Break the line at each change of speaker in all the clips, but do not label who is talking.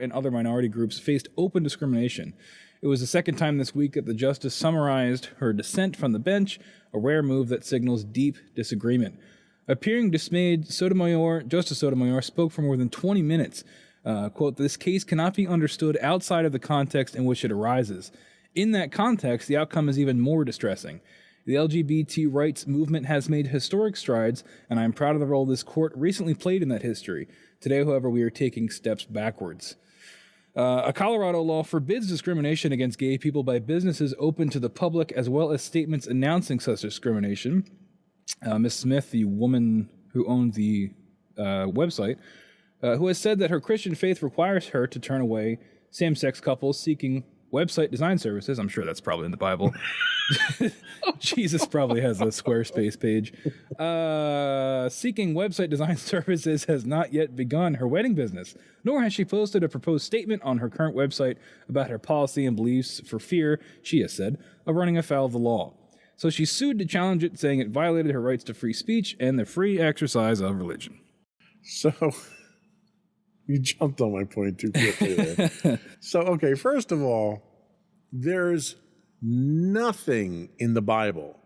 and other minority groups faced open discrimination. It was the second time this week that the justice summarized her dissent from the bench, a rare move that signals deep disagreement. Appearing dismayed, Justice Sotomayor spoke for more than 20 minutes. Quote, "This case cannot be understood outside of the context in which it arises. In that context, the outcome is even more distressing. The LGBT rights movement has made historic strides, and I am proud of the role this court recently played in that history. Today, however, we are taking steps backwards." A Colorado law forbids discrimination against gay people by businesses open to the public, as well as statements announcing such discrimination. Ms. Smith, the woman who owned the website, who has said that her Christian faith requires her to turn away same-sex couples seeking website design services. I'm sure that's probably in the Bible. Jesus probably has a Squarespace page. Seeking website design services has not yet begun her wedding business, nor has she posted a proposed statement on her current website about her policy and beliefs for fear, she has said, of running afoul of the law. So she sued to challenge it, saying it violated her rights to free speech and the free exercise of religion.
So, you jumped on my point too quickly there. So, okay, first of all, there's nothing in the Bible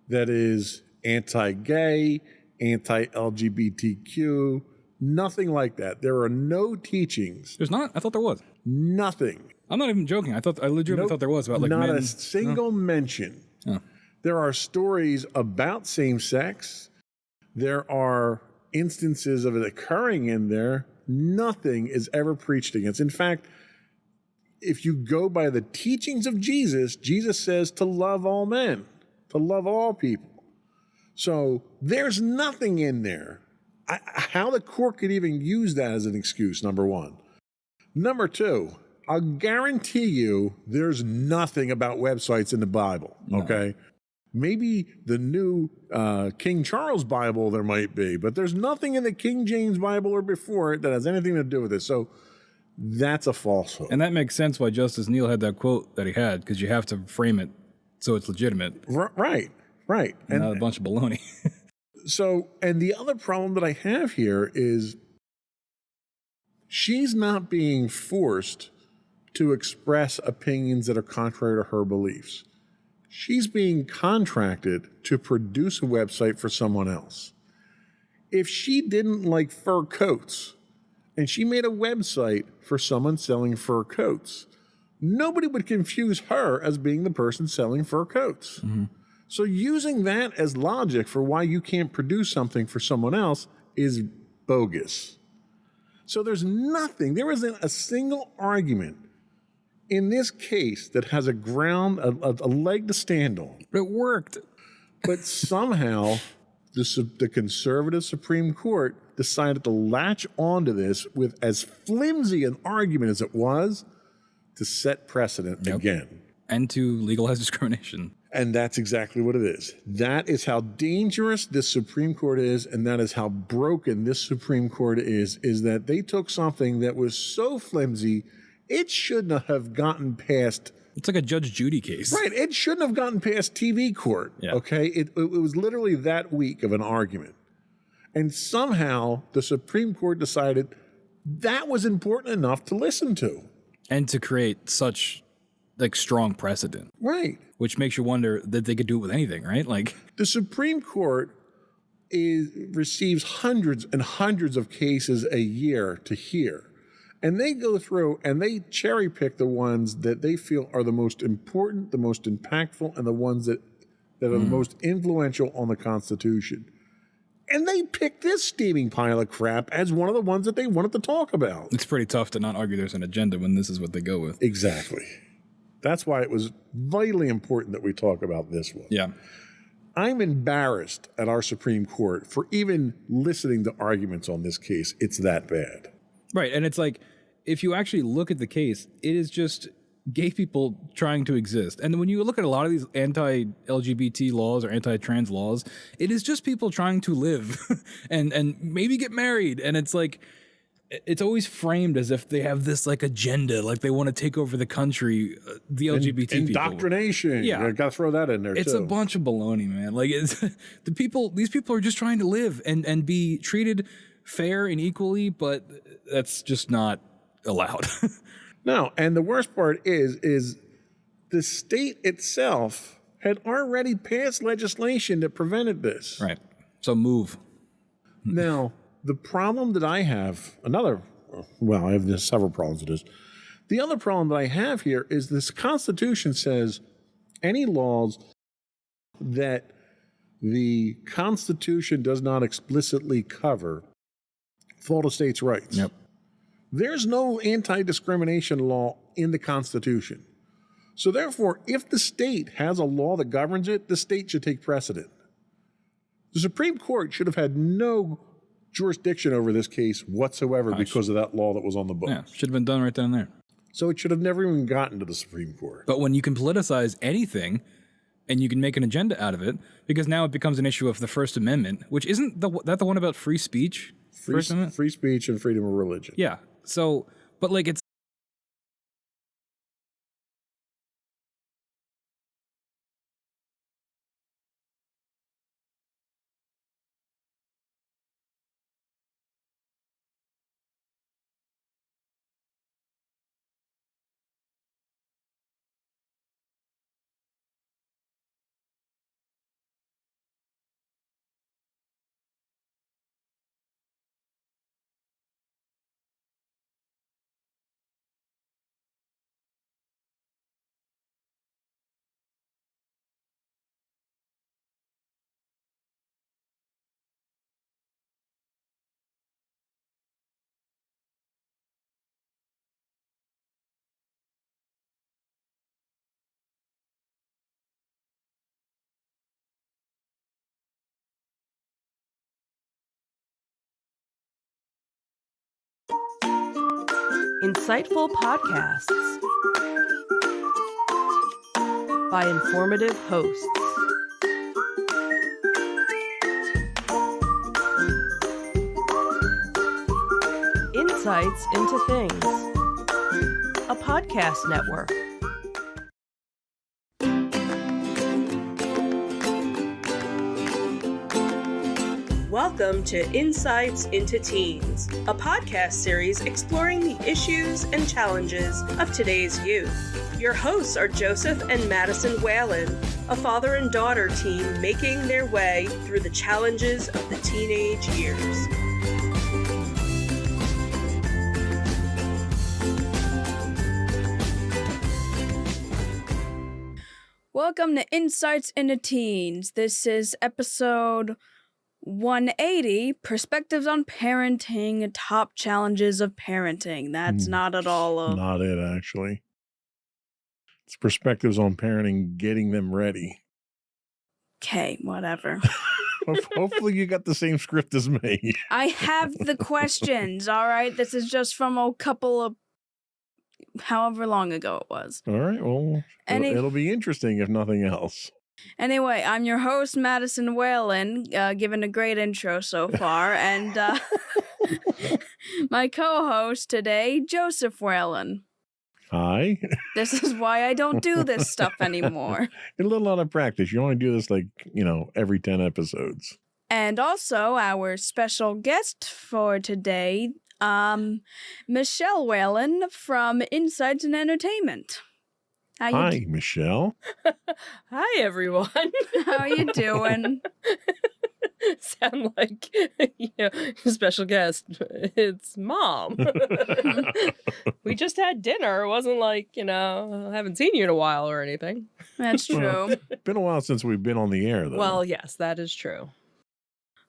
that is anti-gay, anti-LGBTQ, nothing like that. There are no teachings.
There's not? I thought there was.
Nothing.
I'm not even joking. I legitimately thought there was about like
not
men.
a single mention.
Oh.
There are stories about same-sex. There are instances of it occurring in there. Nothing is ever preached against. In fact, if you go by the teachings of Jesus, Jesus says to love all men, to love all people. So there's nothing in there. How the court could even use that as an excuse, number one. Number two, I'll guarantee you there's nothing about websites in the Bible, okay? Maybe the new King Charles Bible there might be, but there's nothing in the King James Bible or before it that has anything to do with it. So that's a falsehood.
And that makes sense why Justice Neal had that quote that he had, because you have to frame it so it's legitimate.
Right.
And not a bunch of baloney.
So, and the other problem that I have here is she's not being forced to express opinions that are contrary to her beliefs. She's being contracted to produce a website for someone else. If she didn't like fur coats and she made a website for someone selling fur coats, nobody would confuse her as being the person selling fur coats. Mm-hmm. So using that as logic for why you can't produce something for someone else is bogus. So there isn't a single argument in this case that has a leg to stand on.
But it worked.
But somehow the conservative Supreme Court decided to latch onto this with as flimsy an argument as it was to set precedent again.
And to legalize discrimination.
And that's exactly what it is. That is how dangerous this Supreme Court is, and that is how broken this Supreme Court is that they took something that was so flimsy, it shouldn't have gotten past.
It's like a Judge Judy case.
Right. It shouldn't have gotten past TV court. Yeah. Okay. It was literally that weak of an argument. And somehow the Supreme Court decided that was important enough to listen to.
And to create such strong precedent.
Right.
Which makes you wonder that they could do it with anything, right?
The Supreme Court receives hundreds and hundreds of cases a year to hear. And they go through and they cherry pick the ones that they feel are the most important, the most impactful, and the ones that are the most influential on the Constitution. And they picked this steaming pile of crap as one of the ones that they wanted to talk about.
It's pretty tough to not argue there's an agenda when this is what they go with.
Exactly. That's why it was vitally important that we talk about this one.
Yeah.
I'm embarrassed at our Supreme Court for even listening to arguments on this case. It's that bad.
Right. And it's like, if you actually look at the case, it is just gay people trying to exist. And when you look at a lot of these anti-LGBT laws or anti-trans laws, it is just people trying to live and maybe get married. And it's like, it's always framed as if they have this agenda, like they want to take over the country, the LGBT people.
Indoctrination. Yeah. You got to throw that in there
too. It's a bunch of baloney, man. These people are just trying to live and be treated fair and equally, but that's just not allowed.
No, and the worst part is the state itself had already passed legislation that prevented this.
Right. So move.
Now, the problem that I have, I have several problems with this. The other problem that I have here is this Constitution says any laws that the Constitution does not explicitly cover fall to states' rights.
Yep.
There's no anti-discrimination law in the Constitution. So therefore, if the state has a law that governs it, the state should take precedent. The Supreme Court should have had no jurisdiction over this case whatsoever because of that law that was on the books.
Yeah, should have been done right then and there.
So it should have never even gotten to the Supreme Court.
But when you can politicize anything and you can make an agenda out of it, because now it becomes an issue of the First Amendment, which isn't that the one about free speech? First Amendment?
Free speech and freedom of religion.
Yeah. So, but like it's
Insightful podcasts by informative hosts. Insights into Things, a podcast network. Welcome to Insights into Teens, a podcast series exploring the issues and challenges of today's youth. Your hosts are Joseph and Madison Whalen, a father and daughter team making their way through the challenges of the teenage years.
Welcome to Insights into Teens. This is episode 180, Perspectives on Parenting, Top Challenges of Parenting. That's not at all
Not it, actually. It's Perspectives on Parenting, Getting Them Ready.
Okay, whatever.
Hopefully you got the same script as me.
I have the questions, all right? This is just from a couple of however long ago it was.
All right, well, it'll be interesting if nothing else.
Anyway, I'm your host, Madison Whalen, giving a great intro so far, and my co-host today, Joseph Whalen.
Hi.
This is why I don't do this stuff anymore.
A little out of practice. You only do this every 10 episodes.
And also our special guest for today, Michelle Whalen from Insights and Entertainment.
Hi, Michelle.
Hi, everyone.
How you doing?
Sound like, special guest. It's Mom. We just had dinner. It wasn't like, I haven't seen you in a while or anything.
That's true.
Been a while since we've been on the air, though.
Well, yes, that is true.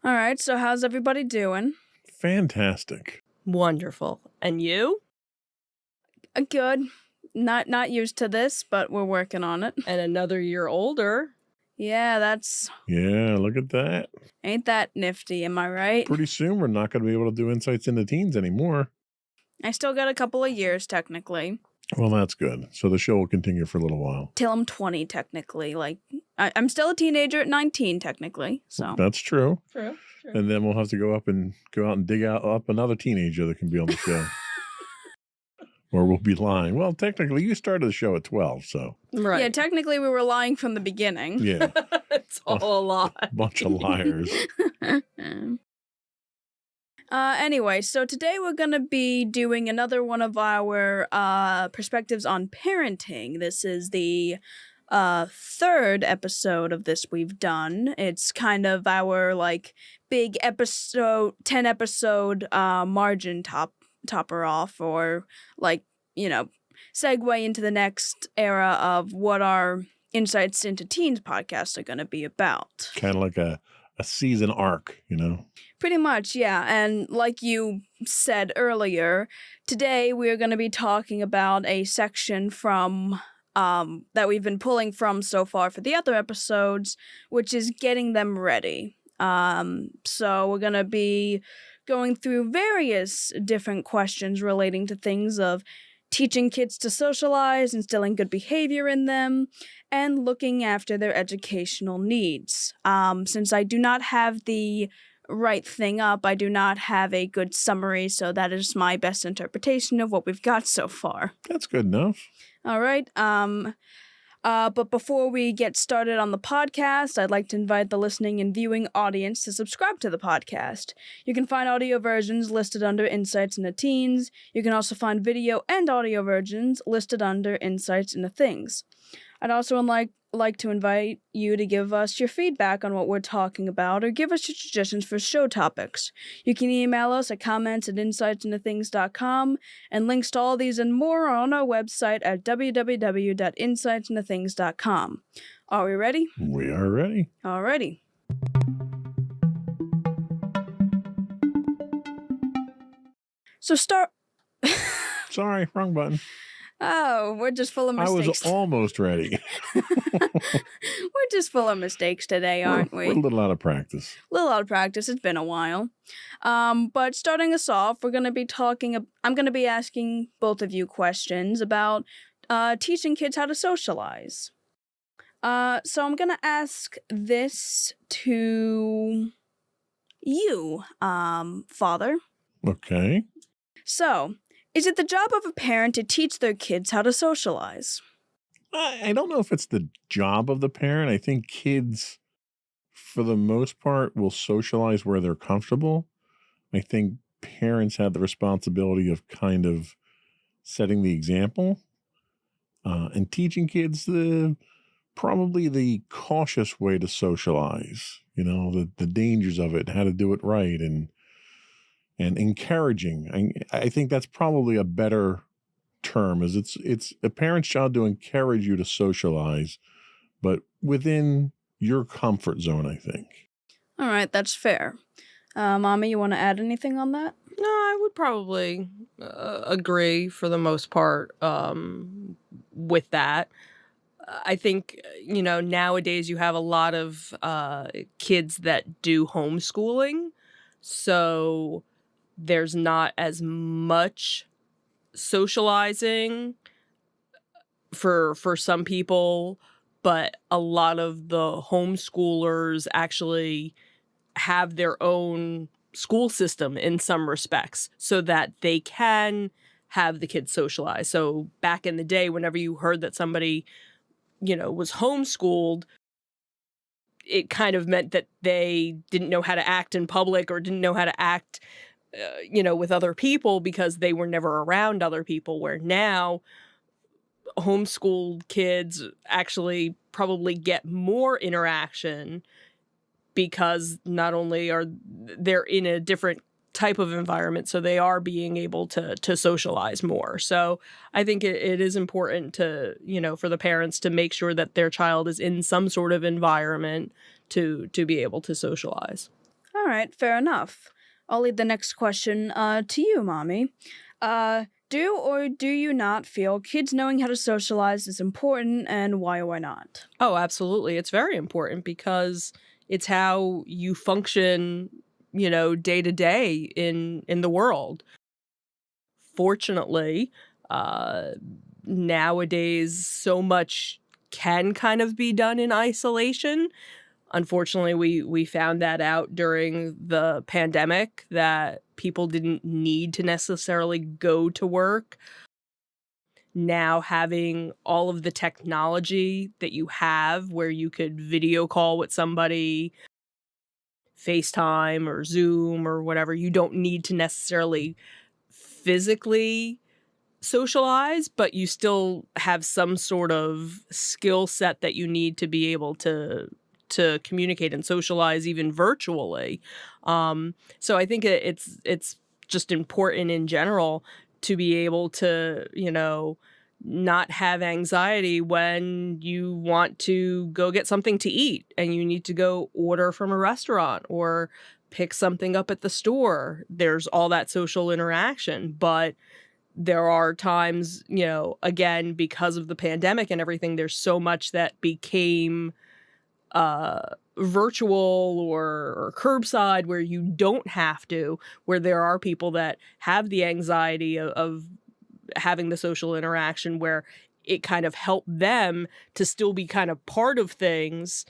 All right, so how's everybody doing?
Fantastic.
Wonderful. And you?
Good. Not used to this, but we're working on it.
And another year older.
Yeah, that's...
Yeah, look at that.
Ain't that nifty, am I right?
Pretty soon we're not going to be able to do Insights into Teens anymore.
I still got a couple of years, technically.
Well, that's good. So the show will continue for a little while.
Till I'm 20, technically. Like, I'm still a teenager at 19, technically, so...
That's true.
True.
And then we'll have to go out and dig up another teenager that can be on the show. Or we'll be lying. Well, technically, you started the show at 12, so.
Right.
Yeah, technically we were lying from the beginning.
Yeah. It's all a lie.
Bunch of liars.
Anyway, so today we're going to be doing another one of our perspectives on parenting. This is the third episode of this we've done. It's kind of our big episode, 10 episode margin topper off, or segue into the next era of what our Insights into Teens podcasts are going to be about.
Kind of like a season arc,
Pretty much, yeah. And like you said earlier, today we're going to be talking about a section from that we've been pulling from so far for the other episodes, which is getting them ready. So we're going to be going through various different questions relating to things of teaching kids to socialize, instilling good behavior in them, and looking after their educational needs. Since I do not have the right thing up, I do not have a good summary, so that is my best interpretation of what we've got so far.
That's good enough.
All right. But before we get started on the podcast, I'd like to invite the listening and viewing audience to subscribe to the podcast. You can find audio versions listed under Insights into Teens. You can also find video and audio versions listed under Insights into Things. I'd also like to invite you to give us your feedback on what we're talking about, or give us your suggestions for show topics. You can email us at comments@insightsintothings.com, and links to all these and more are on our website at www.insightsintothings.com. Are we ready?
We are ready.
Alrighty. So
Sorry, wrong button.
Oh, we're just full of mistakes.
I was almost ready.
We're just full of mistakes today, aren't we?
We're a little out of practice.
It's been a while. But starting us off, I'm going to be asking both of you questions about teaching kids how to socialize. So I'm going to ask this to you, Father.
Okay.
So, is it the job of a parent to teach their kids how to socialize?
I don't know if it's the job of the parent. I think kids, for the most part, will socialize where they're comfortable. I think parents have the responsibility of kind of setting the example and teaching kids probably the cautious way to socialize, the dangers of it, how to do it right, and encouraging. I think that's probably a better term, is it's a parent's job to encourage you to socialize, but within your comfort zone, I think.
All right, that's fair. Mommy, you want to add anything on that?
No, I would probably agree for the most part with that. I think, nowadays you have a lot of kids that do homeschooling, so there's not as much socializing for some people, but a lot of the homeschoolers actually have their own school system in some respects so that they can have the kids socialize. So back in the day, whenever you heard that somebody, was homeschooled, it kind of meant that they didn't know how to act in public or didn't know how to act with other people because they were never around other people, where now homeschooled kids actually probably get more interaction because not only are they're in a different type of environment, so they are being able to socialize more. So I think it is important to, for the parents to make sure that their child is in some sort of environment to be able to socialize.
All right, fair enough. I'll lead the next question to you, Mommy. Do or do you not feel kids knowing how to socialize is important, and why or why not?
Oh, absolutely. It's very important because it's how you function, day to day in the world. Fortunately, nowadays, so much can kind of be done in isolation. Unfortunately, we found that out during the pandemic, that people didn't need to necessarily go to work. Now having all of the technology that you have where you could video call with somebody, FaceTime or Zoom or whatever. You don't need to necessarily physically socialize, but you still have some sort of skill set that you need to be able to communicate and socialize even virtually. So I think it's just important in general to be able to, not have anxiety when you want to go get something to eat and you need to go order from a restaurant or pick something up at the store. There's all that social interaction, but there are times, again, because of the pandemic and everything, there's so much that became virtual or curbside where you don't have to, where there are people that have the anxiety of having the social interaction where it kind of helped them to still be kind of part of things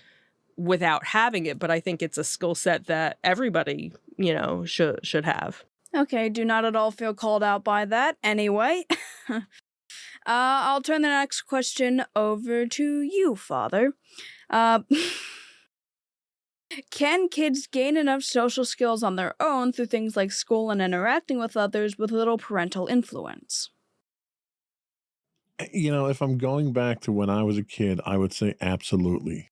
without having it. But I think it's a skill set that everybody, should have.
Okay, do not at all feel called out by that. Anyway, I'll turn the next question over to you, Father. Can kids gain enough social skills on their own through things like school and interacting with others with little parental influence?
If I'm going back to when I was a kid, I would say absolutely.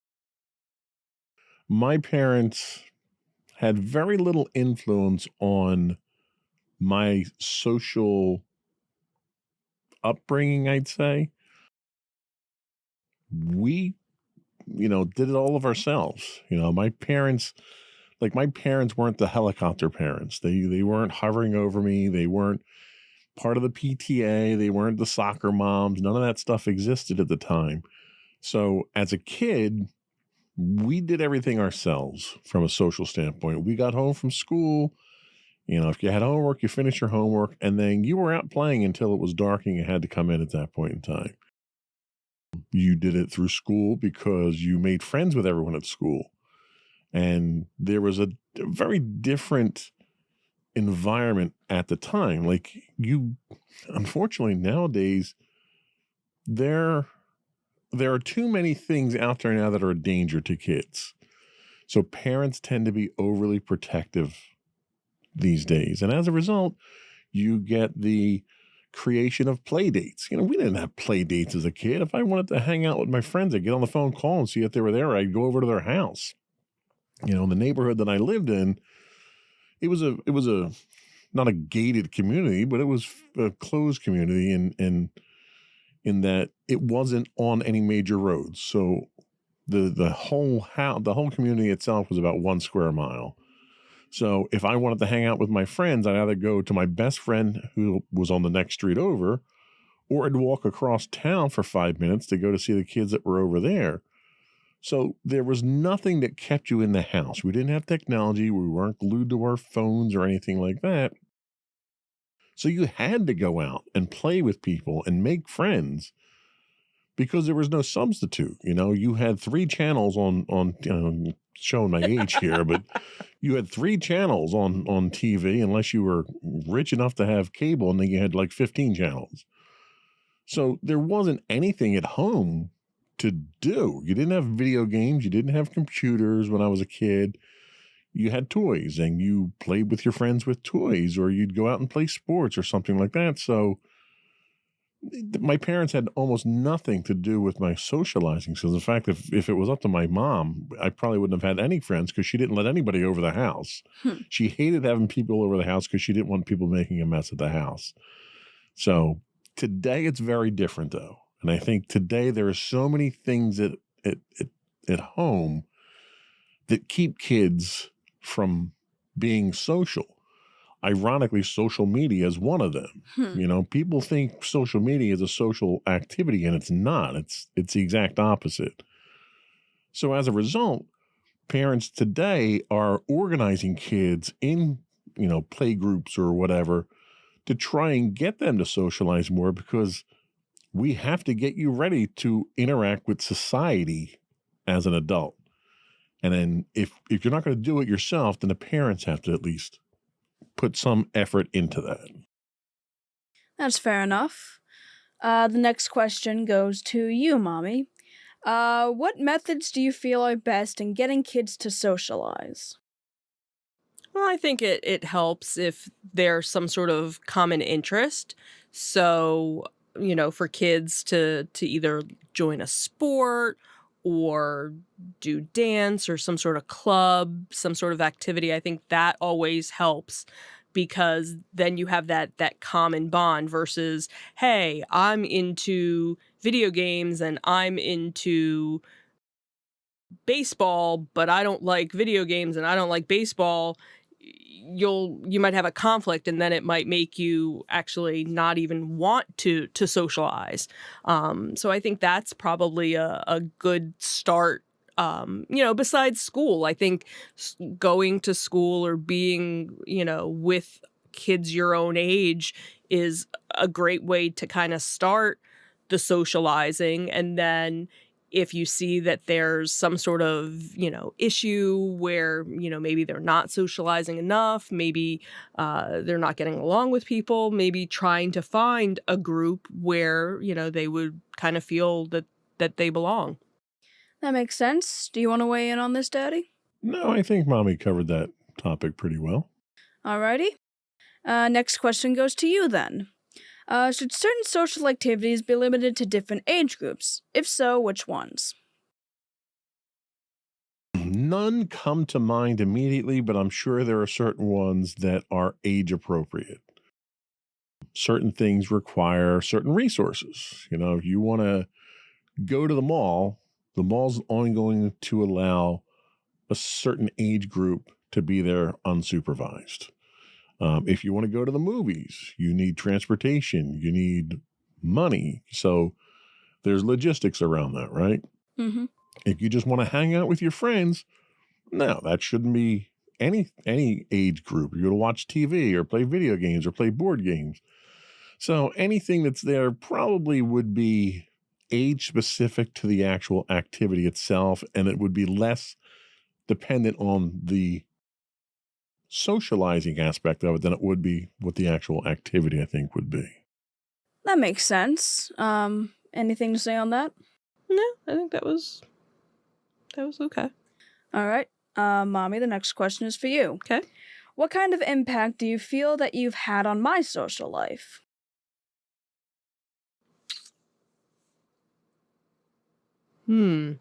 My parents had very little influence on my social upbringing, I'd say. We, did it all of ourselves. My parents weren't the helicopter parents. They weren't hovering over me. They weren't part of the PTA. They weren't the soccer moms. None of that stuff existed at the time. So as a kid, we did everything ourselves from a social standpoint. We got home from school. If you had homework, you finished your homework, and then you were out playing until it was dark and you had to come in at that point in time. You did it through school because you made friends with everyone at school. And there was a very different environment at the time. Like unfortunately nowadays, there are too many things out there now that are a danger to kids. So parents tend to be overly protective these days. And as a result, you get the creation of play dates. We didn't have play dates as a kid. If I wanted to hang out with my friends, I'd get on the phone, call and see if they were there. I'd go over to their house. The neighborhood that I lived in, it was a not a gated community, but it was a closed community in that it wasn't on any major roads. So the whole community itself was about 1 square mile. So if I wanted to hang out with my friends, I'd either go to my best friend who was on the next street over, or I'd walk across town for 5 minutes to go to see the kids that were over there. So there was nothing that kept you in the house. We didn't have technology. We weren't glued to our phones or anything like that. So you had to go out and play with people and make friends because there was no substitute. You had 3 channels on showing my age here, but you had 3 channels on TV unless you were rich enough to have cable, and then you had like 15 channels. So there wasn't anything at home to do. You didn't have video games. You didn't have computers when I was a kid. You had toys and you played with your friends with toys, or you'd go out and play sports or something like that. So my parents had almost nothing to do with my socializing skills. In fact, if it was up to my mom, I probably wouldn't have had any friends because she didn't let anybody over the house. She hated having people over the house because she didn't want people making a mess at the house. So today it's very different, though. And I think today there are so many things at home that keep kids from being social. Ironically, social media is one of them. People think social media is a social activity, and it's not. It's the exact opposite. So as a result, parents today are organizing kids in, play groups or whatever to try and get them to socialize more, because we have to get you ready to interact with society as an adult. And then if you're not going to do it yourself, then the parents have to at least put some effort into that.
That's fair enough. The next question goes to you, Mommy. What methods do you feel are best in getting kids to socialize?
Well, I think it helps if there's some sort of common interest. So, for kids to either join a sport or do dance or some sort of club, some sort of activity, I think that always helps because then you have that common bond versus, hey, I'm into video games and I'm into baseball, but I don't like video games and I don't like baseball. You might have a conflict, and then it might make you actually not even want to socialize. So I think that's probably a good start. Besides school, I think going to school or being with kids your own age is a great way to kind of start the socializing. And then if you see that there's some sort of, issue where, maybe they're not socializing enough, maybe they're not getting along with people, maybe trying to find a group where, they would kind of feel that they belong.
That makes sense. Do you want to weigh in on this, Daddy?
No, I think Mommy covered that topic pretty well.
Alrighty. Next question goes to you then. Should certain social activities be limited to different age groups? If so, which ones?
None come to mind immediately, but I'm sure there are certain ones that are age appropriate. Certain things require certain resources. If you want to go to the mall's only going to allow a certain age group to be there unsupervised. If you want to go to the movies, you need transportation, you need money. So there's logistics around that, right?
Mm-hmm.
If you just want to hang out with your friends, no, that shouldn't be any age group. You're going to watch TV or play video games or play board games. So anything that's there probably would be age specific to the actual activity itself, and it would be less dependent on the socializing aspect of it than it would be what the actual activity, I think, would be.
That makes sense. Anything to say on that?
No, I think that was okay.
All right. Mommy, the next question is for you.
Okay.
What kind of impact do you feel that you've had on my social life?
I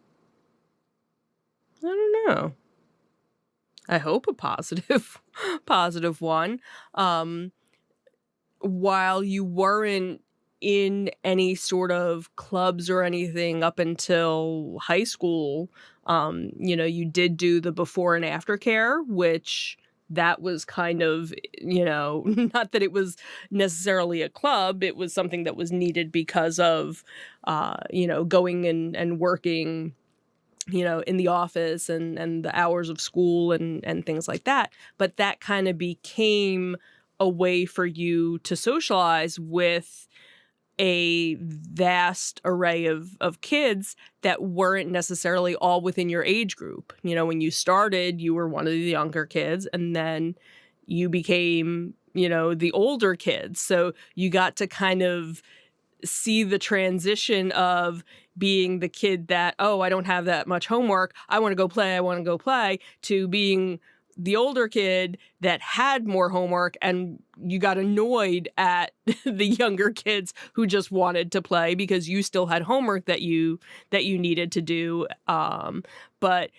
don't know. I hope a positive one. While you weren't in any sort of clubs or anything up until high school, you did do the before and after care, which that was kind of, not that it was necessarily a club, it was something that was needed because of, going and working, in the office and the hours of school and things like that. But that kind of became a way for you to socialize with a vast array of kids that weren't necessarily all within your age group. When you started, you were one of the younger kids, and then you became, the older kids. So you got to kind of see the transition of being the kid that, oh, I don't have that much homework, I want to go play, to being the older kid that had more homework, and you got annoyed at the younger kids who just wanted to play because you still had homework that you needed to do. But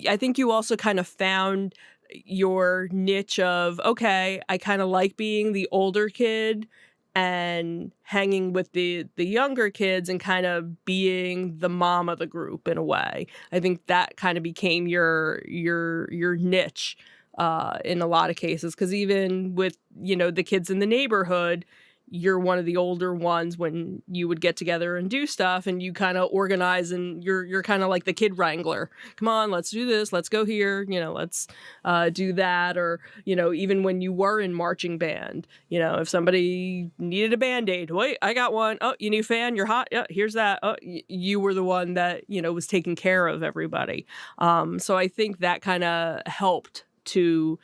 I think you also kind of found your niche of, okay, I kind of like being the older kid and hanging with the younger kids and kind of being the mom of the group in a way. I think that kind of became your niche in a lot of cases, because even with, the kids in the neighborhood, you're one of the older ones when you would get together and do stuff, and you kind of organize, and you're kind of like the kid wrangler. Come on, let's do this. Let's go here. Let's do that. Or, even when you were in marching band, if somebody needed a Band-Aid, wait, I got one. Oh, you need a fan? You're hot? Yeah, here's that. Oh, you were the one that, was taking care of everybody. So I think that kind of helped to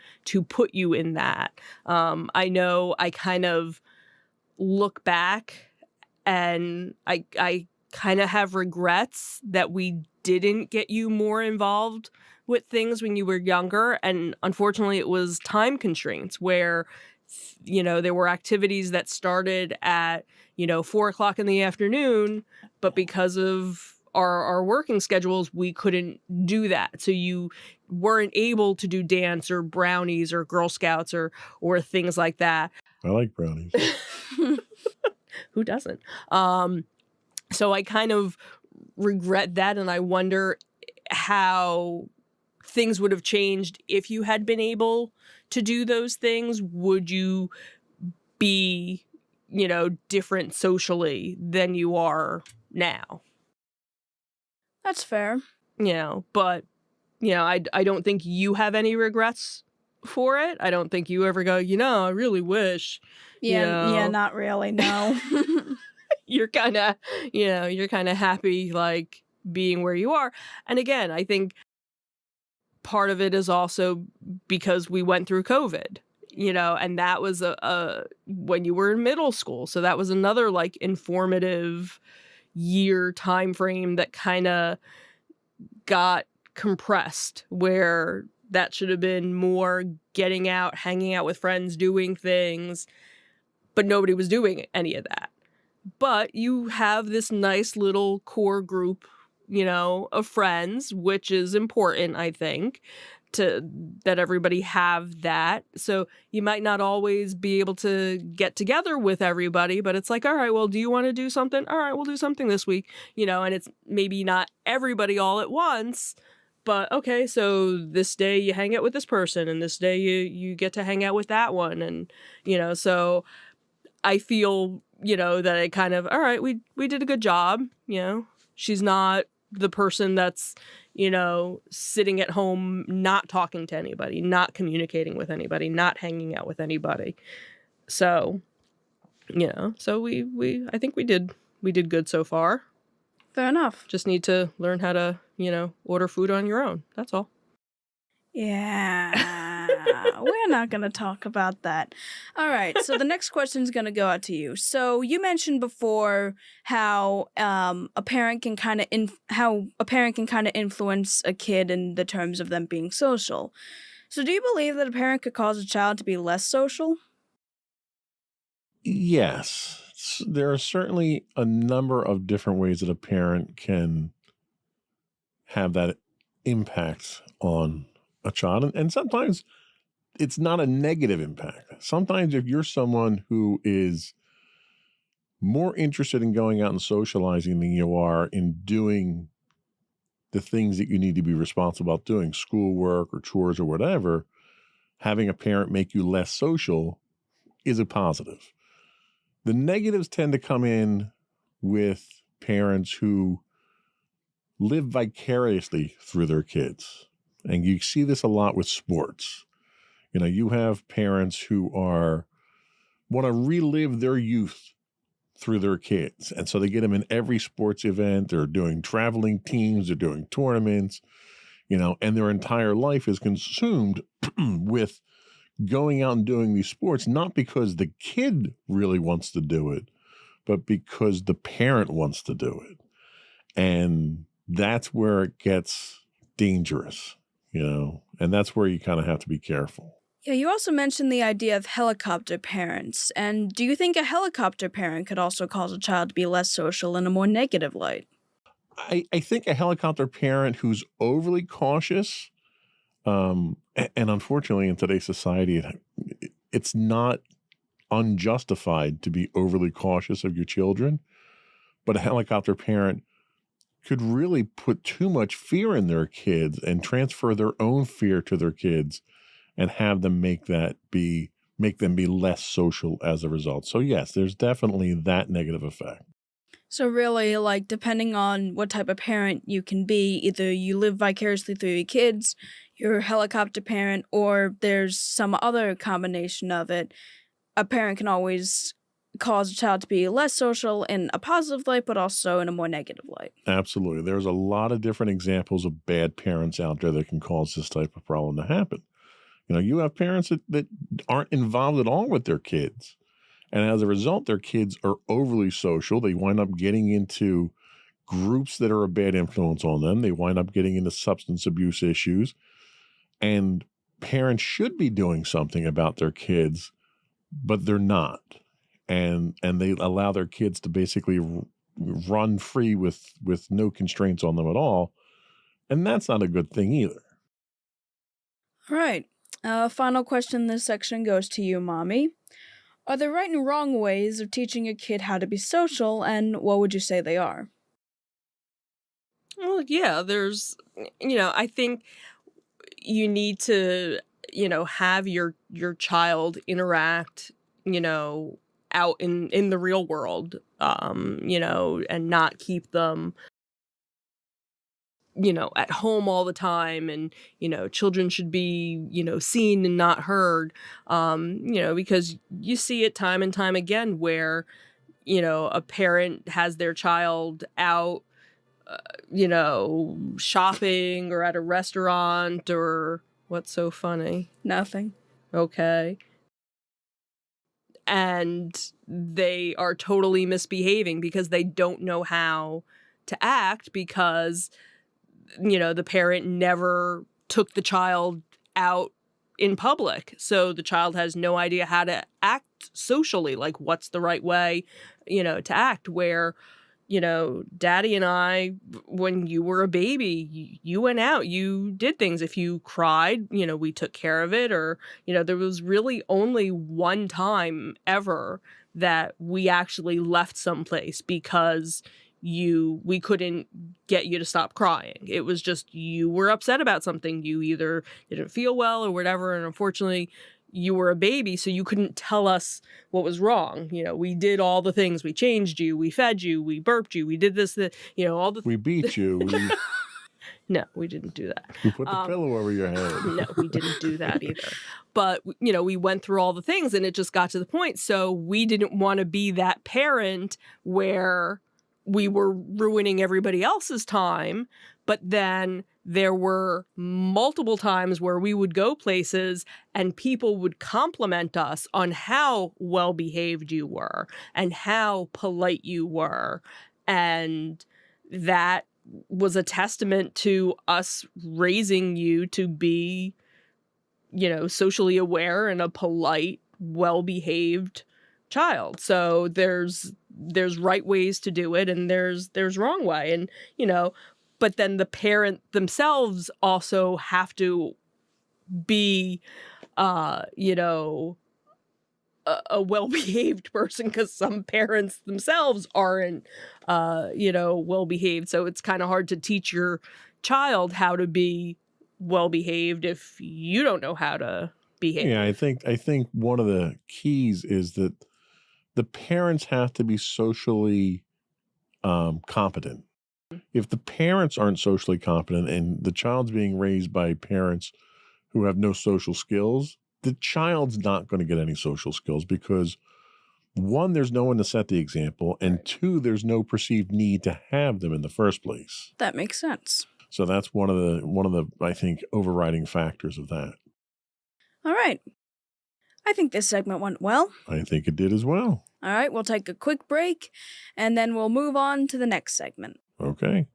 put you in that. I know I kind of look back and I kind of have regrets that we didn't get you more involved with things when you were younger. And unfortunately, it was time constraints where, there were activities that started at, 4:00 in the afternoon, but because of our working schedules, we couldn't do that. So you weren't able to do dance or brownies or Girl Scouts or things like that.
I like brownies.
Who doesn't? So I kind of regret that, and I wonder how things would have changed if you had been able to do those things. Would you be, different socially than you are now?
That's fair.
But, I don't think you have any regrets for it. I don't think you ever go, I really wish.
Yeah, not really, no.
You're kind of, happy, like, being where you are. And again, I think part of it is also because we went through COVID, and that was when you were in middle school. So that was another, like, informative year time frame that kind of got compressed, where that should have been more getting out, hanging out with friends, doing things, but nobody was doing any of that. But you have this nice little core group, of friends, which is important, I think, that everybody have that. So you might not always be able to get together with everybody, but it's like, all right, well, do you want to do something? All right, we'll do something this week, and it's maybe not everybody all at once, but okay, so this day you hang out with this person, and this day you get to hang out with that one. And, so I feel, that it kind of, all right, we did a good job. She's not the person that's, sitting at home, not talking to anybody, not communicating with anybody, not hanging out with anybody. So, so I think we did good so far.
Fair enough.
Just need to learn how to, order food on your own. That's all.
Yeah, we're not going to talk about that. All right, so the next question is going to go out to you. So you mentioned before how a parent can kind of influence a kid in the terms of them being social. So do you believe that a parent could cause a child to be less social?
Yes. There are certainly a number of different ways that a parent can have that impact on a child. And sometimes it's not a negative impact. Sometimes if you're someone who is more interested in going out and socializing than you are in doing the things that you need to be responsible about doing, schoolwork or chores or whatever, having a parent make you less social is a positive. The negatives tend to come in with parents who live vicariously through their kids. And you see this a lot with sports. You have parents who want to relive their youth through their kids. And so they get them in every sports event. They're doing traveling teams. They're doing tournaments, and their entire life is consumed with going out and doing these sports, not because the kid really wants to do it, but because the parent wants to do it. And that's where it gets dangerous, and that's where you kind of have to be careful.
Yeah, you also mentioned the idea of helicopter parents. And do you think a helicopter parent could also cause a child to be less social in a more negative light?
I think a helicopter parent who's overly cautious, and unfortunately in today's society, it's not unjustified to be overly cautious of your children, but a helicopter parent could really put too much fear in their kids and transfer their own fear to their kids and have them make them be less social as a result. So yes, there's definitely that negative effect.
So really, like, depending on what type of parent you can be, either you live vicariously through your kids, you're a helicopter parent, or there's some other combination of it. A parent can always cause a child to be less social in a positive light, but also in a more negative light.
Absolutely. There's a lot of different examples of bad parents out there that can cause this type of problem to happen. You have parents that aren't involved at all with their kids. And as a result, their kids are overly social. They wind up getting into groups that are a bad influence on them. They wind up getting into substance abuse issues. And parents should be doing something about their kids, but they're not. And they allow their kids to basically run free with no constraints on them at all. And that's not a good thing either.
All right. Final question in this section goes to you, Mommy. Are there right and wrong ways of teaching a kid how to be social, and what would you say they are?
Well, yeah, there's, I think you need to, have your child interact, out in the real world, and not keep them, at home all the time. And, children should be, seen and not heard, because you see it time and time again where, a parent has their child out, shopping or at a restaurant or what's so funny?
Nothing.
Okay. And they are totally misbehaving because they don't know how to act because, the parent never took the child out in public. So the child has no idea how to act socially, like what's the right way, to act. Where, Daddy and I, when you were a baby, you went out, you did things. If you cried, we took care of it. Or, there was really only one time ever that we actually left someplace because we couldn't get you to stop crying. It was just you were upset about something. You either didn't feel well or whatever. And unfortunately, you were a baby, so you couldn't tell us what was wrong. We did all the things. We changed you, we fed you, we burped you, we did this, all the...
We beat you.
No, we didn't do that.
We put the pillow over your head.
No, we didn't do that either. But, we went through all the things and it just got to the point. So we didn't want to be that parent where we were ruining everybody else's time. But then there were multiple times where we would go places and people would compliment us on how well behaved you were and how polite you were. And that was a testament to us raising you to be, socially aware and a polite, well-behaved child. So there's right ways to do it and there's wrong way. And, but then the parent themselves also have to be, a well-behaved person because some parents themselves aren't, well-behaved. So it's kind of hard to teach your child how to be well-behaved if you don't know how to behave.
Yeah, I think one of the keys is that the parents have to be socially competent. If the parents aren't socially competent and the child's being raised by parents who have no social skills, the child's not going to get any social skills because, one, there's no one to set the example, and two, there's no perceived need to have them in the first place.
That makes sense.
So that's one of the I think overriding factors of that.
All right. I think this segment went well.
I think it did as well.
All right, we'll take a quick break and then we'll move on to the next segment.
Okay.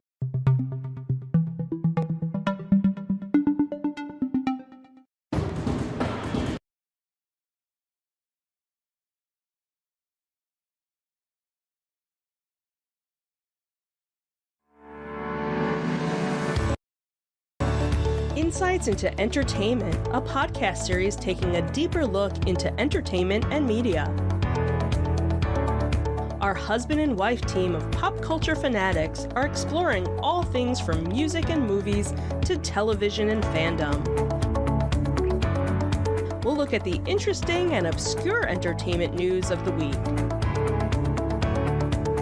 Insights into Entertainment, a podcast series taking a deeper look into entertainment and media. Our husband and wife team of pop culture fanatics are exploring all things from music and movies to television and fandom. We'll look at the interesting and obscure entertainment news of the week.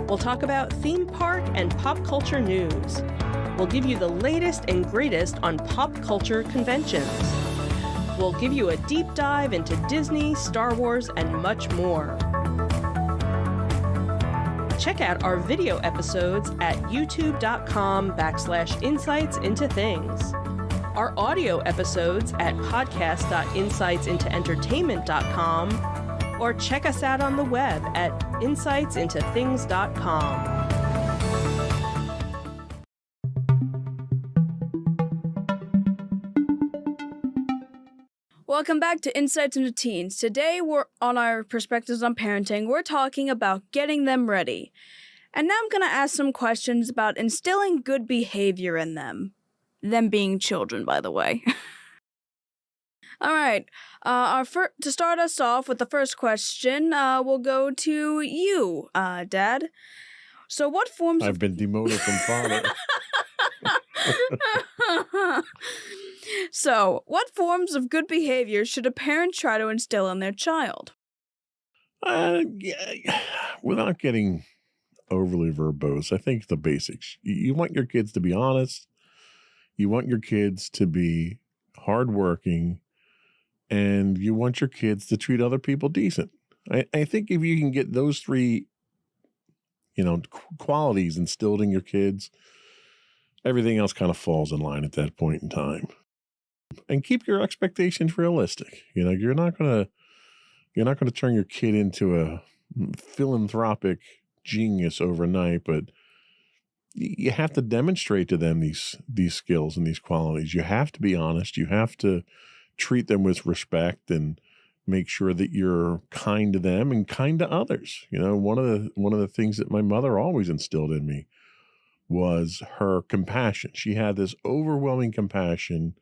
We'll talk about theme park and pop culture news. We'll give you the latest and greatest on pop culture conventions. We'll give you a deep dive into Disney, Star Wars, and much more. Check out our video episodes at youtube.com/insightsintothings. Our audio episodes at podcast.insightsintoentertainment.com, or check us out on the web at insightsintothings.com.
Welcome back to Insights into Teens. Today, we're on our perspectives on parenting. We're talking about getting them ready. And now I'm going to ask some questions about instilling good behavior in them. Them being children, by the way. All right. To start us off with the first question, we'll go to you, Dad. So what forms
I've been demoted from father.
So, what forms of good behavior should a parent try to instill in their child?
Yeah, without getting overly verbose, I think the basics. You want your kids to be honest. You want your kids to be hardworking, and you want your kids to treat other people decent. I think if you can get those three, qualities instilled in your kids, everything else kind of falls in line at that point in time. And keep your expectations realistic. You're not gonna turn your kid into a philanthropic genius overnight, but you have to demonstrate to them these skills and these qualities. You have to be honest. You have to treat them with respect and make sure that you're kind to them and kind to others. One of the things that my mother always instilled in me was her compassion. She had this overwhelming compassion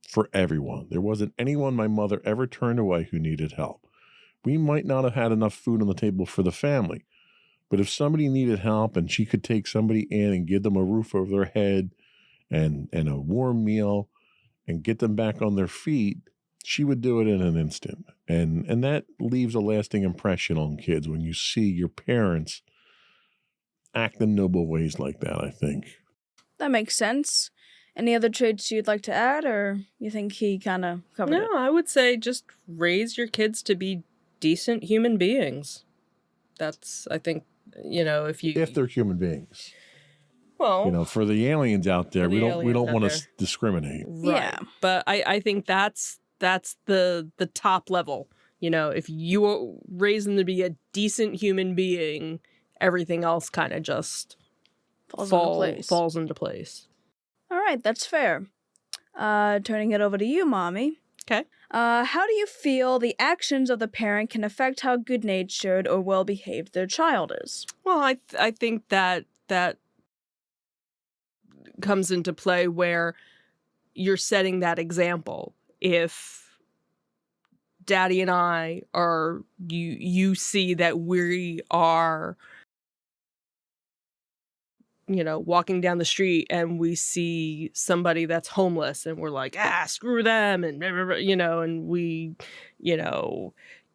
for everyone. There wasn't anyone my mother ever turned away who needed help. We might not have had enough food on the table for the family, but if somebody needed help and she could take somebody in and give them a roof over their head and a warm meal and get them back on their feet, she would do it in an instant. And that leaves a lasting impression on kids when you see your parents act in noble ways like that, I think.
That makes sense. Any other traits you'd like to add, or you think he kind of covered it?
No, I would say just raise your kids to be decent human beings. That's, I think, if
they're human beings.
Well,
for the aliens out there, we don't want to discriminate.
Right.
Yeah.
But I think that's the top level. If you are raising to be a decent human being, everything else kind of just falls into place.
All right, that's fair. Turning it over to you, Mommy.
Okay.
How do you feel the actions of the parent can affect how good-natured or well-behaved their child is?
Well, I think that comes into play where you're setting that example. If Daddy and I are, you see that we are, walking down the street and we see somebody that's homeless and we're like, screw them, and and we,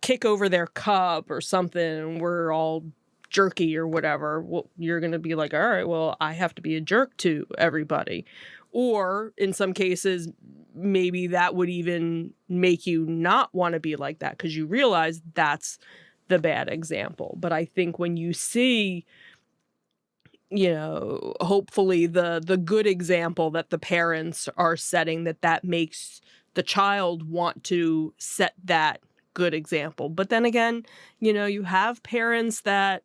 kick over their cup or something and we're all jerky or whatever, well, you're going to be like, all right, well, I have to be a jerk to everybody. Or in some cases, maybe that would even make you not want to be like that because you realize that's the bad example. But I think when you see, hopefully the good example that the parents are setting, that makes the child want to set that good example. But then again, you have parents that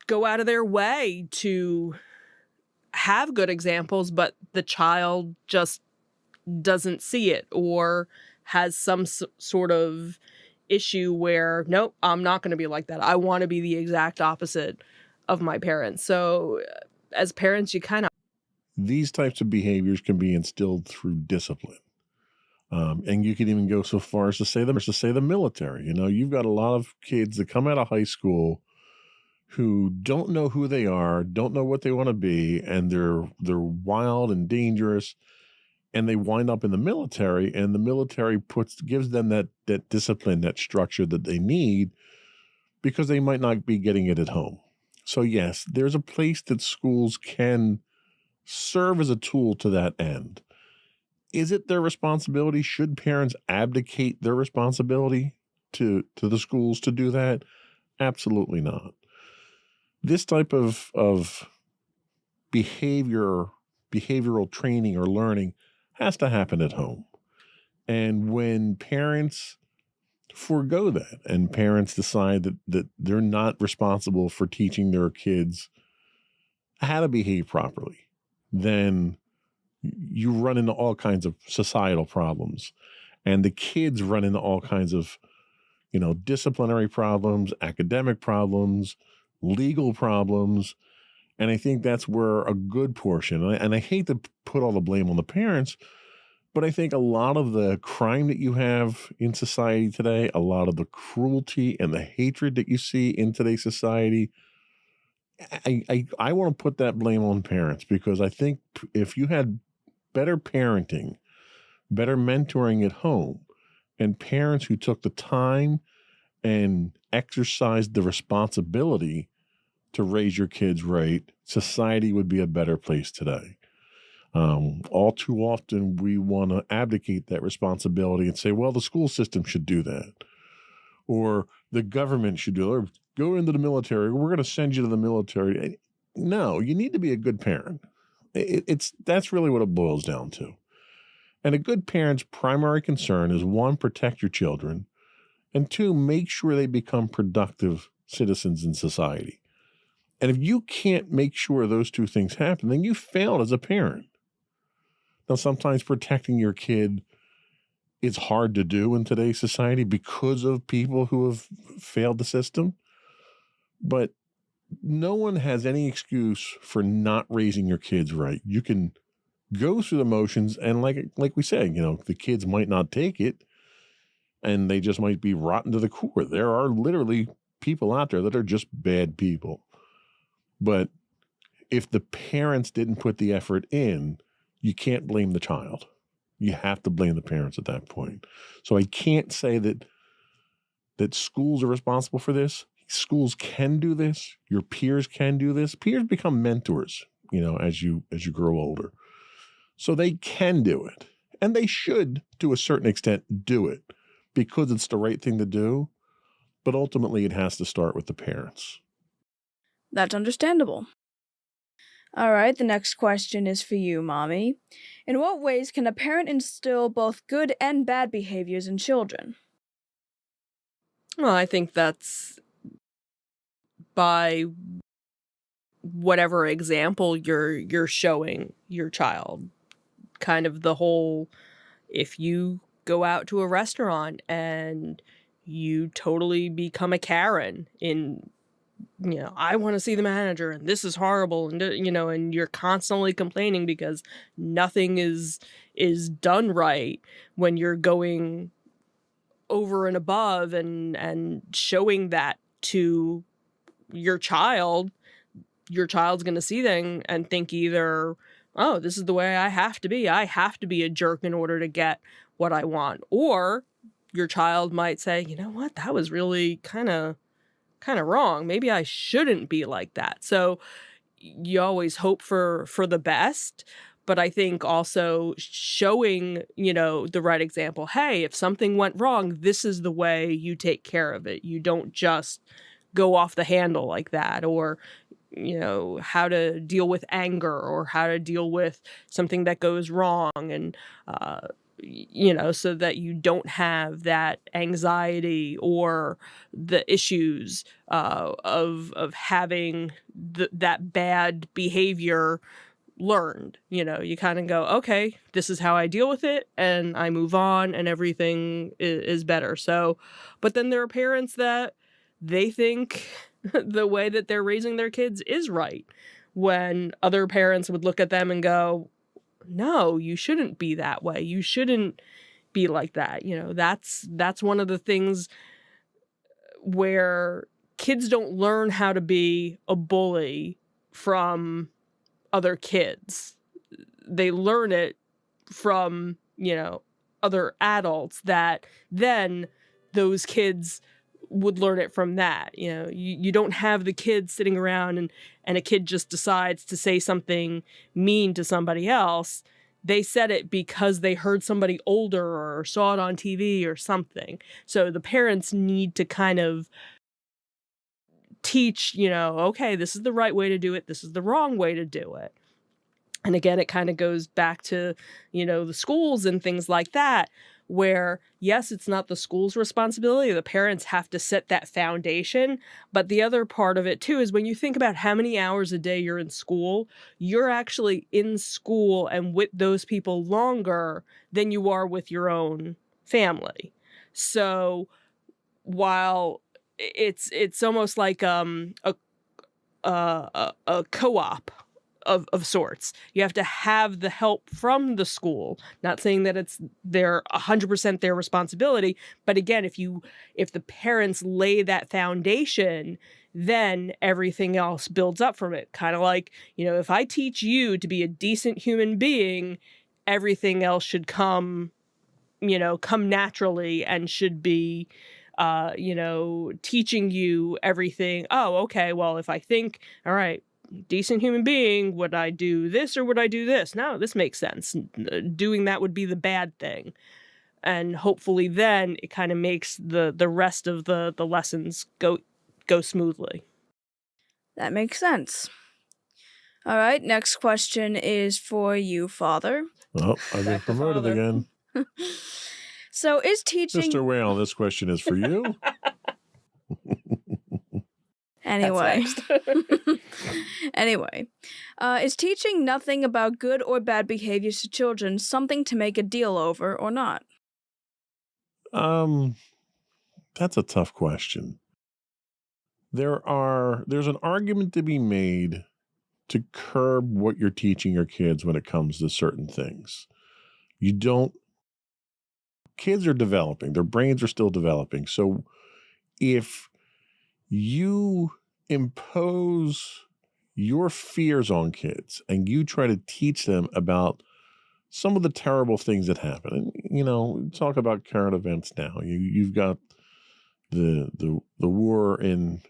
go out of their way to have good examples, but the child just doesn't see it or has some sort of issue where, nope, I'm not going to be like that. I want to be the exact opposite of my parents. So as parents, you kind of...
These types of behaviors can be instilled through discipline. And you can even go so far as to say the military. You've got a lot of kids that come out of high school who don't know who they are, don't know what they want to be, and they're wild and dangerous, and they wind up in the military, and the military gives them that discipline, that structure that they need, because they might not be getting it at home. So yes, there's a place that schools can serve as a tool to that end. Is it their responsibility? Should parents abdicate their responsibility to the schools to do that? Absolutely not. This type of behavioral training or learning has to happen at home. And when parents forego that and parents decide that they're not responsible for teaching their kids how to behave properly, then you run into all kinds of societal problems, and the kids run into all kinds of, disciplinary problems, academic problems, legal problems. And I think that's where a good portion, and I hate to put all the blame on the parents, but I think a lot of the crime that you have in society today, a lot of the cruelty and the hatred that you see in today's society, I want to put that blame on parents, because I think if you had better parenting, better mentoring at home, and parents who took the time and exercised the responsibility to raise your kids right, society would be a better place today. All too often, we want to abdicate that responsibility and say, well, the school system should do that, or the government should do it, or go into the military, we're going to send you to the military. No, you need to be a good parent. That's really what it boils down to. And a good parent's primary concern is, one, protect your children, and two, make sure they become productive citizens in society. And if you can't make sure those two things happen, then you failed as a parent. Now, sometimes protecting your kid is hard to do in today's society because of people who have failed the system. But no one has any excuse for not raising your kids right. You can go through the motions, and like we said, the kids might not take it, and they just might be rotten to the core. There are literally people out there that are just bad people. But if the parents didn't put the effort in, you can't blame the child. You have to blame the parents at that point. So I can't say that schools are responsible for this. Schools can do this. Your peers can do this. Peers become mentors, as you grow older. So they can do it. And they should, to a certain extent, do it because it's the right thing to do. But ultimately, it has to start with the parents.
That's understandable. All right, the next question is for you, Mommy. In what ways can a parent instill both good and bad behaviors in children?
Well, I think that's by whatever example you're showing your child. Kind of the whole, if you go out to a restaurant and you totally become a Karen in, I want to see the manager and this is horrible, and and you're constantly complaining because nothing is done right when you're going over and above and showing that to your child's going to see them and think either, oh, this is the way I have to be a jerk in order to get what I want, or your child might say, you know what, that was really kind of wrong. Maybe I shouldn't be like that. So you always hope for the best, but I think also showing, the right example. Hey, if something went wrong, this is the way you take care of it. You don't just go off the handle like that, or how to deal with anger, or how to deal with something that goes wrong, and so that you don't have that anxiety or the issues of having that bad behavior learned. You kind of go, okay, this is how I deal with it, and I move on, and everything is better. So, but then there are parents that they think the way that they're raising their kids is right, when other parents would look at them and go, no, you shouldn't be that way. You shouldn't be like that. That's one of the things where kids don't learn how to be a bully from other kids. They learn it from, other adults, that then those kids would learn it from that. You don't have the kids sitting around and a kid just decides to say something mean to somebody else. They said it because they heard somebody older or saw it on TV or something. So the parents need to kind of teach, okay, this is the right way to do it. This is the wrong way to do it. And again, it kind of goes back to, the schools and things like that. where, yes, it's not the school's responsibility. The parents have to set that foundation. But the other part of it, too, is when you think about how many hours a day you're in school, you're actually in school and with those people longer than you are with your own family. So while it's almost like a co-op of sorts. You have to have the help from the school. Not saying that it's 100% their responsibility, but again, if the parents lay that foundation, then everything else builds up from it. Kind of like, if I teach you to be a decent human being, everything else should come naturally and should be teaching you everything. Oh, okay, well, if I think, all right, decent human being, would I do this or would I do this? No, this makes sense. Doing that would be the bad thing. And hopefully then it kind of makes the rest of the lessons go smoothly.
That makes sense. All right, next question is for you, Father.
Oh, I've been promoted again.
So is teaching...
Mr. Whale, this question is for you.
Anyway. Anyway, is teaching nothing about good or bad behaviors to children something to make a deal over or not?
That's a tough question. There's an argument to be made to curb what you're teaching your kids when it comes to certain things. Kids are developing, their brains are still developing. So if you impose your fears on kids and you try to teach them about some of the terrible things that happen, and talk about current events now. You've got the war in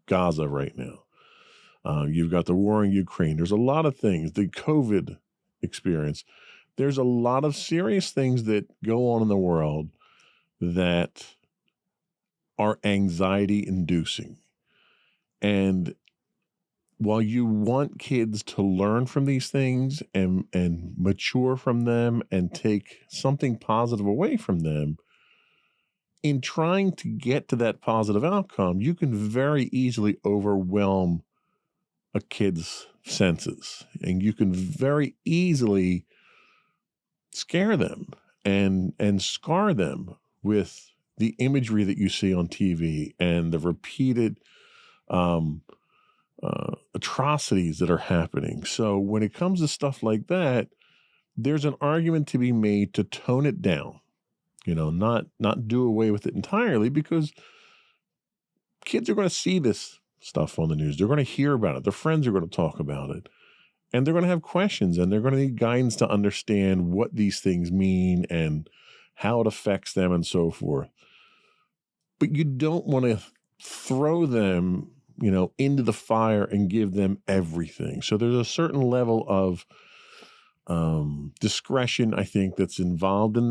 Gaza right now. You've got the war in Ukraine. There's a lot of things. The COVID experience. There's a lot of serious things that go on in the world that are anxiety inducing. And while you want kids to learn from these things and mature from them and take something positive away from them, in trying to get to that positive outcome, you can very easily overwhelm a kid's senses, and you can very easily scare them and scar them with the imagery that you see on TV and the repeated atrocities that are happening. So when it comes to stuff like that, there's an argument to be made to tone it down, not do away with it entirely, because kids are going to see this stuff on the news. They're going to hear about it. Their friends are going to talk about it. And they're going to have questions, and they're going to need guidance to understand what these things mean and how it affects them and so forth. But you don't want to throw them, into the fire and give them everything. So there's a certain level of discretion, I think, that's involved in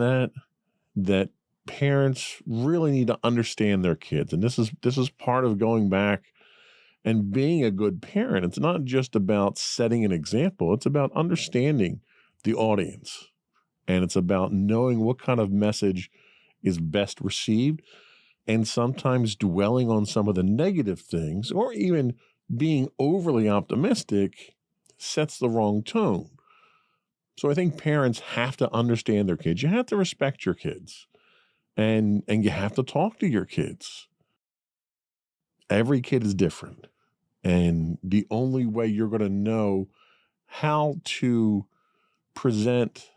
that parents really need to understand their kids. And this is part of going back and being a good parent. It's not just about setting an example. It's about understanding the audience. And it's about knowing what kind of message is best received, and sometimes dwelling on some of the negative things, or even being overly optimistic, sets the wrong tone. So I think parents have to understand their kids. You have to respect your kids, and you have to talk to your kids. Every kid is different. And the only way you're going to know how to present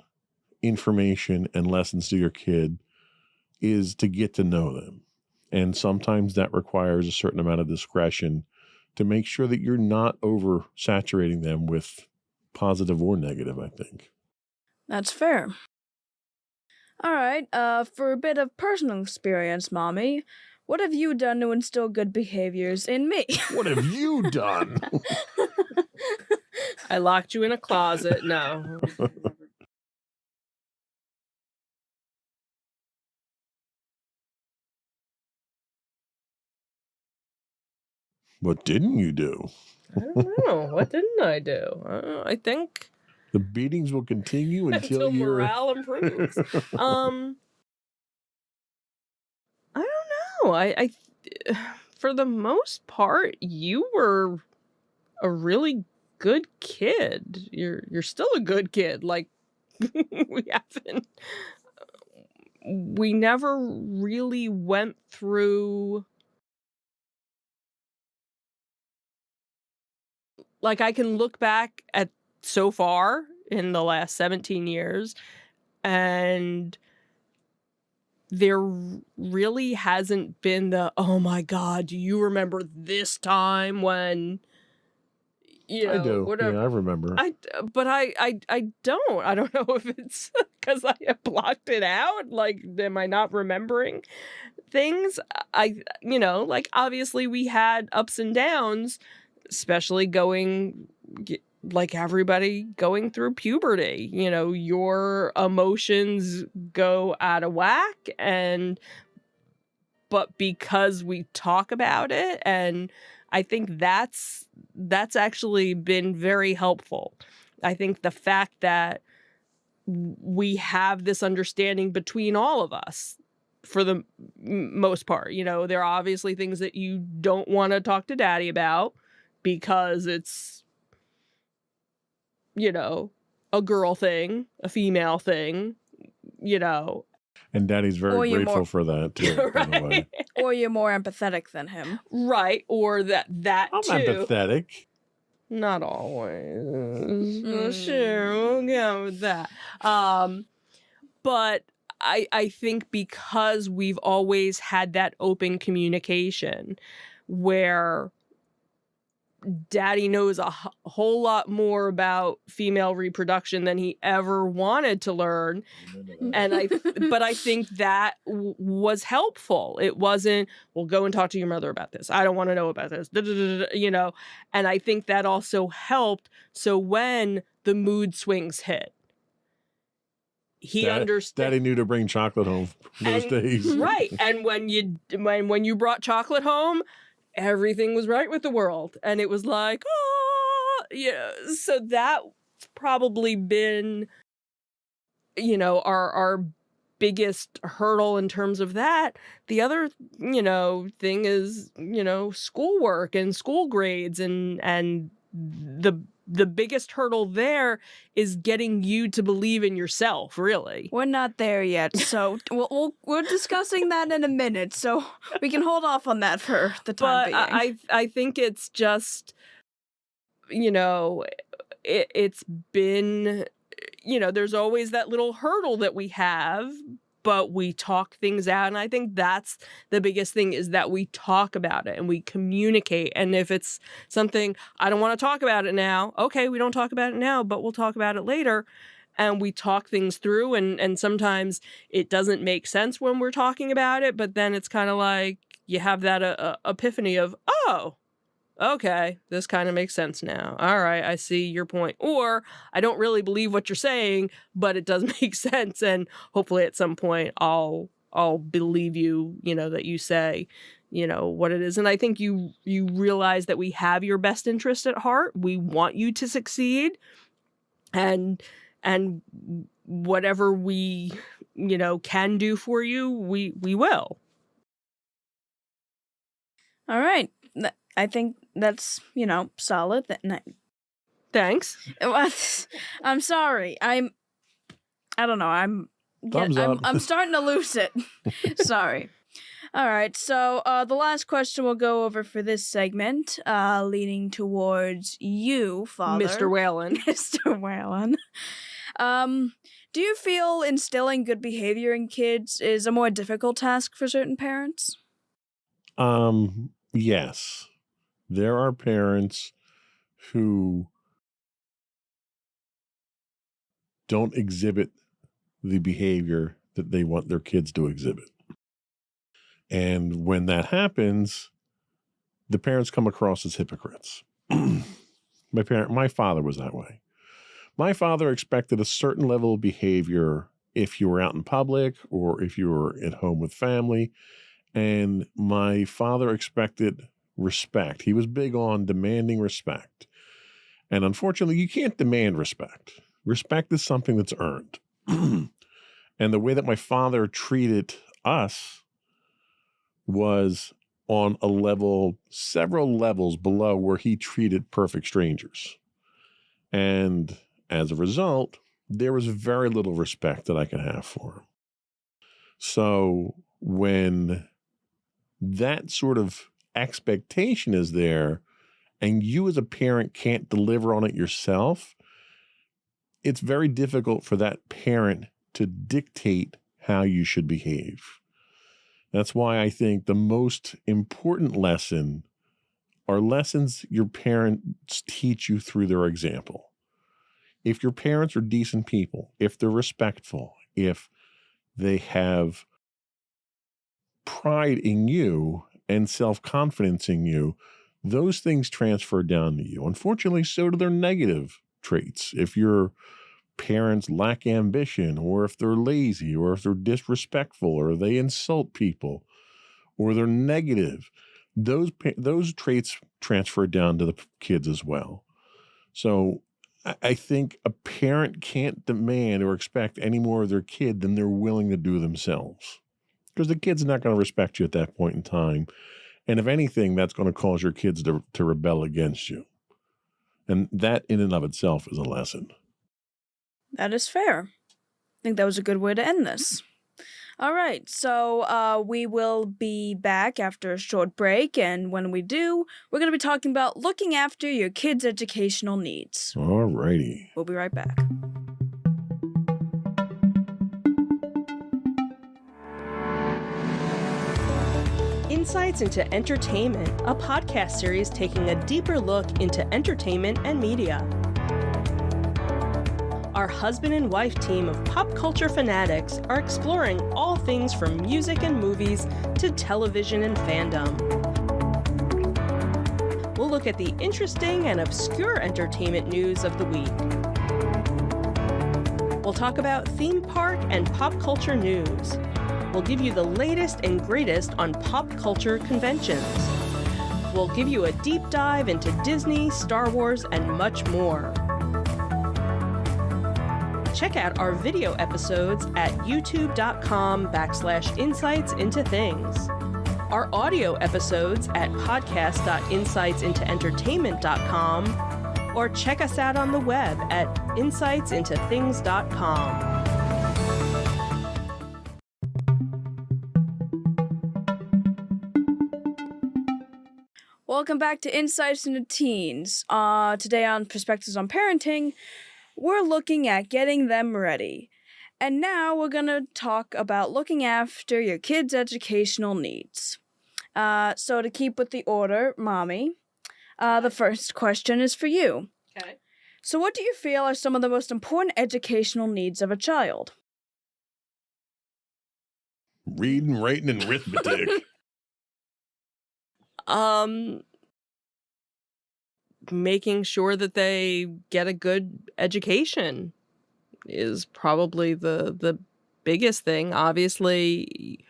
information and lessons to your kid is to get to know them. And sometimes that requires a certain amount of discretion to make sure that you're not oversaturating them with positive or negative, I think.
That's fair. All right, for a bit of personal experience, Mommy, what have you done to instill good behaviors in me?
What have you done?
I locked you in a closet. No.
What didn't you do?
I don't know. What didn't I do? I think
The beatings will continue until you're...
morale improves. I don't know. I for the most part, you were a really good kid. You're still a good kid. Like we never really went through, like, I can look back at so far in the last 17 years, and there really hasn't been the, oh my God, do you remember this time when, you know,
I do.
whatever.
Yeah, I remember.
I don't. I don't know if it's because I have blocked it out. Like, am I not remembering things? Like, obviously we had ups and downs, especially like everybody going through puberty. You know, your emotions go out of whack, but because we talk about it, and I think that's actually been very helpful. I think the fact that we have this understanding between all of us, for the most part, you know, there are obviously things that you don't want to talk to Daddy about because it's, you know, a girl thing, a female thing, you know.
And Daddy's very grateful for that, too,
Right.
by the way.
Or you're more empathetic than him.
Right, or that
I'm
too.
empathetic.
Not always. Well, sure, we'll go with that. But I think because we've always had that open communication where Daddy knows a whole lot more about female reproduction than he ever wanted to learn. And but I think that was helpful. It wasn't, well, go and talk to your mother about this. I don't want to know about this, you know. And I think that also helped. So when the mood swings hit, he understood.
Daddy knew to bring chocolate home those days.
Right. And when you brought chocolate home, everything was right with the world. And it was like, oh, yeah. So that's probably been, you know, our biggest hurdle in terms of that. The other, you know, thing is, you know, schoolwork and school grades, and the biggest hurdle there is getting you to believe in yourself, really.
We're not there yet, so we're discussing that in a minute, so we can hold off on that for the time being.
I think it's just, you know, it's been, you know, there's always that little hurdle that we have, but we talk things out. And I think that's the biggest thing, is that we talk about it and we communicate. And if it's something, I don't want to talk about it now. Okay, we don't talk about it now, but we'll talk about it later. And we talk things through. And sometimes it doesn't make sense when we're talking about it, but then it's kind of like you have that epiphany of, oh, okay, this kind of makes sense now. All right, I see your point. Or I don't really believe what you're saying, but it does make sense. And hopefully at some point I'll believe you, you know, that you say, you know, what it is. And I think you realize that we have your best interest at heart. We want you to succeed. And whatever we, you know, can do for you, we will.
All right. I think that's, you know, solid.
Thanks.
I'm sorry. I don't know. I'm starting to lose it. Sorry. All right. So the last question we'll go over for this segment, leaning towards you, Father.
Mr. Whalen.
Mr. Whalen. Do you feel instilling good behavior in kids is a more difficult task for certain parents?
Yes. There are parents who don't exhibit the behavior that they want their kids to exhibit. And when that happens, the parents come across as hypocrites. My father was that way. My father expected a certain level of behavior if you were out in public or if you were at home with family. And my father expected respect. He was big on demanding respect. And unfortunately, you can't demand respect Respect is something that's earned. And the way that my father treated us was on a level, several levels below where he treated perfect strangers. And as a result, there was very little respect that I could have for him. So when that sort of expectation is there and you as a parent can't deliver on it yourself, it's very difficult for that parent to dictate how you should behave. That's why I think the most important lesson are lessons your parents teach you through their example. If your parents are decent people, if they're respectful, if they have pride in you and self-confidence in you, those things transfer down to you. Unfortunately, so do their negative traits. If your parents lack ambition, or if they're lazy, or if they're disrespectful, or they insult people, or they're negative, those traits transfer down to the kids as well. So I think a parent can't demand or expect any more of their kid than they're willing to do themselves, because the kid's not going to respect you at that point in time. And if anything, that's going to cause your kids to rebel against you. And that in and of itself is a lesson.
That is fair. I think that was a good way to end this. All right, so we will be back after a short break, and when we do, we're going to be talking about looking after your kids' educational needs.
All righty.
We'll be right back.
Insights into Entertainment, a podcast series taking a deeper look into entertainment and media. Our husband and wife team of pop culture fanatics are exploring all things from music and movies to television and fandom. We'll look at the interesting and obscure entertainment news of the week. We'll talk about theme park and pop culture news. We'll give you the latest and greatest on pop culture conventions. We'll give you a deep dive into Disney, Star Wars, and much more. Check out our video episodes at youtube.com/insightsintothings. Our audio episodes at podcast.insightsintoentertainment.com, or check us out on the web at insightsintothings.com.
Welcome back to Insights into Teens. Today on Perspectives on Parenting, we're looking at getting them ready. And now we're going to talk about looking after your kids' educational needs. So to keep with the order, Mommy, the first question is for you.
Okay.
So what do you feel are some of the most important educational needs of a child?
Reading, writing, and arithmetic.
Making sure that they get a good education is probably the biggest thing. Obviously,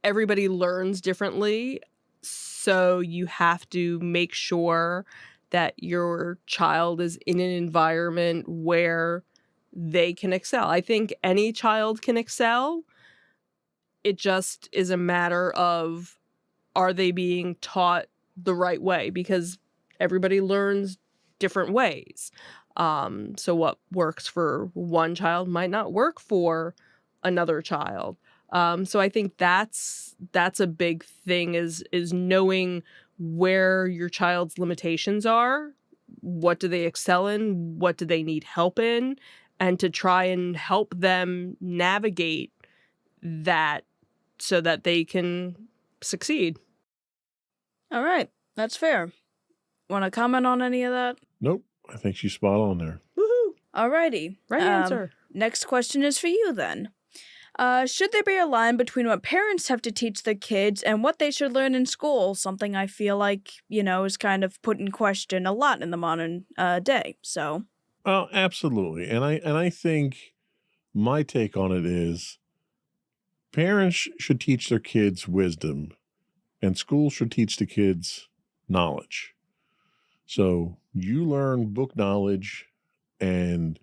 everybody learns differently, so you have to make sure that your child is in an environment where they can excel. I think any child can excel. It just is a matter of, are they being taught the right way? Because everybody learns different ways. So what works for one child might not work for another child. So I think that's a big thing is knowing where your child's limitations are, what do they excel in, what do they need help in, and to try and help them navigate that so that they can succeed.
All right, that's fair. Want to comment on any of that?
Nope. I think she's spot on there.
Woohoo!
Alrighty.
Right answer.
Next question is for you then. Should there be a line between what parents have to teach their kids and what they should learn in school? Something I feel like, is kind of put in question a lot in the modern day. So.
Oh, absolutely. And I think my take on it is parents should teach their kids wisdom and schools should teach the kids knowledge. So you learn book knowledge and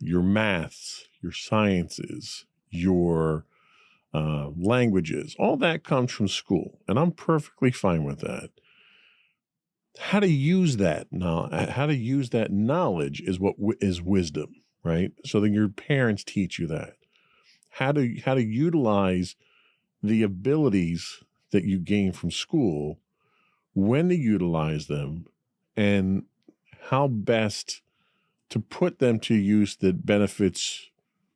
your maths, your sciences, your languages, all that comes from school. And I'm perfectly fine with that. How to use that knowledge is what is wisdom, right? So then your parents teach you that. How to utilize the abilities that you gain from school, when to utilize them, and how best to put them to use that benefits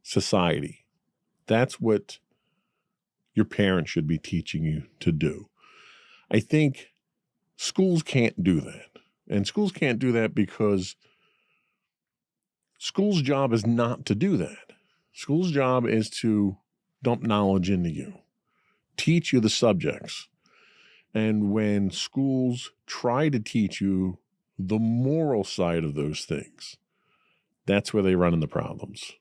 society. That's what your parents should be teaching you to do. I think schools can't do that. And schools can't do that because school's job is not to do that. School's job is to dump knowledge into you, teach you the subjects. And when schools try to teach you the moral side of those things, that's where they run into problems.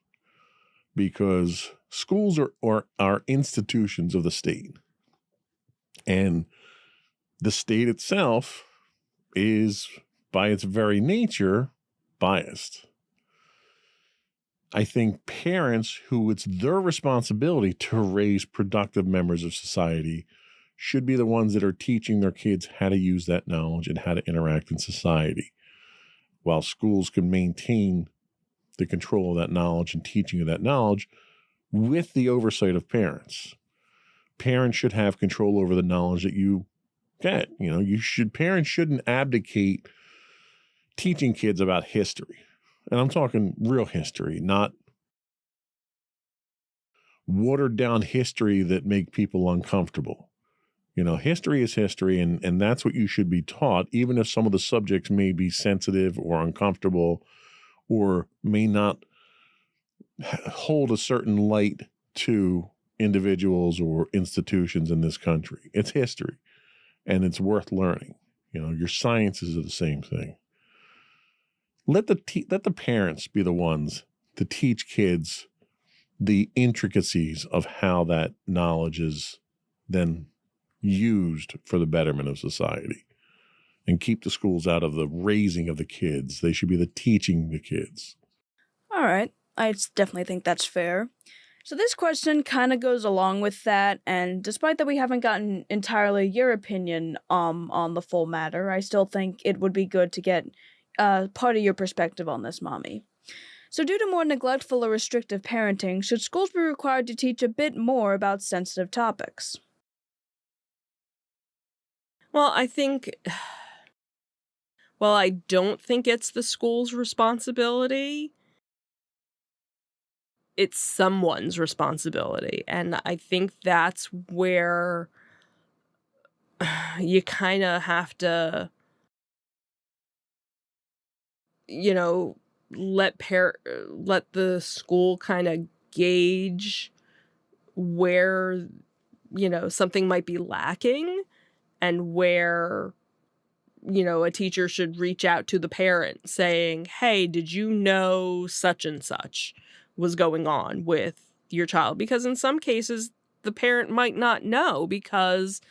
Because schools are institutions of the state. And the state itself is, by its very nature, biased. I think parents who it's their responsibility to raise productive members of society should be the ones that are teaching their kids how to use that knowledge and how to interact in society, while schools can maintain the control of that knowledge and teaching of that knowledge with the oversight of parents. Parents should have control over the knowledge that you get. Parents shouldn't abdicate teaching kids about history. And I'm talking real history, not watered down history that make people uncomfortable. History is history, and that's what you should be taught, even if some of the subjects may be sensitive or uncomfortable or may not hold a certain light to individuals or institutions in this country. It's history, and it's worth learning. Your sciences are the same thing. Let the parents be the ones to teach kids the intricacies of how that knowledge is then used for the betterment of society, and keep the schools out of the raising of the kids. They should be the teaching the kids.
All right. I definitely think that's fair. So this question kind of goes along with that, and despite that we haven't gotten entirely your opinion on the full matter, I still think it would be good to get part of your perspective on this, Mommy. So due to more neglectful or restrictive parenting, should schools be required to teach a bit more about sensitive topics?
Well, I don't think it's the school's responsibility. It's someone's responsibility. And I think that's where you kind of have to, let the school kind of gauge where, something might be lacking, and where, a teacher should reach out to the parent saying, hey, did you know such and such was going on with your child? Because in some cases, the parent might not know, because,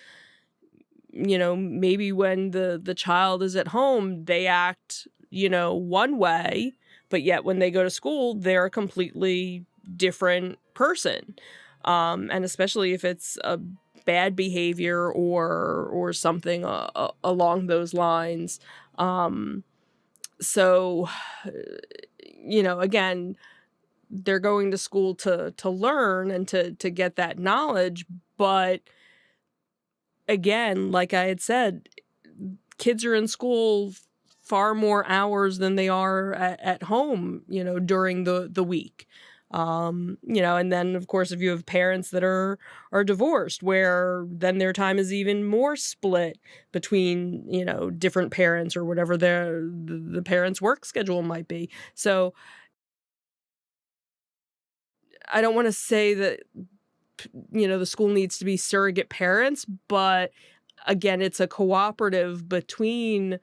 maybe when the child is at home, they act, one way, but yet when they go to school, they're a completely different person. And especially if it's a bad behavior or something along those lines. So, again, they're going to school to learn and to get that knowledge. But again, like I had said, kids are in school far more hours than they are at home, during the week. And then of course, if you have parents that are divorced, where then their time is even more split between, different parents or whatever the parents' work schedule might be. So I don't want to say that, the school needs to be surrogate parents, but again, it's a cooperative between,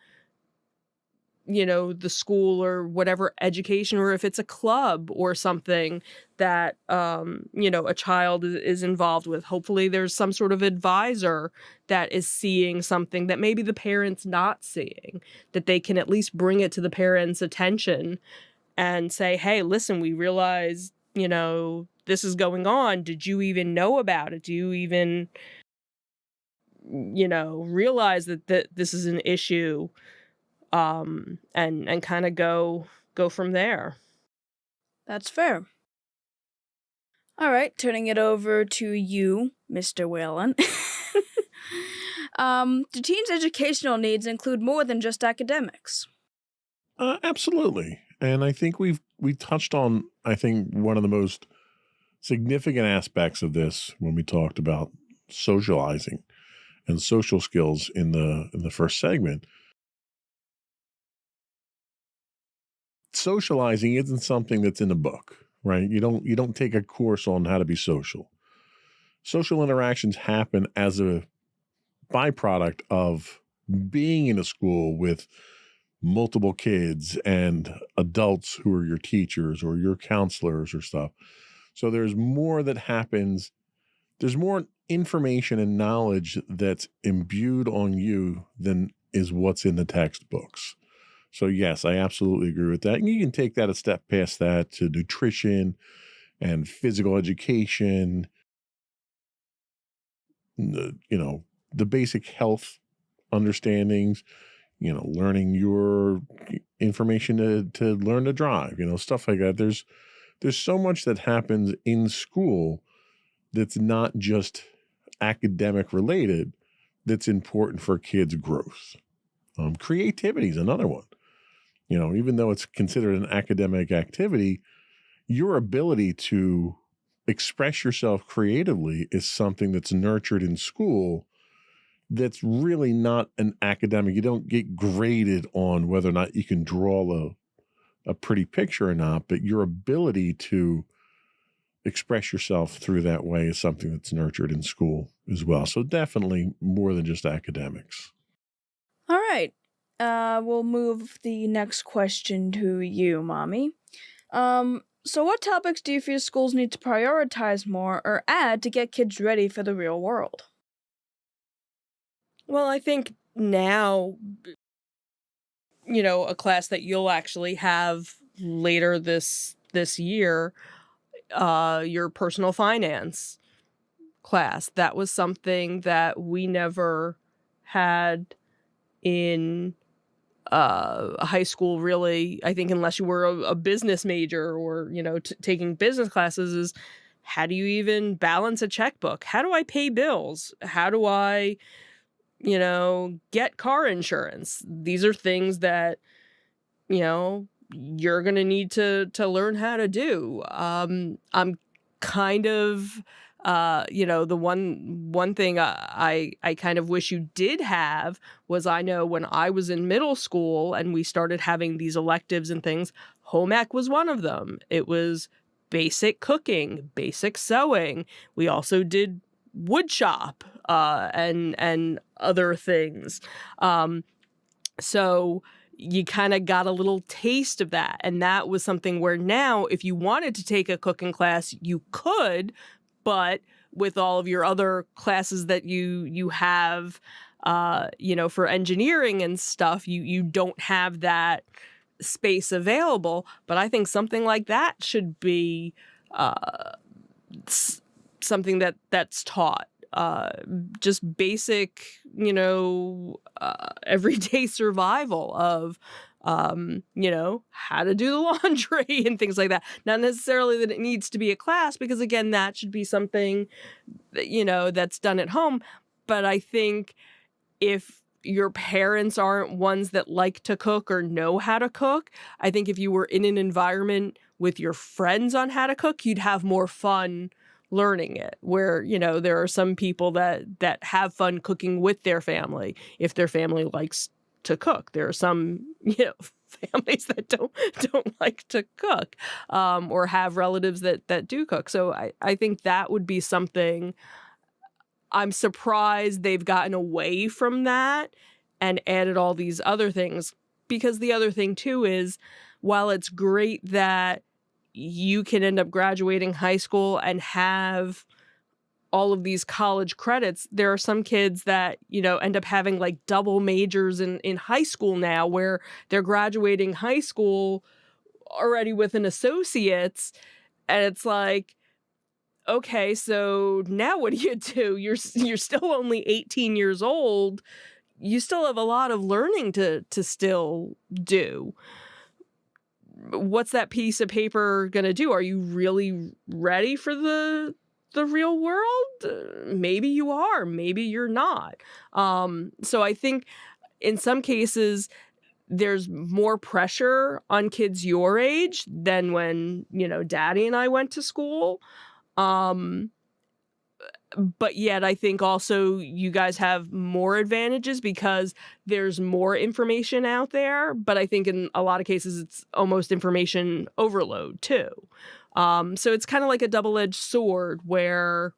the school or whatever education, or if it's a club or something that, a child is involved with. Hopefully there's some sort of advisor that is seeing something that maybe the parent's not seeing, that they can at least bring it to the parent's attention and say, hey, listen, we realize, this is going on. Did you even know about it? Do you even, realize that this is an issue? And kind of go from there.
That's fair. All right, turning it over to you, Mr. Whalen. Do teens' educational needs include more than just academics?
Absolutely. And I think we touched on, I think, one of the most significant aspects of this when we talked about socializing and social skills in the first segment. Socializing isn't something that's in a book, right? You don't take a course on how to be social. Social interactions happen as a byproduct of being in a school with multiple kids and adults who are your teachers or your counselors or stuff. So there's more that happens. There's more information and knowledge that's imbued on you than is what's in the textbooks. So yes, I absolutely agree with that. And you can take that a step past that to nutrition and physical education, the basic health understandings, learning your information to learn to drive, stuff like that. There's so much that happens in school that's not just academic related that's important for kids' growth. Creativity is another one. Even though it's considered an academic activity, your ability to express yourself creatively is something that's nurtured in school that's really not an academic. You don't get graded on whether or not you can draw a pretty picture or not, but your ability to express yourself through that way is something that's nurtured in school as well. So definitely more than just academics.
All right. We'll move the next question to you, Mommy. So what topics do you feel schools need to prioritize more or add to get kids ready for the real world?
Well, I think now, a class that you'll actually have later this year, your personal finance class. That was something that we never had in high school, really. I think unless you were a business major or, taking business classes, is how do you even balance a checkbook? How do I pay bills? How do I, get car insurance? These are things that, you're going to need to learn how to do. I'm kind of, the one thing I kind of wish you did have was, I know when I was in middle school and we started having these electives and things, home ec was one of them. It was basic cooking, basic sewing. We also did wood shop, and other things. So you kind of got a little taste of that. And that was something where now, if you wanted to take a cooking class, you could, but with all of your other classes that you have, for engineering and stuff, you don't have that space available. But I think something like that should be something that's taught. Just basic, everyday survival of, how to do the laundry and things like that. Not necessarily that it needs to be a class, because again, that should be something that, that's done at home. But I think if your parents aren't ones that like to cook or know how to cook, I think if you were in an environment with your friends on how to cook, you'd have more fun learning it, where, there are some people that have fun cooking with their family if their family likes to cook. There are some, families that don't like to cook, or have relatives that do cook. So I think that would be something. I'm surprised they've gotten away from that and added all these other things, because the other thing too is, while it's great that you can end up graduating high school and have all of these college credits, there are some kids that, end up having like double majors in high school now, where they're graduating high school already with an associate's, and it's like, okay, so now what do? You're still only 18 years old. You still have a lot of learning to still do. What's that piece of paper going to do? Are you really ready for the real world? Maybe you are, maybe you're not. So I think in some cases there's more pressure on kids your age than when, Daddy and I went to school. But yet I think also you guys have more advantages because there's more information out there. But I think in a lot of cases, it's almost information overload too. So it's kind of like a double-edged sword where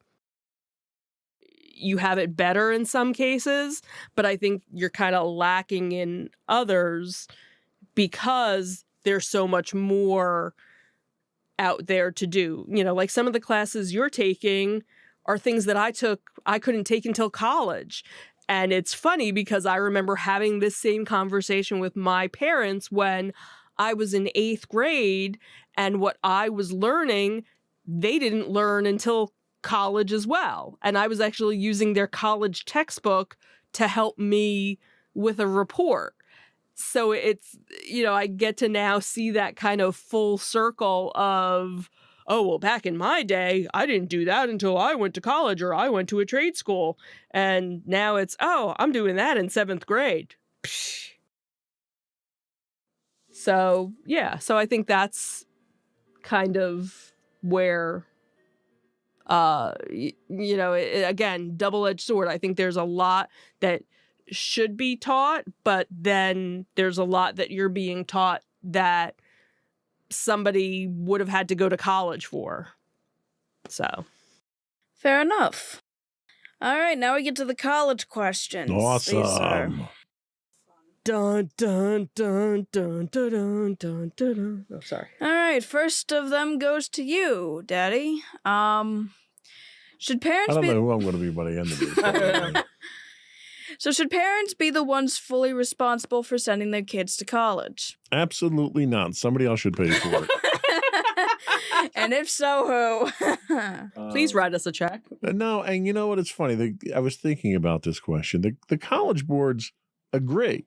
you have it better in some cases, but I think you're kind of lacking in others because there's so much more out there to do. Like some of the classes you're taking are things that I couldn't take until college. And it's funny because I remember having this same conversation with my parents when I was in 8th grade, and what I was learning, they didn't learn until college as well. And I was actually using their college textbook to help me with a report. So it's, I get to now see that kind of full circle of, oh, well, back in my day, I didn't do that until I went to college or I went to a trade school. And now it's, oh, I'm doing that in 7th grade. Psh. So, yeah. So I think that's kind of where, again, double-edged sword. I think there's a lot that should be taught, but then there's a lot that you're being taught that somebody would have had to go to college for. So.
Fair enough. All right, now we get to the college questions.
Awesome.
Dun, dun, dun, dun, dun, dun, dun, dun. Oh, sorry.
All right, first of them goes to you, Daddy. Should parents
I don't
be...
know who I'm going to be by the end of this.
So should parents be the ones fully responsible for sending their kids to college?
Absolutely not. Somebody else should pay for it.
And if so, who?
Please write us a check.
No, and you know what? It's funny. I was thinking about this question. The college boards agree.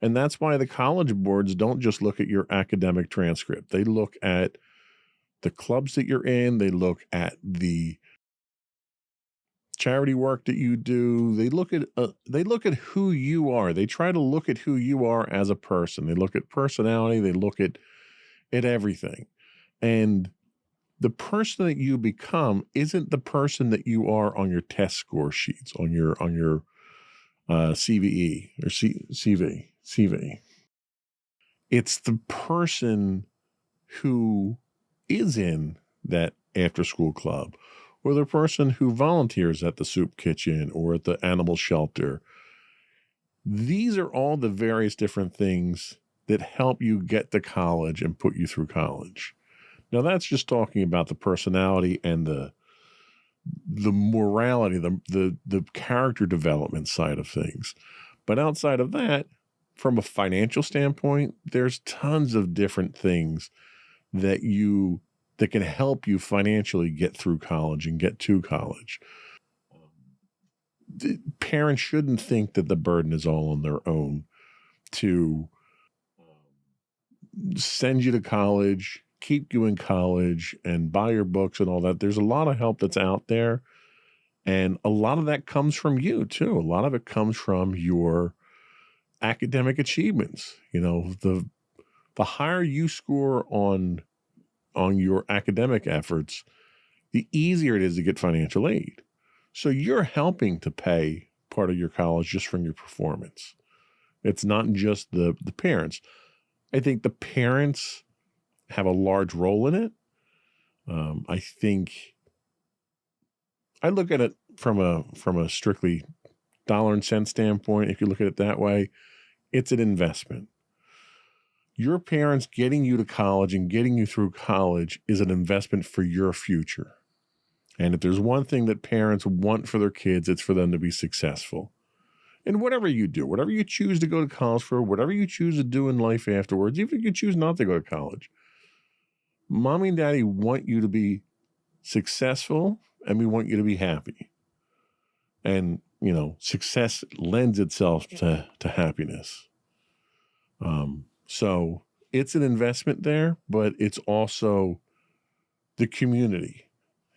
And that's why the college boards don't just look at your academic transcript. They look at the clubs that you're in. They look at the charity work that you do. They look at who you are. They try to look at who you are as a person. They look at personality. They look at everything. And the person that you become isn't the person that you are on your test score sheets, on your CVE or CV. It's the person who is in that after school club, or the person who volunteers at the soup kitchen or at the animal shelter. These are all the various different things that help you get to college and put you through college. Now, that's just talking about the personality and the morality, the character development side of things. But outside of that, from a financial standpoint, there's tons of different things that can help you financially get through college and get to college. Parents shouldn't think that the burden is all on their own to send you to college, keep you in college, and buy your books and all that. There's a lot of help that's out there, and a lot of that comes from you too. A lot of it comes from your academic achievements. The higher you score on your academic efforts, the easier it is to get financial aid. So you're helping to pay part of your college just from your performance. It's not just the parents. I think the parents have a large role in it. I think I look at it from a strictly dollar and cent standpoint. If you look at it that way, it's an investment. Your parents getting you to college and getting you through college is an investment for your future. And if there's one thing that parents want for their kids, it's for them to be successful. And whatever you do, whatever you choose to go to college for, whatever you choose to do in life afterwards, even if you choose not to go to college, Mommy and daddy want you to be successful, and we want you to be happy. And, success lends itself to happiness. So it's an investment there, but it's also the community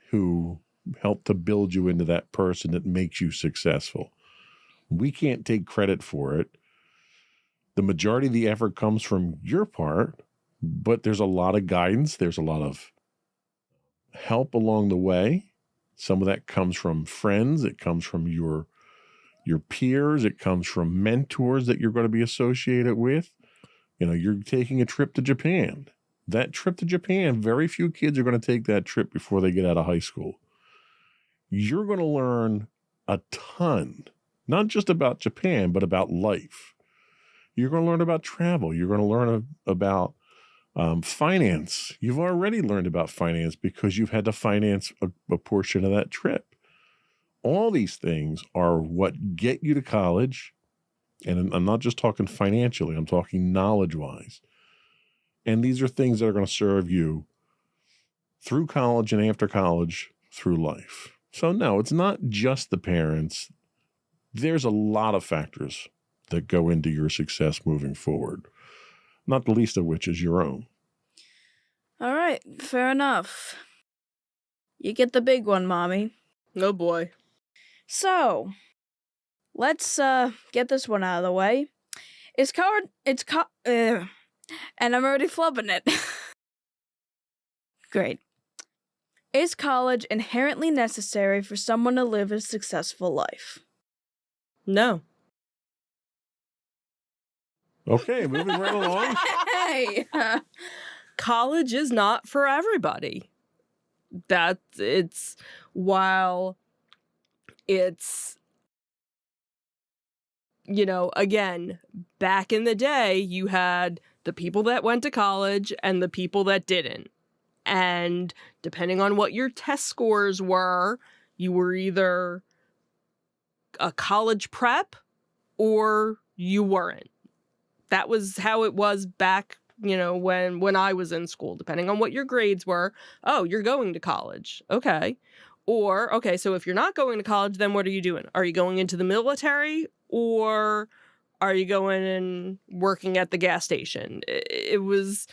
who helped to build you into that person that makes you successful. We can't take credit for it. The majority of the effort comes from your part, but there's a lot of guidance. There's a lot of help along the way. Some of that comes from friends. It comes from your peers. It comes from mentors that you're going to be associated with. You're taking a trip to Japan. That trip to Japan, very few kids are going to take that trip before they get out of high school. You're going to learn a ton, not just about Japan, but about life. You're going to learn about travel. You're going to learn about finance. You've already learned about finance because you've had to finance a portion of that trip. All these things are what get you to college. And I'm not just talking financially, I'm talking knowledge-wise. And these are things that are going to serve you through college and after college, through life. So no, it's not just the parents. There's a lot of factors that go into your success moving forward, not the least of which is your own.
All right, fair enough. You get the big one, Mommy.
Oh boy.
So, let's get this one out of the way. And I'm already flubbing it. Great. Is college inherently necessary for someone to live a successful life?
No.
Okay, moving right along.
Hey!
College is not for everybody. While it's, again, back in the day, you had the people that went to college and the people that didn't. And depending on what your test scores were, you were either a college prep or you weren't. That was how it was back, when I was in school, depending on what your grades were. Oh, you're going to college. Okay. Or, okay, so if you're not going to college, then what are you doing? Are you going into the military or are you going and working at the gas station? It was,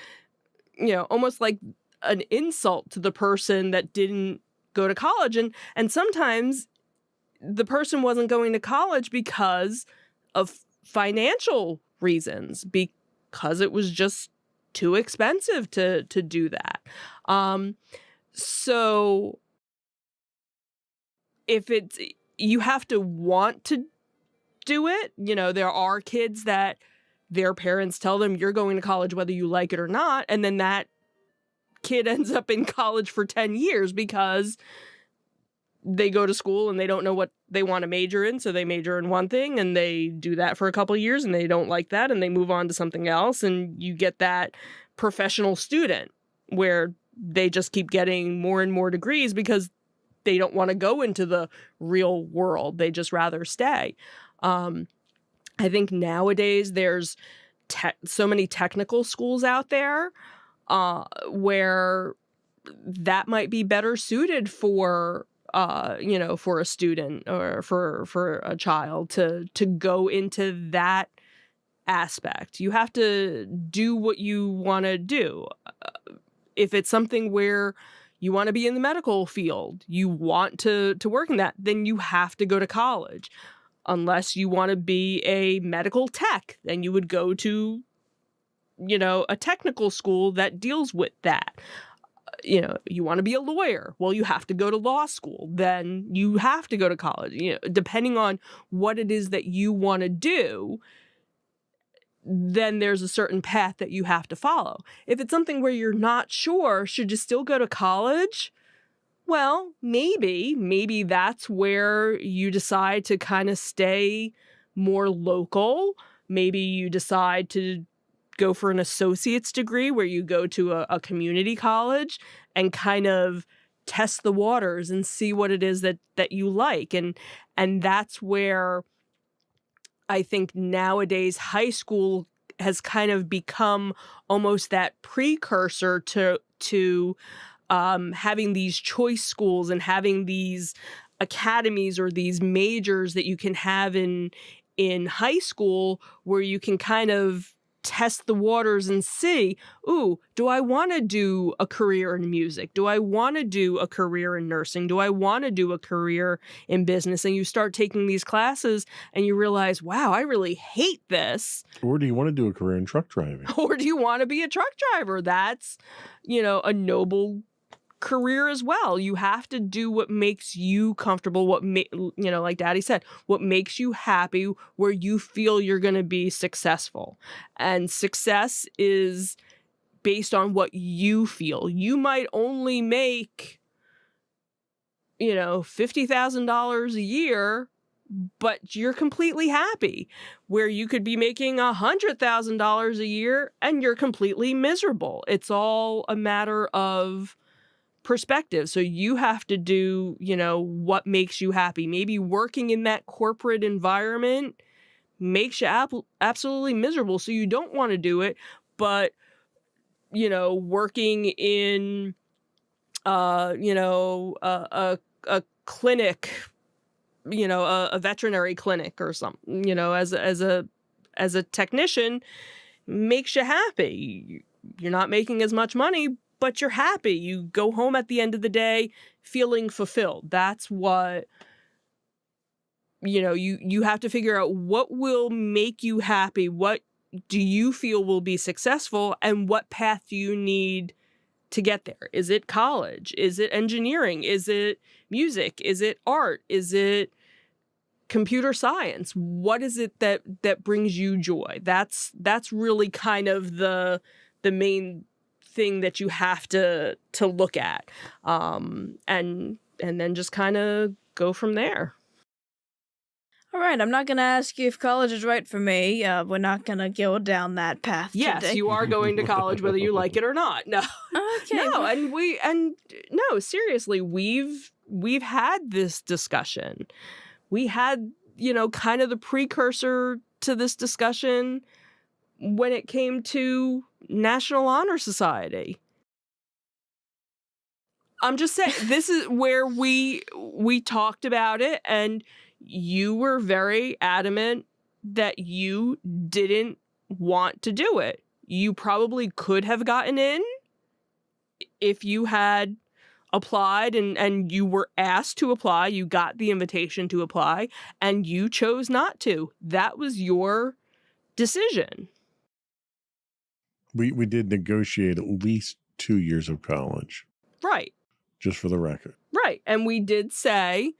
almost like an insult to the person that didn't go to college. And sometimes the person wasn't going to college because of financial reasons, because it was just too expensive to do that. So if you have to want to do it, there are kids that their parents tell them you're going to college whether you like it or not, and then that kid ends up in college for 10 years because they go to school and they don't know what they want to major in, so they major in one thing and they do that for a couple of years and they don't like that and they move on to something else, and you get that professional student where they just keep getting more and more degrees because they don't want to go into the real world. They just rather stay. I think nowadays there's so many technical schools out there where that might be better suited for for a student or for a child to go into that aspect. You have to do what you want to do. If it's something where you want to be in the medical field, you want to work in that, then you have to go to college. Unless you want to be a medical tech, then you would go to, a technical school that deals with that. You want to be a lawyer, well, you have to go to law school, then you have to go to college. Depending on what it is that you want to do, then there's a certain path that you have to follow. If it's something where you're not sure, should you still go to college? Well, maybe that's where you decide to kind of stay more local. Maybe you decide to go for an associate's degree where you go to a community college and kind of test the waters and see what it is that you like. And that's where I think nowadays high school has kind of become almost that precursor to having these choice schools and having these academies or these majors that you can have in high school, where you can kind of test the waters and see, ooh, do I want to do a career in music? Do I want to do a career in nursing? Do I want to do a career in business? And you start taking these classes and you realize, wow, I really hate this.
Or do you want to do a career in truck driving?
Or do you want to be a truck driver? That's, a noble career as well. You have to do what makes you comfortable, like Daddy said, what makes you happy, where you feel you're going to be successful. And success is based on what you feel. You might only make, $50,000 a year, but you're completely happy, where you could be making $100,000 a year and you're completely miserable. It's all a matter of perspective. So you have to do, what makes you happy. Maybe working in that corporate environment makes you absolutely miserable, so you don't want to do it. But, working in, a clinic, a veterinary clinic or something, as a technician, makes you happy. You're not making as much money, but you're happy. You go home at the end of the day feeling fulfilled. That's what, you have to figure out what will make you happy. What do you feel will be successful, and what path do you need to get there? Is it college? Is it engineering? Is it music? Is it art? Is it computer science? What is it that brings you joy? That's really kind of the main thing that you have to look at, and then just kind of go from there.
All right, I'm not going to ask you if college is right for me. We're not going to go down that path
Yes,
today.
you are going to college whether you like it or not. No.
Okay.
No, seriously, we've had this discussion. We had, kind of the precursor to this discussion when it came to National Honor Society. I'm just saying, this is where we talked about it, and you were very adamant that you didn't want to do it. You probably could have gotten in if you had applied and you were asked to apply. You got the invitation to apply, and you chose not to. That was your decision.
We did negotiate at least 2 years of college.
Right.
Just for the record.
Right. And we did say,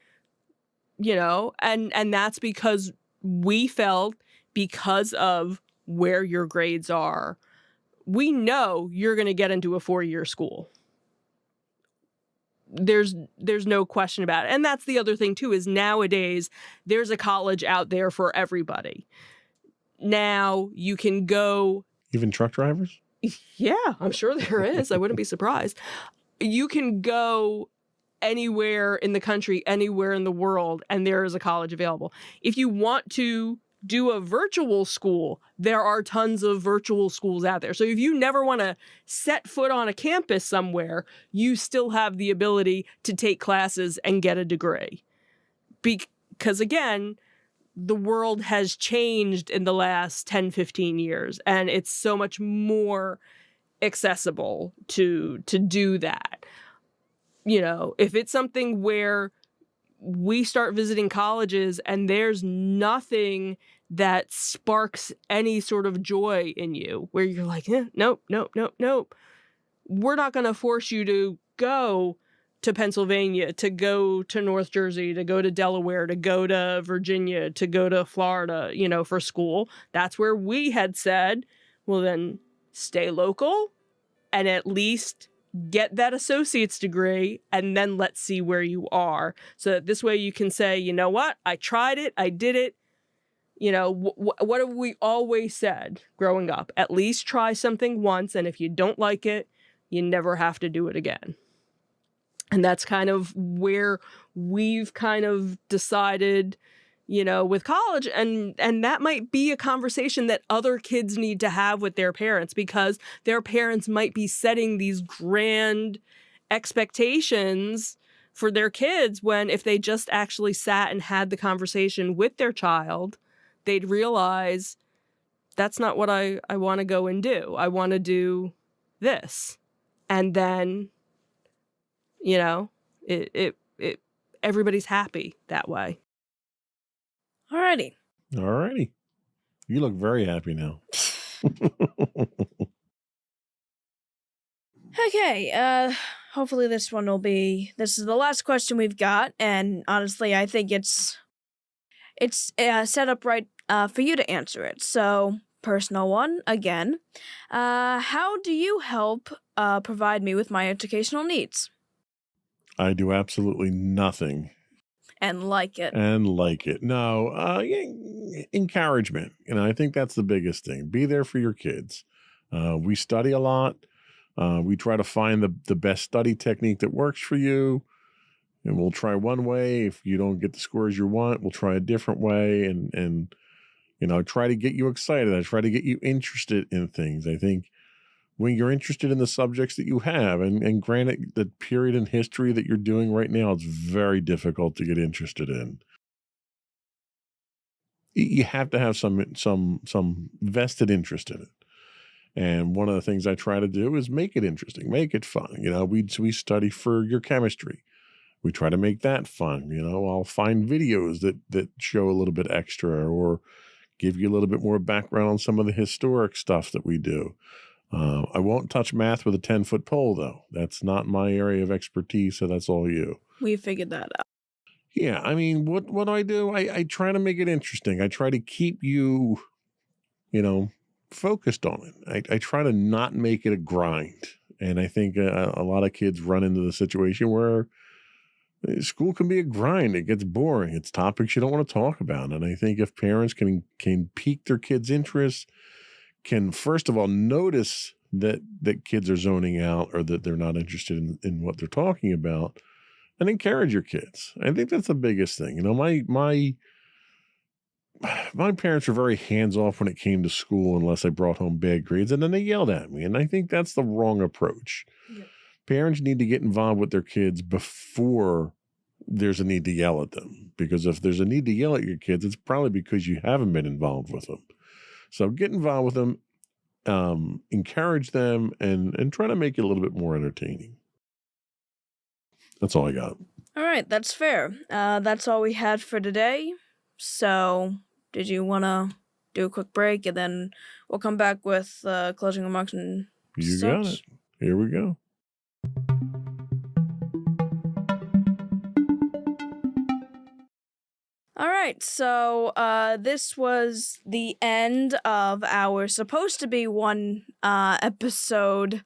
and that's because we felt, because of where your grades are, we know you're going to get into a 4-year school. There's no question about it. And that's the other thing too, is nowadays there's a college out there for everybody. Now you can go.
Even truck drivers?
Yeah, I'm sure there is. I wouldn't be surprised. You can go anywhere in the country, anywhere in the world, and there is a college available. If you want to do a virtual school, there are tons of virtual schools out there. So if you never want to set foot on a campus somewhere, you still have the ability to take classes and get a degree. Because again, the world has changed in the last 10, 15 years, and it's so much more accessible to do that. If it's something where we start visiting colleges and there's nothing that sparks any sort of joy in you, where you're like, nope. We're not going to force you to go to Pennsylvania, to go to North Jersey, to go to Delaware, to go to Virginia, to go to Florida, for school. That's where we had said, well, then stay local and at least get that associate's degree, and then let's see where you are. So that this way you can say, you know what, I tried it, I did it. What have we always said growing up? At least try something once, and if you don't like it, you never have to do it again. And that's kind of where we've kind of decided, with college, and that might be a conversation that other kids need to have with their parents, because their parents might be setting these grand expectations for their kids, when if they just actually sat and had the conversation with their child, they'd realize that's not what I want to go and do. I want to do this. And then, it everybody's happy that way.
Alrighty.
All righty. You look very happy now.
Okay, hopefully this is the last question we've got, and honestly, I think it's set up right for you to answer it. So, personal one, again. How do you help provide me with my educational needs?
I do absolutely nothing.
And like it.
No, encouragement. I think that's the biggest thing. Be there for your kids. We study a lot. We try to find the best study technique that works for you. And we'll try one way. If you don't get the scores you want, we'll try a different way. And try to get you excited. I try to get you interested in things. I think when you're interested in the subjects that you have, and granted, the period in history that you're doing right now, it's very difficult to get interested in. You have to have some vested interest in it. And one of the things I try to do is make it interesting, make it fun. We study for your chemistry. We try to make that fun. I'll find videos that show a little bit extra, or give you a little bit more background on some of the historic stuff that we do. I won't touch math with a 10-foot pole, though. That's not my area of expertise, so that's all you.
We figured that out.
Yeah, what do I do? I try to make it interesting. I try to keep you, focused on it. I try to not make it a grind. And I think a lot of kids run into the situation where school can be a grind. It gets boring. It's topics you don't want to talk about. And I think if parents can pique their kids' interest, can first of all notice that kids are zoning out, or that they're not interested in what they're talking about, and encourage your kids. I think that's the biggest thing. My parents were very hands-off when it came to school, unless I brought home bad grades, and then they yelled at me. And I think that's the wrong approach. Yeah. Parents need to get involved with their kids before there's a need to yell at them. Because if there's a need to yell at your kids, it's probably because you haven't been involved with them. So get involved with them, encourage them, and try to make it a little bit more entertaining. That's all I got.
All right, that's fair. That's all we had for today. So, did you want to do a quick break, and then we'll come back with closing remarks and
You
such?
got it. Here we go.
All right, so this was the end of our supposed to be one episode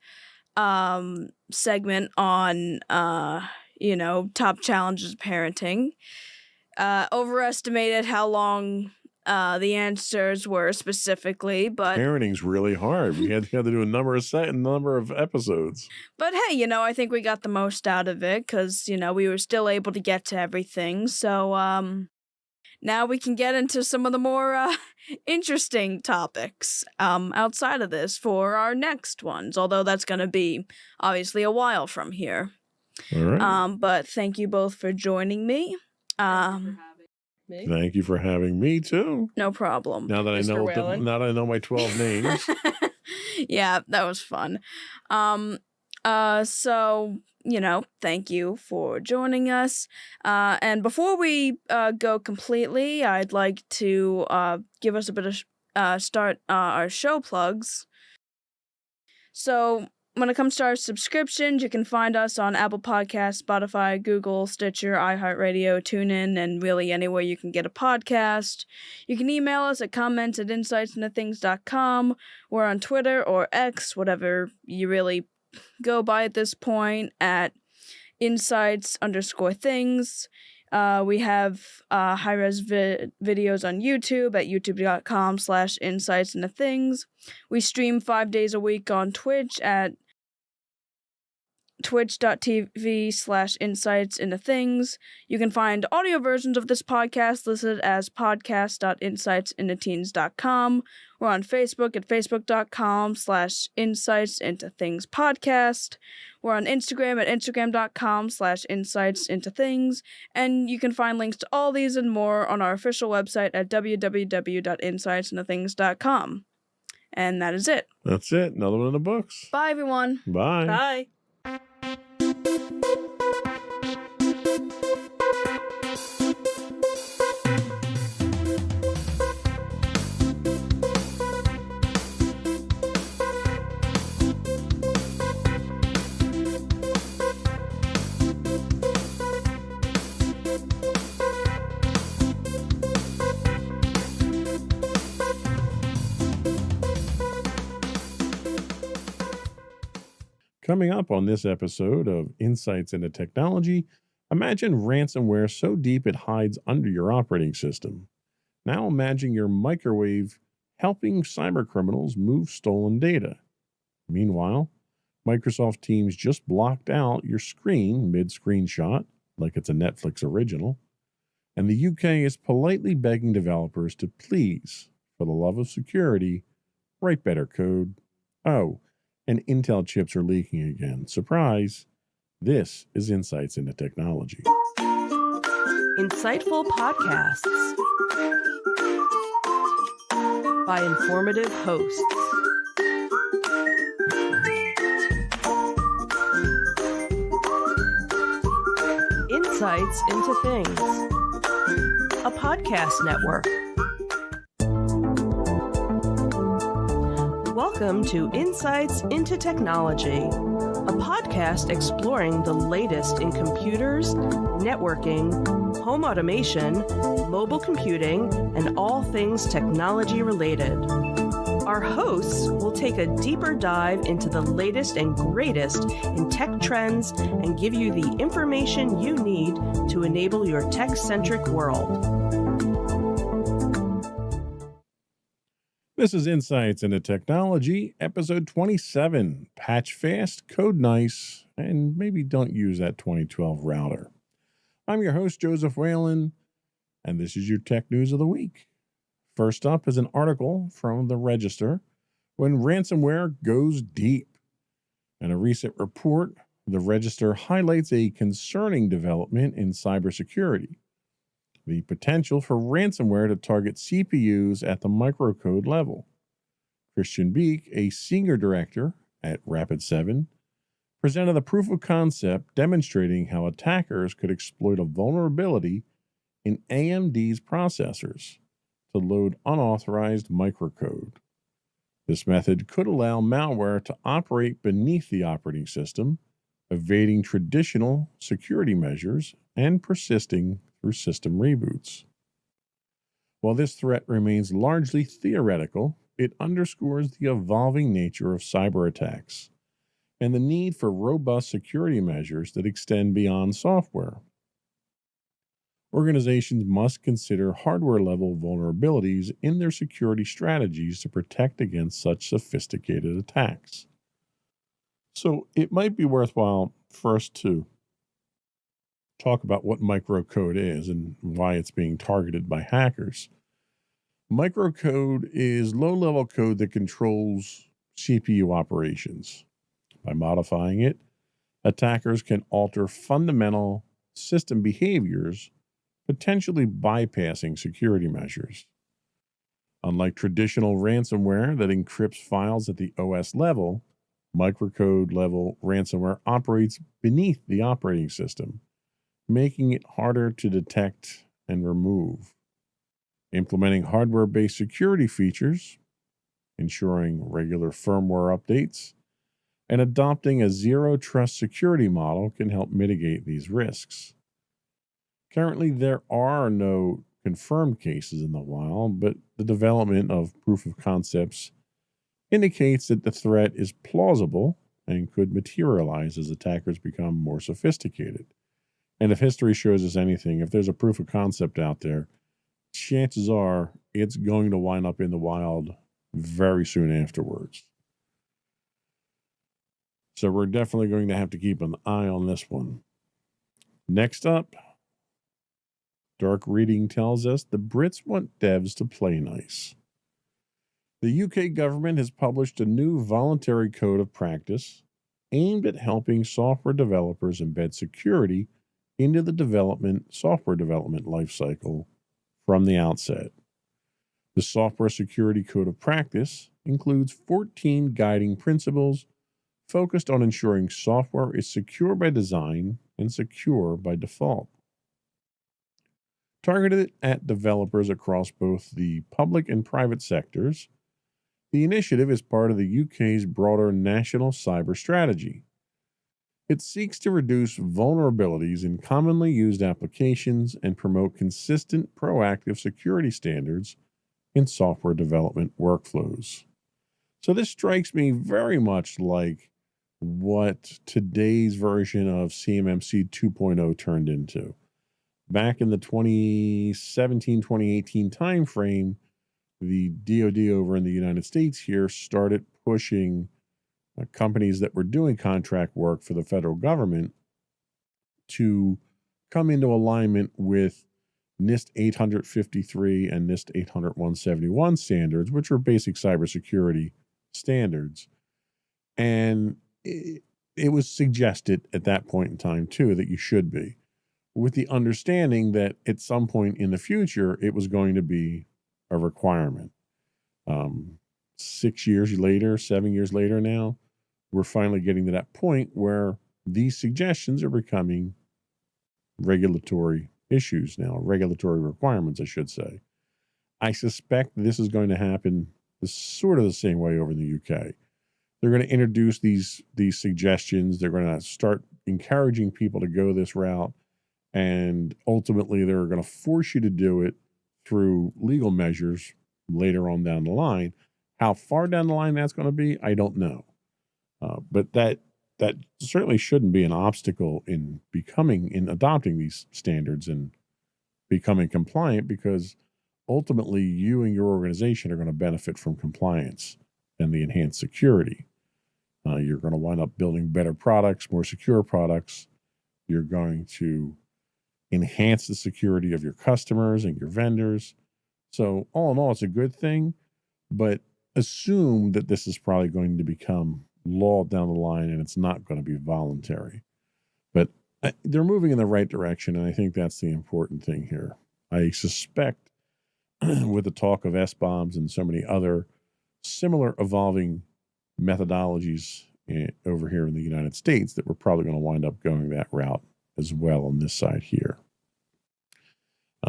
segment on top challenges of parenting. Overestimated how long the answers were specifically, but
Parenting's really hard. We had to do a number of episodes.
But hey, I think we got the most out of it, because we were still able to get to everything. So now we can get into some of the more interesting topics outside of this for our next ones, although that's going to be obviously a while from here.
All right.
But thank you both for joining me.
Thank you for having me too.
No problem.
Now that I know my 12 names.
Yeah, that was fun. So, thank you for joining us. And before we go completely, I'd like to give us a bit of start our show plugs. So, when it comes to our subscriptions, you can find us on Apple Podcasts, Spotify, Google, Stitcher, iHeartRadio, TuneIn, and really anywhere you can get a podcast. You can email us at comments@insightsintothings.com. We're on Twitter or X, whatever you really go by at this point, at insights_things. We have high-res videos on YouTube at youtube.com/insightsintothings. We stream 5 days a week on Twitch at twitch.tv/insights into things. You can find audio versions of this podcast listed as podcast.insightsintoteens.com. We're on Facebook at facebook.com/insights into things podcast. We're on Instagram at instagram.com/insights into things. And you can find links to all these and more on our official website at www.insightsintothings.com. And that is it.
That's it. Another one in the books.
Bye, everyone.
Bye.
Bye.
Coming up on this episode of Insights into Technology, imagine ransomware so deep it hides under your operating system. Now imagine your microwave helping cybercriminals move stolen data. Meanwhile, Microsoft Teams just blocked out your screen mid-screenshot, like it's a Netflix original, and the UK is politely begging developers to please, for the love of security, write better code. Oh, and Intel chips are leaking again. Surprise! This is Insights into Technology.
Insightful podcasts by informative hosts. Insights into Things, a podcast network. Welcome to Insights into Technology, a podcast exploring the latest in computers, networking, home automation, mobile computing, and all things technology related. Our hosts will take a deeper dive into the latest and greatest in tech trends and give you the information you need to enable your tech-centric world.
This is Insights into Technology, episode 27. Patch fast, code nice, and maybe don't use that 2012 router. I'm your host, Joseph Whalen, and this is your tech news of the week. First up is an article from the Register, When Ransomware Goes Deep. In a recent report, the Register highlights a concerning development in cybersecurity: the potential for ransomware to target CPUs at the microcode level. Christian Beek, a senior director at Rapid7, presented a proof of concept demonstrating how attackers could exploit a vulnerability in AMD's processors to load unauthorized microcode. This method could allow malware to operate beneath the operating system, evading traditional security measures and persisting through system reboots. While this threat remains largely theoretical, it underscores the evolving nature of cyber attacks and the need for robust security measures that extend beyond software. Organizations must consider hardware-level vulnerabilities in their security strategies to protect against such sophisticated attacks. So it might be worthwhile first to talk about what microcode is and why it's being targeted by hackers. Microcode is low-level code that controls CPU operations. By modifying it, attackers can alter fundamental system behaviors, potentially bypassing security measures. Unlike traditional ransomware that encrypts files at the OS level, microcode-level ransomware operates beneath the operating system, making it harder to detect and remove. Implementing hardware-based security features, ensuring regular firmware updates, and adopting a zero-trust security model can help mitigate these risks. Currently, there are no confirmed cases in the wild, but the development of proof of concepts indicates that the threat is plausible and could materialize as attackers become more sophisticated. And if history shows us anything, if there's a proof of concept out there, chances are it's going to wind up in the wild very soon afterwards. So we're definitely going to have to keep an eye on this one. Next up, Dark Reading tells us the Brits want devs to play nice. The UK government has published a new voluntary code of practice aimed at helping software developers embed security into the software development lifecycle from the outset. The Software Security Code of Practice includes 14 guiding principles focused on ensuring software is secure by design and secure by default. Targeted at developers across both the public and private sectors, the initiative is part of the UK's broader national cyber strategy. It seeks to reduce vulnerabilities in commonly used applications and promote consistent, proactive security standards in software development workflows. So this strikes me very much like what today's version of CMMC 2.0 turned into. Back in the 2017-2018 timeframe, the DoD over in the United States here started pushing companies that were doing contract work for the federal government to come into alignment with NIST 853 and NIST 800-171 standards, which were basic cybersecurity standards. And it was suggested at that point in time, too, that you should be, with the understanding that at some point in the future, it was going to be a requirement. 6 years later, 7 years later now, we're finally getting to that point where these suggestions are becoming regulatory issues now, regulatory requirements, I should say. I suspect this is going to happen sort of the same way over in the UK. They're going to introduce these suggestions. They're going to start encouraging people to go this route. And ultimately, they're going to force you to do it through legal measures later on down the line. How far down the line that's going to be, I don't know. But that certainly shouldn't be an obstacle in adopting these standards and becoming compliant, because ultimately you and your organization are going to benefit from compliance and the enhanced security. You're going to wind up building better products, more secure products. You're going to enhance the security of your customers and your vendors. So all in all, it's a good thing, but assume that this is probably going to become law down the line and it's not going to be voluntary. But they're moving in the right direction, and I think that's the important thing here. I suspect with the talk of SBOMs and so many other similar evolving methodologies over here in the United States, that we're probably going to wind up going that route as well on this side here.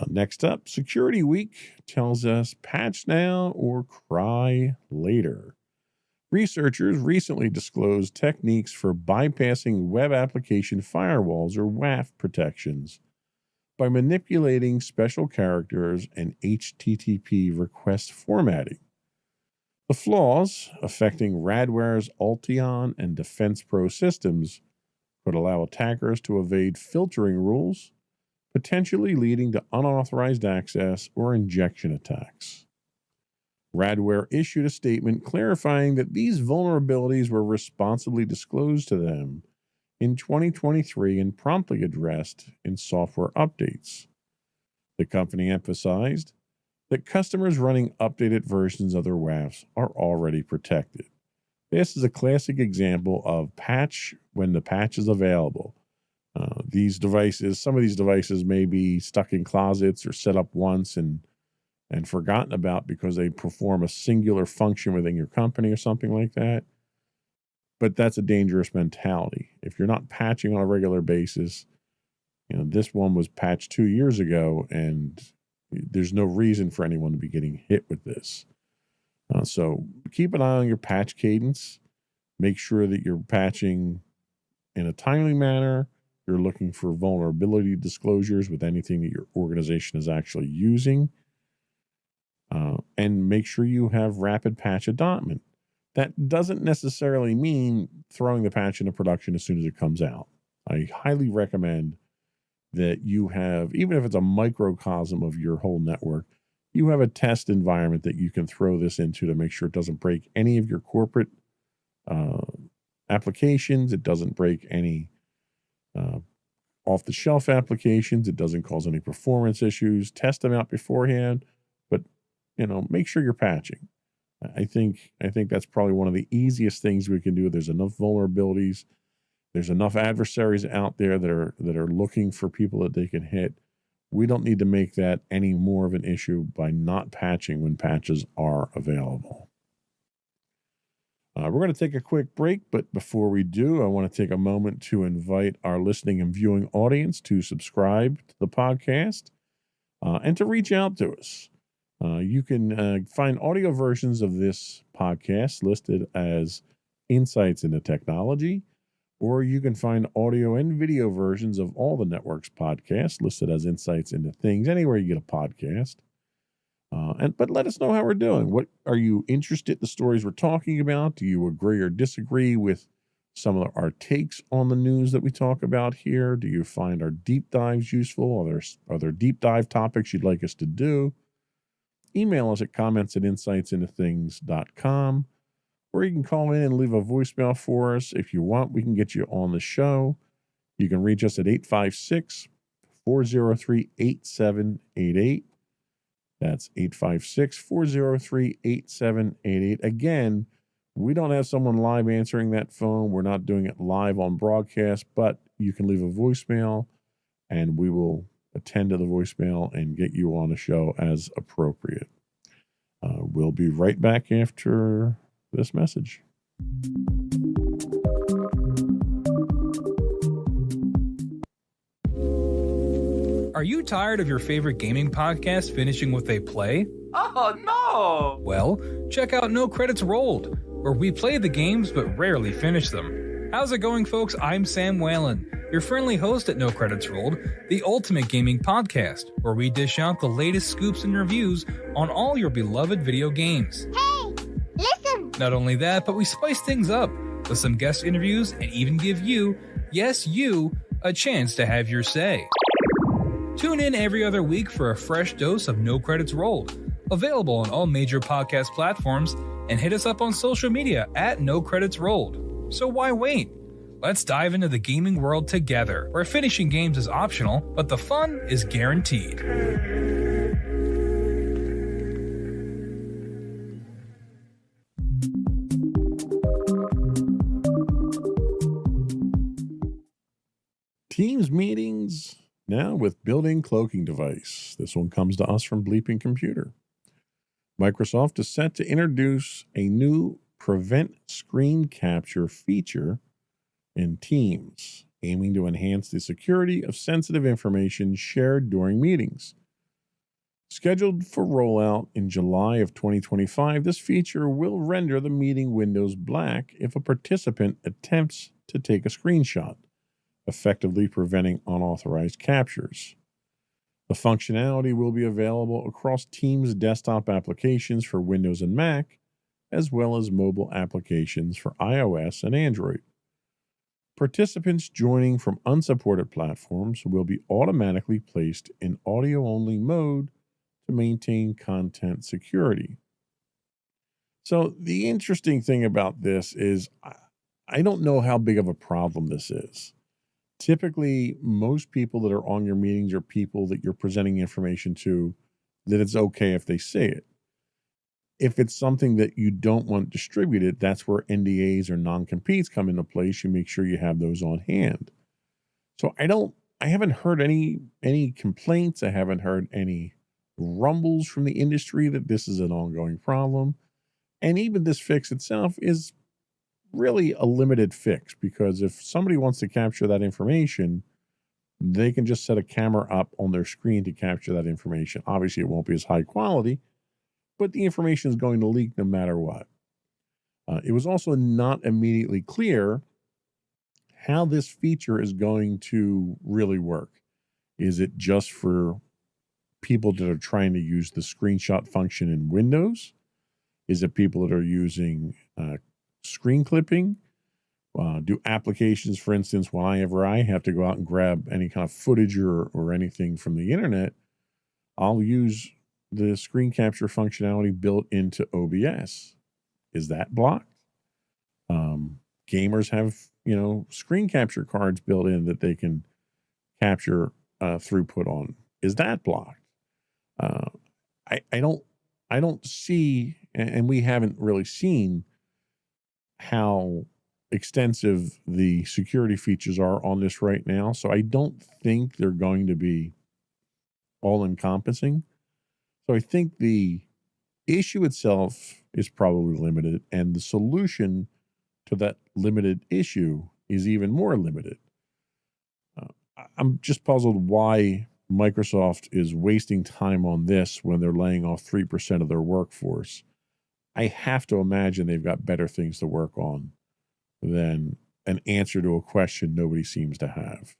Next up, Security Week tells us patch now or cry later. Researchers recently disclosed techniques for bypassing web application firewalls or WAF protections by manipulating special characters and HTTP request formatting. The flaws affecting Radware's Alteon and Defense Pro systems could allow attackers to evade filtering rules, potentially leading to unauthorized access or injection attacks. Radware issued a statement clarifying that these vulnerabilities were responsibly disclosed to them in 2023 and promptly addressed in software updates. The company emphasized that customers running updated versions of their WAFs are already protected. This is a classic example of patch when the patch is available. Some of these devices may be stuck in closets or set up once and forgotten about because they perform a singular function within your company or something like that. But that's a dangerous mentality. If you're not patching on a regular basis, this one was patched 2 years ago, and there's no reason for anyone to be getting hit with this. So keep an eye on your patch cadence. Make sure that you're patching in a timely manner. You're looking for vulnerability disclosures with anything that your organization is actually using. And make sure you have rapid patch adoption. That doesn't necessarily mean throwing the patch into production as soon as it comes out. I highly recommend that you have, even if it's a microcosm of your whole network, you have a test environment that you can throw this into to make sure it doesn't break any of your corporate applications. It doesn't break any off-the-shelf applications. It doesn't cause any performance issues. Test them out beforehand, but make sure you're patching. I think that's probably one of the easiest things we can do. There's enough vulnerabilities. There's enough adversaries out there that are looking for people that they can hit. We don't need to make that any more of an issue by not patching when patches are available. We're going to take a quick break, but before we do, I want to take a moment to invite our listening and viewing audience to subscribe to the podcast and to reach out to us. You can find audio versions of this podcast listed as Insights into Technology, or you can find audio and video versions of all the network's podcasts listed as Insights into Things, anywhere you get a podcast. But let us know how we're doing. What are you interested in the stories we're talking about? Do you agree or disagree with some of our takes on the news that we talk about here? Do you find our deep dives useful? Are there deep dive topics you'd like us to do? Email us at comments@insightsintothings.com, or you can call in and leave a voicemail for us. If you want, we can get you on the show. You can reach us at 856-403-8788. That's 856-403-8788. Again, we don't have someone live answering that phone. We're not doing it live on broadcast, but you can leave a voicemail and we will attend to the voicemail and get you on the show as appropriate. We'll be right back after this message.
Are you tired of your favorite gaming podcast finishing with a play?
Oh, no!
Well, check out No Credits Rolled, where we play the games but rarely finish them. How's it going, folks? I'm Sam Whalen, your friendly host at No Credits Rolled, the ultimate gaming podcast, where we dish out the latest scoops and reviews on all your beloved video games.
Hey, listen!
Not only that, but we spice things up with some guest interviews and even give you, yes, you, a chance to have your say. Tune in every other week for a fresh dose of No Credits Rolled, available on all major podcast platforms, and hit us up on social media at No Credits Rolled. So why wait? Let's dive into the gaming world together, where finishing games is optional, but the fun is guaranteed.
Teams meetings now with built-in cloaking device. This one comes to us from Bleeping Computer. Microsoft is set to introduce a new prevent screen capture feature in Teams, aiming to enhance the security of sensitive information shared during meetings. Scheduled for rollout in July of 2025, this feature will render the meeting windows black if a participant attempts to take a screenshot, effectively preventing unauthorized captures. The functionality will be available across Teams desktop applications for Windows and Mac, as well as mobile applications for iOS and Android. Participants joining from unsupported platforms will be automatically placed in audio-only mode to maintain content security. So the interesting thing about this is I don't know how big of a problem this is. Typically, most people that are on your meetings are people that you're presenting information to that it's okay if they say it. If it's something that you don't want distributed, that's where NDAs or non-competes come into place. You make sure you have those on hand. So I haven't heard any complaints. I haven't heard any rumbles from the industry that this is an ongoing problem. And even this fix itself is really a limited fix, because if somebody wants to capture that information, they can just set a camera up on their screen to capture that information. Obviously, it won't be as high quality, but the information is going to leak no matter what. It was also not immediately clear how this feature is going to really work. Is it just for people that are trying to use the screenshot function in Windows? Is it people that are using screen clipping? Do applications, for instance, whenever I have to go out and grab any kind of footage or anything from the internet, I'll use the screen capture functionality built into OBS. Is that blocked? gamers have, screen capture cards built in that they can capture throughput on. Is that blocked? I don't see, and we haven't really seen how extensive the security features are on this right now. So I don't think they're going to be all encompassing. So I think the issue itself is probably limited, and the solution to that limited issue is even more limited. I'm just puzzled why Microsoft is wasting time on this when they're laying off 3% of their workforce. I have to imagine they've got better things to work on than an answer to a question nobody seems to have.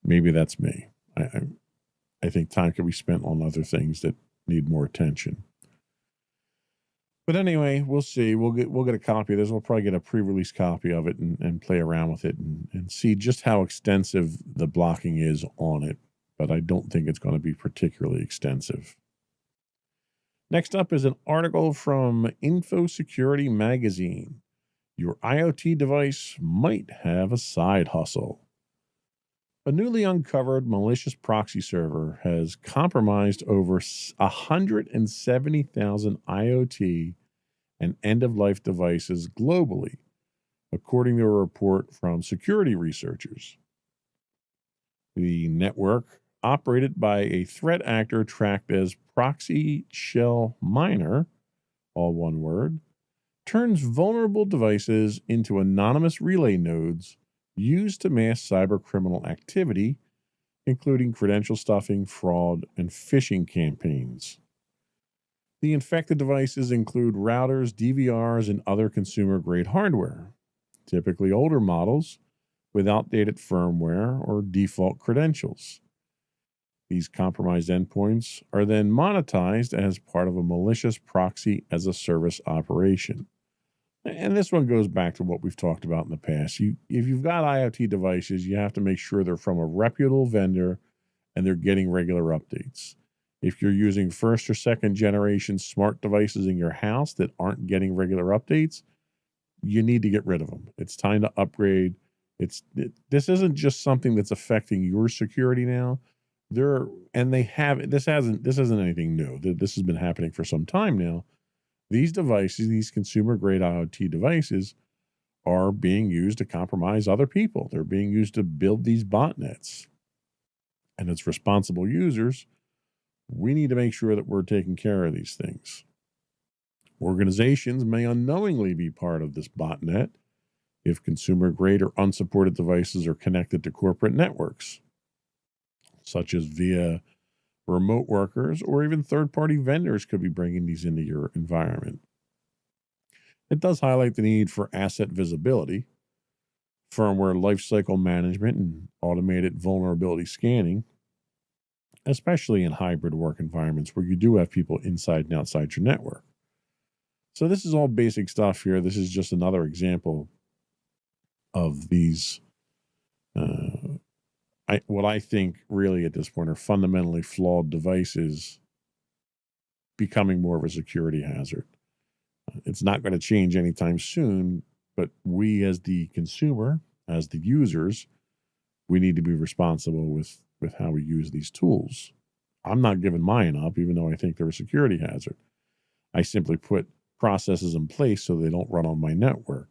Maybe that's me. I think time could be spent on other things that need more attention. But anyway, we'll see. We'll get a copy of this. We'll probably get a pre-release copy of it and play around with it and see just how extensive the blocking is on it. But I don't think it's going to be particularly extensive. Next up is an article from InfoSecurity Magazine. Your IoT device might have a side hustle. A newly uncovered malicious proxy server has compromised over 170,000 IoT and end-of-life devices globally, according to a report from security researchers. The network, operated by a threat actor tracked as Proxy Shell Miner, all one word, turns vulnerable devices into anonymous relay nodes used to mask cybercriminal activity, including credential stuffing, fraud, and phishing campaigns. The infected devices include routers, DVRs, and other consumer-grade hardware, typically older models with outdated firmware or default credentials. These compromised endpoints are then monetized as part of a malicious proxy as a service operation. And this one goes back to what we've talked about in the past. If you've got IoT devices, you have to make sure they're from a reputable vendor and they're getting regular updates. If you're using first or second generation smart devices in your house that aren't getting regular updates, you need to get rid of them. It's time to upgrade. This isn't just something that's affecting your security now. This isn't anything new. This has been happening for some time now. These devices, these consumer-grade IoT devices, are being used to compromise other people. They're being used to build these botnets. And as responsible users, we need to make sure that we're taking care of these things. Organizations may unknowingly be part of this botnet if consumer-grade or unsupported devices are connected to corporate networks, such as via remote workers, or even third-party vendors could be bringing these into your environment. It does highlight the need for asset visibility, firmware lifecycle management, and automated vulnerability scanning, especially in hybrid work environments where you do have people inside and outside your network. So this is all basic stuff here. This is just another example of these what I think really at this point are fundamentally flawed devices becoming more of a security hazard. It's not going to change anytime soon, but we as the consumer, as the users, we need to be responsible with how we use these tools. I'm not giving mine up, even though I think they're a security hazard. I simply put processes in place so they don't run on my network.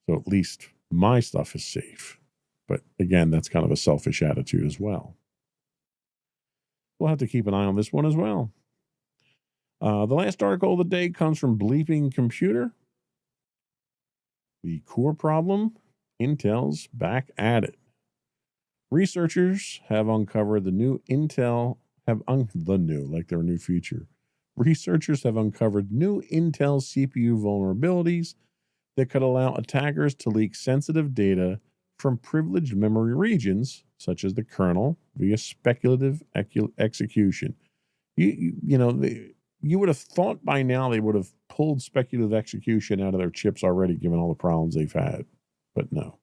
So at least my stuff is safe. But again, that's kind of a selfish attitude as well. We'll have to keep an eye on this one as well. The last article of the day comes from Bleeping Computer. The core problem, Intel's back at it. Researchers have uncovered like their new feature. Researchers have uncovered new Intel CPU vulnerabilities that could allow attackers to leak sensitive data from privileged memory regions, such as the kernel, via speculative execution. You would have thought by now they would have pulled speculative execution out of their chips already, given all the problems they've had. But no.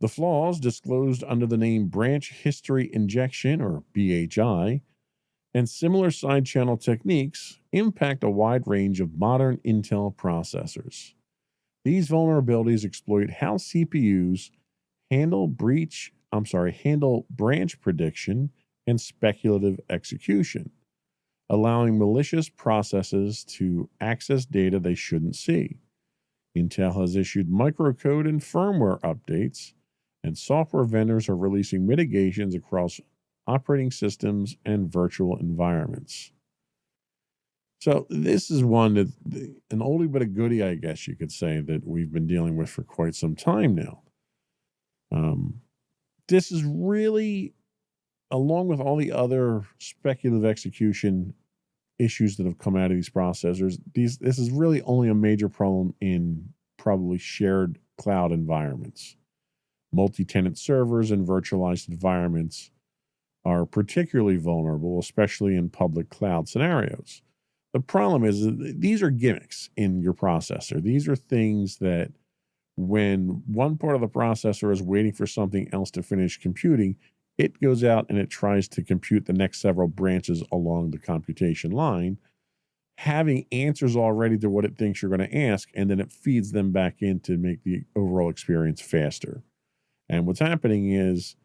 The flaws, disclosed under the name Branch History Injection, or BHI, and similar side channel techniques, impact a wide range of modern Intel processors. These vulnerabilities exploit how CPUs handle branch prediction and speculative execution, allowing malicious processes to access data they shouldn't see. Intel has issued microcode and firmware updates, and software vendors are releasing mitigations across operating systems and virtual environments. So this is one that an oldie but a goodie, I guess you could say, that we've been dealing with for quite some time now. This is really, along with all the other speculative execution issues that have come out of these processors, this is really only a major problem in probably shared cloud environments. Multi-tenant servers and virtualized environments are particularly vulnerable, especially in public cloud scenarios. The problem is that these are gimmicks in your processor. These are things that when one part of the processor is waiting for something else to finish computing, it goes out and it tries to compute the next several branches along the computation line, having answers already to what it thinks you're going to ask, and then it feeds them back in to make the overall experience faster. And what's happening is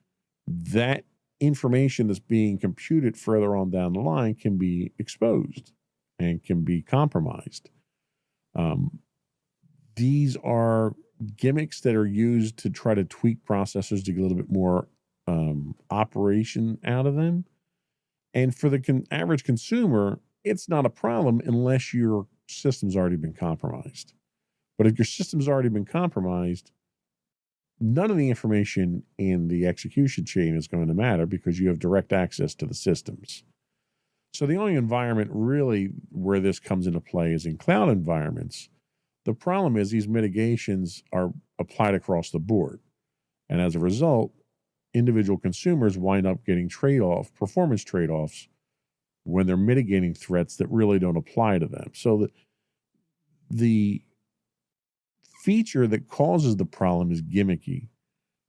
that information that's being computed further on down the line can be exposed and can be compromised. These are gimmicks that are used to try to tweak processors to get a little bit more operation out of them. And for the average consumer, it's not a problem unless your system's already been compromised. But if your system's already been compromised, none of the information in the execution chain is going to matter because you have direct access to the systems. So the only environment really where this comes into play is in cloud environments. The problem is these mitigations are applied across the board. And as a result, individual consumers wind up getting performance trade-offs when they're mitigating threats that really don't apply to them. So the feature that causes the problem is gimmicky.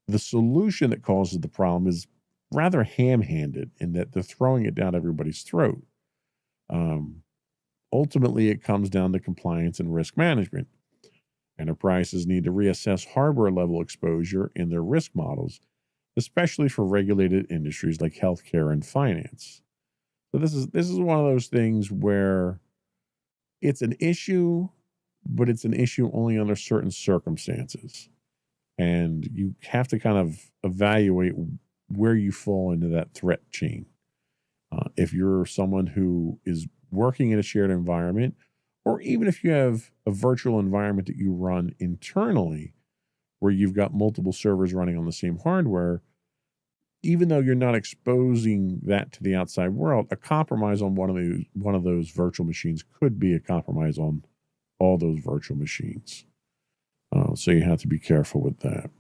The solution that causes the problem is rather ham-handed in that they're throwing it down everybody's throat. Ultimately, it comes down to compliance and risk management. Enterprises need to reassess hardware-level exposure in their risk models, especially for regulated industries like healthcare and finance. So this is one of those things where it's an issue, but it's an issue only under certain circumstances. And you have to kind of evaluate where you fall into that threat chain. If you're someone who is working in a shared environment, or even if you have a virtual environment that you run internally, where you've got multiple servers running on the same hardware, even though you're not exposing that to the outside world, a compromise on one of those virtual machines could be a compromise on all those virtual machines. So you have to be careful with that.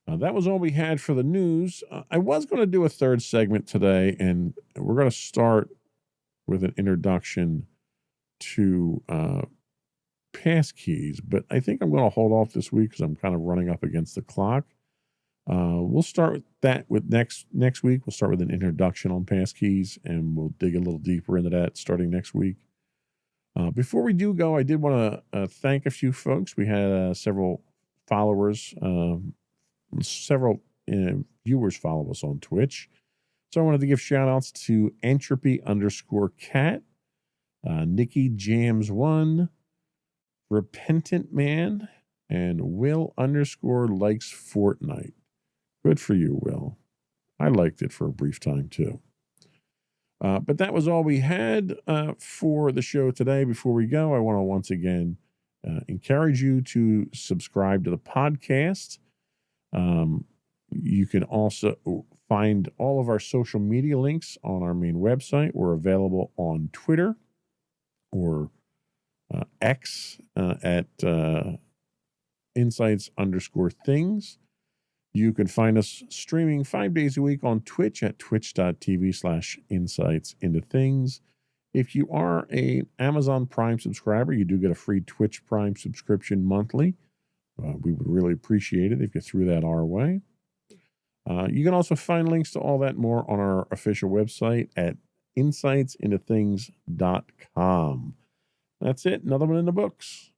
That was all we had for the news. I was going to do a third segment today, and we're going to start with an introduction to passkeys, but I think I'm going to hold off this week because I'm kind of running up against the clock. We'll start with next week. We'll start with an introduction on passkeys, and we'll dig a little deeper into that starting next week. Before we do go, I did want to thank a few folks. We had several followers, several viewers follow us on Twitch. So I wanted to give shout outs to Entropy_Cat, Nikki Jams 1, Repentant Man, and Will_likes Fortnite. Good for you, Will. I liked it for a brief time too. But that was all we had for the show today. Before we go, I want to once again encourage you to subscribe to the podcast. You can also find all of our social media links on our main website. We're available on Twitter or X at insights_things. You can find us streaming 5 days a week on Twitch at twitch.tv/insightsintothings. If you are an Amazon Prime subscriber, you do get a free Twitch Prime subscription monthly. We would really appreciate it if you threw that our way. You can also find links to all that more on our official website at insightsintothings.com. That's it. Another one in the books.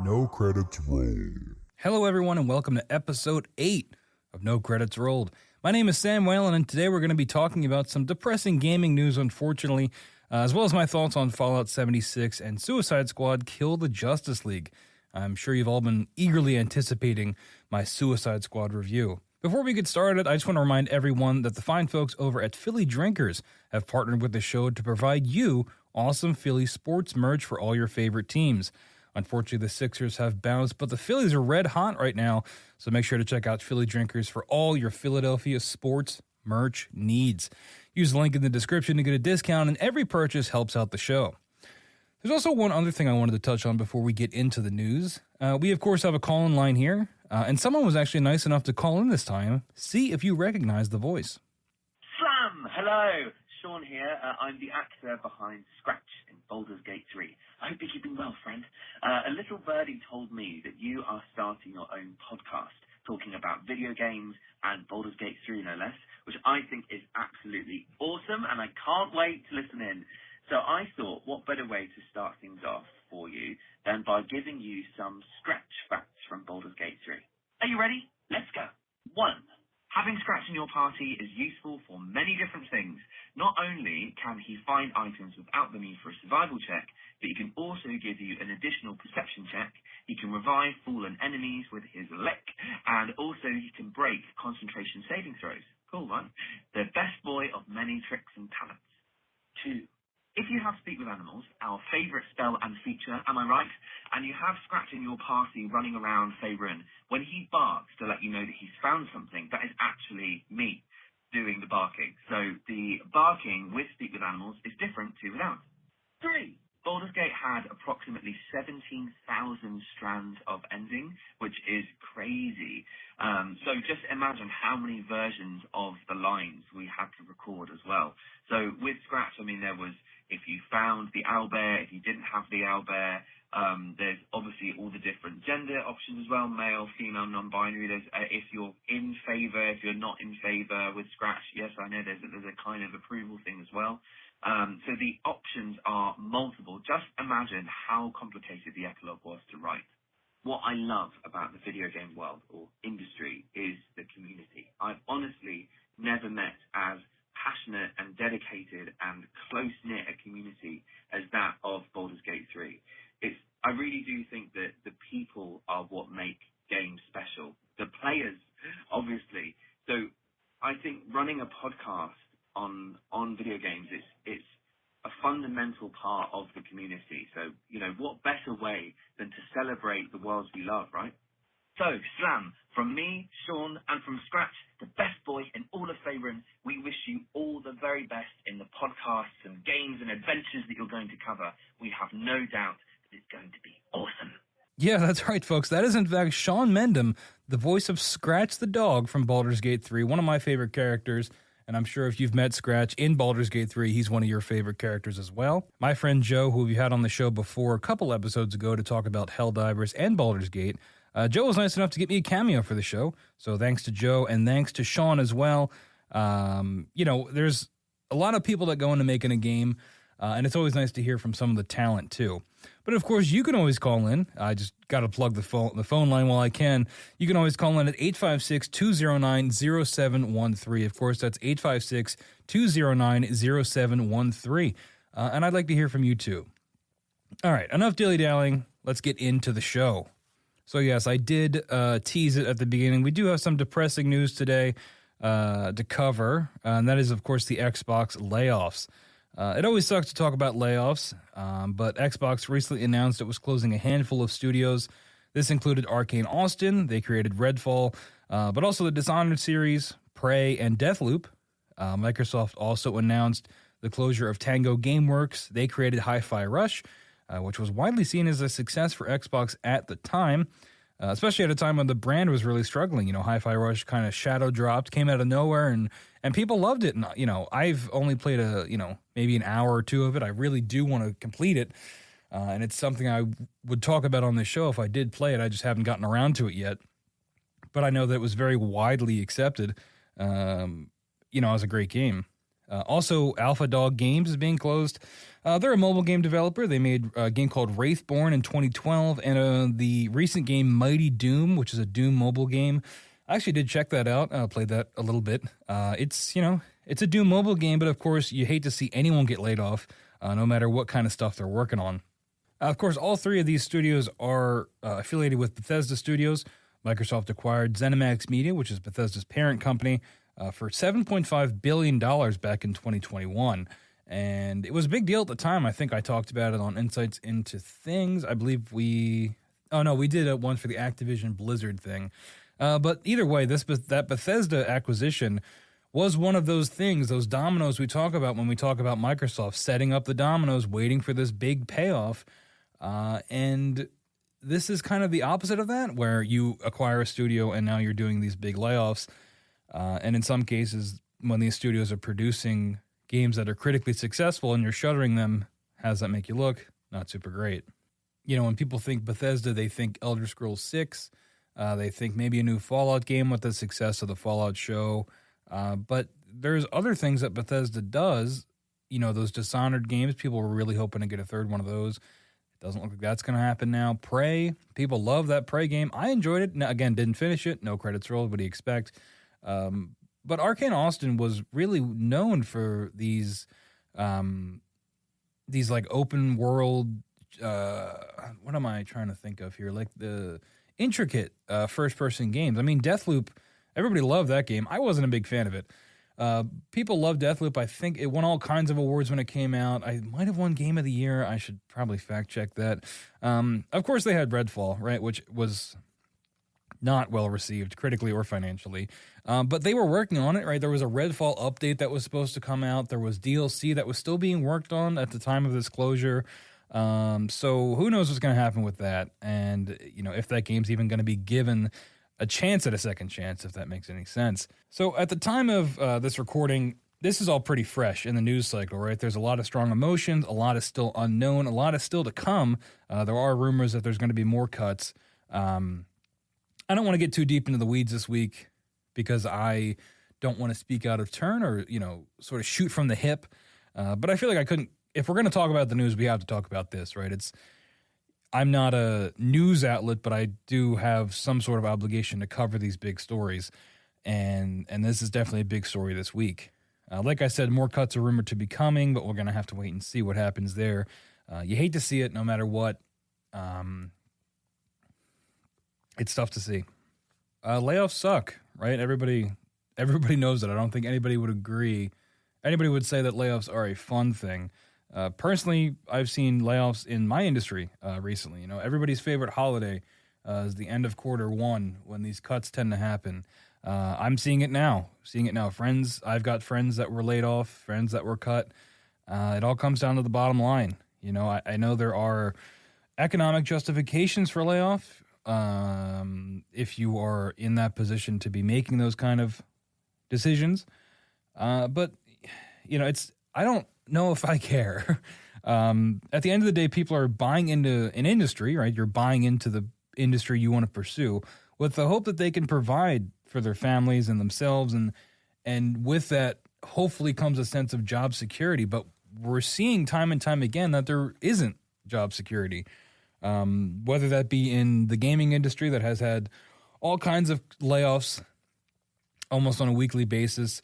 No credits roll.
Hello, everyone, and welcome to episode 8 of No Credits Rolled. My name is Sam Whalen, and today we're going to be talking about some depressing gaming news, unfortunately, as well as my thoughts on Fallout 76 and Suicide Squad Kill the Justice League. I'm sure you've all been eagerly anticipating my Suicide Squad review. Before we get started, I just want to remind everyone that the fine folks over at Philly Drinkers have partnered with the show to provide you awesome Philly sports merch for all your favorite teams. Unfortunately, the Sixers have bounced, but the Phillies are red hot right now, so make sure to check out Philly Drinkers for all your Philadelphia sports merch needs. Use the link in the description to get a discount, and every purchase helps out the show. There's also one other thing I wanted to touch on before we get into the news. We, of course, have a call-in line here, and someone was actually nice enough to call in this time. See if you recognize the voice.
Slam! Hello! Sean here. I'm the actor behind Scratch in Baldur's Gate 3. I hope you're keeping well, friend. A little birdie told me that you are starting your own podcast talking about video games and Baldur's Gate 3, no less, which I think is absolutely awesome, and I can't wait to listen in. So I thought, what better way to start things off for you than by giving you some Scratch facts from Baldur's Gate 3. Are you ready? Let's go. 1. Having Scratch in your party is useful for many different things. Not only can he find items without the need for a survival check, but he can also give you an additional perception check. He can revive fallen enemies with his lick, and also he can break concentration saving throws. Cool, right? The best boy of many tricks and talents. 2. If you have Speak with Animals, our favourite spell and feature, am I right? And you have Scratch in your party running around Faerun, when he barks to let you know that he's found something, that is actually me doing the barking. So the barking with Speak with Animals is different to without. 3. Baldur's Gate had approximately 17,000 strands of ending, which is crazy. So just imagine how many versions of the lines we had to record as well. So with Scratch, I mean, there was if you found the owlbear, if you didn't have the owlbear. There's obviously all the different gender options as well, male, female, non-binary. There's if you're in favour, if you're not in favour with Scratch. Yes, I know there's a kind of approval thing as well. So the options are multiple. Just imagine how complicated the epilogue was to write. What I love about the video game world or industry is the community. I've honestly never met as passionate and dedicated and close-knit a community as that of Baldur's Gate 3. I really do think that the people are what make games special. The players, obviously. So I think running a podcast on video games, it's a fundamental part of the community. So, what better way than to celebrate the worlds we love, right? So, Slam, from me, Sean, and from Scratch, the best boy in all of Faerun, we wish you all the very best in the podcasts and games and adventures that you're going to cover. We have no doubt that it's going to be awesome.
Yeah, that's right, folks. That is, in fact, Sean Mendham, the voice of Scratch the dog from Baldur's Gate 3, one of my favorite characters. And I'm sure if you've met Scratch in Baldur's Gate 3, he's one of your favorite characters as well. My friend Joe, who we had on the show before a couple episodes ago to talk about Helldivers and Baldur's Gate, Joe was nice enough to get me a cameo for the show. So thanks to Joe and thanks to Sean as well. There's a lot of people that go into making a game, and it's always nice to hear from some of the talent too. But of course, you can always call in. I just got to plug the phone line while I can. You can always call in at 856-209-0713. Of course, that's 856-209-0713. And I'd like to hear from you too. All right, enough dilly-dallying. Let's get into the show. So yes, I did tease it at the beginning. We do have some depressing news today to cover, and that is, of course, the Xbox layoffs. It always sucks to talk about layoffs, but Xbox recently announced it was closing a handful of studios. This included Arcane Austin. They created Redfall, but also the Dishonored series, Prey, and Deathloop. Microsoft also announced the closure of Tango Gameworks. They created Hi-Fi Rush, which was widely seen as a success for Xbox at the time, especially at a time when the brand was really struggling. Hi-Fi Rush kind of shadow dropped, came out of nowhere, and people loved it. And, I've only played maybe an hour or two of it. I really do want to complete it, and it's something I would talk about on this show if I did play it. I just haven't gotten around to it yet. But I know that it was very widely accepted, as a great game. Also, Alpha Dog Games is being closed. They're a mobile game developer. They made a game called Wraithborn in 2012 and the recent game Mighty Doom, which is a Doom mobile game. I actually did check that out. I played that a little bit. It's a Doom mobile game, but of course you hate to see anyone get laid off, no matter what kind of stuff they're working on. Of course, all three of these studios are affiliated with Bethesda Studios. Microsoft acquired ZeniMax Media, which is Bethesda's parent company, for $7.5 billion back in 2021. And it was a big deal at the time. I think I talked about it on Insights into Things. I believe we did one for the Activision Blizzard thing. But either way, that Bethesda acquisition was one of those things, those dominoes we talk about when we talk about Microsoft setting up the dominoes, waiting for this big payoff. And this is kind of the opposite of that, where you acquire a studio and now you're doing these big layoffs. And in some cases, when these studios are producing games that are critically successful and you're shuttering them, how does that make you look? Not super great. When people think Bethesda, they think Elder Scrolls 6. They think maybe a new Fallout game with the success of the Fallout show. But there's other things that Bethesda does. Those Dishonored games, people were really hoping to get a third one of those. It doesn't look like that's going to happen now. Prey, people love that Prey game. I enjoyed it. Now, again, didn't finish it. No credits rolled. What do you expect? But Arcane Austin was really known for these like open world. What am I trying to think of here? Like the intricate first person games. I mean, Deathloop. Everybody loved that game. I wasn't a big fan of it. People love Deathloop. I think it won all kinds of awards when it came out. I might have won Game of the Year. I should probably fact check that. Of course, they had Redfall, right, which was not well received critically or financially. But they were working on it, right? There was a Redfall update that was supposed to come out. There was DLC that was still being worked on at the time of this closure. So who knows what's going to happen with that? And, if that game's even going to be given a chance at a second chance, if that makes any sense. So at the time of this recording, this is all pretty fresh in the news cycle, right? There's a lot of strong emotions, a lot is still unknown, a lot is still to come. There are rumors that there's going to be more cuts. I don't want to get too deep into the weeds this week because I don't want to speak out of turn or, sort of shoot from the hip. But I feel like I couldn't, if we're going to talk about the news, we have to talk about this, right? I'm not a news outlet, but I do have some sort of obligation to cover these big stories. And this is definitely a big story this week. Like I said, more cuts are rumored to be coming, but we're going to have to wait and see what happens there. You hate to see it no matter what. It's tough to see. Layoffs suck, right? Everybody knows that. I don't think anybody would agree. Anybody would say that layoffs are a fun thing. Personally, I've seen layoffs in my industry recently. Everybody's favorite holiday is the end of Q1 when these cuts tend to happen. I'm seeing it now. I've got friends that were laid off, friends that were cut. It all comes down to the bottom line. I know there are economic justifications for layoff. If you are in that position to be making those kind of decisions. But, I don't know if I care. At the end of the day, people are buying into an industry, right? You're buying into the industry you want to pursue with the hope that they can provide for their families and themselves. And with that, hopefully comes a sense of job security. But we're seeing time and time again that there isn't job security. Whether that be in the gaming industry that has had all kinds of layoffs almost on a weekly basis,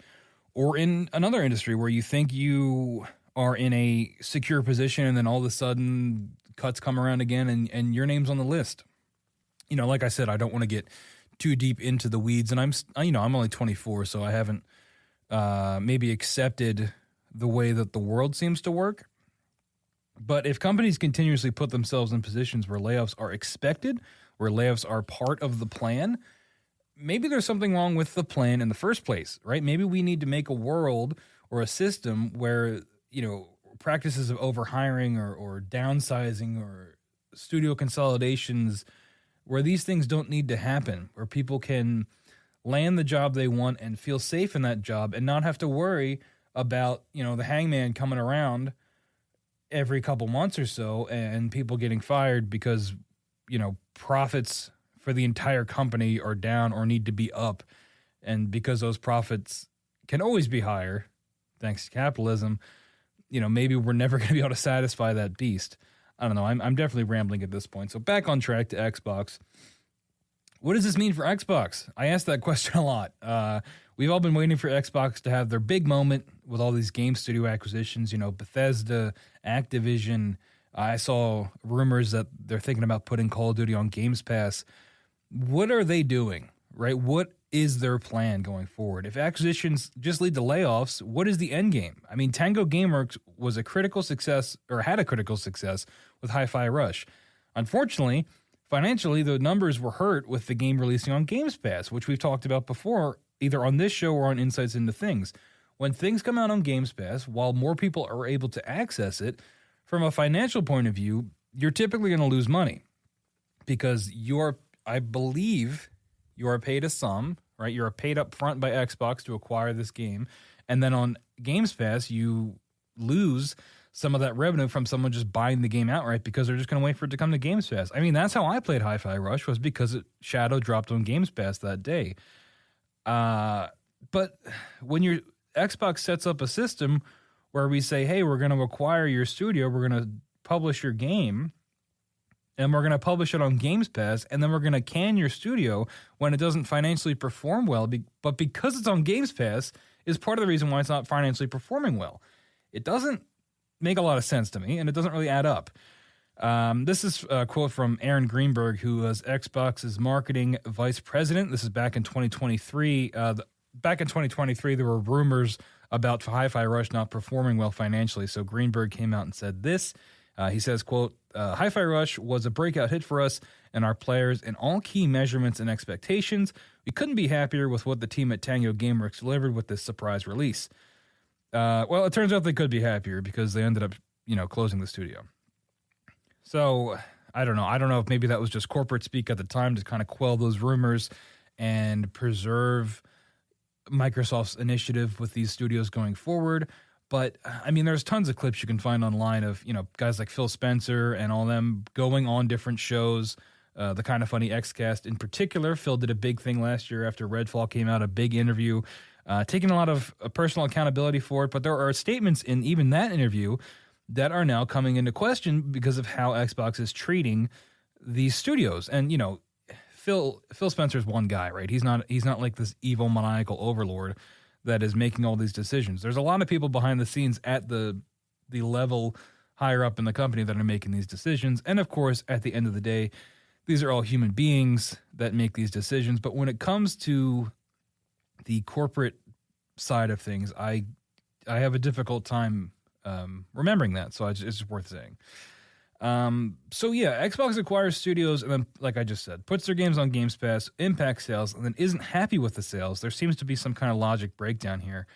or in another industry where you think you are in a secure position and then all of a sudden cuts come around again and your name's on the list. Like I said, I don't want to get too deep into the weeds, and I'm only 24, so I haven't maybe accepted the way that the world seems to work. But if companies continuously put themselves in positions where layoffs are expected, where layoffs are part of the plan, maybe there's something wrong with the plan in the first place, right? Maybe we need to make a world or a system where, practices of overhiring or downsizing or studio consolidations, where these things don't need to happen, where people can land the job they want and feel safe in that job and not have to worry about, the hangman coming around every couple months or so and people getting fired because, profits for the entire company are down or need to be up. And because those profits can always be higher, thanks to capitalism, maybe we're never going to be able to satisfy that beast. I don't know. I'm definitely rambling at this point. So back on track to Xbox. What does this mean for Xbox? I asked that question a lot. We've all been waiting for Xbox to have their big moment with all these game studio acquisitions, Bethesda, Activision. I saw rumors that they're thinking about putting Call of Duty on Games Pass. What are they doing, right? What is their plan going forward? If acquisitions just lead to layoffs, what is the end game? I mean, Tango Gameworks was a critical success, or had a critical success, with Hi-Fi Rush. Unfortunately, financially, the numbers were hurt with the game releasing on Games Pass, which we've talked about before, either on this show or on Insights into Things. When things come out on Games Pass, while more people are able to access it, from a financial point of view, you're typically going to lose money because I believe you are paid a sum, right? You're paid up front by Xbox to acquire this game. And then on Games Pass, you lose some of that revenue from someone just buying the game outright because they're just going to wait for it to come to Games Pass. I mean, that's how I played Hi-Fi Rush, was because Shadow dropped on Games Pass that day. But when your Xbox sets up a system where we say, hey, we're going to acquire your studio, we're going to publish your game, and we're going to publish it on Games Pass, and then we're going to can your studio when it doesn't financially perform well, but because it's on Games Pass is part of the reason why it's not financially performing well. It doesn't make a lot of sense to me, and it doesn't really add up. This is a quote from Aaron Greenberg, who was Xbox's marketing vice president. This is back in 2023. Back in 2023, there were rumors about Hi-Fi Rush not performing well financially, so Greenberg came out and said this. He says, quote, Hi-Fi Rush was a breakout hit for us and our players in all key measurements and expectations. We couldn't be happier with what the team at Tango Gameworks delivered with this surprise release. Well, it turns out they could be happier because they ended up, closing the studio. So I don't know. I don't know if maybe that was just corporate speak at the time to kind of quell those rumors and preserve Microsoft's initiative with these studios going forward. But I mean, there's tons of clips you can find online of, guys like Phil Spencer and all them going on different shows. The Kind of Funny Xcast in particular. Phil did a big thing last year after Redfall came out, a big interview, taking a lot of personal accountability for it. But there are statements in even that interview that are now coming into question because of how Xbox is treating these studios. And, Phil Spencer's one guy, right? He's not like this evil maniacal overlord that is making all these decisions. There's a lot of people behind the scenes at the level higher up in the company that are making these decisions. And of course, at the end of the day, these are all human beings that make these decisions. But when it comes to the corporate side of things, I have a difficult time remembering that. So it's worth saying. So yeah, Xbox acquires studios and then, like I just said, puts their games on Games Pass, impacts sales, and then isn't happy with the sales. There seems to be some kind of logic breakdown here.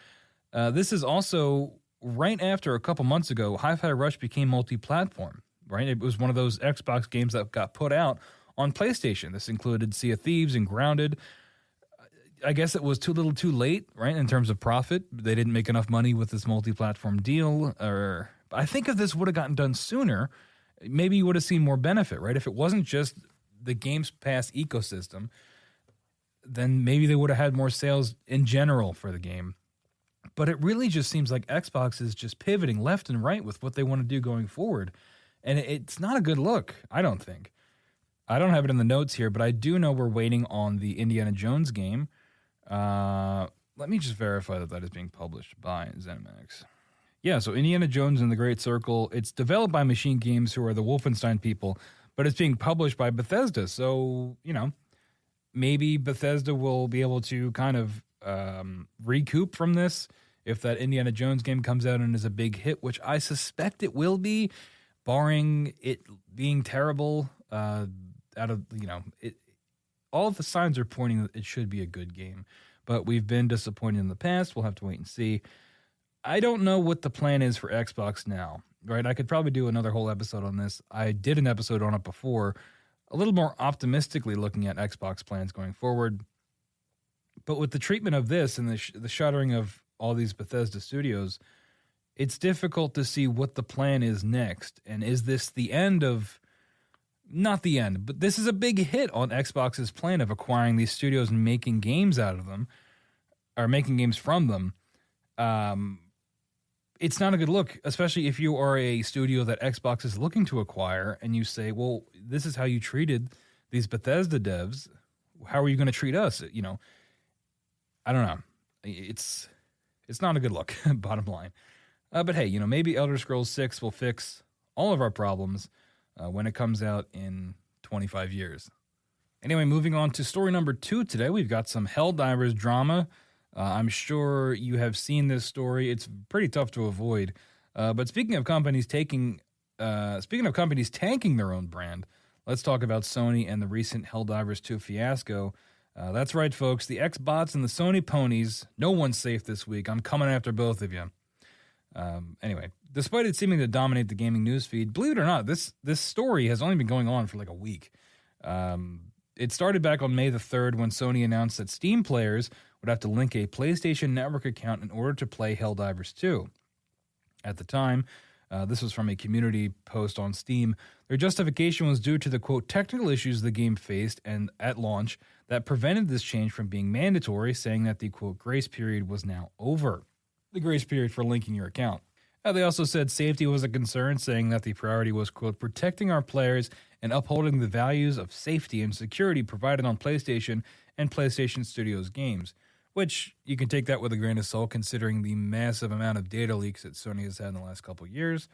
This is also right after a couple months ago, Hi-Fi Rush became multi-platform, right? It was one of those Xbox games that got put out on PlayStation. This included Sea of Thieves and Grounded. I guess it was too little too late, right, in terms of profit. They didn't make enough money with this multi-platform deal. I think if this would have gotten done sooner, maybe you would have seen more benefit, right? If it wasn't just the Games Pass ecosystem, then maybe they would have had more sales in general for the game. But it really just seems like Xbox is just pivoting left and right with what they want to do going forward. And it's not a good look, I don't think. I don't have it in the notes here, but I do know we're waiting on the Indiana Jones game. Let me just verify that is being published by ZeniMax. Yeah, so Indiana Jones and the Great Circle, it's developed by Machine Games, who are the Wolfenstein people, but it's being published by Bethesda. So, maybe Bethesda will be able to kind of recoup from this if that Indiana Jones game comes out and is a big hit, which I suspect it will be, barring it being terrible. All of the signs are pointing that it should be a good game, but we've been disappointed in the past. We'll have to wait and see. I don't know what the plan is for Xbox now, right? I could probably do another whole episode on this. I did an episode on it before, a little more optimistically looking at Xbox plans going forward. But with the treatment of this and the shuttering of all these Bethesda studios, it's difficult to see what the plan is next. And is this the end of, not the end, but this is a big hit on Xbox's plan of acquiring these studios and making games out of them, or making games from them. it's not a good look, especially if you are a studio that Xbox is looking to acquire and you say, well, this is how you treated these Bethesda devs. How are you going to treat us? You know, I don't know. It's not a good look, bottom line. But hey, you know, maybe Elder Scrolls 6 will fix all of our problems when it comes out in 25 years. Anyway, moving on to story number 2 today, we've got some Helldivers drama. I'm sure you have seen this story. It's pretty tough to avoid. But speaking of companies tanking their own brand, let's talk about Sony and the recent Helldivers 2 fiasco. That's right, folks. The Xbots and the Sony ponies. No one's safe this week. I'm coming after both of you. Anyway, despite it seeming to dominate the gaming news feed, believe it or not, this story has only been going on for like a week. It started back on May the 3rd when Sony announced that Steam players would have to link a PlayStation Network account in order to play Helldivers 2. At the time, this was from a community post on Steam. Their justification was due to the, quote, technical issues the game faced and at launch that prevented this change from being mandatory, saying that the, quote, grace period was now over. The grace period for linking your account. They also said safety was a concern, saying that the priority was, quote, protecting our players and upholding the values of safety and security provided on PlayStation and PlayStation Studios games, which you can take that with a grain of salt considering the massive amount of data leaks that Sony has had in the last couple of years.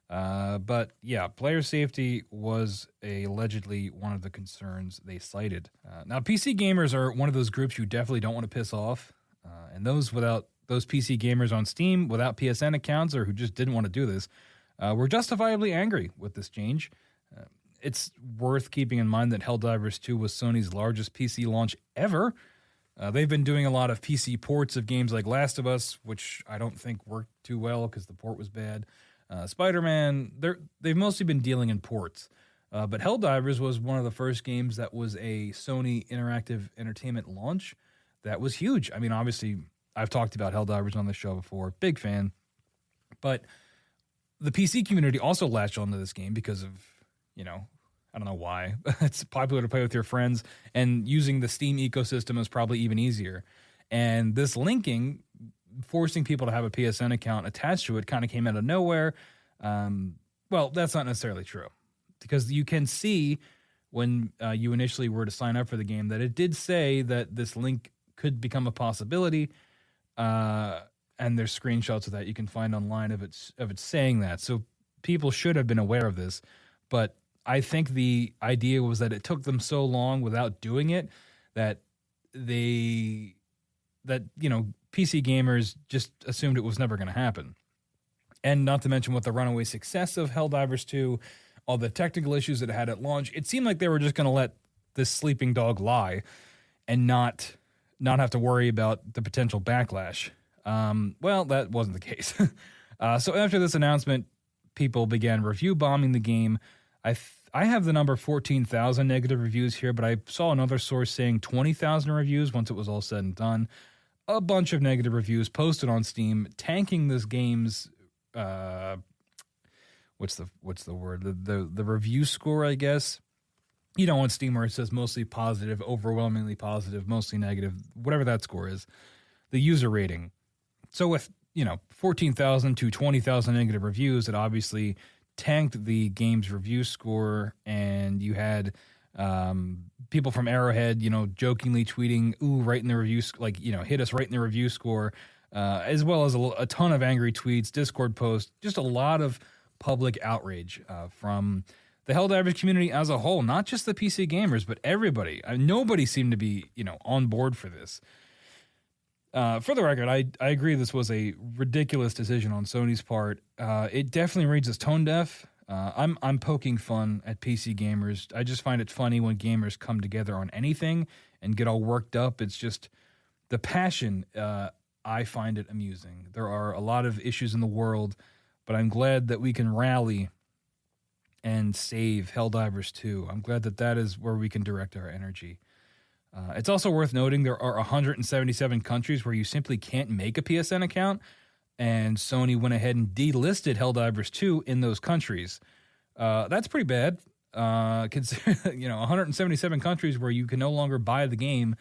But yeah, player safety was allegedly one of the concerns they cited. Now, PC gamers are one of those groups you definitely don't want to piss off, and those PC gamers on Steam without PSN accounts or who just didn't want to do this were justifiably angry with this change. It's worth keeping in mind that Helldivers 2 was Sony's largest PC launch ever. They've been doing a lot of PC ports of games like Last of Us, which I don't think worked too well because the port was bad. Spider-Man, they've mostly been dealing in ports. But Helldivers was one of the first games that was a Sony Interactive Entertainment launch. That was huge. I mean, obviously, I've talked about Helldivers on the show before. Big fan. But the PC community also latched onto this game because of, you know, I don't know why. It's popular to play with your friends, and using the Steam ecosystem is probably even easier. And this linking, forcing people to have a PSN account attached to it, kind of came out of nowhere. Well, that's not necessarily true, because you can see when you initially were to sign up for the game that it did say that this link could become a possibility. And there's screenshots of that you can find online of it saying that. So people should have been aware of this, but I think the idea was that it took them so long without doing it that PC gamers just assumed it was never going to happen. And not to mention with the runaway success of Helldivers 2, all the technical issues that it had at launch, it seemed like they were just going to let this sleeping dog lie and not have to worry about the potential backlash. Well, that wasn't the case. So after this announcement, people began review bombing the game. I have the number 14,000 negative reviews here, but I saw another source saying 20,000 reviews once it was all said and done. A bunch of negative reviews posted on Steam, tanking this game's what's the word? The review score, I guess. You know, on Steam where it says mostly positive, overwhelmingly positive, mostly negative, whatever that score is, the user rating. So with, 14,000 to 20,000 negative reviews, it obviously tanked the game's review score, and you had people from Arrowhead, jokingly tweeting, "Ooh, right in the review, hit us right in the review score," as well as a ton of angry tweets, Discord posts, just a lot of public outrage from the Helldivers community as a whole, not just the PC gamers, but everybody. Nobody seemed to be, on board for this. For the record, I agree this was a ridiculous decision on Sony's part. It definitely reads as tone deaf. I'm poking fun at PC gamers. I just find it funny when gamers come together on anything and get all worked up. It's just the passion. I find it amusing. There are a lot of issues in the world, but I'm glad that we can rally and save Helldivers 2. I'm glad that is where we can direct our energy. It's also worth noting there are 177 countries where you simply can't make a PSN account, and Sony went ahead and delisted Helldivers 2 in those countries. That's pretty bad. 177 countries where you can no longer buy the game.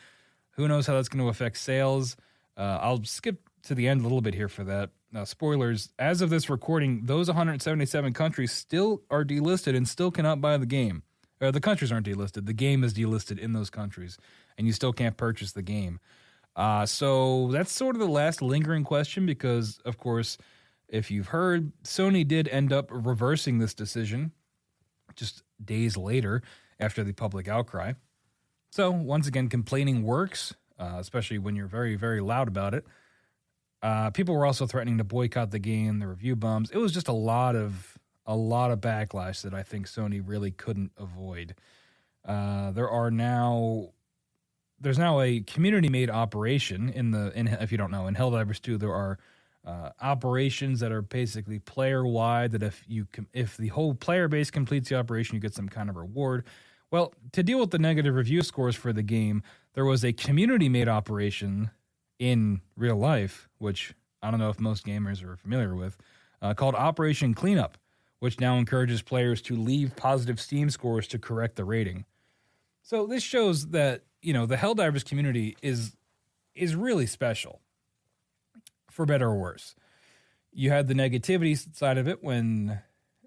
Who knows how that's going to affect sales? I'll skip to the end a little bit here for that. spoilers, as of this recording, those 177 countries still are delisted and still cannot buy the game. The countries aren't delisted. The game is delisted in those countries, and you still can't purchase the game. So that's sort of the last lingering question because, of course, if you've heard, Sony did end up reversing this decision just days later after the public outcry. So once again, complaining works, especially when you're very, very loud about it. People were also threatening to boycott the game, the review bumps. It was just a lot of backlash that I think Sony really couldn't avoid. There's now a community-made operation if you don't know, in Helldivers 2, there are operations that are basically player-wide, that if the whole player base completes the operation, you get some kind of reward. Well, to deal with the negative review scores for the game, there was a community-made operation in real life, which I don't know if most gamers are familiar with, called Operation Cleanup, which now encourages players to leave positive Steam scores to correct the rating. So this shows that, the Helldivers community is really special, for better or worse. You had the negativity side of it when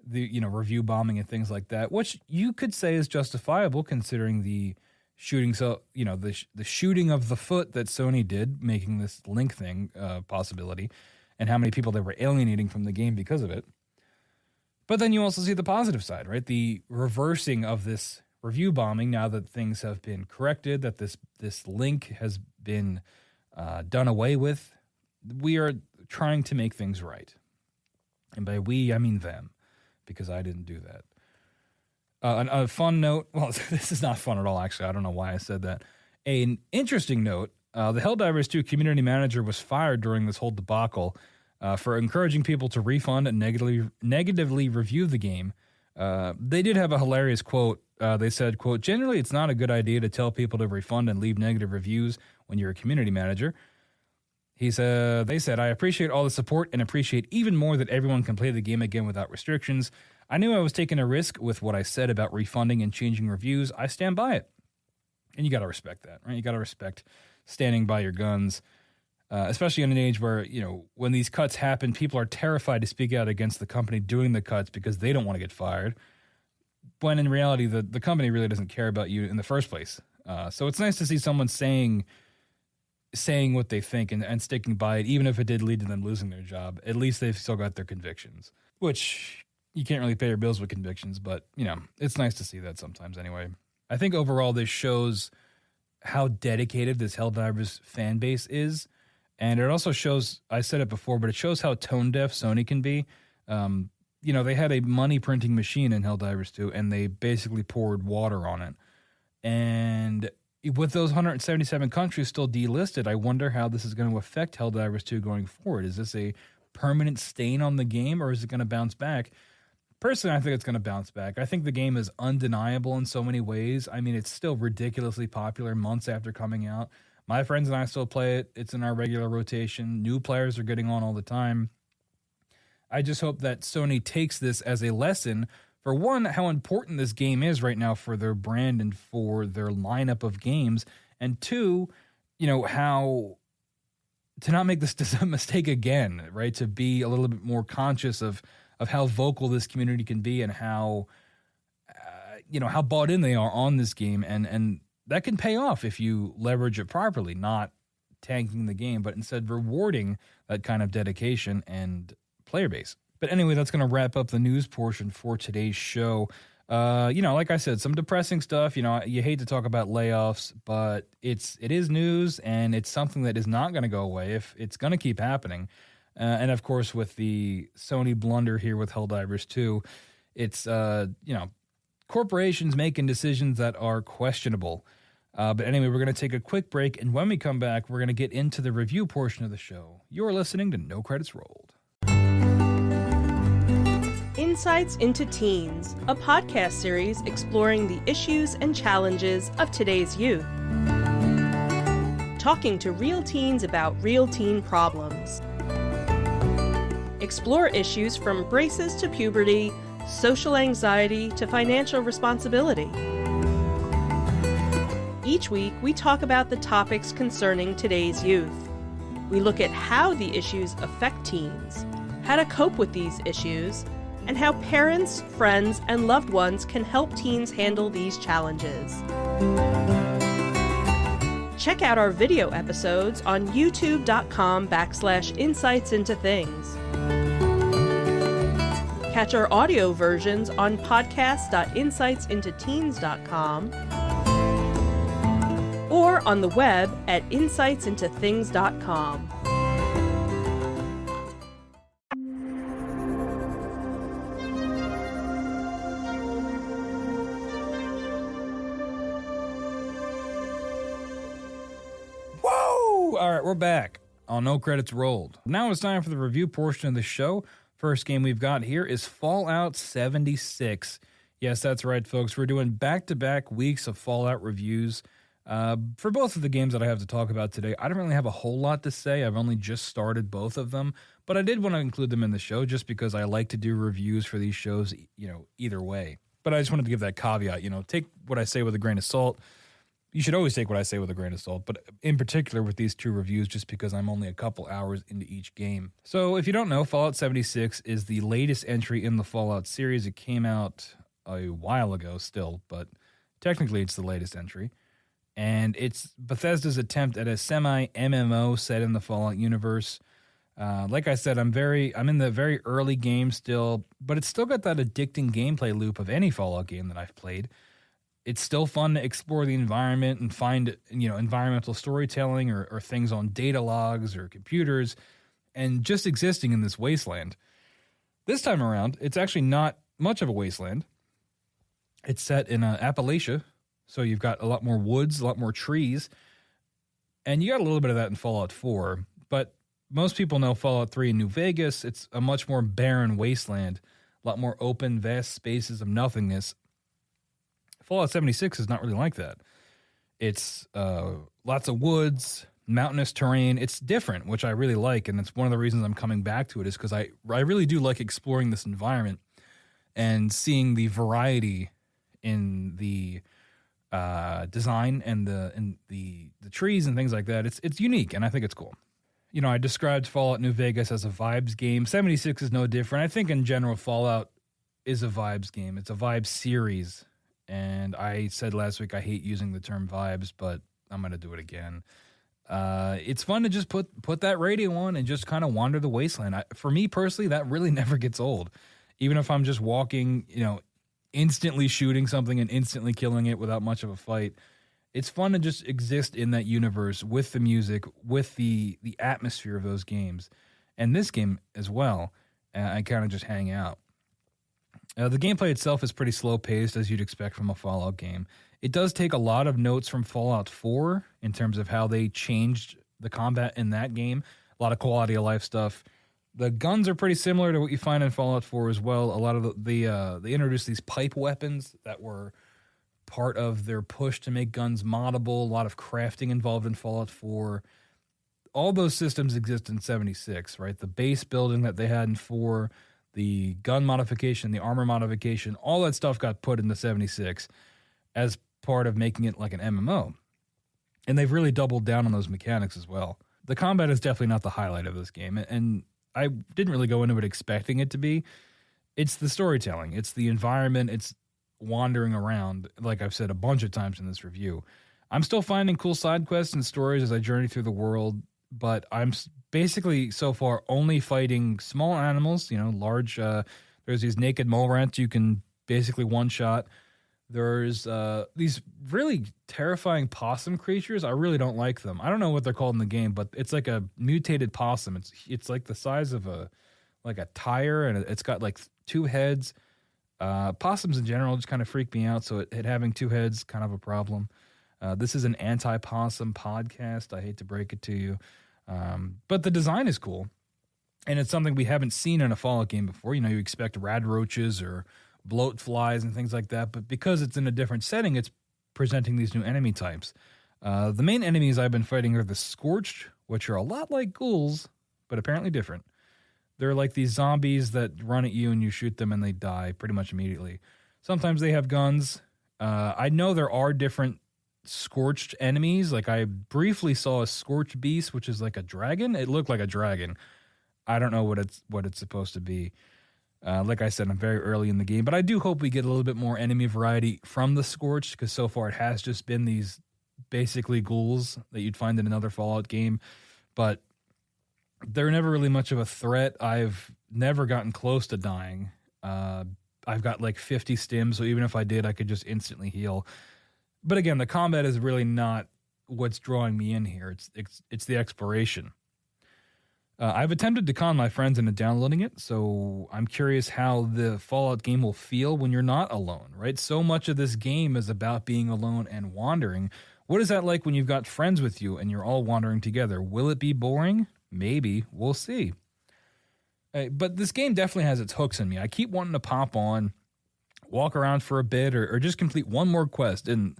the, review bombing and things like that, which you could say is justifiable considering the shooting. So, the shooting of the foot that Sony did, making this link thing possibility, and how many people they were alienating from the game because of it. But then you also see the positive side, right? The reversing of this review bombing now that things have been corrected, that this link has been done away with. We are trying to make things right. And by we, I mean them, because I didn't do that. A fun note, well, this is not fun at all, actually. I don't know why I said that. An interesting note, the Helldivers 2 community manager was fired during this whole debacle for encouraging people to refund and negatively review the game. They did have a hilarious quote. They said, quote, "Generally, it's not a good idea to tell people to refund and leave negative reviews when you're a community manager." They said, "I appreciate all the support and appreciate even more that everyone can play the game again without restrictions. I knew I was taking a risk with what I said about refunding and changing reviews. I stand by it." And you got to respect that, right? You got to respect standing by your guns, especially in an age where, when these cuts happen, people are terrified to speak out against the company doing the cuts because they don't want to get fired. When in reality, the company really doesn't care about you in the first place. So it's nice to see someone saying what they think and sticking by it, even if it did lead to them losing their job. At least they've still got their convictions, which you can't really pay your bills with convictions, but, it's nice to see that sometimes anyway. I think overall this shows how dedicated this Helldivers fan base is, and it also shows, I said it before, but it shows how tone-deaf Sony can be. They had a money printing machine in Helldivers 2, and they basically poured water on it. And with those 177 countries still delisted, I wonder how this is going to affect Helldivers 2 going forward. Is this a permanent stain on the game, or is it going to bounce back? Personally, I think it's going to bounce back. I think the game is undeniable in so many ways. I mean, it's still ridiculously popular months after coming out. My friends and I still play it. It's in our regular rotation. New players are getting on all the time. I just hope that Sony takes this as a lesson for, one, how important this game is right now for their brand and for their lineup of games, and two, how to not make this mistake again, right? To be a little bit more conscious of how vocal this community can be and how, how bought in they are on this game, and that can pay off if you leverage it properly, not tanking the game, but instead rewarding that kind of dedication and player base. But anyway, that's going to wrap up the news portion for today's show. Like I said, some depressing stuff. You hate to talk about layoffs, but it is news, and it's something that is not going to go away. If it's going to keep happening. And of course, with the Sony blunder here with Helldivers 2, it's, corporations making decisions that are questionable. But anyway, we're going to take a quick break, and when we come back, we're going to get into the review portion of the show. You're listening to No Credits Rolled.
Insights into Teens, a podcast series exploring the issues and challenges of today's youth. Talking to real teens about real teen problems. Explore issues from braces to puberty, social anxiety to financial responsibility. Each week, we talk about the topics concerning today's youth.
We look at how the issues affect teens, how to cope with these issues, and how parents, friends, and loved ones can help teens handle these challenges. Check out our video episodes on youtube.com/insightsintothings. Catch our audio versions on podcast.insightsintoteens.com or on the web at insightsintothings.com.
Whoa! All right, we're back on No Credits Rolled. Now it's time for the review portion of the show. First game we've got here is Fallout 76. Yes, that's right, folks. We're doing back-to-back weeks of Fallout reviews. For both of the games that I have to talk about today, I don't really have a whole lot to say. I've only just started both of them, but I did want to include them in the show just because I like to do reviews for these shows, either way. But I just wanted to give that caveat, take what I say with a grain of salt. You should always take what I say with a grain of salt, but in particular with these two reviews, just because I'm only a couple hours into each game. So if you don't know, Fallout 76 is the latest entry in the Fallout series. It came out a while ago still, but technically it's the latest entry. And it's Bethesda's attempt at a semi-MMO set in the Fallout universe. Like I said, I'm in the very early game still, but it's still got that addicting gameplay loop of any Fallout game that I've played. It's still fun to explore the environment and find, environmental storytelling or things on data logs or computers and just existing in this wasteland. This time around, it's actually not much of a wasteland. It's set in Appalachia, so you've got a lot more woods, a lot more trees, and you got a little bit of that in Fallout 4, but most people know Fallout 3 in New Vegas. It's a much more barren wasteland, a lot more open, vast spaces of nothingness. Fallout 76 is not really like that. It's lots of woods, mountainous terrain. It's different, which I really like, and it's one of the reasons I'm coming back to it is because I really do like exploring this environment and seeing the variety in the design and the trees and things like that. It's unique, and I think it's cool. I described Fallout New Vegas as a vibes game. 76 is no different. I think in general, Fallout is a vibes game. It's a vibes series. And I said last week I hate using the term vibes, but I'm going to do it again. It's fun to just put that radio on and just kind of wander the wasteland. For me personally, that really never gets old. Even if I'm just walking, instantly shooting something and instantly killing it without much of a fight. It's fun to just exist in that universe with the music, with the atmosphere of those games. And this game as well, I kind of just hang out. The gameplay itself is pretty slow-paced, as you'd expect from a Fallout game. It does take a lot of notes from Fallout 4 in terms of how they changed the combat in that game. A lot of quality-of-life stuff. The guns are pretty similar to what you find in Fallout 4 as well. A lot of they introduced these pipe weapons that were part of their push to make guns moddable. A lot of crafting involved in Fallout 4. All those systems exist in 76, right? The base building that they had in 4... the gun modification, the armor modification, all that stuff got put into 76 as part of making it like an MMO. And they've really doubled down on those mechanics as well. The combat is definitely not the highlight of this game, and I didn't really go into it expecting it to be. It's the storytelling. It's the environment. It's wandering around, like I've said a bunch of times in this review. I'm still finding cool side quests and stories as I journey through the world, but I'm basically so far only fighting small animals, large. There's these naked mole rats you can basically one-shot. There's these really terrifying possum creatures. I really don't like them. I don't know what they're called in the game, but it's like a mutated possum. It's like the size of a tire, and it's got like 2 heads. Possums in general just kind of freak me out, so it having 2 heads kind of a problem. This is an anti-possum podcast. I hate to break it to you. But the design is cool, and it's something we haven't seen in a Fallout game before. You expect rad roaches or bloat flies and things like that, but because it's in a different setting, it's presenting these new enemy types. The main enemies I've been fighting are the Scorched, which are a lot like ghouls, but apparently different. They're like these zombies that run at you and you shoot them and they die pretty much immediately. Sometimes they have guns. I know there are different scorched enemies. Like I briefly saw a scorched beast, which is like a dragon. It looked like a dragon. I don't know what it's supposed to be. Like I said, I'm very early in the game, but I do hope we get a little bit more enemy variety from the scorched, because so far it has just been these basically ghouls that you'd find in another Fallout game, but they're never really much of a threat. I've never gotten close to dying. I've got like 50 stims, so even if I did, I could just instantly heal. But again, the combat is really not what's drawing me in here. It's the exploration. I've attempted to con my friends into downloading it, so I'm curious how the Fallout game will feel when you're not alone, right? So much of this game is about being alone and wandering. What is that like when you've got friends with you and you're all wandering together? Will it be boring? Maybe. We'll see. But this game definitely has its hooks in me. I keep wanting to pop on, walk around for a bit, or just complete one more quest. And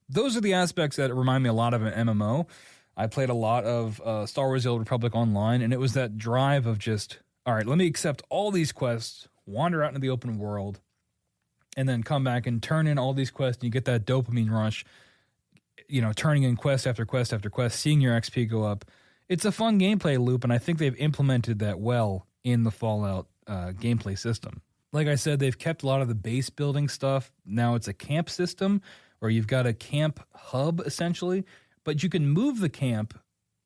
those are the aspects that remind me a lot of an MMO. I played a lot of Star Wars The Old Republic Online, and it was that drive of just, all right, let me accept all these quests, wander out into the open world, and then come back and turn in all these quests, and you get that dopamine rush, turning in quest after quest after quest, seeing your XP go up. It's a fun gameplay loop, and I think they've implemented that well in the Fallout gameplay system. Like I said, they've kept a lot of the base building stuff. Now it's a camp system where you've got a camp hub, essentially, but you can move the camp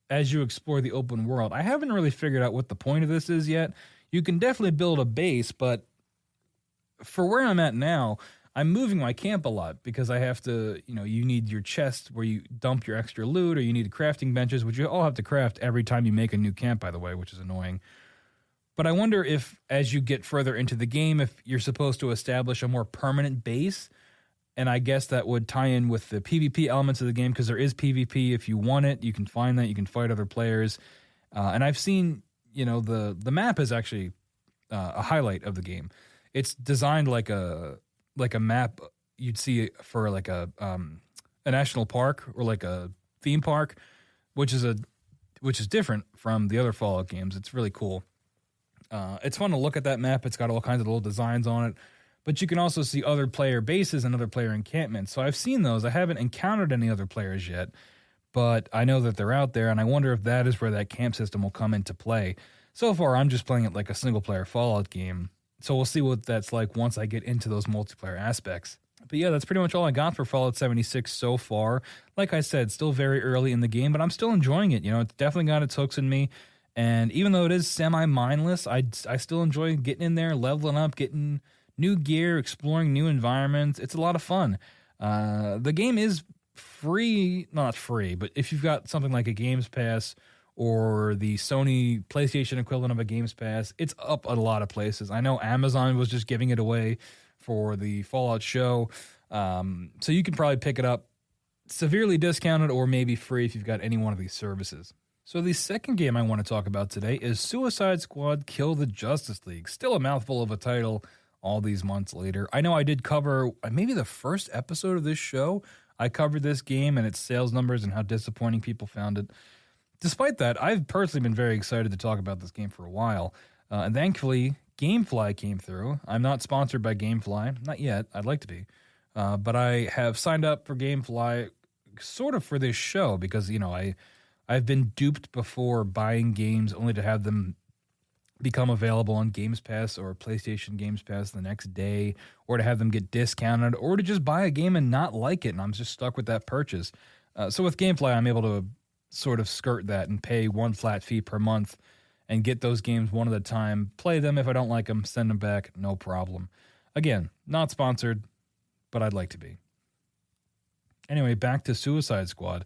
as you explore the open world. I haven't really figured out what the point of this is yet. You can definitely build a base, but for where I'm at now, I'm moving my camp a lot because I have to, you need your chest where you dump your extra loot, or you need crafting benches, which you all have to craft every time you make a new camp, by the way, which is annoying. But I wonder if, as you get further into the game, if you're supposed to establish a more permanent base. And I guess that would tie in with the PvP elements of the game, because there is PvP. If you want it, you can find that. You can fight other players. And I've seen, the map is actually a highlight of the game. It's designed like a map you'd see for like a national park or like a theme park, which is different from the other Fallout games. It's really cool. It's fun to look at that map. It's got all kinds of little designs on it. But you can also see other player bases and other player encampments. So I've seen those. I haven't encountered any other players yet, but I know that they're out there, and I wonder if that is where that camp system will come into play. So far, I'm just playing it like a single-player Fallout game, so we'll see what that's like once I get into those multiplayer aspects. But yeah, that's pretty much all I got for Fallout 76 so far. Like I said, still very early in the game, but I'm still enjoying it. It's definitely got its hooks in me, and even though it is semi-mindless, I still enjoy getting in there, leveling up, getting new gear, exploring new environments. It's a lot of fun. The game is free, not free, but if you've got something like a Games Pass or the Sony PlayStation equivalent of a Games Pass, it's up a lot of places. I know Amazon was just giving it away for the Fallout show, so you can probably pick it up severely discounted or maybe free if you've got any one of these services. So the second game I want to talk about today is Suicide Squad Kill the Justice League. Still a mouthful of a title all these months later. I know I did cover maybe the first episode of this show. I covered this game and its sales numbers and how disappointing people found it. Despite that, I've personally been very excited to talk about this game for a while. And thankfully, Gamefly came through. I'm not sponsored by Gamefly. Not yet. I'd like to be. But I have signed up for Gamefly sort of for this show because, I've been duped before buying games only to have them become available on Games Pass or PlayStation Games Pass the next day, or to have them get discounted, or to just buy a game and not like it, and I'm just stuck with that purchase. So with Gamefly, I'm able to sort of skirt that and pay one flat fee per month and get those games one at a time, play them. If I don't like them, send them back, no problem. Again, not sponsored, but I'd like to be. Anyway, back to Suicide Squad.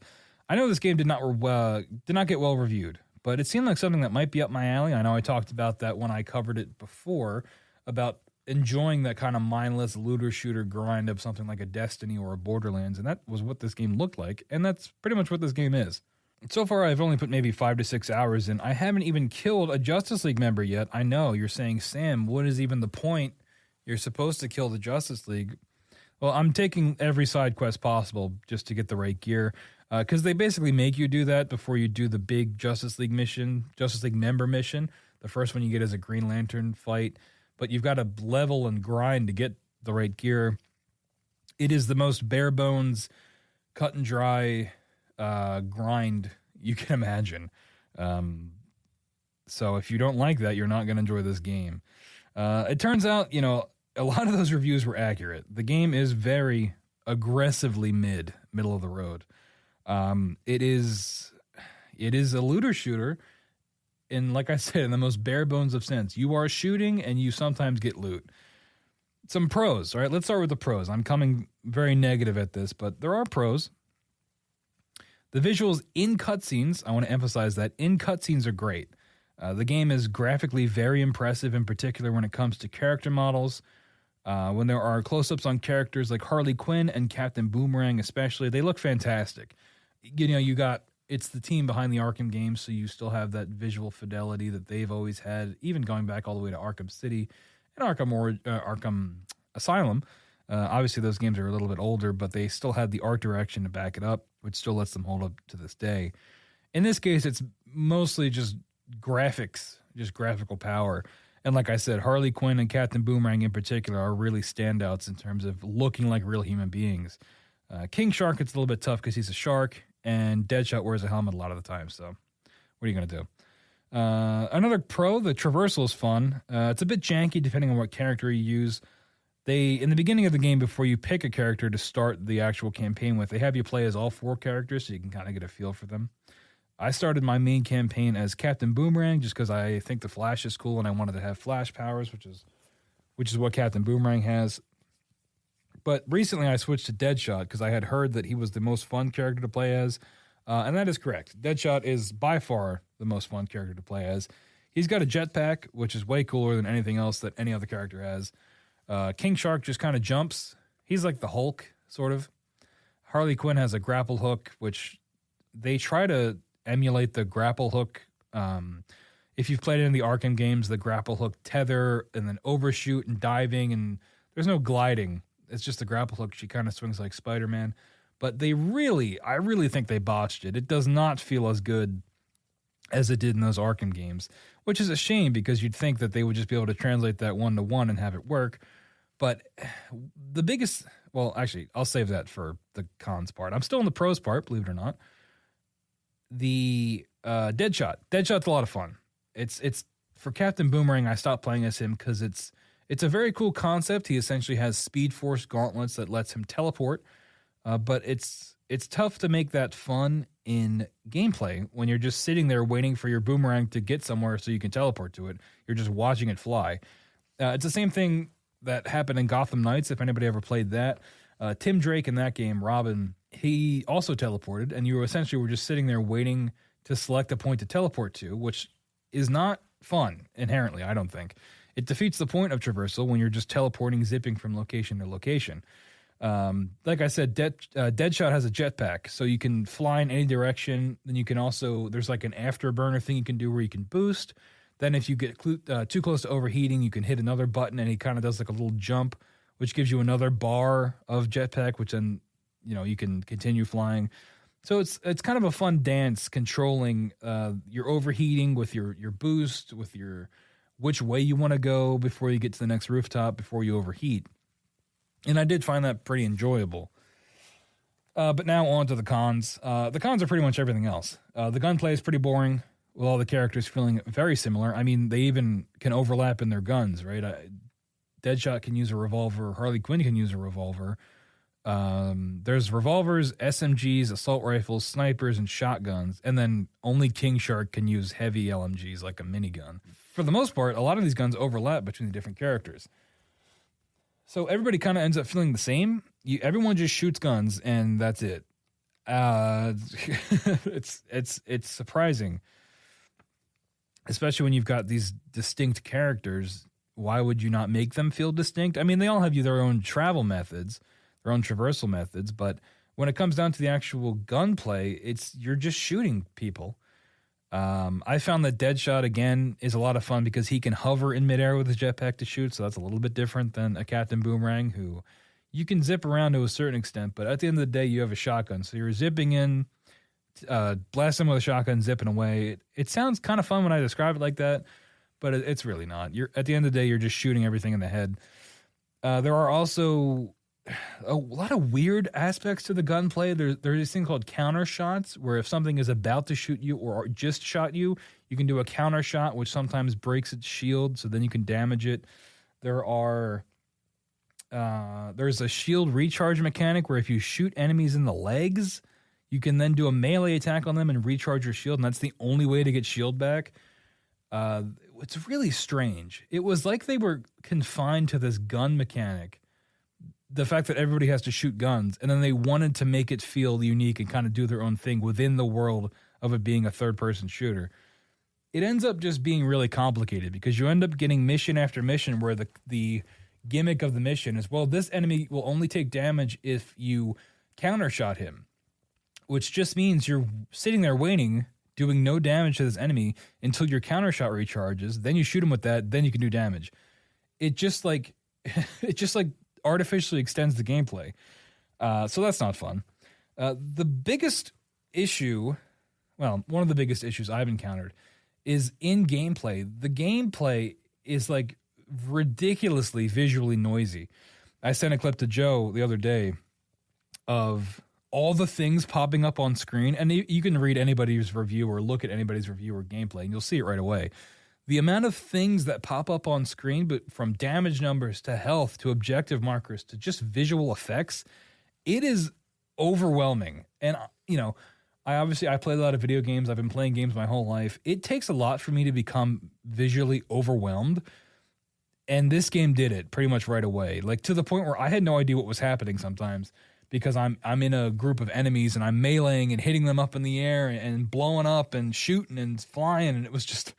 I know this game did not get well reviewed, but it seemed like something that might be up my alley. I know I talked about that when I covered it before, about enjoying that kind of mindless looter-shooter grind of something like a Destiny or a Borderlands, and that was what this game looked like, and that's pretty much what this game is. So far, I've only put maybe 5 to 6 hours in. I haven't even killed a Justice League member yet. I know, you're saying, Sam, what is even the point? You're supposed to kill the Justice League. Well, I'm taking every side quest possible just to get the right gear, because they basically make you do that before you do the big Justice League member mission. The first one you get is a Green Lantern fight, but you've got to level and grind to get the right gear. It is the most bare bones cut and dry grind you can imagine. So if you don't like that, you're not going to enjoy this game. It turns out, a lot of those reviews were accurate. The game is very aggressively middle of the road. It is a looter shooter, and like I said, in the most bare bones of sense. You are shooting, and you sometimes get loot. Some pros, all right? Let's start with the pros. I'm coming very negative at this, but there are pros. The visuals in cutscenes, I want to emphasize that, in cutscenes are great. The game is graphically very impressive, in particular when it comes to character models. When there are close-ups on characters like Harley Quinn and Captain Boomerang especially, they look fantastic. It's the team behind the Arkham games, so you still have that visual fidelity that they've always had, even going back all the way to Arkham City and Arkham Asylum. Obviously, those games are a little bit older, but they still had the art direction to back it up, which still lets them hold up to this day. In this case, it's mostly just graphics, just graphical power. And like I said, Harley Quinn and Captain Boomerang in particular are really standouts in terms of looking like real human beings. King Shark, it's a little bit tough because he's a shark, and Deadshot wears a helmet a lot of the time. So what are you going to do? Another pro, the traversal is fun. It's a bit janky depending on what character you use. In the beginning of the game, before you pick a character to start the actual campaign with, they have you play as all 4 characters so you can kind of get a feel for them. I started my main campaign as Captain Boomerang just because I think the Flash is cool and I wanted to have Flash powers, which is what Captain Boomerang has. But recently I switched to Deadshot because I had heard that he was the most fun character to play as, and that is correct. Deadshot is by far the most fun character to play as. He's got a jetpack, which is way cooler than anything else that any other character has. King Shark just kind of jumps. He's like the Hulk, sort of. Harley Quinn has a grapple hook, which they try to emulate the grapple hook. If you've played it in the Arkham games, the grapple hook tether and then overshoot and diving, and there's no gliding. It's just the grapple hook. She kind of swings like Spider-Man. But I really think they botched it. It does not feel as good as it did in those Arkham games, which is a shame because you'd think that they would just be able to translate that 1-to-1 and have it work. But the biggest, well, actually, I'll save that for the cons part. I'm still in the pros part, believe it or not. The Deadshot's a lot of fun. It's for Captain Boomerang. I stopped playing as him because it's a very cool concept. He essentially has Speed Force gauntlets that lets him teleport, but it's tough to make that fun in gameplay when you're just sitting there waiting for your boomerang to get somewhere so you can teleport to it. You're just watching it fly. It's the same thing that happened in Gotham Knights, if anybody ever played that. Tim Drake in that game, Robin, he also teleported, and you essentially were just sitting there waiting to select a point to teleport to, which is not fun inherently, I don't think. It defeats the point of traversal when you're just teleporting, zipping from location to location. Like I said, Deadshot has a jetpack, so you can fly in any direction. Then you can also, there's like an afterburner thing you can do where you can boost. Then if you get too close to overheating, you can hit another button, and he kind of does like a little jump, which gives you another bar of jetpack, which then, you can continue flying. So it's kind of a fun dance controlling your overheating with your boost, with your which way you want to go before you get to the next rooftop before you overheat. And I did find that pretty enjoyable. But now on to the cons. The cons are pretty much everything else. The gunplay is pretty boring, with all the characters feeling very similar. I mean, they even can overlap in their guns, right? Deadshot can use a revolver. Harley Quinn can use a revolver. There's revolvers, SMGs, assault rifles, snipers, and shotguns. And then only King Shark can use heavy LMGs like a minigun. For the most part, a lot of these guns overlap between the different characters. So everybody kind of ends up feeling the same. Everyone just shoots guns, and that's it. It's surprising, especially when you've got these distinct characters. Why would you not make them feel distinct? I mean, they all have their own travel methods, their own traversal methods, but when it comes down to the actual gunplay, you're just shooting people. I found that Deadshot, again, is a lot of fun because he can hover in midair with his jetpack to shoot, so that's a little bit different than a Captain Boomerang, who you can zip around to a certain extent, but at the end of the day, you have a shotgun. So you're zipping in, blasting with a shotgun, zipping away. It sounds kind of fun when I describe it like that, but it's really not. At the end of the day, you're just shooting everything in the head. There are also a lot of weird aspects to the gunplay. There's this thing called counter shots, where if something is about to shoot you or just shot you, you can do a counter shot, which sometimes breaks its shield, so then you can damage it. There's a shield recharge mechanic where if you shoot enemies in the legs, you can then do a melee attack on them and recharge your shield, and that's the only way to get shield back. It's really strange. It was like they were confined to this gun mechanic, the fact that everybody has to shoot guns, and then they wanted to make it feel unique and kind of do their own thing within the world of it being a third-person shooter. It ends up just being really complicated because you end up getting mission after mission where the gimmick of the mission is, well, this enemy will only take damage if you countershot him, which just means you're sitting there waiting, doing no damage to this enemy until your countershot recharges. Then you shoot him with that, then you can do damage. It just like artificially extends the gameplay. So that's not fun. The biggest issue, well, one of the biggest issues I've encountered is in gameplay. The gameplay is like ridiculously visually noisy. I sent a clip to Joe the other day of all the things popping up on screen, and you can read anybody's review or look at anybody's review or gameplay, and you'll see it right away. The amount of things that pop up on screen, but from damage numbers to health to objective markers to just visual effects, it is overwhelming. And, you know, I play a lot of video games. I've been playing games my whole life. It takes a lot for me to become visually overwhelmed. And this game did it pretty much right away. Like to the point where I had no idea what was happening sometimes because I'm in a group of enemies and I'm meleeing and hitting them up in the air and blowing up and shooting and flying. And it was just,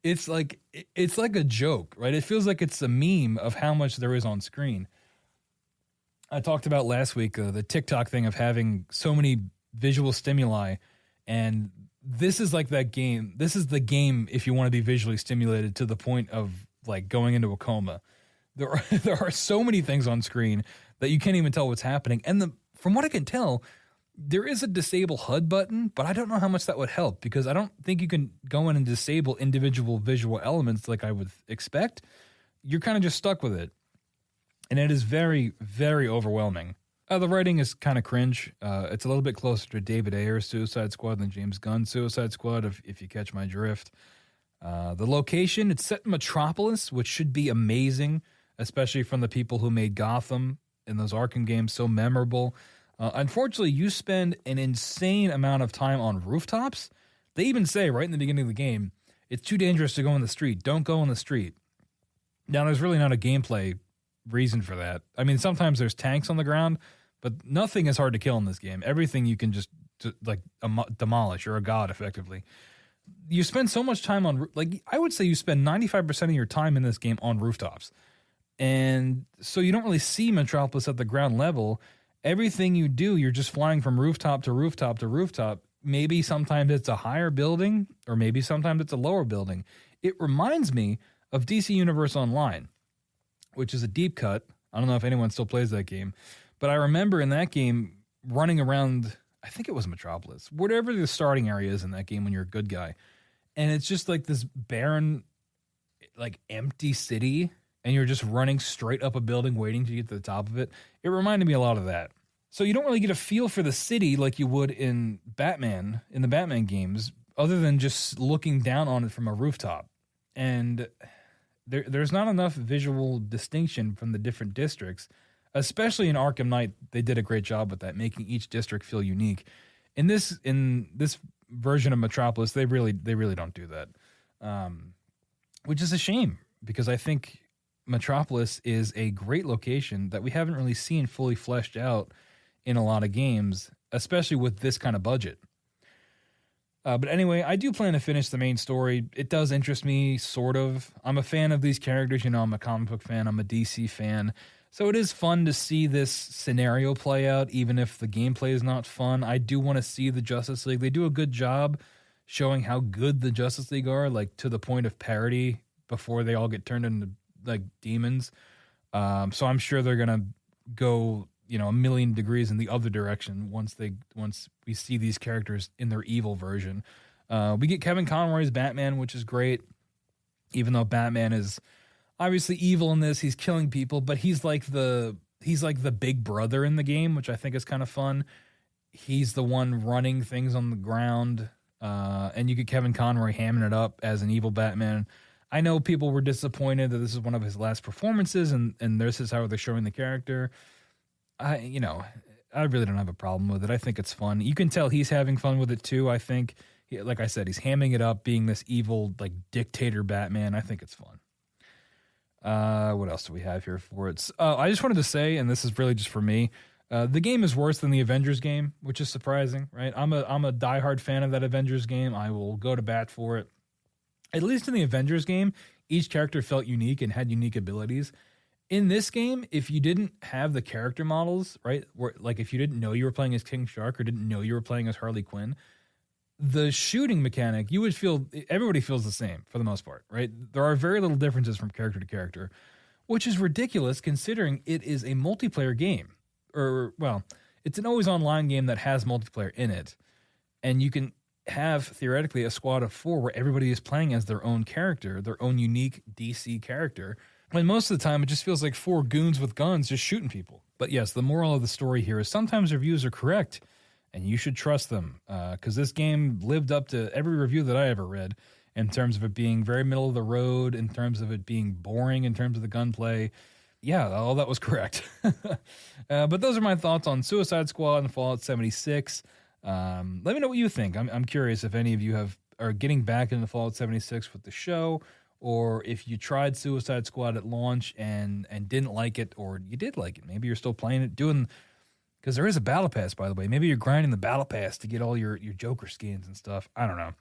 it's like a joke, right? It feels like it's a meme of how much there is on screen. I talked about last week the TikTok thing of having so many visual stimuli, and this is like that game. This is the game if you want to be visually stimulated to the point of like going into a coma. There are so many things on screen that you can't even tell what's happening. And from what I can tell, there is a disable HUD button, but I don't know how much that would help because I don't think you can go in and disable individual visual elements like I would expect. You're kind of just stuck with it. And it is very, very overwhelming. The writing is kind of cringe. It's a little bit closer to David Ayer's Suicide Squad than James Gunn's Suicide Squad, if you catch my drift. The location, it's set in Metropolis, which should be amazing, especially from the people who made Gotham in those Arkham games so memorable. Unfortunately, you spend an insane amount of time on rooftops. They even say right in the beginning of the game, it's too dangerous to go in the street. Don't go in the street. Now, there's really not a gameplay reason for that. I mean, sometimes there's tanks on the ground, but nothing is hard to kill in this game. Everything you can just demolish. You're a god, effectively. You spend so much time on, like, I would say you spend 95% of your time in this game on rooftops. And so you don't really see Metropolis at the ground level. Everything you do, you're just flying from rooftop to rooftop to rooftop. Maybe sometimes it's a higher building, or maybe sometimes it's a lower building. It reminds me of DC Universe Online, which is a deep cut. I don't know if anyone still plays that game, but I remember in that game running around, I think it was Metropolis, whatever the starting area is in that game when you're a good guy. And it's just like this barren, like empty city, and you're just running straight up a building waiting to get to the top of it. It reminded me a lot of that. So you don't really get a feel for the city like you would in Batman, in the Batman games, other than just looking down on it from a rooftop. And there's not enough visual distinction from the different districts, especially in Arkham Knight. They did a great job with that, making each district feel unique. In this version of Metropolis, they really don't do that, which is a shame because I think Metropolis is a great location that we haven't really seen fully fleshed out in a lot of games, especially with this kind of budget. But anyway, I do plan to finish the main story. It does interest me, sort of. I'm a fan of these characters. You know, I'm a comic book fan. I'm a DC fan. So it is fun to see this scenario play out, even if the gameplay is not fun. I do want to see the Justice League. They do a good job showing how good the Justice League are, like to the point of parody before they all get turned into like demons. So I'm sure they're going to go, you know, a million degrees in the other direction once we see these characters in their evil version. We get Kevin Conroy's Batman, which is great, even though Batman is obviously evil in this. He's killing people, but he's he's like the big brother in the game, which I think is kind of fun. He's the one running things on the ground, and you get Kevin Conroy hamming it up as an evil Batman. I know people were disappointed that this is one of his last performances, and this is how they're showing the character. I really don't have a problem with it. I think it's fun. You can tell he's having fun with it too. I think, like I said, he's hamming it up, being this evil like dictator Batman. I think it's fun. What else do we have here for it? I just wanted to say, and this is really just for me, the game is worse than the Avengers game, which is surprising, right? I'm a diehard fan of that Avengers game. I will go to bat for it. At least in the Avengers game, each character felt unique and had unique abilities. In this game, if you didn't have the character models, right, like if you didn't know you were playing as King Shark or didn't know you were playing as Harley Quinn, the shooting mechanic, you would feel, everybody feels the same for the most part, right? There are very little differences from character to character, which is ridiculous considering it is a multiplayer game. It's an always online game that has multiplayer in it. And you can have theoretically a squad of 4 where everybody is playing as their own character, their own unique DC character. And most of the time, it just feels like 4 goons with guns just shooting people. But yes, the moral of the story here is sometimes reviews are correct, and you should trust them, because this game lived up to every review that I ever read in terms of it being very middle of the road, in terms of it being boring, in terms of the gunplay. Yeah, all that was correct. But those are my thoughts on Suicide Squad and Fallout 76. Let me know what you think. I'm curious if any of you are getting back into Fallout 76 with the show, or if you tried Suicide Squad at launch and didn't like it, or you did like it. Maybe you're still playing it, because there is a battle pass, by the way. Maybe you're grinding the battle pass to get all your Joker skins and stuff. I don't know.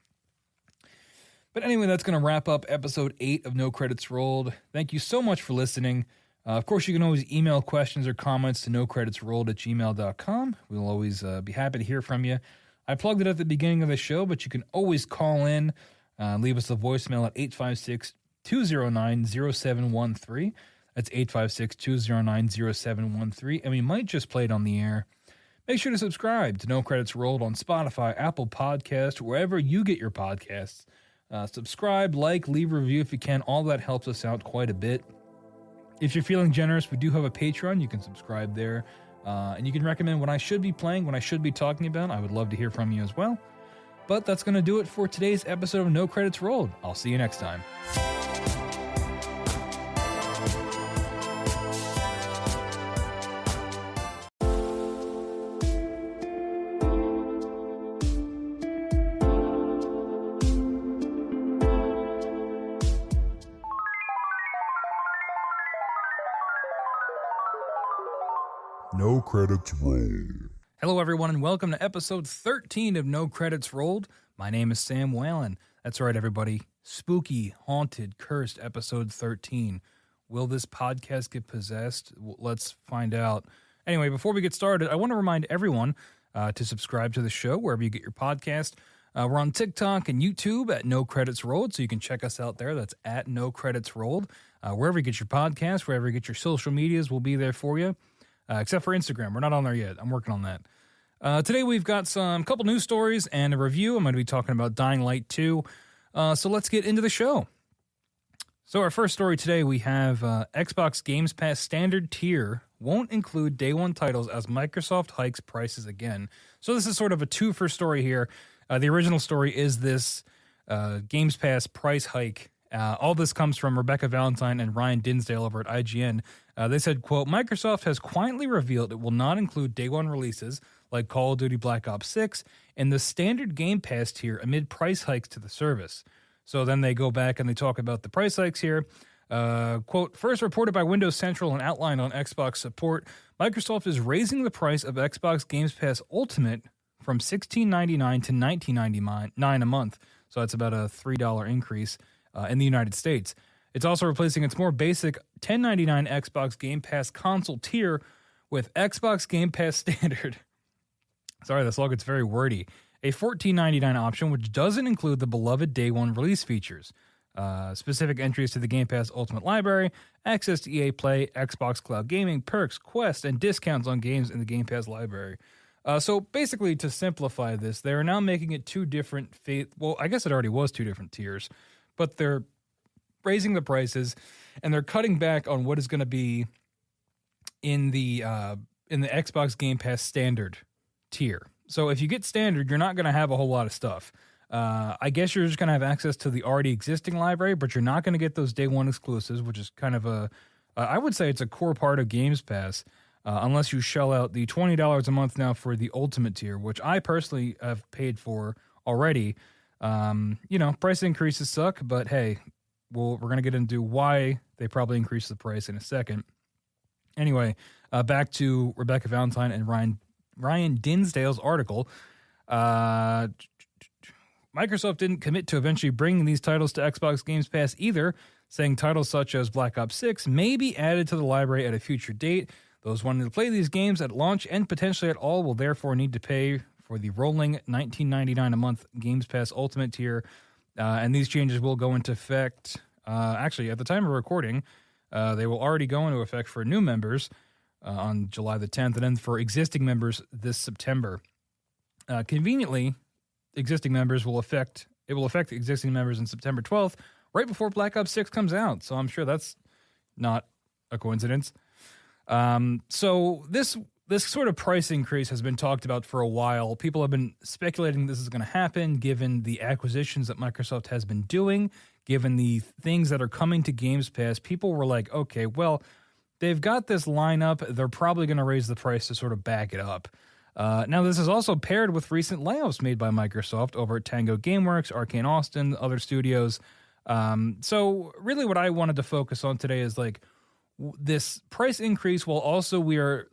But anyway, that's going to wrap up episode 8 of No Credits Rolled. Thank you so much for listening. Of course, you can always email questions or comments to nocreditsrolled@gmail.com. We'll always be happy to hear from you. I plugged it at the beginning of the show, but you can always call in, leave us a voicemail at 856-209-0713. That's 856-209-0713, and we might just play it on the air. Make sure to subscribe to No Credits Rolled on Spotify, Apple Podcasts, wherever you get your podcasts. Subscribe, leave a review if you can. All that helps us out quite a bit. If you're feeling generous, we do have a Patreon. You can subscribe there. And you can recommend what I should be playing, what I should be talking about. I would love to hear from you as well. But that's going to do it for today's episode of No Credits Rolled. I'll see you next time.
No Credits Rolled.
Hello, everyone, and welcome to episode 13 of No Credits Rolled. My name is Sam Whalen. That's right, everybody. Spooky, haunted, cursed episode 13. Will this podcast get possessed? Let's find out. Anyway, before we get started, I want to remind everyone to subscribe to the show wherever you get your podcast. We're on TikTok and YouTube at No Credits Rolled, so you can check us out there. That's at No Credits Rolled. Wherever you get your podcast, wherever you get your social medias, we'll be there for you. Except for Instagram. We're not on there yet. I'm working on that. Today we've got some couple news stories and a review. I'm going to be talking about Dying Light 2. So let's get into the show. So our first story today, we have Xbox Games Pass standard tier won't include day one titles as Microsoft hikes prices again. So this is sort of a two-for story here. The original story is this Games Pass price hike. All this comes from Rebecca Valentine and Ryan Dinsdale over at IGN. They said, quote, Microsoft has quietly revealed it will not include day one releases like Call of Duty Black Ops 6 in the standard Game Pass tier amid price hikes to the service. So then they go back and they talk about the price hikes here. Quote, first reported by Windows Central and outlined on Xbox support, Microsoft is raising the price of Xbox Games Pass Ultimate from $16.99 to $19.99 a month. So that's about a $3 increase in the United States. It's also replacing its more basic $10.99 Xbox Game Pass console tier with Xbox Game Pass Standard. Sorry, this all gets very wordy. A $14.99 option, which doesn't include the beloved day one release features. Specific entries to the Game Pass Ultimate Library, access to EA Play, Xbox Cloud Gaming, perks, quests, and discounts on games in the Game Pass library. So basically, to simplify this, they are now making it two different, well, I guess it already was two different tiers, but they're raising the prices and they're cutting back on what is going to be in the Xbox Game Pass standard tier. So if you get standard, you're not going to have a whole lot of stuff. I guess you're just going to have access to the already existing library, but you're not going to get those day one exclusives, which is kind of I would say it's a core part of Games Pass, unless you shell out the $20 a month now for the Ultimate tier, which I personally have paid for already. Price increases suck, but hey, we're going to get into why they probably increased the price in a second. Anyway, back to Rebecca Valentine and Ryan Dinsdale's article. Microsoft didn't commit to eventually bringing these titles to Xbox Games Pass either, saying titles such as Black Ops 6 may be added to the library at a future date. Those wanting to play these games at launch and potentially at all will therefore need to pay for the rolling $19.99 a month Games Pass Ultimate tier. And these changes will go into effect, actually, at the time of recording, they will already go into effect for new members on July the 10th, and then for existing members this September. Conveniently, existing members will affect existing members in September 12th, right before Black Ops 6 comes out. So I'm sure that's not a coincidence. So this sort of price increase has been talked about for a while. People have been speculating this is going to happen given the acquisitions that Microsoft has been doing, given the things that are coming to Games Pass. People were like, okay, well, they've got this lineup. They're probably going to raise the price to sort of back it up. Now, this is also paired with recent layoffs made by Microsoft over at Tango Gameworks, Arcane Austin, other studios. So really what I wanted to focus on today is like this price increase, while also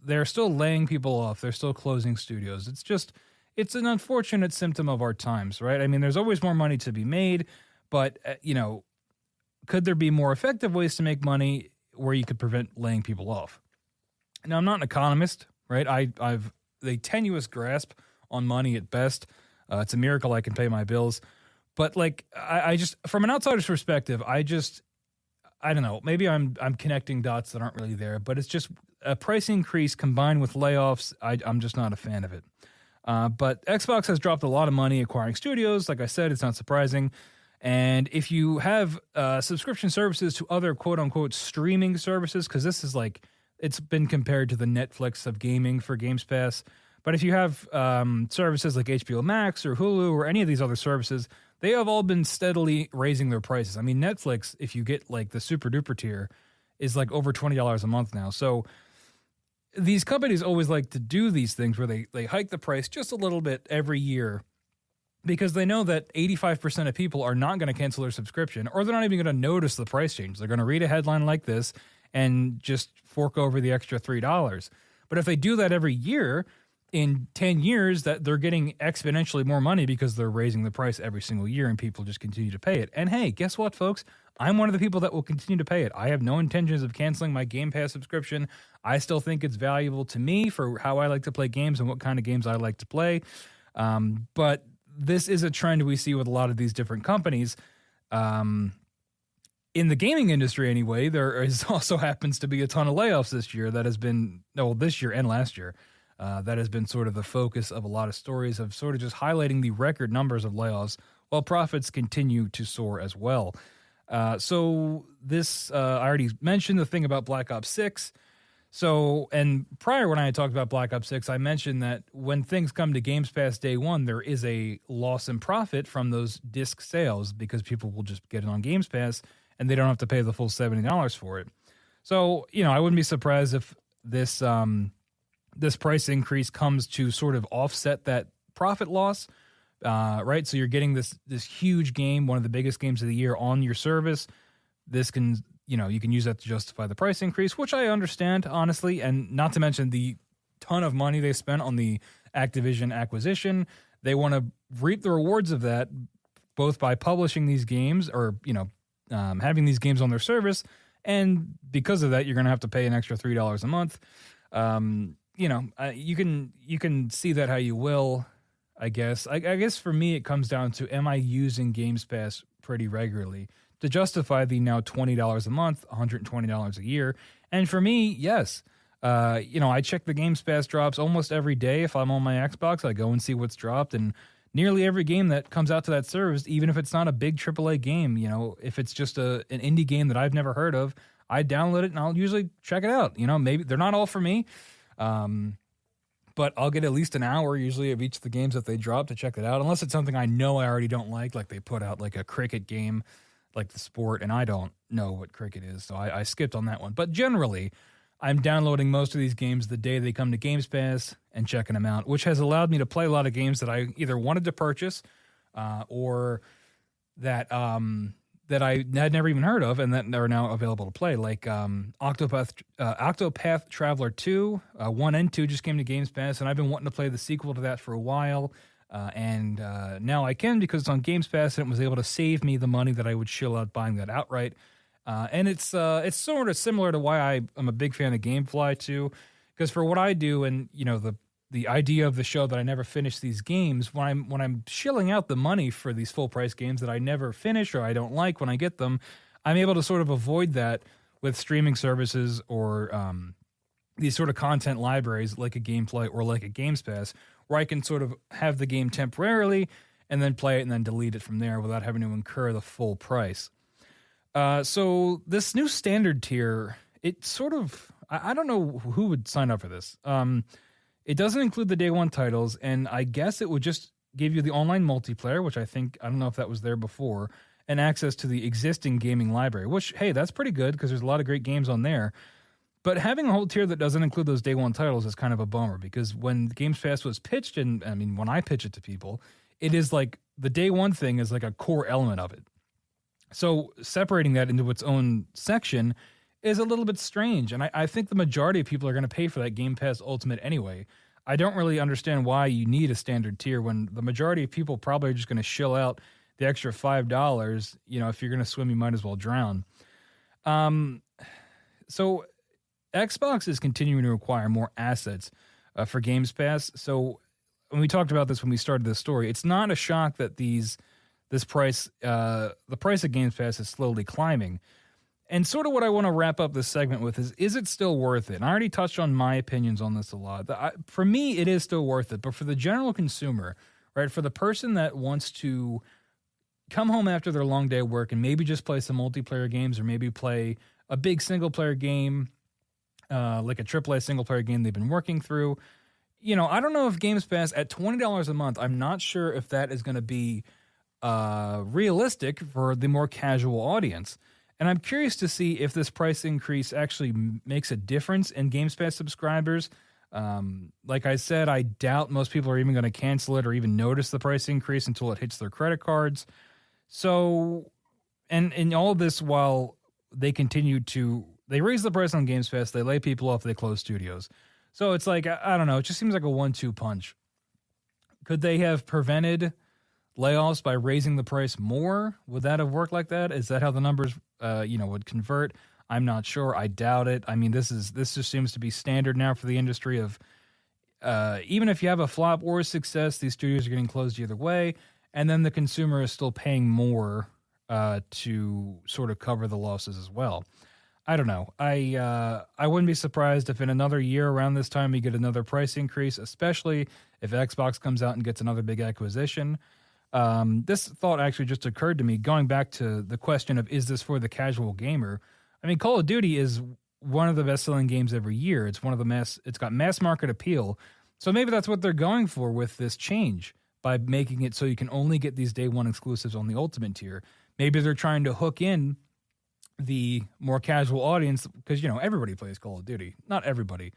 they're still laying people off. They're still closing studios. It's an unfortunate symptom of our times, right? I mean, there's always more money to be made, but, could there be more effective ways to make money where you could prevent laying people off? Now, I'm not an economist, right? I've a tenuous grasp on money at best. It's a miracle I can pay my bills. But like, I just, from an outsider's perspective, I don't know, maybe I'm connecting dots that aren't really there, but it's just a price increase combined with layoffs. I'm just not a fan of it. But Xbox has dropped a lot of money acquiring studios. Like I said, it's not surprising. And if you have subscription services to other quote unquote streaming services, because this is like, it's been compared to the Netflix of gaming for Games Pass. But if you have services like HBO Max or Hulu or any of these other services, they have all been steadily raising their prices. I mean, Netflix, if you get like the super duper tier, is like over $20 a month now. So these companies always like to do these things where they hike the price just a little bit every year because they know that 85% of people are not going to cancel their subscription, or they're not even going to notice the price change. They're going to read a headline like this and just fork over the extra $3. But if they do that every year, in 10 years, that they're getting exponentially more money because they're raising the price every single year and people just continue to pay it. And hey, guess what, folks? I'm one of the people that will continue to pay it. I have no intentions of canceling my Game Pass subscription. I still think it's valuable to me for how I like to play games and what kind of games I like to play. But this is a trend we see with a lot of these different companies. In the gaming industry anyway, there is also happens to be a ton of layoffs this year that has been, this year and last year. That has been sort of the focus of a lot of stories of sort of just highlighting the record numbers of layoffs while profits continue to soar as well. So this, I already mentioned the thing about Black Ops 6. So, and prior when I had talked about Black Ops 6, I mentioned that when things come to Games Pass day one, there is a loss in profit from those disc sales because people will just get it on Games Pass and they don't have to pay the full $70 for it. So, I wouldn't be surprised if this price increase comes to sort of offset that profit loss, right? So you're getting this huge game, one of the biggest games of the year on your service. This can, you can use that to justify the price increase, which I understand, honestly, and not to mention the ton of money they spent on the Activision acquisition. They want to reap the rewards of that, both by publishing these games or, having these games on their service. And because of that, you're going to have to pay an extra $3 a month. You can see that how you will, I guess. I guess for me, it comes down to, am I using Games Pass pretty regularly to justify the now $20 a month, $120 a year? And for me, yes. I check the Games Pass drops almost every day. If I'm on my Xbox, I go and see what's dropped. And nearly every game that comes out to that service, even if it's not a big AAA game, if it's just an indie game that I've never heard of, I download it and I'll usually check it out. Maybe they're not all for me, but I'll get at least an hour usually of each of the games that they drop to check it out, unless it's something I know I already don't like they put out like a cricket game, like the sport, and I don't know what cricket is, so I skipped on that one. But generally, I'm downloading most of these games the day they come to Games Pass and checking them out, which has allowed me to play a lot of games that I either wanted to purchase or that that I had never even heard of and that are now available to play, like Octopath Traveler 2. 1 and 2 just came to Games Pass, and I've been wanting to play the sequel to that for a while. And now I can because it's on Games Pass, and it was able to save me the money that I would shill out buying that outright. And it's sort of similar to why I'm a big fan of GameFly too, because for what I do, and the idea of the show that I never finish these games, when I'm shilling out the money for these full price games that I never finish or I don't like when I get them, I'm able to sort of avoid that with streaming services or these sort of content libraries like a GameFly or like a Games Pass, where I can sort of have the game temporarily and then play it and then delete it from there without having to incur the full price. So this new standard tier, it sort of, I don't know who would sign up for this. It doesn't include the day one titles, and I guess it would just give you the online multiplayer, which I don't know if that was there before, and access to the existing gaming library, which, hey, that's pretty good because there's a lot of great games on there. But having a whole tier that doesn't include those day one titles is kind of a bummer, because when Games Pass was pitched, and I mean, when I pitch it to people, it is like the day one thing is like a core element of it. So separating that into its own section is a little bit strange. And I think the majority of people are going to pay for that Game Pass Ultimate anyway. I don't really understand why you need a standard tier when the majority of people probably are just going to shill out the extra $5. If you're going to swim, you might as well drown. So Xbox is continuing to require more assets for Games Pass. So when we talked about this when we started this story, it's not a shock that the price of Games Pass is slowly climbing. And sort of what I want to wrap up this segment with is it still worth it? And I already touched on my opinions on this a lot. For me, it is still worth it. But for the general consumer, right, for the person that wants to come home after their long day of work and maybe just play some multiplayer games or maybe play a big single-player game, like a AAA single-player game they've been working through, I don't know if Games Pass at $20 a month, I'm not sure if that is going to be realistic for the more casual audience. And I'm curious to see if this price increase actually makes a difference in Games Pass subscribers. Like I said, I doubt most people are even going to cancel it or even notice the price increase until it hits their credit cards. So, and in all this, while they raise the price on Games Pass, they lay people off, they close studios. So it's like, I don't know, it just seems like a 1-2 punch. Could they have prevented layoffs by raising the price more? Would that have worked like that? Is that how the numbers would convert? I'm not sure. I doubt it. I mean, this just seems to be standard now for the industry of even if you have a flop or a success, these studios are getting closed either way, and then the consumer is still paying more to sort of cover the losses as well. I don't know. I wouldn't be surprised if in another year around this time we get another price increase, especially if Xbox comes out and gets another big acquisition. This thought actually just occurred to me, going back to the question of, is this for the casual gamer? I mean, Call of Duty is one of the best-selling games every year. It's it's got mass market appeal. So maybe that's what they're going for with this change, by making it so you can only get these day one exclusives on the Ultimate tier. Maybe they're trying to hook in the more casual audience, because, everybody plays Call of Duty. Not everybody,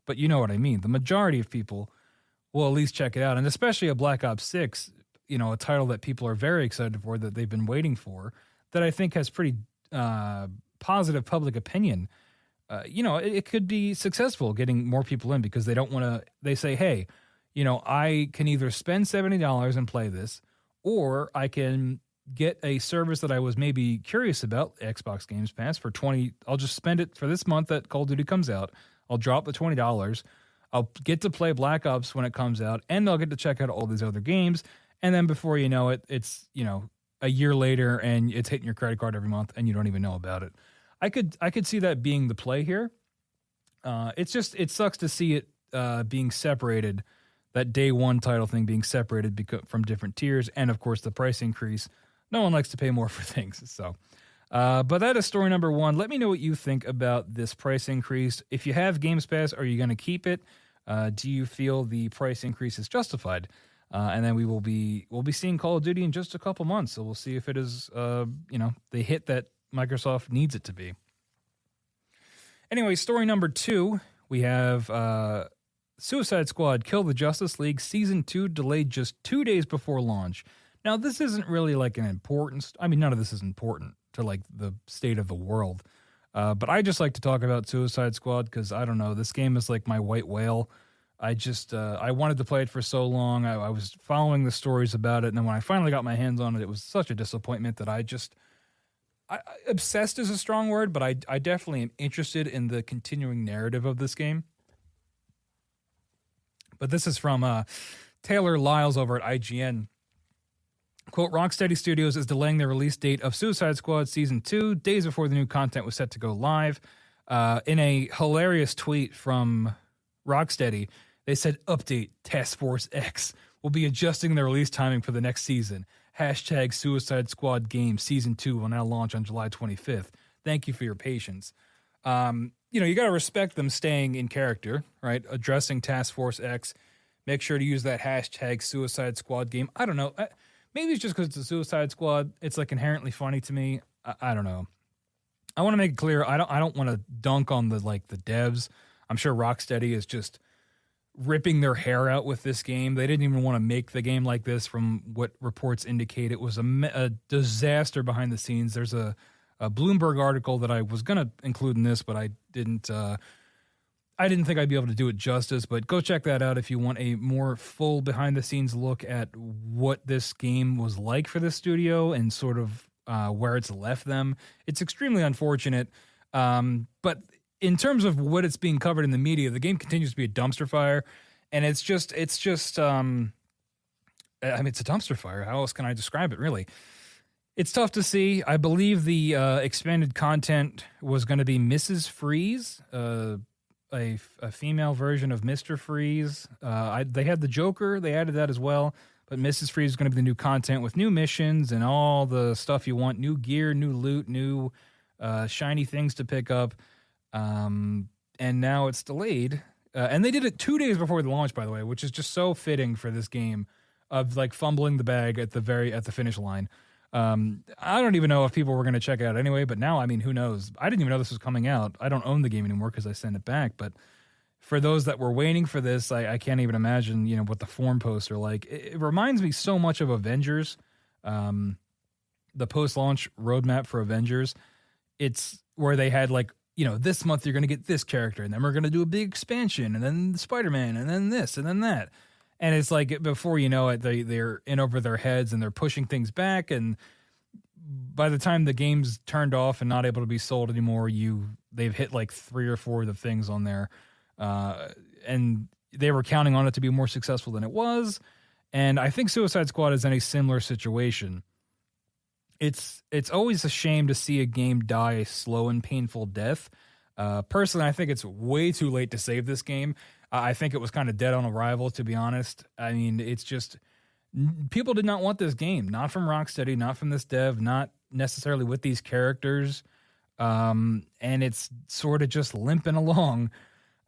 but you know what I mean. The majority of people will at least check it out, and especially a Black Ops 6, a title that people are very excited for, that they've been waiting for, that I think has pretty positive public opinion. It could be successful getting more people in, because they don't want to, they say, hey, I can either spend $70 and play this, or I can get a service that I was maybe curious about, Xbox Games Pass, for $20. I'll just spend it for this month that Call of Duty comes out. I'll drop the $20. I'll get to play Black Ops when it comes out, and I'll get to check out all these other games. And then before you know it, it's, a year later and it's hitting your credit card every month and you don't even know about it. I could see that being the play here. It sucks to see it being separated, that day one title thing being separated from different tiers. And of course the price increase. No one likes to pay more for things. So But that is story number one. Let me know what you think about this price increase. If you have Games Pass, are you going to keep it? Do you feel the price increase is justified? And then we'll be seeing Call of Duty in just a couple months. So we'll see if it is, the hit that Microsoft needs it to be. Anyway, story number two, we have Suicide Squad Kill the Justice League Season 2 delayed just 2 days before launch. Now, this isn't really like an important... none of this is important to like the state of the world. But I just like to talk about Suicide Squad because, I don't know, this game is like my white whale. I wanted to play it for so long. I was following the stories about it, and then when I finally got my hands on it, it was such a disappointment that I obsessed is a strong word, but I definitely am interested in the continuing narrative of this game. But this is from Taylor Lyles over at IGN. Quote, Rocksteady Studios is delaying the release date of Suicide Squad Season 2 days before the new content was set to go live. In a hilarious tweet from Rocksteady, they said, update, Task Force X will be adjusting the release timing for the next season. Hashtag Suicide Squad game Season 2 will now launch on July 25th. Thank you for your patience. You got to respect them staying in character, right? Addressing Task Force X. Make sure to use that hashtag Suicide Squad game. I don't know. Maybe it's just because it's a Suicide Squad. It's like inherently funny to me. I don't know. I want to make it clear. I don't want to dunk on the devs. I'm sure Rocksteady is just ripping their hair out with this game. They didn't even want to make the game like this. From what reports indicate, it was a disaster behind the scenes. There's a Bloomberg article that I was going to include in this, but I didn't. I didn't think I'd be able to do it justice, but go check that out if you want a more full behind-the-scenes look at what this game was like for the studio and sort of where it's left them. It's extremely unfortunate, but in terms of what it's being covered in the media, the game continues to be a dumpster fire, and it's just it's a dumpster fire. How else can I describe it, really? It's tough to see. I believe the expanded content was going to be Mrs. Freeze, a female version of Mr. Freeze. They had the Joker. They added that as well. But Mrs. Freeze is going to be the new content with new missions and all the stuff you want. New gear, new loot, new shiny things to pick up. And now it's delayed. And they did it 2 days before the launch, by the way, which is just so fitting for this game of like fumbling the bag at the finish line. I don't even know if people were going to check it out anyway, but now, who knows? I didn't even know this was coming out. I don't own the game anymore because I sent it back. But for those that were waiting for this, I can't even imagine, what the forum posts are like. It reminds me so much of Avengers, the post-launch roadmap for Avengers. It's where they had this month you're going to get this character, and then we're going to do a big expansion, and then Spider-Man, and then this, and then that. And it's like before you know it, they're in over their heads and they're pushing things back. And by the time the game's turned off and not able to be sold anymore, they've hit like 3 or 4 of the things on there. And they were counting on it to be more successful than it was. And I think Suicide Squad is in a similar situation. It's always a shame to see a game die a slow and painful death. Personally, I think it's way too late to save this game. I think it was kind of dead on arrival, to be honest. It's just people did not want this game, not from Rocksteady, not from this dev, not necessarily with these characters. And it's sort of just limping along.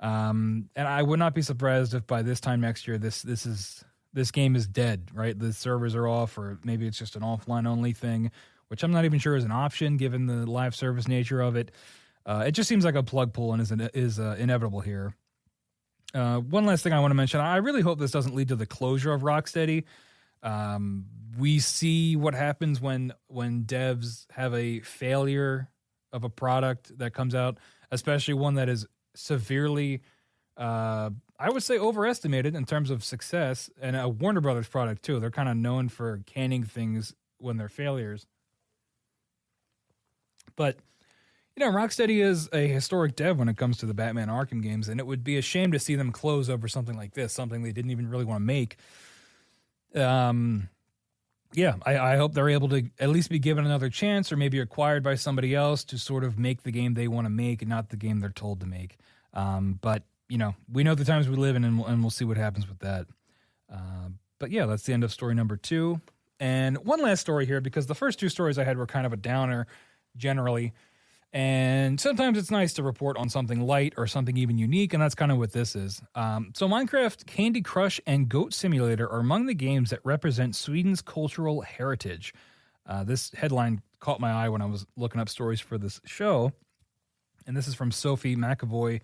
And I would not be surprised if by this time next year, this game is dead, right? The servers are off, or maybe it's just an offline only thing, which I'm not even sure is an option given the live service nature of it. It just seems like a plug pull and is inevitable here. One last thing I want to mention. I really hope this doesn't lead to the closure of Rocksteady. We see what happens when devs have a failure of a product that comes out, especially one that is severely, I would say, overestimated in terms of success, and a Warner Brothers product too. They're kind of known for canning things when they're failures. But Rocksteady is a historic dev when it comes to the Batman Arkham games, and it would be a shame to see them close over something like this, something they didn't even really want to make. I hope they're able to at least be given another chance, or maybe acquired by somebody else to sort of make the game they want to make and not the game they're told to make. But we know the times we live in, and we'll see what happens with that. But yeah, that's the end of story number 2. And one last story here, because the first 2 stories I had were kind of a downer. generally. And sometimes it's nice to report on something light or something even unique, and that's kind of what this is. So Minecraft, Candy Crush, and Goat Simulator are among the games that represent Sweden's cultural heritage. This headline caught my eye when I was looking up stories for this show, and this is from Sophie McAvoy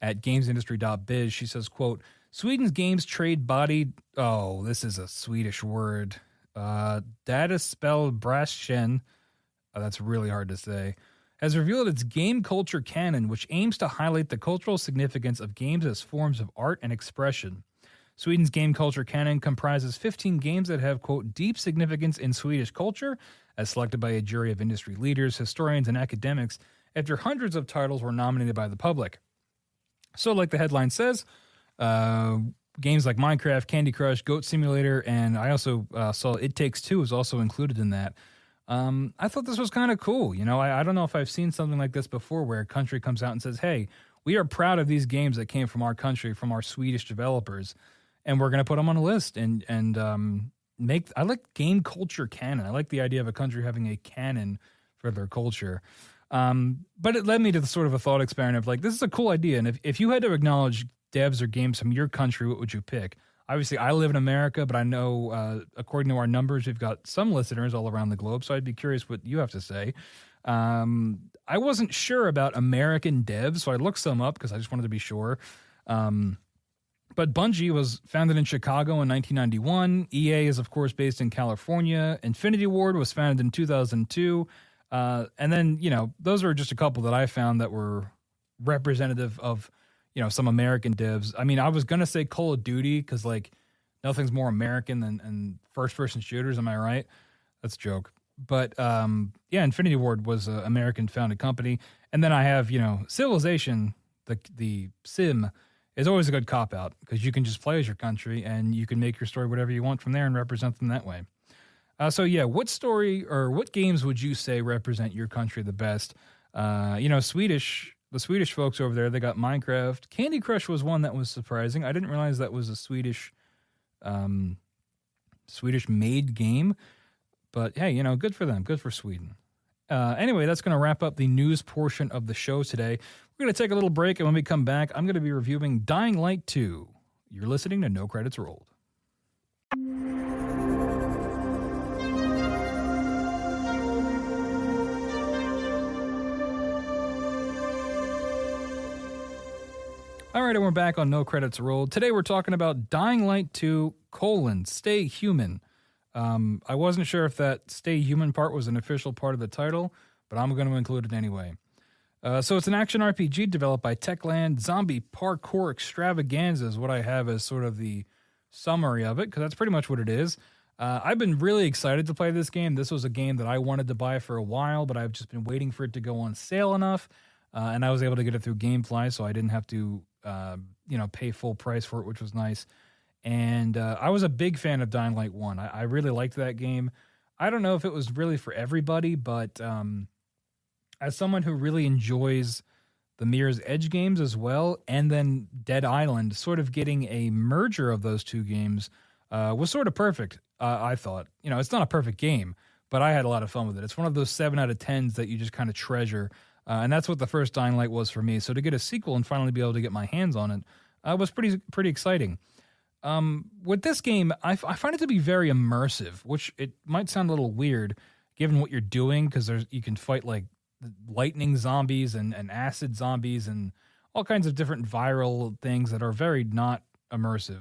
at gamesindustry.biz. She says, quote, Sweden's games trade body... Oh, this is a Swedish word. Dataspelbranschen, that's really hard to say, has revealed its game culture canon, which aims to highlight the cultural significance of games as forms of art and expression. Sweden's game culture canon comprises 15 games that have, quote, deep significance in Swedish culture, as selected by a jury of industry leaders, historians, and academics, after hundreds of titles were nominated by the public. So, like the headline says, games like Minecraft, Candy Crush, Goat Simulator, and I also saw It Takes Two is also included in that. I thought this was kind of cool. You know, I don't know if I've seen something like this before where a country comes out and says, hey, we are proud of these games that came from our country, from our Swedish developers, and we're going to put them on a list and I like game culture canon. I like the idea of a country having a canon for their culture. But it led me to the sort of a thought experiment of like, this is a cool idea. And if you had to acknowledge devs or games from your country, what would you pick? Obviously, I live in America, but I know, according to our numbers, we've got some listeners all around the globe, so I'd be curious what you have to say. I wasn't sure about American devs, so I looked some up because I just wanted to be sure. But Bungie was founded in Chicago in 1991. EA is, of course, based in California. Infinity Ward was founded in 2002. And then, you know, those are just a couple that I found that were representative of, you know, some American devs. I mean, I was going to say Call of Duty because, like, nothing's more American than first-person shooters. Am I right? That's a joke. But, yeah, Infinity Ward was an American-founded company. And then I have, you know, Civilization, the sim, is always a good cop-out because you can just play as your country and you can make your story whatever you want from there and represent them that way. So, yeah, what story or what games would you say represent your country the best? You know, the Swedish folks over there, they got Minecraft. Candy Crush was one that was surprising. I didn't realize that was a Swedish-made game. But, hey, you know, good for them. Good for Sweden. Anyway, that's going to wrap up the news portion of the show today. We're going to take a little break, and when we come back, I'm going to be reviewing Dying Light 2. You're listening to No Credits Rolled. All right, and we're back on No Credits Rolled. Today we're talking about Dying Light 2, Stay Human. I wasn't sure if that Stay Human part was an official part of the title, but I'm going to include it anyway. So it's an action RPG developed by Techland. Zombie parkour extravaganza is what I have as sort of the summary of it, because that's pretty much what it is. I've been really excited to play this game. This was a game that I wanted to buy for a while, but I've just been waiting for it to go on sale enough, and I was able to get it through GameFly, so I didn't have to pay full price for it, which was nice. And I was a big fan of Dying Light 1. I really liked that game. I don't know if it was really for everybody, but as someone who really enjoys the Mirror's Edge games as well, and then Dead Island, sort of getting a merger of those two games was sort of perfect, I thought. You know, it's not a perfect game, but I had a lot of fun with it. It's one of those 7 out of 10s that you just kind of treasure, and that's what the first Dying Light was for me. So to get a sequel and finally be able to get my hands on it was pretty exciting. With this game, I find it to be very immersive, which it might sound a little weird given what you're doing, because you can fight like lightning zombies and acid zombies and all kinds of different viral things that are very not immersive.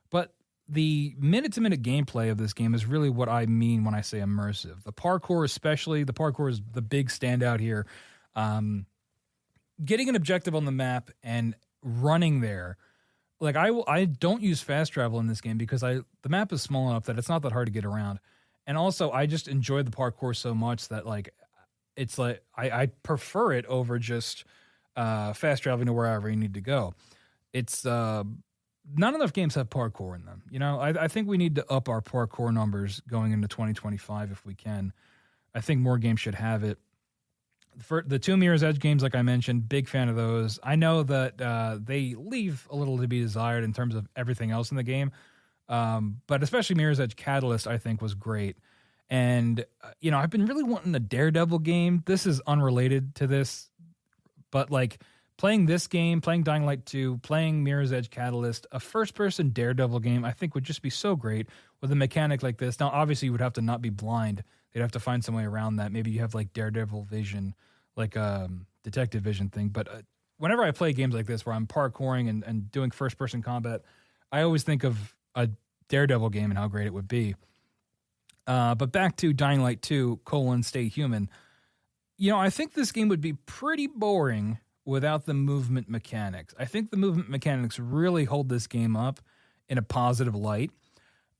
But the minute-to-minute gameplay of this game is really what I mean when I say immersive. The parkour especially, the parkour is the big standout here. Getting an objective on the map and running there. Like I don't use fast travel in this game because the map is small enough that it's not that hard to get around. And also I just enjoy the parkour so much that like it's like I prefer it over just fast traveling to wherever you need to go. It's not enough games have parkour in them. You know, I think we need to up our parkour numbers going into 2025 if we can. I think more games should have it. For the 2 Mirror's Edge games, like I mentioned, big fan of those. I know that they leave a little to be desired in terms of everything else in the game, but especially Mirror's Edge Catalyst, I think, was great. And, I've been really wanting a Daredevil game. This is unrelated to this, but like playing this game, playing Dying Light 2, playing Mirror's Edge Catalyst, a first-person Daredevil game, I think would just be so great with a mechanic like this. Now, obviously, you would have to not be blind. They'd have to find some way around that. Maybe you have like Daredevil vision, like detective vision thing. But whenever I play games like this where I'm parkouring and doing first-person combat, I always think of a Daredevil game and how great it would be. But back to Dying Light 2, Stay Human. I think this game would be pretty boring without the movement mechanics. I think the movement mechanics really hold this game up in a positive light.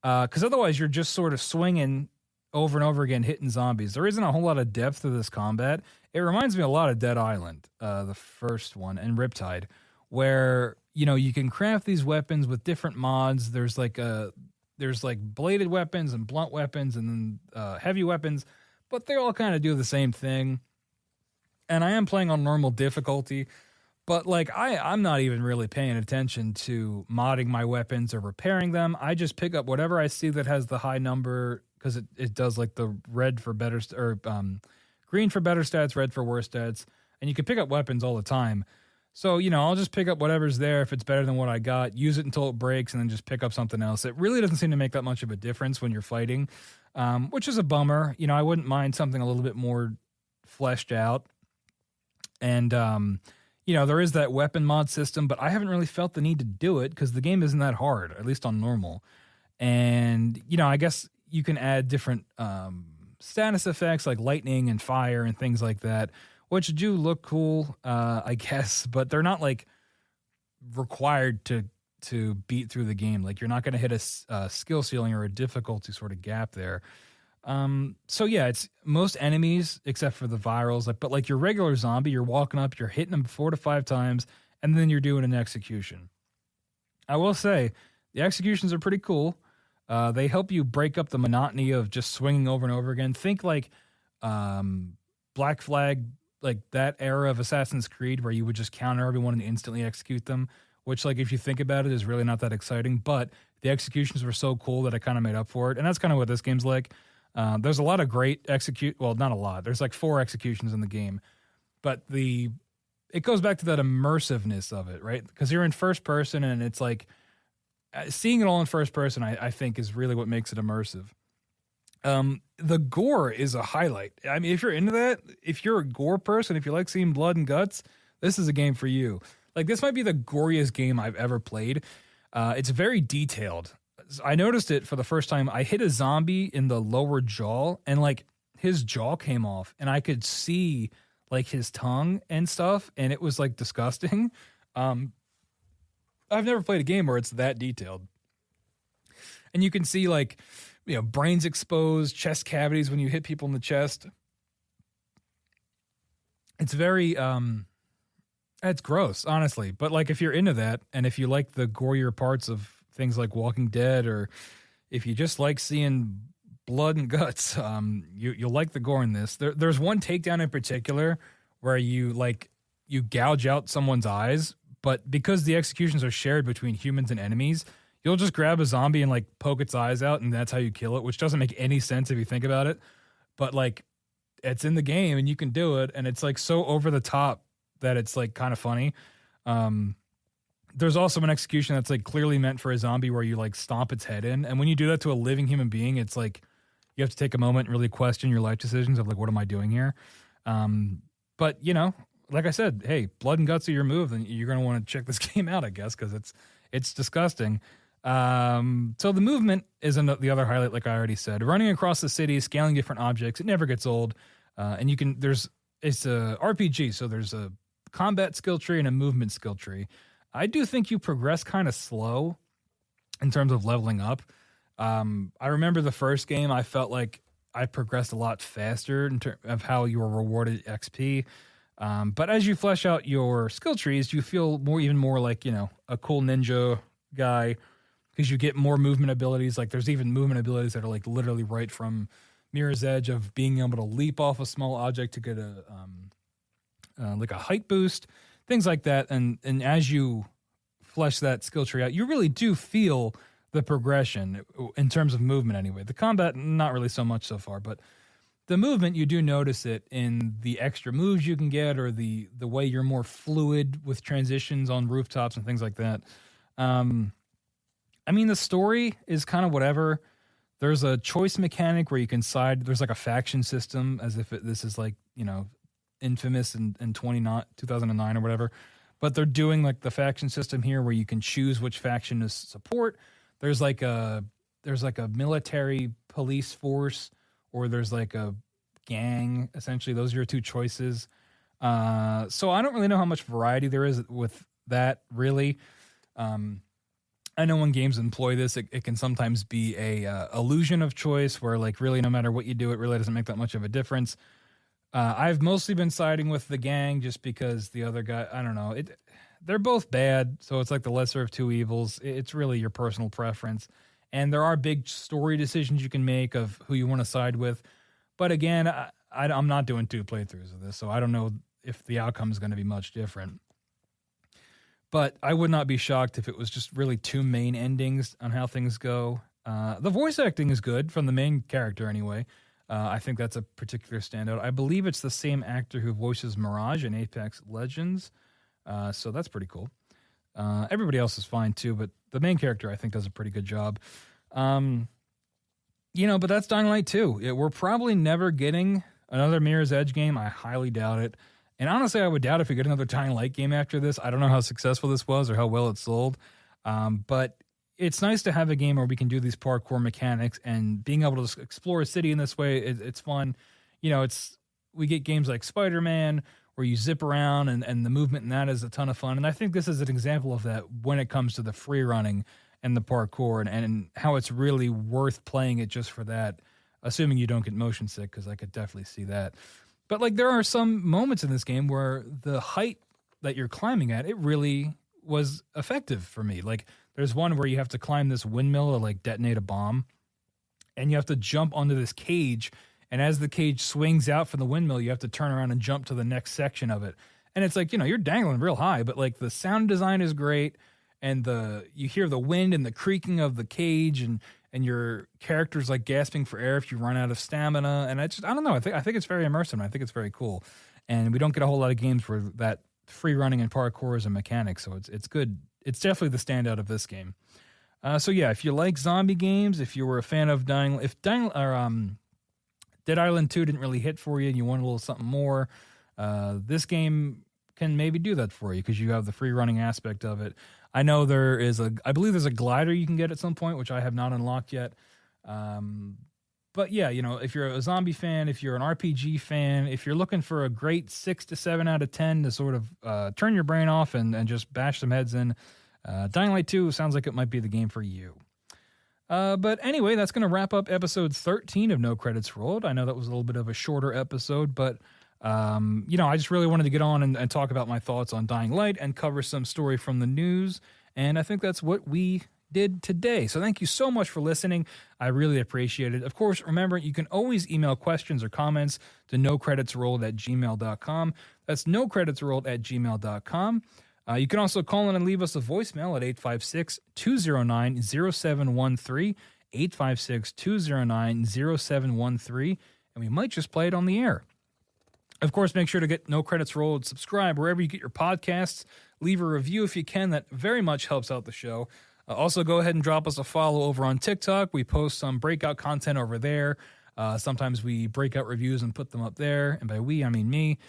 Because otherwise you're just sort of swinging over and over again, hitting zombies. There isn't a whole lot of depth to this combat. It reminds me a lot of Dead Island, the first one, and Riptide, where, you can craft these weapons with different mods. There's like bladed weapons and blunt weapons and then heavy weapons, but they all kind of do the same thing. And I am playing on normal difficulty, but like I'm not even really paying attention to modding my weapons or repairing them. I just pick up whatever I see that has the high number, because it does like the red for better green for better stats, red for worse stats, and you can pick up weapons all the time. So, I'll just pick up whatever's there if it's better than what I got, use it until it breaks, and then just pick up something else. It really doesn't seem to make that much of a difference when you're fighting, which is a bummer. I wouldn't mind something a little bit more fleshed out. And, there is that weapon mod system, but I haven't really felt the need to do it because the game isn't that hard, at least on normal. And, I guess you can add different status effects like lightning and fire and things like that, which do look cool, I guess, but they're not like required to beat through the game. Like you're not going to hit a skill ceiling or a difficulty sort of gap there. So yeah, it's most enemies except for the virals, but like your regular zombie, you're walking up, you're hitting them 4 to 5 times, and then you're doing an execution. I will say the executions are pretty cool. They help you break up the monotony of just swinging over and over again. Think like Black Flag, like that era of Assassin's Creed where you would just counter everyone and instantly execute them, which like if you think about it is really not that exciting, but the executions were so cool that I kind of made up for it. And that's kind of what this game's like. There's a lot of great not a lot. There's like 4 executions in the game, but it goes back to that immersiveness of it, right? Because you're in first person and it's like seeing it all in first person, I think is really what makes it immersive. The gore is a highlight. I mean, if you're into that, if you're a gore person, if you like seeing blood and guts, this is a game for you. Like this might be the goriest game I've ever played. It's very detailed. I noticed it for the first time. I hit a zombie in the lower jaw and like his jaw came off and I could see like his tongue and stuff. And it was like disgusting. I've never played a game where it's that detailed. And you can see like, brains exposed, chest cavities when you hit people in the chest. It's very, it's gross, honestly. But like if you're into that and if you like the gorier parts of things like Walking Dead, or if you just like seeing blood and guts, you'll like the gore in this. There's one takedown in particular where you gouge out someone's eyes, but because the executions are shared between humans and enemies, you'll just grab a zombie and like poke its eyes out, and that's how you kill it, which doesn't make any sense if you think about it. But like, it's in the game and you can do it, and it's like so over the top that it's like kind of funny. There's also an execution that's like clearly meant for a zombie where you like stomp its head in, and when you do that to a living human being, it's like you have to take a moment and really question your life decisions of like, what am I doing here? But like I said, hey, blood and guts are your move, and you're gonna want to check this game out, I guess, because it's disgusting. So the movement is the other highlight, like I already said. Running across the city, scaling different objects, it never gets old. And it's a RPG, so there's a combat skill tree and a movement skill tree. I do think you progress kind of slow in terms of leveling up. I remember the first game, I felt like I progressed a lot faster in terms of how you were rewarded XP. But as you flesh out your skill trees, you feel even more like, a cool ninja guy, because you get more movement abilities. Like there's even movement abilities that are like literally right from Mirror's Edge, of being able to leap off a small object to get like a height boost, things like that. And as you flesh that skill tree out, you really do feel the progression in terms of movement anyway. The combat, not really so much so far, but the movement, you do notice it in the extra moves you can get, or the way you're more fluid with transitions on rooftops and things like that. I mean, the story is kind of whatever. There's a choice mechanic where you can side. There's like a faction system, as if this is like, you know, Infamous in 2009 or whatever. But they're doing like the faction system here where you can choose which faction to support. There's like a military police force, or there's like a gang. Essentially, those are your two choices. So I don't really know how much variety there is with that, really. I know when games employ this, it can sometimes be a illusion of choice where, like, really no matter what you do, it really doesn't make that much of a difference. I've mostly been siding with the gang just because the other guy, I don't know, they're both bad, so it's like the lesser of two evils. It's really your personal preference. And there are big story decisions you can make of who you want to side with. But again, I'm not doing 2 playthroughs of this, so I don't know if the outcome is going to be much different. But I would not be shocked if it was just really 2 main endings on how things go. The voice acting is good from the main character anyway. I think that's a particular standout. I believe it's the same actor who voices Mirage in Apex Legends. So that's pretty cool. Everybody else is fine too, but the main character I think does a pretty good job. But that's Dying Light 2. We're probably never getting another Mirror's Edge game. I highly doubt it. And honestly, I would doubt if we get another Dying Light game after this. I don't know how successful this was or how well it sold. But it's nice to have a game where we can do these parkour mechanics, and being able to explore a city in this way, it's fun. We get games like Spider-Man where you zip around and the movement in that is a ton of fun. And I think this is an example of that when it comes to the free running and the parkour, and how it's really worth playing it just for that, assuming you don't get motion sick, because I could definitely see that. But like, there are some moments in this game where the height that you're climbing at, it really was effective for me. Like, there's one where you have to climb this windmill to like detonate a bomb, and you have to jump onto this cage. And as the cage swings out from the windmill, you have to turn around and jump to the next section of it. And it's like, you're dangling real high, but like the sound design is great. And you hear the wind and the creaking of the cage, and your character's like gasping for air if you run out of stamina. And I don't know. I think it's very immersive, and I think it's very cool. And we don't get a whole lot of games where that free running and parkour is a mechanic. So it's good. It's definitely the standout of this game. So yeah, if you like zombie games, if you were a fan of Dead Island 2 didn't really hit for you and you want a little something more, this game can maybe do that for you because you have the free running aspect of it. I know I believe there's a glider you can get at some point, which I have not unlocked yet. But yeah, if you're a zombie fan, if you're an RPG fan, if you're looking for a great 6 to 7 out of 10 to sort of turn your brain off and just bash some heads in, Dying Light 2 sounds like it might be the game for you. But anyway, that's going to wrap up episode 13 of No Credits Rolled. I know that was a little bit of a shorter episode, but I just really wanted to get on and talk about my thoughts on Dying Light and cover some story from the news. And I think that's what we did today. So thank you so much for listening. I really appreciate it. Of course, remember, you can always email questions or comments to nocreditsrolled@gmail.com. That's nocreditsrolled@gmail.com. You can also call in and leave us a voicemail at 856-209-0713, 856-209-0713, and we might just play it on the air. Of course, make sure to get No Credits Rolled, subscribe wherever you get your podcasts, leave a review if you can. That very much helps out the show. Also, go ahead and drop us a follow over on TikTok. We post some breakout content over there. Sometimes we break out reviews and put them up there, and by we, I mean me.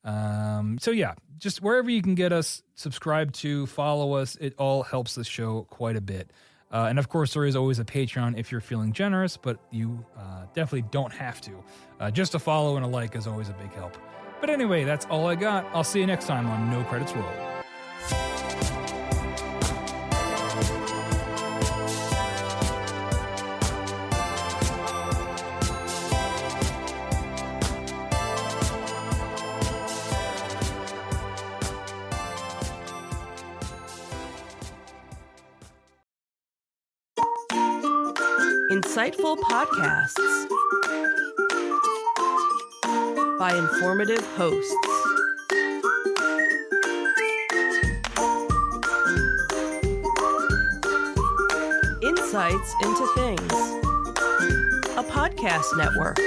So yeah, just wherever you can get us, subscribe to, follow us. It all helps the show quite a bit. And of course, there is always a Patreon if you're feeling generous, but you definitely don't have to. Just a follow and a like is always a big help. But anyway, that's all I got. I'll see you next time on No Credits Rolled.
Insightful podcasts by informative hosts. Insights
Insights into Things, a podcast network.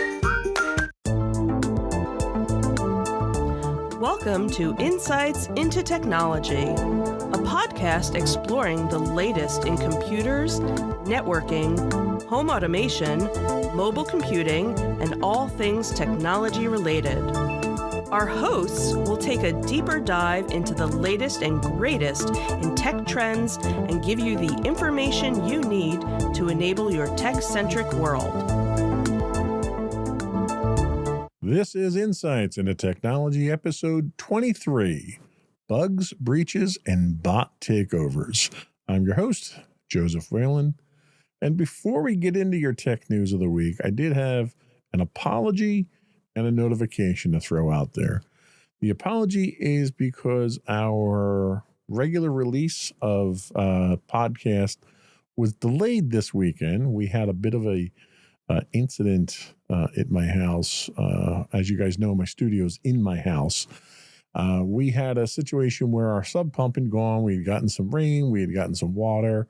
Welcome to Insights into Technology, a podcast exploring the latest in computers, networking, home automation, mobile computing, and all things technology related. Our hosts will take a deeper dive into the latest and greatest in tech trends and give you the information you need to enable your tech-centric world.
This is Insights into Technology, episode 23, Bugs, Breaches, and Bot Takeovers. I'm your host, Joseph Whalen. And before we get into your tech news of the week, I did have an apology and a notification to throw out there. The apology is because our regular release of podcast was delayed this weekend. We had a bit of a incident at my house. As you guys know, my studio's in my house. We had a situation where our sub pump had gone. We had gotten some rain. We had gotten some water.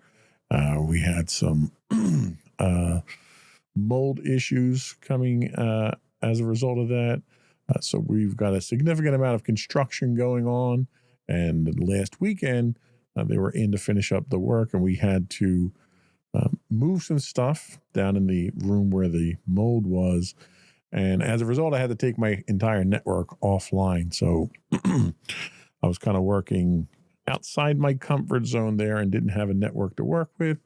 We had some mold issues coming as a result of that. So we've got a significant amount of construction going on. And last weekend, they were in to finish up the work, and we had to move some stuff down in the room where the mold was. And as a result, I had to take my entire network offline. So I was kind of working outside my comfort zone there and didn't have a network to work with.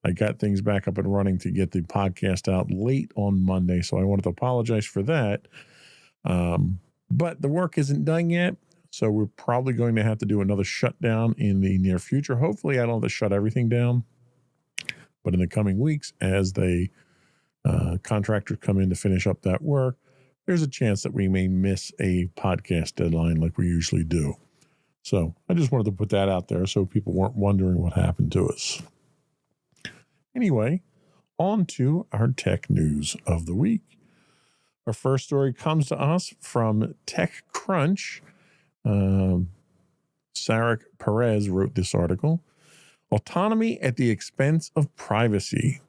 I got things back up and running to get the podcast out late on Monday. So I wanted to apologize for that. But the work isn't done yet. So we're probably going to have to do another shutdown in the near future. Hopefully I don't have to shut everything down. But in the coming weeks, as the contractors come in to finish up that work, there's a chance that we may miss a podcast deadline like we usually do. So I just wanted to put that out there so people weren't wondering what happened to us. Anyway, on to our tech news of the week. Our first story comes to us from TechCrunch. Sarek Perez wrote this article. Autonomy at the expense of privacy.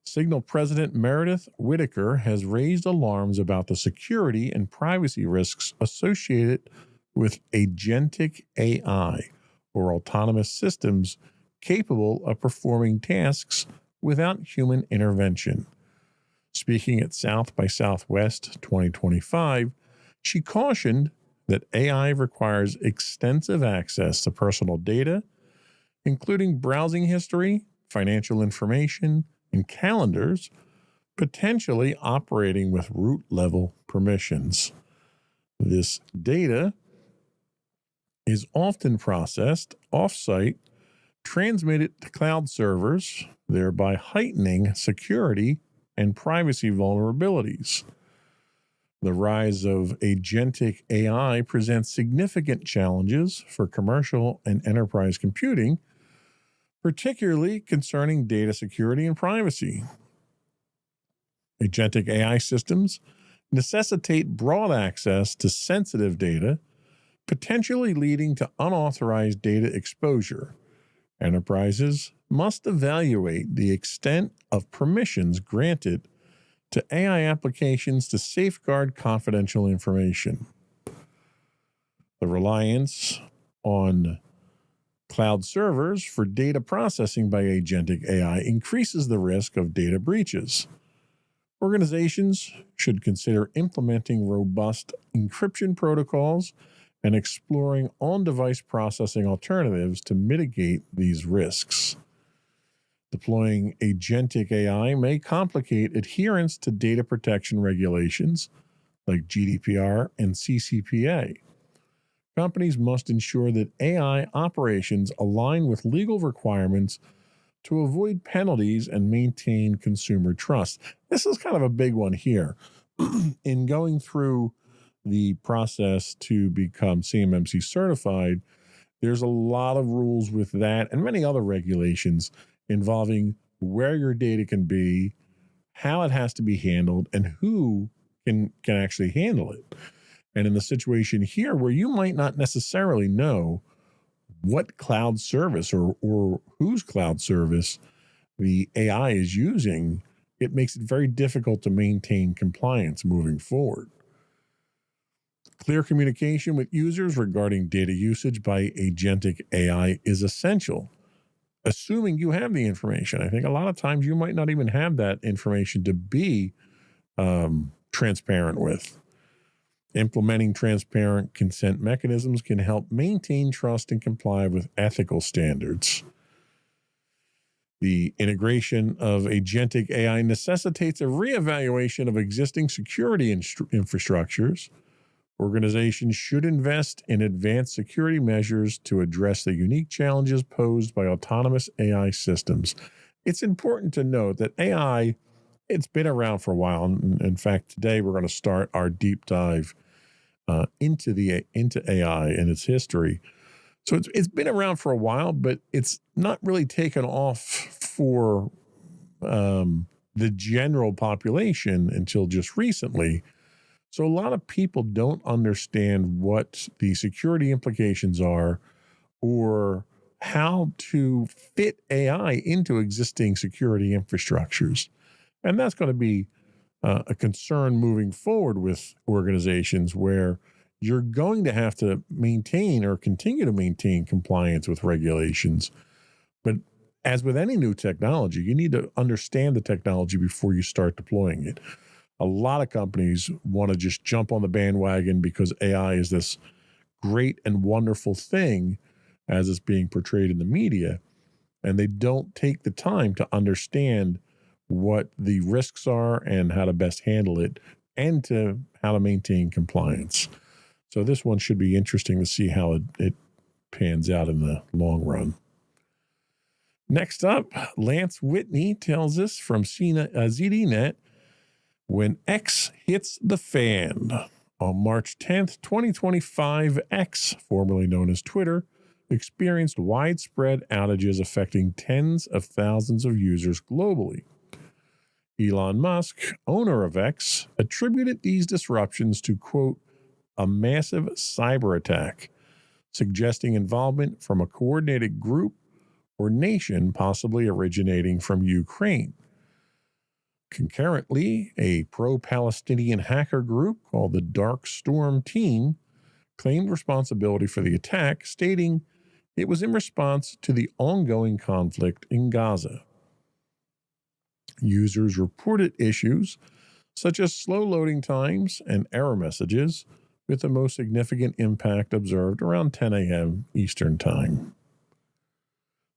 Signal President Meredith Whittaker has raised alarms about the security and privacy risks associated with agentic AI, or autonomous systems capable of performing tasks without human intervention. Speaking at South by Southwest 2025, she cautioned that AI requires extensive access to personal data, including browsing history, financial information, and calendars, potentially operating with root-level permissions. This data is often processed off-site, transmitted to cloud servers, thereby heightening security and privacy vulnerabilities. The rise of agentic AI presents significant challenges for commercial and enterprise computing, particularly concerning data security and privacy. Agentic AI systems necessitate broad access to sensitive data, potentially leading to unauthorized data exposure. Enterprises must evaluate the extent of permissions granted to AI applications to safeguard confidential information. The reliance on cloud servers for data processing by agentic AI increases the risk of data breaches. Organizations should consider implementing robust encryption protocols and exploring on-device processing alternatives to mitigate these risks. Deploying agentic AI may complicate adherence to data protection regulations like GDPR and CCPA. Companies must ensure that AI operations align with legal requirements to avoid penalties and maintain consumer trust. This is kind of a big one here. In going through the process to become CMMC certified, there's a lot of rules with that and many other regulations involving where your data can be, how it has to be handled, and who can actually handle it. And in the situation here where you might not necessarily know what cloud service or whose cloud service the AI is using, it makes it very difficult to maintain compliance moving forward. Clear communication with users regarding data usage by agentic AI is essential, assuming you have the information. I think a lot of times you might not even have that information to be transparent with. Implementing transparent consent mechanisms can help maintain trust and comply with ethical standards. The integration of agentic AI necessitates a reevaluation of existing security infrastructures. Organizations should invest in advanced security measures to address the unique challenges posed by autonomous AI systems. It's important to note that AI, it's been around for a while. In fact, today we're going to start our deep dive into AI and its history. So it's been around for a while, but it's not really taken off for the general population until just recently. So a lot of people don't understand what the security implications are or how to fit AI into existing security infrastructures. And that's going to be a concern moving forward with organizations where you're going to have to maintain or continue to maintain compliance with regulations. But as with any new technology, you need to understand the technology before you start deploying it. A lot of companies want to just jump on the bandwagon because AI is this great and wonderful thing as it's being portrayed in the media, and they don't take the time to understand what the risks are and how to best handle it and how to maintain compliance. So this one should be interesting to see how it pans out in the long run. Next up, Lance Whitney tells us from ZDNet, when X hits the fan. On March 10th, 2025, X, formerly known as Twitter, experienced widespread outages affecting tens of thousands of users globally. Elon Musk, owner of X, attributed these disruptions to, quote, a massive cyber attack, suggesting involvement from a coordinated group or nation possibly originating from Ukraine. Concurrently, a pro-Palestinian hacker group called the Dark Storm Team claimed responsibility for the attack, stating it was in response to the ongoing conflict in Gaza. Users reported issues such as slow loading times and error messages, with the most significant impact observed around 10 a.m. Eastern Time.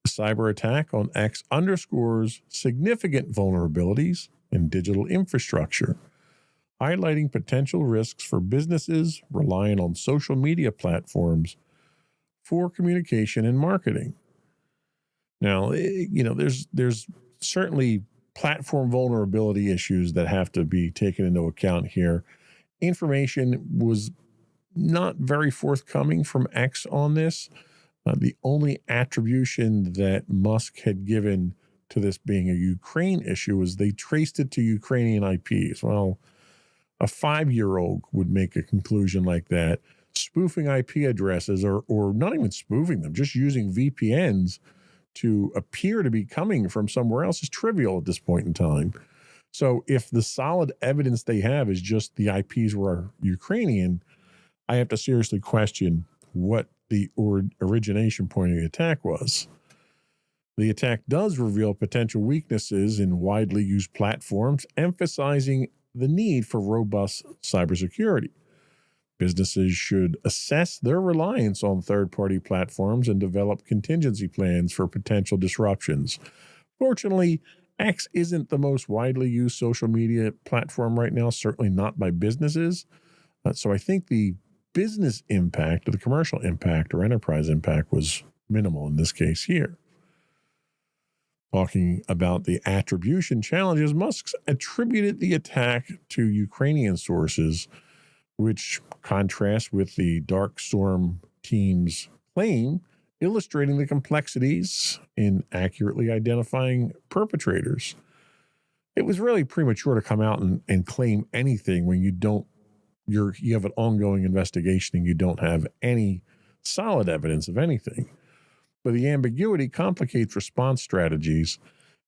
The cyber attack on X underscores significant vulnerabilities in digital infrastructure, highlighting potential risks for businesses relying on social media platforms for communication and marketing. Now, there's certainly platform vulnerability issues that have to be taken into account here. Information was not very forthcoming from X on this. The only attribution that Musk had given to this being a Ukraine issue was they traced it to Ukrainian IPs. Well, a 5-year-old would make a conclusion like that. Spoofing IP addresses, or not even spoofing them, just using VPNs to appear to be coming from somewhere else is trivial at this point in time. So if the solid evidence they have is just the IPs were Ukrainian, I have to seriously question what the origination point of the attack was. The attack does reveal potential weaknesses in widely used platforms, emphasizing the need for robust cybersecurity. Businesses should assess their reliance on third-party platforms and develop contingency plans for potential disruptions. Fortunately, X isn't the most widely used social media platform right now, certainly not by businesses. So I think the business impact or the commercial impact or enterprise impact was minimal in this case here. Talking about the attribution challenges, Musk attributed the attack to Ukrainian sources, which contrasts with the Dark Storm Team's claim, illustrating the complexities in accurately identifying perpetrators. It was really premature to come out and claim anything when you have an ongoing investigation and you don't have any solid evidence of anything. But the ambiguity complicates response strategies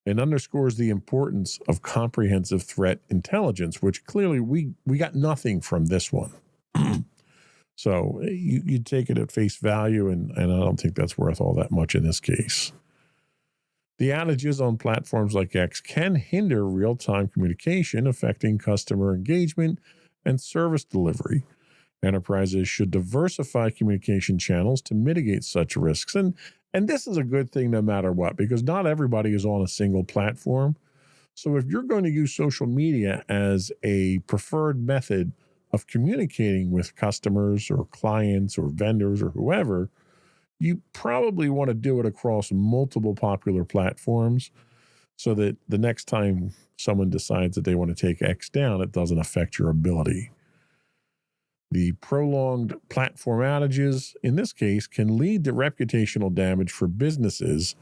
and underscores the importance of comprehensive threat intelligence, which clearly we got nothing from this one. So you take it at face value, and I don't think that's worth all that much in this case. The outages on platforms like X can hinder real-time communication, affecting customer engagement and service delivery. Enterprises should diversify communication channels to mitigate such risks. And this is a good thing no matter what, because not everybody is on a single platform. So if you're going to use social media as a preferred method of communicating with customers or clients or vendors or whoever, you probably want to do it across multiple popular platforms so that the next time someone decides that they want to take X down, it doesn't affect your ability. The prolonged platform outages, in this case, can lead to reputational damage for businesses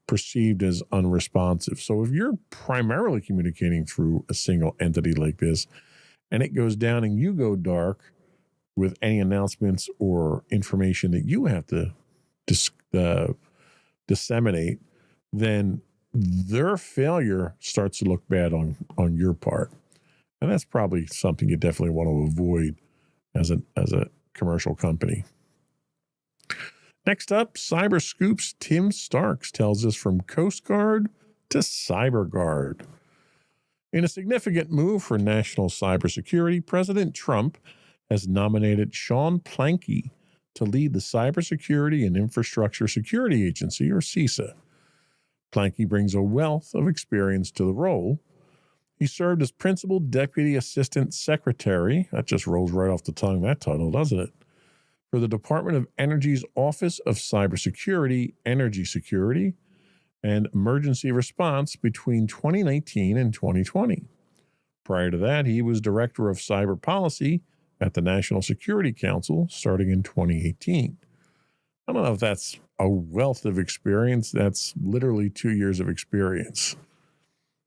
perceived as unresponsive. So if you're primarily communicating through a single entity like this, and it goes down and you go dark with any announcements or information that you have to disseminate, then their failure starts to look bad on your part. And that's probably something you definitely want to avoid as a commercial company. Next up, Cyber Scoop's Tim Starks tells us from Coast Guard to CyberGuard. In a significant move for national cybersecurity, President Trump has nominated Sean Planky to lead the Cybersecurity and Infrastructure Security Agency, or CISA. Planky brings a wealth of experience to the role. He served as Principal Deputy Assistant Secretary, that just rolls right off the tongue, that title, doesn't it, for the Department of Energy's Office of Cybersecurity, Energy Security, and Emergency Response between 2019 and 2020. Prior to that, he was Director of Cyber Policy at the National Security Council starting in 2018. I don't know if that's a wealth of experience. That's literally 2 years of experience,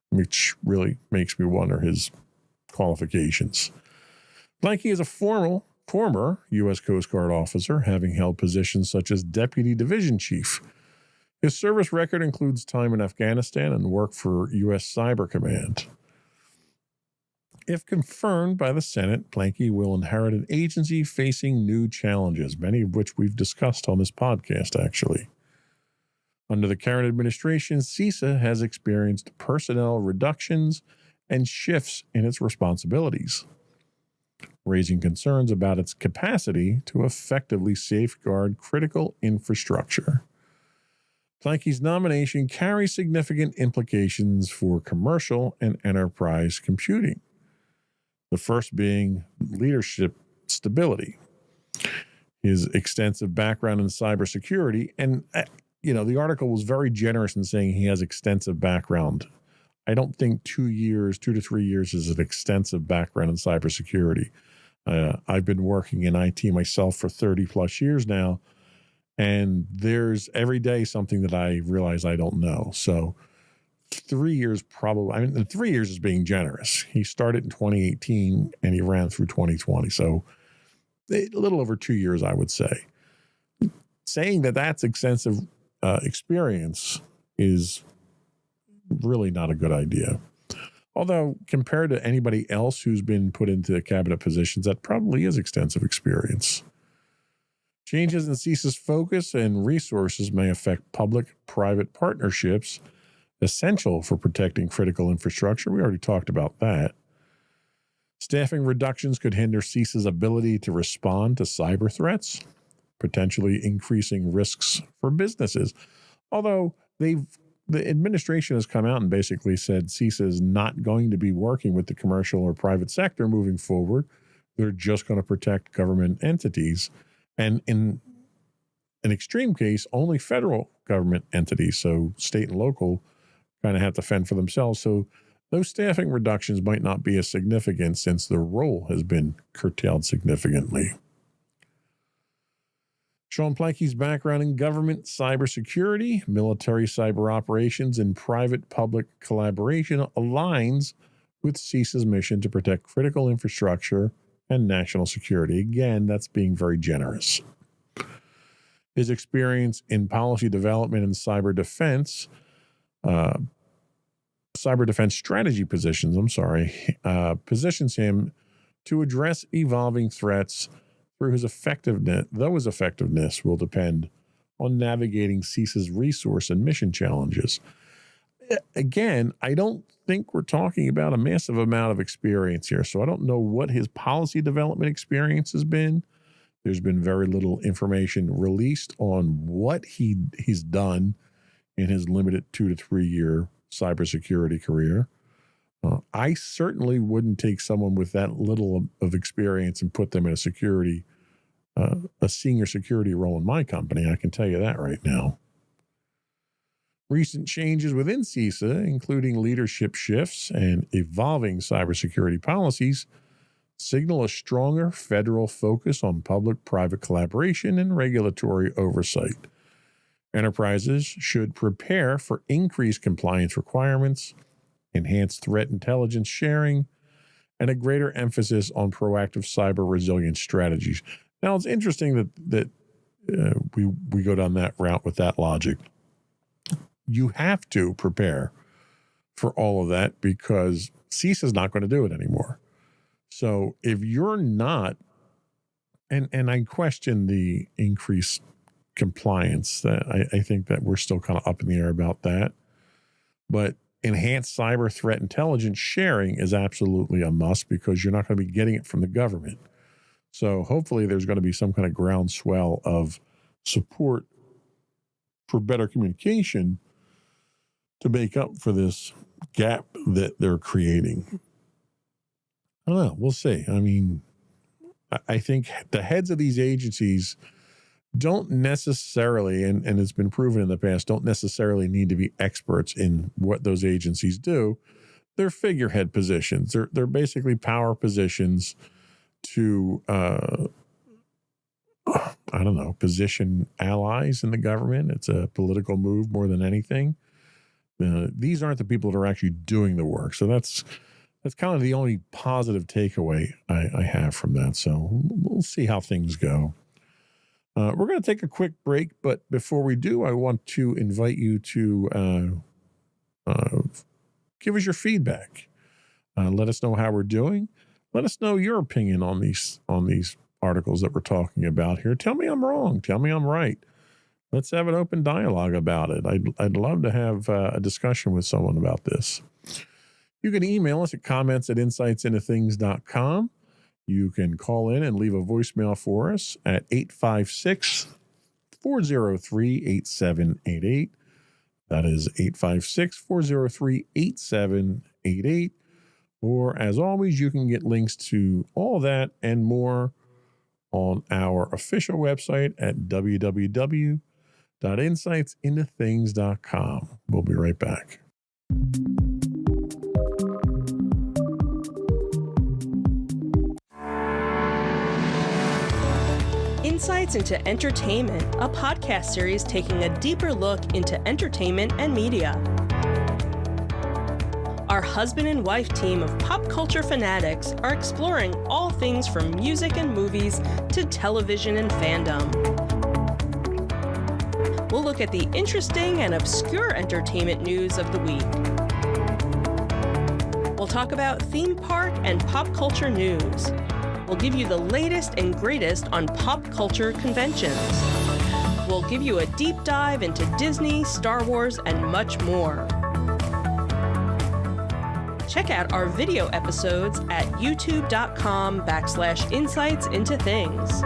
which really makes me wonder his qualifications. Planky is a former U.S. Coast Guard officer, having held positions such as Deputy Division Chief. His service record includes time in Afghanistan and work for U.S. Cyber Command. If confirmed by the Senate, Planky will inherit an agency facing new challenges, many of which we've discussed on this podcast, actually. Under the current administration, CISA has experienced personnel reductions and shifts in its responsibilities, raising concerns about its capacity to effectively safeguard critical infrastructure. Planky's nomination carries significant implications for commercial and enterprise computing. The first being leadership stability. His extensive background in cybersecurity, and the article was very generous in saying he has extensive background. I don't think 2 to 3 years is an extensive background in cybersecurity. I've been working in IT myself for 30 plus years now, and there's every day something that I realize I don't know. So 3 years probably, 3 years is being generous. He started in 2018 and he ran through 2020. So a little over 2 years, I would say. Saying that that's extensive experience is really not a good idea. Although compared to anybody else who's been put into cabinet positions, that probably is extensive experience. Changes in CISA's focus and resources may affect public-private partnerships essential for protecting critical infrastructure. We already talked about that. Staffing reductions could hinder CISA's ability to respond to cyber threats, potentially increasing risks for businesses. Although the administration has come out and basically said CISA is not going to be working with the commercial or private sector moving forward. They're just going to protect government entities. And in an extreme case, only federal government entities, so state and local, kind of have to fend for themselves. So those staffing reductions might not be as significant since their role has been curtailed significantly. Sean Planky's background in government cybersecurity, military cyber operations, and private-public collaboration aligns with CISA's mission to protect critical infrastructure and national security. Again, that's being very generous. His experience in policy development and cyber defense cyber defense strategy positions, positions him to address evolving threats through his effectiveness, though his effectiveness will depend on navigating CISA's resource and mission challenges. Again, I don't think we're talking about a massive amount of experience here, so I don't know what his policy development experience has been. There's been very little information released on what he's done in his limited 2 to 3 year cybersecurity career. I certainly wouldn't take someone with that little of experience and put them in a senior security role in my company. I can tell you that right now. Recent changes within CISA, including leadership shifts and evolving cybersecurity policies, signal a stronger federal focus on public-private collaboration and regulatory oversight. Enterprises should prepare for increased compliance requirements, enhanced threat intelligence sharing, and a greater emphasis on proactive cyber resilience strategies. Now, it's interesting that we go down that route with that logic. You have to prepare for all of that because CISA is not going to do it anymore. So if you're not, and I question the increased compliance, that I think that we're still kind of up in the air about that. But enhanced cyber threat intelligence sharing is absolutely a must because you're not going to be getting it from the government. So hopefully there's going to be some kind of groundswell of support for better communication to make up for this gap that they're creating. I don't know. We'll see. I mean, I think the heads of these agencies don't necessarily, and it's been proven in the past, don't necessarily need to be experts in what those agencies do. They're figurehead positions. They're basically power positions to, position allies in the government. It's a political move more than anything. These aren't the people that are actually doing the work. So that's kind of the only positive takeaway I have from that. So we'll see how things go. We're going to take a quick break, but before we do, I want to invite you to give us your feedback. Let us know how we're doing. Let us know your opinion on these articles that we're talking about here. Tell me I'm wrong. Tell me I'm right. Let's have an open dialogue about it. I'd love to have a discussion with someone about this. You can email us at comments@insightsintothings.com. You can call in and leave a voicemail for us at 856-403-8788. That is 856-403-8788. Or as always, you can get links to all that and more on our official website at www.insightsintothings.com. We'll be right back.
Insights into Entertainment, a podcast series taking a deeper look into entertainment and media. Our husband and wife team of pop culture fanatics are exploring all things from music and movies to television and fandom. We'll look at the interesting and obscure entertainment news of the week. We'll talk about theme park and pop culture news. We'll give you the latest and greatest on pop culture conventions. We'll give you a deep dive into Disney, Star Wars, and much more. Check out our video episodes at youtube.com/insightsintothings.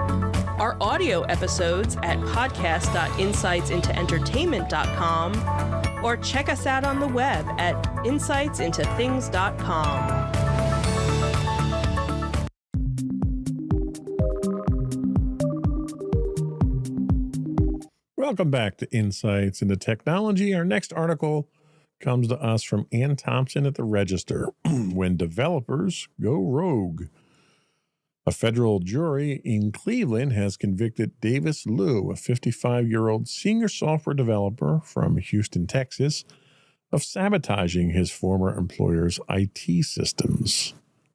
Our audio episodes at podcast.insightsintoentertainment.com, or check us out on the web at insightsintothings.com.
Welcome back to Insights into Technology. Our next article comes to us from Ann Thompson at the Register. When developers go rogue. A federal jury in Cleveland has convicted Davis Liu, a 55-year-old senior software developer from Houston, Texas, of sabotaging his former employer's IT systems.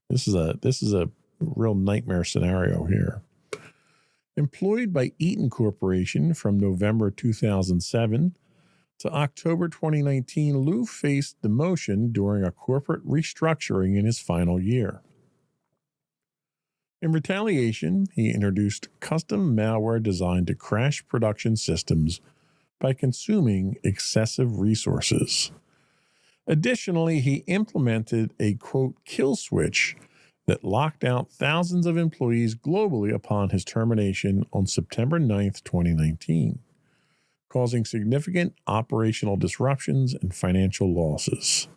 This is a real nightmare scenario here. Employed by Eaton Corporation from November 2007 To October 2019, Liu faced demotion during a corporate restructuring in his final year. In retaliation, he introduced custom malware designed to crash production systems by consuming excessive resources. Additionally, he implemented a, quote, kill switch that locked out thousands of employees globally upon his termination on September 9th, 2019, causing significant operational disruptions and financial losses.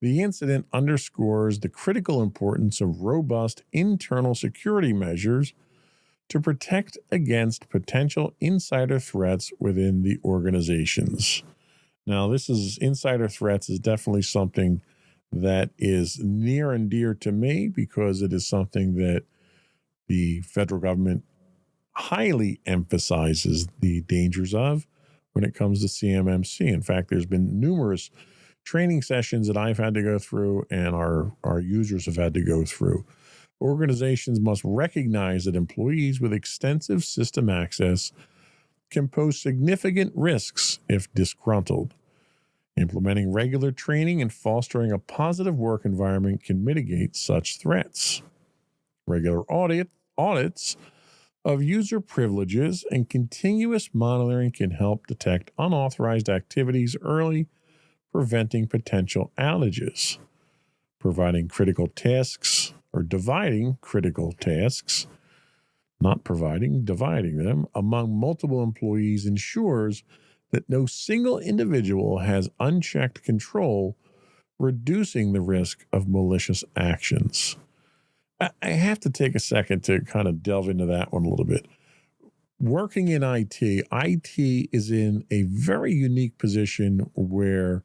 The incident underscores the critical importance of robust internal security measures to protect against potential insider threats within the organizations. Now, insider threats is definitely something that is near and dear to me because it is something that the federal government highly emphasizes the dangers of when it comes to CMMC. In fact, there's been numerous training sessions that I've had to go through and our users have had to go through. Organizations must recognize that employees with extensive system access can pose significant risks if disgruntled. Implementing regular training and fostering a positive work environment can mitigate such threats. Regular audits of user privileges and continuous monitoring can help detect unauthorized activities early, preventing potential outages. Dividing critical tasks, dividing them among multiple employees ensures that no single individual has unchecked control, reducing the risk of malicious actions. I have to take a second to kind of delve into that one a little bit. Working in IT is in a very unique position where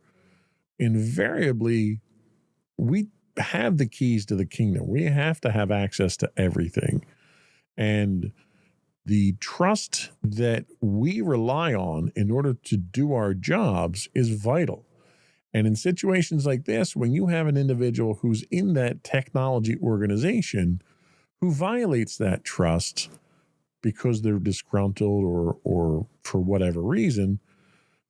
invariably we have the keys to the kingdom. We have to have access to everything. And the trust that we rely on in order to do our jobs is vital. And in situations like this, when you have an individual who's in that technology organization who violates that trust because they're disgruntled or for whatever reason,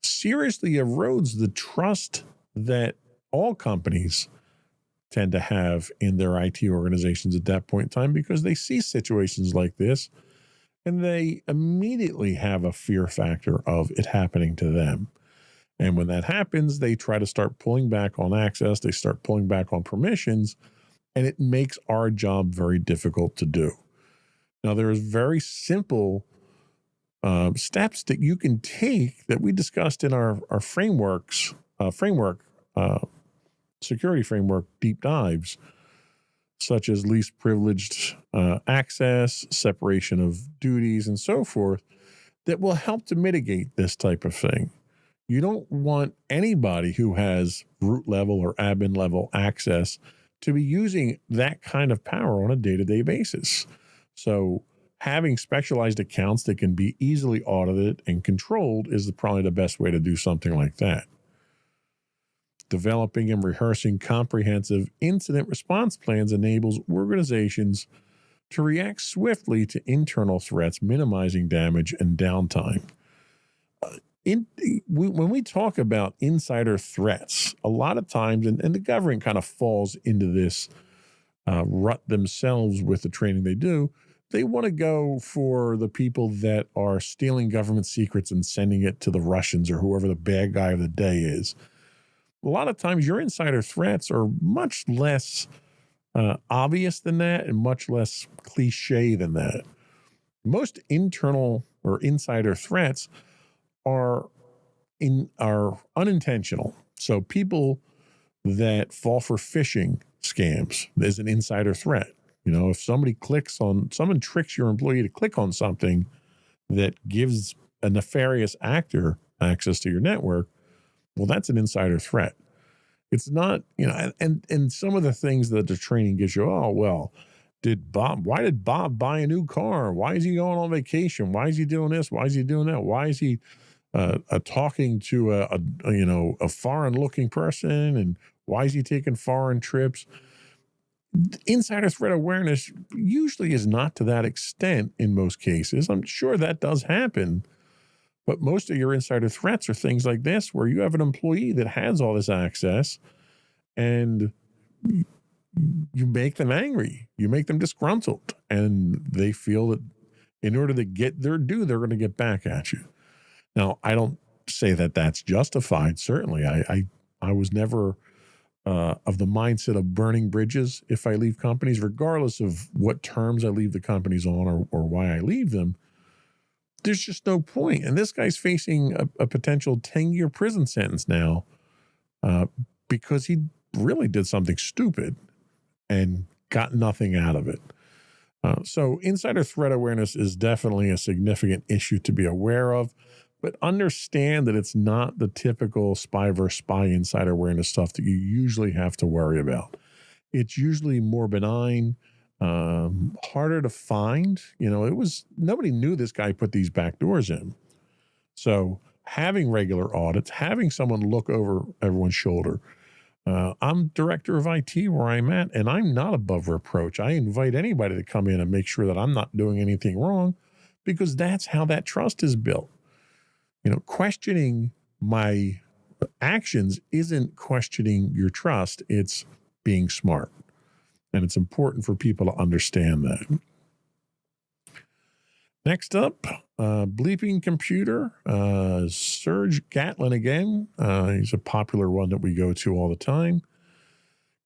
seriously erodes the trust that all companies tend to have in their IT organizations at that point in time, because they see situations like this and they immediately have a fear factor of it happening to them. And when that happens, they try to start pulling back on access, they start pulling back on permissions, and it makes our job very difficult to do. Now, there is very simple steps that you can take that we discussed in our security framework deep dives, such as least privileged access, separation of duties, and so forth, that will help to mitigate this type of thing. You don't want anybody who has root level or admin level access to be using that kind of power on a day-to-day basis. So having specialized accounts that can be easily audited and controlled is probably the best way to do something like that. Developing and rehearsing comprehensive incident response plans enables organizations to react swiftly to internal threats, minimizing damage and downtime. When we talk about insider threats, a lot of times, and the government kind of falls into this rut themselves with the training they do, they want to go for the people that are stealing government secrets and sending it to the Russians or whoever the bad guy of the day is. A lot of times your insider threats are much less obvious than that and much less cliche than that. Most internal or insider threats are unintentional. So people that fall for phishing scams is an insider threat. You know, if someone tricks your employee to click on something that gives a nefarious actor access to your network, well, that's an insider threat. It's not, and some of the things that the training gives you, why did Bob buy a new car? Why is he going on vacation? Why is he doing this? Why is he doing that? Why is he talking to a foreign looking person? And why is he taking foreign trips? Insider threat awareness usually is not to that extent in most cases. I'm sure that does happen, But most of your insider threats are things like this, where you have an employee that has all this access and you make them angry, you make them disgruntled, and they feel that in order to get their due, they're going to get back at you. Now, I don't say that that's justified. Certainly, I was never of the mindset of burning bridges if I leave companies, regardless of what terms I leave the companies on or why I leave them. There's just no point. And this guy's facing a potential 10-year prison sentence now because he really did something stupid and got nothing out of it. So insider threat awareness is definitely a significant issue to be aware of, but understand that it's not the typical spy versus spy insider awareness stuff that you usually have to worry about. It's usually more benign, harder to find. Nobody knew this guy put these back doors in. So having regular audits, having someone look over everyone's shoulder. I'm director of IT where I'm at, and I'm not above reproach. I invite anybody to come in and make sure that I'm not doing anything wrong, because that's how that trust is built. Questioning my actions isn't questioning your trust. It's being smart. And it's important for people to understand that. Next up, Bleeping Computer, Serge Gatlin again. He's a popular one that we go to all the time.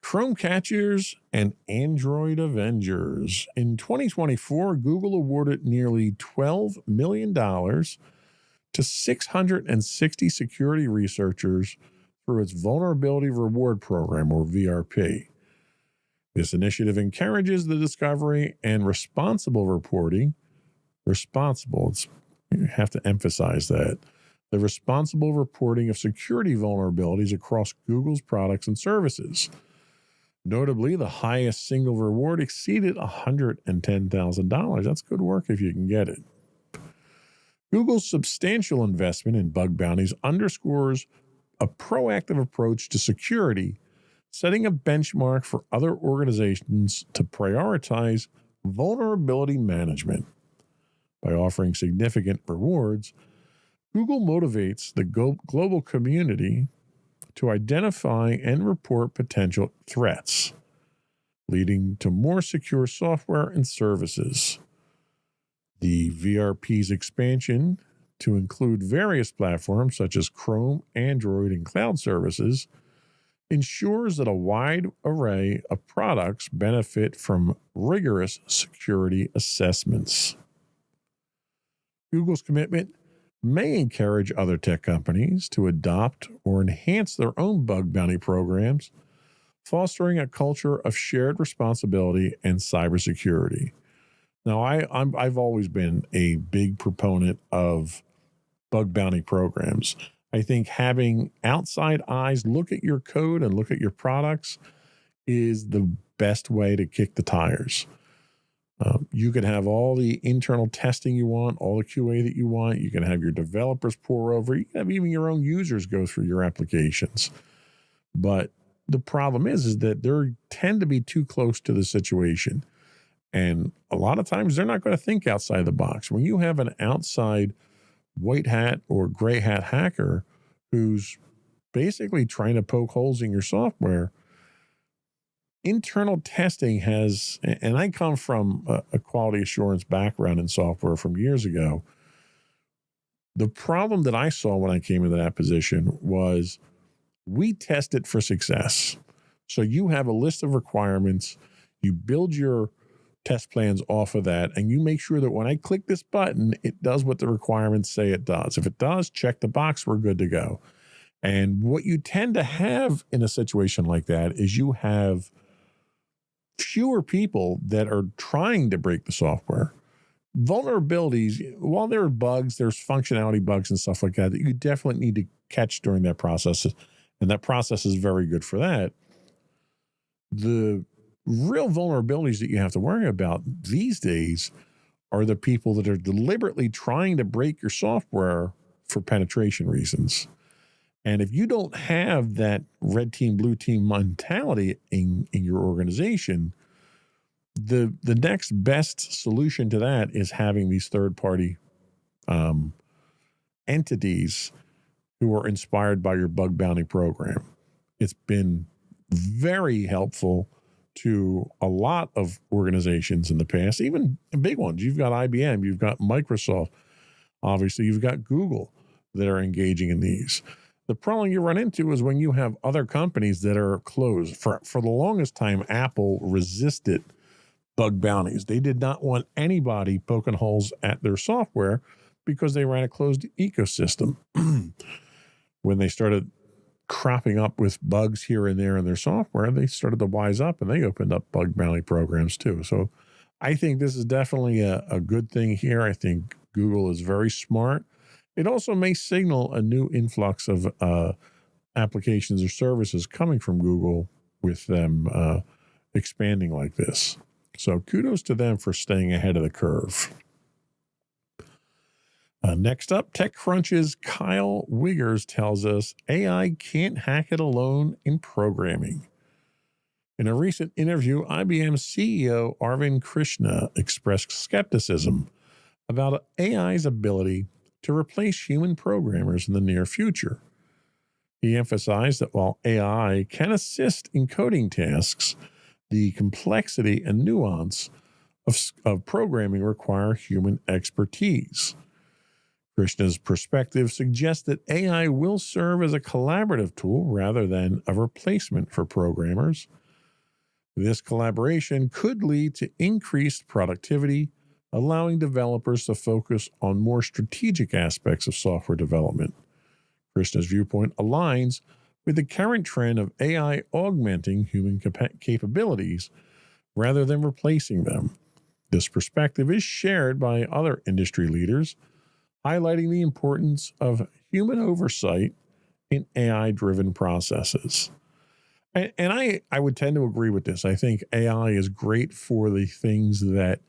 Chrome Catchers and Android Avengers. In 2024, Google awarded nearly $12 million to 660 security researchers through its Vulnerability Reward Program, or VRP. This initiative encourages the discovery and responsible reporting. You have to emphasize that. The responsible reporting of security vulnerabilities across Google's products and services. Notably, the highest single reward exceeded $110,000. That's good work if you can get it. Google's substantial investment in bug bounties underscores a proactive approach to security, setting a benchmark for other organizations to prioritize vulnerability management. By offering significant rewards, Google motivates the global community to identify and report potential threats, leading to more secure software and services. The VRP's expansion to include various platforms such as Chrome, Android, and cloud services ensures that a wide array of products benefit from rigorous security assessments. Google's commitment may encourage other tech companies to adopt or enhance their own bug bounty programs, fostering a culture of shared responsibility and cybersecurity. Now, I've always been a big proponent of bug bounty programs. I think having outside eyes look at your code and look at your products is the best way to kick the tires. You can have all the internal testing you want, all the QA that you want. You can have your developers pour over. You can have even your own users go through your applications. But the problem is that they tend to be too close to the situation. And a lot of times they're not going to think outside the box. When you have an outside white hat or gray hat hacker who's basically trying to poke holes in your software, internal testing has, and I come from a quality assurance background in software from years ago. The problem that I saw when I came into that position was we tested for success. So you have a list of requirements, you build your test plans off of that, and you make sure that when I click this button, it does what the requirements say it does. If it does, check the box, we're good to go. And what you tend to have in a situation like that is you have fewer people that are trying to break the software. Vulnerabilities, while there are bugs, there's functionality bugs and stuff like that you definitely need to catch during that process. And that process is very good for that. The real vulnerabilities that you have to worry about these days are the people that are deliberately trying to break your software for penetration reasons. And if you don't have that red team, blue team mentality in your organization, the next best solution to that is having these third-party entities who are inspired by your bug bounty program. It's been very helpful to a lot of organizations in the past, even big ones. You've got IBM, you've got Microsoft, obviously you've got Google that are engaging in these. The problem you run into is when you have other companies that are closed. For the longest time, Apple resisted bug bounties. They did not want anybody poking holes at their software because they ran a closed ecosystem. When they started cropping up with bugs here and there in their software, they started to wise up and they opened up bug bounty programs too. So I think this is definitely a good thing here. I think Google is very smart. It also may signal a new influx of applications or services coming from Google with them expanding like this. So kudos to them for staying ahead of the curve. Next up, TechCrunch's Kyle Wiggers tells us AI can't hack it alone in programming. In a recent interview, IBM CEO Arvind Krishna expressed skepticism about AI's ability to replace human programmers in the near future. He emphasized that while AI can assist in coding tasks, the complexity and nuance of programming require human expertise. Krishna's perspective suggests that AI will serve as a collaborative tool rather than a replacement for programmers. This collaboration could lead to increased productivity, allowing developers to focus on more strategic aspects of software development. Krishna's viewpoint aligns with the current trend of AI augmenting human capabilities rather than replacing them. This perspective is shared by other industry leaders, highlighting the importance of human oversight in AI-driven processes. And I would tend to agree with this. I think AI is great for the things that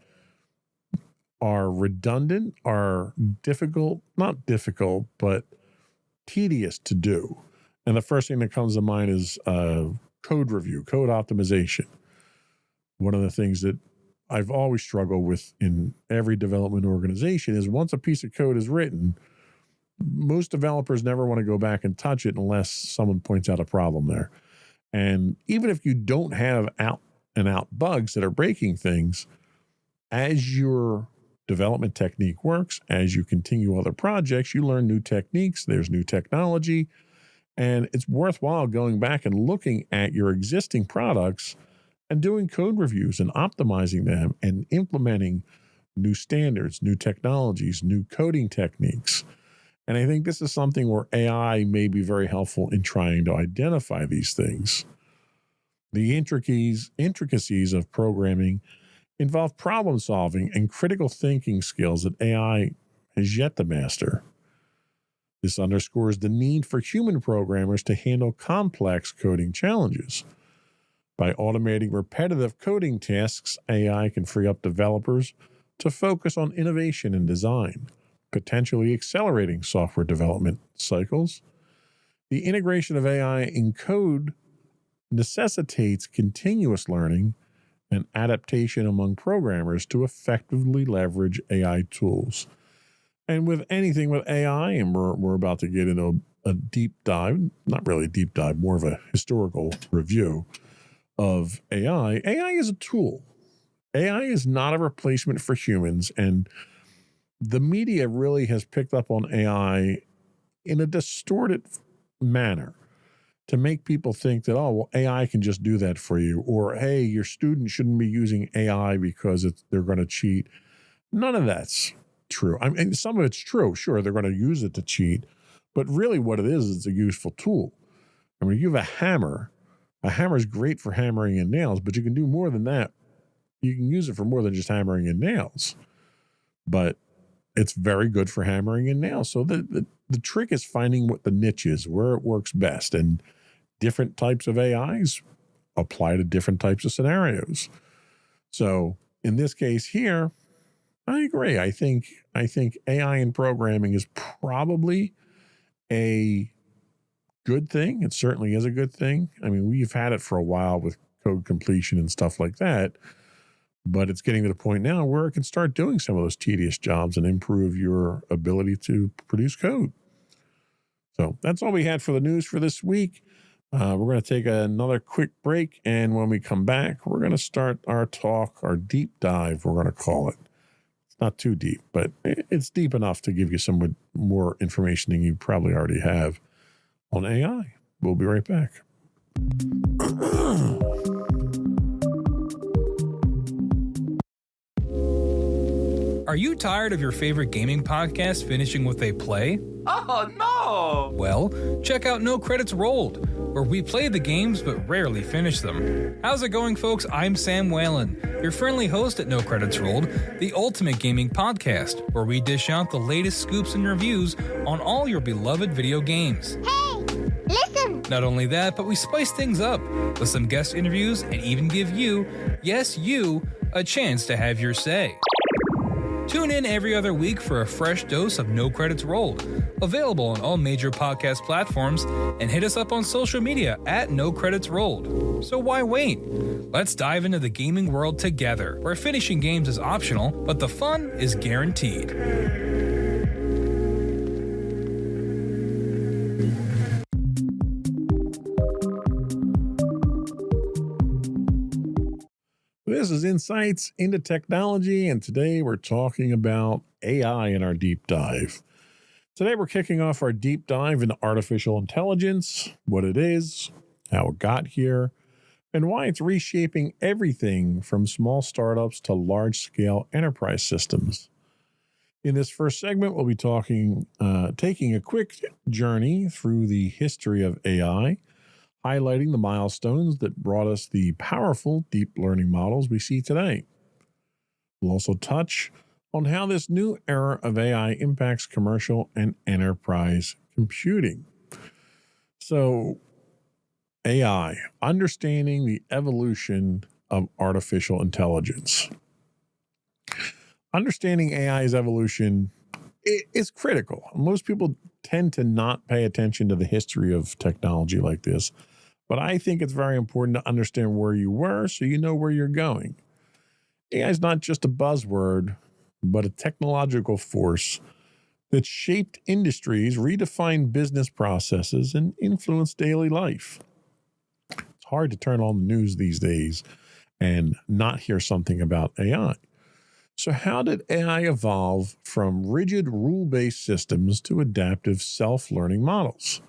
are redundant, are difficult, not difficult, but tedious to do. And the first thing that comes to mind is code review, code optimization. One of the things that I've always struggled with in every development organization is once a piece of code is written, most developers never want to go back and touch it unless someone points out a problem there. And even if you don't have out and out bugs that are breaking things, as your development technique works, as you continue other projects, you learn new techniques, there's new technology, and it's worthwhile going back and looking at your existing products and doing code reviews and optimizing them and implementing new standards, new technologies, new coding techniques. And I think this is something where AI may be very helpful in trying to identify these things. The intricacies of programming involve problem solving and critical thinking skills that AI has yet to master. This underscores the need for human programmers to handle complex coding challenges. By automating repetitive coding tasks, AI can free up developers to focus on innovation and design, potentially accelerating software development cycles. The integration of AI in code necessitates continuous learning and adaptation among programmers to effectively leverage AI tools. And with anything with AI, and we're about to get into a deep dive, not really a deep dive, more of a historical review of AI. AI is a tool. AI is not a replacement for humans, and the media really has picked up on AI in a distorted manner to make people think that, oh, well, AI can just do that for you, or, hey, your student shouldn't be using AI because they're going to cheat. None of that's true. I mean, some of it's true. Sure, they're going to use it to cheat, but really what it is, it's a useful tool. I mean, you have a hammer. A hammer is great for hammering in nails, but you can do more than that. You can use it for more than just hammering in nails, but it's very good for hammering in nails. So the trick is finding what the niche is, where it works best, and different types of AIs apply to different types of scenarios. So in this case here, I agree. I think AI in programming is probably a good thing. It certainly is a good thing. I mean, we've had it for a while with code completion and stuff like that, But it's getting to the point now where it can start doing some of those tedious jobs and improve your ability to produce code. So that's all we had for the news for this week. We're going to take another quick break. And when we come back, we're going to start our talk, our deep dive, we're going to call it. It's not too deep, but it's deep enough to give you some more information than you probably already have on AI. We'll be right back.
Are you tired of your favorite gaming podcast finishing with a play?
Oh no!
Well, check out No Credits Rolled, where we play the games but rarely finish them. How's it going, folks? I'm Sam Whalen, your friendly host at No Credits Rolled, the ultimate gaming podcast, where we dish out the latest scoops and reviews on all your beloved video games.
Hey, listen!
Not only that, but we spice things up with some guest interviews and even give you, yes, you, a chance to have your say. Tune in every other week for a fresh dose of No Credits Rolled, available on all major podcast platforms, and hit us up on social media at No Credits Rolled. So why wait? Let's dive into the gaming world together, where finishing games is optional, but the fun is guaranteed.
This is Insights into Technology, and today we're talking about AI in our deep dive. Today we're kicking off our deep dive into artificial intelligence, what it is, how it got here, and why it's reshaping everything from small startups to large-scale enterprise systems. In this first segment, we'll be taking a quick journey through the history of AI, highlighting the milestones that brought us the powerful deep learning models we see today. We'll also touch on how this new era of AI impacts commercial and enterprise computing. So, AI, understanding the evolution of artificial intelligence. Understanding AI's evolution is critical. Most people tend to not pay attention to the history of technology like this, but I think it's very important to understand where you were so you know where you're going. AI is not just a buzzword, but a technological force that shaped industries, redefined business processes, and influenced daily life. It's hard to turn on the news these days and not hear something about AI. So how did AI evolve from rigid rule-based systems to adaptive self-learning models?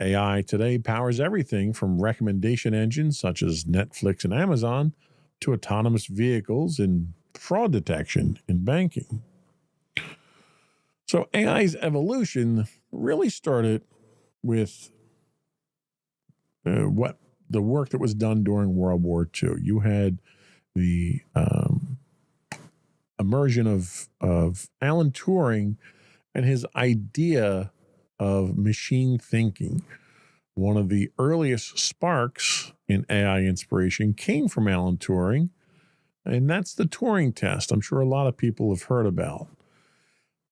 AI today powers everything from recommendation engines such as Netflix and Amazon to autonomous vehicles and fraud detection in banking. So AI's evolution really started with the work that was done during World War II. You had the immersion of Alan Turing and his idea of machine thinking. One of the earliest sparks in AI inspiration came from Alan Turing, and that's the Turing test. I'm sure a lot of people have heard about.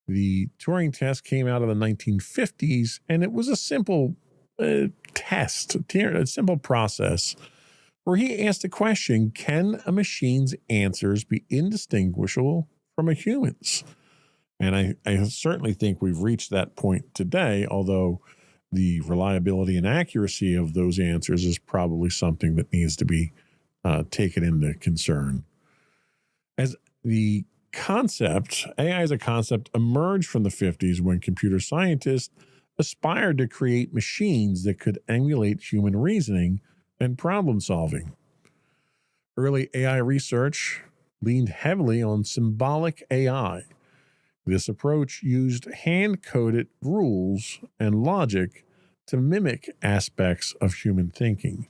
The Turing test came out of the 1950s, and it was a simple test, a simple process where he asked the question, can a machine's answers be indistinguishable from a human's? And I certainly think we've reached that point today, although the reliability and accuracy of those answers is probably something that needs to be taken into concern. As the concept, AI as a concept emerged from the 50s when computer scientists aspired to create machines that could emulate human reasoning and problem solving. Early AI research leaned heavily on symbolic AI. This approach used hand-coded rules and logic to mimic aspects of human thinking.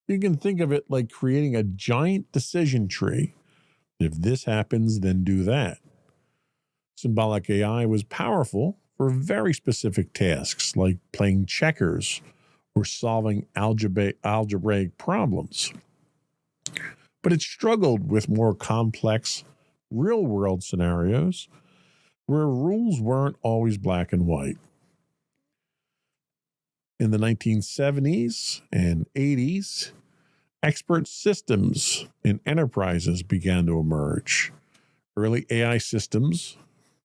You can think of it like creating a giant decision tree. If this happens, then do that. Symbolic AI was powerful for very specific tasks like playing checkers or solving algebraic problems. But it struggled with more complex real-world scenarios where rules weren't always black and white. In the 1970s and 80s, Expert systems in enterprises began to emerge. Early AI systems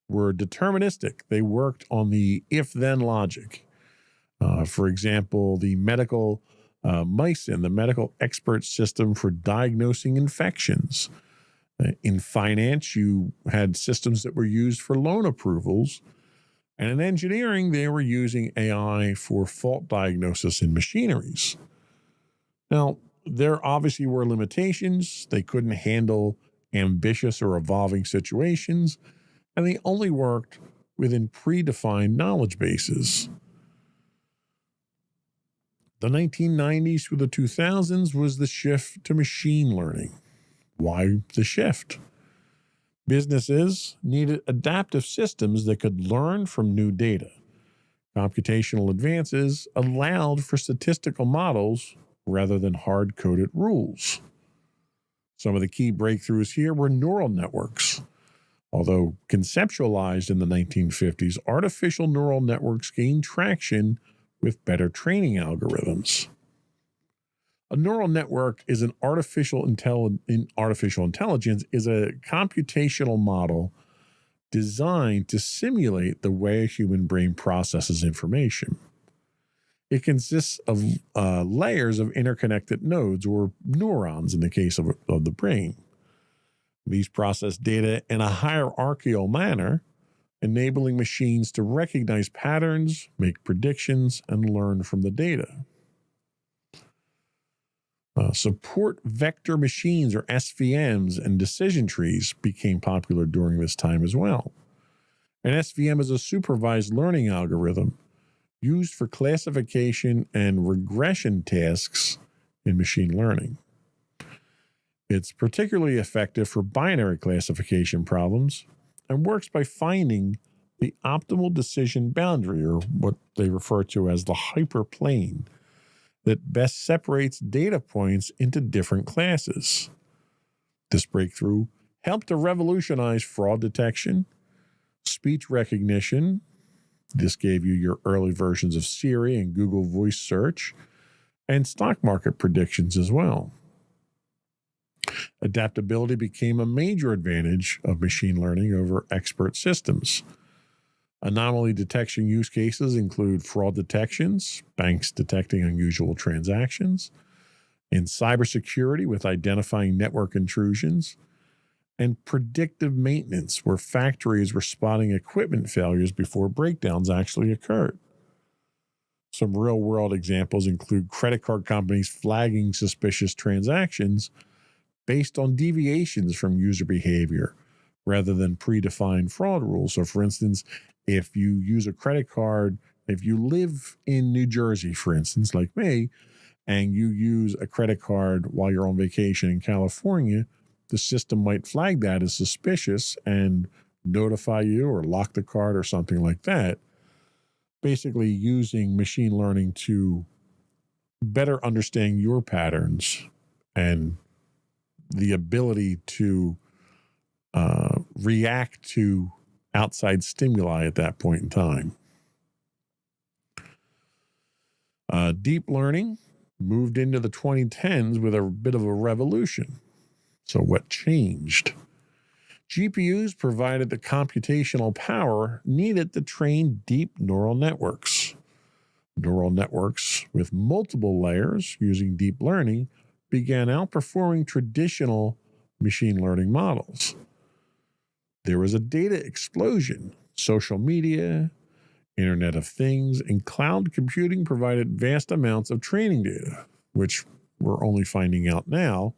were deterministic. They worked on the if-then logic. For example, the medical MICIN, the medical expert system for diagnosing infections. In finance, you had systems that were used for loan approvals. And in engineering, they were using AI for fault diagnosis in machineries. Now, there obviously were limitations. They couldn't handle ambitious or evolving situations, and they only worked within predefined knowledge bases. The 1990s through the 2000s was the shift to machine learning. Why the shift? Businesses needed adaptive systems that could learn from new data. Computational advances allowed for statistical models rather than hard-coded rules. Some of the key breakthroughs here were neural networks. Although conceptualized in the 1950s, artificial neural networks gained traction with better training algorithms. A neural network is an artificial intelligence is a computational model designed to simulate the way a human brain processes information. It consists of layers of interconnected nodes, or neurons in the case of the brain. These process data in a hierarchical manner, enabling machines to recognize patterns, make predictions, and learn from the data. Support vector machines, or SVMs, and decision trees became popular during this time as well. An SVM is a supervised learning algorithm used for classification and regression tasks in machine learning. It's particularly effective for binary classification problems and works by finding the optimal decision boundary, or what they refer to as the hyperplane, that best separates data points into different classes. This breakthrough helped to revolutionize fraud detection, speech recognition. This gave you your early versions of Siri and Google Voice Search, and stock market predictions as well. Adaptability became a major advantage of machine learning over expert systems. Anomaly detection use cases include fraud detections, banks detecting unusual transactions, in cybersecurity with identifying network intrusions, and predictive maintenance, where factories were spotting equipment failures before breakdowns actually occurred. Some real-world examples include credit card companies flagging suspicious transactions based on deviations from user behavior rather than predefined fraud rules. So, for instance, if you use a credit card, if you live in New Jersey, for instance, like me, and you use a credit card while you're on vacation in California, the system might flag that as suspicious and notify you or lock the card or something like that. Basically using machine learning to better understand your patterns and the ability to react to outside stimuli at that point in time. Deep learning moved into the 2010s with a bit of a revolution. So what changed? GPUs provided the computational power needed to train deep neural networks. Neural networks with multiple layers using deep learning began outperforming traditional machine learning models. There was a data explosion. Social media, Internet of Things, and cloud computing provided vast amounts of training data, which we're only finding out now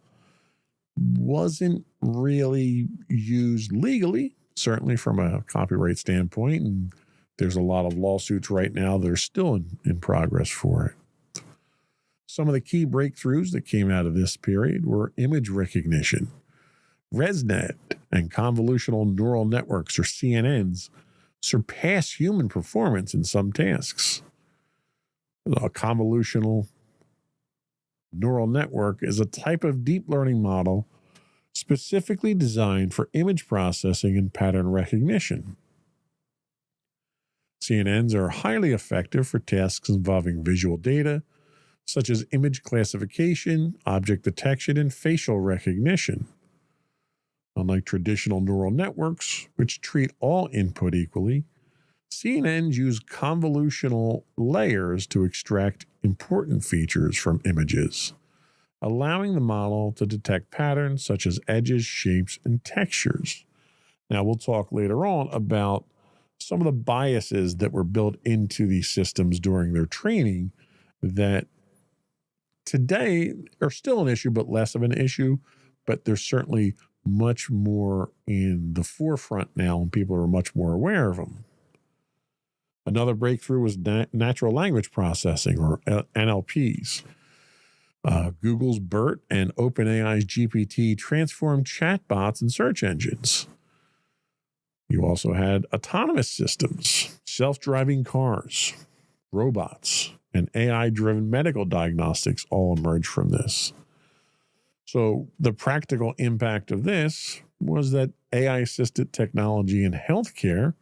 wasn't really used legally, certainly from a copyright standpoint, and there's a lot of lawsuits right now that are still in progress for it. Some of the key breakthroughs that came out of this period were image recognition. ResNet and convolutional neural networks, or CNNs, surpass human performance in some tasks. A convolutional neural network is a type of deep learning model specifically designed for image processing and pattern recognition. CNNs are highly effective for tasks involving visual data, such as image classification, object detection, and facial recognition. Unlike traditional neural networks, which treat all input equally, CNNs use convolutional layers to extract important features from images, allowing the model to detect patterns such as edges, shapes, and textures. Now, we'll talk later on about some of the biases that were built into these systems during their training that today are still an issue, but less of an issue. But they're certainly much more in the forefront now, and people are much more aware of them. Another breakthrough was natural language processing, or NLPs. Google's BERT and OpenAI's GPT transformed chatbots and search engines. You also had autonomous systems, self-driving cars, robots, and AI-driven medical diagnostics all emerged from this. So the practical impact of this was that AI-assisted technology in healthcare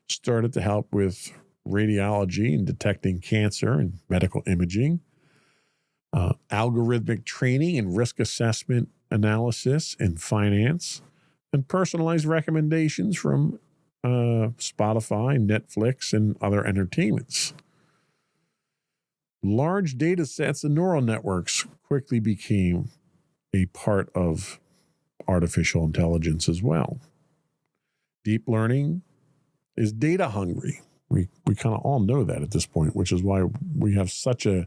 started to help with radiology and detecting cancer and medical imaging, algorithmic training and risk assessment analysis in finance, and personalized recommendations from Spotify, Netflix, and other entertainments. Large data sets and neural networks quickly became a part of artificial intelligence as well. Deep learning is data hungry. We kind of all know that at this point, which is why we have such a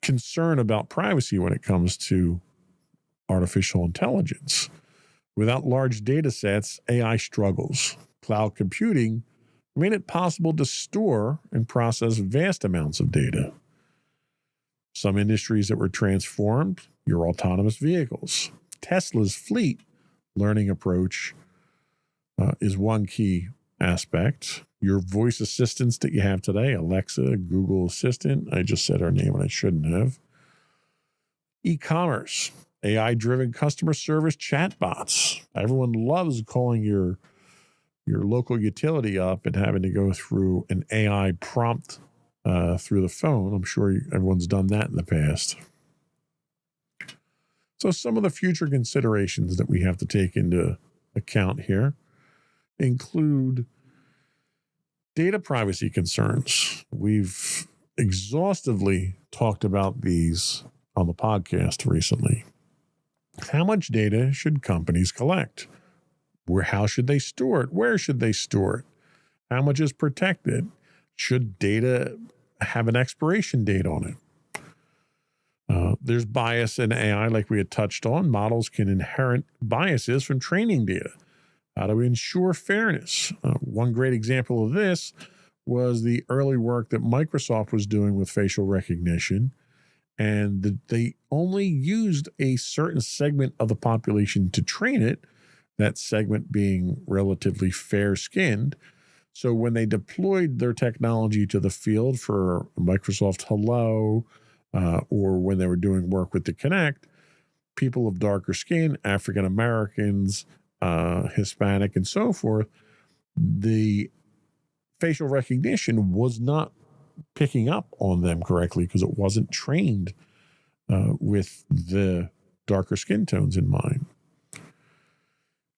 concern about privacy when it comes to artificial intelligence. Without large data sets, AI struggles. Cloud computing made it possible to store and process vast amounts of data. Some industries that were transformed, your autonomous vehicles. Tesla's fleet learning approach is one key aspect. Your voice assistants that you have today, Alexa, Google Assistant, I just said her name and I shouldn't have. E-commerce, AI-driven customer service chatbots. Everyone loves calling your local utility up and having to go through an AI prompt through the phone. I'm sure everyone's done that in the past. So some of the future considerations that we have to take into account here include data privacy concerns. We've exhaustively talked about these on the podcast recently. How much data should companies collect? How should they store it? Where should they store it? How much is protected? Should data have an expiration date on it? There's bias in AI, like we had touched on. Models can inherit biases from training data. How do we ensure fairness? One great example of this was the early work that Microsoft was doing with facial recognition, and they only used a certain segment of the population to train it, that segment being relatively fair-skinned. So when they deployed their technology to the field for Microsoft Hello, or when they were doing work with the Kinect, people of darker skin, African Americans, Hispanic, and so forth, the facial recognition was not picking up on them correctly because it wasn't trained with the darker skin tones in mind.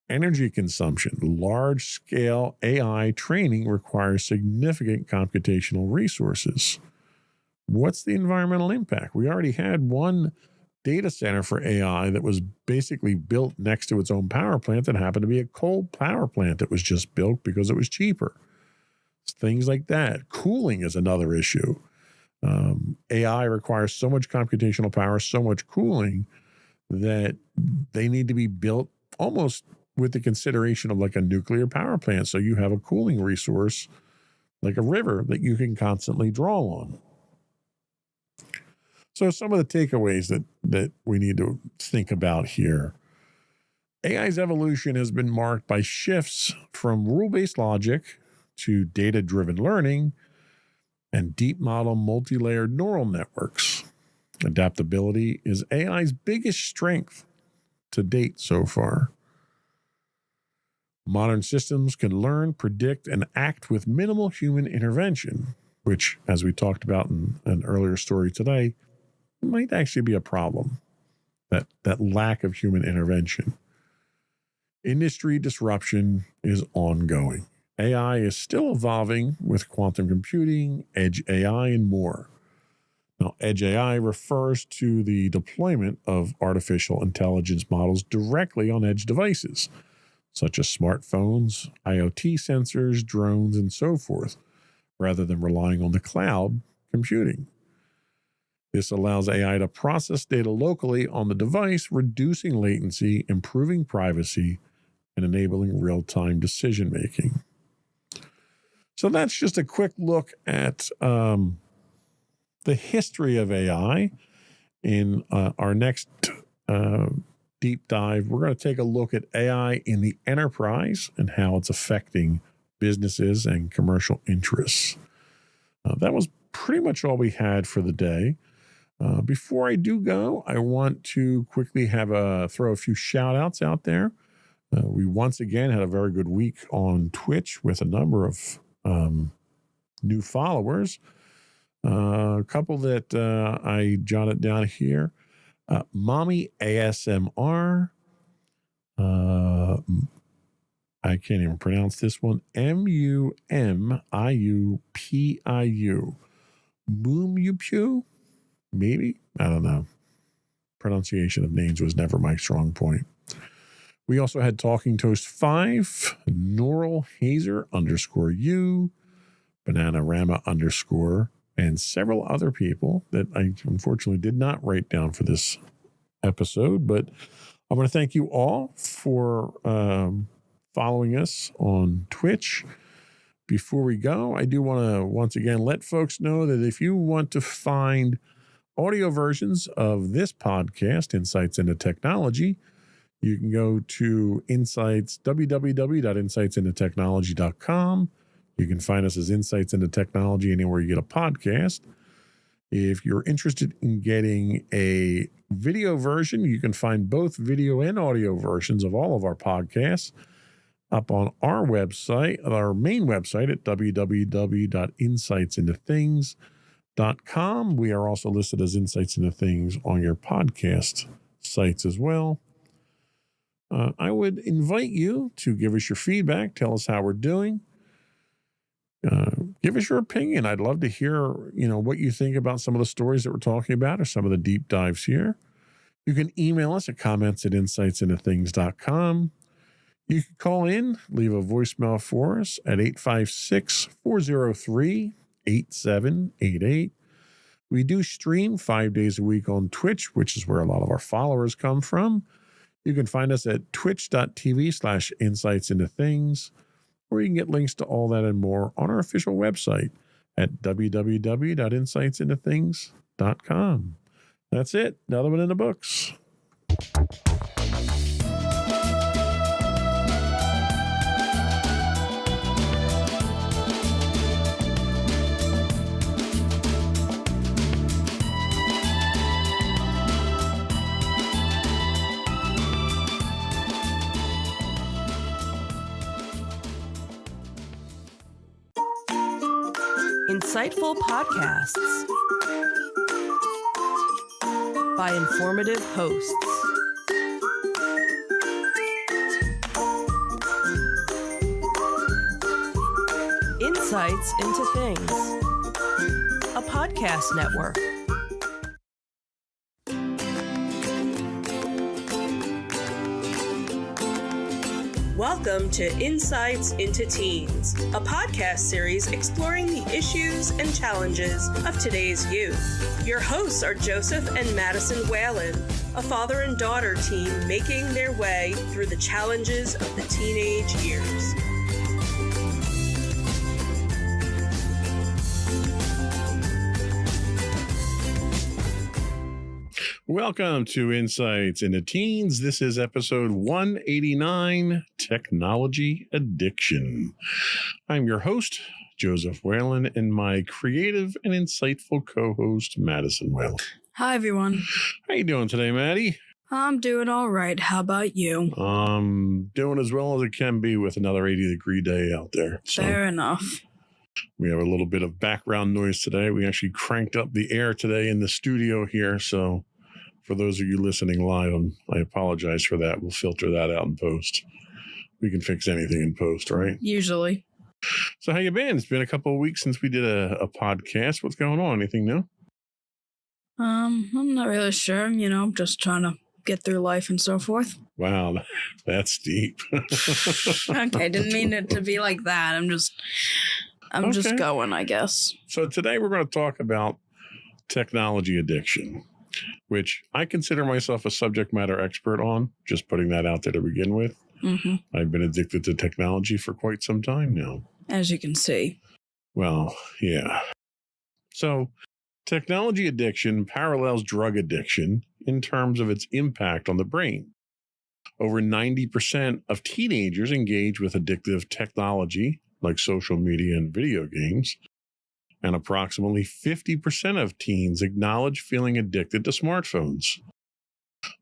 Energy consumption. Large-scale AI training requires significant computational resources. What's the environmental impact? We already had one data center for AI that was basically built next to its own power plant that happened to be a coal power plant that was just built because it was cheaper. Things like that. Cooling is another issue. AI requires so much computational power, so much cooling, that they need to be built almost with the consideration of like a nuclear power plant. So you have a cooling resource like a river that you can constantly draw on. So some of the takeaways that we need to think about here. AI's evolution has been marked by shifts from rule-based logic to data-driven learning and deep model multi-layered neural networks. Adaptability is AI's biggest strength to date so far. Modern systems can learn, predict, and act with minimal human intervention. which, as we talked about in an earlier story today, might actually be a problem, that lack of human intervention. Industry disruption is ongoing. AI is still evolving with quantum computing, edge AI, and more. Now, edge AI refers to the deployment of artificial intelligence models directly on edge devices, such as smartphones, IoT sensors, drones, and so forth, rather than relying on the cloud computing. This allows AI to process data locally on the device, reducing latency, improving privacy, and enabling real-time decision-making. So that's just a quick look at the history of AI. In our next deep dive, we're going to take a look at AI in the enterprise and how it's affecting businesses and commercial interests. That was pretty much all we had for the day. Before I do go, I want to quickly throw a few shout outs out there. We once again had a very good week on Twitch with a number of new followers. A couple that I jotted down here. Mommy ASMR. I can't even pronounce this one. MUMIUPIU. Moomyupu? Maybe? I don't know. Pronunciation of names was never my strong point. We also had Talking Toast 5, Norral Hazer _U, Bananarama _, and several other people that I unfortunately did not write down for this episode. But I want to thank you all for following us on Twitch. Before we go, I do want to once again let folks know that if you want to find audio versions of this podcast, Insights into Technology, you can go to www.insightsinto technology.com. You can find us as Insights into Technology anywhere you get a podcast. If you're interested in getting a video version, you can find both video and audio versions of all of our podcasts up on our website, our main website at www.insightsintothings.com. We are also listed as Insights into Things on your podcast sites as well. I would invite you to give us your feedback, tell us how we're doing. Give us your opinion. I'd love to hear, what you think about some of the stories that we're talking about or some of the deep dives here. You can email us at comments@insightsintothings.com. You can call in, leave a voicemail for us at 856-403-8788. We do stream 5 days a week on Twitch, which is where a lot of our followers come from. You can find us at twitch.tv/insightsintothings, or you can get links to all that and more on our official website at www.insightsintothings.com. That's it. Another one in the books.
Insightful podcasts by informative hosts. Insights into Things, a podcast network. Welcome to Insights into Teens, a podcast series exploring the issues and challenges of today's youth. Your hosts are Joseph and Madison Whalen, a father and daughter team making their way through the challenges of the teenage years.
Welcome to Insights into Teens. This is episode 189, Technology Addiction. I'm your host, Joseph Whalen, and my creative and insightful co-host, Madison Whalen.
Hi, everyone.
How you doing today, Maddie?
I'm doing all right. How about you?
Doing as well as it can be with another 80-degree day out there. So,
Fair enough.
We have a little bit of background noise today. We actually cranked up the air today in the studio here. So for those of you listening live, I apologize for that. We'll filter that out in post. We can fix anything in post, right?
Usually.
So how you been? It's been a couple of weeks since we did a podcast. What's going on? Anything new?
I'm not really sure. Just trying to get through life and so forth.
Wow, that's deep.
Okay, didn't mean it to be like that. I'm just going, I guess.
So today we're going to talk about technology addiction, which I consider myself a subject matter expert on, just putting that out there to begin with.
Mm-hmm.
I've been addicted to technology for quite some time now.
As you can see.
Well, yeah. So technology addiction parallels drug addiction in terms of its impact on the brain. Over 90% of teenagers engage with addictive technology like social media and video games, and approximately 50% of teens acknowledge feeling addicted to smartphones.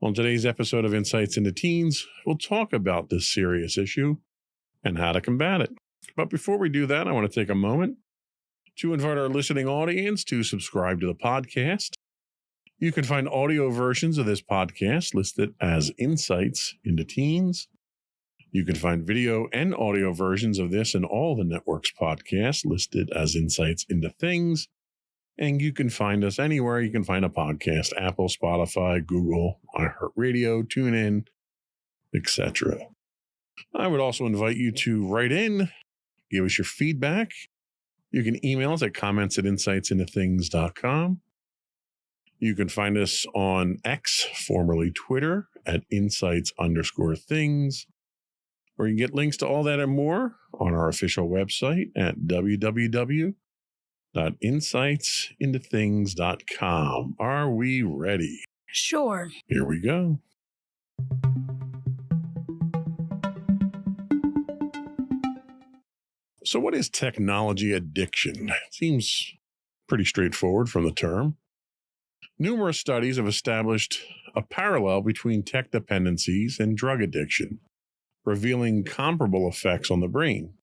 On today's episode of Insights into Teens, we'll talk about this serious issue and how to combat it. But before we do that, I want to take a moment to invite our listening audience to subscribe to the podcast. You can find audio versions of this podcast listed as Insights into Teens. You can find video and audio versions of this and all the network's podcasts listed as Insights into Things. And you can find us anywhere you can find a podcast: Apple, Spotify, Google, iHeartRadio, TuneIn, etc. I would also invite you to write in, give us your feedback. You can email us at comments@insightsintothings.com. You can find us on X, formerly Twitter, at insights_things. Or you can get links to all that and more on our official website at www.insightsintothings.com. Are we ready?
Sure.
Here we go. So what is technology addiction? It seems pretty straightforward from the term. Numerous studies have established a parallel between tech dependencies and drug addiction, revealing comparable effects on the brain.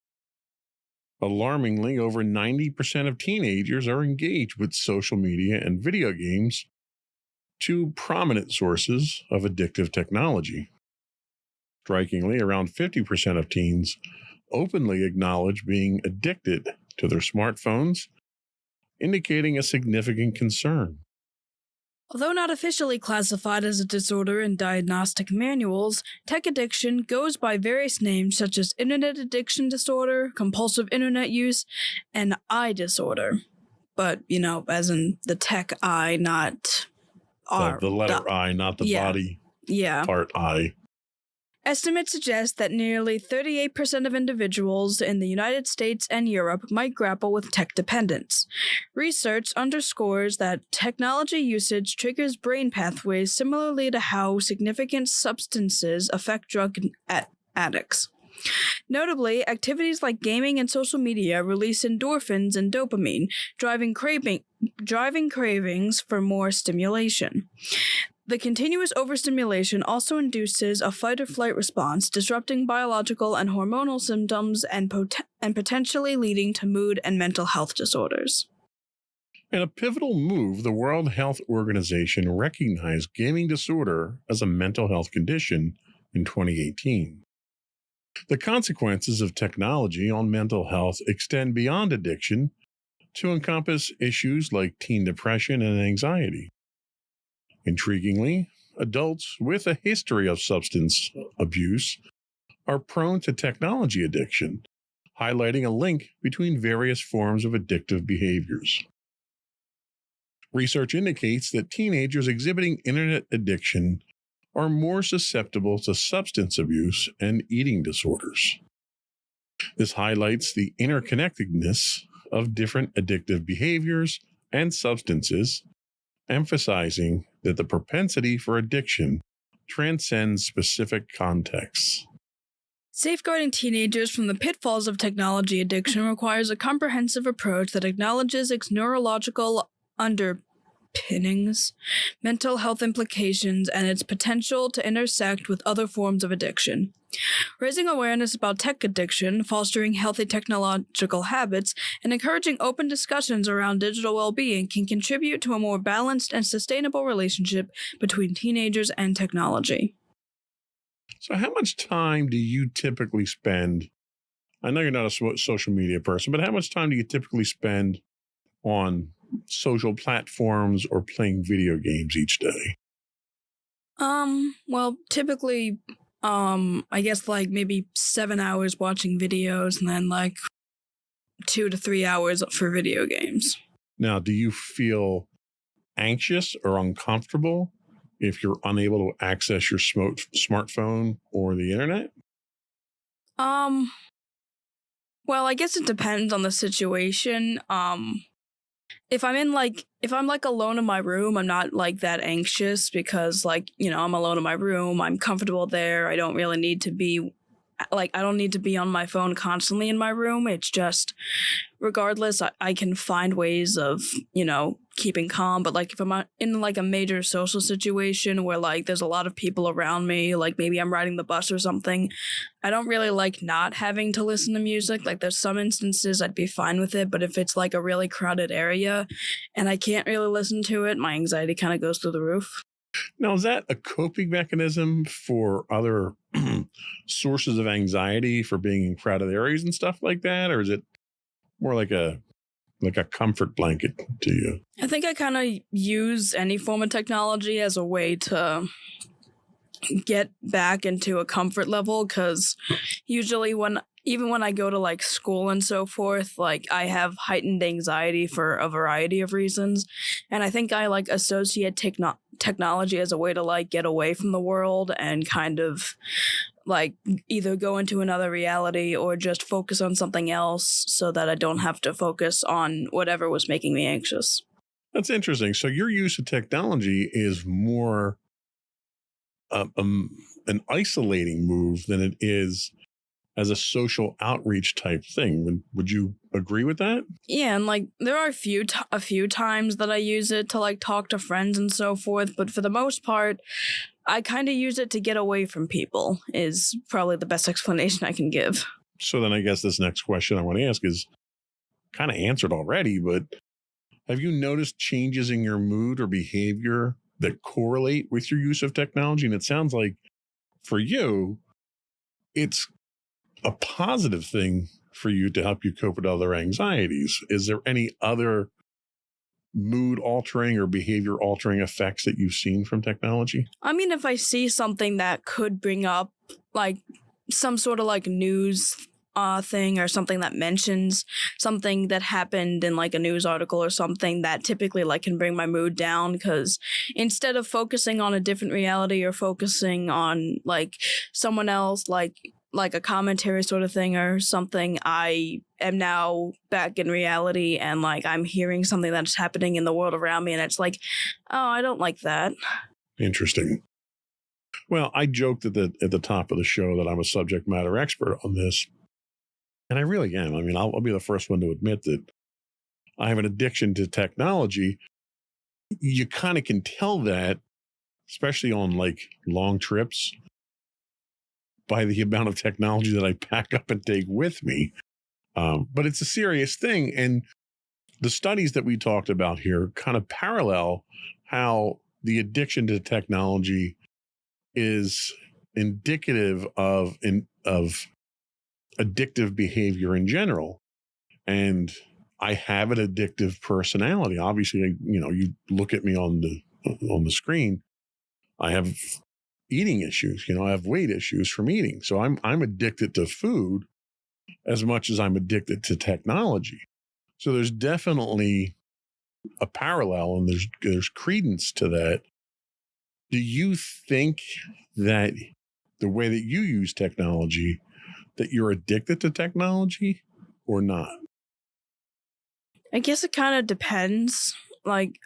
Alarmingly, over 90% of teenagers are engaged with social media and video games, two prominent sources of addictive technology. Strikingly, around 50% of teens openly acknowledge being addicted to their smartphones, indicating a significant concern.
Although not officially classified as a disorder in diagnostic manuals, tech addiction goes by various names such as internet addiction disorder, compulsive internet use, and eye disorder. But, as in the tech eye, not R.
The letter I, not the body part I.
Estimates suggest that nearly 38% of individuals in the United States and Europe might grapple with tech dependence. Research underscores that technology usage triggers brain pathways similarly to how significant substances affect drug addicts. Notably, activities like gaming and social media release endorphins and dopamine, driving cravings for more stimulation. The continuous overstimulation also induces a fight-or-flight response, disrupting biological and hormonal symptoms and potentially leading to mood and mental health disorders.
In a pivotal move, the World Health Organization recognized gaming disorder as a mental health condition in 2018. The consequences of technology on mental health extend beyond addiction to encompass issues like teen depression and anxiety. Intriguingly, adults with a history of substance abuse are prone to technology addiction, highlighting a link between various forms of addictive behaviors. Research indicates that teenagers exhibiting internet addiction are more susceptible to substance abuse and eating disorders. This highlights the interconnectedness of different addictive behaviors and substances, emphasizing that the propensity for addiction transcends specific contexts.
Safeguarding teenagers from the pitfalls of technology addiction requires a comprehensive approach that acknowledges its neurological underpinnings, mental health implications, and its potential to intersect with other forms of addiction. Raising awareness about tech addiction, fostering healthy technological habits, and encouraging open discussions around digital well-being can contribute to a more balanced and sustainable relationship between teenagers and technology.
So how much time do you typically spend? I know you're not a social media person, but how much time do you typically spend on social platforms or playing video games each day?
Well, typically, I guess like maybe 7 hours watching videos and then like 2 to 3 hours for video games.
Now, do you feel anxious or uncomfortable if you're unable to access your smartphone or the internet?
Well, I guess it depends on the situation. If I'm alone in my room, I'm not like that anxious because I'm alone in my room. I'm comfortable there. I don't really need to be I don't need to be on my phone constantly in my room. It's just, regardless, I can find ways of, keeping calm. But like if I'm in like a major social situation where like there's a lot of people around me, like maybe I'm riding the bus or something, I don't really like not having to listen to music. Like there's some instances I'd be fine with it, but if it's like a really crowded area and I can't really listen to it, my anxiety kind of goes through the roof.
Now, is that a coping mechanism for other sources of anxiety for being in crowded areas and stuff like that? Or is it more like a comfort blanket to you?
I think I kind of use any form of technology as a way to get back into a comfort level, because usually even when I go to like school and so forth, like I have heightened anxiety for a variety of reasons. And I think I like associate technology as a way to like get away from the world and kind of like either go into another reality or just focus on something else so that I don't have to focus on whatever was making me anxious.
That's interesting. So your use of technology is more an isolating move than it is as a social outreach type thing. Would you agree with that?
Yeah, and like there are a few times that I use it to like talk to friends and so forth, but for the most part, I kind of use it to get away from people is probably the best explanation I can give.
So then I guess this next question I want to ask is kind of answered already, but have you noticed changes in your mood or behavior that correlate with your use of technology? And it sounds like for you, it's a positive thing for you to help you cope with other anxieties. Is there any other mood altering or behavior altering effects that you've seen from technology?
I mean, if I see something that could bring up like some sort of like news thing or something that mentions something that happened in like a news article or something, that typically like can bring my mood down, because instead of focusing on a different reality or focusing on like someone else, like a commentary sort of thing or something, I am now back in reality and like I'm hearing something that's happening in the world around me and it's like, oh, I don't like that.
Interesting. Well, I joked at the top of the show that I'm a subject matter expert on this, and I really am. I mean, I'll be the first one to admit that I have an addiction to technology. You kind of can tell that, especially on like long trips, by the amount of technology that I pack up and take with me. But it's a serious thing. And the studies that we talked about here kind of parallel how the addiction to technology is indicative of addictive behavior in general. And I have an addictive personality. Obviously, you look at me on the screen, I have eating issues. I have weight issues from eating. So I'm addicted to food as much as I'm addicted to technology. So there's definitely a parallel and there's credence to that. Do you think that the way that you use technology, that you're addicted to technology or not?
I guess it kind of depends. Like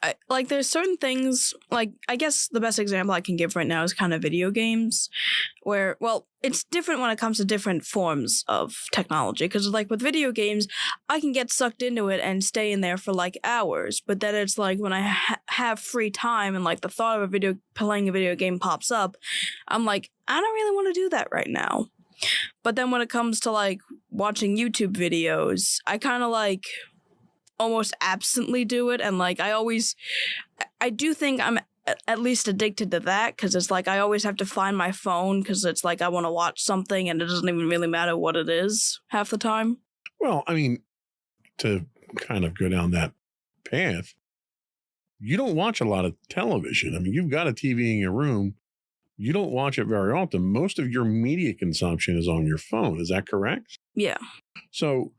there's certain things, like I guess the best example I can give right now is kind of video games, where, well, it's different when it comes to different forms of technology, because like with video games, I can get sucked into it and stay in there for like hours, but then it's like when I have free time and like the thought of playing a video game pops up, I'm like, I don't really want to do that right now. But then when it comes to like watching YouTube videos, I kind of like almost absently do it. And like I do think I'm at least addicted to that, because it's like I always have to find my phone because it's like I want to watch something and it doesn't even really matter what it is half the time.
Well, I mean, to kind of go down that path, you don't watch a lot of television. I mean, you've got a TV in your room. You don't watch it very often. Most of your media consumption is on your phone. Is that correct?
Yeah.
So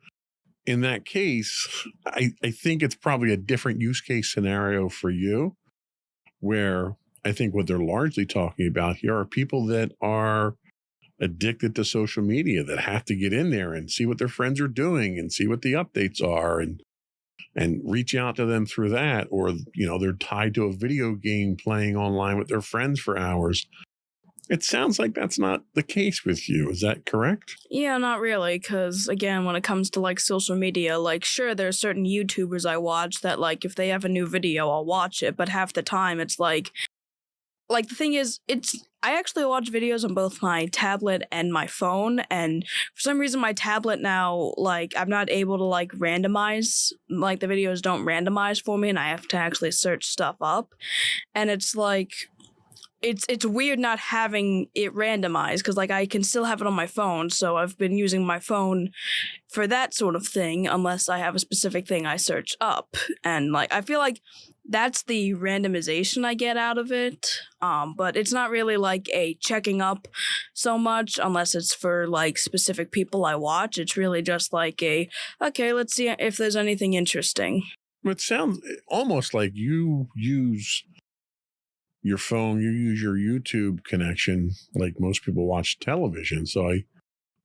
in that case, I think it's probably a different use case scenario for you, where I think what they're largely talking about here are people that are addicted to social media, that have to get in there and see what their friends are doing and see what the updates are and reach out to them through that. Or, you know, they're tied to a video game playing online with their friends for hours. It sounds like that's not the case with you. Is that correct?
Yeah, not really, because again, when it comes to like social media, like sure, there's certain YouTubers I watch that like if they have a new video, I'll watch it, but half the time it's like the thing is, I actually watch videos on both my tablet and my phone, and for some reason my tablet now, like I'm not able to like randomize, like the videos don't randomize for me and I have to actually search stuff up, and it's like it's weird not having it randomized, because like I can still have it on my phone, so I've been using my phone for that sort of thing unless I have a specific thing I search up, and like I feel like that's the randomization I get out of it, but it's not really like a checking up so much unless it's for like specific people I watch. It's really just like okay, let's see if there's anything interesting.
It sounds almost like you use your phone, you use your YouTube connection like most people watch television. So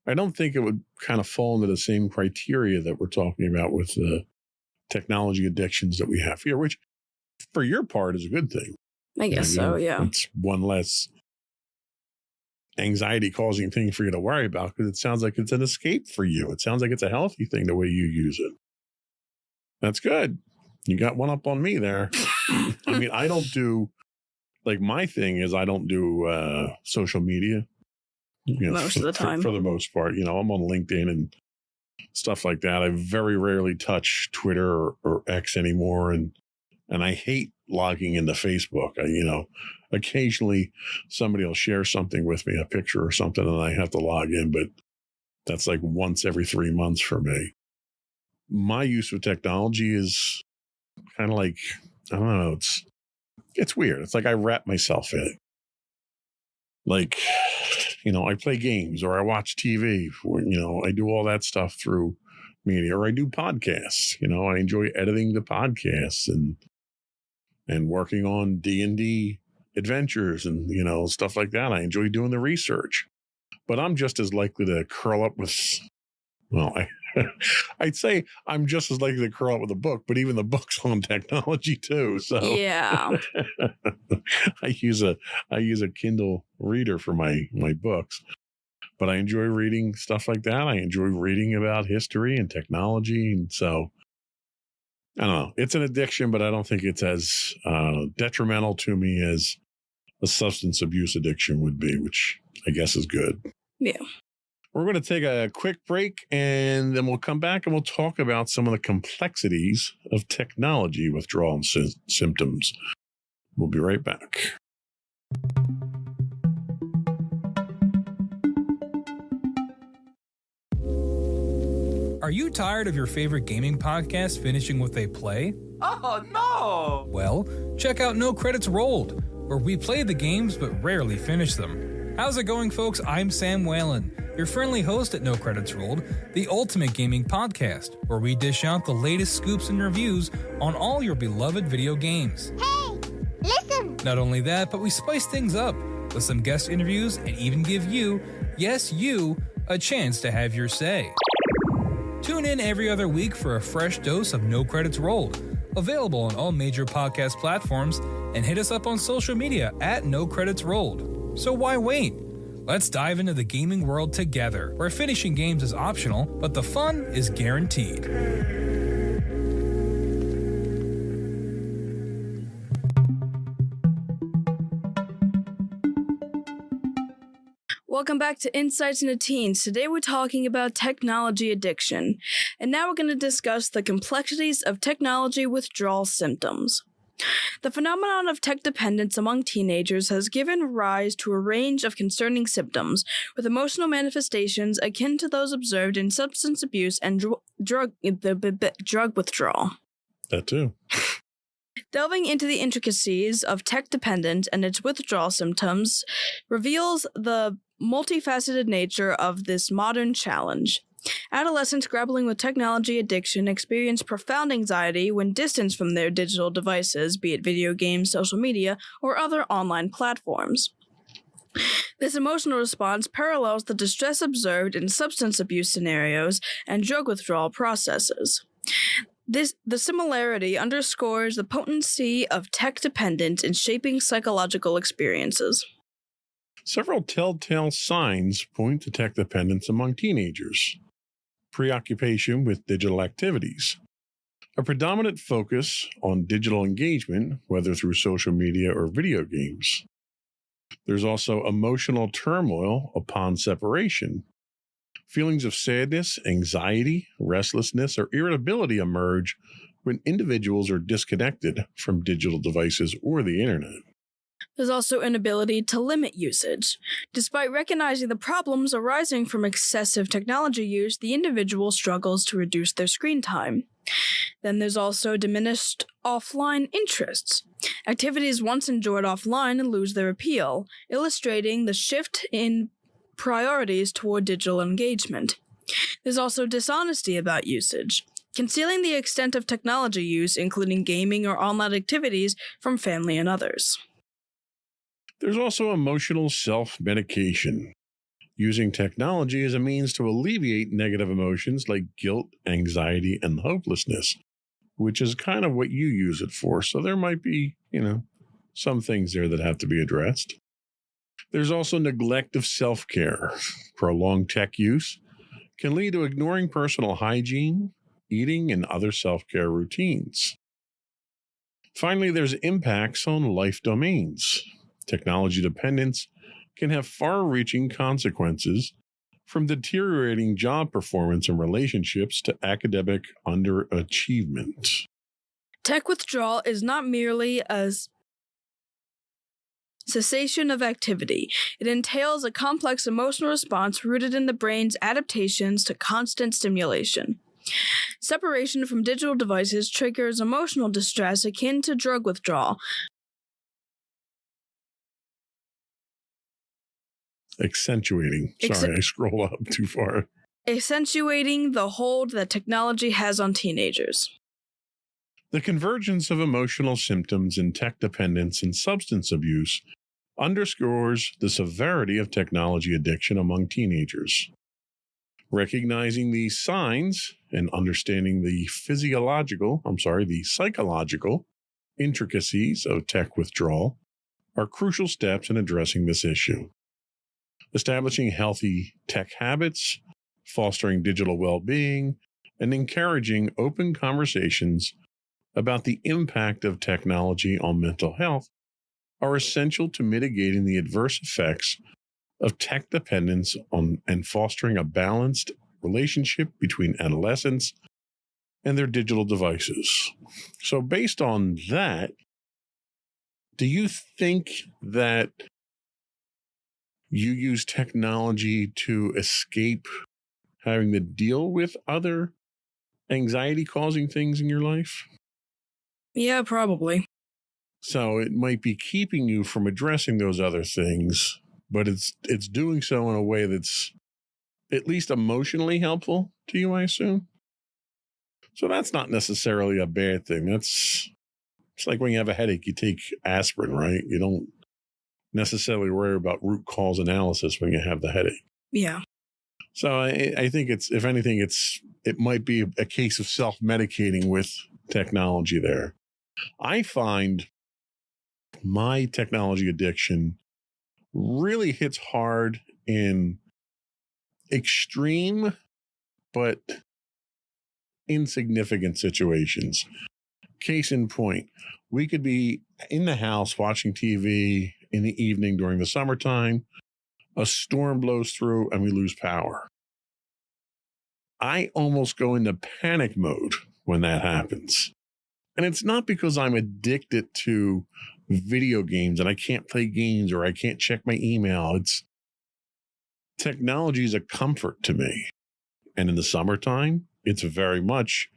I don't think it would kind of fall into the same criteria that we're talking about with the technology addictions that we have here, which for your part is a good thing.
I guess so, yeah.
It's one less anxiety causing thing for you to worry about, because it sounds like it's an escape for you. It sounds like it's a healthy thing the way you use it. That's good. You got one up on me there. I mean, I don't do, like, my thing is I don't do social media. You know,
most of the time.
For the most part, you know, I'm on LinkedIn and stuff like that. I very rarely touch Twitter or X anymore. And I hate logging into Facebook. You know, occasionally somebody will share something with me, a picture or something, and I have to log in, but that's like once every 3 months for me. My use of technology is kind of like, I don't know, it's weird. It's like I wrap myself in it. Like, you know, I play games or I watch TV, or, you know, I do all that stuff through media, or I do podcasts. You know, I enjoy editing the podcasts and working on D&D adventures and, you know, stuff like that. I enjoy doing the research, but I'm just as likely to curl up with, well, I'd say I'm just as likely to curl up with a book, but even the book's on technology too. So
yeah,
I use a Kindle reader for my books, but I enjoy reading stuff like that. I enjoy reading about history and technology. And so I don't know, it's an addiction, but I don't think it's as detrimental to me as a substance abuse addiction would be, which I guess is good.
yeah.
We're going to take a quick break, and then we'll come back and we'll talk about some of the complexities of technology withdrawal symptoms. We'll be right back.
Are you tired of your favorite gaming podcast finishing with a play?
Oh, no!
Well, check out No Credits Rolled, where we play the games but rarely finish them. How's it going, folks? I'm Sam Whalen, your friendly host at No Credits Rolled, the ultimate gaming podcast, where we dish out the latest scoops and reviews on all your beloved video games.
Hey, listen!
Not only that, but we spice things up with some guest interviews and even give you, yes, you, a chance to have your say. Tune in every other week for a fresh dose of No Credits Rolled, available on all major podcast platforms, and hit us up on social media at No Credits Rolled. So why wait? Let's dive into the gaming world together, where finishing games is optional, but the fun is guaranteed.
Welcome back to Insights into Teens. Today we're talking about technology addiction. And now we're going to discuss the complexities of technology withdrawal symptoms. The phenomenon of tech dependence among teenagers has given rise to a range of concerning symptoms, with emotional manifestations akin to those observed in substance abuse and drug withdrawal.
That too.
Delving into the intricacies of tech dependence and its withdrawal symptoms reveals the multifaceted nature of this modern challenge. Adolescents grappling with technology addiction experience profound anxiety when distanced from their digital devices, be it video games, social media, or other online platforms. This emotional response parallels the distress observed in substance abuse scenarios and drug withdrawal processes. The similarity underscores the potency of tech dependence in shaping psychological experiences.
Several telltale signs point to tech dependence among teenagers. Preoccupation with digital activities. A predominant focus on digital engagement, whether through social media or video games. There's also emotional turmoil upon separation. Feelings of sadness, anxiety, restlessness, or irritability emerge when individuals are disconnected from digital devices or the internet.
There's also inability to limit usage. Despite recognizing the problems arising from excessive technology use, the individual struggles to reduce their screen time. Then there's also diminished offline interests. Activities once enjoyed offline lose their appeal, illustrating the shift in priorities toward digital engagement. There's also dishonesty about usage, concealing the extent of technology use, including gaming or online activities, from family and others.
There's also emotional self-medication, using technology as a means to alleviate negative emotions like guilt, anxiety, and hopelessness, which is kind of what you use it for. So there might be, some things there that have to be addressed. There's also neglect of self-care. Prolonged tech use can lead to ignoring personal hygiene, eating, and other self-care routines. Finally, there's impacts on life domains. Technology dependence can have far-reaching consequences, from deteriorating job performance and relationships to academic underachievement.
Tech withdrawal is not merely a cessation of activity. It entails a complex emotional response rooted in the brain's adaptations to constant stimulation. Separation from digital devices triggers emotional distress akin to drug withdrawal.
Accentuating. Sorry, I scrolled up too far.
Accentuating the hold that technology has on teenagers.
The convergence of emotional symptoms in tech dependence and substance abuse underscores the severity of technology addiction among teenagers. Recognizing these signs and understanding the psychological intricacies of tech withdrawal are crucial steps in addressing this issue. Establishing healthy tech habits, fostering digital well-being, and encouraging open conversations about the impact of technology on mental health are essential to mitigating the adverse effects of tech dependence on and fostering a balanced relationship between adolescents and their digital devices. So based on that, do you think that you use technology to escape having to deal with other anxiety-causing things in your life?
Yeah, probably.
So it might be keeping you from addressing those other things, but it's doing so in a way that's at least emotionally helpful to you, I assume. So that's not necessarily a bad thing. It's like when you have a headache, you take aspirin, right? You don't necessarily worry about root cause analysis when you have the headache.
Yeah.
So I think if anything, it might be a case of self-medicating with technology there. I find my technology addiction really hits hard in extreme but insignificant situations. Case in point, we could be in the house watching TV in the evening during the summertime. a storm blows through and we lose power. I almost go into panic mode when that happens. And it's not because I'm addicted to video games and I can't play games or I can't check my email. It's technology is a comfort to me. And in the summertime, it's very much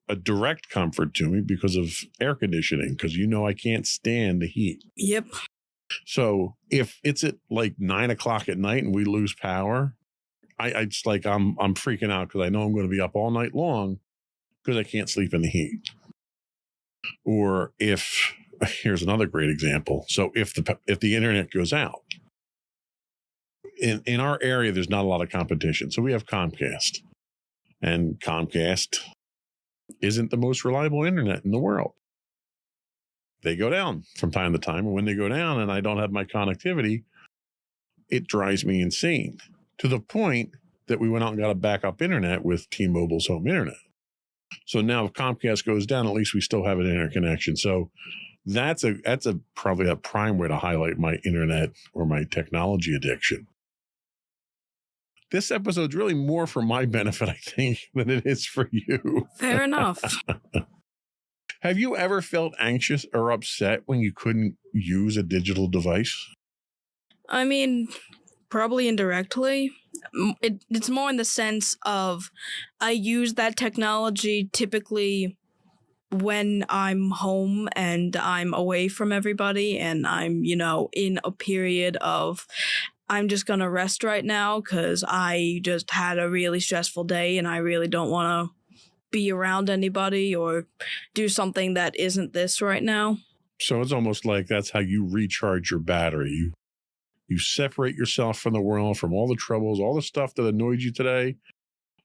a direct comfort to me because of air conditioning, because I can't stand the heat.
Yep.
So if it's at like 9 o'clock at night and we lose power, I'm freaking out because I know I'm going to be up all night long because I can't sleep in the heat. Or here's another great example. So if the internet goes out, in our area, there's not a lot of competition. So we have Comcast, and Comcast isn't the most reliable internet in the world. They go down from time to time. And when they go down and I don't have my connectivity, it drives me insane, to the point that we went out and got a backup internet with T-Mobile's home internet. So now if Comcast goes down, at least we still have an interconnection. So that's probably a prime way to highlight my internet or my technology addiction. This episode's really more for my benefit, I think, than it is for you.
Fair enough.
Have you ever felt anxious or upset when you couldn't use a digital device?
I mean, probably indirectly. It's more in the sense of I use that technology typically when I'm home and I'm away from everybody and I'm, in a period of I'm just going to rest right now because I just had a really stressful day and I really don't want to be around anybody or do something that isn't this right now.
So it's almost like that's how you recharge your battery. You separate yourself from the world, from all the troubles, all the stuff that annoyed you today.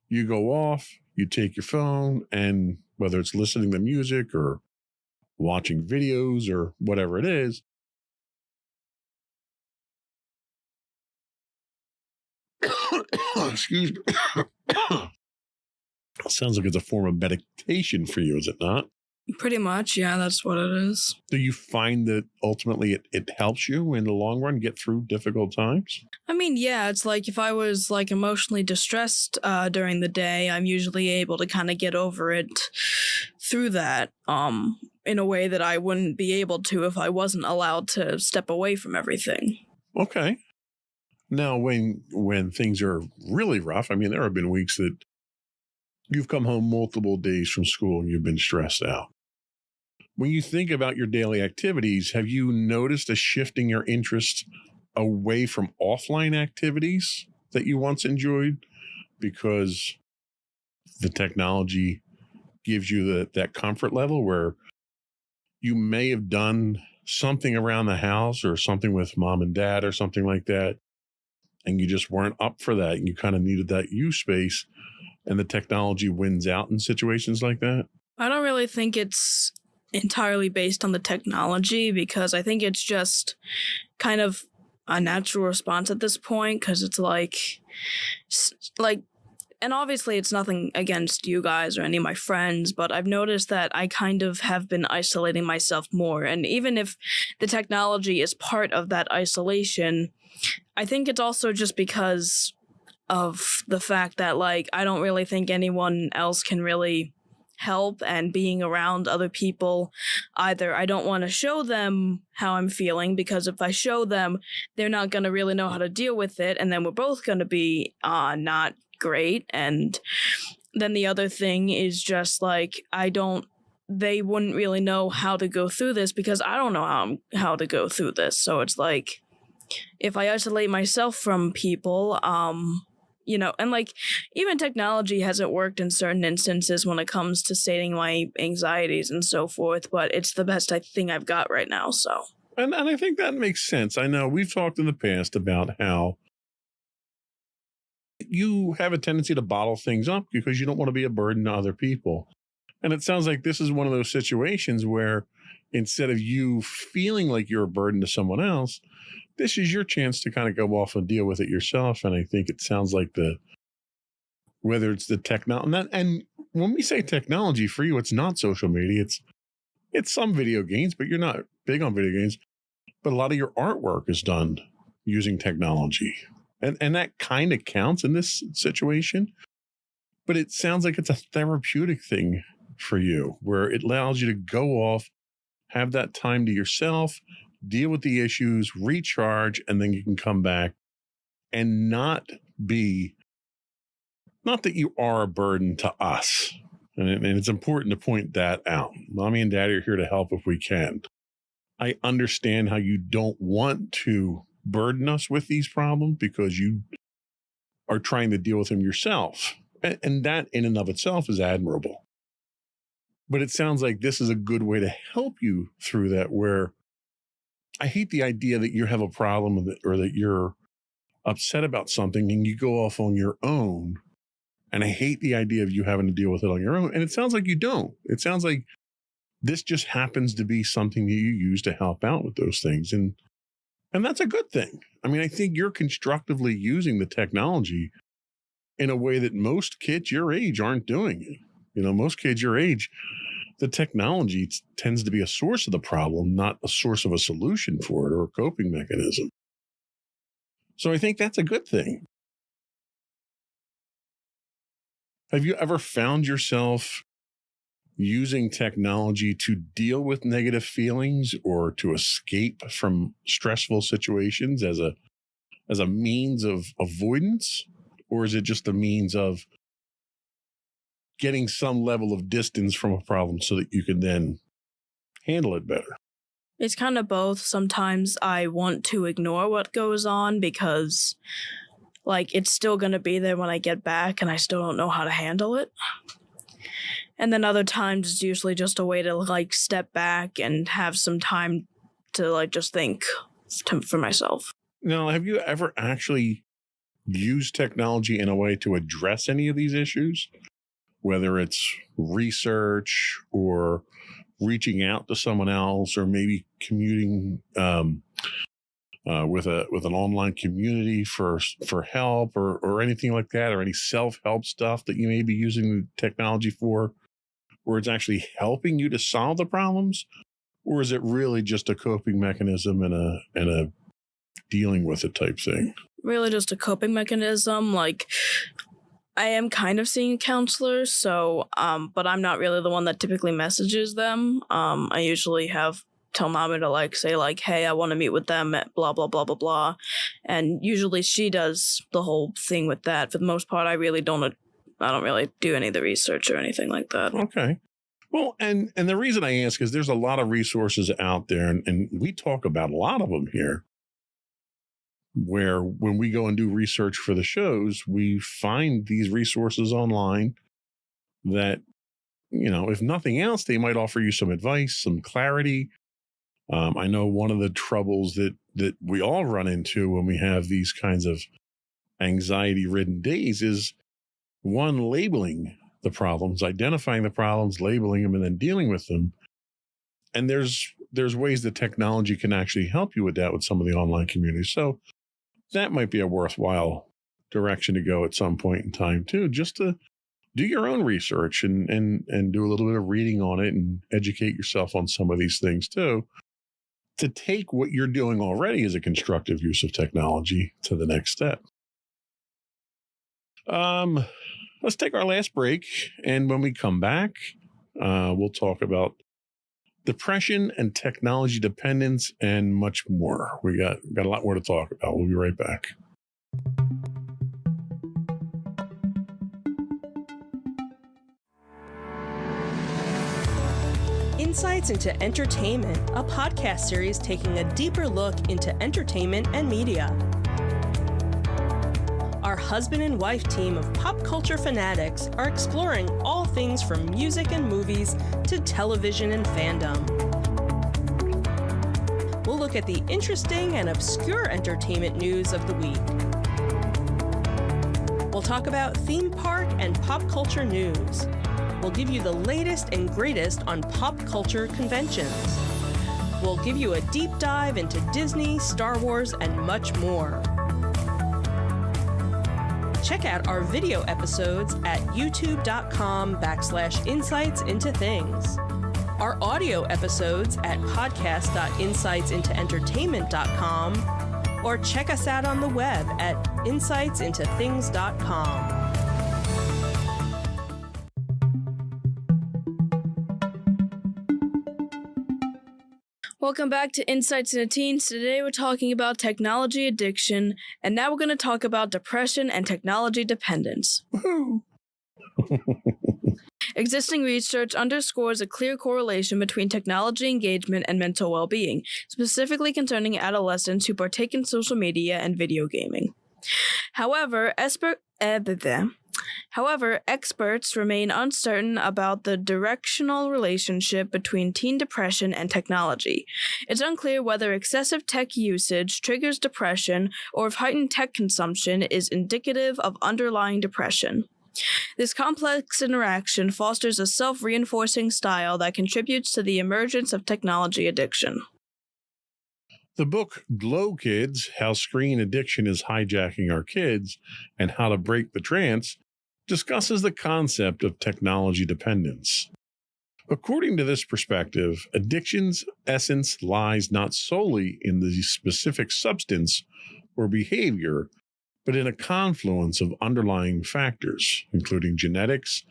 You go off, you take your phone, and whether it's listening to music or watching videos or whatever it is, excuse me. Sounds like it's a form of meditation for you, is it not?
Pretty much, yeah, that's what it is.
Do you find that ultimately it helps you in the long run get through difficult times?
I mean, yeah, it's like if I was like emotionally distressed during the day, I'm usually able to kind of get over it through that in a way that I wouldn't be able to if I wasn't allowed to step away from everything.
Okay. Now, when things are really rough, I mean, there have been weeks that you've come home multiple days from school and you've been stressed out. When you think about your daily activities, have you noticed a shift in your interest away from offline activities that you once enjoyed because the technology gives you that comfort level where you may have done something around the house or something with mom and dad or something like that, and you just weren't up for that and you kind of needed that you space, and the technology wins out in situations like that?
I don't really think it's entirely based on the technology because I think it's just kind of a natural response at this point because it's like, and obviously it's nothing against you guys or any of my friends, but I've noticed that I kind of have been isolating myself more. And even if the technology is part of that isolation, I think it's also just because of the fact that, like, I don't really think anyone else can really help, and being around other people, either I don't want to show them how I'm feeling because if I show them, they're not going to really know how to deal with it, and then we're both going to be not great. And then the other thing is just like they wouldn't really know how to go through this because I don't know how to go through this. So it's like if I isolate myself from people, and like even technology hasn't worked in certain instances when it comes to stating my anxieties and so forth, but it's the best thing I've got right now. So,
and I think that makes sense. I know we've talked in the past about how you have a tendency to bottle things up because you don't want to be a burden to other people. And it sounds like this is one of those situations where instead of you feeling like you're a burden to someone else, this is your chance to kind of go off and deal with it yourself. And I think it sounds like whether it's the technology, and when we say technology for you, it's not social media. It's some video games, but you're not big on video games. But a lot of your artwork is done using technology. And that kind of counts in this situation. But it sounds like it's a therapeutic thing for you, where it allows you to go off, have that time to yourself, deal with the issues, recharge, and then you can come back and not that you are a burden to us. And it's important to point that out. Mommy and Daddy are here to help if we can. I understand how you don't want to burden us with these problems because you are trying to deal with them yourself. And that in and of itself is admirable. But it sounds like this is a good way to help you through that, where I hate the idea that you have a problem or that you're upset about something and you go off on your own. And I hate the idea of you having to deal with it on your own. And it sounds like you don't. It sounds like this just happens to be something that you use to help out with those things. And that's a good thing. I mean, I think you're constructively using the technology in a way that most kids your age aren't doing it. You know, most kids your age, the technology tends to be a source of the problem, not a source of a solution for it or a coping mechanism. So I think that's a good thing. Have you ever found yourself using technology to deal with negative feelings or to escape from stressful situations as a means of avoidance? Or is it just a means of getting some level of distance from a problem so that you can then handle it better?
It's kind of both. Sometimes I want to ignore what goes on because, like, it's still going to be there when I get back and I still don't know how to handle it. And then other times it's usually just a way to, like, step back and have some time to, like, just think for myself.
Now, have you ever actually used technology in a way to address any of these issues? Whether it's research or reaching out to someone else, or maybe commuting with an online community for help or anything like that, or any self-help stuff that you may be using the technology for, where it's actually helping you to solve the problems? Or is it really just a coping mechanism and a dealing with it type thing?
Really just a coping mechanism. Like, I am kind of seeing counselors, so, but I'm not really the one that typically messages them. I usually tell mommy to, like, say, like, hey, I want to meet with them at blah, blah, blah, blah, blah. And usually she does the whole thing with that. For the most part, I don't really do any of the research or anything like that.
Okay. Well, and the reason I ask is there's a lot of resources out there, and we talk about a lot of them here, where when we go and do research for the shows, we find these resources online that, you know, if nothing else, they might offer you some advice, some clarity. I know one of the troubles that we all run into when we have these kinds of anxiety-ridden days is, one, labeling the problems, identifying the problems, labeling them, and then dealing with them. And there's ways that technology can actually help you with that with some of the online communities. So that might be a worthwhile direction to go at some point in time too, just to do your own research and do a little bit of reading on it and educate yourself on some of these things too, to take what you're doing already as a constructive use of technology to the next step. Let's take our last break, and when we come back, we'll talk about depression and technology dependence and much more. We got a lot more to talk about. We'll be right back.
Insights into Entertainment, a podcast series taking a deeper look into entertainment and media. Our husband and wife team of pop culture fanatics are exploring all things from music and movies to television and fandom. We'll look at the interesting and obscure entertainment news of the week. We'll talk about theme park and pop culture news. We'll give you the latest and greatest on pop culture conventions. We'll give you a deep dive into Disney, Star Wars, and much more. Check out our video episodes at youtube.com/insightsintothings. Our audio episodes at podcast.insightsintoentertainment.com, or check us out on the web at insightsintothings.com.
Welcome back to Insights into Teens. Today we're talking about technology addiction, and now we're going to talk about depression and technology dependence. Existing research underscores a clear correlation between technology engagement and mental well-being, specifically concerning adolescents who partake in social media and video gaming. However, experts remain uncertain about the directional relationship between teen depression and technology. It's unclear whether excessive tech usage triggers depression or if heightened tech consumption is indicative of underlying depression. This complex interaction fosters a self-reinforcing style that contributes to the emergence of technology addiction.
The book Glow Kids, How Screen Addiction is Hijacking Our Kids and How to Break the Trance discusses the concept of technology dependence. According to this perspective, addiction's essence lies not solely in the specific substance or behavior, but in a confluence of underlying factors, including genetics,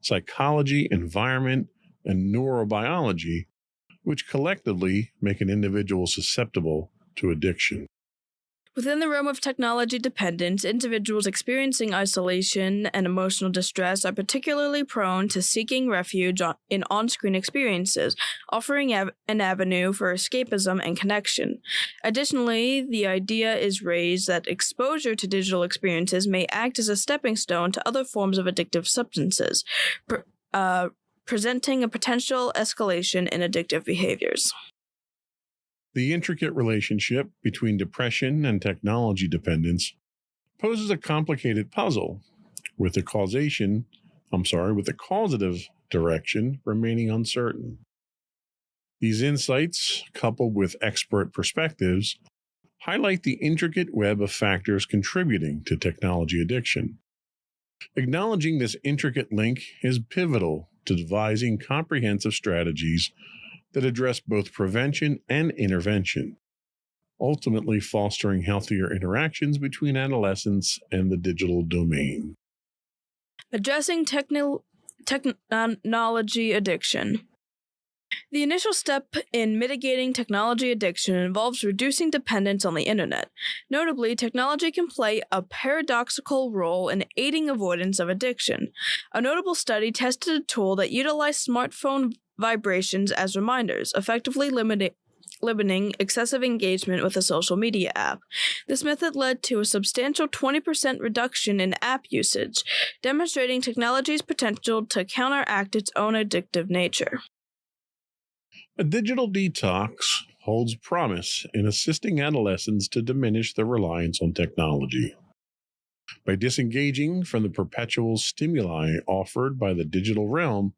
psychology, environment, and neurobiology, which collectively make an individual susceptible to addiction.
Within the realm of technology dependence, individuals experiencing isolation and emotional distress are particularly prone to seeking refuge in on-screen experiences, offering an avenue for escapism and connection. Additionally, the idea is raised that exposure to digital experiences may act as a stepping stone to other forms of addictive substances, presenting a potential escalation in addictive behaviors.
The intricate relationship between depression and technology dependence poses a complicated puzzle, with the causative direction remaining uncertain. These insights, coupled with expert perspectives, highlight the intricate web of factors contributing to technology addiction. Acknowledging this intricate link is pivotal to devising comprehensive strategies that address both prevention and intervention, ultimately fostering healthier interactions between adolescents and the digital domain.
Addressing technology addiction. The initial step in mitigating technology addiction involves reducing dependence on the internet. Notably, technology can play a paradoxical role in aiding avoidance of addiction. A notable study tested a tool that utilized smartphone vibrations as reminders, effectively limiting excessive engagement with a social media app. This method led to a substantial 20% reduction in app usage, demonstrating technology's potential to counteract its own addictive nature.
A digital detox holds promise in assisting adolescents to diminish their reliance on technology. By disengaging from the perpetual stimuli offered by the digital realm,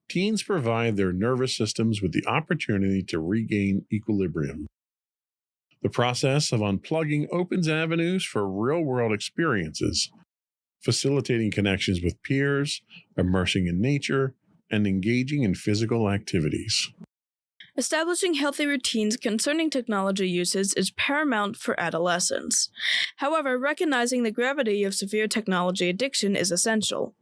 teens provide their nervous systems with the opportunity to regain equilibrium. The process of unplugging opens avenues for real-world experiences, facilitating connections with peers, immersing in nature, and engaging in physical activities.
Establishing healthy routines concerning technology usage is paramount for adolescents. However, recognizing the gravity of severe technology addiction is essential.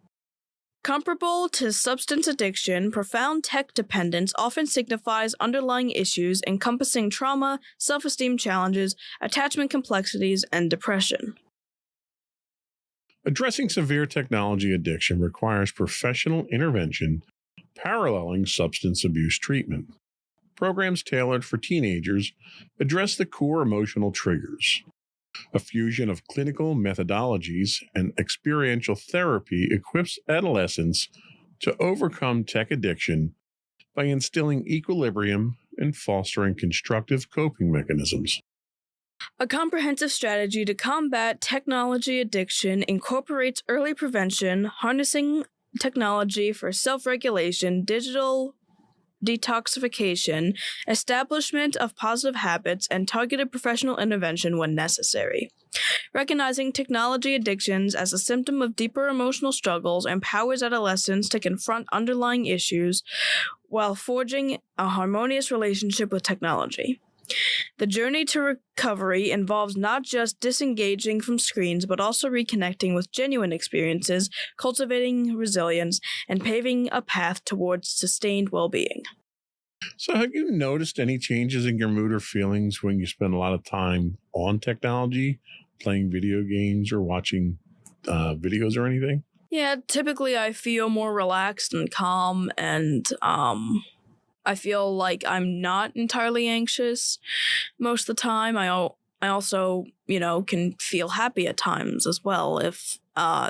Comparable to substance addiction, profound tech dependence often signifies underlying issues encompassing trauma, self-esteem challenges, attachment complexities, and depression.
Addressing severe technology addiction requires professional intervention paralleling substance abuse treatment. Programs tailored for teenagers address the core emotional triggers. A fusion of clinical methodologies and experiential therapy equips adolescents to overcome tech addiction by instilling equilibrium and fostering constructive coping mechanisms.
A comprehensive strategy to combat technology addiction incorporates early prevention, harnessing technology for self-regulation, digital detoxification, establishment of positive habits, and targeted professional intervention when necessary. Recognizing technology addictions as a symptom of deeper emotional struggles empowers adolescents to confront underlying issues while forging a harmonious relationship with technology. The journey to recovery involves not just disengaging from screens, but also reconnecting with genuine experiences, cultivating resilience, and paving a path towards sustained well-being.
So, have you noticed any changes in your mood or feelings when you spend a lot of time on technology, playing video games or watching videos or anything?
Yeah, typically I feel more relaxed and calm, and I feel like I'm not entirely anxious most of the time. I also, can feel happy at times as well if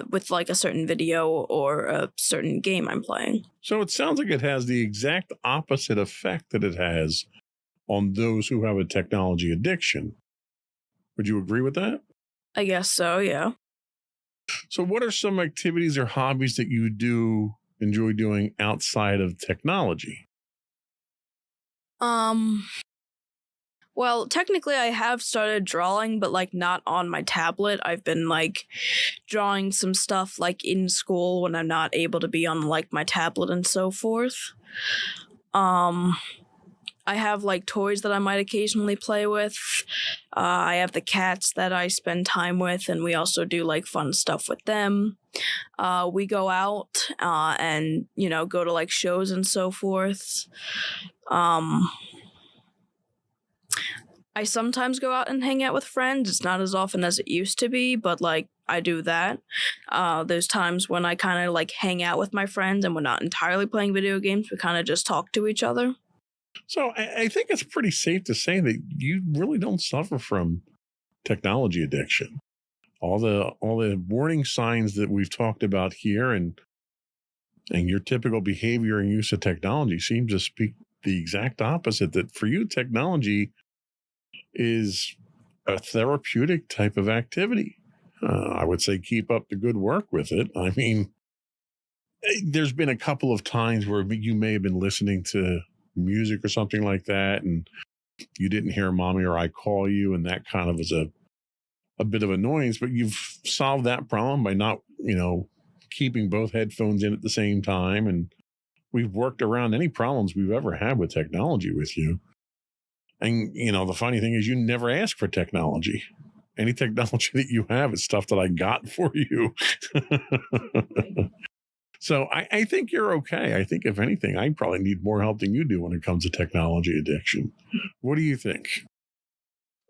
with like a certain video or a certain game I'm playing.
So it sounds like it has the exact opposite effect that it has on those who have a technology addiction. Would you agree with that?
I guess so, yeah.
So what are some activities or hobbies that you do enjoy doing outside of technology?
Well, technically I have started drawing, but like not on my tablet. I've been like drawing some stuff like in school when I'm not able to be on like my tablet and so forth. I have like toys that I might occasionally play with. I have the cats that I spend time with, and we also do like fun stuff with them. We go out and go to like shows and so forth. I sometimes go out and hang out with friends. It's not as often as it used to be, but like I do that. There's times when I kind of like hang out with my friends and we're not entirely playing video games. We kind of just talk to each other.
So I think it's pretty safe to say that you really don't suffer from technology addiction. All the warning signs that we've talked about here and your typical behavior and use of technology seem to speak the exact opposite, that for you, technology is a therapeutic type of activity. I would say keep up the good work with it. I mean, there's been a couple of times where you may have been listening to music or something like that, and you didn't hear mommy or I call you, and that kind of was a bit of annoyance, but you've solved that problem by not, keeping both headphones in at the same time. And we've worked around any problems we've ever had with technology with you. And, the funny thing is you never ask for technology. Any technology that you have is stuff that I got for you. So I think you're okay. I think if anything, I probably need more help than you do when it comes to technology addiction. What do you think?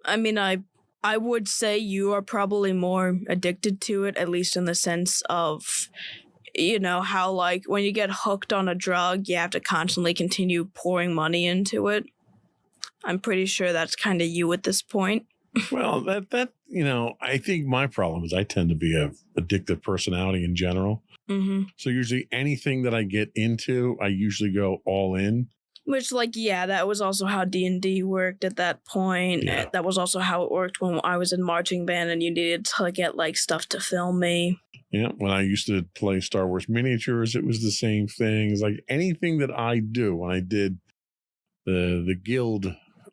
I mean, I would say you are probably more addicted to it, at least in the sense of, how like when you get hooked on a drug, you have to constantly continue pouring money into it. I'm pretty sure that's kind of you at this point.
Well, that I think my problem is I tend to be a addictive personality in general.
Mm-hmm.
So usually anything that I get into, I usually go all in.
Which, that was also how D&D worked at that point.
Yeah.
That was also how it worked when I was in marching band and you needed to get, stuff to film me.
Yeah, when I used to play Star Wars miniatures, it was the same thing. It's like anything that I do, when I did the guild,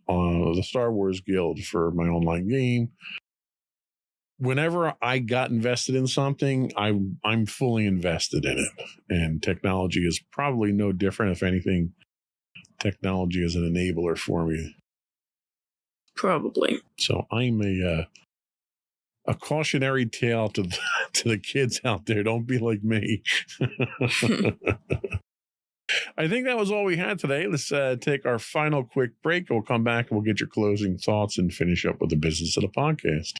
the Star Wars guild for my online game, whenever I got invested in something, I'm fully invested in it. And technology is probably no different. If anything, technology is an enabler for me.
Probably.
So I'm a cautionary tale to the kids out there. Don't be like me. I think that was all we had today. Let's take our final quick break. We'll come back and we'll get your closing thoughts and finish up with the business of the podcast.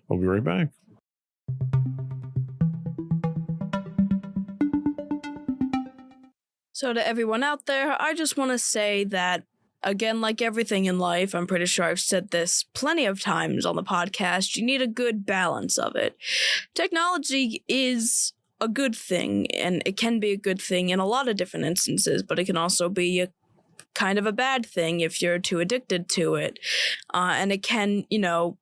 We'll be right back.
So to everyone out there, I just want to say that, again, like everything in life, I'm pretty sure I've said this plenty of times on the podcast, you need a good balance of it. Technology is a good thing, and it can be a good thing in a lot of different instances, but it can also be a kind of a bad thing if you're too addicted to it. And it can,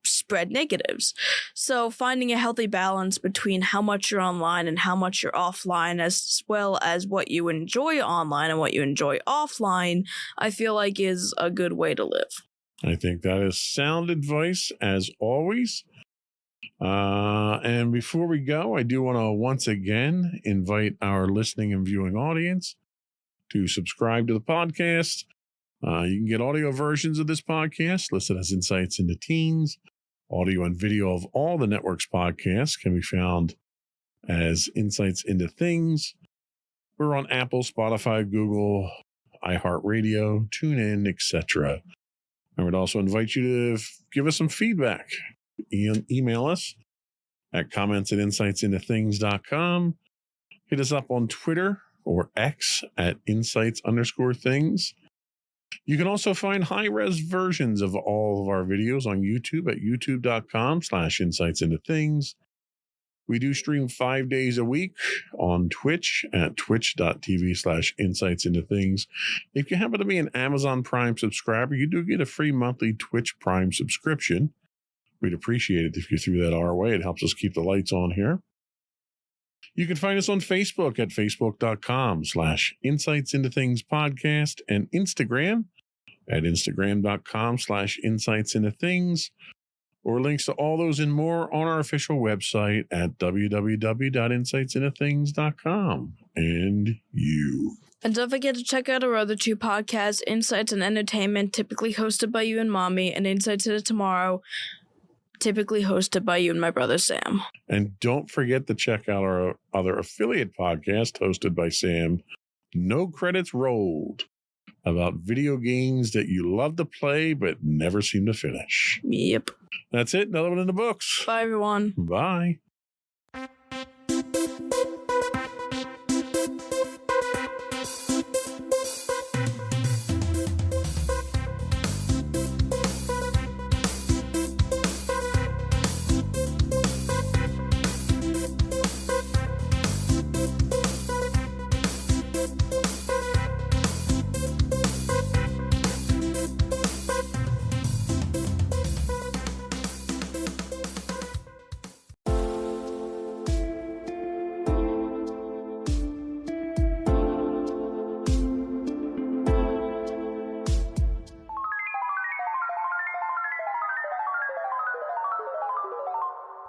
spread negatives. So finding a healthy balance between how much you're online and how much you're offline, as well as what you enjoy online and what you enjoy offline, I feel like is a good way to live.
I think that is sound advice as always. And before we go, I do want to once again invite our listening and viewing audience to subscribe to the podcast. You can get audio versions of this podcast listed as Insights into Teens. Audio and video of all the network's podcasts can be found as Insights into Things. We're on Apple, Spotify, Google, iHeartRadio, TuneIn, etc. I would also invite you to give us some feedback. Email us at comments@insightsintothings.com. Hit us up on Twitter or X at insights_things. You can also find high-res versions of all of our videos on YouTube at youtube.com/insightsintothings. We do stream 5 days a week on Twitch at twitch.tv/insightsintothings. If you happen to be an Amazon Prime subscriber, you do get a free monthly Twitch Prime subscription. We'd appreciate it if you threw that our way. It helps us keep the lights on here. You can find us on Facebook at facebook.com/insightsintothingspodcast and Instagram at instagram.com/insightsintothings, or links to all those and more on our official website at www.insightsintothings.com. And you.
And don't forget to check out our other two podcasts, Insights and Entertainment, typically hosted by you and Mommy, and Insights into Tomorrow, typically hosted by you and my brother Sam.
And don't forget to check out our other affiliate podcast hosted by Sam, No Credits Rolled, about video games that you love to play but never seem to finish.
Yep.
That's it. Another one in the books.
Bye, everyone.
Bye.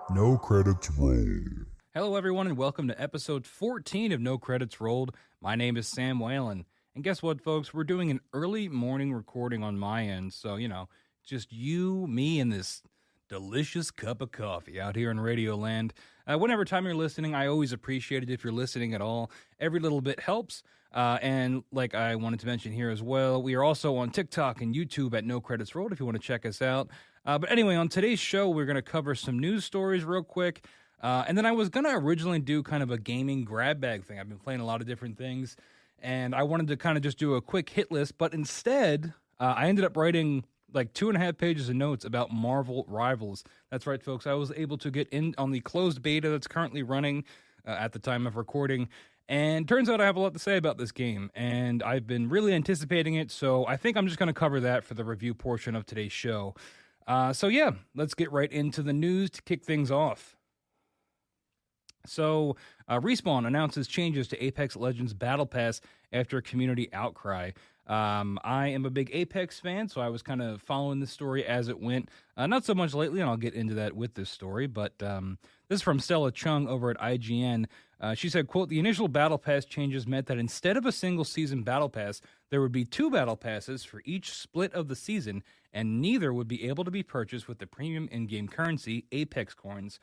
No credits rolled.
Hello, everyone, and welcome to episode 14 of No Credits Rolled. My name is Sam Whalen. And guess what, folks? We're doing an early morning recording on my end. So, just you, me, and this delicious cup of coffee out here in Radio Land. Whenever time you're listening, I always appreciate it if you're listening at all. Every little bit helps. And like I wanted to mention here as well, we are also on TikTok and YouTube at No Credits Rolled if you want to check us out. But anyway, on today's show, we're going to cover some news stories real quick. And then I was going to originally do kind of a gaming grab bag thing. I've been playing a lot of different things, and I wanted to kind of just do a quick hit list. But instead, I ended up writing like 2.5 pages of notes about Marvel Rivals. That's right, folks. I was able to get in on the closed beta that's currently running at the time of recording. And turns out I have a lot to say about this game, and I've been really anticipating it. So I think I'm just going to cover that for the review portion of today's show. So yeah, let's get right into the news to kick things off. So, Respawn announces changes to Apex Legends Battle Pass after a community outcry. I am a big Apex fan, so I was kind of following this story as it went. Not so much lately, and I'll get into that with this story, but this is from Stella Chung over at IGN. She said, quote, "The initial Battle Pass changes meant that instead of a single season Battle Pass, there would be 2 Battle Passes for each split of the season, and neither would be able to be purchased with the premium in-game currency, Apex coins.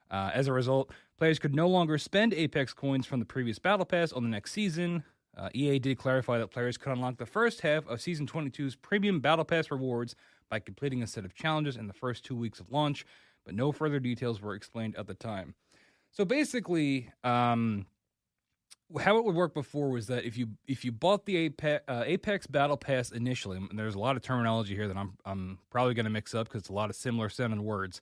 As a result, players could no longer spend Apex coins from the previous Battle Pass on the next season. EA did clarify that players could unlock the first half of Season 22's premium Battle Pass rewards by completing a set of challenges in the first 2 weeks of launch, but no further details were explained at the time." So basically, how it would work before was that if you bought the Apex Battle Pass initially, and there's a lot of terminology here that I'm probably going to mix up because it's a lot of similar sounding words,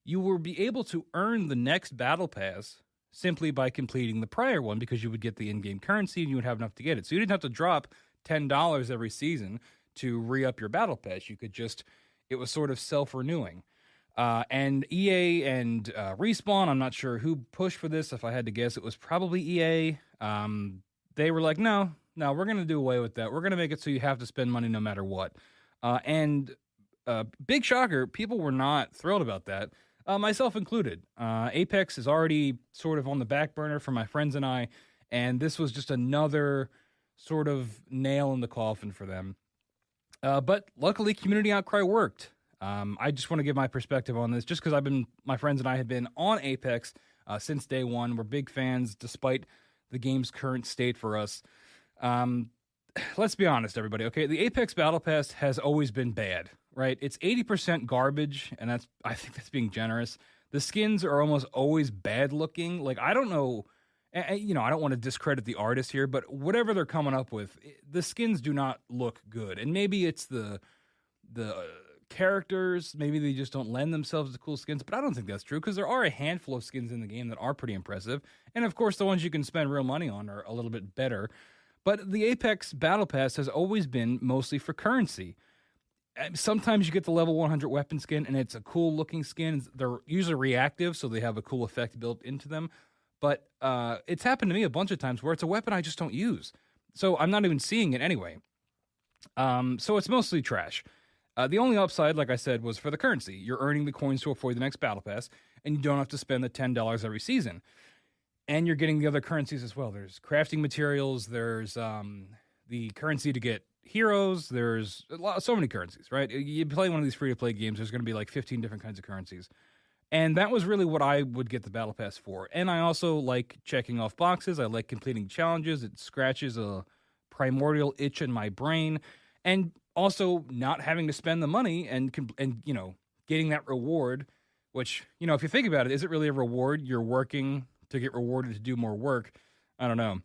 you will be able to earn the next Battle Pass simply by completing the prior one because you would get the in-game currency and you would have enough to get it. So you didn't have to drop $10 every season to re-up your Battle Pass. You could just, it was sort of self-renewing. And EA and Respawn, I'm not sure who pushed for this. If I had to guess, it was probably EA. They were like, no, we're going to do away with that. We're going to make it so you have to spend money no matter what. And big shocker, people were not thrilled about that. Myself included. Apex is already sort of on the back burner for my friends and I, and this was just another sort of nail in the coffin for them. But luckily, community outcry worked. I just want to give my perspective on this, just because my friends and I have been on Apex since day one. We're big fans, despite the game's current state for us. Let's be honest, everybody. Okay, the Apex Battle Pass has always been bad, right? It's 80% garbage, and I think that's being generous. The skins are almost always bad looking. Like, I don't know. I don't want to discredit the artists here, but whatever they're coming up with, the skins do not look good. And maybe it's the characters, maybe they just don't lend themselves to cool skins, but I don't think that's true, because there are a handful of skins in the game that are pretty impressive. And of course, the ones you can spend real money on are a little bit better. But the Apex Battle Pass has always been mostly for currency. Sometimes you get the level 100 weapon skin, and it's a cool looking skin. They're usually reactive, so they have a cool effect built into them. But it's happened to me a bunch of times where it's a weapon I just don't use. So I'm not even seeing it anyway. So it's mostly trash. The only upside, like I said, was for the currency. You're earning the coins to afford the next battle pass, and you don't have to spend the $10 every season. And you're getting the other currencies as well. There's crafting materials. There's the currency to get heroes. There's so many currencies, right? You play one of these free-to-play games, there's going to be like 15 different kinds of currencies. And that was really what I would get the Battle Pass for. And I also like checking off boxes. I like completing challenges. It scratches a primordial itch in my brain. And also not having to spend the money and getting that reward, which, if you think about it, is it really a reward? You're working to get rewarded to do more work. I don't know.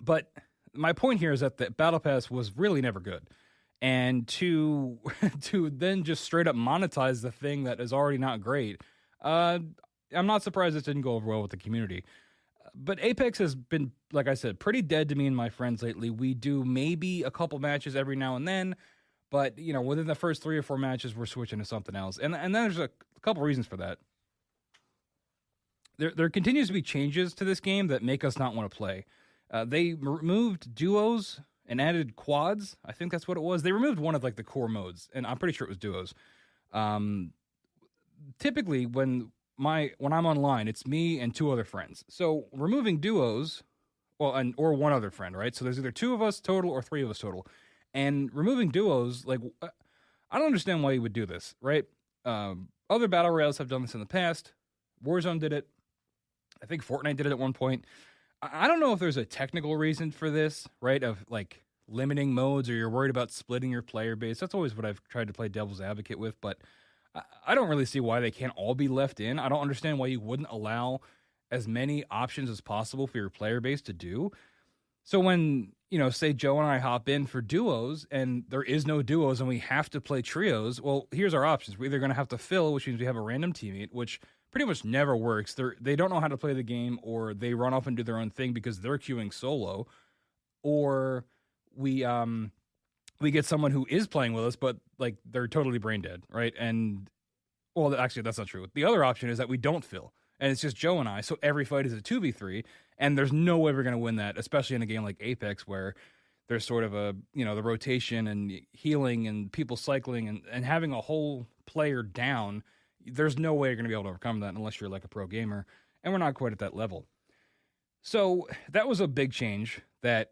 But my point here is that the Battle Pass was really never good. And to then just straight up monetize the thing that is already not great, I'm not surprised it didn't go over well with the community. But Apex has been, like I said, pretty dead to me and my friends lately. We do maybe a couple matches every now and then, but within the first 3 or 4 matches, we're switching to something else. And then there's a couple reasons for that. There continues to be changes to this game that make us not want to play. They removed duos and added quads. I think that's what it was. They removed one of the core modes, and I'm pretty sure it was duos. Typically, when I'm online, it's me and 2 other friends. So removing duos, or one other friend, right? So there's either 2 of us total or 3 of us total. And removing duos, I don't understand why you would do this, right? Other battle royales have done this in the past. Warzone did it. I think Fortnite did it at one point. I don't know if there's a technical reason for this, right? Of limiting modes, or you're worried about splitting your player base. That's always what I've tried to play devil's advocate with, but I don't really see why they can't all be left in. I don't understand why you wouldn't allow as many options as possible for your player base to do. So when, say Joe and I hop in for duos and there is no duos and we have to play trios, well, here's our options. We're either going to have to fill, which means we have a random teammate, which pretty much never works. They don't know how to play the game, or they run off and do their own thing because they're queuing solo, or we get someone who is playing with us, but they're totally brain dead, right? And well, actually, that's not true. The other option is that we don't fill, and it's just Joe and I. So every fight is a 2v3, and there's no way we're going to win that, especially in a game like Apex where there's sort of the rotation and healing and people cycling and having a whole player down. There's no way you're going to be able to overcome that unless you're a pro gamer, and we're not quite at that level. So that was a big change. That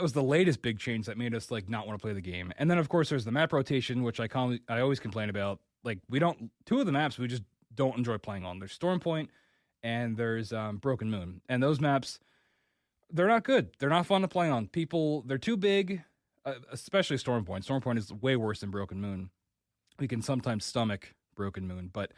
was the latest big change that made us not want to play the game. And then of course there's the map rotation, which I always complain about. We don't, 2 of the maps we just don't enjoy playing on. There's Stormpoint and there's Broken Moon, and those maps, they're not good. They're not fun to play on. They're too big, especially Stormpoint. Stormpoint is way worse than Broken Moon. We can sometimes stomach Broken Moon, but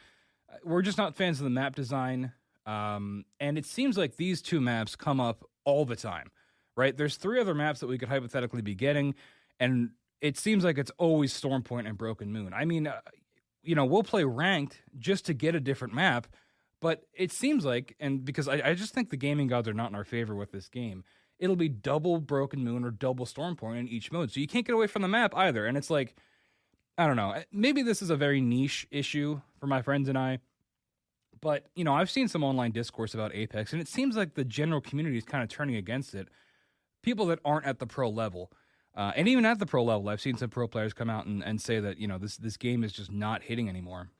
we're just not fans of the map design. And it seems like these 2 maps come up all the time, right? There's 3 other maps that we could hypothetically be getting, and it seems like it's always Stormpoint and Broken Moon. I mean, we'll play ranked just to get a different map, but it seems like, and because I just think the gaming gods are not in our favor with this game, it'll be double Broken Moon or double Stormpoint in each mode. So you can't get away from the map either. And it's I don't know, maybe this is a very niche issue for my friends and I, but, I've seen some online discourse about Apex, and it seems like the general community is kind of turning against it. People that aren't at the pro level. And even at the pro level, I've seen some pro players come out and say that, this game is just not hitting anymore.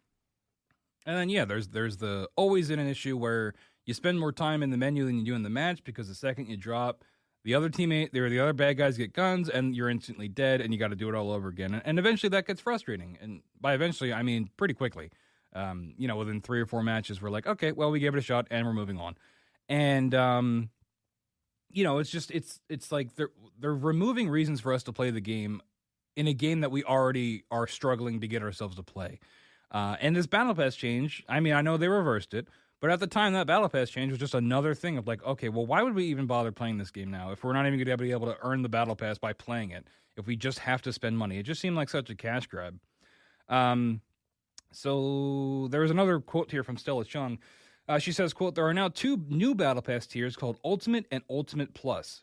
And then, yeah, there's always an issue where you spend more time in the menu than you do in the match, because the second you drop The other teammate, the other bad guys get guns, and you're instantly dead, and you got to do it all over again. And eventually that gets frustrating. And by eventually, I mean pretty quickly. Within 3 or 4 matches, we're like, okay, well, we gave it a shot, and we're moving on. And, it's like they're removing reasons for us to play the game in a game that we already are struggling to get ourselves to play. And this Battle Pass change, I mean, I know they reversed it, but at the time that Battle Pass change was just another thing of like, okay, well, why would we even bother playing this game now if we're not even going to be able to earn the Battle Pass by playing it, if we just have to spend money? It just seemed like such a cash grab. So there was another quote here from Stella Chung. She says, quote, "There are now 2 new Battle Pass tiers called Ultimate and Ultimate Plus."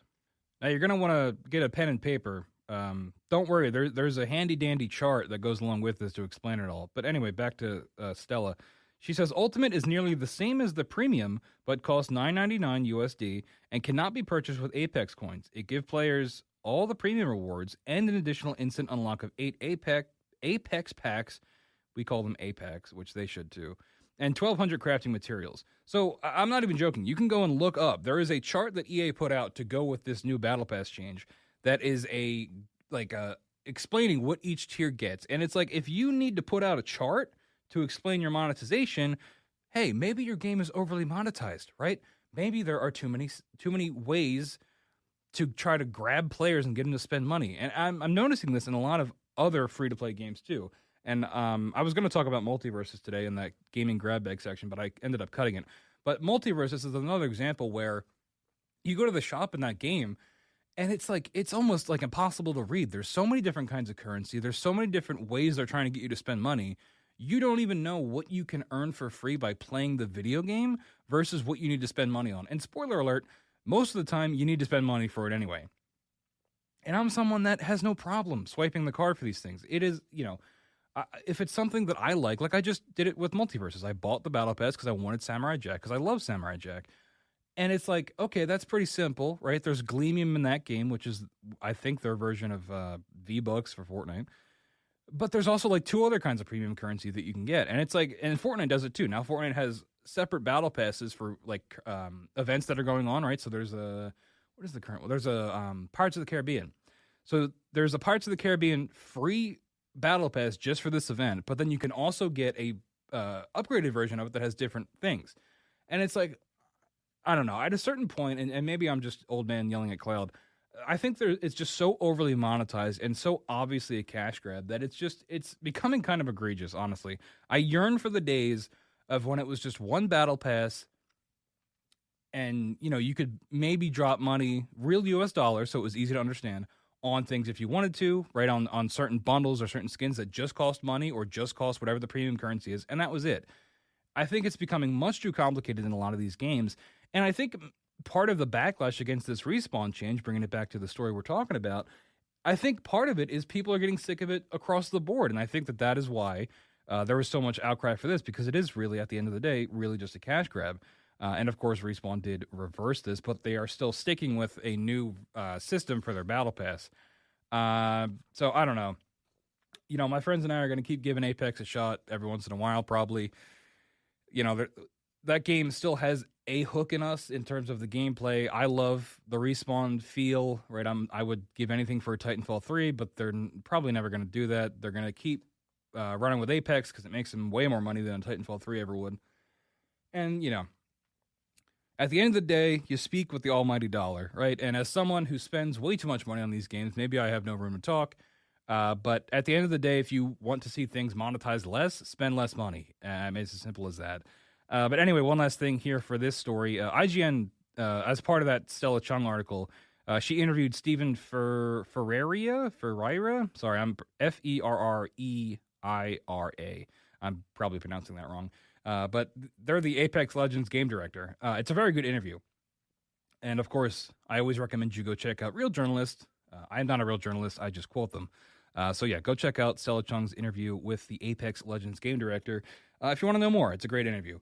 Now, you're going to want to get a pen and paper. Don't worry, there's a handy-dandy chart that goes along with this to explain it all. But anyway, back to Stella. She says, Ultimate is nearly the same as the Premium, but costs $9.99 USD and cannot be purchased with Apex coins. It gives players all the Premium rewards and an additional instant unlock of 8 Apex packs. We call them Apex, which they should too. And 1,200 crafting materials. So I'm not even joking. You can go and look up. There is a chart that EA put out to go with this new Battle Pass change that is explaining what each tier gets. And it's like, if you need to put out a chart to explain your monetization, hey, maybe your game is overly monetized, right? Maybe there are too many ways to try to grab players and get them to spend money. And I'm noticing this in a lot of other free-to-play games too. And I was going to talk about Multiverses today in that gaming grab bag section, but I ended up cutting it. But Multiverses is another example where you go to the shop in that game, and it's almost like impossible to read. There's so many different kinds of currency. There's so many different ways they're trying to get you to spend money. You don't even know what you can earn for free by playing the video game versus what you need to spend money on. And spoiler alert, most of the time you need to spend money for it anyway. And I'm someone that has no problem swiping the card for these things. It is, if it's something that I like I just did it with Multiverses. I bought the Battle Pass because I wanted Samurai Jack, because I love Samurai Jack. And it's like, okay, that's pretty simple, right? There's Gleamium in that game, which is, I think, their version of V-Bucks for Fortnite. But there's also 2 other kinds of premium currency that you can get. And it's like, and Fortnite does it too. Now Fortnite has separate battle passes for events that are going on, right? So there's what is the current one? There's a Pirates of the Caribbean. So there's a Pirates of the Caribbean free battle pass just for this event, but then you can also get a upgraded version of it that has different things. And it's like, I don't know, at a certain point, and maybe I'm just old man yelling at cloud, I think it's just so overly monetized and so obviously a cash grab that it's becoming kind of egregious, honestly. I yearn for the days of when it was just one battle pass and, you could maybe drop money, real US dollars, so it was easy to understand, on things if you wanted to, right, on certain bundles or certain skins that just cost money or just cost whatever the premium currency is, and that was it. I think it's becoming much too complicated in a lot of these games, and I think part of the backlash against this Respawn change, bringing it back to the story we're talking about, I think part of it is people are getting sick of it across the board, and I think that is why there was so much outcry for this, because it is really, at the end of the day, really just a cash grab. And of course, Respawn did reverse this, but they are still sticking with a new system for their Battle Pass. So I don't know. My friends and I are going to keep giving Apex a shot every once in a while, probably. That game still has a hook in us in terms of the gameplay. I love the Respawn feel, right? I would give anything for Titanfall 3, but they're probably never going to do that. They're going to keep running with Apex because it makes them way more money than Titanfall 3 ever would. And, at the end of the day, you speak with the almighty dollar, right? And as someone who spends way too much money on these games, maybe I have no room to talk. But at the end of the day, if you want to see things monetized less, spend less money. It's as simple as that. But anyway, one last thing here for this story. IGN, as part of that Stella Chung article, she interviewed Stephen Ferreira. Sorry, I'm Ferreira. I'm probably pronouncing that wrong. But they're the Apex Legends game director. It's a very good interview. And of course, I always recommend you go check out Real Journalist. I'm not a real journalist, I just quote them. So yeah, go check out Stella Chung's interview with the Apex Legends game director if you want to know more. It's a great interview.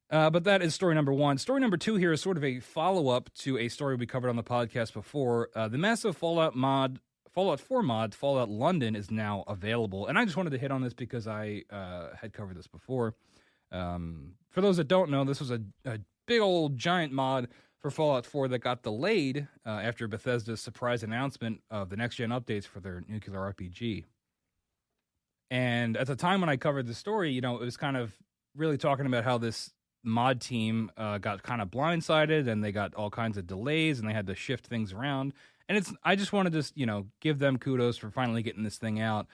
But that is story number 1. Story number 2 here is sort of a follow-up to a story we covered on the podcast before. The massive Fallout 4 mod, Fallout London, is now available. And I just wanted to hit on this because I had covered this before. For those that don't know, this was a big old giant mod for Fallout 4 that got delayed after Bethesda's surprise announcement of the next-gen updates for their nuclear RPG. And at the time when I covered the story, it was kind of really talking about how this mod team got kind of blindsided, and they got all kinds of delays, and they had to shift things around. And I just wanted to, give them kudos for finally getting this thing out.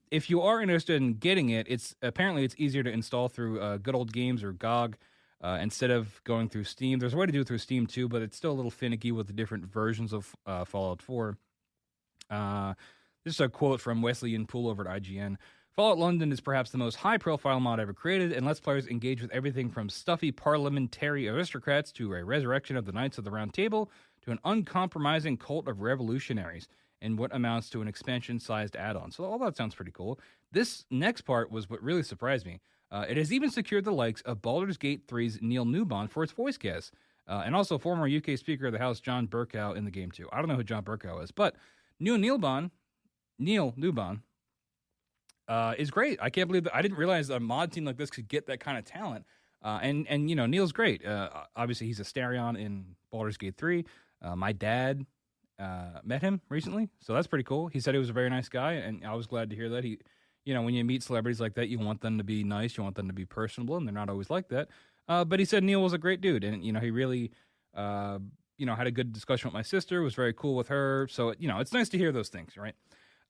If you are interested in getting it, it's easier to install through Good Old Games or GOG instead of going through Steam. There's a way to do it through Steam too, but it's still a little finicky with the different versions of Fallout 4. This is a quote from Wesleyan Poole over at IGN. Fallout London is perhaps the most high-profile mod ever created, and lets players engage with everything from stuffy parliamentary aristocrats to a resurrection of the Knights of the Round Table to an uncompromising cult of revolutionaries in what amounts to an expansion-sized add-on. So all that sounds pretty cool. This next part was what really surprised me. It has even secured the likes of Baldur's Gate 3's Neil Newbon for its voice cast, and also former UK Speaker of the House John Burkow in the game too. I don't know who John Burkow is, but Neil Newbon is great. I can't believe that. I didn't realize a mod team like this could get that kind of talent. And Neil's great. Obviously, he's Astarion in Baldur's Gate 3. My dad met him recently, so that's pretty cool. He said he was a very nice guy, and I was glad to hear that. When you meet celebrities like that, you want them to be nice, you want them to be personable, and they're not always like that. But he said Neil was a great dude, and he really had a good discussion with my sister, was very cool with her. So it's nice to hear those things, right?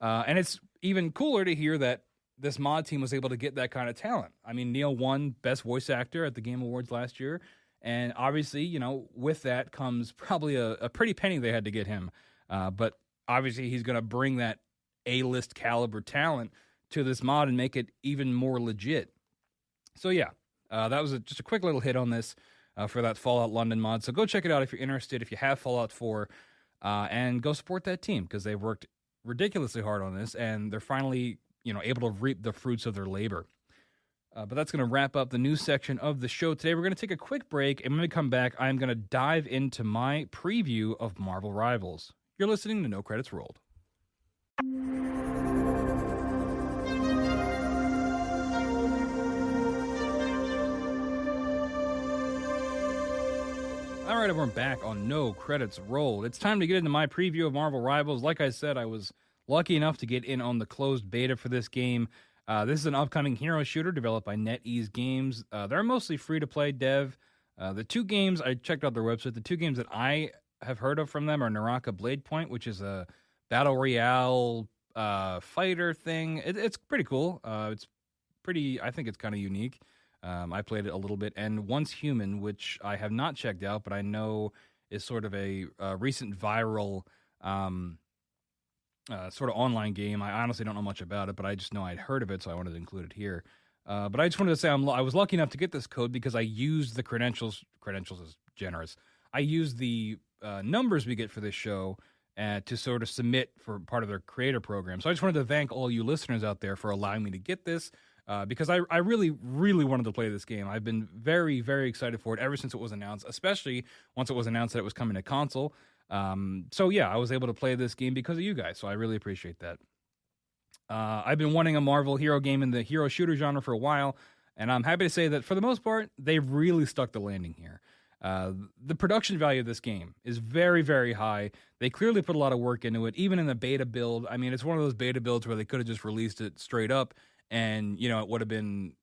And it's even cooler to hear that this mod team was able to get that kind of talent. I mean, Neil won Best Voice Actor at the Game Awards last year. And obviously, with that comes probably a pretty penny they had to get him. But obviously, he's going to bring that A-list caliber talent to this mod and make it even more legit. So yeah, that was just a quick little hit on this for that Fallout London mod. So go check it out if you're interested, if you have Fallout 4, and go support that team because they've worked ridiculously hard on this, and they're finally, able to reap the fruits of their labor. But that's going to wrap up the news section of the show today. We're going to take a quick break, and when we come back, I'm going to dive into my preview of Marvel Rivals. You're listening to No Credits Rolled. All right, we're back on No Credits Rolled. It's time to get into my preview of Marvel Rivals. Like I said, I was lucky enough to get in on the closed beta for this game. This is an upcoming hero shooter developed by NetEase Games. They're mostly free-to-play dev. The two games, I checked out their website, the two games that I have heard of from them are Naraka Blade Point, which is a battle royale fighter thing. It's pretty cool. I think it's kind of unique. I played it a little bit, and Once Human, which I have not checked out, but I know is sort of a recent viral sort of online game. I honestly don't know much about it, but I just know I'd heard of it, so I wanted to include it here. But I just wanted to say I was lucky enough to get this code because I used the credentials. Credentials is generous. I used the numbers we get for this show to sort of submit for part of their creator program. So I just wanted to thank all you listeners out there for allowing me to get this. Because I really, really wanted to play this game. I've been very, very excited for it ever since it was announced, especially once it was announced that it was coming to console. So yeah, I was able to play this game because of you guys, so I really appreciate that. I've been wanting a Marvel hero game in the hero shooter genre for a while, and I'm happy to say that for the most part, they've really stuck the landing here. The production value of this game is very, very high. They clearly put a lot of work into it, even in the beta build. I mean, it's one of those beta builds where they could have just released it straight up, and it would have been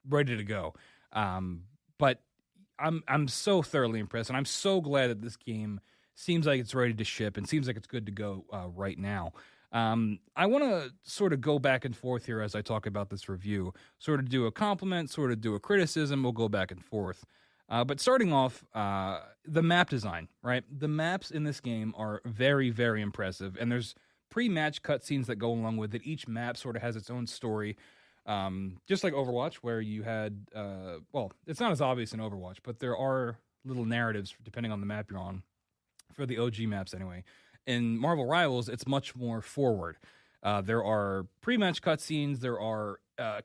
ready to go. But I'm so thoroughly impressed, and I'm so glad that this game seems like it's ready to ship and seems like it's good to go right now. I want to sort of go back and forth here as I talk about this review, sort of do a compliment, sort of do a criticism. We'll go back and forth. But starting off, the map design, right? The maps in this game are very, very impressive, and there's pre-match cutscenes that go along with it. Each map sort of has its own story, just like Overwatch, where you had, it's not as obvious in Overwatch, but there are little narratives depending on the map you're on, for the OG maps anyway. In Marvel Rivals, it's much more forward. There are pre-match cutscenes, there are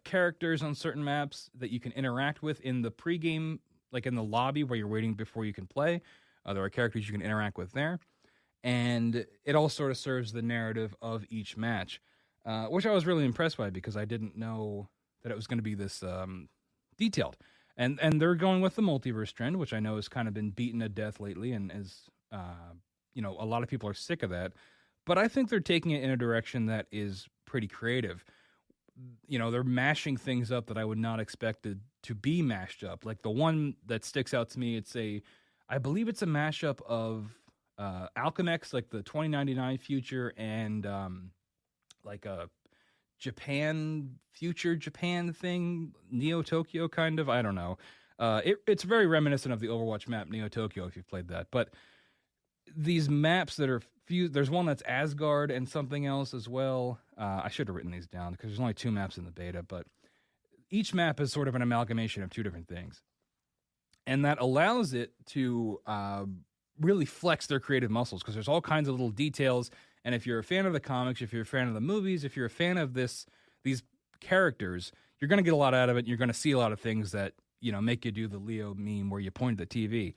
characters on certain maps that you can interact with in the pre-game, like in the lobby where you're waiting before you can play. There are characters you can interact with there. And it all sort of serves the narrative of each match, which I was really impressed by because I didn't know that it was going to be this detailed. And they're going with the multiverse trend, which I know has kind of been beaten to death lately, and is a lot of people are sick of that. But I think they're taking it in a direction that is pretty creative. They're mashing things up that I would not expect to be mashed up. Like the one that sticks out to me, I believe it's a mashup of Alchemax, like the 2099 future, and like a future Japan thing, Neo Tokyo kind of. I don't know. It's very reminiscent of the Overwatch map Neo Tokyo if you've played that. But these maps that are there's one that's Asgard and something else as well. I should have written these down because there's only 2 maps in the beta, but each map is sort of an amalgamation of 2 different things. And that allows it to really flex their creative muscles because there's all kinds of little details. And if you're a fan of the comics, if you're a fan of the movies, if you're a fan of these characters, you're going to get a lot out of it. You're going to see a lot of things that, make you do the Leo meme where you point at the TV.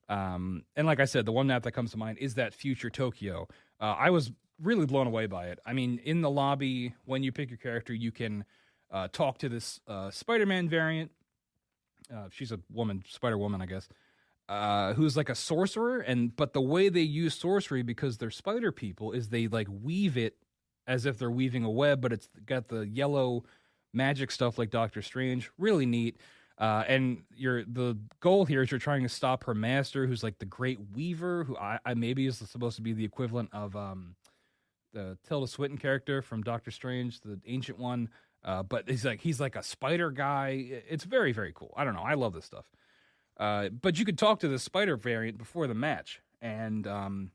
And like I said, the one map that comes to mind is that future Tokyo. I was really blown away by it. I mean, in the lobby, when you pick your character, you can talk to this Spider-Man variant. She's a woman, Spider-Woman, I guess, who's like a sorcerer. But the way they use sorcery, because they're spider people, is they like weave it as if they're weaving a web, but it's got the yellow magic stuff like Doctor Strange. Really neat. And the goal here is you're trying to stop her master, who's like the Great Weaver, who I maybe is supposed to be the equivalent of the Tilda Swinton character from Doctor Strange, the ancient one. But he's like a spider guy. It's very, very cool. I don't know. I love this stuff. But you could talk to the spider variant before the match, and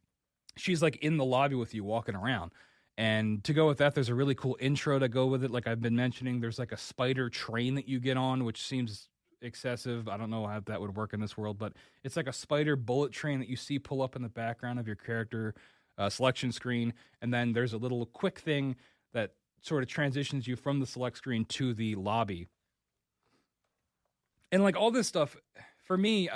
she's like in the lobby with you, walking around. And to go with that, there's a really cool intro to go with it. Like I've been mentioning, there's like a spider train that you get on, which seems excessive. I don't know how that would work in this world, but it's like a spider bullet train that you see pull up in the background of your character selection screen. And then there's a little quick thing that sort of transitions you from the select screen to the lobby. And like all this stuff, for me,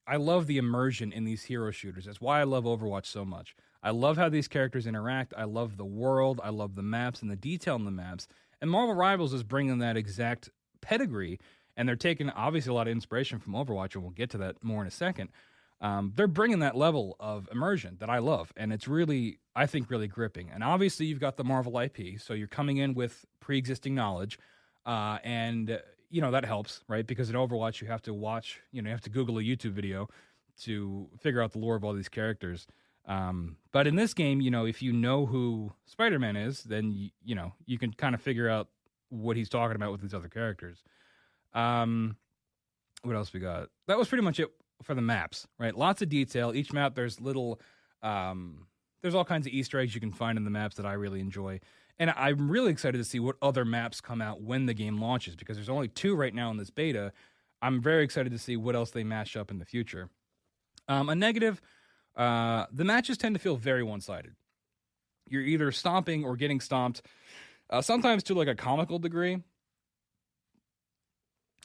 I love the immersion in these hero shooters. That's why I love Overwatch so much. I love how these characters interact. I love the world. I love the maps and the detail in the maps. And Marvel Rivals is bringing that exact pedigree, and they're taking obviously a lot of inspiration from Overwatch, and we'll get to that more in a second. They're bringing that level of immersion that I love, and it's really, I think, really gripping. And obviously, you've got the Marvel IP, so you're coming in with pre-existing knowledge, and that helps, right? Because in Overwatch, you have to watch, you have to Google a YouTube video to figure out the lore of all these characters. But in this game, if you know who Spider-Man is, then you can kind of figure out what he's talking about with these other characters. What else we got? That was pretty much it for the maps, right? Lots of detail. Each map, there's little, there's all kinds of Easter eggs you can find in the maps that I really enjoy. And I'm really excited to see what other maps come out when the game launches, because there's only 2 right now in this beta. I'm very excited to see what else they mash up in the future. A negative, the matches tend to feel very one-sided. You're either stomping or getting stomped, sometimes to like a comical degree.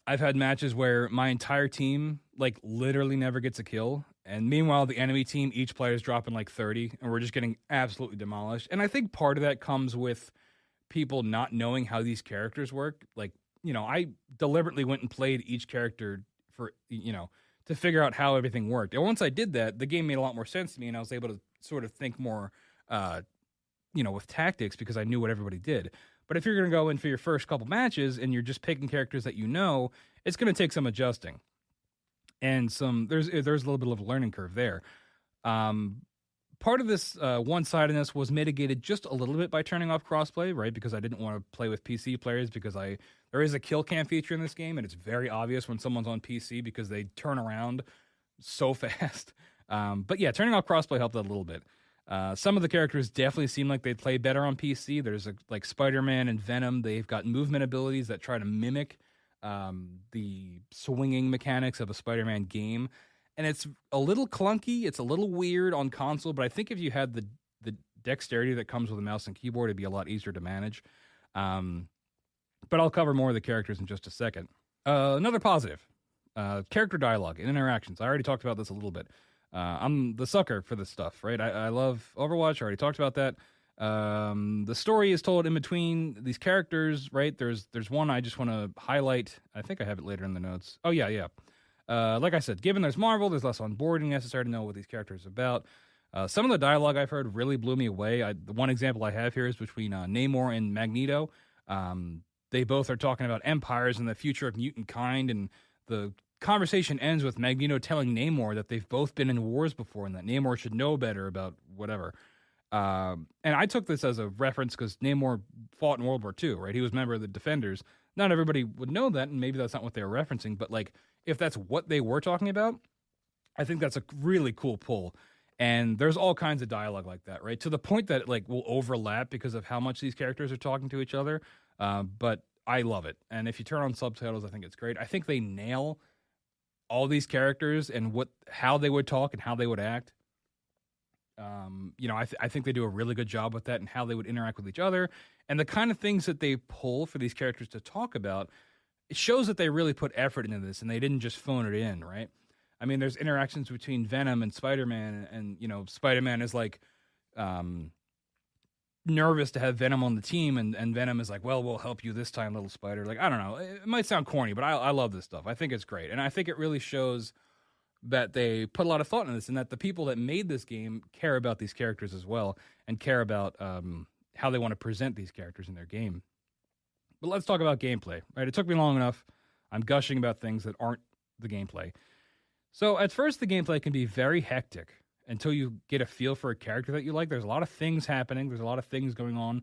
I've had matches where my entire team like literally never gets a kill, and meanwhile the enemy team, each player is dropping like 30, and we're just getting absolutely demolished. And I think part of that comes with people not knowing how these characters work. Like, I deliberately went and played each character for, to figure out how everything worked. And once I did that, the game made a lot more sense to me, and I was able to sort of think more, with tactics because I knew what everybody did. But if you're going to go in for your first couple matches and you're just picking characters that it's going to take some adjusting. And there's a little bit of a learning curve there. Part of this one-sidedness was mitigated just a little bit by turning off crossplay, right? Because I didn't want to play with PC players because there is a kill cam feature in this game, and it's very obvious when someone's on PC because they turn around so fast. But yeah, turning off crossplay helped out a little bit. Some of the characters definitely seem like they'd play better on PC. There's like Spider-Man and Venom. They've got movement abilities that try to mimic the swinging mechanics of a Spider-Man game. And it's a little clunky. It's a little weird on console, but I think if you had the dexterity that comes with a mouse and keyboard, it'd be a lot easier to manage. But I'll cover more of the characters in just a second. Another positive, character dialogue and interactions. I already talked about this a little bit. I'm the sucker for this stuff, right? I love Overwatch. I already talked about that. The story is told in between these characters, right? There's one I just want to highlight. I think I have it later in the notes. Oh, yeah. Like I said, given there's Marvel, there's less onboarding necessary to know what these characters are about. Some of the dialogue I've heard really blew me away. The one example I have here is between Namor and Magneto. They both are talking about empires and the future of mutant kind, and the conversation ends with Magneto telling Namor that they've both been in wars before and that Namor should know better about whatever. And I took this as a reference because Namor fought in World War II, right? He was a member of the Defenders. Not everybody would know that, and maybe that's not what they were referencing, but like if that's what they were talking about, I think that's a really cool pull. And there's all kinds of dialogue like that, right? To the point that it like will overlap because of how much these characters are talking to each other. But I love it. And if you turn on subtitles, I think it's great. I think they nail all these characters and how they would talk and how they would act. I think they do a really good job with that and how they would interact with each other. And the kind of things that they pull for these characters to talk about, it shows that they really put effort into this and they didn't just phone it in, right? I mean, there's interactions between Venom and Spider-Man, and Spider-Man is like nervous to have Venom on the team, and Venom is like, well, we'll help you this time, little Spider. Like, I don't know. It might sound corny, but I love this stuff. I think it's great. And I think it really shows that they put a lot of thought into this and that the people that made this game care about these characters as well and care about how they want to present these characters in their game. But let's talk about gameplay, right? It took me long enough. I'm gushing about things that aren't the gameplay. So at first, the gameplay can be very hectic until you get a feel for a character that you like. There's a lot of things happening. There's a lot of things going on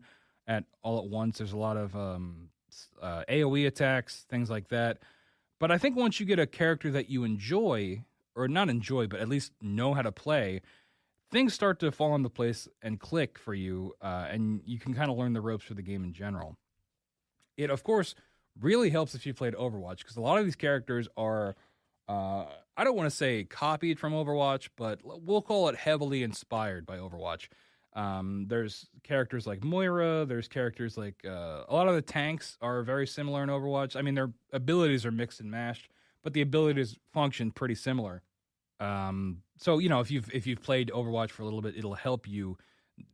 all at once. There's a lot of AoE attacks, things like that. But I think once you get a character that you enjoy, or not enjoy, but at least know how to play, things start to fall into place and click for you, and you can kind of learn the ropes for the game in general. It, of course, really helps if you played Overwatch, because a lot of these characters are... I don't want to say copied from Overwatch, but we'll call it heavily inspired by Overwatch. There's characters like Moira. There's characters like a lot of the tanks are very similar in Overwatch. I mean, their abilities are mixed and matched, but the abilities function pretty similar. So if you've played Overwatch for a little bit, it'll help you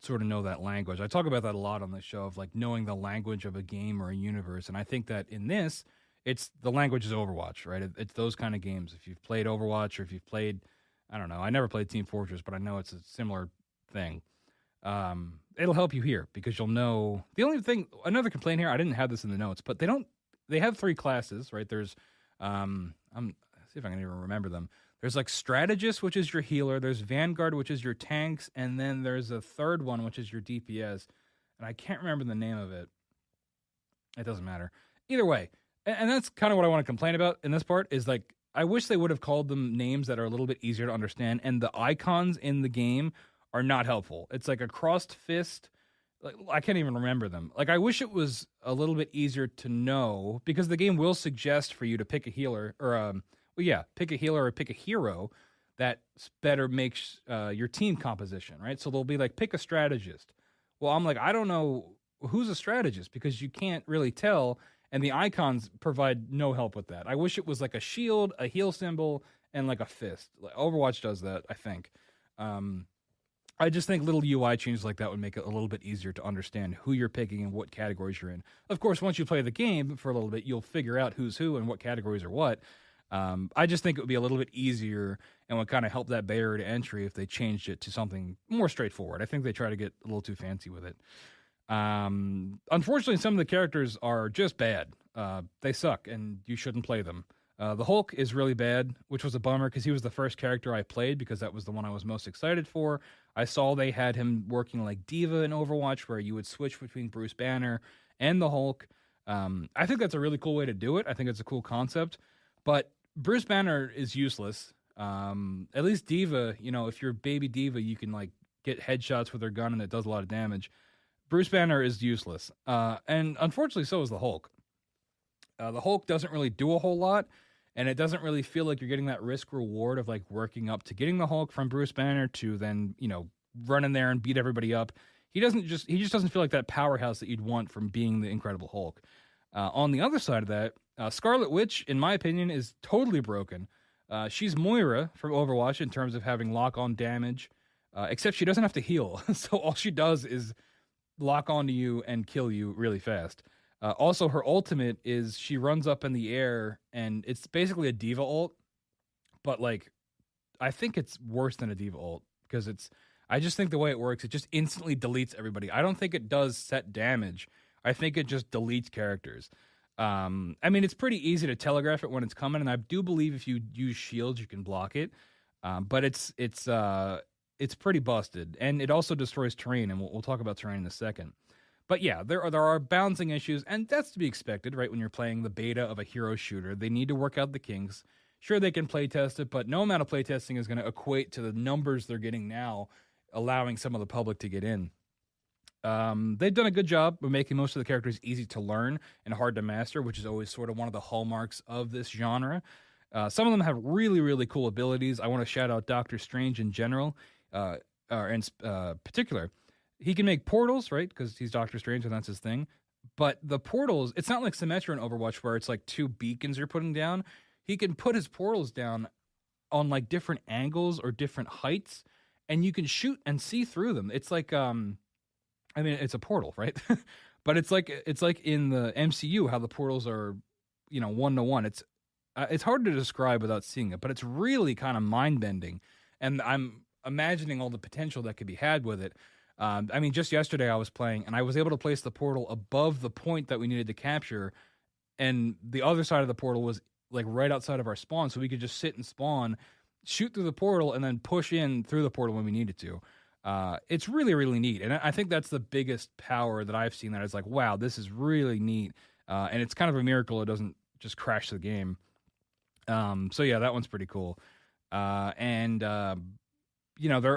sort of know that language. I talk about that a lot on the show of like knowing the language of a game or a universe, and I think that in this, it's the language is Overwatch, right? It's those kind of games. If you've played Overwatch or if you've played, I don't know, I never played Team Fortress, but I know it's a similar thing. It'll help you here because you'll know. The only thing, another complaint here, I didn't have this in the notes, but they have 3 classes, right? There's, let's see if I can even remember them. There's like Strategist, which is your healer. There's Vanguard, which is your tanks. And then there's a third one, which is your DPS. And I can't remember the name of it. It doesn't matter. Either way. And that's kind of what I want to complain about in this part is like, I wish they would have called them names that are a little bit easier to understand. And the icons in the game are not helpful. It's like a crossed fist. Like, I can't even remember them. Like, I wish it was a little bit easier to know because the game will suggest for you to pick a healer or, pick a healer or pick a hero that better makes your team composition, right? So they'll be like, pick a strategist. Well, I'm like, I don't know who's a strategist because you can't really tell. And the icons provide no help with that. I wish it was like a shield, a heal symbol, and like a fist. Like Overwatch does that, I think. I just think little UI changes like that would make it a little bit easier to understand who you're picking and what categories you're in. Of course, once you play the game for a little bit, you'll figure out who's who and what categories are what. I just think it would be a little bit easier and would kind of help that barrier to entry if they changed it to something more straightforward. I think they try to get a little too fancy with it. Unfortunately, some of the characters are just bad. They suck, and you shouldn't play them. The Hulk is really bad, which was a bummer because he was the first character I played because that was the one I was most excited for. I saw they had him working like D.Va in Overwatch where you would switch between Bruce Banner and the Hulk. I think that's a really cool way to do it. I think it's a cool concept, but Bruce Banner is useless. At least D.Va, if you're baby D.Va, you can like get headshots with her gun and it does a lot of damage. Bruce Banner is useless. And unfortunately, so is the Hulk. The Hulk doesn't really do a whole lot, and it doesn't really feel like you're getting that risk reward of like working up to getting the Hulk from Bruce Banner to then, run in there and beat everybody up. He just doesn't feel like that powerhouse that you'd want from being the Incredible Hulk. On the other side of that, Scarlet Witch, in my opinion, is totally broken. She's Moira from Overwatch in terms of having lock-on damage, except she doesn't have to heal. So all she does is lock onto you and kill you really fast. Also, her ultimate is she runs up in the air, and it's basically a diva ult, but like, I think it's worse than a diva ult because I just think the way it works, it just instantly deletes everybody. I don't think it does set damage. I think it just deletes characters. I mean, it's pretty easy to telegraph it when it's coming, and I do believe if you use shields, you can block it. But it's pretty busted, and it also destroys terrain, and we'll talk about terrain in a second. But yeah, there are balancing issues, and that's to be expected, right? When you're playing the beta of a hero shooter, they need to work out the kinks. Sure, they can play test it, but no amount of play testing is going to equate to the numbers they're getting now, allowing some of the public to get in. They've done a good job of making most of the characters easy to learn and hard to master, which is always sort of one of the hallmarks of this genre. Some of them have really, really cool abilities. I want to shout out Doctor Strange in general, in particular. He can make portals, right? Because he's Doctor Strange and that's his thing. But the portals, it's not like Symmetra in Overwatch where it's like 2 beacons you're putting down. He can put his portals down on like different angles or different heights, and you can shoot and see through them. It's like, I mean, it's a portal, right? But it's like in the MCU how the portals are, 1-to-1. It's hard to describe without seeing it, but it's really kind of mind-bending. And I'm imagining all the potential that could be had with it. I mean, just yesterday I was playing, and I was able to place the portal above the point that we needed to capture, and the other side of the portal was like right outside of our spawn, so we could just sit and spawn, shoot through the portal, and then push in through the portal when we needed to. It's really, really neat, and I think that's the biggest power that I've seen that is like, wow, this is really neat, and it's kind of a miracle it doesn't just crash the game. So yeah, that one's pretty cool. There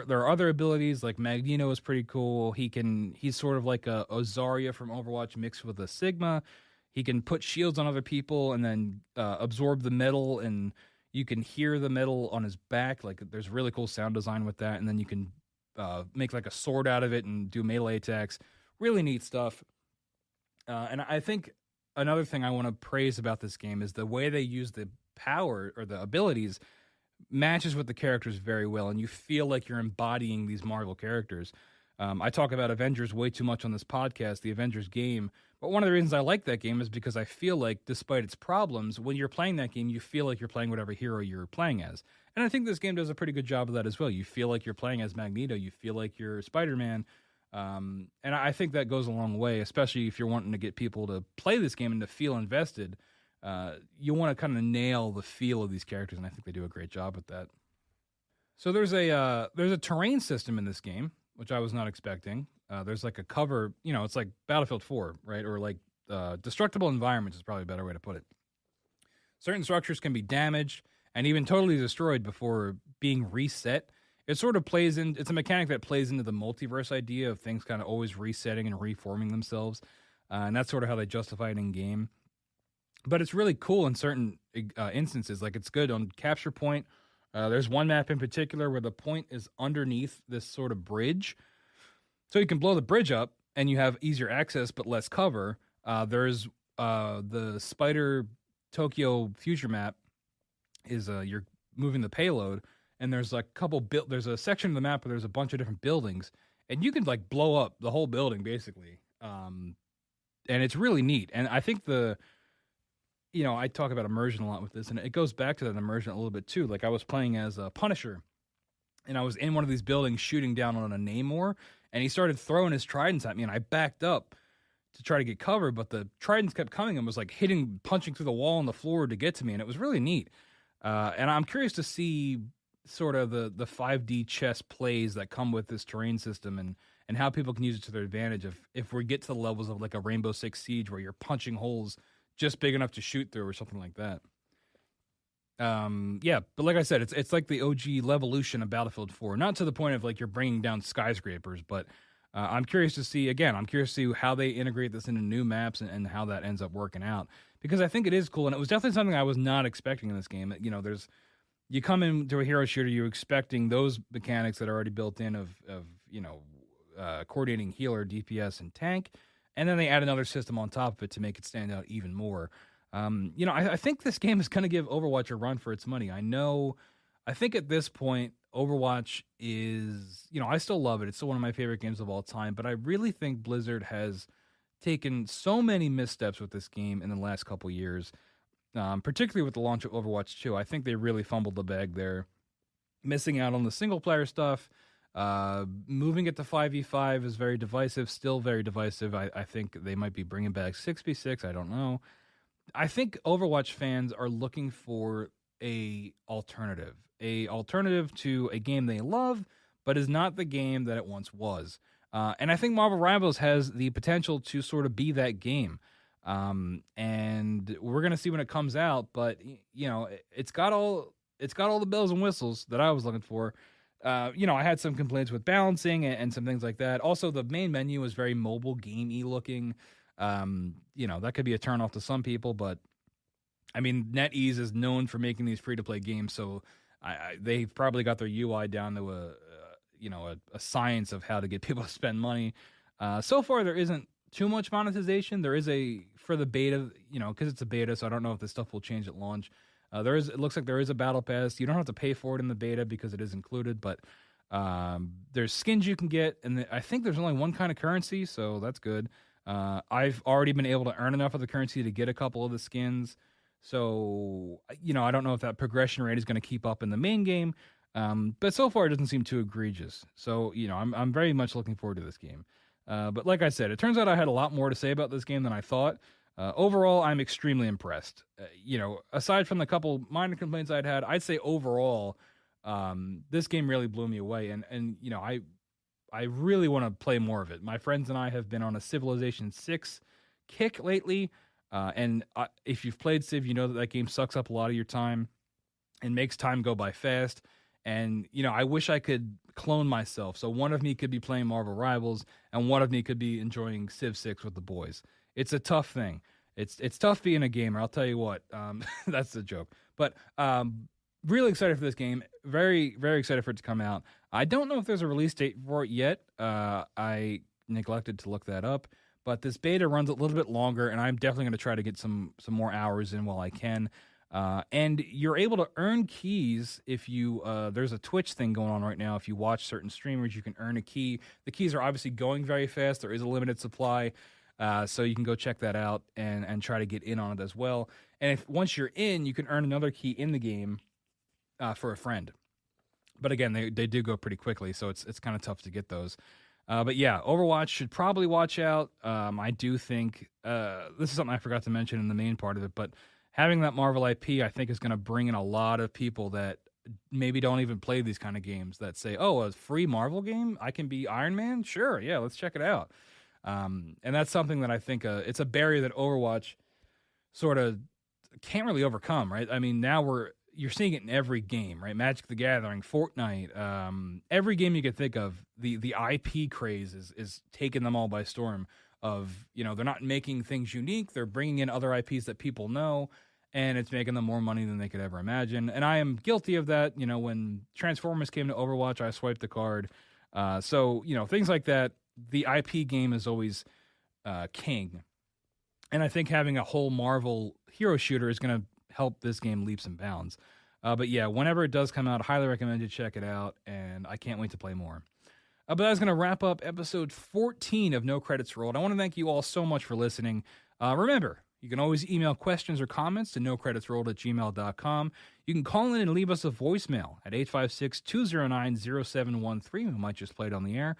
are other abilities like Magneto is pretty cool. He's sort of like a Zarya from Overwatch mixed with a Sigma. He can put shields on other people and then absorb the metal, and you can hear the metal on his back. Like there's really cool sound design with that, and then you can make like a sword out of it and do melee attacks. Really neat stuff. And I think another thing I want to praise about this game is the way they use the power or the abilities matches with the characters very well, and you feel like you're embodying these Marvel characters. I talk about Avengers way too much on this podcast, the Avengers game, but one of the reasons I like that game is because I feel like, despite its problems, when you're playing that game, you feel like you're playing whatever hero you're playing as. And I think this game does a pretty good job of that as well. You feel like you're playing as Magneto, you feel like you're Spider-Man, and I think that goes a long way, especially if you're wanting to get people to play this game and to feel invested. You want to kind of nail the feel of these characters, and I think they do a great job with that. So there's a terrain system in this game, which I was not expecting. There's like a cover, it's like Battlefield 4, right? Or like destructible environments is probably a better way to put it. Certain structures can be damaged and even totally destroyed before being reset. It sort of it's a mechanic that plays into the multiverse idea of things kind of always resetting and reforming themselves. And that's sort of how they justify it in game. But it's really cool in certain instances. Like it's good on Capture Point. There's one map in particular where the point is underneath this sort of bridge. So you can blow the bridge up and you have easier access but less cover. There's the Spider Tokyo future map is you're moving the payload, and there's like there's a section of the map where there's a bunch of different buildings, and you can like blow up the whole building basically. And it's really neat. And I think I talk about immersion a lot with this, and it goes back to that immersion a little bit too. Like I was playing as a Punisher, and I was in one of these buildings shooting down on a Namor, and he started throwing his tridents at me, and I backed up to try to get cover, but the tridents kept coming and was like punching through the wall and the floor to get to me, and it was really neat. And I'm curious to see sort of the 5D chess plays that come with this terrain system and how people can use it to their advantage if we get to the levels of like a Rainbow Six Siege where you're punching holes just big enough to shoot through or something like that. But like I said, it's like the OG Levolution of Battlefield 4, not to the point of like you're bringing down skyscrapers, but I'm curious to see how they integrate this into new maps and how that ends up working out, because I think it is cool, and it was definitely something I was not expecting in this game. You come into a hero shooter, you're expecting those mechanics that are already built in of coordinating healer, DPS, and tank, and then they add another system on top of it to make it stand out even more. I think this game is going to give Overwatch a run for its money. I think at this point, Overwatch is, I still love it. It's still one of my favorite games of all time, but I really think Blizzard has taken so many missteps with this game in the last couple years, particularly with the launch of Overwatch 2. I think they really fumbled the bag there, missing out on the single player stuff. Moving it to 5v5 is very divisive, still very divisive. I think they might be bringing back 6v6. I don't know. I think Overwatch fans are looking for a alternative to a game they love, but is not the game that it once was. And I think Marvel Rivals has the potential to sort of be that game. And we're going to see when it comes out, but it's got all the bells and whistles that I was looking for. I had some complaints with balancing and some things like that. Also, the main menu is very mobile game-y looking. That could be a turnoff to some people, but I mean, NetEase is known for making these free-to-play games, so they've probably got their UI down to a science of how to get people to spend money. So far, there isn't too much monetization. There is for the beta, because it's a beta, so I don't know if this stuff will change at launch. It looks like there is a battle pass. You don't have to pay for it in the beta because it is included, but there's skins you can get, and I think there's only one kind of currency, so that's good. I've already been able to earn enough of the currency to get a couple of the skins, so I don't know if that progression rate is going to keep up in the main game, but so far it doesn't seem too egregious. So I'm very much looking forward to this game. But like I said, it turns out I had a lot more to say about this game than I thought. Overall, I'm extremely impressed. Aside from the couple minor complaints I'd say overall, this game really blew me away. And I really want to play more of it. My friends and I have been on a Civilization 6 kick lately. If you've played Civ, you know that game sucks up a lot of your time and makes time go by fast. And, I wish I could clone myself. So one of me could be playing Marvel Rivals and one of me could be enjoying Civ 6 with the boys. It's a tough thing. It's tough being a gamer. I'll tell you what. That's the joke. But really excited for this game. Very, very excited for it to come out. I don't know if there's a release date for it yet. I neglected to look that up. But this beta runs a little bit longer, and I'm definitely going to try to get some more hours in while I can. And you're able to earn keys if you there's a Twitch thing going on right now. If you watch certain streamers, you can earn a key. The keys are obviously going very fast. There is a limited supply. So you can go check that out and try to get in on it as well. And once you're in, you can earn another key in the game for a friend. But again, they do go pretty quickly, so it's kind of tough to get those. But yeah, Overwatch should probably watch out. I do think this is something I forgot to mention in the main part of it, but having that Marvel IP, I think, is going to bring in a lot of people that maybe don't even play these kind of games that say, oh, a free Marvel game? I can be Iron Man? Sure, yeah, let's check it out. And that's something that I think it's a barrier that Overwatch sort of can't really overcome, right? I mean, now you're seeing it in every game, right? Magic the Gathering, Fortnite, every game you could think of, the IP craze is taking them all by storm. They're not making things unique, they're bringing in other IPs that people know, and it's making them more money than they could ever imagine. And I am guilty of that. When Transformers came to Overwatch, I swiped the card. So things like that. The IP game is always king. And I think having a whole Marvel hero shooter is going to help this game leaps and bounds. But yeah, whenever it does come out, I highly recommend you check it out, and I can't wait to play more. But that's going to wrap up episode 14 of No Credits Rolled. I want to thank you all so much for listening. Remember, you can always email questions or comments to nocreditsrolled@gmail.com. You can call in and leave us a voicemail at 856-209-0713. We might just play it on the air.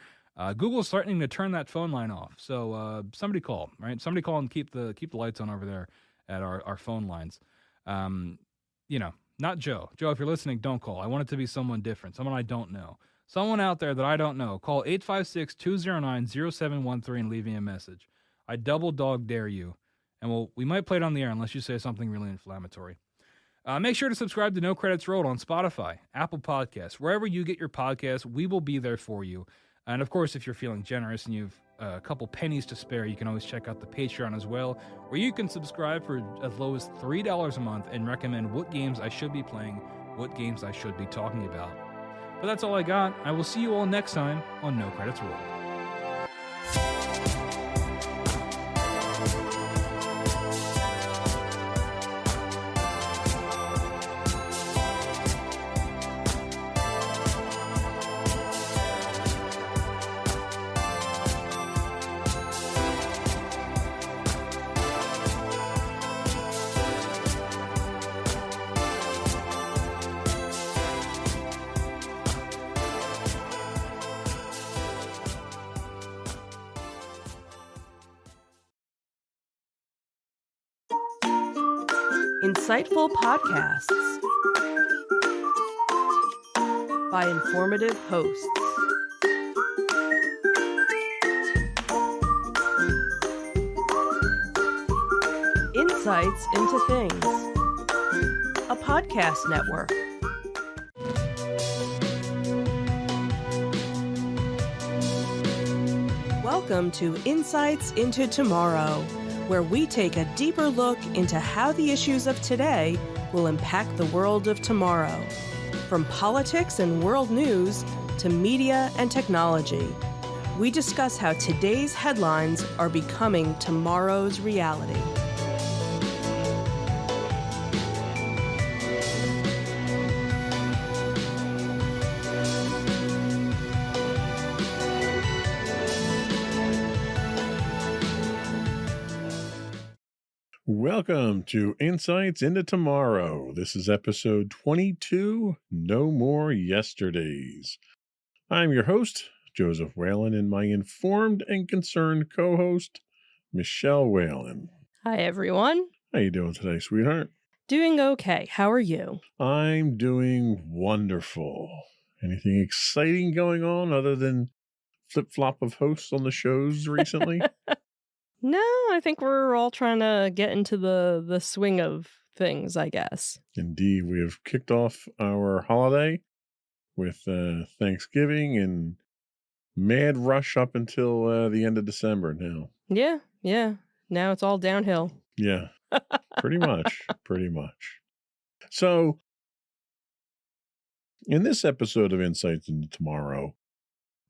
Google's threatening to turn that phone line off, so somebody call, right? Somebody call and keep the lights on over there at our phone lines. Not Joe. Joe, if you're listening, don't call. I want it to be someone different, someone I don't know. Someone out there that I don't know. Call 856-209-0713 and leave me a message. I double dog dare you, and we might play it on the air unless you say something really inflammatory. Make sure to subscribe to No Credits Rolled on Spotify, Apple Podcasts, wherever you get your podcasts. We will be there for you. And of course, if you're feeling generous and you've a couple pennies to spare, you can always check out the Patreon as well, where you can subscribe for as low as $3 a month and recommend what games I should be playing, what games I should be talking about. But that's all I got. I will see you all next time on No Credits Rolled.
Insightful podcasts by informative hosts. Insights into Things, a podcast network. Welcome to Insights into Tomorrow, where we take a deeper look into how the issues of today will impact the world of tomorrow. From politics and world news to media and technology, we discuss how today's headlines are becoming tomorrow's reality.
Welcome to Insights into Tomorrow. This is episode 22, No More Yesterdays. I'm your host, Joseph Whalen, and my informed and concerned co-host, Michelle Whalen.
Hi, everyone.
How you doing today, sweetheart?
Doing okay. How are you?
I'm doing wonderful. Anything exciting going on other than flip-flop of hosts on the shows recently?
No, I think we're all trying to get into the swing of things, I guess.
Indeed, we have kicked off our holiday with Thanksgiving and mad rush up until the end of December now.
Yeah. Now it's all downhill.
Yeah, pretty much. So, in this episode of Insights into Tomorrow,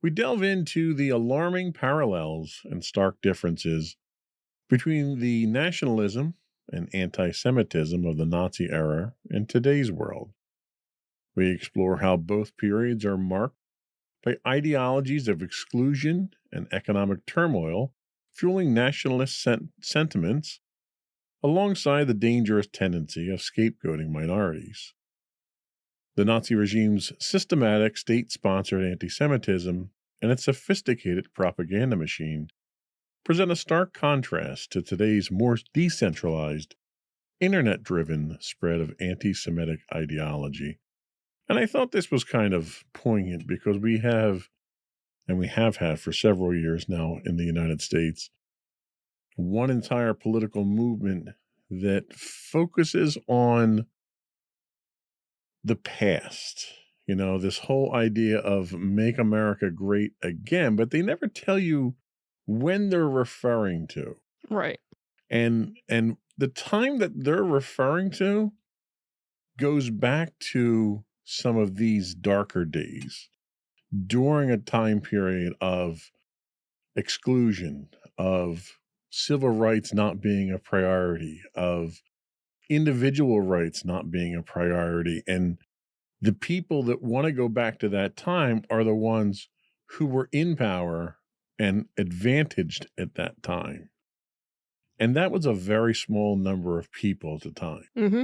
we delve into the alarming parallels and stark differences between the nationalism and anti-Semitism of the Nazi era and today's world. We explore how both periods are marked by ideologies of exclusion and economic turmoil, fueling nationalist sentiments, alongside the dangerous tendency of scapegoating minorities. The Nazi regime's systematic state-sponsored anti-Semitism and its sophisticated propaganda machine present a stark contrast to today's more decentralized, internet-driven spread of anti-Semitic ideology. And I thought this was kind of poignant because we have had for several years now in the United States, one entire political movement that focuses on the past. You know, this whole idea of make America great again, but they never tell you when they're referring to.
Right.
And the time that they're referring to goes back to some of these darker days during a time period of exclusion, of civil rights not being a priority, of individual rights not being a priority. And the people that want to go back to that time are the ones who were in power and advantaged at that time. And that was a very small number of people at the time.
Mm-hmm.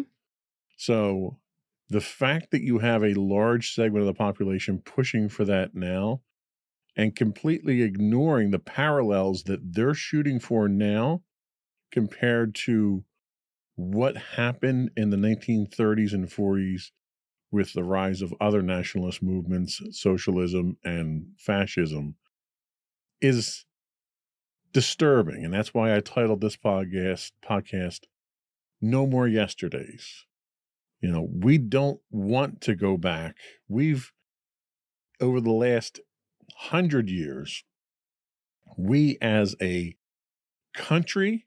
So the fact that you have a large segment of the population pushing for that now and completely ignoring the parallels that they're shooting for now compared to what happened in the 1930s and 40s with the rise of other nationalist movements, socialism and fascism, is disturbing. And that's why I titled this podcast No More Yesterdays. You know, we don't want to go back. We've, over the last 100 years, we as a country,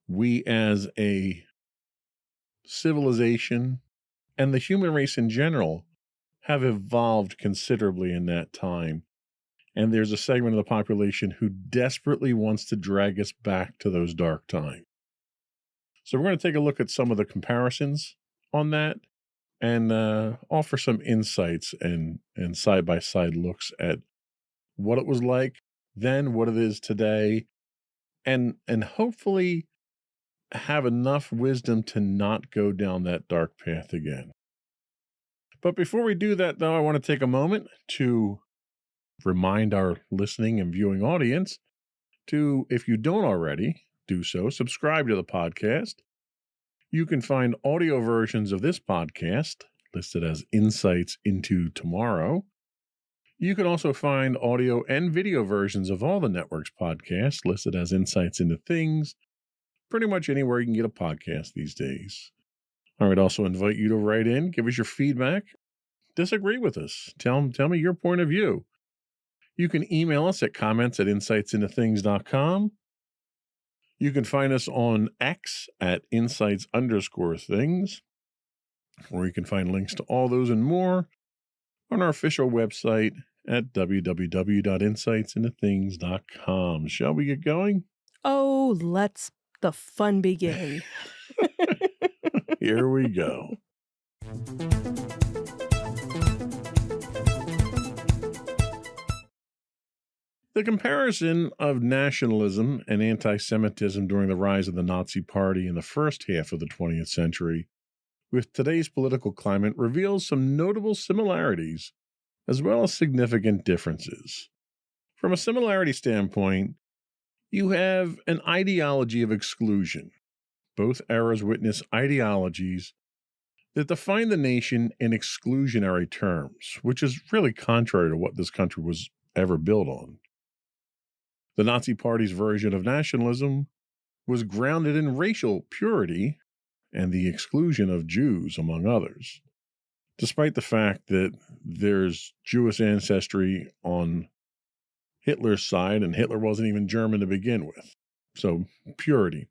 we as a civilization, and the human race in general have evolved considerably in that time. And there's a segment of the population who desperately wants to drag us back to those dark times. So we're going to take a look at some of the comparisons on that and offer some insights and side-by-side looks at what it was like then, what it is today, and hopefully have enough wisdom to not go down that dark path again. But before we do that, though, I want to take a moment to remind our listening and viewing audience to, if you don't already do so, subscribe to the podcast. You can find audio versions of this podcast listed as Insights into Tomorrow. You can also find audio and video versions of all the network's podcasts listed as Insights into Things, pretty much anywhere you can get a podcast these days. I would also invite you to write in, give us your feedback, disagree with us, tell me your point of view. You can email us at comments@insightsintothings.com. You can find us on X at insights_things, or you can find links to all those and more on our official website at www.insightsintothings.com. Shall we get going?
Oh, let's the fun begin.
Here we go. The comparison of nationalism and anti-Semitism during the rise of the Nazi Party in the first half of the 20th century with today's political climate reveals some notable similarities as well as significant differences. From a similarity standpoint, you have an ideology of exclusion. Both eras witness ideologies that define the nation in exclusionary terms, which is really contrary to what this country was ever built on. The Nazi Party's version of nationalism was grounded in racial purity and the exclusion of Jews, among others. Despite the fact that there's Jewish ancestry on Hitler's side, and Hitler wasn't even German to begin with. So, purity.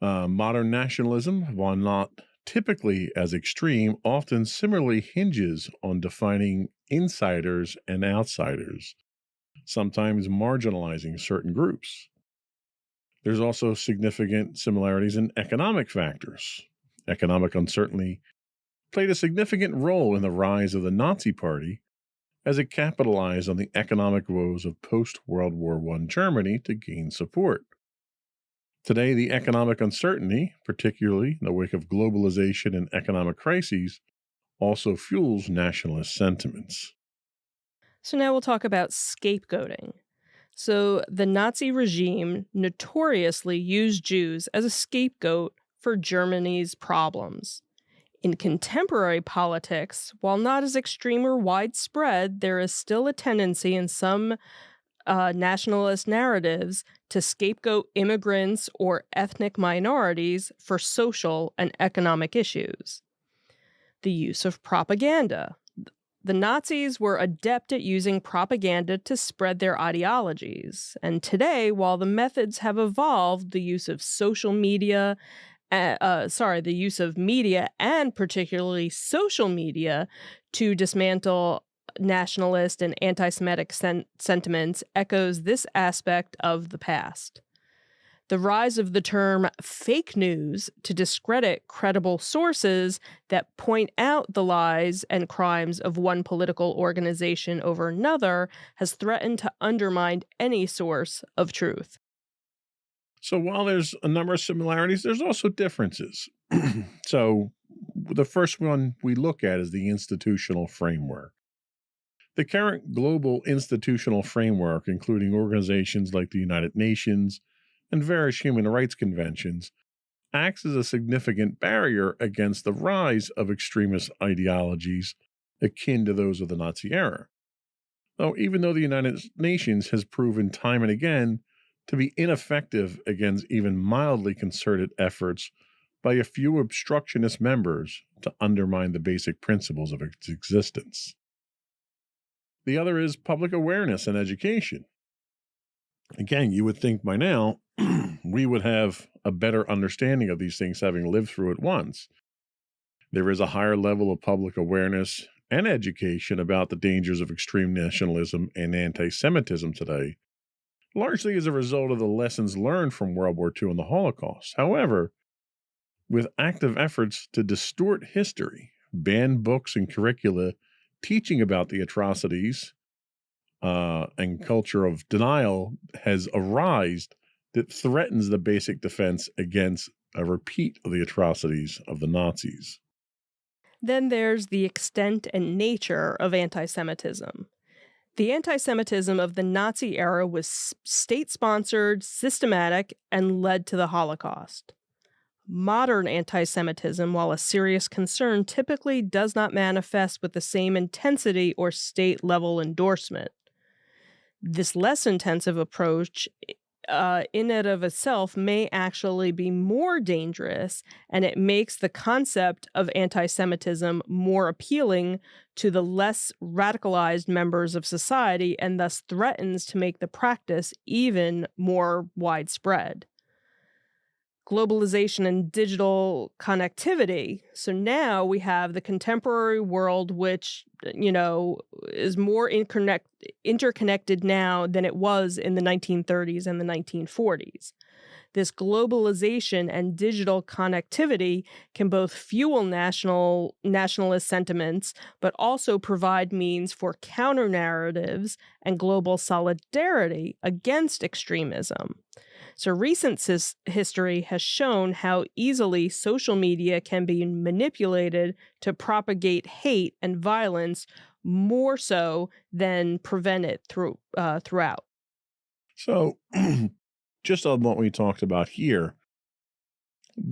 Modern nationalism, while not typically as extreme, often similarly hinges on defining insiders and outsiders, sometimes marginalizing certain groups. There's also significant similarities in economic factors. Economic uncertainty played a significant role in the rise of the Nazi Party as it capitalized on the economic woes of post-World War I Germany to gain support. Today, the economic uncertainty, particularly in the wake of globalization and economic crises, also fuels nationalist sentiments.
So now we'll talk about scapegoating. So the Nazi regime notoriously used Jews as a scapegoat for Germany's problems. In contemporary politics, while not as extreme or widespread, there is still a tendency in some nationalist narratives to scapegoat immigrants or ethnic minorities for social and economic issues. The use of propaganda. The Nazis were adept at using propaganda to spread their ideologies. And today, while the methods have evolved, the use of media and particularly social media to dismantle nationalist and anti-Semitic sentiments echoes this aspect of the past. The rise of the term fake news to discredit credible sources that point out the lies and crimes of one political organization over another has threatened to undermine any source of truth.
So while there's a number of similarities, there's also differences. So the first one we look at is the institutional framework. The current global institutional framework, including organizations like the United Nations and various human rights conventions, acts as a significant barrier against the rise of extremist ideologies akin to those of the Nazi era. Even though the United Nations has proven time and again to be ineffective against even mildly concerted efforts by a few obstructionist members to undermine the basic principles of its existence. The other is public awareness and education. Again, you would think by now we would have a better understanding of these things having lived through it once. There is a higher level of public awareness and education about the dangers of extreme nationalism and anti-Semitism today, largely as a result of the lessons learned from World War II and the Holocaust. However, with active efforts to distort history, ban books and curricula teaching about the atrocities and culture of denial has arisen that threatens the basic defense against a repeat of the atrocities of the Nazis.
Then there's the extent and nature of anti-Semitism. The anti-Semitism of the Nazi era was state-sponsored, systematic, and led to the Holocaust. Modern anti-Semitism, while a serious concern, typically does not manifest with the same intensity or state-level endorsement. This less intensive approach in and of itself may actually be more dangerous, and it makes the concept of anti-Semitism more appealing to the less radicalized members of society, and thus threatens to make the practice even more widespread. Globalization and digital connectivity. So now we have the contemporary world, which, is more interconnected now than it was in the 1930s and the 1940s. This globalization and digital connectivity can both fuel nationalist sentiments, but also provide means for counter-narratives and global solidarity against extremism. So recent history has shown how easily social media can be manipulated to propagate hate and violence more so than prevent it throughout.
So, just on what we talked about here,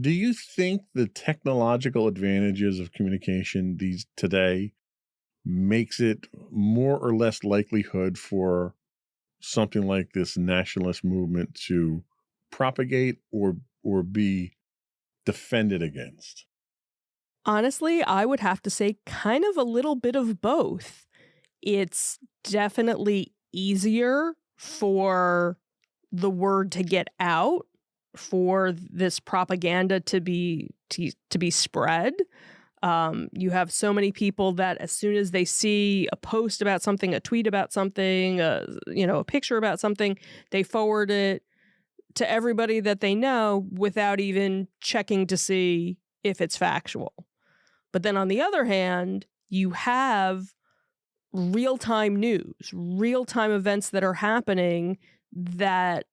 do you think the technological advantages of communication today makes it more or less likelihood for something like this nationalist movement to propagate or be defended against?
Honestly, I would have to say kind of a little bit of both. It's definitely easier for the word to get out, for this propaganda to be spread. You have so many people that as soon as they see a post about something, a tweet about something, a picture about something, they forward it to everybody that they know without even checking to see if it's factual. But then on the other hand, you have real-time news, real-time events that are happening that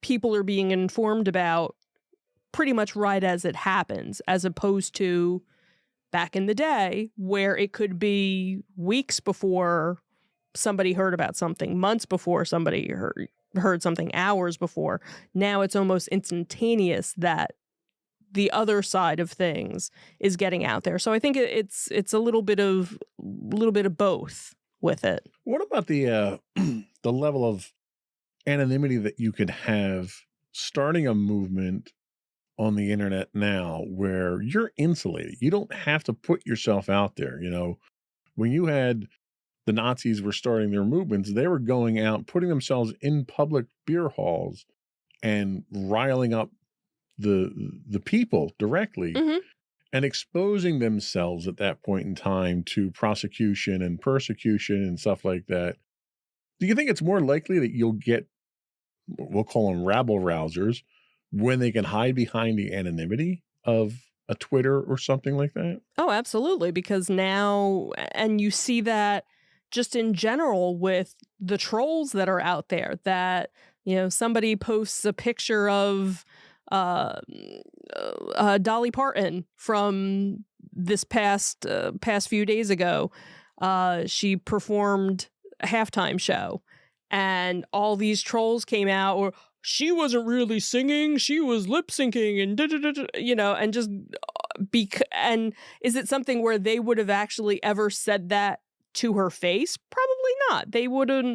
people are being informed about pretty much right as it happens, as opposed to back in the day where it could be weeks before somebody heard about something, months before somebody heard something, hours before. Now it's almost instantaneous that the other side of things is getting out there. So I think it's a little bit of both with it.
What about the the level of anonymity that you could have starting a movement on the internet now where you're insulated? You don't have to put yourself out there. When you had the Nazis were starting their movements, they were going out, putting themselves in public beer halls and riling up the people directly,
Mm-hmm.
and exposing themselves at that point in time to prosecution and persecution and stuff like that. Do you think it's more likely that you'll get, we'll call them rabble rousers, when they can hide behind the anonymity of a Twitter or something like that?
Oh, absolutely. Because now, and you see that just in general with the trolls that are out there, that, somebody posts a picture of Dolly Parton from this past few days ago. She performed a halftime show, and all these trolls came out, or she wasn't really singing, she was lip syncing, and and just and is it something where they would have actually ever said that to her face? Probably not. They would have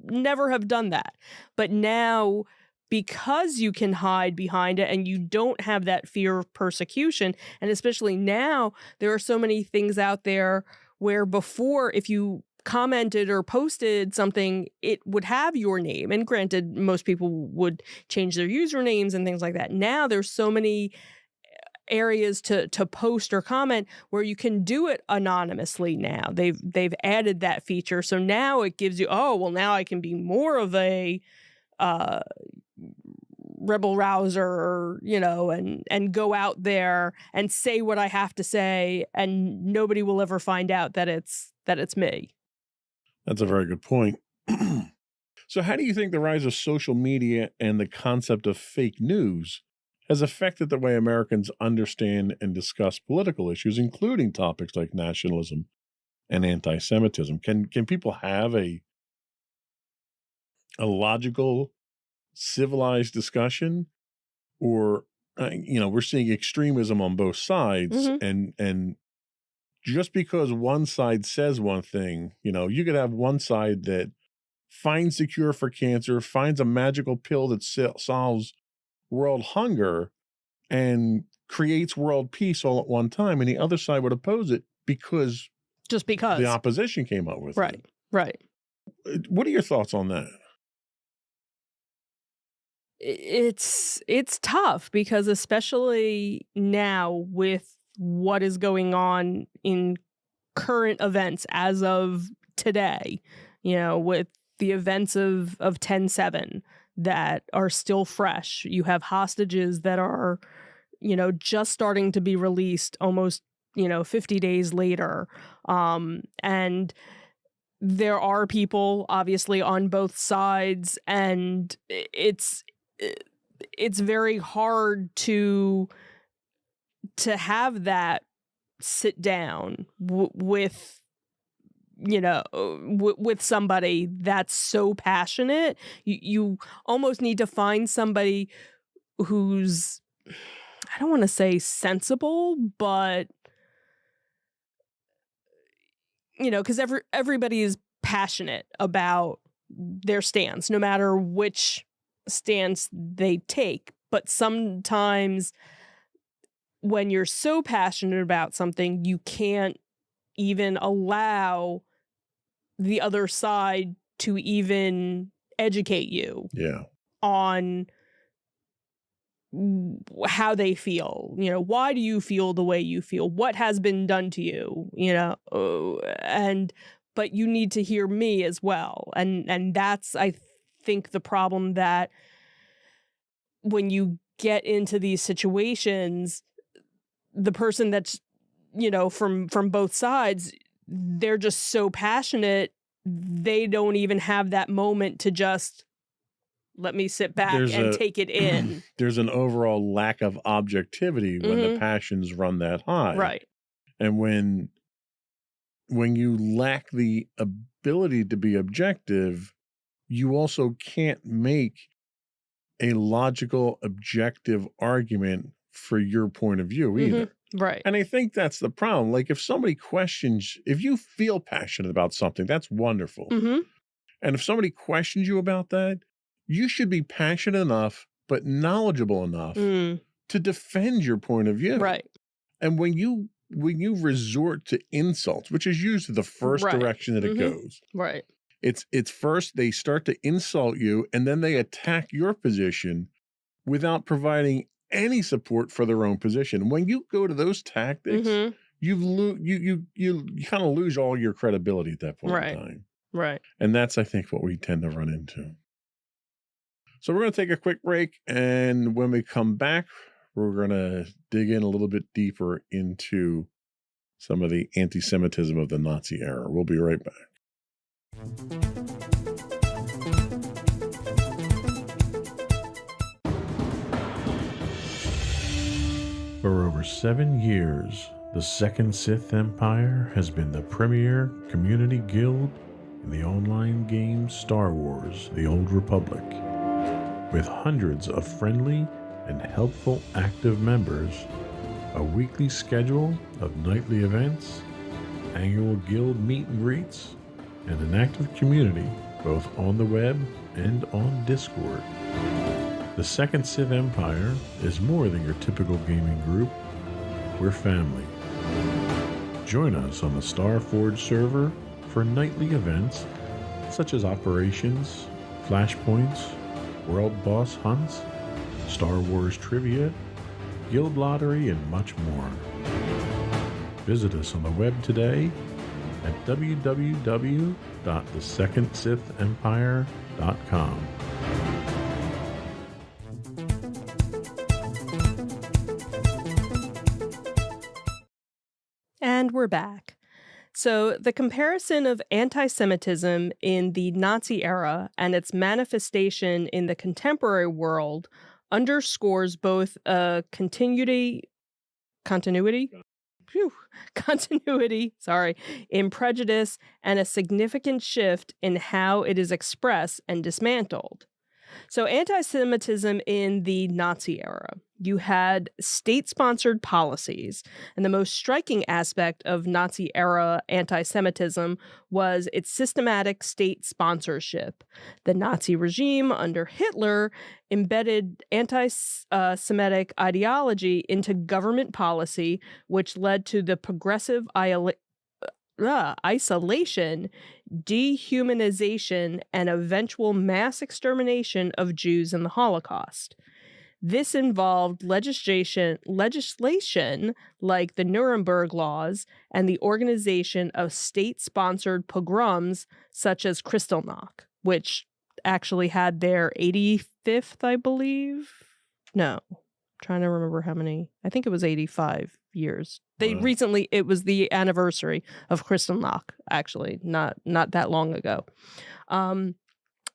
never have done that. But now, because you can hide behind it and you don't have that fear of persecution, and especially now, there are so many things out there where before, if you commented or posted something, it would have your name. And granted, most people would change their usernames and things like that. Now there's so many areas to post or comment where you can do it anonymously now. They've added that feature. So now it gives you, now I can be more of a rebel rouser, and go out there and say what I have to say, and nobody will ever find out that it's me.
That's a very good point. So how do you think the rise of social media and the concept of fake news has affected the way Americans understand and discuss political issues, including topics like nationalism and anti-Semitism? Can people have a logical, civilized discussion, or we're seeing extremism on both sides, and just because one side says one thing, you could have one side that finds the cure for cancer, finds a magical pill that solves world hunger and creates world peace all at one time, and the other side would oppose it because the opposition came up with it.
Right.
What are your thoughts on that?
It's tough because especially now with what is going on in current events as of today, with the events of 10/7 that are still fresh. You have hostages that are, just starting to be released almost, 50 days later. And there are people obviously on both sides, and it's very hard to have that sit down with somebody that's so passionate. You almost need to find somebody who's, I don't want to say sensible, but because everybody is passionate about their stance, no matter which stance they take. But sometimes when you're so passionate about something, you can't even allow the other side to even educate you on how they feel. Why do you feel the way you feel? What has been done to you? But you need to hear me as well. And that's, I think, the problem, that when you get into these situations, the person that's, from both sides, they're just so passionate, they don't even have that moment to just let me sit back and take it in.
There's an overall lack of objectivity when the passions run that high.
Right.
And when you lack the ability to be objective, you also can't make a logical, objective argument for your point of view either.
Right.
And I think that's the problem. Like, if somebody questions, if you feel passionate about something, that's wonderful. And if somebody questions you about that, you should be passionate enough, but knowledgeable enough to defend your point of view.
Right.
And when you resort to insults, which is usually the first direction that it goes.
Right.
It's first they start to insult you, and then they attack your position without providing any support for their own position. When you go to those tactics, you kind of lose all your credibility at that point in time.
Right.
And that's, I think, what we tend to run into. So we're going to take a quick break, and when we come back, we're going to dig in a little bit deeper into some of the anti-Semitism of the Nazi era. We'll be right back. For over 7 years, the Second Sith Empire has been the premier community guild in the online game Star Wars: The Old Republic. With hundreds of friendly and helpful active members, a weekly schedule of nightly events, annual guild meet and greets, and an active community both on the web and on Discord. The Second Sith Empire is more than your typical gaming group. We're family. Join us on the Starforge server for nightly events such as operations, flashpoints, world boss hunts, Star Wars trivia, guild lottery, and much more. Visit us on the web today at www.thesecondsithempire.com.
And we're back. So the comparison of anti-Semitism in the Nazi era and its manifestation in the contemporary world underscores both a continuity in prejudice and a significant shift in how it is expressed and dismantled. So, anti Semitism in the Nazi era. You had state sponsored policies. And the most striking aspect of Nazi era anti Semitism was its systematic state sponsorship. The Nazi regime under Hitler embedded anti Semitic ideology into government policy, which led to the progressive isolation, dehumanization, and eventual mass extermination of Jews in the Holocaust. This involved legislation like the Nuremberg Laws and the organization of state-sponsored pogroms such as Kristallnacht, which actually had their 85th, I believe. No, I'm trying to remember how many. I think it was 85 years. It was the anniversary of Kristallnacht, actually, not that long ago.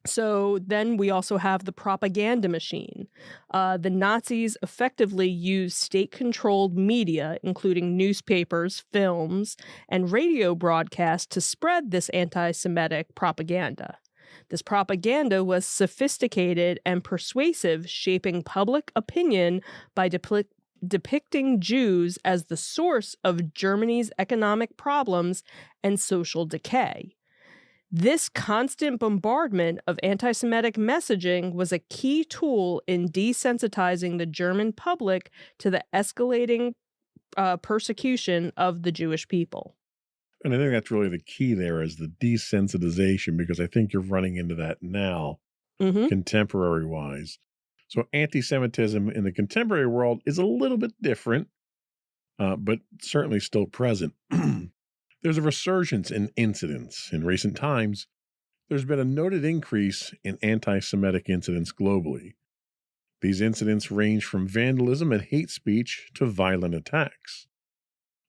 So then we also have the propaganda machine. The Nazis effectively used state-controlled media, including newspapers, films, and radio broadcasts to spread this anti-Semitic propaganda. This propaganda was sophisticated and persuasive, shaping public opinion by depicting Jews as the source of Germany's economic problems and social decay. This constant bombardment of anti-Semitic messaging was a key tool in desensitizing the German public to the escalating persecution of the Jewish people.
And I think that's really the key there is the desensitization, because I think you're running into that now, contemporary-wise. So anti-Semitism in the contemporary world is a little bit different, but certainly still present. There's a resurgence in incidents. In recent times, there's been a noted increase in anti-Semitic incidents globally. These incidents range from vandalism and hate speech to violent attacks.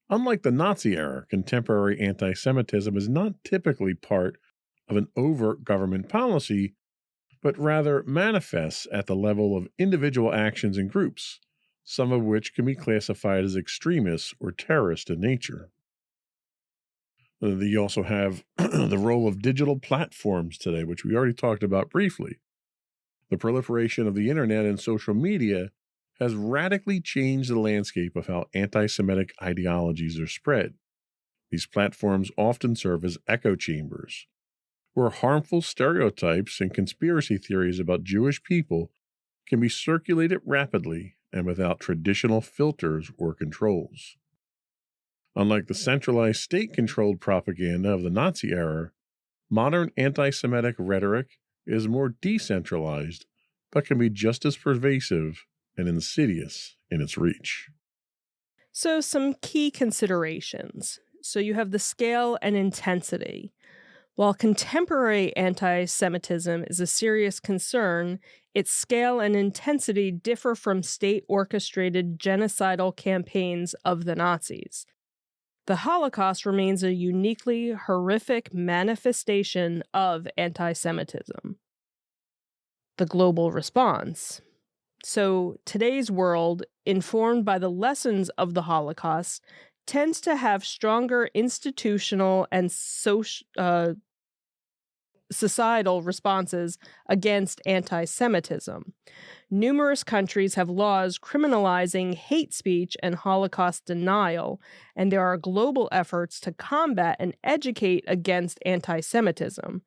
Unlike the Nazi era, contemporary anti-Semitism is not typically part of an overt government policy, but rather manifests at the level of individual actions and groups, some of which can be classified as extremist or terrorist in nature. You also have the role of digital platforms today, which we already talked about briefly. The proliferation of the internet and social media has radically changed the landscape of how anti-Semitic ideologies are spread. These platforms often serve as echo chambers, where harmful stereotypes and conspiracy theories about Jewish people can be circulated rapidly and without traditional filters or controls. Unlike the centralized state-controlled propaganda of the Nazi era, modern anti-Semitic rhetoric is more decentralized, but can be just as pervasive and insidious in its reach.
So some key considerations. So you have the scale and intensity. While contemporary anti-Semitism is a serious concern, its scale and intensity differ from state-orchestrated genocidal campaigns of the Nazis. The Holocaust remains a uniquely horrific manifestation of anti-Semitism. The global response. So today's world, informed by the lessons of the Holocaust, tends to have stronger institutional and societal responses against anti-Semitism. Numerous countries have laws criminalizing hate speech and Holocaust denial, and there are global efforts to combat and educate against anti-Semitism.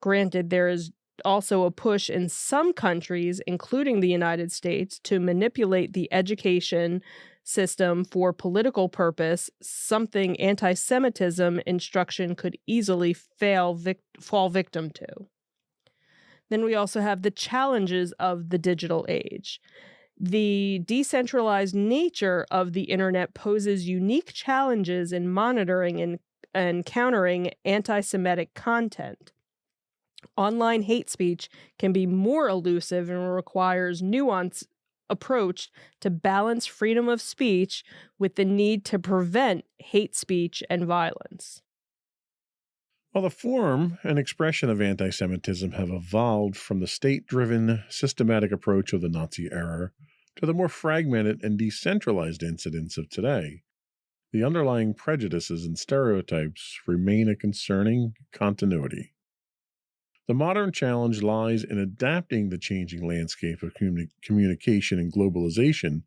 Granted, there is also a push in some countries, including the United States, to manipulate the education system for political purpose, something anti-Semitism instruction could easily fall victim to. Then we also have the challenges of the digital age. The decentralized nature of the internet poses unique challenges in monitoring and countering anti-Semitic content. Online hate speech can be more elusive and requires nuanced approach to balance freedom of speech with the need to prevent hate speech and violence.
While the form and expression of anti-Semitism have evolved from the state-driven, systematic approach of the Nazi era to the more fragmented and decentralized incidents of today, the underlying prejudices and stereotypes remain a concerning continuity. The modern challenge lies in adapting the changing landscape of communication and globalization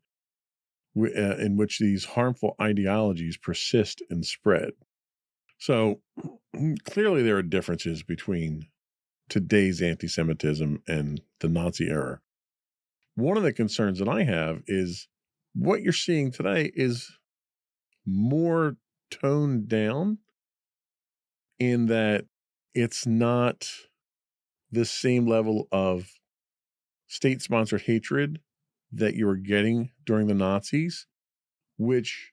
in which these harmful ideologies persist and spread. So clearly there are differences between today's anti-Semitism and the Nazi era. One of the concerns that I have is what you're seeing today is more toned down in that it's not the same level of state-sponsored hatred that you were getting during the Nazis, which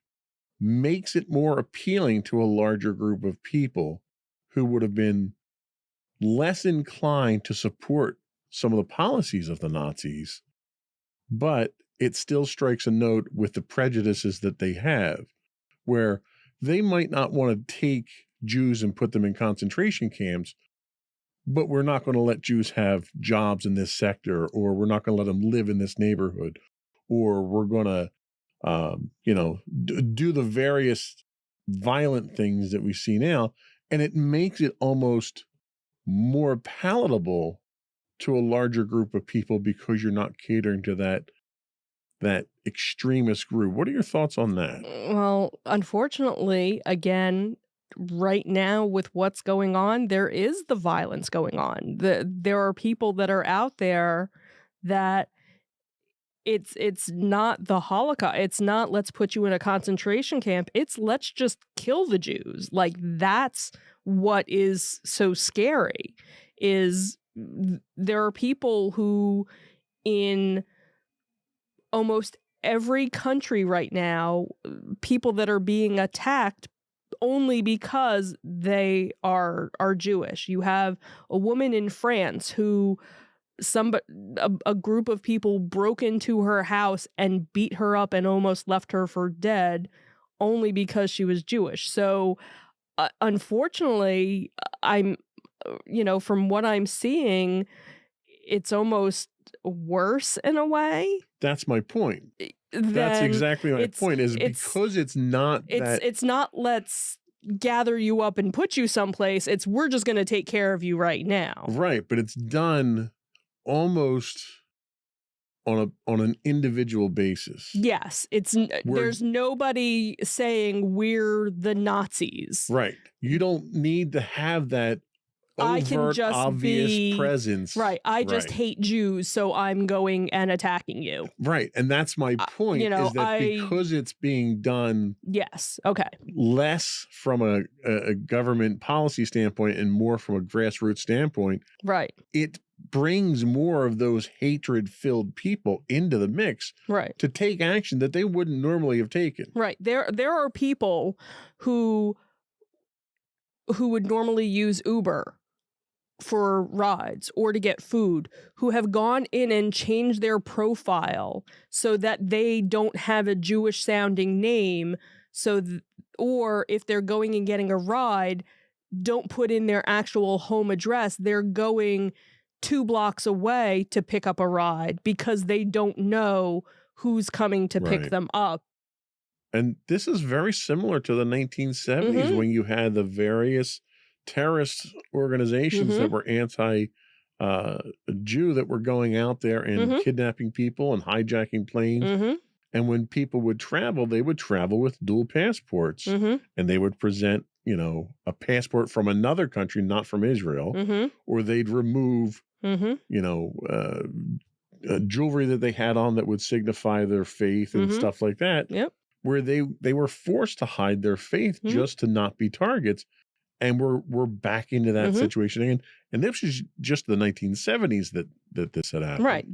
makes it more appealing to a larger group of people who would have been less inclined to support some of the policies of the Nazis, but it still strikes a note with the prejudices that they have, where they might not want to take Jews and put them in concentration camps, but we're not going to let Jews have jobs in this sector, or we're not going to let them live in this neighborhood, or we're going to do the various violent things that we see now. And it makes it almost more palatable to a larger group of people because you're not catering to that extremist group. What are your thoughts on that?
Well, unfortunately, again, right now with what's going on, there is the violence going on. There are people that are out there that it's not the Holocaust. It's not let's put you in a concentration camp. It's let's just kill the Jews. Like, that's what is so scary, is there are people who in almost every country right now, people that are being attacked only because they are Jewish. You have a woman in France who a group of people broke into her house and beat her up and almost left her for dead only because she was Jewish. So unfortunately, from what I'm seeing, it's almost worse in a way.
That's my point. That's exactly my point, is because it's not
it's not let's gather you up and put you someplace. It's we're just going to take care of you right now.
Right, but it's done almost on an individual basis.
Yes, there's nobody saying we're the Nazis.
Right. You don't need to have that overt, obvious presence.
Right. I just hate Jews, so I'm going and attacking you.
Right. And that's my point, is that because it's being done
yes. Okay.
less from a government policy standpoint and more from a grassroots standpoint,
right,
it brings more of those hatred-filled people into the mix,
right,
to take action that they wouldn't normally have taken.
Right. There are people who would normally use Uber for rides or to get food, who have gone in and changed their profile so that they don't have a Jewish sounding name, or if they're going and getting a ride, don't put in their actual home address. They're going 2 blocks away to pick up a ride because they don't know who's coming to pick them up.
And this is very similar to the 1970s when you had the various terrorist organizations that were anti-Jew that were going out there and kidnapping people and hijacking planes. And when people would travel, they would travel with dual passports, and they would present, a passport from another country, not from Israel, or they'd remove, jewelry that they had on that would signify their faith and stuff like that.
Yep.
Where they were forced to hide their faith just to not be targets. And we're back into that situation again. And this was just the 1970s that this had happened.
Right.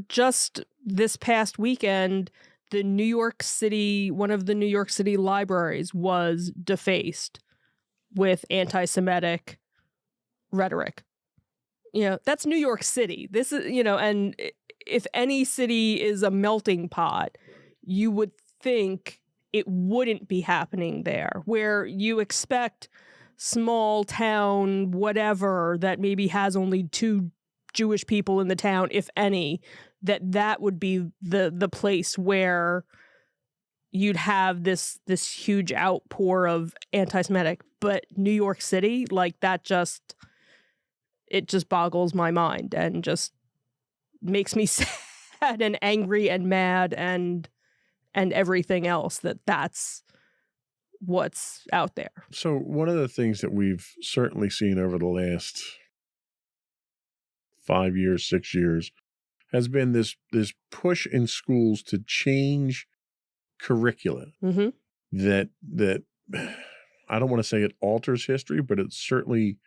Just this past weekend, one of the New York City libraries was defaced with anti-Semitic rhetoric. That's New York City. This is, and if any city is a melting pot, you would think it wouldn't be happening there, where you expect small town whatever that maybe has only 2 Jewish people in the town, if any, that would be the place where you'd have this huge outpour of anti-Semitic. But New York City, like, that just it just boggles my mind and just makes me sad and angry and mad and everything else that's what's out there.
So one of the things that we've certainly seen over the last 5 years, 6 years, has been this push in schools to change curricula
Mm-hmm.
that I don't want to say it alters history, but it certainly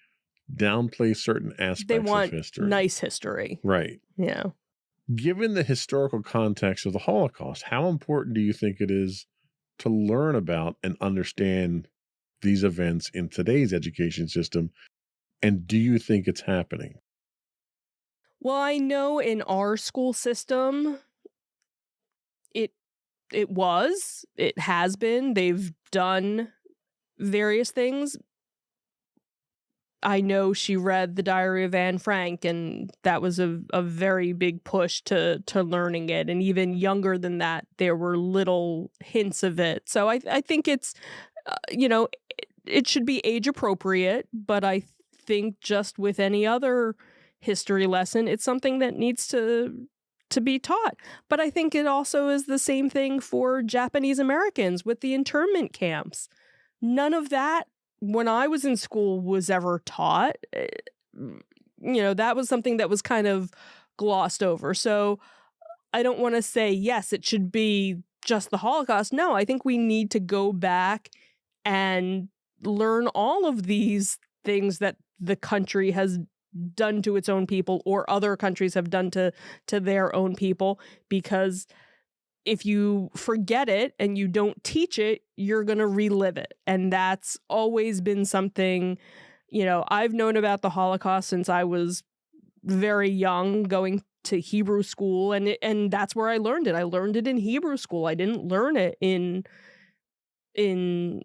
downplays certain aspects
They want
of history.
nice history.
Right.
Yeah.
Given the historical context of the Holocaust, how important do you think it is to learn about and understand these events in today's education system? And do you think it's happening?
Well, I know in our school system, it has been. They've done various things. I know she read The Diary of Anne Frank, and that was a very big push to learning it. And even younger than that, there were little hints of it. So I think it's, it should be age appropriate, but I think just with any other history lesson, it's something that needs to be taught. But I think it also is the same thing for Japanese Americans with the internment camps. None of that, when I was in school, was ever taught. That was something that was kind of glossed over. So I don't want to say, yes, it should be just the Holocaust. No, I think we need to go back and learn all of these things that the country has done to its own people or other countries have done to their own people, because if you forget it and you don't teach it, you're going to relive it. And that's always been something, I've known about the Holocaust since I was very young, going to Hebrew school, and that's where I learned it. I learned it in Hebrew school. I didn't learn it in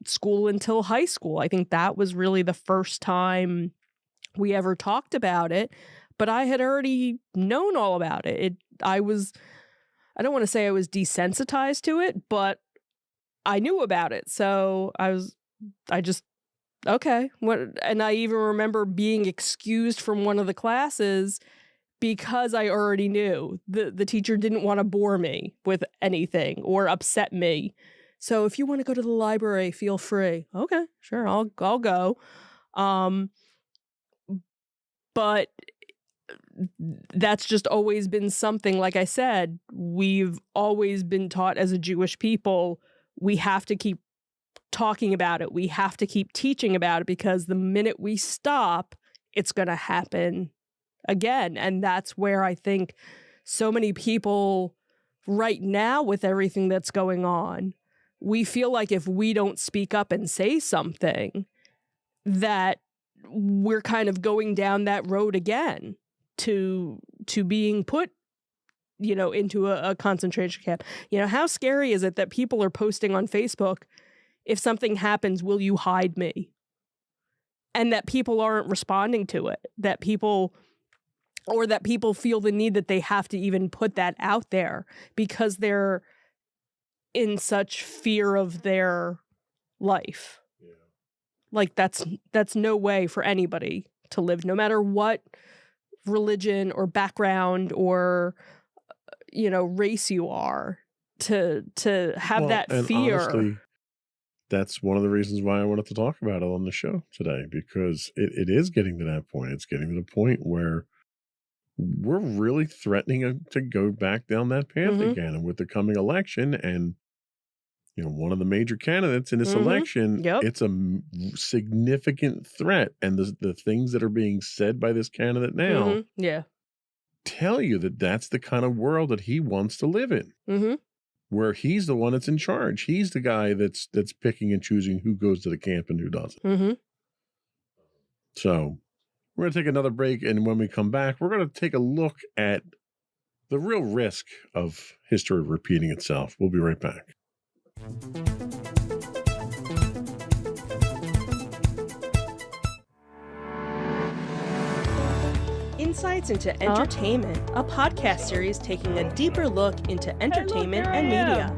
school until high school. I think that was really the first time we ever talked about it, but I had already known all about it. I don't want to say I was desensitized to it, but I knew about it. So okay. And I even remember being excused from one of the classes because I already knew. The teacher didn't want to bore me with anything or upset me. So if you want to go to the library, feel free. Okay, sure, I'll go. But that's just always been something, like I said, we've always been taught as a Jewish people, we have to keep talking about it. We have to keep teaching about it, because the minute we stop, it's going to happen again. And that's where I think so many people right now, with everything that's going on, we feel like if we don't speak up and say something, that we're kind of going down that road again to being put, into a concentration camp. How scary is it that people are posting on Facebook, if something happens, will you hide me? And that people aren't responding to it, that people feel the need that they have to even put that out there because they're in such fear of their life. Like that's no way for anybody to live, no matter what religion or background or, race you are, to have that fear.
Honestly, that's one of the reasons why I wanted to talk about it on the show today, because it is getting to that point. It's getting to the point where we're really threatening to go back down that path again. And with the coming election and, one of the major candidates in this election, it's a significant threat. And the things that are being said by this candidate now tell you that that's the kind of world that he wants to live in, where he's the one that's in charge. He's the guy that's picking and choosing who goes to the camp and who doesn't. So we're going to take another break. And when we come back, we're going to take a look at the real risk of history repeating itself. We'll be right back.
Insights into Entertainment, a podcast series taking a deeper look into entertainment and media.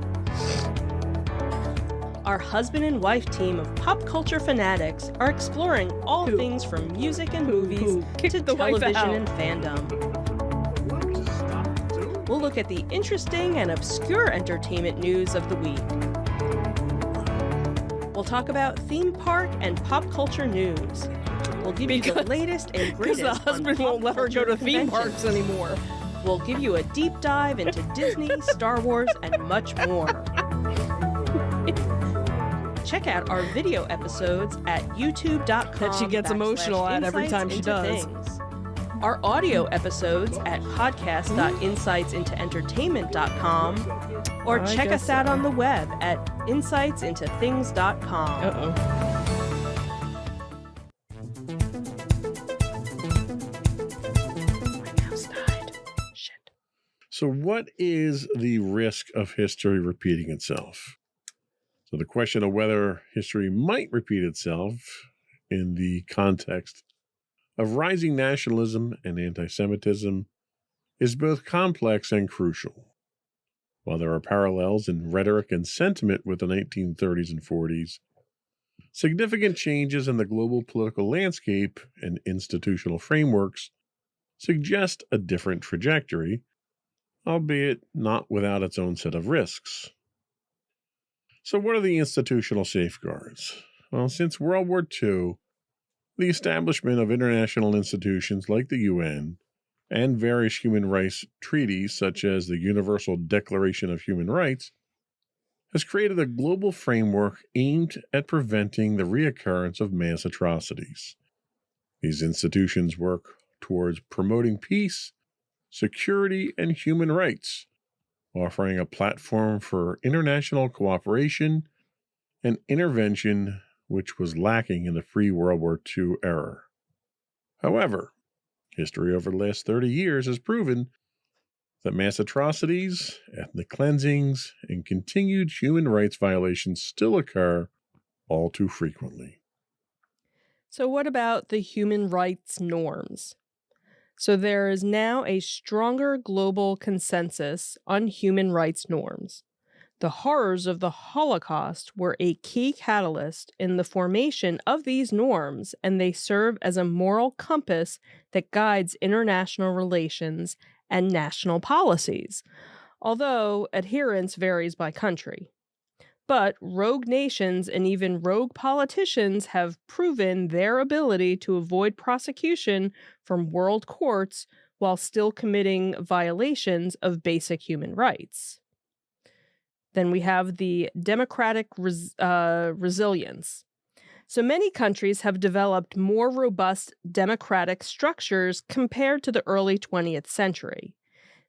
Our husband and wife team of pop culture fanatics are exploring all things from music and movies to television and fandom. We'll look at the interesting and obscure entertainment news of the week. We'll talk about theme park and pop culture news. We'll give you the latest and greatest.
Because the husband won't let her go to theme parks anymore.
We'll give you a deep dive into Disney, Star Wars, and much more. Check out our video episodes at youtube.com.
That she gets emotional at every time she does.
Things. Our audio episodes at podcast.insightsintoentertainment.com or check us out on the web at insightsintothings.com.
Uh-oh.
So, what is the risk of history repeating itself? So, the question of whether history might repeat itself in the context of rising nationalism and anti-Semitism is both complex and crucial. While there are parallels in rhetoric and sentiment with the 1930s and 40s, significant changes in the global political landscape and institutional frameworks suggest a different trajectory, albeit not without its own set of risks. So what are the institutional safeguards? Well, since World War II, the establishment of international institutions like the UN and various human rights treaties, such as the Universal Declaration of Human Rights, has created a global framework aimed at preventing the reoccurrence of mass atrocities. These institutions work towards promoting peace, security, and human rights, offering a platform for international cooperation and intervention which was lacking in the pre-World War II era. However, history over the last 30 years has proven that mass atrocities, ethnic cleansings, and continued human rights violations still occur all too frequently.
So what about the human rights norms? So there is now a stronger global consensus on human rights norms. The horrors of the Holocaust were a key catalyst in the formation of these norms, and they serve as a moral compass that guides international relations and national policies, although adherence varies by country. But rogue nations and even rogue politicians have proven their ability to avoid prosecution from world courts while still committing violations of basic human rights. Then we have the democratic resilience. So many countries have developed more robust democratic structures compared to the early 20th century.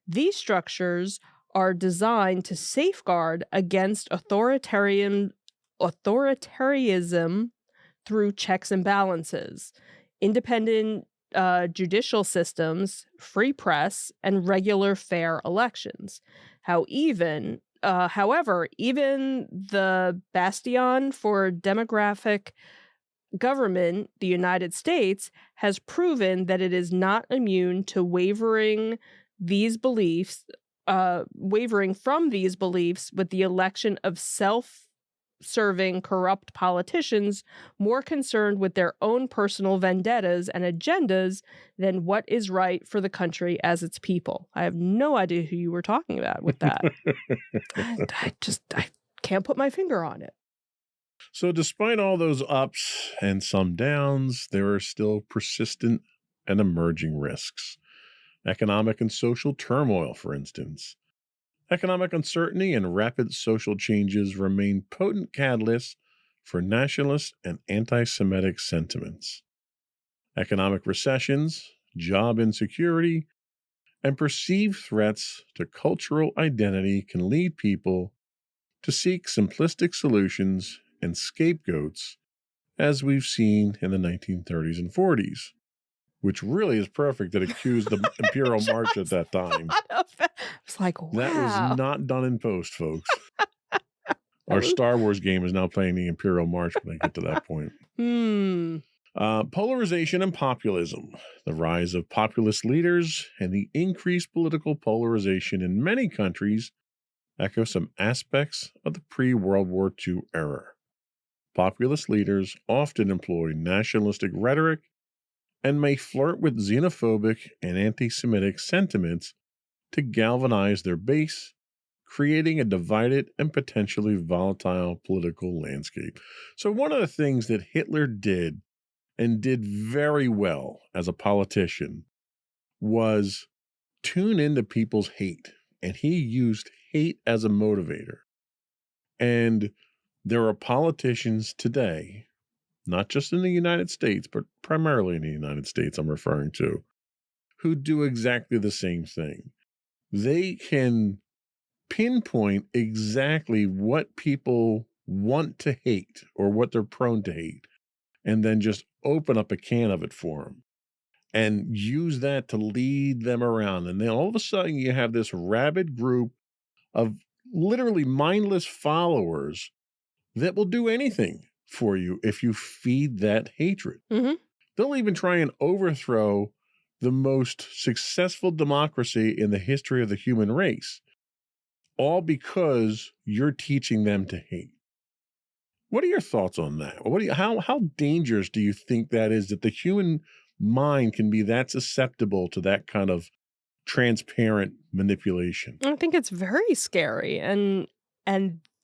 These structures are designed to safeguard against authoritarianism through checks and balances, independent judicial systems, free press, and regular fair elections. However, even the bastion for democratic government, the United States, has proven that it is not immune to wavering from these beliefs with the election of self-serving, corrupt politicians more concerned with their own personal vendettas and agendas than what is right for the country as its people. I have no idea who you were talking about with that. I can't put my finger on it.
So despite all those ups and some downs, there are still persistent and emerging risks. Economic and social turmoil, for instance. Economic uncertainty and rapid social changes remain potent catalysts for nationalist and anti-Semitic sentiments. Economic recessions, job insecurity, and perceived threats to cultural identity can lead people to seek simplistic solutions and scapegoats, as we've seen in the 1930s and 40s. Which really is perfect that accused the Imperial March at that time.
It's like, wow.
That was not done in post, folks. Our Star Wars game is now playing the Imperial March when they get to that point. Polarization and populism. The rise of populist leaders and the increased political polarization in many countries echo some aspects of the pre-World War II era. Populist leaders often employ nationalistic rhetoric and may flirt with xenophobic and anti-Semitic sentiments to galvanize their base, creating a divided and potentially volatile political landscape. So one of the things that Hitler did, and did very well as a politician, was tune into people's hate. And he used hate as a motivator. And there are politicians today, not just in the United States, but primarily in the United States, I'm referring to, who do exactly the same thing. They can pinpoint exactly what people want to hate or what they're prone to hate, and then just open up a can of it for them and use that to lead them around. And then all of a sudden you have this rabid group of literally mindless followers that will do anything for you if you feed that hatred.
Mm-hmm.
They'll even try and overthrow the most successful democracy in the history of the human race, all because you're teaching them to hate. What are your thoughts on that? How dangerous do you think that is, that the human mind can be that susceptible to that kind of transparent manipulation?
I think it's very scary, and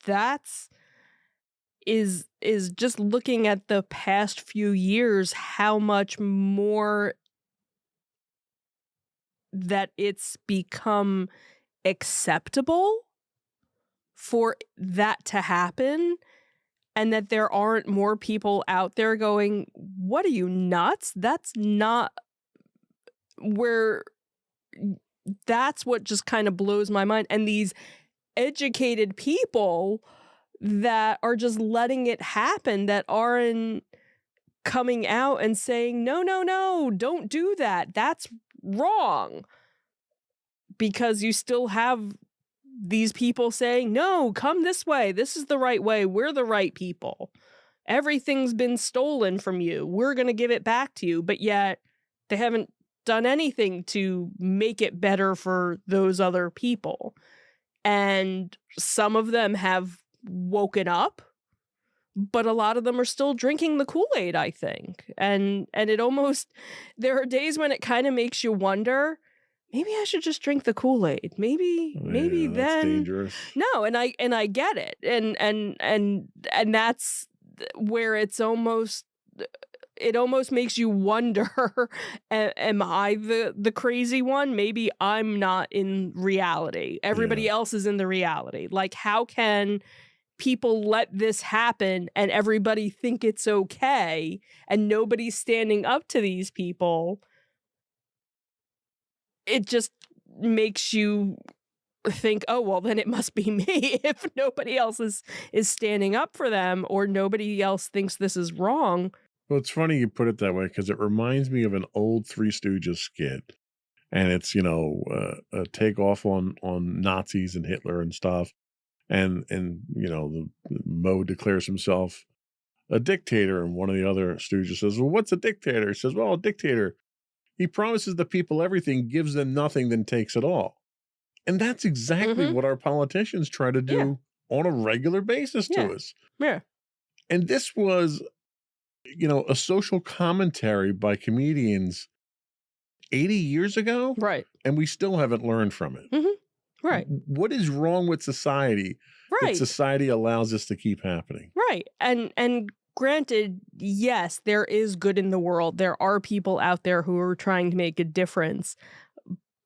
that's is just looking at the past few years, how much more that it's become acceptable for that to happen, and that there aren't more people out there going, what are you, nuts? That's not where, that's what just kind of blows my mind. And these educated people that are just letting it happen, that aren't coming out and saying, no, don't do that. That's wrong. Because you still have these people saying, no, come this way. This is the right way. We're the right people. Everything's been stolen from you. We're going to give it back to you. But yet they haven't done anything to make it better for those other people. And some of them have woken up, but a lot of them are still drinking the Kool-Aid, I think. And it almost, there are days when it kind of makes you wonder, maybe I should just drink the Kool-Aid. Maybe
Yeah, that's
then
dangerous.
No, and I get it. And that's where it's almost, it almost makes you wonder, am I the crazy one? Maybe I'm not in reality. Everybody else is in the reality. Like, how can people let this happen and everybody think it's okay and nobody's standing up to these people? It just makes you think, oh, well, then it must be me if nobody else is standing up for them, or nobody else thinks this is wrong.
Well, it's funny you put it that way, because it reminds me of an old Three Stooges skit. And it's, a takeoff on Nazis and Hitler and stuff. And the Moe declares himself a dictator. And one of the other Stooges says, well, what's a dictator? He says, well, a dictator, he promises the people everything, gives them nothing, then takes it all. And that's exactly what our politicians try to do on a regular basis to us.
Yeah.
And this was, a social commentary by comedians 80 years ago.
Right.
And we still haven't learned from it.
Mm-hmm. Right.
What is wrong with society that society allows this to keep happening?
Right. And granted, yes, there is good in the world. There are people out there who are trying to make a difference.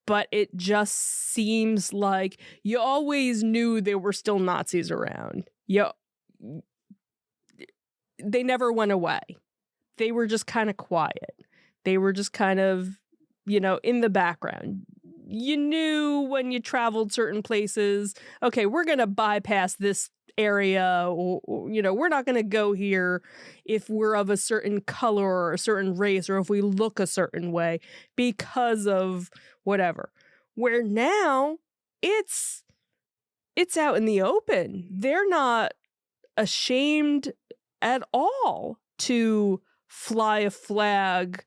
But it just seems like you always knew there were still Nazis around. They never went away. They were just kind of quiet. They were just kind of, in the background. You knew when you traveled certain places, okay, we're going to bypass this area, or we're not going to go here if we're of a certain color or a certain race, or if we look a certain way because of whatever. Where now it's out in the open. They're not ashamed at all to fly a flag.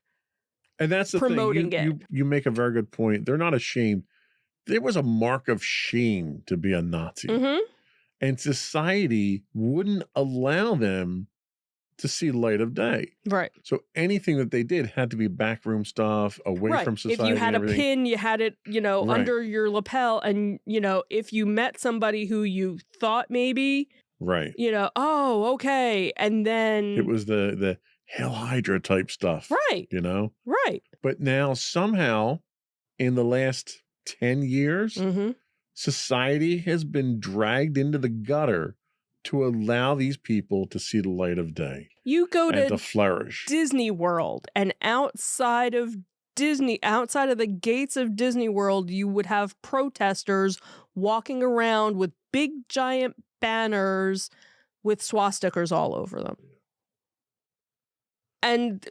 And that's the
promoting
thing. You make a very good point. They're not ashamed. there was a mark of shame to be a Nazi.
Mm-hmm.
And society wouldn't allow them to see light of day.
Right.
So anything that they did had to be backroom stuff, away from society.
If you had
and
a
everything.
pin, you had it,
Right.
under your lapel. And, if you met somebody who you thought maybe,
Right.
oh, okay. And then.
It was the Hail Hydra type stuff.
Right. Right.
But now somehow in the last 10 years,
Mm-hmm.
society has been dragged into the gutter to allow these people to see the light of day
You go
and
to
to flourish.
Disney World, and outside of the gates of Disney World, you would have protesters walking around with big giant banners with swastikas all over them. And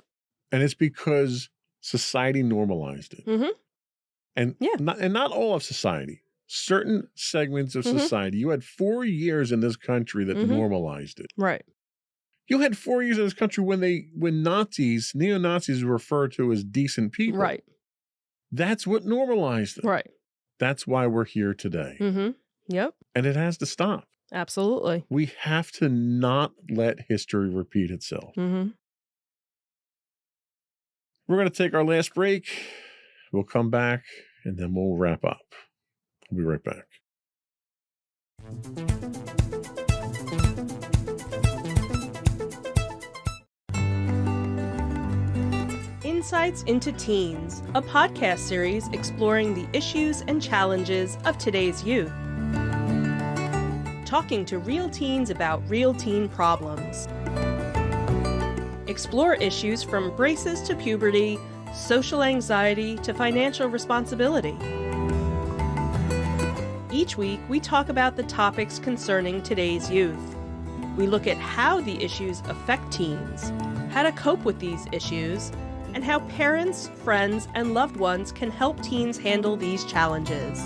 it's because society normalized it.
Mhm.
And
Yeah.
not all of society. Certain segments of
Mhm.
society. You had 4 years in this country that
Mhm.
normalized it.
right.
You had 4 years in this country when neo-Nazis were referred to as decent people.
Right.
That's what normalized it.
Right.
That's why we're here today.
Mm-hmm. Yep.
And it has to stop.
Absolutely.
We have to not let history repeat itself.
Mm-hmm.
We're going to take our last break. We'll come back and then we'll wrap up. We'll be right back.
Insights into Teens, a podcast series exploring the issues and challenges of today's youth. Talking to real teens about real teen problems. Explore issues from braces to puberty, social anxiety to financial responsibility. Each week, we talk about the topics concerning today's youth. We look at how the issues affect teens, how to cope with these issues, and how parents, friends, and loved ones can help teens handle these challenges.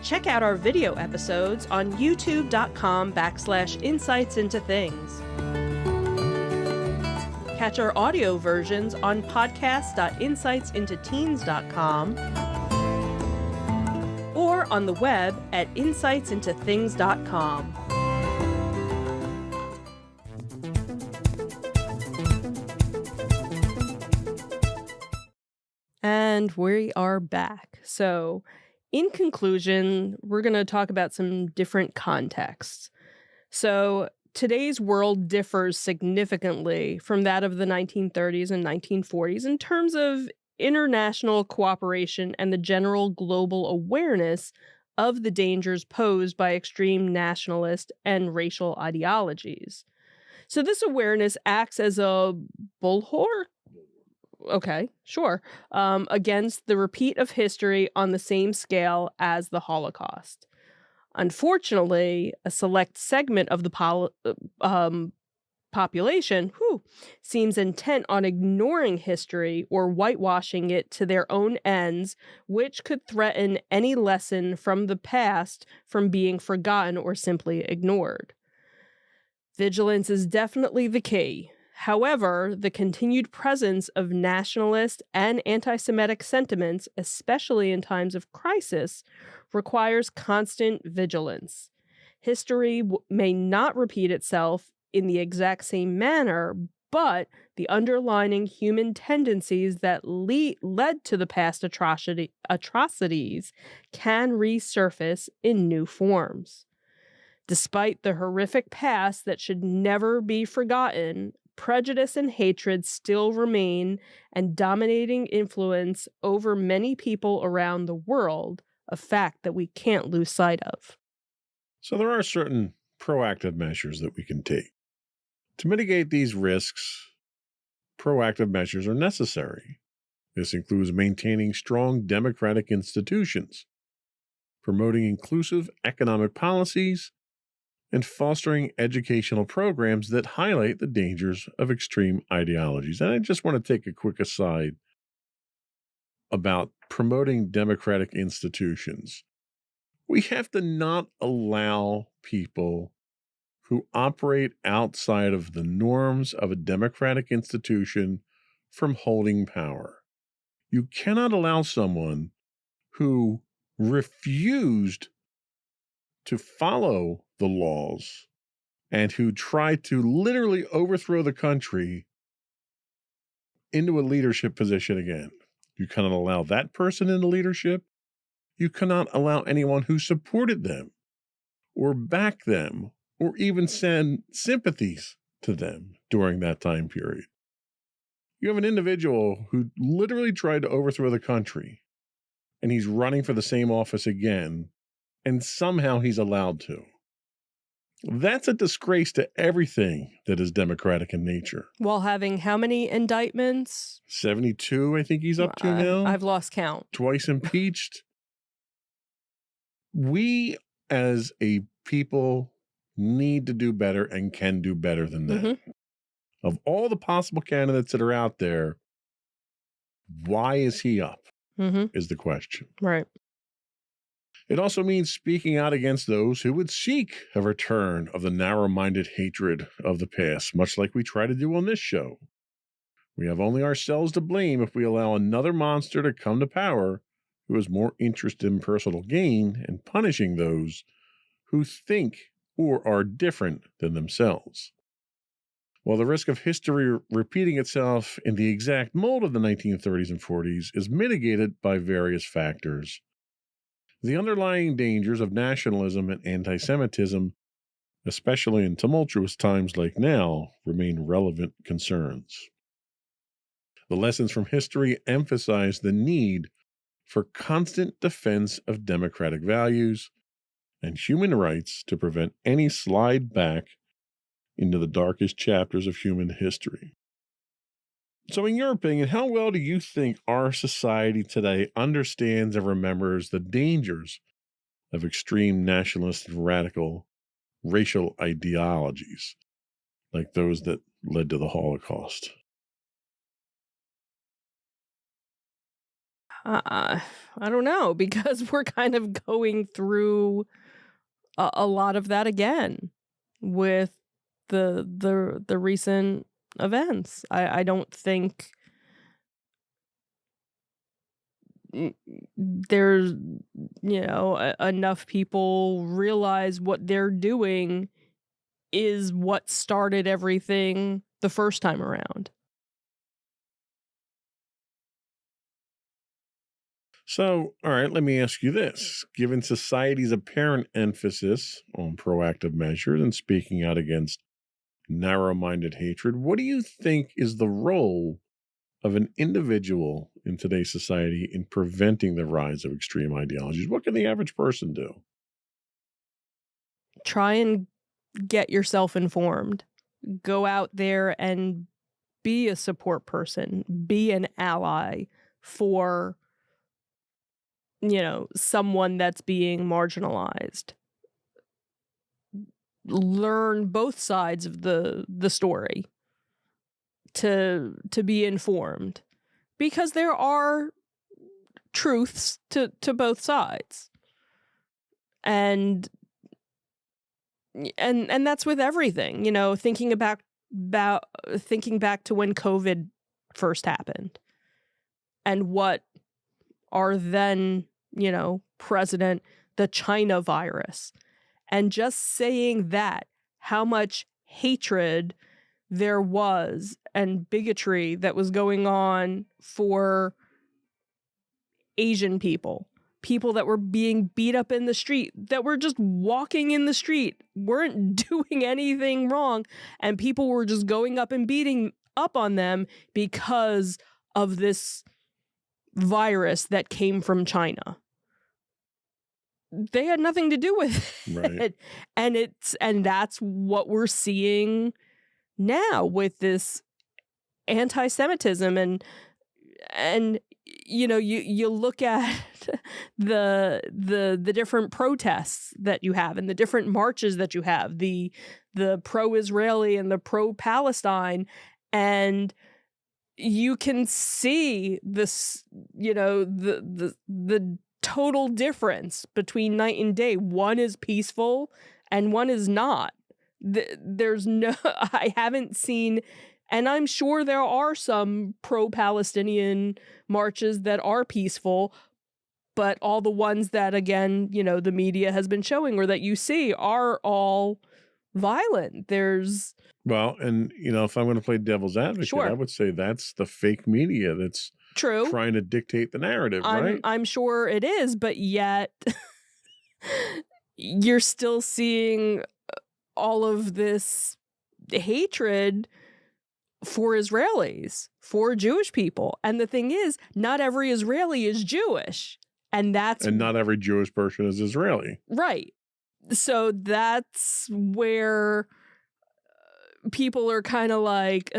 Check out our video episodes on youtube.com/insightsintothings. Catch our audio versions on podcast.insightsintoteens.com or on the web at insightsintothings.com.
And we are back. So, in conclusion, we're going to talk about some different contexts. So, today's world differs significantly from that of the 1930s and 1940s in terms of international cooperation and the general global awareness of the dangers posed by extreme nationalist and racial ideologies. So, this awareness acts as a bulwark. Okay, sure. Against the repeat of history on the same scale as the Holocaust. Unfortunately, a select segment of the population seems intent on ignoring history or whitewashing it to their own ends, which could threaten any lesson from the past from being forgotten or simply ignored. Vigilance is definitely the key. However, the continued presence of nationalist and anti-Semitic sentiments, especially in times of crisis, requires constant vigilance. History may not repeat itself in the exact same manner, but the underlying human tendencies that led to the past atrocities can resurface in new forms. Despite the horrific past that should never be forgotten, prejudice and hatred still remain and dominating influence over many people around the world, a fact that we can't lose sight of.
So there are certain proactive measures that we can take. To mitigate these risks, proactive measures are necessary. This includes maintaining strong democratic institutions, promoting inclusive economic policies, and fostering educational programs that highlight the dangers of extreme ideologies. And I just want to take a quick aside about promoting democratic institutions. We have to not allow people who operate outside of the norms of a democratic institution from holding power. You cannot allow someone who refused to follow the laws and who tried to literally overthrow the country into a leadership position again. You cannot allow that person into leadership. You cannot allow anyone who supported them or backed them or even send sympathies to them during that time period. You have an individual who literally tried to overthrow the country, and he's running for the same office again, and somehow he's allowed to. That's a disgrace to everything that is democratic in nature.
While having how many indictments?
72, I think he's up to now.
I've lost count.
Twice impeached. We, as a people, need to do better and can do better than that.
Mm-hmm.
Of all the possible candidates that are out there, why is he up?
Mm-hmm.
Is the question.
Right.
It also means speaking out against those who would seek a return of the narrow-minded hatred of the past, much like we try to do on this show. We have only ourselves to blame if we allow another monster to come to power who is more interested in personal gain and punishing those who think or are different than themselves. While the risk of history repeating itself in the exact mold of the 1930s and 40s is mitigated by various factors, the underlying dangers of nationalism and anti-Semitism, especially in tumultuous times like now, remain relevant concerns. The lessons from history emphasize the need for constant defense of democratic values and human rights to prevent any slide back into the darkest chapters of human history. So in your opinion, how well do you think our society today understands and remembers the dangers of extreme nationalist and radical racial ideologies like those that led to the Holocaust?
I don't know, because we're kind of going through a lot of that again with the recent events. I don't think there's, enough people realize what they're doing is what started everything the first time around.
So, all right, let me ask you this. Given society's apparent emphasis on proactive measures and speaking out against narrow-minded hatred, what do you think is the role of an individual in today's society in preventing the rise of extreme ideologies? What can the average person do?
Try and get yourself informed. Go out there and be a support person. Be an ally for, someone that's being marginalized. Learn both sides of the story to be informed, because there are truths to both sides, and that's with everything. Thinking back to when COVID first happened, and what our then president, the China virus. And just saying that, how much hatred there was and bigotry that was going on for Asian people that were being beat up in the street, that were just walking in the street, weren't doing anything wrong, and people were just going up and beating up on them because of this virus that came from China. They had nothing to do with it. Right. And that's what we're seeing now with this anti-Semitism, and you look at the different protests that you have and the different marches that you have, the pro-Israeli and the pro-Palestine, and you can see this, the total difference between night and day. One is peaceful and one is not. There's no, I haven't seen, and I'm sure there are some pro-Palestinian marches that are peaceful, but all the ones that, again, the media has been showing or that you see are all violent. There's...
Well, and, if I'm going to play devil's advocate,
Sure.
I would say that's the fake media that's
True.
trying to dictate the narrative, right?
I'm sure it is, but yet you're still seeing all of this hatred for Israelis, for Jewish people. And the thing is, not every Israeli is Jewish. And
not every Jewish person is Israeli.
Right. So that's where people are kind of like,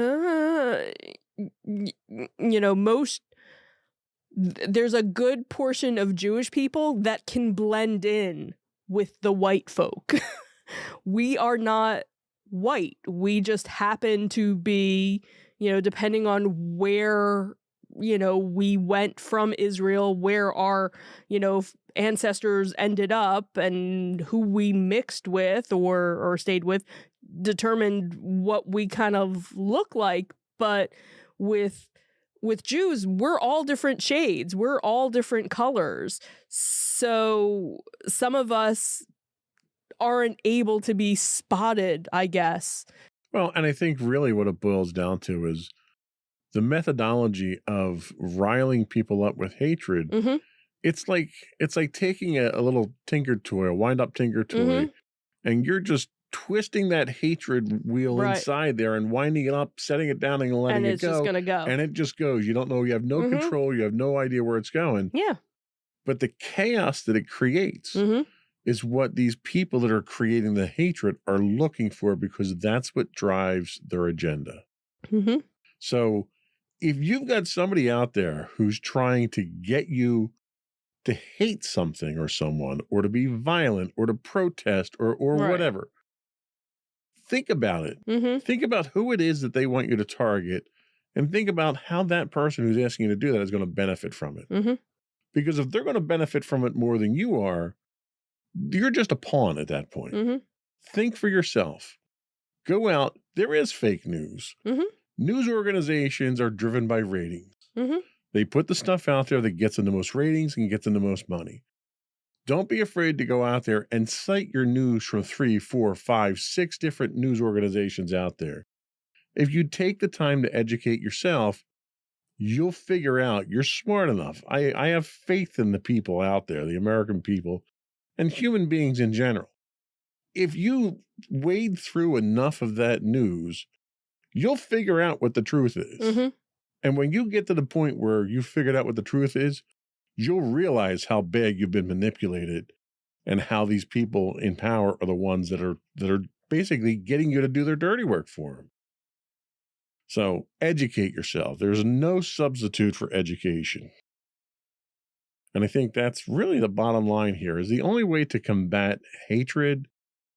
there's a good portion of Jewish people that can blend in with the white folk. We are not white. We just happen to be, depending on where, we went from Israel, where our, ancestors ended up and who we mixed with or stayed with, determined what we kind of look like. But with Jews, we're all different shades. We're all different colors. So some of us aren't able to be spotted, I guess.
Well, and I think really what it boils down to is the methodology of riling people up with hatred.
Mm-hmm.
It's like taking a little tinker toy, a wind-up tinker toy,
Mm-hmm.
and you're just twisting that hatred wheel
Right.
inside there and winding it up, setting it down and letting
And
it
it's
go.
just going to go.
And it just goes. You don't know. You have no
Mhm.
control. You have no idea where it's going.
Yeah.
But the chaos that it creates
Mm-hmm.
is what these people that are creating the hatred are looking for, because that's what drives their agenda.
Mm-hmm.
So if you've got somebody out there who's trying to get you to hate something or someone, or to be violent, or to protest, or
Right.
whatever, think about it.
Mm-hmm.
Think about who it is that they want you to target, and think about how that person who's asking you to do that is going to benefit from it.
Mm-hmm.
Because if they're going to benefit from it more than you are, you're just a pawn at that point.
Mm-hmm.
Think for yourself. Go out. There is fake news.
Mhm.
News organizations are driven by ratings.
Mhm.
They put the stuff out there that gets them the most ratings and gets them the most money. Don't be afraid to go out there and cite your news from 3, 4, 5, 6 different news organizations out there. If you take the time to educate yourself, you'll figure out. You're smart enough. I have faith in the people out there, the American people, and human beings in general. If you wade through enough of that news, you'll figure out what the truth is.
Mm-hmm.
And when you get to the point where you figured out what the truth is, you'll realize how bad you've been manipulated, and how these people in power are the ones that are basically getting you to do their dirty work for them. So educate yourself. There's no substitute for education. And I think that's really the bottom line here, is the only way to combat hatred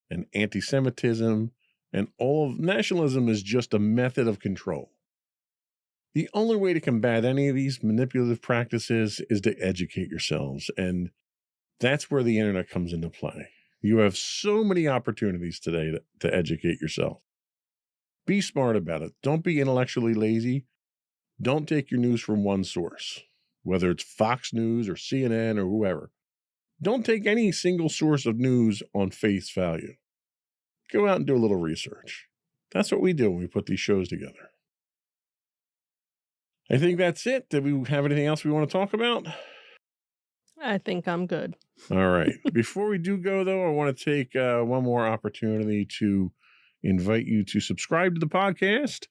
and anti-Semitism and all of nationalism is just a method of control. The only way to combat any of these manipulative practices is to educate yourselves. And that's where the internet comes into play. You have so many opportunities today to educate yourself. Be smart about it. Don't be intellectually lazy. Don't take your news from one source, whether it's Fox News or CNN or whoever. Don't take any single source of news on face value. Go out and do a little research. That's what we do when we put these shows together. I think that's it. Did we have anything else we want to talk about?
I think I'm good.
All right. Before we do go, though, I want to take one more opportunity to invite you to subscribe to the podcast.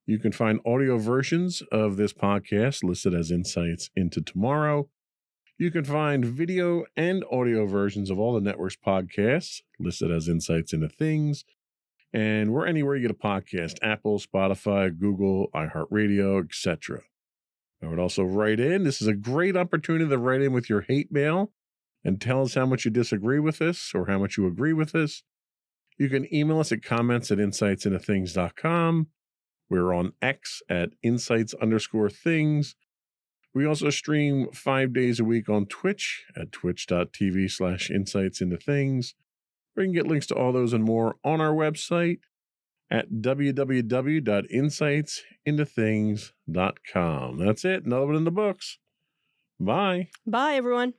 You can find audio versions of this podcast listed as Insights into Tomorrow. You can find video and audio versions of all the network's podcasts listed as Insights into Things. And we're anywhere you get a podcast: Apple, Spotify, Google, iHeartRadio, etc. I would also write in. This is a great opportunity to write in with your hate mail and tell us how much you disagree with this or how much you agree with this. You can email us at comments@insightsintothings.com. We're on X at insights_things. We also stream 5 days a week on Twitch at twitch.tv/insightsintothings. Or you can get links to all those and more on our website at www.insightsintothings.com. That's it. Another one in the books. Bye.
Bye, everyone.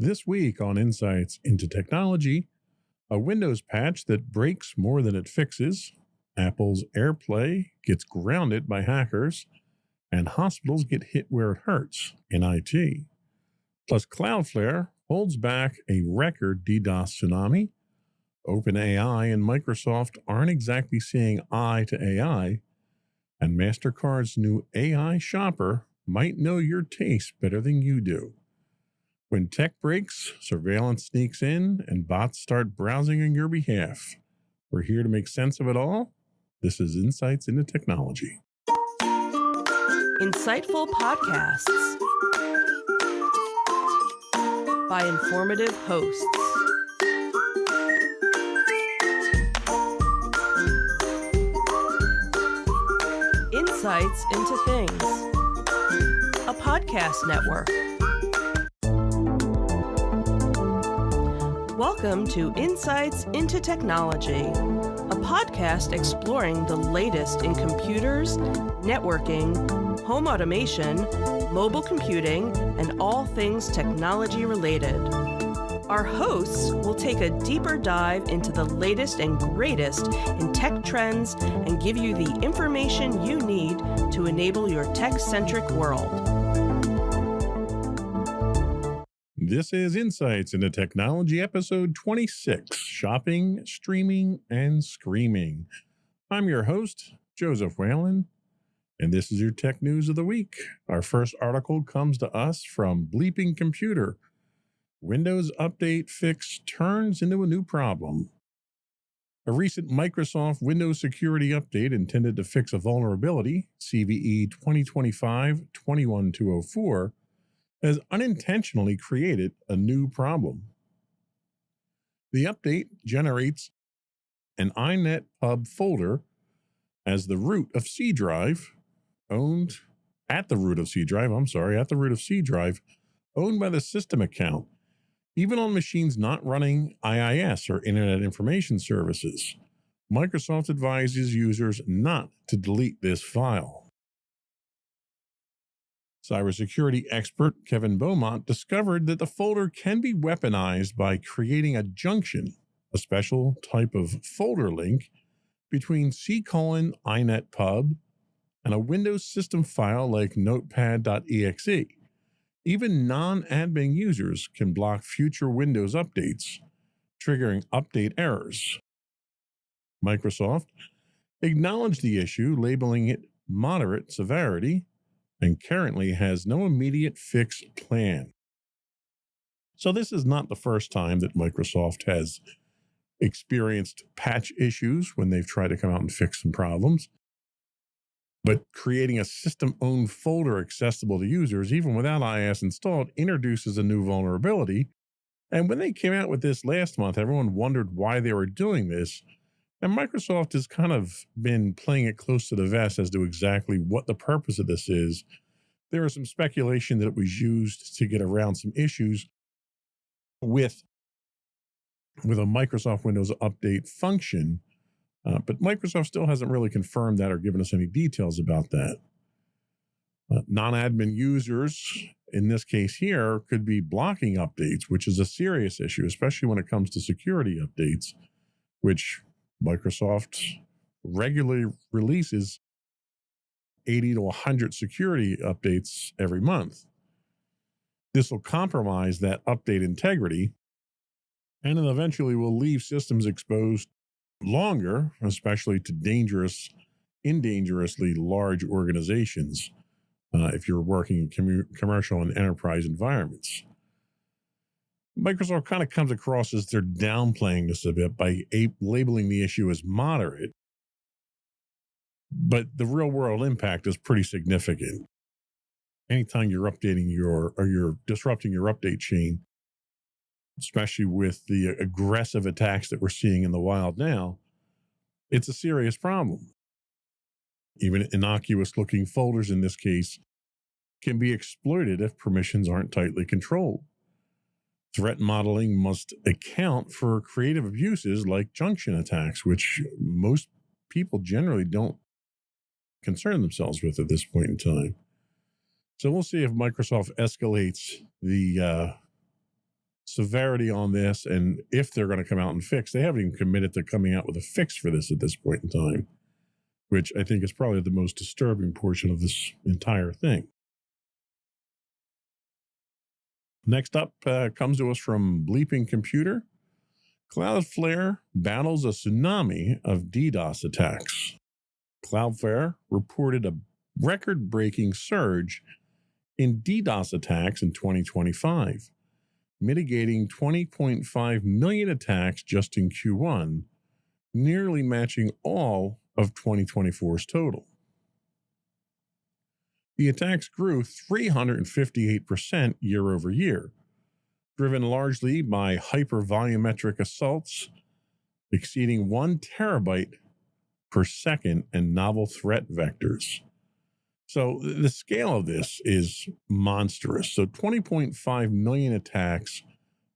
This week on Insights into Technology, a Windows patch that breaks more than it fixes, Apple's AirPlay gets grounded by hackers, and hospitals get hit where it hurts in IT. Plus, Cloudflare holds back a record DDoS tsunami. OpenAI and Microsoft aren't exactly seeing eye to AI, and MasterCard's new AI shopper might know your taste better than you do. When tech breaks, surveillance sneaks in, and bots start browsing on your behalf. We're here to make sense of it all. This is Insights into Technology.
Insightful podcasts by informative hosts. Insights into Things, a podcast network. Welcome to Insights into Technology, a podcast exploring the latest in computers, networking, home automation, mobile computing, and all things technology related. Our hosts will take a deeper dive into the latest and greatest in tech trends and give you the information you need to enable your tech-centric world.
This is Insights into Technology, episode 26, Shopping, Streaming, and Screaming. I'm your host, Joseph Whalen, and this is your tech news of the week. Our first article comes to us from Bleeping Computer. Windows Update fix turns into a new problem. A recent Microsoft Windows security update intended to fix a vulnerability, CVE 2025-21204, has unintentionally created a new problem. The update generates an INET-pub folder as the root of C drive, owned by the system account, even on machines not running IIS or Internet Information Services. Microsoft advises users not to delete this file. Cybersecurity expert Kevin Beaumont discovered that the folder can be weaponized by creating a junction, a special type of folder link between C:\INET-pub and a Windows system file like notepad.exe. Even non-admin users can block future Windows updates, triggering update errors. Microsoft acknowledged the issue, labeling it moderate severity, and currently has no immediate fix plan. So this is not the first time that Microsoft has experienced patch issues when they've tried to come out and fix some problems. But creating a system-owned folder accessible to users, even without IIS installed, introduces a new vulnerability. And when they came out with this last month, everyone wondered why they were doing this. And Microsoft has kind of been playing it close to the vest as to exactly what the purpose of this is. There is some speculation that it was used to get around some issues with a Microsoft Windows Update function. But Microsoft still hasn't really confirmed that or given us any details about that. Non-admin users, in this case here, could be blocking updates, which is a serious issue, especially when it comes to security updates, which Microsoft regularly releases 80 to 100 security updates every month. This will compromise that update integrity and then eventually will leave systems exposed longer, especially to dangerously large organizations if you're working in commercial and enterprise environments. Microsoft kind of comes across as they're downplaying this a bit by labeling the issue as moderate, but the real world impact is pretty significant. Anytime you're updating you're disrupting your update chain, especially with the aggressive attacks that we're seeing in the wild now, it's a serious problem. Even innocuous looking folders in this case can be exploited if permissions aren't tightly controlled. Threat modeling must account for creative abuses like junction attacks, which most people generally don't concern themselves with at this point in time. So we'll see if Microsoft escalates the severity on this and if they're going to come out and fix. They haven't even committed to coming out with a fix for this at this point in time, which I think is probably the most disturbing portion of this entire thing. Next up comes to us from Bleeping Computer. Cloudflare battles a tsunami of DDoS attacks. Cloudflare reported a record-breaking surge in DDoS attacks in 2025, mitigating 20.5 million attacks just in Q1, nearly matching all of 2024's total. The attacks grew 358% year over year, driven largely by hypervolumetric assaults exceeding 1 terabyte per second and novel threat vectors. So the scale of this is monstrous. So 20.5 million attacks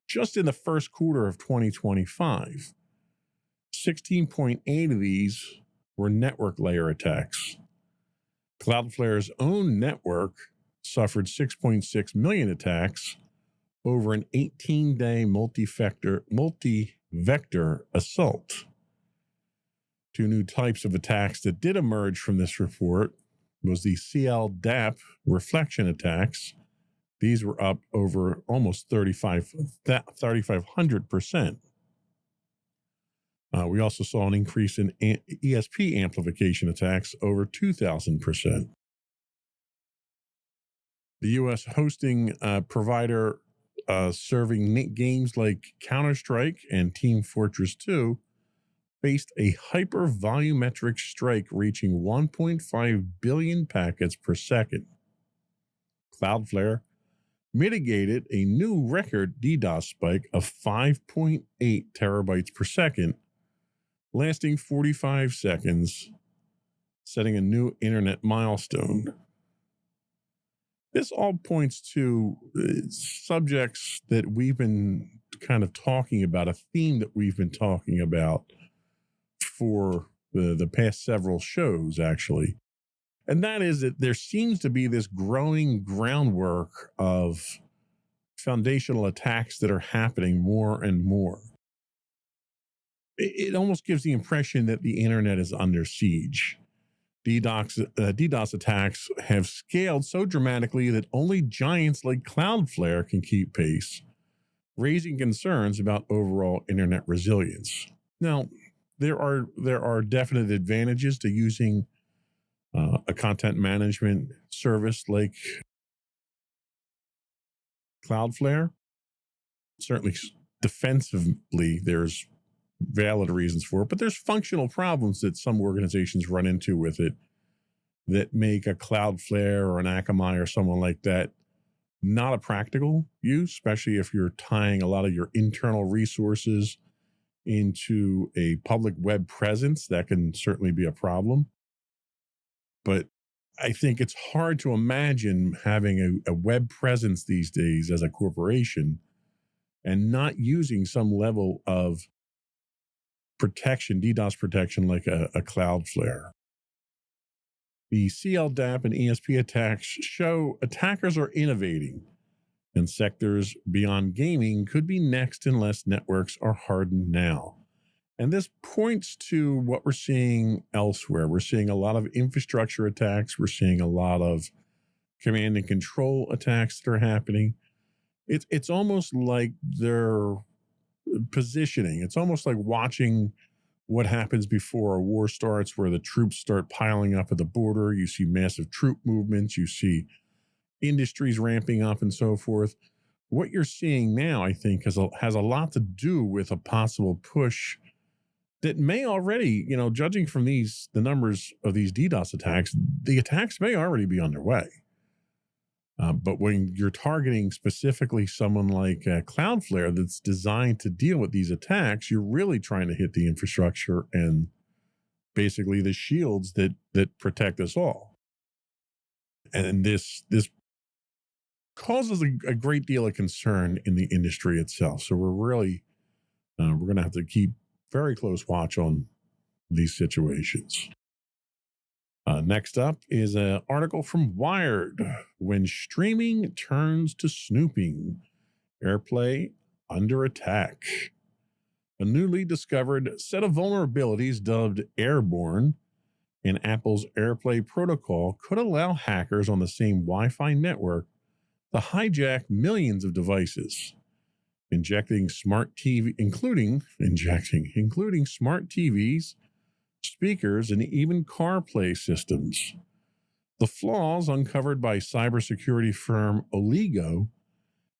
just in the first quarter of 2025. 16.8 of these were network layer attacks. Cloudflare's own network suffered 6.6 million attacks over an 18-day multi-vector assault. Two new types of attacks that did emerge from this report was the CL-DAP reflection attacks. These were up over almost 3,500%. We also saw an increase in ESP amplification attacks over 2,000%. The U.S. hosting provider serving games like Counter-Strike and Team Fortress 2 faced a hyper-volumetric strike reaching 1.5 billion packets per second. Cloudflare mitigated a new record DDoS spike of 5.8 terabytes per second, lasting 45 seconds, setting a new internet milestone. This all points to subjects that we've been kind of talking about, a theme that we've been talking about for the past several shows, actually. And that is that there seems to be this growing groundwork of foundational attacks that are happening more and more. It almost gives the impression that the internet is under siege. DDoS attacks have scaled so dramatically that only giants like Cloudflare can keep pace, raising concerns about overall internet resilience. Now, there are definite advantages to using a content management service like Cloudflare. Certainly, defensively, there's valid reasons for it, but there's functional problems that some organizations run into with it that make a Cloudflare or an Akamai or someone like that not a practical use, especially if you're tying a lot of your internal resources into a public web presence. That can certainly be a problem. But I think it's hard to imagine having a web presence these days as a corporation and not using some level of protection, DDoS protection, like a Cloudflare. The CLDAP and ESP attacks show attackers are innovating, and sectors beyond gaming could be next unless networks are hardened now. And this points to what we're seeing elsewhere. We're seeing a lot of infrastructure attacks. We're seeing a lot of command and control attacks that are happening. It's almost like they're positioning. It's almost like watching what happens before a war starts, where the troops start piling up at the border. You see massive troop movements. You see industries ramping up and so forth. What you're seeing now, I think, has a lot to do with a possible push that may already, judging from the numbers of these DDoS attacks, the attacks may already be underway. But when you're targeting specifically someone like Cloudflare that's designed to deal with these attacks, you're really trying to hit the infrastructure and basically the shields that protect us all. And this causes a great deal of concern in the industry itself. So we're really we're going to have to keep very close watch on these situations. Next up is an article from Wired. When streaming turns to snooping, AirPlay under attack. A newly discovered set of vulnerabilities dubbed Airborne in Apple's AirPlay protocol could allow hackers on the same Wi-Fi network to hijack millions of devices, including smart TVs, speakers, and even CarPlay systems. The flaws uncovered by cybersecurity firm Oligo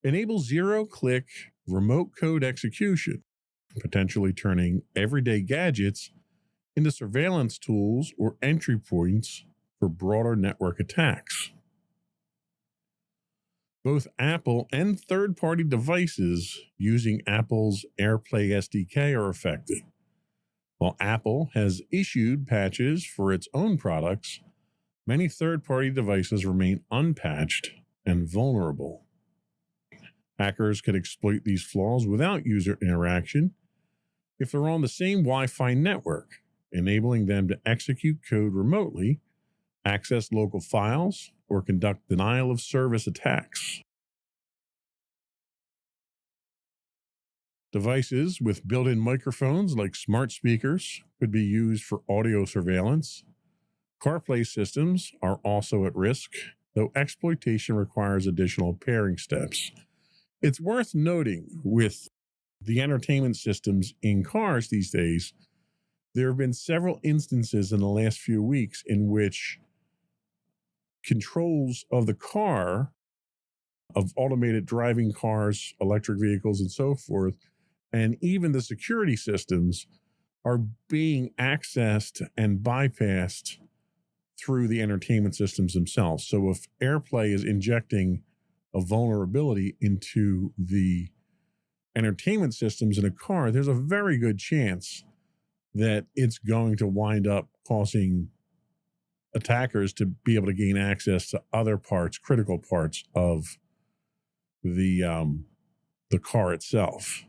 enable zero-click remote code execution, potentially turning everyday gadgets into surveillance tools or entry points for broader network attacks. Both Apple and third-party devices using Apple's AirPlay SDK are affected. While Apple has issued patches for its own products, many third-party devices remain unpatched and vulnerable. Hackers can exploit these flaws without user interaction if they're on the same Wi-Fi network, enabling them to execute code remotely, access local files, or conduct denial of service attacks. Devices with built-in microphones like smart speakers could be used for audio surveillance. CarPlay systems are also at risk, though exploitation requires additional pairing steps. It's worth noting with the entertainment systems in cars these days, there have been several instances in the last few weeks in which controls of the car, of automated driving cars, electric vehicles, and so forth, and even the security systems are being accessed and bypassed through the entertainment systems themselves. So if AirPlay is injecting a vulnerability into the entertainment systems in a car, there's a very good chance that it's going to wind up causing attackers to be able to gain access to other parts, critical parts of the car itself.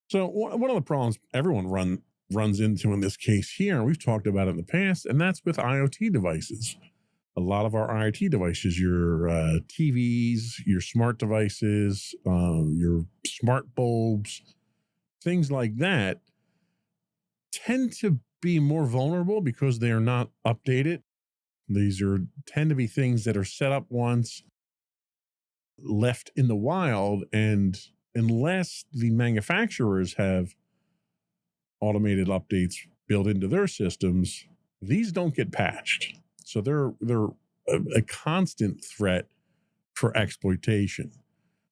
So one of the problems everyone runs into in this case here, and we've talked about it in the past, and that's with IoT devices. A lot of our IoT devices, your TVs, your smart devices, your smart bulbs, things like that, tend to be more vulnerable because they are not updated. These tend to be things that are set up once, left in the wild, and unless the manufacturers have automated updates built into their systems, these don't get patched. So they're a constant threat for exploitation.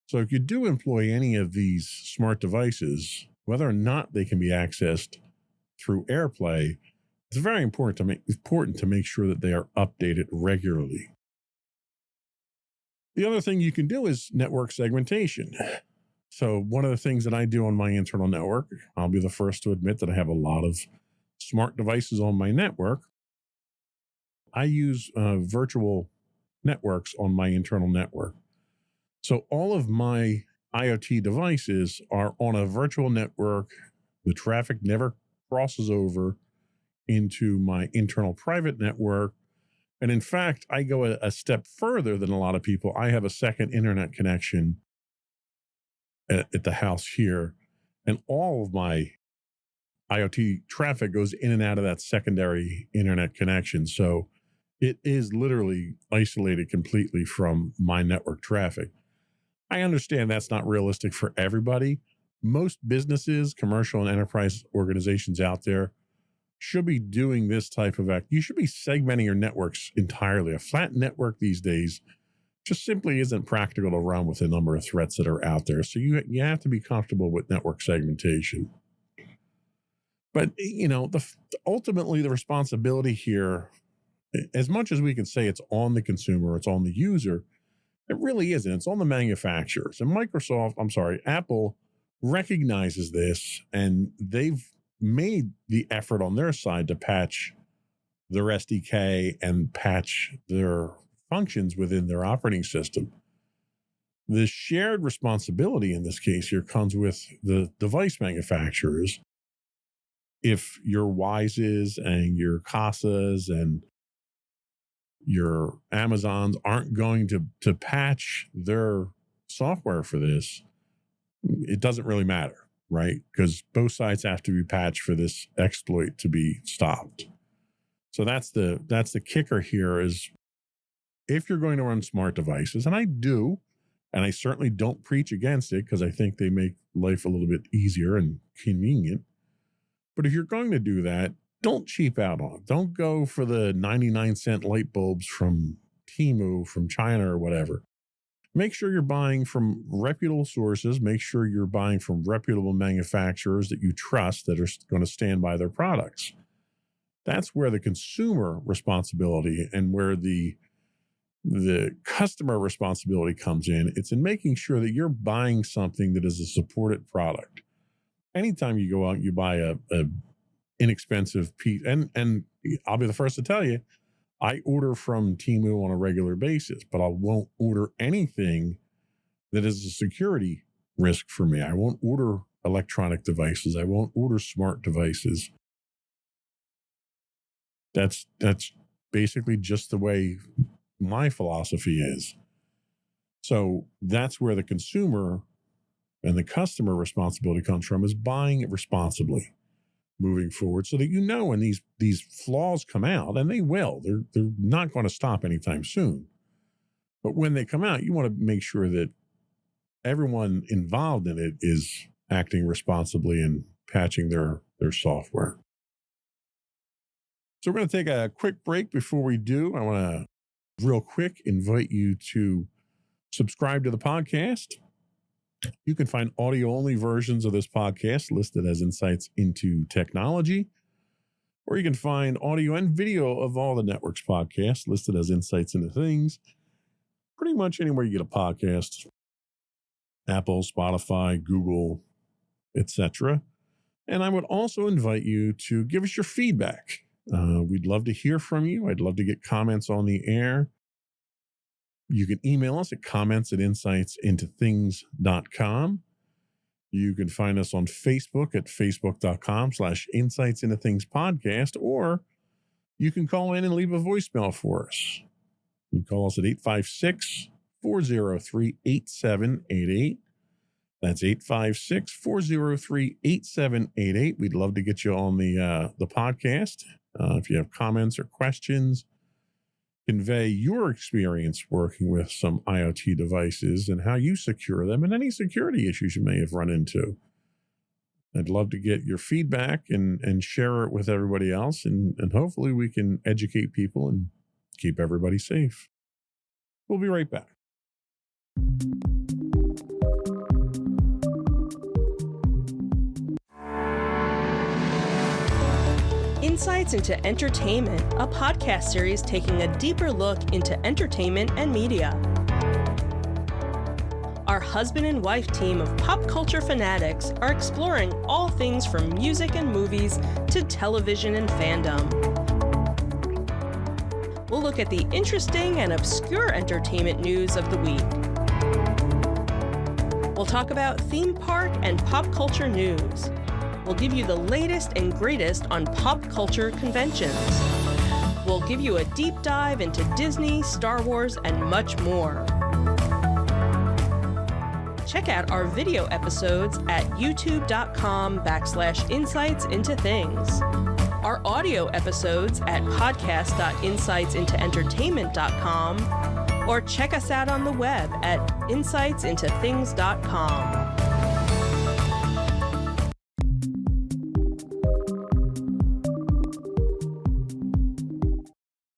So if you do employ any of these smart devices, whether or not they can be accessed through AirPlay, it's very important to make sure that they are updated regularly. The other thing you can do is network segmentation. So one of the things that I do on my internal network, I'll be the first to admit that I have a lot of smart devices on my network. I use virtual networks on my internal network. So all of my IoT devices are on a virtual network. The traffic never crosses over into my internal private network. And in fact, I go a step further than a lot of people. I have a second internet connection at the house here, and all of my IoT traffic goes in and out of that secondary internet connection. So it is literally isolated completely from my network traffic. I understand that's not realistic for everybody. Most businesses, commercial and enterprise organizations out there should be doing this type of you should be segmenting your networks entirely. A flat network these days just simply isn't practical to run with the number of threats that are out there. So you have to be comfortable with network segmentation. But, ultimately the responsibility here, as much as we can say it's on the consumer, it's on the user, it really isn't. It's on the manufacturers. And Apple recognizes this, and they've made the effort on their side to patch their SDK and patch their functions within their operating system. The shared responsibility in this case here comes with the device manufacturers. If your Wises and your Casas and your Amazons aren't going to patch their software for this, it doesn't really matter, right? Because both sides have to be patched for this exploit to be stopped. So that's the kicker here is if you're going to run smart devices, and I do, and I certainly don't preach against it because I think they make life a little bit easier and convenient. But if you're going to do that, don't cheap out on it. Don't go for the 99-cent light bulbs from Temu, from China or whatever. Make sure you're buying from reputable sources. Make sure you're buying from reputable manufacturers that you trust that are going to stand by their products. That's where the consumer responsibility and where the customer responsibility comes in. It's in making sure that you're buying something that is a supported product. Anytime you go out and you buy a inexpensive piece, and I'll be the first to tell you, I order from Temu on a regular basis, but I won't order anything that is a security risk for me. I won't order electronic devices. I won't order smart devices. That's basically just the way my philosophy is. So that's where the consumer and the customer responsibility comes from, is buying it responsibly moving forward, so that when these flaws come out, and they will, they're not going to stop anytime soon. But when they come out, you want to make sure that everyone involved in it is acting responsibly and patching their software. So we're going to take a quick break. Before we do, I want to real quick invite you to subscribe to the podcast. You can find audio-only versions of this podcast listed as Insights into Technology, or you can find audio and video of all the network's podcasts listed as Insights into Things, pretty much anywhere you get a podcast, Apple, Spotify, Google, etc. And I would also invite you to give us your feedback. We'd love to hear from you. I'd love to get comments on the air. You can email us at comments@insightsintothings.com. You can find us on Facebook at facebook.com/insightsintothingspodcast, or you can call in and leave a voicemail for us. You can call us at 856-403-8788. That's 856-403-8788. We'd love to get you on the podcast. If you have comments or questions, convey your experience working with some IoT devices and how you secure them and any security issues you may have run into. I'd love to get your feedback and share it with everybody else, and hopefully we can educate people and keep everybody safe. We'll be right back.
Insights into Entertainment, a podcast series taking a deeper look into entertainment and media. Our husband and wife team of pop culture fanatics are exploring all things from music and movies to television and fandom. We'll look at the interesting and obscure entertainment news of the week. We'll talk about theme park and pop culture news. We'll give you the latest and greatest on pop culture conventions. We'll give you a deep dive into Disney, Star Wars, and much more. Check out our video episodes at youtube.com/insightsintothings. Our audio episodes at podcast.insightsintoentertainment.com, or check us out on the web at insightsintothings.com.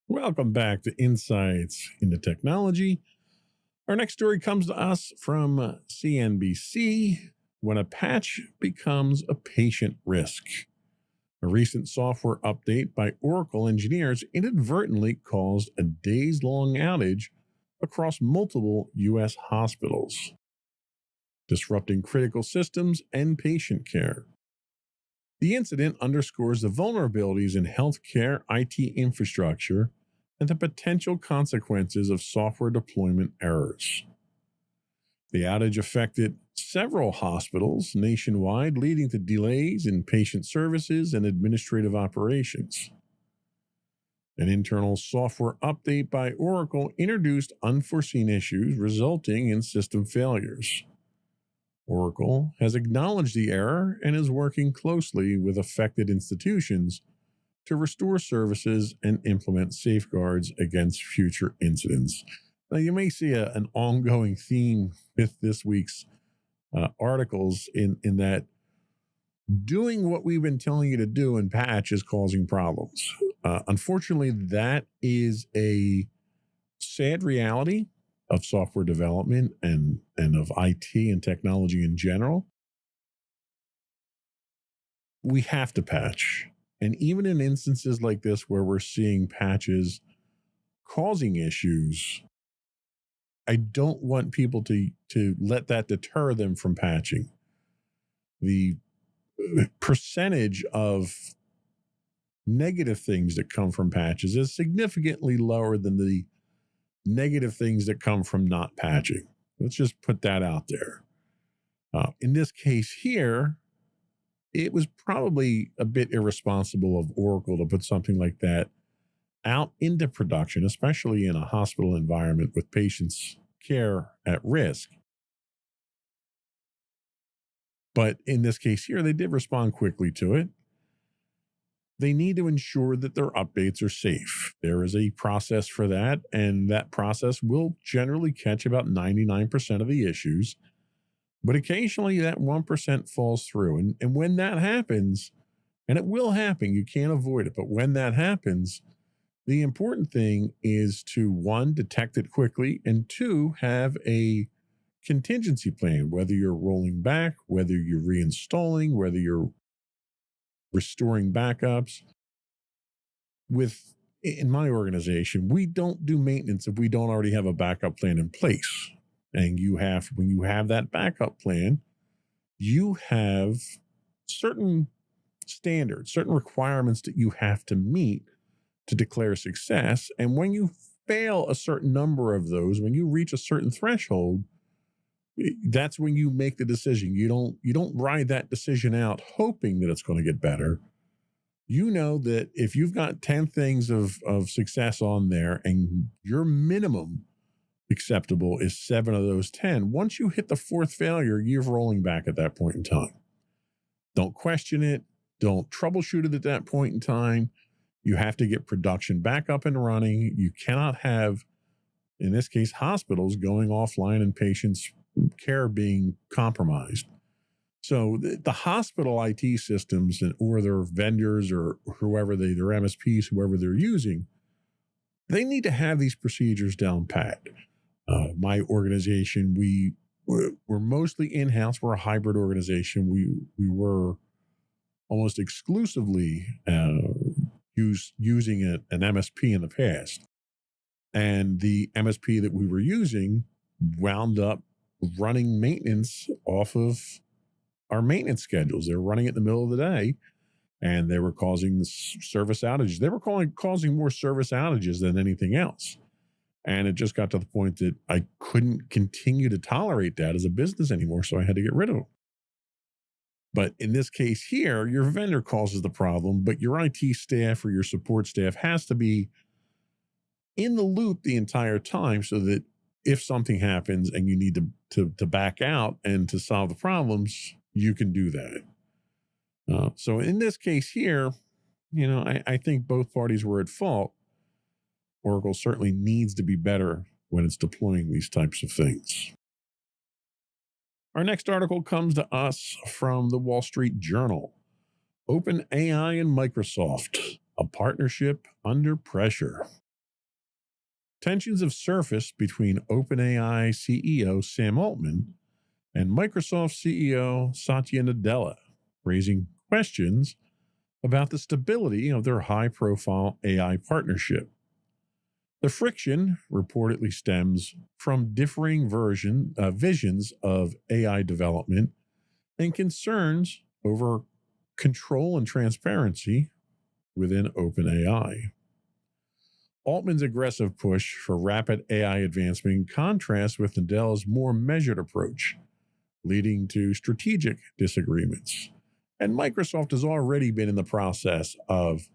Welcome back to Insights into Technology. Our next story comes to us from CNBC. When a patch becomes a patient risk. A recent software update by Oracle engineers inadvertently caused a days-long outage across multiple U.S. hospitals, disrupting critical systems and patient care. The incident underscores the vulnerabilities in healthcare IT infrastructure and the potential consequences of software deployment errors. The outage affected several hospitals nationwide, leading to delays in patient services and administrative operations. An internal software update by Oracle introduced unforeseen issues resulting in system failures. Oracle has acknowledged the error and is working closely with affected institutions to restore services and implement safeguards against future incidents. Now, you may see an ongoing theme with this week's articles in that doing what we've been telling you to do in patch is causing problems. Unfortunately, that is a sad reality of software development and of IT and technology in general. We have to patch. And even in instances like this where we're seeing patches causing issues, I don't want people to let that deter them from patching. The percentage of negative things that come from patches is significantly lower than the negative things that come from not patching. Let's just put that out there. In this case here, it was probably a bit irresponsible of Oracle to put something like that out into production, especially in a hospital environment with patients' care at risk. But in this case here, they did respond quickly to it. They need to ensure that their updates are safe. There is a process for that, and that process will generally catch about 99% of the issues. But occasionally that 1% falls through. And when that happens, and it will happen, you can't avoid it, but when that happens, the important thing is to, one, detect it quickly, and two, have a contingency plan, whether you're rolling back, whether you're reinstalling, whether you're restoring backups. In my organization, we don't do maintenance if we don't already have a backup plan in place. And when you have that backup plan, you have certain standards, certain requirements that you have to meet to declare success. And when you fail a certain number of those, when you reach a certain threshold, that's when you make the decision. You don't ride that decision out hoping that it's going to get better. You know that if you've got 10 things of success on there and your minimum acceptable is 7 of those 10, once you hit the fourth failure, you're rolling back at that point in time. Don't question it. Don't troubleshoot it at that point in time. You have to get production back up and running. You cannot have, in this case, hospitals going offline and patients' care being compromised. So the hospital IT systems or their vendors or whoever their MSPs, whoever they're using, they need to have these procedures down pat. My organization, we're mostly in-house. We're a hybrid organization. We were almost exclusively using an MSP in the past. And the MSP that we were using wound up running maintenance off of our maintenance schedules. They were running it in the middle of the day, and they were causing service outages. They were causing more service outages than anything else. And it just got to the point that I couldn't continue to tolerate that as a business anymore, so I had to get rid of them. But in this case here, your vendor causes the problem, but your IT staff or your support staff has to be in the loop the entire time so that if something happens and you need to back out and to solve the problems, you can do that. So in this case here, I think both parties were at fault. Oracle certainly needs to be better when it's deploying these types of things. Our next article comes to us from the Wall Street Journal. OpenAI and Microsoft, a partnership under pressure. Tensions have surfaced between OpenAI CEO Sam Altman and Microsoft CEO Satya Nadella, raising questions about the stability of their high-profile AI partnership. The friction reportedly stems from differing visions of AI development and concerns over control and transparency within OpenAI. Altman's aggressive push for rapid AI advancement contrasts with Nadella's more measured approach, leading to strategic disagreements. And Microsoft has already been in the process of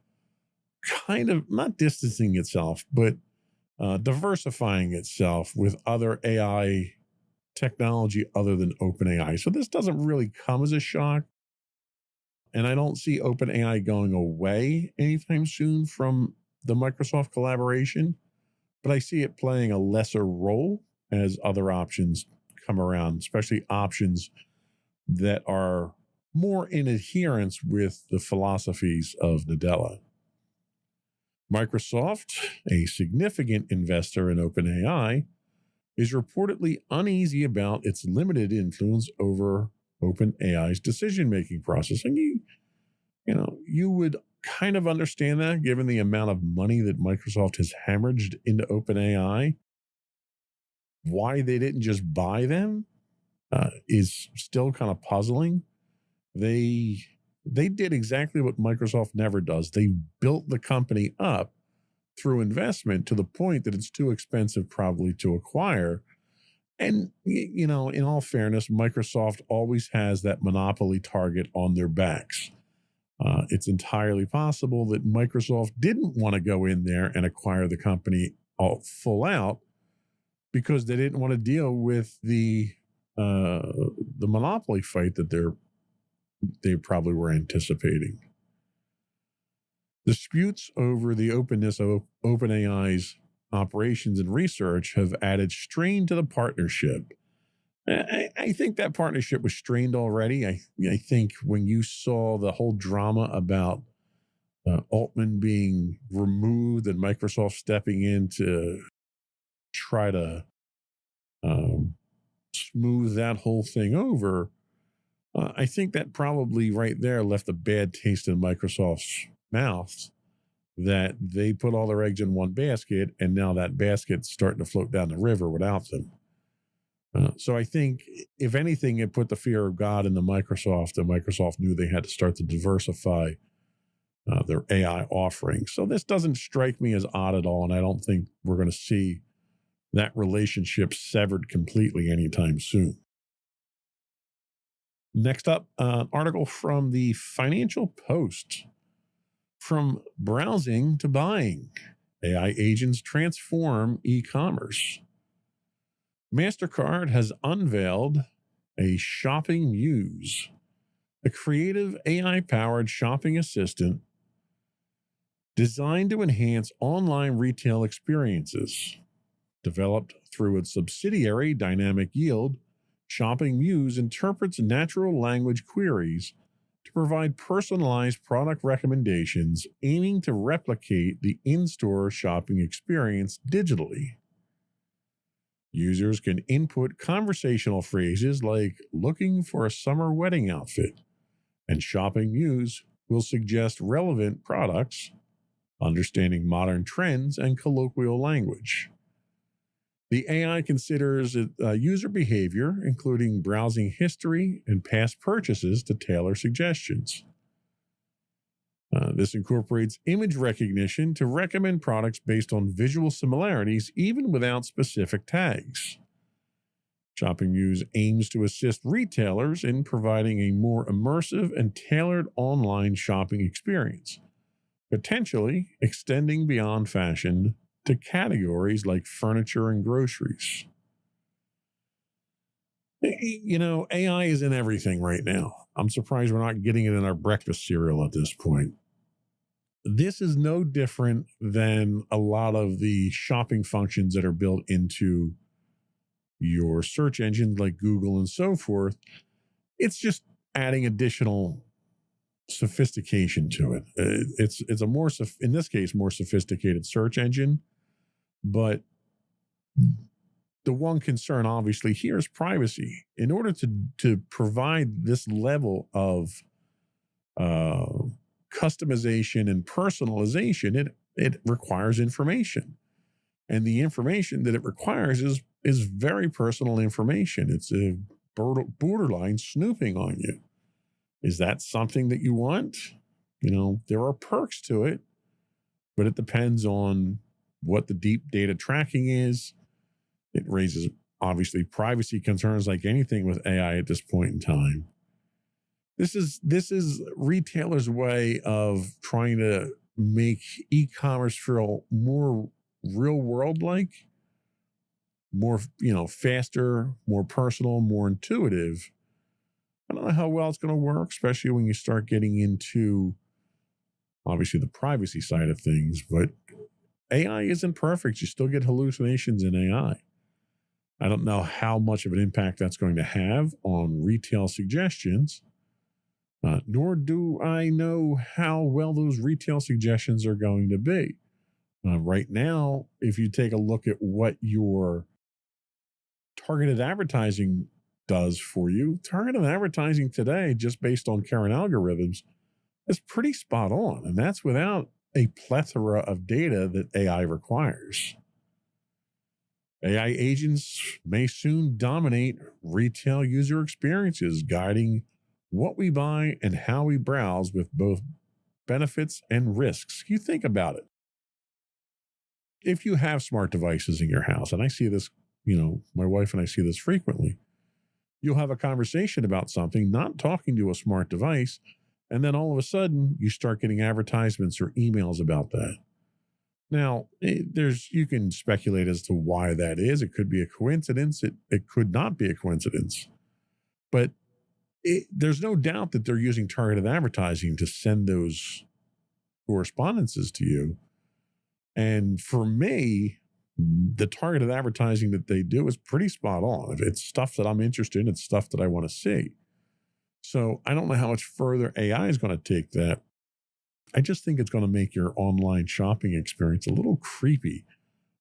kind of not distancing itself, but diversifying itself with other AI technology other than OpenAI. So this doesn't really come as a shock. And I don't see OpenAI going away anytime soon from the Microsoft collaboration, but I see it playing a lesser role as other options come around, especially options that are more in adherence with the philosophies of Nadella. Microsoft, a significant investor in OpenAI, is reportedly uneasy about its limited influence over OpenAI's decision-making process. And you would kind of understand that given the amount of money that Microsoft has hemorrhaged into OpenAI. Why they didn't just buy them is still kind of puzzling. They did exactly what Microsoft never does. They built the company up through investment to the point that it's too expensive probably to acquire. And, in all fairness, Microsoft always has that monopoly target on their backs. It's entirely possible that Microsoft didn't want to go in there and acquire the company all full out because they didn't want to deal with the monopoly fight that they probably were anticipating. Disputes over the openness of OpenAI's operations and research have added strain to the partnership. I think that partnership was strained already. I think when you saw the whole drama about Altman being removed and Microsoft stepping in to try to smooth that whole thing over, I think that probably right there left a bad taste in Microsoft's mouth, that they put all their eggs in one basket, and now that basket's starting to float down the river without them. So I think, if anything, it put the fear of God into Microsoft, and Microsoft knew they had to start to diversify their AI offerings. So this doesn't strike me as odd at all, and I don't think we're going to see that relationship severed completely anytime soon. Next up, an article from the Financial Post. From browsing to buying, AI agents transform e-commerce. MasterCard has unveiled a Shopping Muse, a creative AI-powered shopping assistant designed to enhance online retail experiences. Developed through its subsidiary Dynamic Yield, Shopping Muse interprets natural language queries to provide personalized product recommendations, aiming to replicate the in-store shopping experience digitally. Users can input conversational phrases like "looking for a summer wedding outfit," and Shopping Muse will suggest relevant products, understanding modern trends and colloquial language. The AI considers user behavior, including browsing history and past purchases, to tailor suggestions. This incorporates image recognition to recommend products based on visual similarities, even without specific tags. Shopping Muse aims to assist retailers in providing a more immersive and tailored online shopping experience, potentially extending beyond fashion to categories like furniture and groceries. AI is in everything right now. I'm surprised we're not getting it in our breakfast cereal at this point. This is no different than a lot of the shopping functions that are built into your search engines like Google and so forth. It's just adding additional sophistication to it. It's a more, in this case, more sophisticated search engine. But the one concern, obviously, here is privacy. In order to provide this level of customization and personalization, it requires information. And the information that it requires is very personal information. It's a borderline snooping on you. Is that something that you want? There are perks to it, but it depends on what the deep data tracking is. It raises, obviously, privacy concerns like anything with AI at this point in time. This is retailers' way of trying to make e-commerce feel more real world like, more, faster, more personal, more intuitive. I don't know how well it's going to work, especially when you start getting into obviously the privacy side of things, but AI isn't perfect. You still get hallucinations in AI. I don't know how much of an impact that's going to have on retail suggestions, nor do I know how well those retail suggestions are going to be. Right now, if you take a look at what your targeted advertising does for you, targeted advertising today, just based on current algorithms, is pretty spot on. And that's without a plethora of data that AI requires. AI agents may soon dominate retail user experiences, guiding what we buy and how we browse with both benefits and risks. You think about it. If you have smart devices in your house, and I see this, my wife and I see this frequently, you'll have a conversation about something, not talking to a smart device, and then all of a sudden you start getting advertisements or emails about that. Now, you can speculate as to why that is. It could be a coincidence. It could not be a coincidence. But there's no doubt that they're using targeted advertising to send those correspondences to you. And for me, the targeted advertising that they do is pretty spot on. If it's stuff that I'm interested in, it's stuff that I want to see. So I don't know how much further AI is going to take that. I just think it's going to make your online shopping experience a little creepy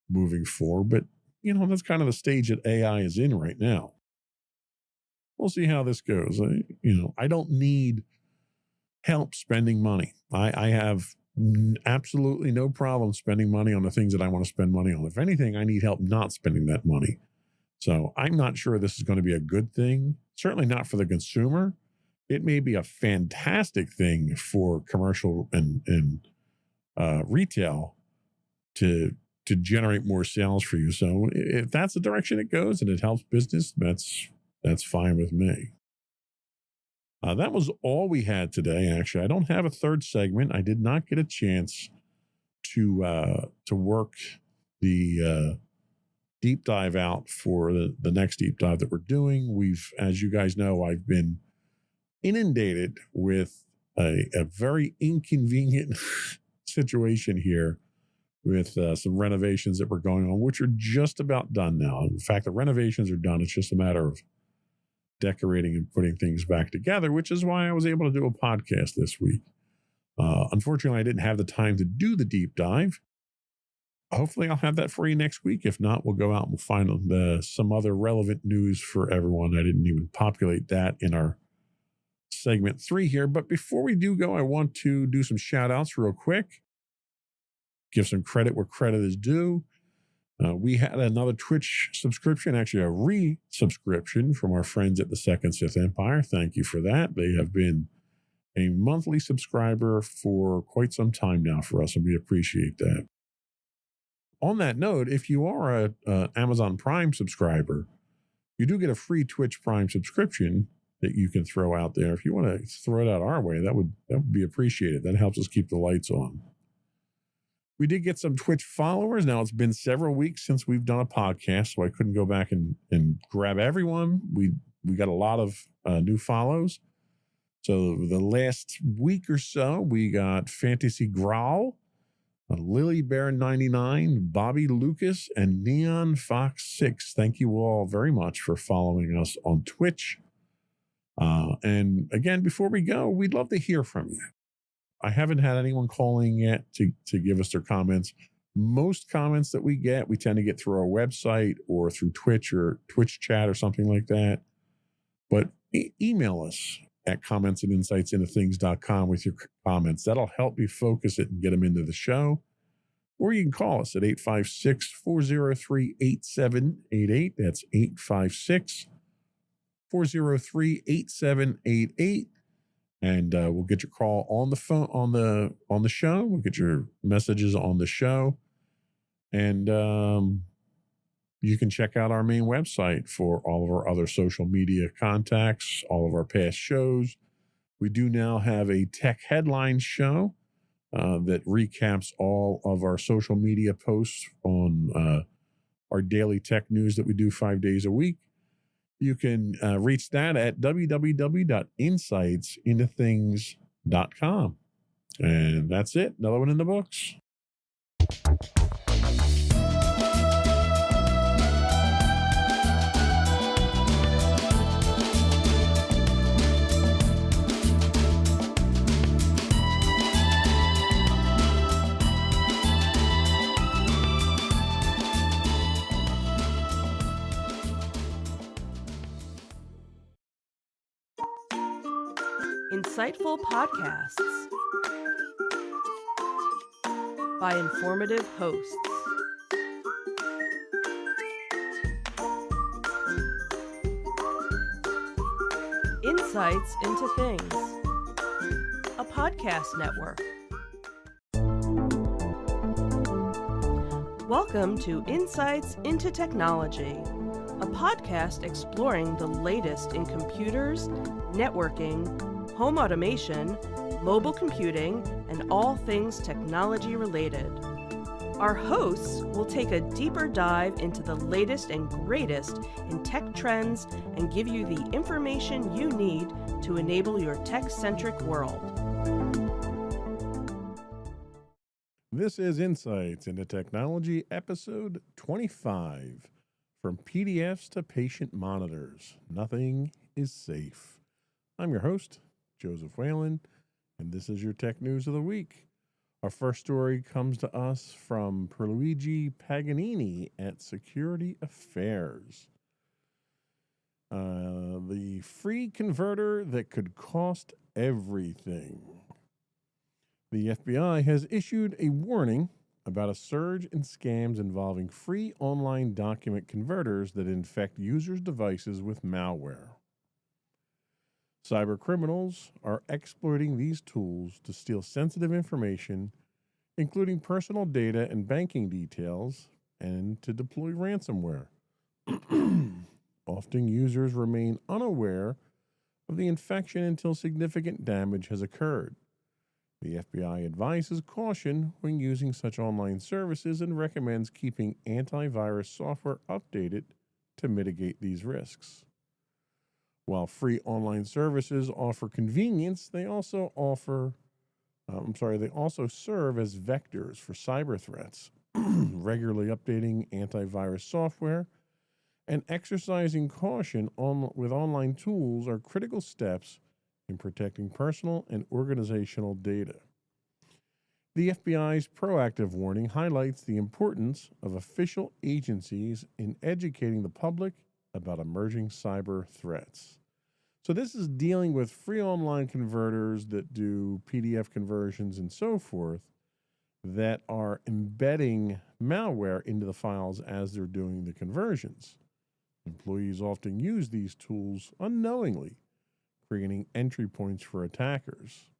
moving forward. But, that's kind of the stage that AI is in right now. We'll see how this goes. I don't need help spending money. I have absolutely no problem spending money on the things that I want to spend money on. If anything, I need help not spending that money. So I'm not sure this is going to be a good thing. Certainly not for the consumer. It may be a fantastic thing for commercial and retail to generate more sales for you. So if that's the direction it goes and it helps business, that's fine with me. That was all we had today. Actually, I don't have a third segment. I did not get a chance to work the deep dive out for the next deep dive that we're doing. As you guys know, I've been inundated with a very inconvenient situation here with some renovations that were going on, which are just about done now. In fact, the renovations are done. It's just a matter of decorating and putting things back together, which is why I was able to do a podcast this week. Unfortunately, I didn't have the time to do the deep dive. Hopefully, I'll have that for you next week. If not, we'll go out and we'll find some other relevant news for everyone. I didn't even populate that in our segment 3 here. But before we do go, I want to do some shout outs real quick. Give some credit where credit is due. We had another Twitch subscription, actually a re-subscription from our friends at the Second Sith Empire. Thank you for that. They have been a monthly subscriber for quite some time now for us, and we appreciate that. On that note, if you are a Amazon Prime subscriber, you do get a free Twitch Prime subscription that you can throw out there. If you want to throw it out our way, that would be appreciated. That helps us keep the lights on. We did get some Twitch followers. Now, it's been several weeks since we've done a podcast, so I couldn't go back and grab everyone. We got a lot of new follows. So the last week or so, we got Fantasy Growl, Lily Bear 99, Bobby Lucas, and Neon Fox 6. Thank you all very much for following us on Twitch. And again, before we go, we'd love to hear from you. I haven't had anyone calling yet to give us their comments. Most comments that we get, we tend to get through our website or through Twitch or Twitch chat or something like that. But email us at comments@insightsintothings.com with your comments. That'll help me focus it and get them into the show. Or you can call us at 856-403-8788. That's 856-403-8788. And we'll get your call on the phone on the show. We'll get your messages on the show. And you can check out our main website for all of our other social media contacts, all of our past shows. We do now have a tech headline show that recaps all of our social media posts on our daily tech news that we do 5 days a week. You can reach that at www.insightsintothings.com. And that's it. Another one in the books.
Insightful podcasts by informative hosts. Insights into Things, a podcast network. Welcome to Insights into Technology, a podcast exploring the latest in computers, networking, home automation, mobile computing, and all things technology related. Our hosts will take a deeper dive into the latest and greatest in tech trends and give you the information you need to enable your tech-centric world.
This is Insights into Technology, episode 25. From PDFs to patient monitors, nothing is safe. I'm your host, Joseph Whalen, and this is your tech news of the week. Our first story comes to us from Pierluigi Paganini at Security Affairs. The free converter that could cost everything. The FBI has issued a warning about a surge in scams involving free online document converters that infect users' devices with malware. Cyber criminals are exploiting these tools to steal sensitive information, including personal data and banking details, and to deploy ransomware. Often users remain unaware of the infection until significant damage has occurred. The FBI advises caution when using such online services and recommends keeping antivirus software updated to mitigate these risks. While free online services offer convenience, they also serve as vectors for cyber threats. Regularly updating antivirus software and exercising caution with online tools are critical steps in protecting personal and organizational data. The FBI's proactive warning highlights the importance of official agencies in educating the public about emerging cyber threats. So this is dealing with free online converters that do PDF conversions and so forth that are embedding malware into the files as they're doing the conversions. Employees often use these tools unknowingly, creating entry points for attackers.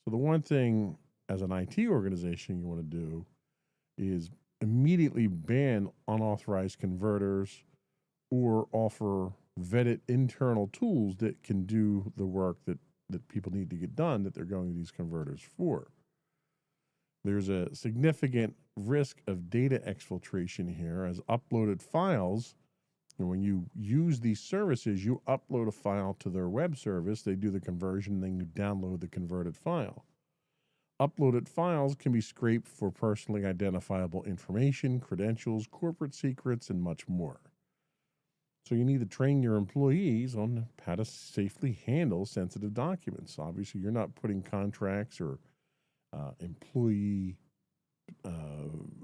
So the one thing as an IT organization you want to do is immediately ban unauthorized converters or offer vetted internal tools that can do the work that people need to get done that they're going to these converters for. There's a significant risk of data exfiltration here as uploaded files. And when you use these services, you upload a file to their web service, they do the conversion, then you download the converted file. Uploaded files can be scraped for personally identifiable information, credentials, corporate secrets, and much more. So you need to train your employees on how to safely handle sensitive documents. Obviously, you're not putting contracts or employee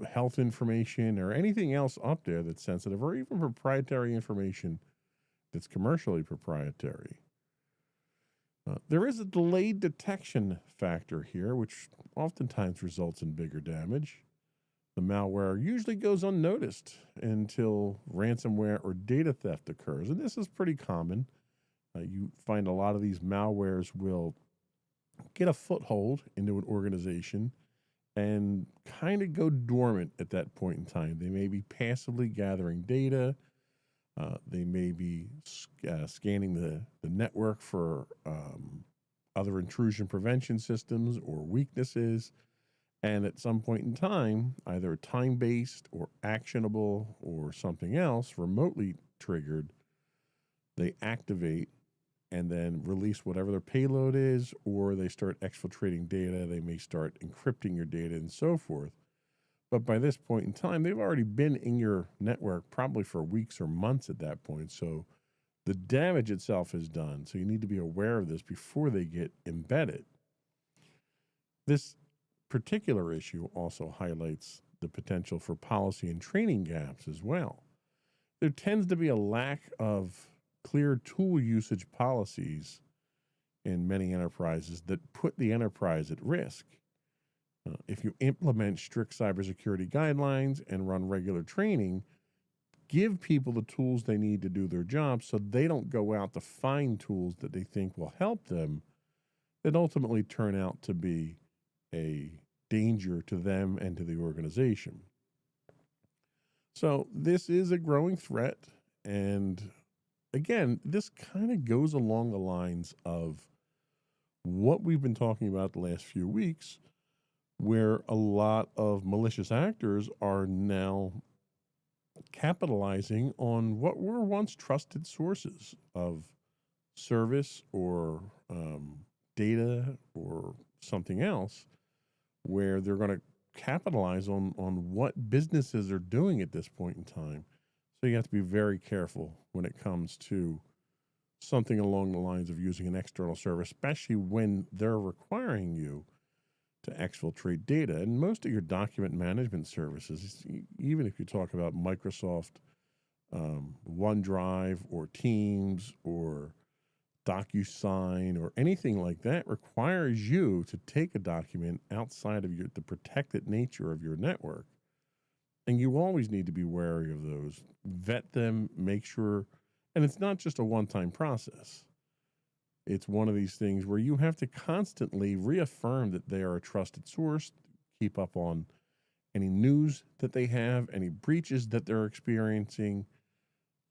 health information or anything else up there that's sensitive, or even proprietary information that's commercially proprietary. There is a delayed detection factor here, which oftentimes results in bigger damage. The malware usually goes unnoticed until ransomware or data theft occurs, and this is pretty common. You find a lot of these malwares will get a foothold into an organization and kind of go dormant at that point in time. They may be passively gathering data. They may be scanning the network for other intrusion prevention systems or weaknesses. And at some point in time, either time-based or actionable or something else, remotely triggered, they activate and then release whatever their payload is, or they start exfiltrating data. They may start encrypting your data and so forth. But by this point in time, they've already been in your network probably for weeks or months at that point. So the damage itself is done. So you need to be aware of this before they get embedded. This particular issue also highlights the potential for policy and training gaps as well. There tends to be a lack of clear tool usage policies in many enterprises that put the enterprise at risk. If you implement strict cybersecurity guidelines and run regular training, give people the tools they need to do their job so they don't go out to find tools that they think will help them that ultimately turn out to be a danger to them and to the organization. So this is a growing threat. And again, this kind of goes along the lines of what we've been talking about the last few weeks, where a lot of malicious actors are now capitalizing on what were once trusted sources of service or data or something else, where they're going to capitalize on what businesses are doing at this point in time. So you have to be very careful when it comes to something along the lines of using an external service, especially when they're requiring you to exfiltrate data. And most of your document management services, even if you talk about Microsoft OneDrive or Teams or DocuSign or anything like that, requires you to take a document outside of the protected nature of your network. And you always need to be wary of those, vet them, make sure, and it's not just a one-time process. It's one of these things where you have to constantly reaffirm that they are a trusted source, keep up on any news that they have, any breaches that they're experiencing.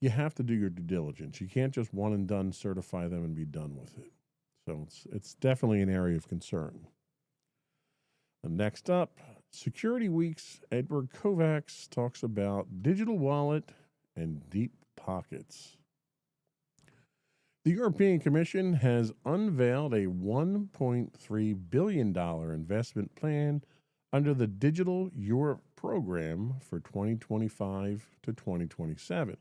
You have to do your due diligence. You can't just one and done certify them and be done with it. So it's definitely an area of concern. And next up, Security Week's Edward Kovacs talks about digital wallet and deep pockets. The European Commission has unveiled a $1.3 billion investment plan under the Digital Europe program for 2025 to 2027,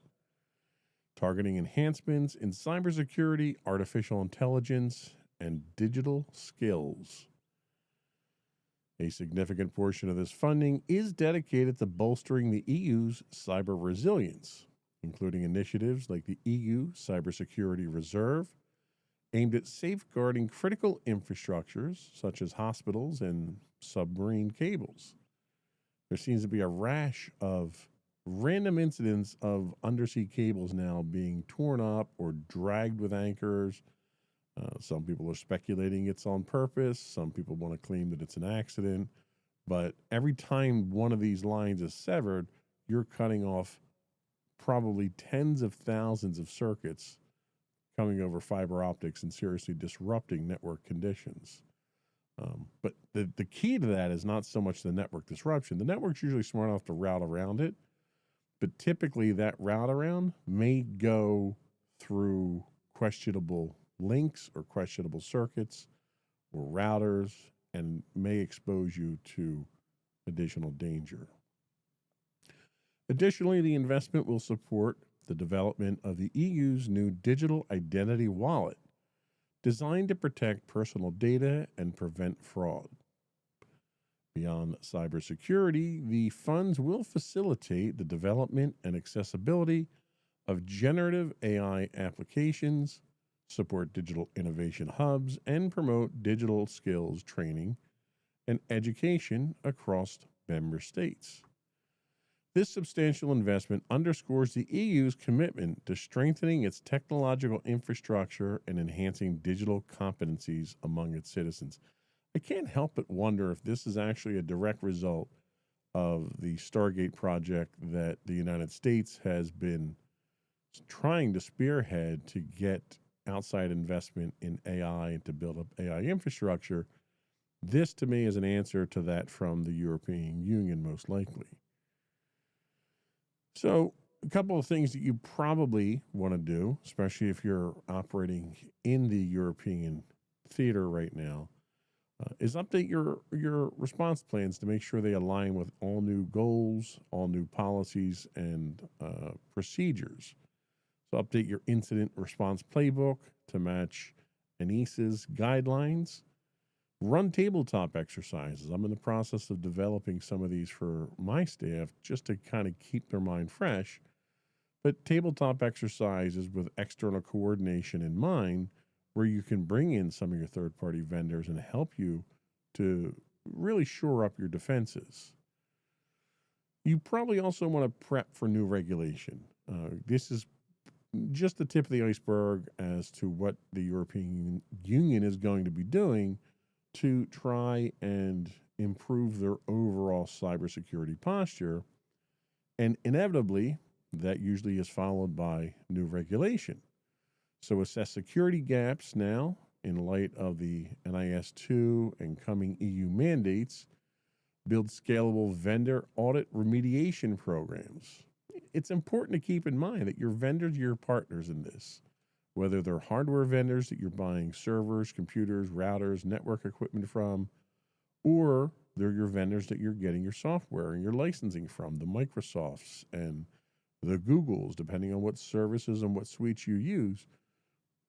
targeting enhancements in cybersecurity, artificial intelligence, and digital skills. A significant portion of this funding is dedicated to bolstering the EU's cyber resilience, including initiatives like the EU Cybersecurity Reserve, aimed at safeguarding critical infrastructures such as hospitals and submarine cables. There seems to be a rash of random incidents of undersea cables now being torn up or dragged with anchors. Some people are speculating it's on purpose. Some people want to claim that it's an accident. But every time one of these lines is severed, you're cutting off probably tens of thousands of circuits coming over fiber optics and seriously disrupting network conditions. But the key to that is not so much the network disruption. The network's usually smart enough to route around it, but typically that route around may go through questionable links or questionable circuits or routers and may expose you to additional danger. Additionally, the investment will support the development of the EU's new digital identity wallet, designed to protect personal data and prevent fraud. Beyond cybersecurity, the funds will facilitate the development and accessibility of generative AI applications, support digital innovation hubs, and promote digital skills training and education across member states. This substantial investment underscores the EU's commitment to strengthening its technological infrastructure and enhancing digital competencies among its citizens. I can't help but wonder if this is actually a direct result of the Stargate project that the United States has been trying to spearhead to get outside investment in AI and to build up AI infrastructure. This, to me, is an answer to that from the European Union, most likely. So, a couple of things that you probably want to do, especially if you're operating in the European theater right now, is update your response plans to make sure they align with all new goals, all new policies, and procedures. So update your incident response playbook to match ENISA's guidelines. Run tabletop exercises. I'm in the process of developing some of these for my staff just to kind of keep their mind fresh. But tabletop exercises with external coordination in mind, where you can bring in some of your third-party vendors and help you to really shore up your defenses. You probably also want to prep for new regulation. This is just the tip of the iceberg as to what the European Union is going to be doing to try and improve their overall cybersecurity posture. And inevitably, that usually is followed by new regulation. So assess security gaps now in light of the NIS2 and coming EU mandates. Build scalable vendor audit remediation programs. It's important to keep in mind that your vendors are your partners in this, whether they're hardware vendors that you're buying servers, computers, routers, network equipment from, or they're your vendors that you're getting your software and your licensing from, the Microsofts and the Googles, depending on what services and what suites you use.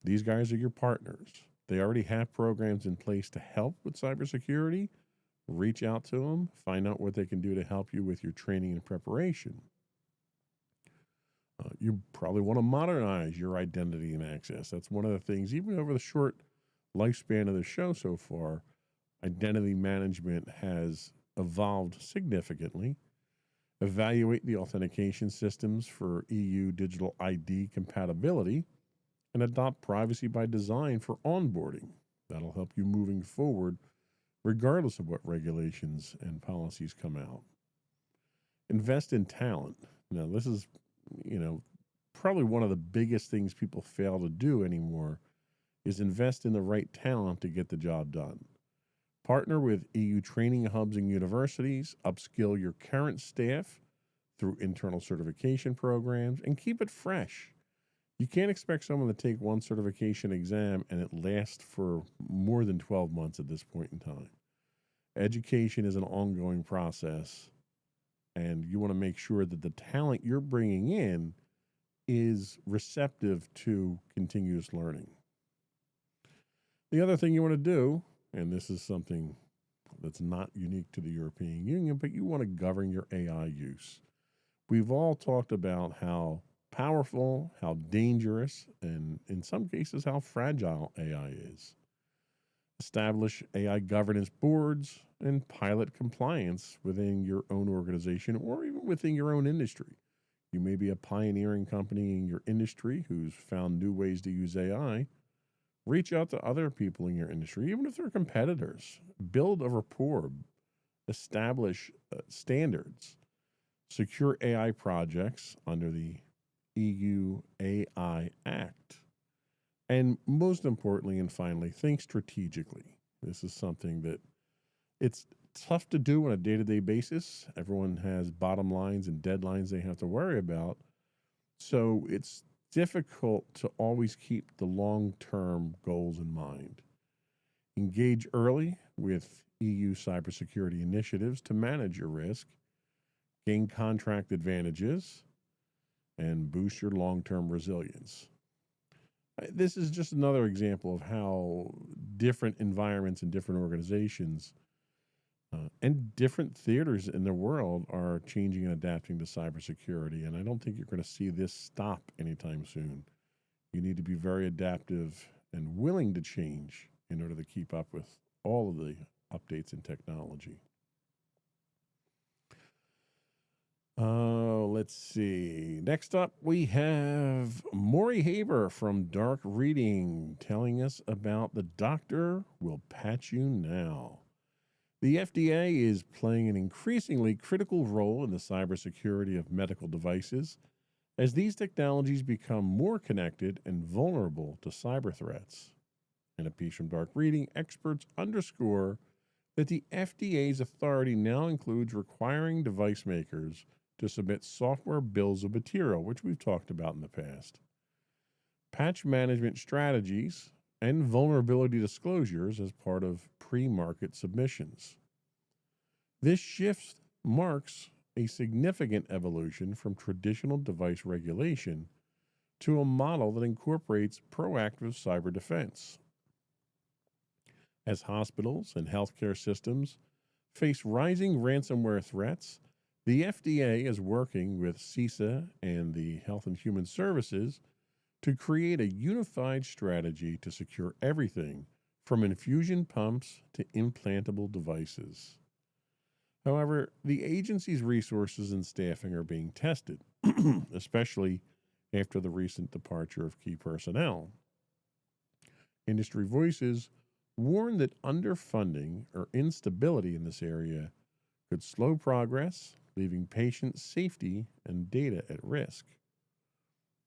These guys are your partners. They already have programs in place to help with cybersecurity. Reach out to them, find out what they can do to help you with your training and preparation. You probably want to modernize your identity and access. That's one of the things, even over the short lifespan of the show so far, identity management has evolved significantly. Evaluate the authentication systems for EU digital ID compatibility and adopt privacy by design for onboarding. That'll help you moving forward regardless of what regulations and policies come out. Invest in talent. Now, this is, probably one of the biggest things people fail to do anymore is invest in the right talent to get the job done. Partner with EU training hubs and universities, upskill your current staff through internal certification programs, and keep it fresh. You can't expect someone to take one certification exam and it lasts for more than 12 months at this point in time. Education is an ongoing process, and you want to make sure that the talent you're bringing in is receptive to continuous learning. The other thing you want to do, and this is something that's not unique to the European Union, but you want to govern your AI use. We've all talked about how powerful, how dangerous, and in some cases, how fragile AI is. Establish AI governance boards and pilot compliance within your own organization or even within your own industry. You may be a pioneering company in your industry who's found new ways to use AI. Reach out to other people in your industry, even if they're competitors. Build a rapport. Establish standards. Secure AI projects under the EU AI Act. And most importantly and finally, think strategically. This is something that it's tough to do on a day-to-day basis. Everyone has bottom lines and deadlines they have to worry about. So it's difficult to always keep the long-term goals in mind. Engage early with EU cybersecurity initiatives to manage your risk, gain contract advantages, and boost your long-term resilience. This is just another example of how different environments and different organizations and different theaters in the world are changing and adapting to cybersecurity. And I don't think you're going to see this stop anytime soon. You need to be very adaptive and willing to change in order to keep up with all of the updates in technology. Let's see. Next up, we have Maury Haber from Dark Reading telling us about The Doctor Will Patch You Now. The FDA is playing an increasingly critical role in the cybersecurity of medical devices as these technologies become more connected and vulnerable to cyber threats. In a piece from Dark Reading, experts underscore
that the FDA's authority now includes requiring device makers to submit software bills of material, which we've talked about in the past, patch management strategies, and vulnerability disclosures as part of pre-market submissions. This shift marks a significant evolution from traditional device regulation to a model that incorporates proactive cyber defense. As hospitals and healthcare systems face rising ransomware threats, the FDA is working with CISA and the Health and Human Services to create a unified strategy to secure everything from infusion pumps to implantable devices. However, the agency's resources and staffing are being tested, especially after the recent departure of key personnel. Industry voices warn that underfunding or instability in this area could slow progress, leaving patient safety and data at risk.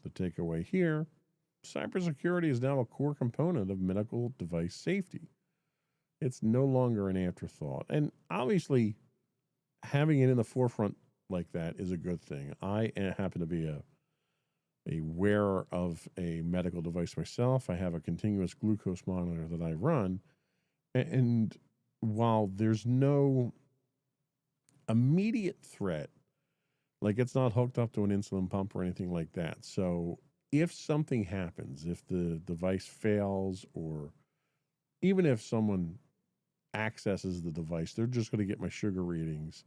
The takeaway here, cybersecurity is now a core component of medical device safety. It's no longer an afterthought. And obviously, having it in the forefront like that is a good thing. I happen to be a wearer of a medical device myself. I have a continuous glucose monitor that I run. And while there's no immediate threat, like it's not hooked up to an insulin pump or anything like that. So if something happens, if the device fails, or even if someone accesses the device, they're just going to get my sugar readings.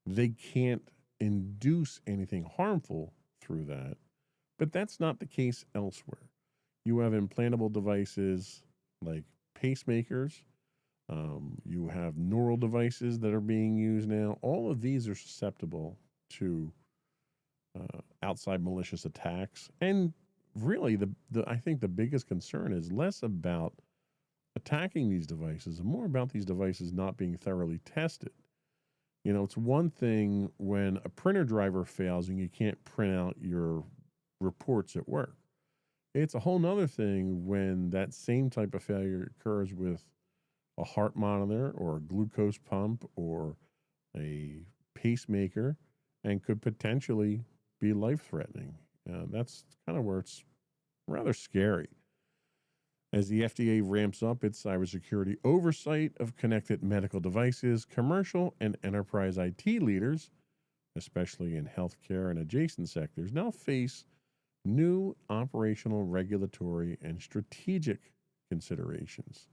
They can't induce anything harmful through that. But that's not the case elsewhere. You have implantable devices like pacemakers. You have neural devices that are being used now. All of these are susceptible to outside malicious attacks. And really, I think the biggest concern is less about attacking these devices and more about these devices not being thoroughly tested. You know, it's one thing when a printer driver fails and you can't print out your reports at work. It's a whole nother thing when that same type of failure occurs with a heart monitor or a glucose pump or a pacemaker and could potentially be life-threatening. That's kind of where it's rather scary. As the FDA ramps up its cybersecurity oversight of connected medical devices, commercial and enterprise IT leaders, especially in healthcare and adjacent sectors, now face new operational, regulatory, and strategic considerations.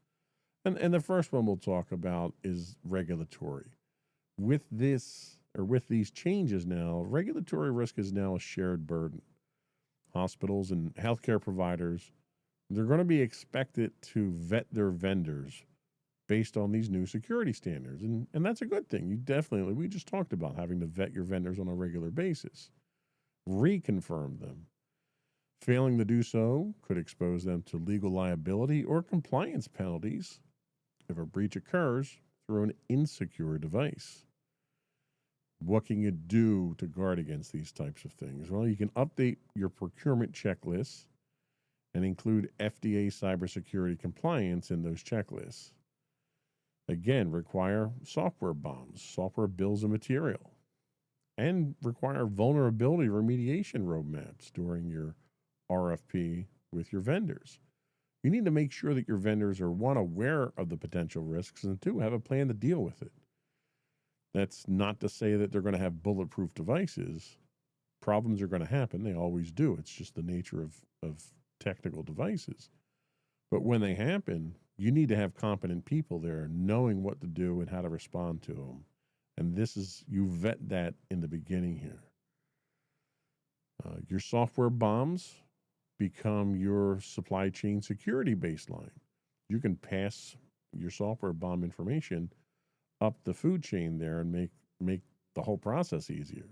And the first one we'll talk about is regulatory. With these changes now, regulatory risk is now a shared burden. Hospitals and healthcare providers, they're going to be expected to vet their vendors based on these new security standards. And that's a good thing. We just talked about having to vet your vendors on a regular basis, reconfirm them. Failing to do so could expose them to legal liability or compliance penalties if a breach occurs through an insecure device. What can you do to guard against these types of things? Well, you can update your procurement checklists and include FDA cybersecurity compliance in those checklists. Again, require software bombs, software bills of material, and require vulnerability remediation roadmaps during your RFP with your vendors. You need to make sure that your vendors are, one, aware of the potential risks, and two, have a plan to deal with it. That's not to say that they're going to have bulletproof devices. Problems are going to happen. They always do. It's just the nature of technical devices. But when they happen, you need to have competent people there knowing what to do and how to respond to them. And you vet that in the beginning here. Your software bombs become your supply chain security baseline. You can pass your software bomb information up the food chain there and make the whole process easier.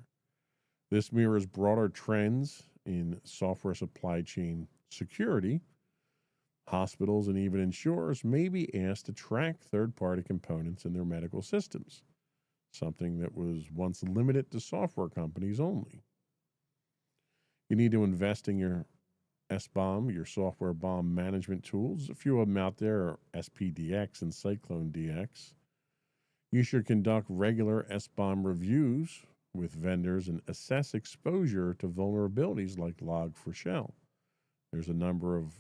This mirrors broader trends in software supply chain security. Hospitals and even insurers may be asked to track third-party components in their medical systems, something that was once limited to software companies only. You need to invest in your SBOM, your software bomb management tools. A few of them out there are SPDX and Cyclone DX. You should conduct regular SBOM reviews with vendors and assess exposure to vulnerabilities like Log4Shell. There's a number of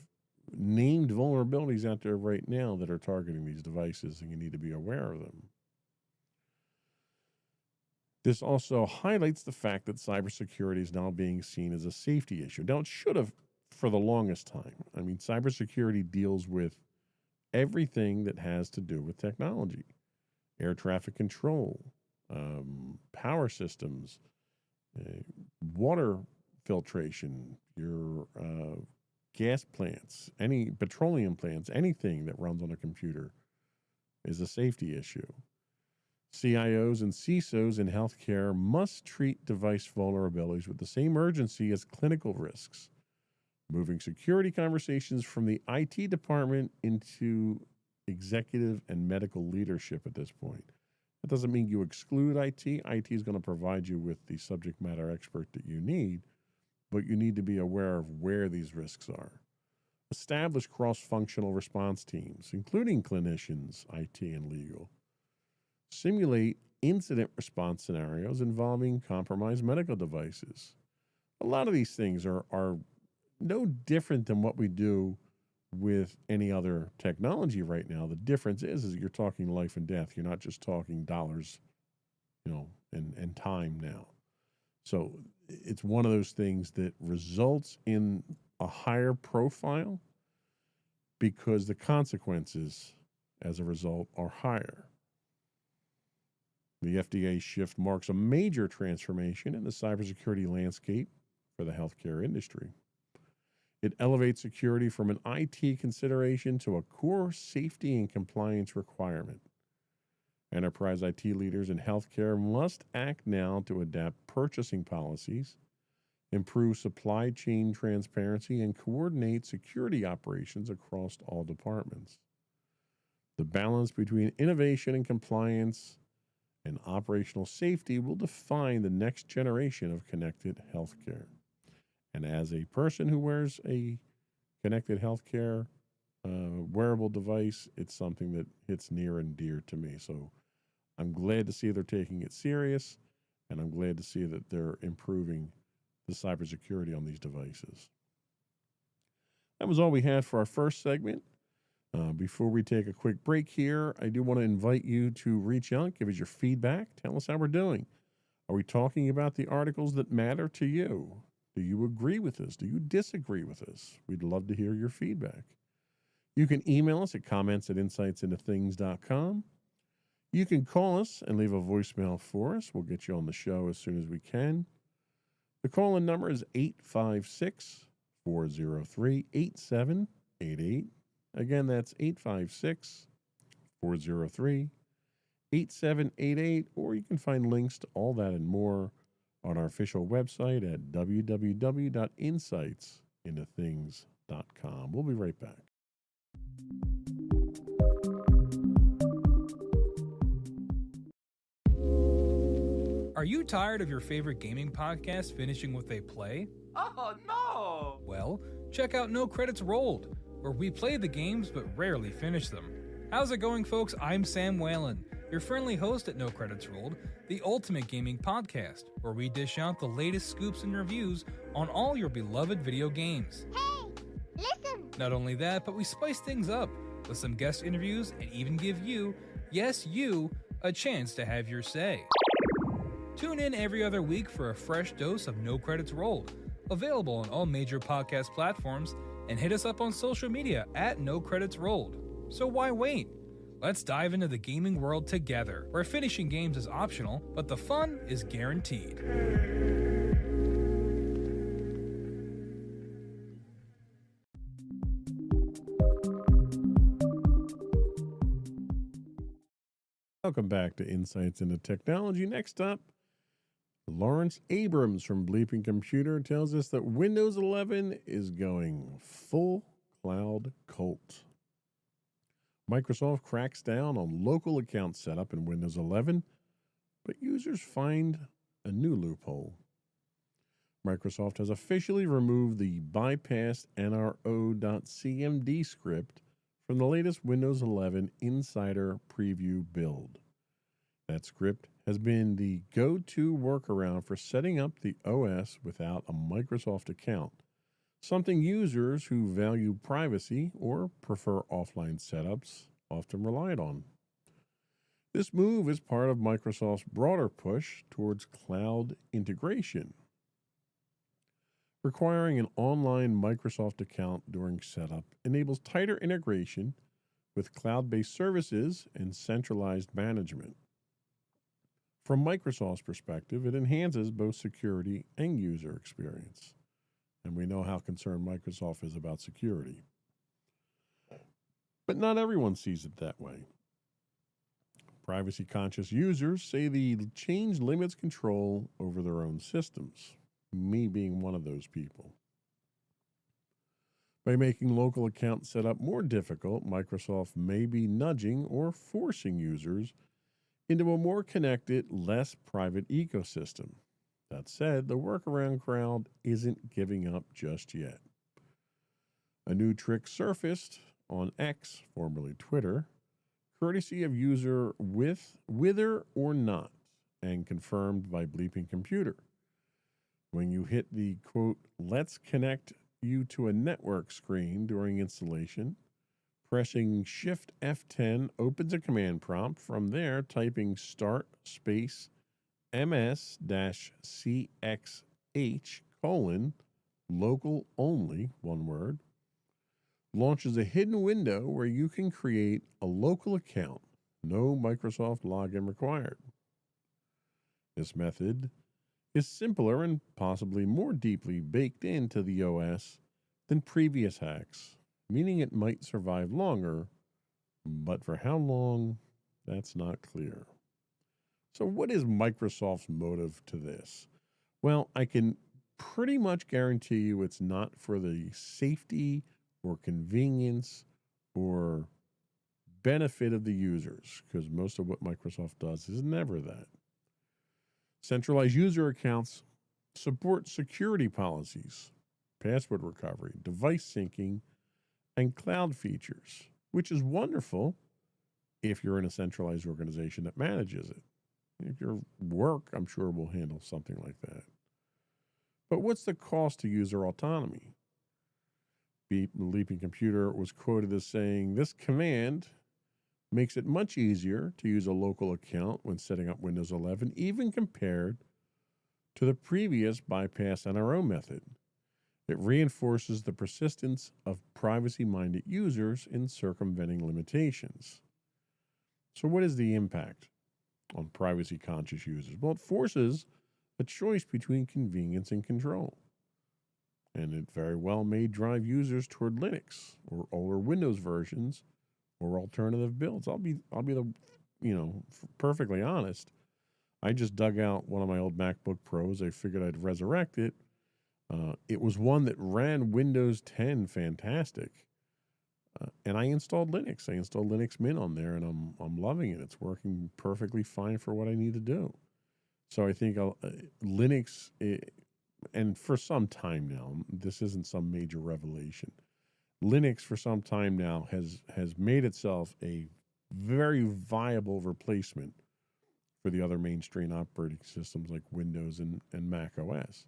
named vulnerabilities out there right now that are targeting these devices, and you need to be aware of them. This also highlights the fact that cybersecurity is now being seen as a safety issue. Now, it should have for the longest time. I mean, cybersecurity deals with everything that has to do with technology, air traffic control, power systems, water filtration, your gas plants, any petroleum plants, anything that runs on a computer is a safety issue. CIOs and CISOs in healthcare must treat device vulnerabilities with the same urgency as clinical risks, moving security conversations from the IT department into executive and medical leadership at this point. That doesn't mean you exclude IT. IT is going to provide you with the subject matter expert that you need, but you need to be aware of where these risks are. Establish cross-functional response teams, including clinicians, IT, and legal. Simulate incident response scenarios involving compromised medical devices. A lot of these things are no different than what we do with any other technology right now. The difference is you're talking life and death. You're not just talking dollars, and time now. So it's one of those things that results in a higher profile because the consequences as a result are higher. The FDA shift marks a major transformation in the cybersecurity landscape for the healthcare industry. It elevates security from an IT consideration to a core safety and compliance requirement. Enterprise IT leaders in healthcare must act now to adapt purchasing policies, improve supply chain transparency, and coordinate security operations across all departments. The balance between innovation and compliance and operational safety will define the next generation of connected healthcare. And as a person who wears a connected healthcare wearable device, it's something that hits near and dear to me. So I'm glad to see they're taking it serious, and I'm glad to see that they're improving the cybersecurity on these devices. That was all we had for our first segment. Before we take a quick break here, I do want to invite you to reach out, give us your feedback, tell us how we're doing. Are we talking about the articles that matter to you? Do you agree with us? Do you disagree with us? We'd love to hear your feedback. You can email us at comments@insightsintothings.com. You can call us and leave a voicemail for us. We'll get you on the show as soon as we can. The call-in number is 856-403-8788. Again, that's 856-403-8788, or you can find links to all that and more on our official website at www.insightsintothings.com. We'll be right back.
Are you tired of your favorite gaming podcast finishing with a play?
Oh, no!
Well, check out No Credits Rolled, where we play the games but rarely finish them. How's it going, folks? I'm Sam Whalen, your friendly host at No Credits Rolled, the ultimate gaming podcast, where we dish out the latest scoops and reviews on all your beloved video games.
Hey, listen!
Not only that, but we spice things up with some guest interviews and even give you, yes, you, a chance to have your say. Tune in every other week for a fresh dose of No Credits Rolled, available on all major podcast platforms, and hit us up on social media at No Credits Rolled. So why wait? Let's dive into the gaming world together, where finishing games is optional, but the fun is guaranteed.
Welcome back to Insights into Technology. Next up, Lawrence Abrams from Bleeping Computer tells us that Windows 11 is going full cloud cult. Microsoft cracks down on local account setup in Windows 11, but users find a new loophole. Microsoft has officially removed the bypassed NRO.cmd script from the latest Windows 11 Insider Preview build. That script has been the go-to workaround for setting up the OS without a Microsoft account, something users who value privacy or prefer offline setups often relied on. This move is part of Microsoft's broader push towards cloud integration, requiring an online Microsoft account during setup enables tighter integration with cloud-based services and centralized management. From Microsoft's perspective, it enhances both security and user experience. And we know how concerned Microsoft is about security. But not everyone sees it that way. Privacy-conscious users say the change limits control over their own systems, me being one of those people. By making local account setup more difficult, Microsoft may be nudging or forcing users into a more connected, less private ecosystem. That said, the workaround crowd isn't giving up just yet. A new trick surfaced on X, formerly Twitter, courtesy of user Wither or Not, and confirmed by Bleeping Computer. When you hit the quote, "Let's connect you to a network" screen during installation, pressing Shift F10 opens a command prompt. From there, typing start space ms-cxh : local only, one word, launches a hidden window where you can create a local account. No Microsoft login required. This method is simpler and possibly more deeply baked into the OS than previous hacks, meaning it might survive longer, but for how long, that's not clear. So what is Microsoft's motive to this? Well, I can pretty much guarantee you it's not for the safety or convenience or benefit of the users, because most of what Microsoft does is never that. Centralized user accounts support security policies, password recovery, device syncing, and cloud features, which is wonderful if you're in a centralized organization that manages it. If your work, I'm sure, will handle something like that. But what's the cost to user autonomy? Bleeping Computer was quoted as saying, "This command makes it much easier to use a local account when setting up Windows 11, even compared to the previous bypass NRO method. It reinforces the persistence of privacy-minded users in circumventing limitations." So what is the impact on privacy-conscious users? Well, it forces a choice between convenience and control. And it very well may drive users toward Linux or older Windows versions or alternative builds. I'll be perfectly honest. I just dug out one of my old MacBook Pros. I figured I'd resurrect it. It was one that ran Windows 10 fantastic. And I installed Linux. I installed Linux Mint on there, and I'm loving it. It's working perfectly fine for what I need to do. So I think Linux, and for some time now, this isn't some major revelation. Linux for some time now has made itself a very viable replacement for the other mainstream operating systems like Windows and Mac OS.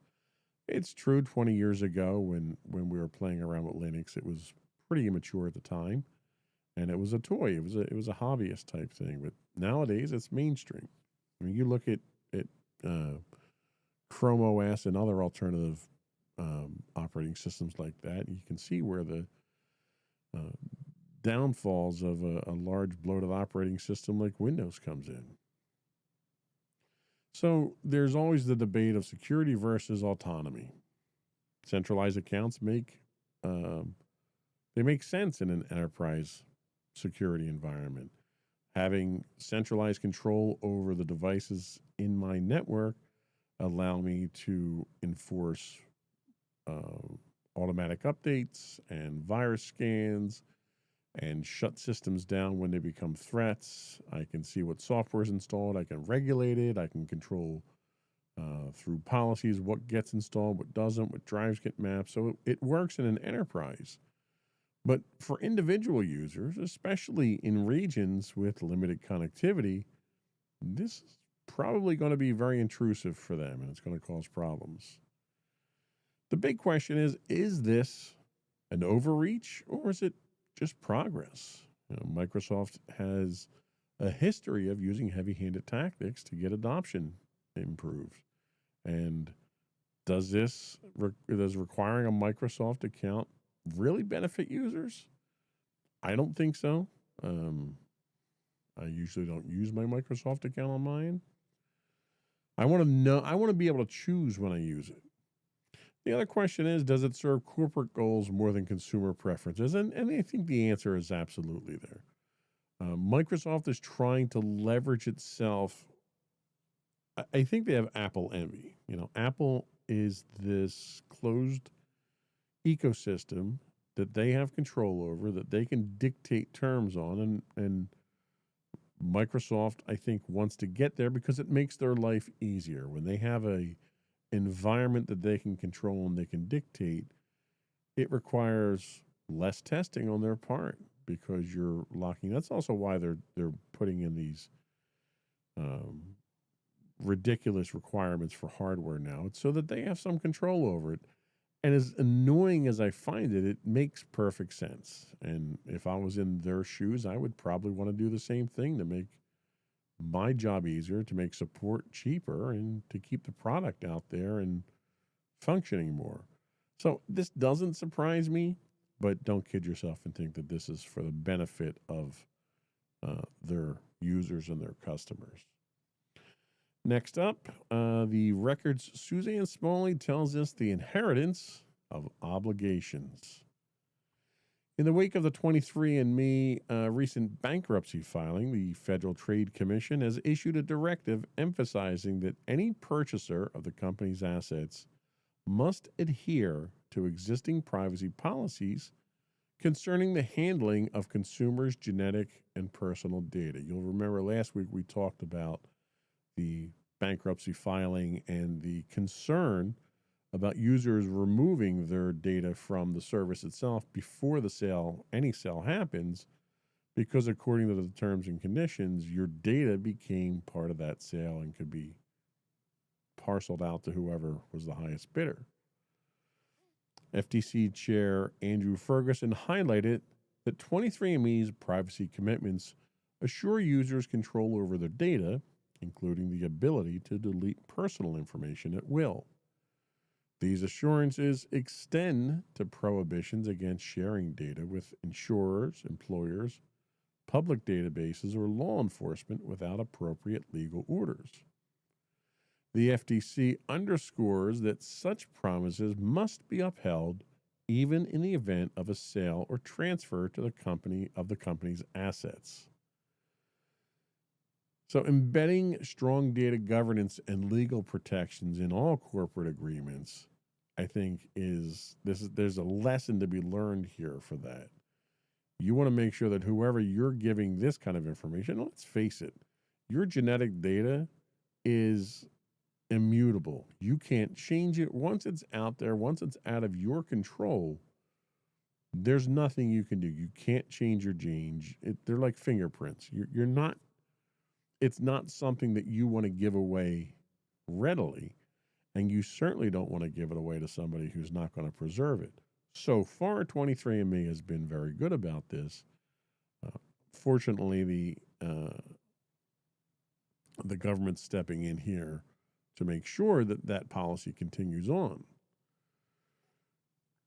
It's true 20 years ago when we were playing around with Linux, it was pretty immature at the time, and it was a toy. It was a hobbyist type thing. But nowadays, it's mainstream. I mean, you look at Chrome OS and other alternative operating systems like that, you can see where the downfalls of a large bloated operating system like Windows comes in. So there's always the debate of security versus autonomy. Centralized accounts make sense in an enterprise security environment. Having centralized control over the devices in my network allow me to enforce automatic updates and virus scans and shut systems down when they become threats. I can see what software is installed. I can regulate it. I can control through policies what gets installed, what doesn't, what drives get mapped. So it works in an enterprise. But for individual users, especially in regions with limited connectivity, this is probably going to be very intrusive for them, and it's going to cause problems. The big question is this an overreach, or is it just progress? Microsoft has a history of using heavy-handed tactics to get adoption improved. And does requiring a Microsoft account really benefit users? I don't think so. I usually don't use my Microsoft account on mine. I want to be able to choose when I use it. The other question is, does it serve corporate goals more than consumer preferences? And I think the answer is absolutely there. Microsoft is trying to leverage itself. I think they have Apple envy. Apple is this closed ecosystem that they have control over, that they can dictate terms on, and Microsoft, I think, wants to get there because it makes their life easier. When they have a environment that they can control and they can dictate, it requires less testing on their part because you're locking. That's also why they're putting in these ridiculous requirements for hardware now. It's so that they have some control over it. And as annoying as I find it, it makes perfect sense. And if I was in their shoes, I would probably want to do the same thing to make my job easier, to make support cheaper, and to keep the product out there and functioning more. So this doesn't surprise me, but don't kid yourself and think that this is for the benefit of their users and their customers. Next up, the Record's Suzanne Smalley tells us the inheritance of obligations. In the wake of the 23andMe recent bankruptcy filing, the Federal Trade Commission has issued a directive emphasizing that any purchaser of the company's assets must adhere to existing privacy policies concerning the handling of consumers' genetic and personal data. You'll remember last week we talked about the bankruptcy filing and the concern about users removing their data from the service itself before any sale happens, because according to the terms and conditions, your data became part of that sale and could be parceled out to whoever was the highest bidder. FTC Chair Andrew Ferguson highlighted that 23andMe's privacy commitments assure users control over their data, including the ability to delete personal information at will. These assurances extend to prohibitions against sharing data with insurers, employers, public databases, or law enforcement without appropriate legal orders. The FTC underscores that such promises must be upheld even in the event of a sale or transfer to the company's assets. So embedding strong data governance and legal protections in all corporate agreements, I think there's a lesson to be learned here for that. You want to make sure that whoever you're giving this kind of information, let's face it, your genetic data is immutable. You can't change it. Once it's out there, once it's out of your control, there's nothing you can do. You can't change your genes. They're like fingerprints. You're not. It's not something that you want to give away readily, and you certainly don't want to give it away to somebody who's not going to preserve it. So far, 23andMe has been very good about this. Fortunately, the government's stepping in here to make sure that that policy continues on.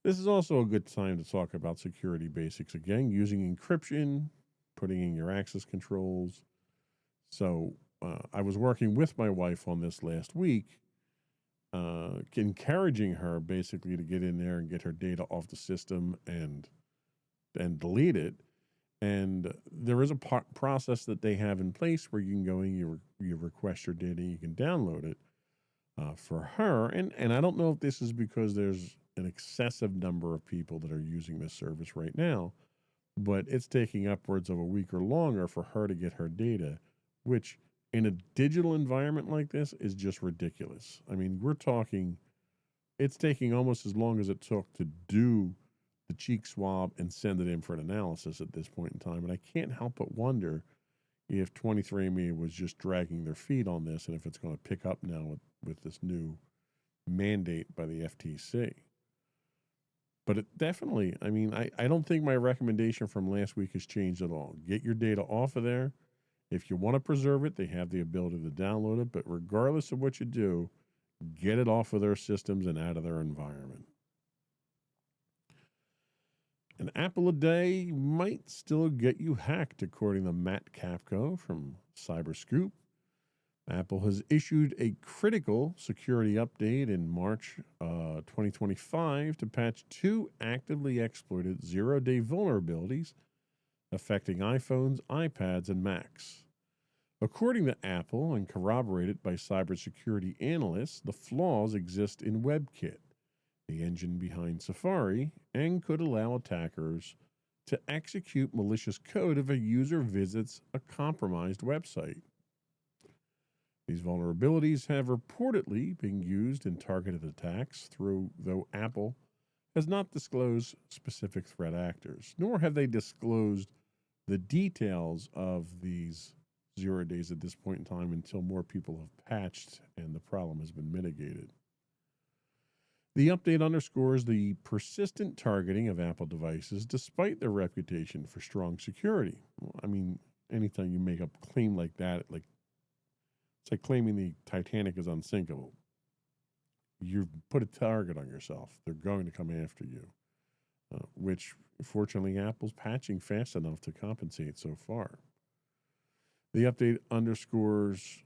This is also a good time to talk about security basics again, using encryption, putting in your access controls. So I was working with my wife on this last week, encouraging her basically to get in there and get her data off the system and delete it. And there is a process that they have in place where you can go in, you request your data, you can download it for her. And I don't know if this is because there's an excessive number of people that are using this service right now, but it's taking upwards of a week or longer for her to get her data, which in a digital environment like this is just ridiculous. I mean, we're talking, it's taking almost as long as it took to do the cheek swab and send it in for an analysis at this point in time. And I can't help but wonder if 23andMe was just dragging their feet on this and if it's going to pick up now with this new mandate by the FTC. But it definitely, I mean, I don't think my recommendation from last week has changed at all. Get your data off of there. If you want to preserve it, they have the ability to download it. But regardless of what you do, get it off of their systems and out of their environment. An apple a day might still get you hacked, according to Matt Kapko from Cyberscoop. Apple has issued a critical security update in March 2025 to patch 2 actively exploited zero-day vulnerabilities affecting iPhones, iPads, and Macs. According to Apple and corroborated by cybersecurity analysts, the flaws exist in WebKit, the engine behind Safari, and could allow attackers to execute malicious code if a user visits a compromised website. These vulnerabilities have reportedly been used in targeted attacks, though Apple has not disclosed specific threat actors, nor have they disclosed the details of these 0 days at this point in time until more people have patched and the problem has been mitigated. The update underscores the persistent targeting of Apple devices despite their reputation for strong security. I mean, anytime you make a claim like that, it's like claiming the Titanic is unsinkable. You've put a target on yourself. They're going to come after you, which fortunately Apple's patching fast enough to compensate so far. The update underscores,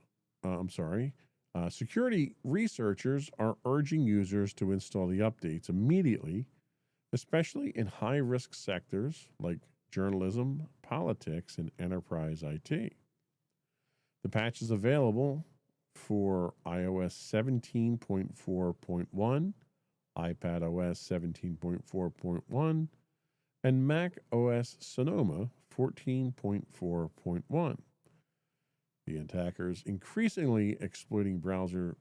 security researchers are urging users to install the updates immediately, especially in high-risk sectors like journalism, politics, and enterprise IT. The patch is available for iOS 17.4.1, iPadOS 17.4.1, and Mac OS Sonoma 14.4.1. The attackers increasingly exploiting browser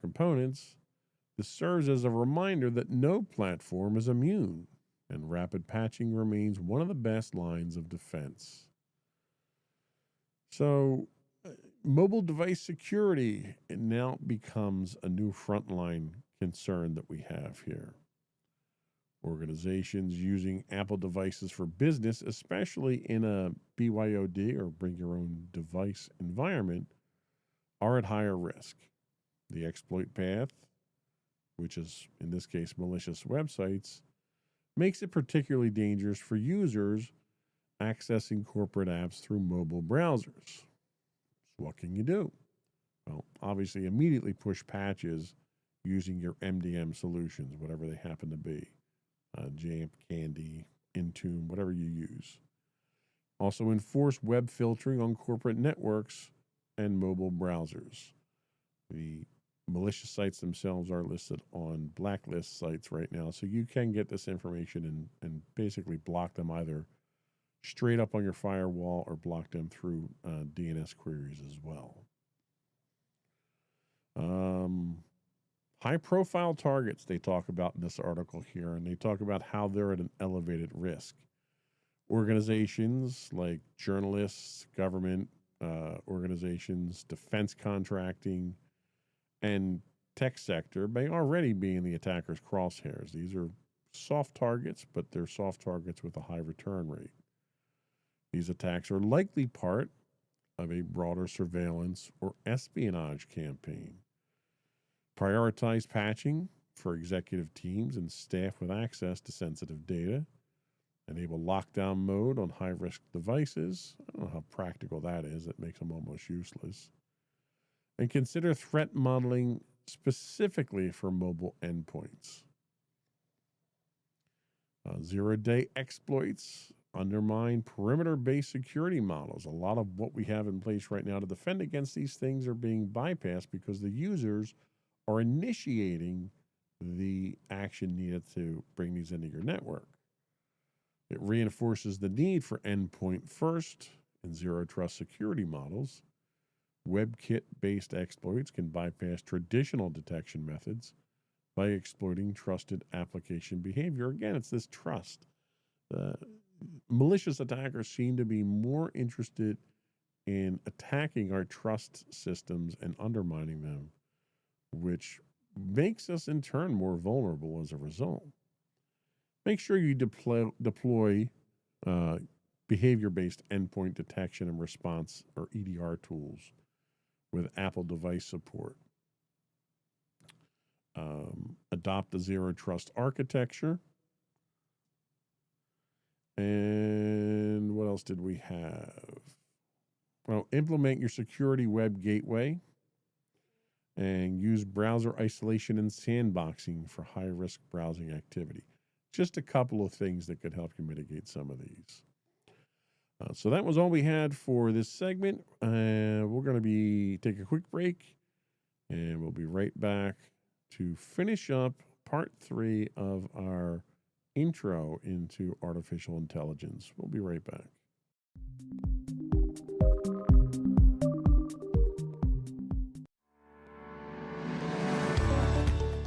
components. This serves as a reminder that no platform is immune, and rapid patching remains one of the best lines of defense. So, mobile device security now becomes a new frontline concern that we have here. Organizations using Apple devices for business, especially in a BYOD or bring your own device environment, are at higher risk. The exploit path, which is in this case malicious websites, makes it particularly dangerous for users accessing corporate apps through mobile browsers. So what can you do? Well, obviously immediately push patches using your MDM solutions, whatever they happen to be. Jamf, Candy, Intune, whatever you use. Also enforce web filtering on corporate networks and mobile browsers. The malicious sites themselves are listed on blacklist sites right now, so you can get this information and basically block them either straight up on your firewall or block them through DNS queries as well. High-profile targets they talk about in this article here, and they talk about how they're at an elevated risk. Organizations like journalists, government organizations, defense contracting, and tech sector may already be in the attacker's crosshairs. These are soft targets, but they're soft targets with a high return rate. These attacks are likely part of a broader surveillance or espionage campaign. Prioritize patching for executive teams and staff with access to sensitive data. Enable lockdown mode on high-risk devices. I don't know how practical that is. It makes them almost useless. And consider threat modeling specifically for mobile endpoints. Zero-day exploits undermine perimeter-based security models. A lot of what we have in place right now to defend against these things are being bypassed because the users are initiating the action needed to bring these into your network. It reinforces the need for endpoint first and zero trust security models. WebKit-based exploits can bypass traditional detection methods by exploiting trusted application behavior. Again, it's this trust. malicious attackers seem to be more interested in attacking our trust systems and undermining them, which makes us in turn more vulnerable as a result. Make sure you deploy behavior-based endpoint detection and response, or EDR tools, with Apple device support. Adopt a zero trust architecture. And what else did we have? Well, implement your security web gateway and use browser isolation and sandboxing for high-risk browsing activity. Just a couple of things that could help you mitigate some of these. So that was all we had for this segment. We're going to take a quick break, and we'll be right back to finish up part 3 of our intro into artificial intelligence. We'll be right back.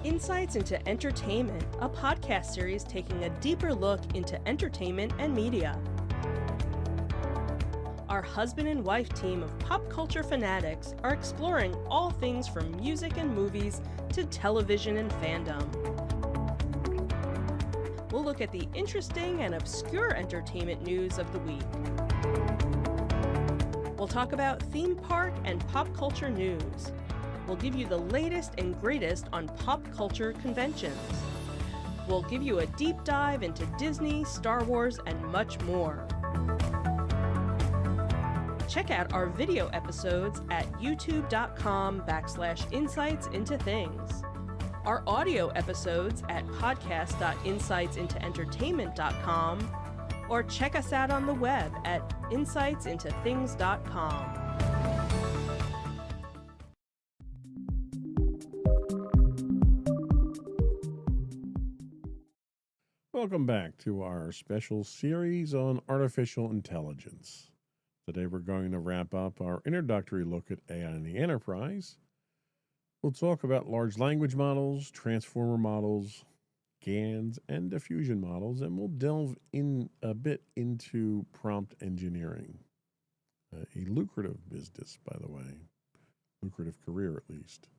Insights into Entertainment, a podcast series taking a deeper look into entertainment and media. Our husband and wife team of pop culture fanatics are exploring all things from music and movies to television and fandom. We'll look at the interesting and obscure entertainment news of the week. We'll talk about theme park and pop culture news. We'll give you the latest and greatest on pop culture conventions. We'll give you a deep dive into Disney, Star Wars, and much more. Check out our video episodes at youtube.com/insightsintothings. Our audio episodes at podcast.insightsintoentertainment.com, or check us out on the web at insightsintothings.com.
Welcome back to our special series on artificial intelligence. Today we're going to wrap up our introductory look at AI in the enterprise. We'll talk about large language models, transformer models, GANs, and diffusion models, and we'll delve in a bit into prompt engineering. A lucrative business, by the way. Lucrative career, at least.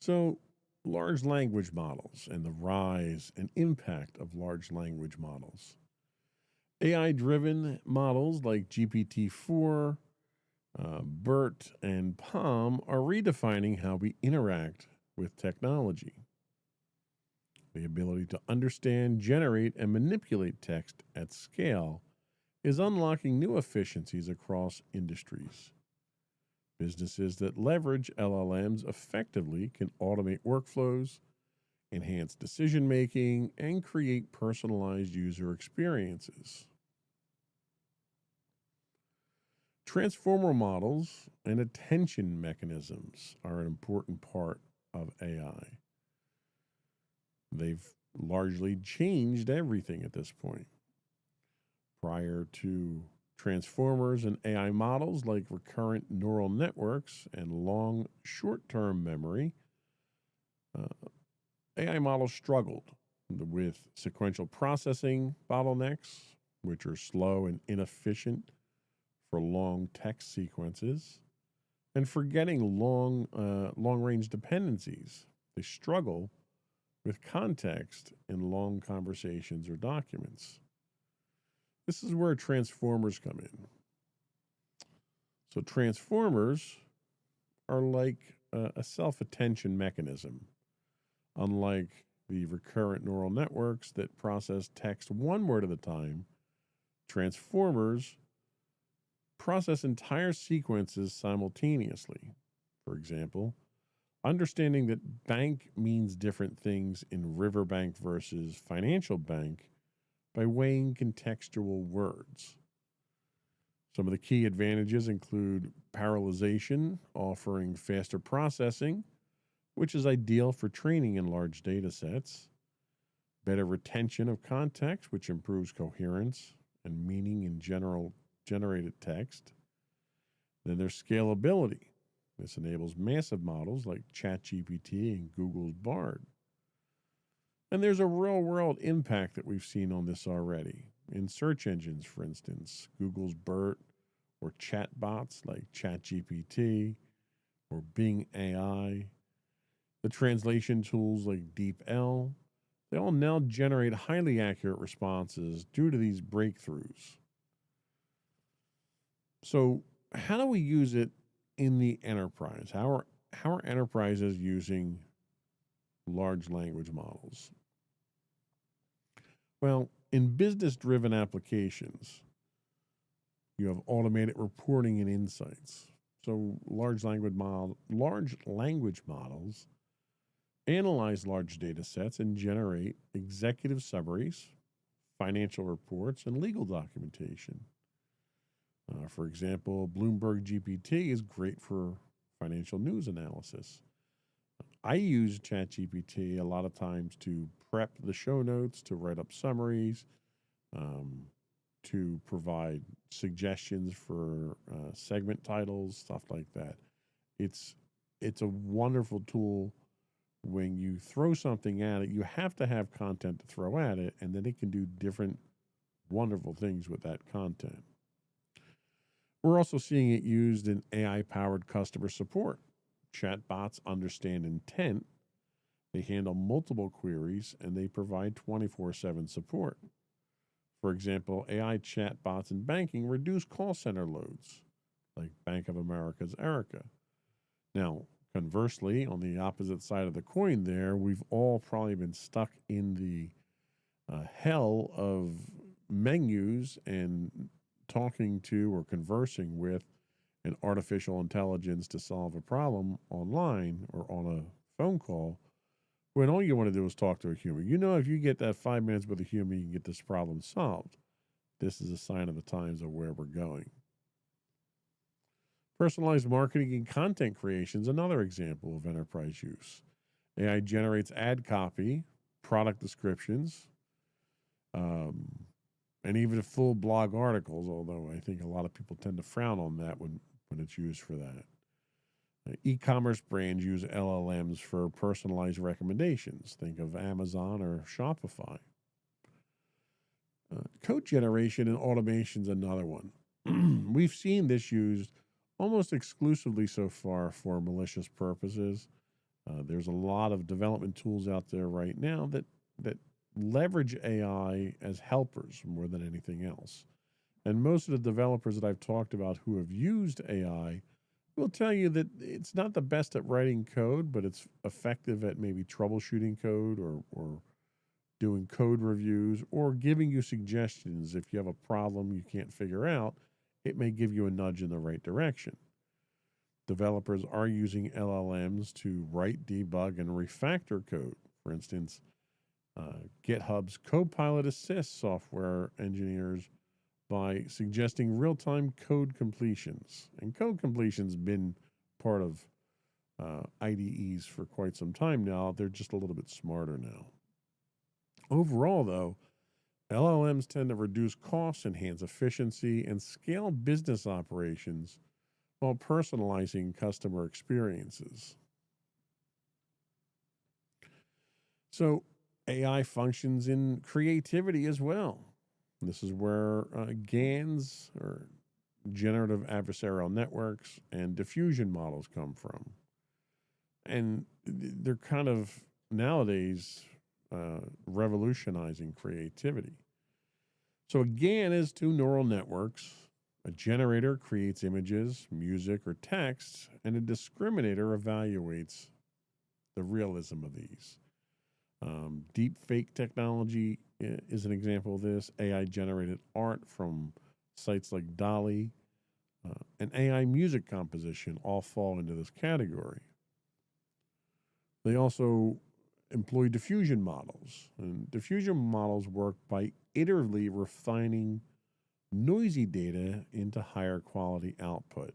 So, large language models and the rise and impact of large language models. AI-driven models like GPT-4, BERT, and PaLM are redefining how we interact with technology. The ability to understand, generate, and manipulate text at scale is unlocking new efficiencies across industries. Businesses that leverage LLMs effectively can automate workflows, enhance decision-making, and create personalized user experiences. Transformer models and attention mechanisms are an important part of AI. They've largely changed everything at this point. Prior to transformers and AI models like recurrent neural networks and long short-term memory, AI models struggled with sequential processing bottlenecks, which are slow and inefficient for long text sequences, and for getting long-range dependencies. They struggle with context in long conversations or documents. This is where transformers come in. So transformers are like a self-attention mechanism. Unlike the recurrent neural networks that process text one word at a time, transformers process entire sequences simultaneously. For example, understanding that bank means different things in Riverbank versus financial bank by weighing contextual words. Some of the key advantages include parallelization, offering faster processing, which is ideal for training in large data sets, better retention of context, which improves coherence and meaning in generated text. Then there's scalability. This enables massive models like ChatGPT and Google's Bard. And there's a real world impact that we've seen on this already. In search engines, for instance, Google's BERT or chatbots like ChatGPT or Bing AI, the translation tools like DeepL, they all now generate highly accurate responses due to these breakthroughs. So, how do we use it in the enterprise? How are enterprises using large language models? Well, in business-driven applications, you have automated reporting and insights. So large language models analyze large data sets and generate executive summaries, financial reports, and legal documentation. For example, Bloomberg GPT is great for financial news analysis. I use ChatGPT a lot of times to prep the show notes, to write up summaries, to provide suggestions for segment titles, stuff like that. It's a wonderful tool. When you throw something at it, you have to have content to throw at it, and then it can do different wonderful things with that content. We're also seeing it used in AI-powered customer support. Chatbots understand intent, they handle multiple queries, and they provide 24/7 support. For example, AI chatbots in banking reduce call center loads, like Bank of America's Erica. Now, conversely, on the opposite side of the coin there, we've all probably been stuck in the hell of menus and talking to or conversing with an artificial intelligence to solve a problem online or on a phone call, when all you want to do is talk to a human. You know, if you get that 5 minutes with a human, you can get this problem solved. This is a sign of the times of where we're going. Personalized marketing and content creation is another example of enterprise use. AI generates ad copy, product descriptions, and even full blog articles, although I think a lot of people tend to frown on that when it's used for that. E-commerce brands use LLMs for personalized recommendations. Think of Amazon or Shopify. Code generation and automation is another one. We've seen this used almost exclusively so far for malicious purposes. There's a lot of development tools out there right now that leverage AI as helpers more than anything else. And most of the developers that I've talked about who have used AI will tell you that it's not the best at writing code, but it's effective at maybe troubleshooting code or doing code reviews or giving you suggestions. If you have a problem you can't figure out, it may give you a nudge in the right direction. Developers are using LLMs to write, debug, and refactor code. For instance, GitHub's Copilot assists software engineers by suggesting real-time code completions. And code completion's been part of IDEs for quite some time now. They're just a little bit smarter now. Overall, though, LLMs tend to reduce costs, enhance efficiency, and scale business operations while personalizing customer experiences. So AI functions in creativity as well. This is where GANs, or generative adversarial networks, and diffusion models come from. And they're kind of nowadays revolutionizing creativity. So a GAN is two neural networks. A generator creates images, music, or text, and a discriminator evaluates the realism of these. Deep fake technology is an example of this. AI generated art from sites like DALL-E and AI music composition all fall into this category. They also employ diffusion models, and diffusion models work by iteratively refining noisy data into higher quality output.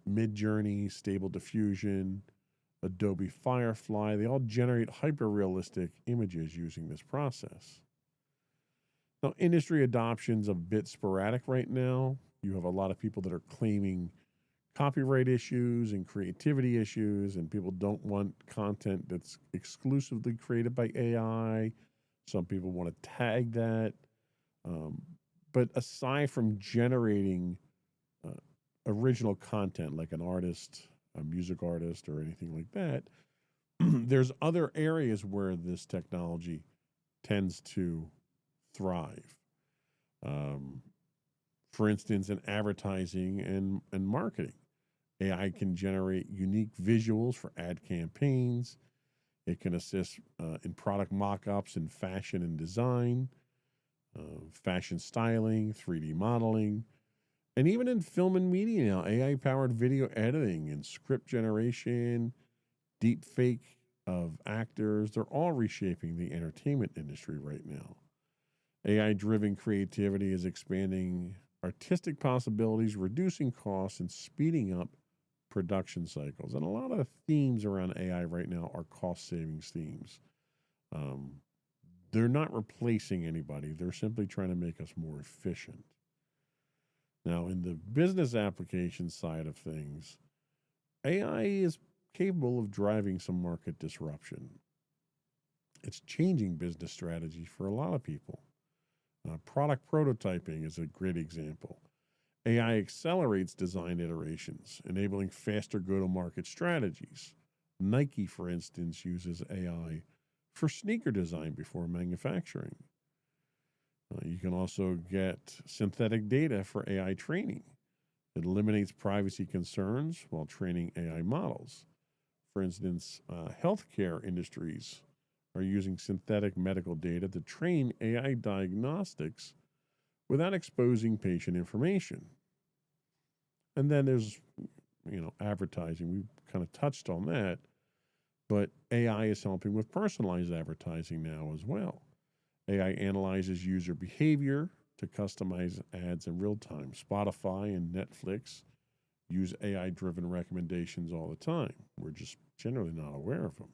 Midjourney, Stable Diffusion, Adobe Firefly, they all generate hyper-realistic images using this process. Now, industry adoption's a bit sporadic right now. You have a lot of people that are claiming copyright issues and creativity issues, and people don't want content that's exclusively created by AI. Some people want to tag that. But aside from generating original content like an artist, a music artist, or anything like that, there's other areas where this technology tends to thrive. For instance, in advertising and marketing, AI can generate unique visuals for ad campaigns. It can assist in product mock-ups in fashion and design, fashion styling, 3D modeling, and even in film and media now, AI-powered video editing and script generation, deep fake of actors, they're all reshaping the entertainment industry right now. AI-driven creativity is expanding artistic possibilities, reducing costs, and speeding up production cycles. And a lot of themes around AI right now are cost savings themes. They're not replacing anybody. They're simply trying to make us more efficient. Now, in the business application side of things, AI is capable of driving some market disruption. It's changing business strategy for a lot of people. Product prototyping is a great example. AI accelerates design iterations, enabling faster go-to-market strategies. Nike, for instance, uses AI for sneaker design before manufacturing. You can also get synthetic data for AI training. It eliminates privacy concerns while training AI models. For instance, healthcare industries are using synthetic medical data to train AI diagnostics without exposing patient information. And then there's, advertising. We've kind of touched on that, but AI is helping with personalized advertising now as well. AI analyzes user behavior to customize ads in real time. Spotify and Netflix use AI-driven recommendations all the time. We're just generally not aware of them.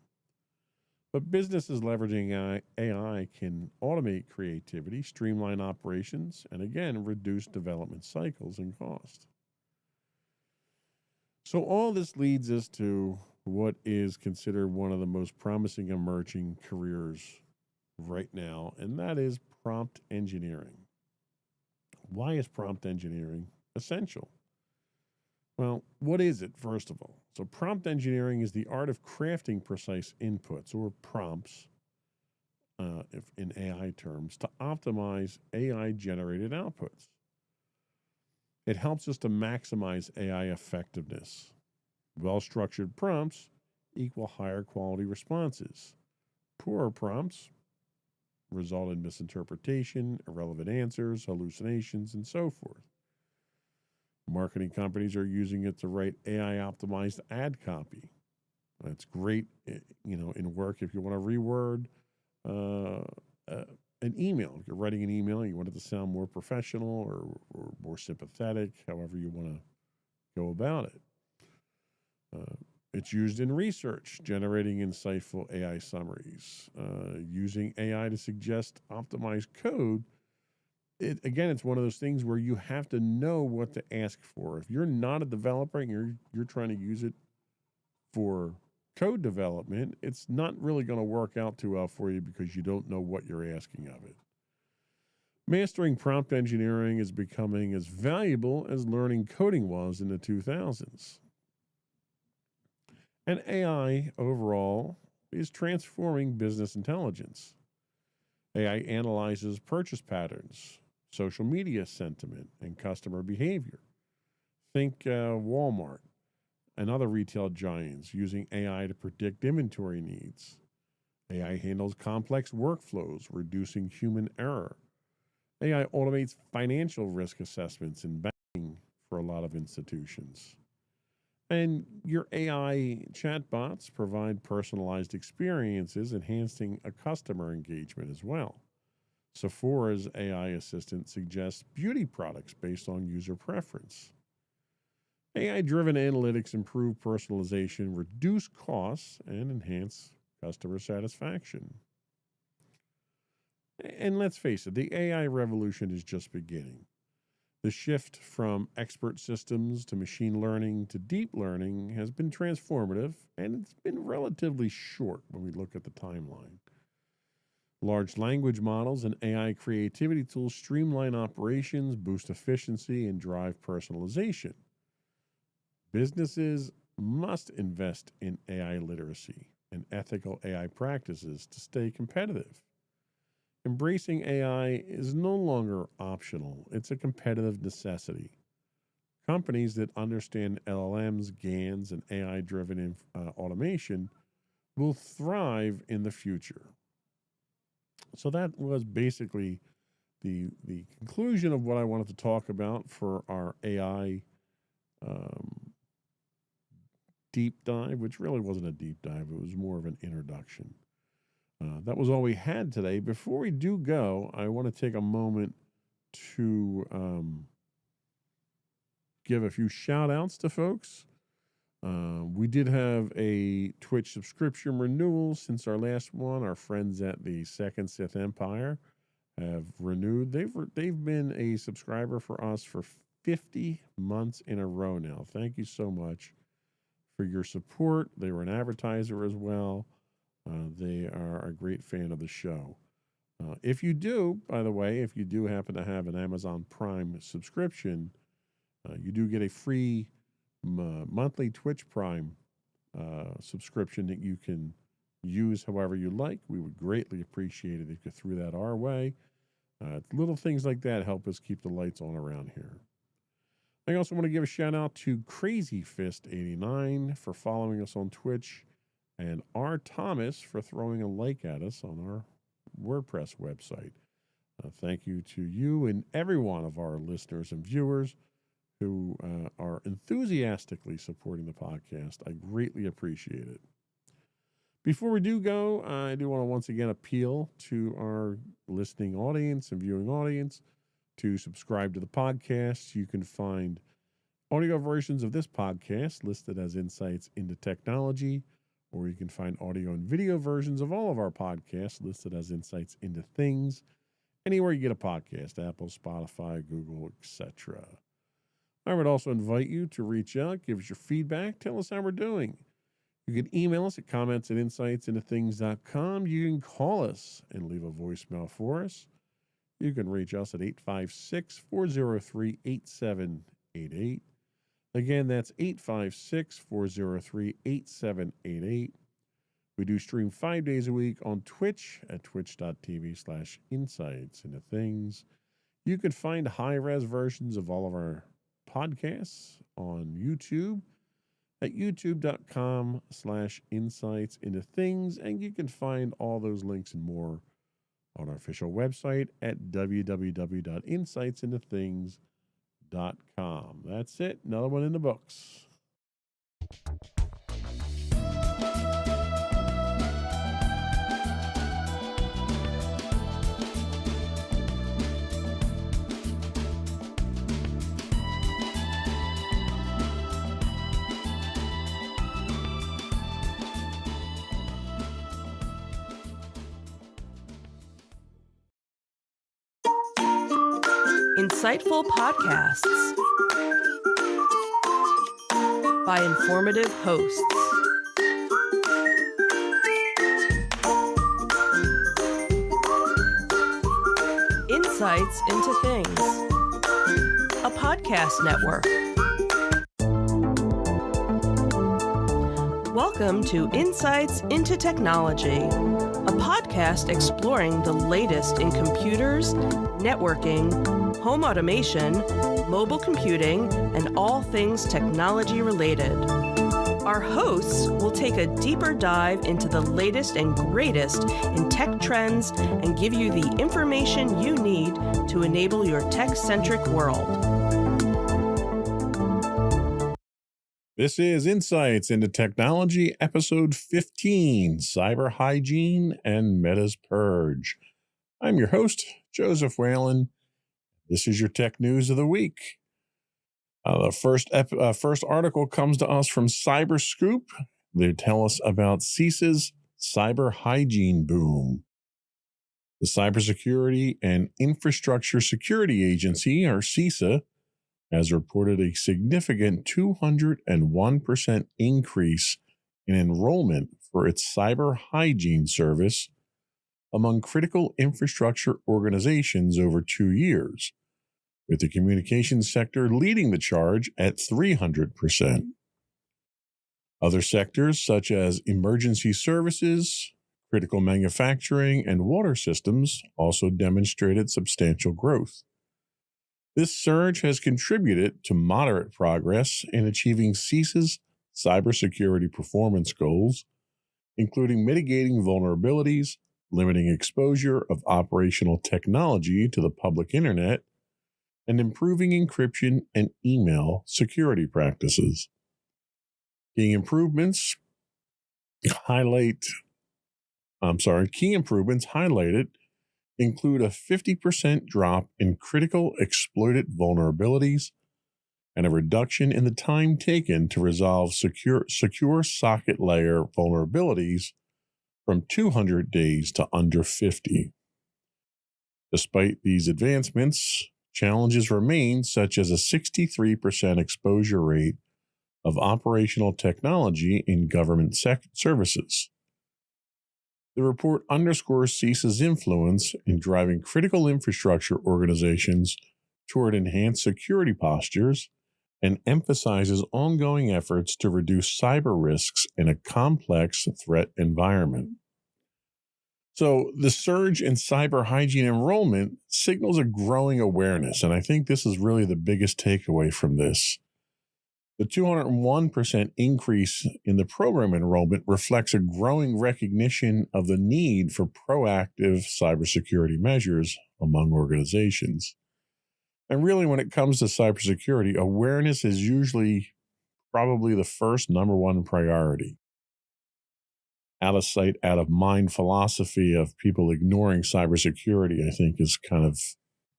But businesses leveraging AI can automate creativity, streamline operations, and again, reduce development cycles and cost. So all this leads us to what is considered one of the most promising emerging careers right now, and that is prompt engineering. Why is prompt engineering essential? Well, what is it, first of all? So prompt engineering is the art of crafting precise inputs or prompts, if in AI terms, to optimize AI-generated outputs. It helps us to maximize AI effectiveness. Well-structured prompts equal higher quality responses. Poorer prompts result in misinterpretation, irrelevant answers, hallucinations, and so forth. Marketing companies are using it to write AI-optimized ad copy. That's great, in work if you want to reword an email. If you're writing an email, you want it to sound more professional or more sympathetic, however you want to go about it. It's used in research, generating insightful AI summaries, using AI to suggest optimized code. It's one of those things where you have to know what to ask for. If you're not a developer and you're trying to use it for code development, it's not really going to work out too well for you because you don't know what you're asking of it. Mastering prompt engineering is becoming as valuable as learning coding was in the 2000s. And AI overall is transforming business intelligence. AI analyzes purchase patterns, social media sentiment, and customer behavior. Think Walmart and other retail giants using AI to predict inventory needs. AI handles complex workflows, reducing human error. AI automates financial risk assessments in banking for a lot of institutions. And your AI chatbots provide personalized experiences, enhancing a customer engagement as well. Sephora's AI assistant suggests beauty products based on user preference. AI-driven analytics improve personalization, reduce costs, and enhance customer satisfaction. And let's face it, the AI revolution is just beginning. The shift from expert systems to machine learning to deep learning has been transformative, and it's been relatively short when we look at the timeline. Large language models and AI creativity tools streamline operations, boost efficiency, and drive personalization. Businesses must invest in AI literacy and ethical AI practices to stay competitive. Embracing AI is no longer optional, it's a competitive necessity. Companies that understand LLMs, GANs, and AI driven automation will thrive in the future. So that was basically the conclusion of what I wanted to talk about for our AI deep dive, which really wasn't a deep dive, it was more of an introduction. That was all we had today. Before we do go, I want to take a moment to give a few shout outs to folks. We did have a Twitch subscription renewal since our last one. Our friends at the Second Sith Empire have renewed. They've been a subscriber for us for 50 months in a row now. Thank you so much for your support. They were an advertiser as well. They are a great fan of the show. If you do, by the way, if you do happen to have an Amazon Prime subscription, you do get a free monthly Twitch Prime subscription that you can use however you like. We would greatly appreciate it if you threw that our way. Little things like that help us keep the lights on around here. I also want to give a shout out to Crazy Fist 89 for following us on Twitch, and R. Thomas for throwing a like at us on our WordPress website. Thank you to you and every one of our listeners and viewers who are enthusiastically supporting the podcast. I greatly appreciate it. Before we do go, I do want to once again appeal to our listening audience and viewing audience to subscribe to the podcast. You can find audio versions of this podcast listed as Insights into Technology, or you can find audio and video versions of all of our podcasts listed as Insights into Things, anywhere you get a podcast, Apple, Spotify, Google, etc. I would also invite you to reach out, give us your feedback, tell us how we're doing. You can email us at comments@insightsintothings.com. You can call us and leave a voicemail for us. You can reach us at 856-403-8788. Again, that's 856-403-8788. We do stream 5 days a week on Twitch at twitch.tv/insightsintothings. You can find high-res versions of all of our podcasts on YouTube at youtube.com/insightsintothings, and you can find all those links and more on our official website at www.insightsintothings.com. That's it. Another one in the books.
Insightful podcasts by informative hosts. Insights into Things, a podcast network. Welcome to Insights into Technology, a podcast exploring the latest in computers, networking, home automation, mobile computing, and all things technology related. Our hosts will take a deeper dive into the latest and greatest in tech trends and give you the information you need to enable your tech-centric world.
This is Insights into Technology, episode 15, Cyber Hygiene and Meta's Purge. I'm your host, Joseph Whalen. This is your tech news of the week. The first article comes to us from Cyberscoop. They tell us about CISA's cyber hygiene boom. The Cybersecurity and Infrastructure Security Agency, or CISA, has reported a significant 201% increase in enrollment for its cyber hygiene service among critical infrastructure organizations over 2 years, with the communications sector leading the charge at 300%. Other sectors, such as emergency services, critical manufacturing, and water systems, also demonstrated substantial growth. This surge has contributed to moderate progress in achieving CISA's cybersecurity performance goals, including mitigating vulnerabilities, limiting exposure of operational technology to the public internet, and improving encryption and email security practices. Key improvements highlighted include a 50% drop in critical exploited vulnerabilities and a reduction in the time taken to resolve secure socket layer vulnerabilities from 200 days to under 50. Despite these advancements, challenges remain, such as a 63% exposure rate of operational technology in government services. The report underscores CISA's influence in driving critical infrastructure organizations toward enhanced security postures and emphasizes ongoing efforts to reduce cyber risks in a complex threat environment. So, the surge in cyber hygiene enrollment signals a growing awareness, and I think this is really the biggest takeaway from this. The 201% increase in the program enrollment reflects a growing recognition of the need for proactive cybersecurity measures among organizations. And really, when it comes to cybersecurity, awareness is usually probably the first number one priority. Out of sight, out of mind philosophy of people ignoring cybersecurity, I think, is kind of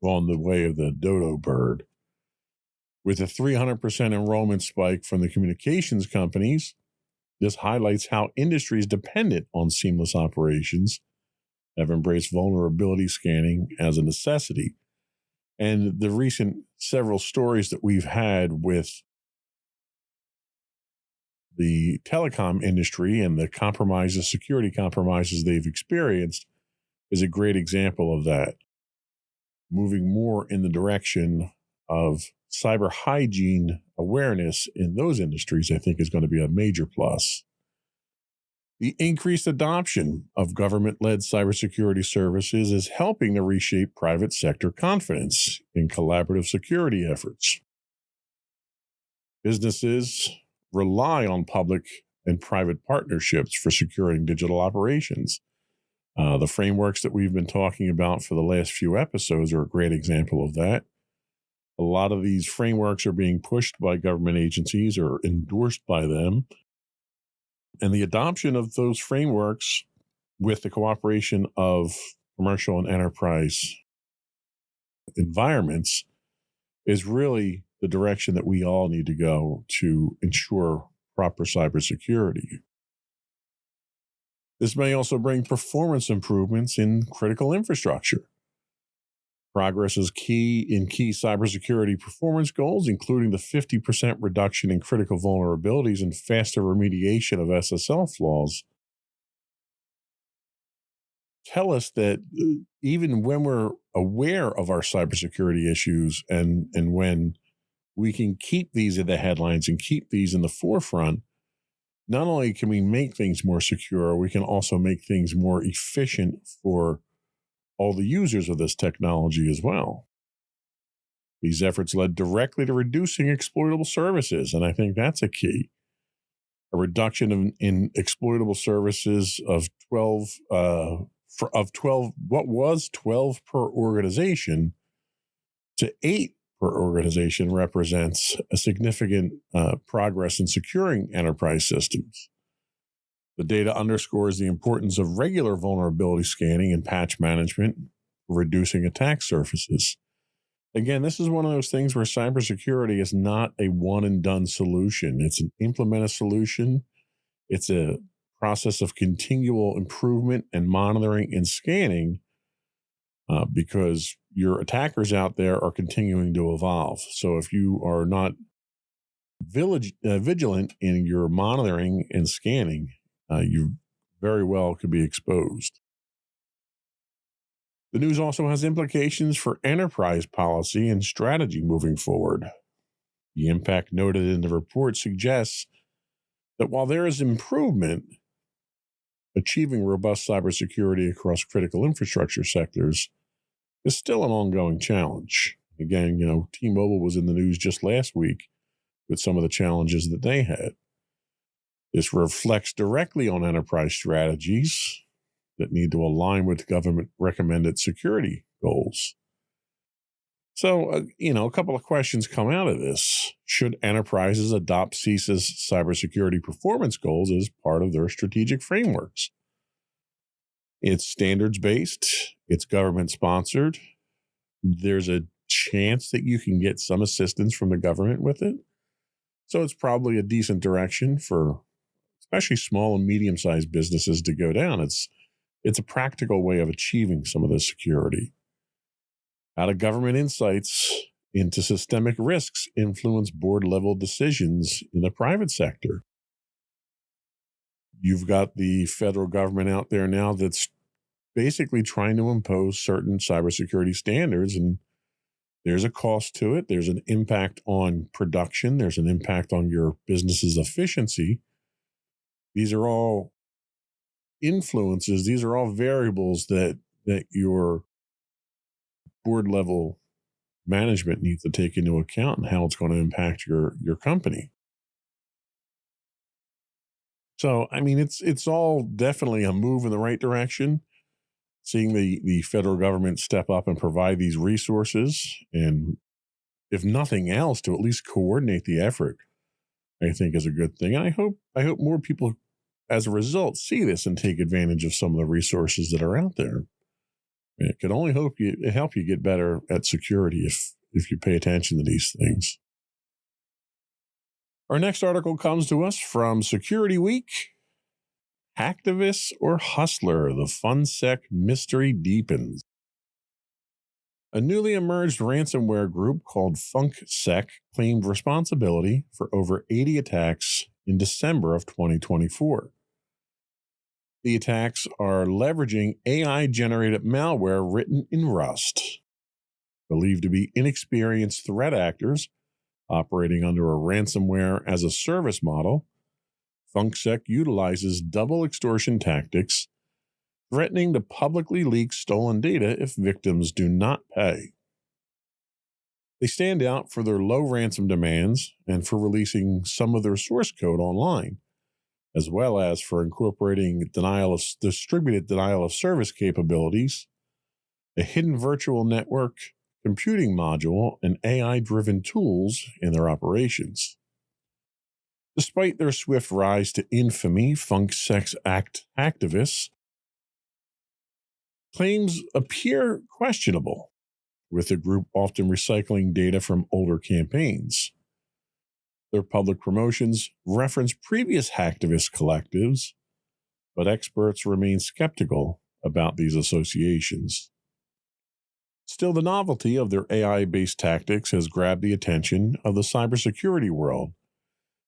gone the way of the dodo bird. With a 300% enrollment spike from the communications companies, this highlights how industries dependent on seamless operations have embraced vulnerability scanning as a necessity. And the recent several stories that we've had with the telecom industry and the security compromises they've experienced is a great example of that. Moving more in the direction of cyber hygiene awareness in those industries, I think, is going to be a major plus. The increased adoption of government-led cybersecurity services is helping to reshape private sector confidence in collaborative security efforts. Businesses rely on public and private partnerships for securing digital operations. The frameworks that we've been talking about for the last few episodes are a great example of that. A lot of these frameworks are being pushed by government agencies or endorsed by them. And the adoption of those frameworks with the cooperation of commercial and enterprise environments is really the direction that we all need to go to ensure proper cybersecurity. This may also bring performance improvements in critical infrastructure. Progress is key in key cybersecurity performance goals, including the 50% reduction in critical vulnerabilities and faster remediation of SSL flaws. Tell us that even when we're aware of our cybersecurity issues and when we can keep these in the headlines and keep these in the forefront, not only can we make things more secure, we can also make things more efficient for all the users of this technology as well. These efforts led directly to reducing exploitable services, and I think that's a key. A reduction in exploitable services of 12, what was 12 per organization to 8 per organization represents a significant progress in securing enterprise systems. The data underscores the importance of regular vulnerability scanning and patch management, reducing attack surfaces. Again, this is one of those things where cybersecurity is not a one and done solution. It's an implemented solution. It's a process of continual improvement and monitoring and scanning because your attackers out there are continuing to evolve. So if you are not vigilant in your monitoring and scanning, you very well could be exposed. The news also has implications for enterprise policy and strategy moving forward. The impact noted in the report suggests that while there is improvement, achieving robust cybersecurity across critical infrastructure sectors is still an ongoing challenge. Again, T-Mobile was in the news just last week with some of the challenges that they had. This reflects directly on enterprise strategies that need to align with government recommended security goals. So, a couple of questions come out of this. Should enterprises adopt CISA's cybersecurity performance goals as part of their strategic frameworks? It's standards-based. It's government-sponsored. There's a chance that you can get some assistance from the government with it. So it's probably a decent direction for especially small and medium-sized businesses to go down. It's a practical way of achieving some of this security. How do government insights into systemic risks influence board-level decisions in the private sector? You've got the federal government out there now that's basically trying to impose certain cybersecurity standards, and there's a cost to it. There's an impact on production. There's an impact on your business's efficiency. These are all influences. These are all variables that your board level management needs to take into account and how it's going to impact your company. So, I mean, it's all definitely a move in the right direction. Seeing the federal government step up and provide these resources, and if nothing else, to at least coordinate the effort, I think is a good thing. And I hope more people, as a result, see this and take advantage of some of the resources that are out there. It can only help you get better at security if you pay attention to these things. Our next article comes to us from Security Week. Hacktivist or hustler, the FunSec mystery deepens. A newly emerged ransomware group called FunkSec claimed responsibility for over 80 attacks in December of 2024. The attacks are leveraging AI-generated malware written in Rust. Believed to be inexperienced threat actors operating under a ransomware as a service model, FunkSec utilizes double extortion tactics, threatening to publicly leak stolen data if victims do not pay. They stand out for their low ransom demands and for releasing some of their source code online, as well as for incorporating distributed denial of service capabilities, a hidden virtual network, computing module, and AI-driven tools in their operations. Despite their swift rise to infamy, FunkSec activists claims appear questionable, with the group often recycling data from older campaigns. Their public promotions reference previous hacktivist collectives, but experts remain skeptical about these associations. Still, the novelty of their AI-based tactics has grabbed the attention of the cybersecurity world,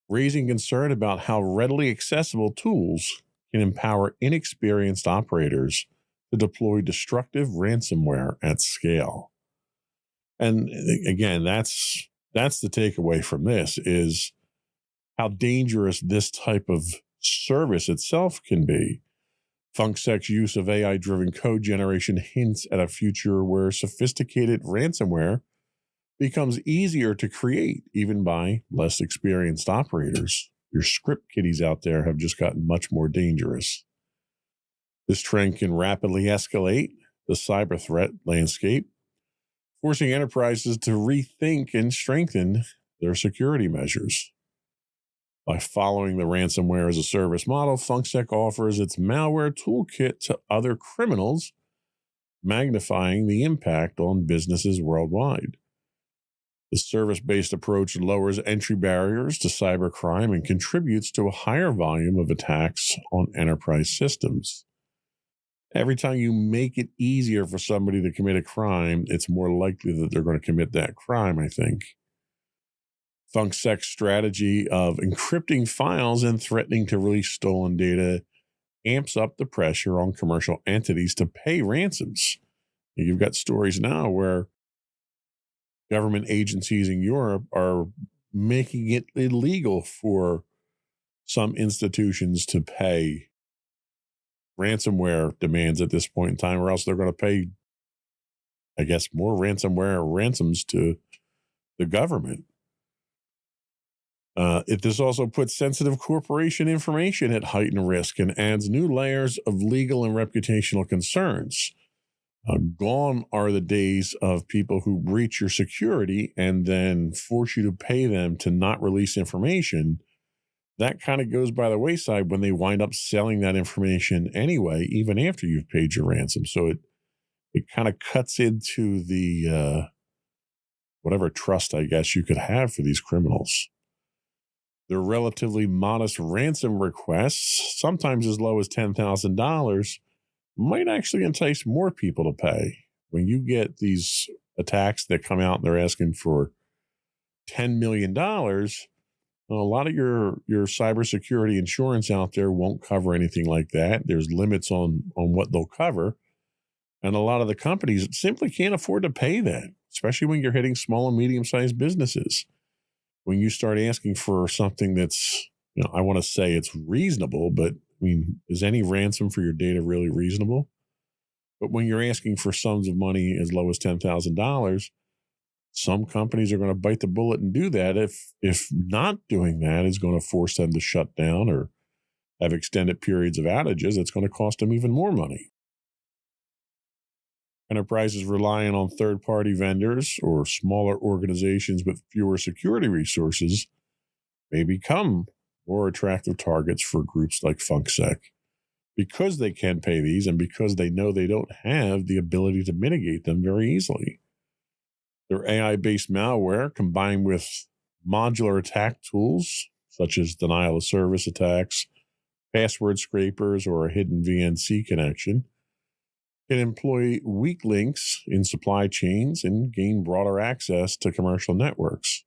raising concern about how readily accessible tools can empower inexperienced operators to deploy destructive ransomware at scale. And again, that's the takeaway from this, is how dangerous this type of service itself can be. FunkSec's use of AI-driven code generation hints at a future where sophisticated ransomware becomes easier to create, even by less experienced operators. Your script kiddies out there have just gotten much more dangerous. This trend can rapidly escalate the cyber threat landscape, forcing enterprises to rethink and strengthen their security measures. By following the ransomware as a service model, FunkSec offers its malware toolkit to other criminals, magnifying the impact on businesses worldwide. The service-based approach lowers entry barriers to cybercrime and contributes to a higher volume of attacks on enterprise systems. Every time you make it easier for somebody to commit a crime, it's more likely that they're going to commit that crime, I think. FunkSec's strategy of encrypting files and threatening to release stolen data amps up the pressure on commercial entities to pay ransoms. You've got stories now where government agencies in Europe are making it illegal for some institutions to pay ransomware demands at this point in time, or else they're going to pay, I guess, more ransomware ransoms to the government. This also puts sensitive corporation information at heightened risk and adds new layers of legal and reputational concerns. Gone are the days of people who breach your security and then force you to pay them to not release information. That kind of goes by the wayside when they wind up selling that information anyway, even after you've paid your ransom. So it kind of cuts into the whatever trust, I guess, you could have for these criminals. Their relatively modest ransom requests, sometimes as low as $10,000, might actually entice more people to pay. When you get these attacks that come out and they're asking for $10 million, a lot of your cybersecurity insurance out there won't cover anything like that. There's limits on what they'll cover. And a lot of the companies simply can't afford to pay that, especially when you're hitting small and medium-sized businesses. When you start asking for something that's, I want to say it's reasonable, but I mean, is any ransom for your data really reasonable? But when you're asking for sums of money as low as $10,000, some companies are going to bite the bullet and do that. If not doing that is going to force them to shut down or have extended periods of outages, it's going to cost them even more money. Enterprises relying on third-party vendors or smaller organizations with fewer security resources may become more attractive targets for groups like FunkSec because they can pay these and because they know they don't have the ability to mitigate them very easily. Their AI-based malware combined with modular attack tools such as denial of service attacks, password scrapers, or a hidden VNC connection can employ weak links in supply chains and gain broader access to commercial networks.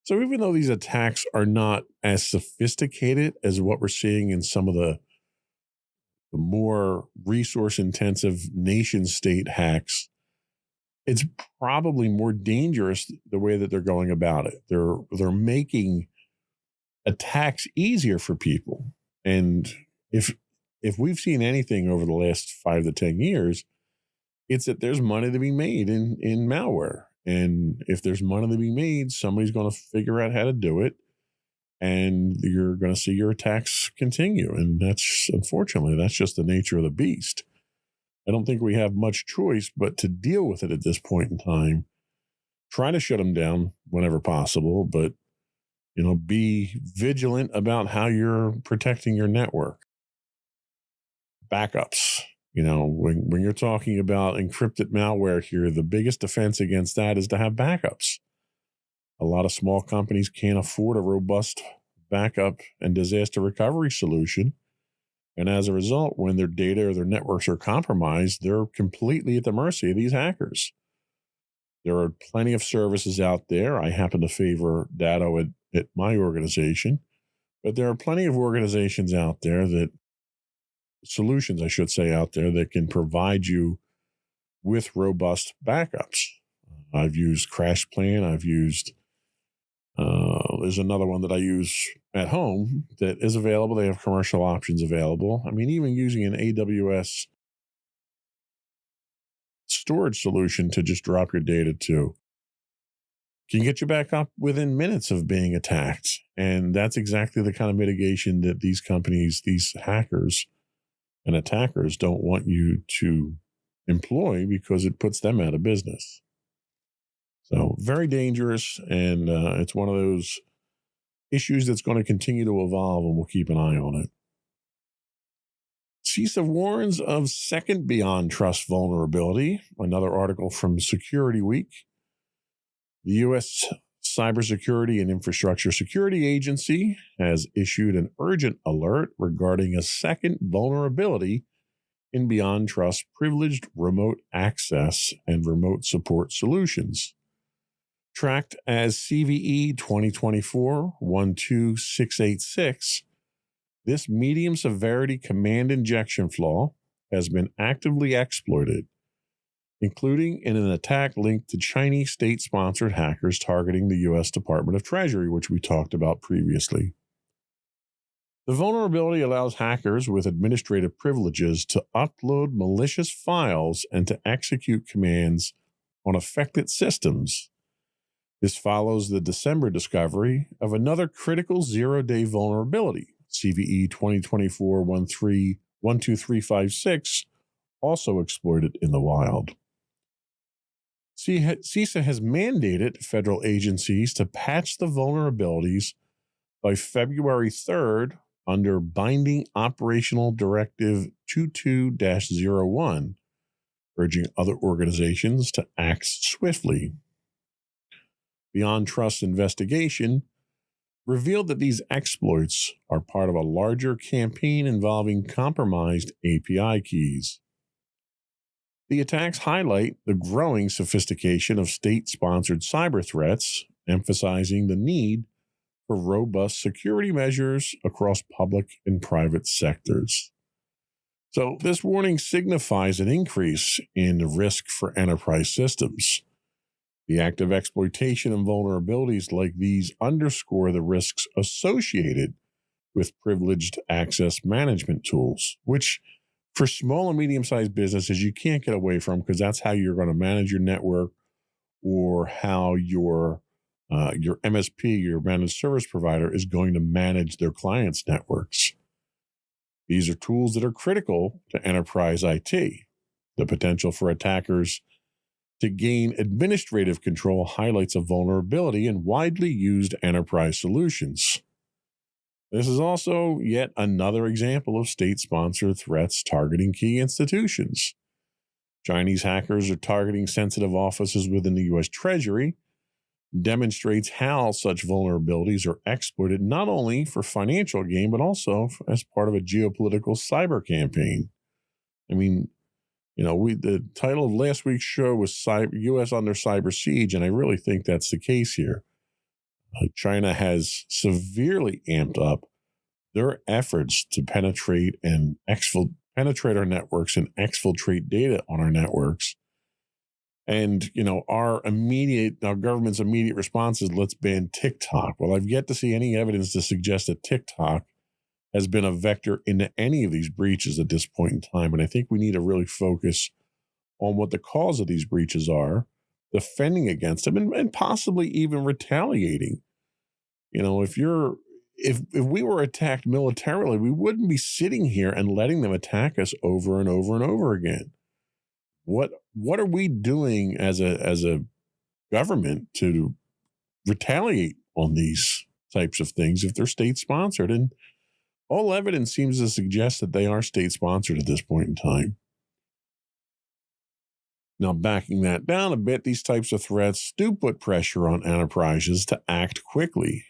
So even though these attacks are not as sophisticated as what we're seeing in some of the more resource-intensive nation-state hacks, it's probably more dangerous the way that they're going about it. They're making attacks easier for people. And if we've seen anything over the last 5 to 10 years, it's that there's money to be made in malware. And if there's money to be made, somebody's going to figure out how to do it. And you're going to see your attacks continue. And unfortunately, that's just the nature of the beast. I don't think we have much choice but to deal with it at this point in time. Try to shut them down whenever possible, but, be vigilant about how you're protecting your network. Backups. When you're talking about encrypted malware here, the biggest defense against that is to have backups. A lot of small companies can't afford a robust backup and disaster recovery solution. And as a result, when their data or their networks are compromised, they're completely at the mercy of these hackers. There are plenty of services out there. I happen to favor Datto at my organization, but there are plenty of organizations out there solutions, I should say, out there that can provide you with robust backups. I've used CrashPlan. I've used, there's another one that I use at home that is available. They have commercial options available. I mean, even using an AWS storage solution to just drop your data to can get you back up within minutes of being attacked. And that's exactly the kind of mitigation that these companies, these hackers and attackers don't want you to employ because it puts them out of business. So very dangerous. And it's one of those issues that's going to continue to evolve, and we'll keep an eye on it. CISA warns of second beyond trust vulnerability. Another article from Security Week. The U.S. Cybersecurity and Infrastructure Security Agency has issued an urgent alert regarding a second vulnerability in Beyond Trust privileged remote access and remote support solutions. Tracked as CVE 2024-12686, this medium severity command injection flaw has been actively exploited, including in an attack linked to Chinese state-sponsored hackers targeting the U.S. Department of Treasury, which we talked about previously. The vulnerability allows hackers with administrative privileges to upload malicious files and to execute commands on affected systems. This follows the December discovery of another critical zero-day vulnerability, CVE 2024-12356, also exploited in the wild. CISA has mandated federal agencies to patch the vulnerabilities by February 3rd under Binding Operational Directive 22-01, urging other organizations to act swiftly. Beyond Trust's investigation revealed that these exploits are part of a larger campaign involving compromised API keys. The attacks highlight the growing sophistication of state-sponsored cyber threats, emphasizing the need for robust security measures across public and private sectors. So this warning signifies an increase in the risk for enterprise systems. The active exploitation and vulnerabilities like these underscore the risks associated with privileged access management tools, which for small and medium-sized businesses, you can't get away from because that's how you're going to manage your network or how your MSP, your managed service provider, is going to manage their clients' networks. These are tools that are critical to enterprise IT. The potential for attackers to gain administrative control highlights a vulnerability in widely used enterprise solutions. This is also yet another example of state-sponsored threats targeting key institutions. Chinese hackers are targeting sensitive offices within the U.S. Treasury, demonstrates how such vulnerabilities are exploited not only for financial gain, but also as part of a geopolitical cyber campaign. I mean, the title of last week's show was U.S. under cyber siege, and I really think that's the case here. China has severely amped up their efforts to penetrate our networks and exfiltrate data on our networks. And, our government's immediate response is let's ban TikTok. Well, I've yet to see any evidence to suggest that TikTok has been a vector into any of these breaches at this point in time. And I think we need to really focus on what the cause of these breaches are, defending against them, and possibly even retaliating. If we were attacked militarily, we wouldn't be sitting here and letting them attack us over and over and over again. What are we doing as a government to retaliate on these types of things if they're state-sponsored? And all evidence seems to suggest that they are state-sponsored at this point in time. Now, backing that down a bit, these types of threats do put pressure on enterprises to act quickly.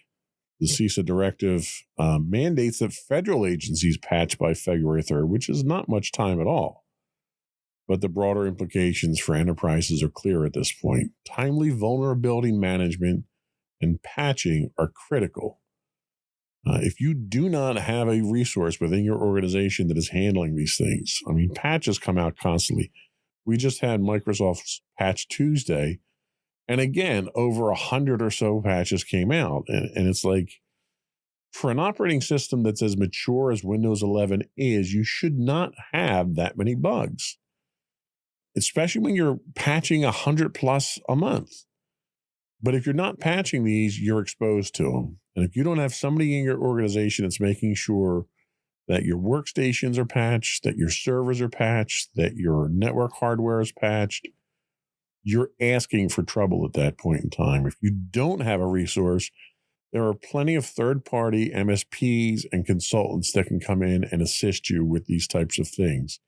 The CISA directive mandates that federal agencies patch by February 3rd, which is not much time at all. But the broader implications for enterprises are clear at this point. Timely vulnerability management and patching are critical. If you do not have a resource within your organization that is handling these things, patches come out constantly. We just had Microsoft's Patch Tuesday, and again, over 100 or so patches came out. And it's like, for an operating system that's as mature as Windows 11 is, you should not have that many bugs, especially when you're patching 100 plus a month. But if you're not patching these, you're exposed to them. And if you don't have somebody in your organization that's making sure that your workstations are patched, that your servers are patched, that your network hardware is patched, you're asking for trouble at that point in time. If you don't have a resource, there are plenty of third-party MSPs and consultants that can come in and assist you with these types of things.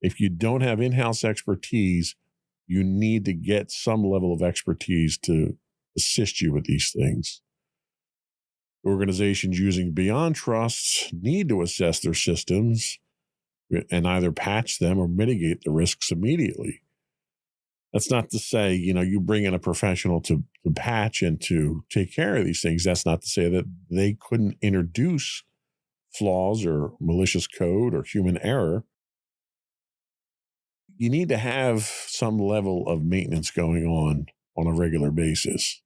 If you don't have in-house expertise, you need to get some level of expertise to assist you with these things. Organizations using Beyond Trust need to assess their systems and either patch them or mitigate the risks immediately. That's not to say, you bring in a professional to patch and to take care of these things. That's not to say that they couldn't introduce flaws or malicious code or human error. You need to have some level of maintenance going on a regular basis.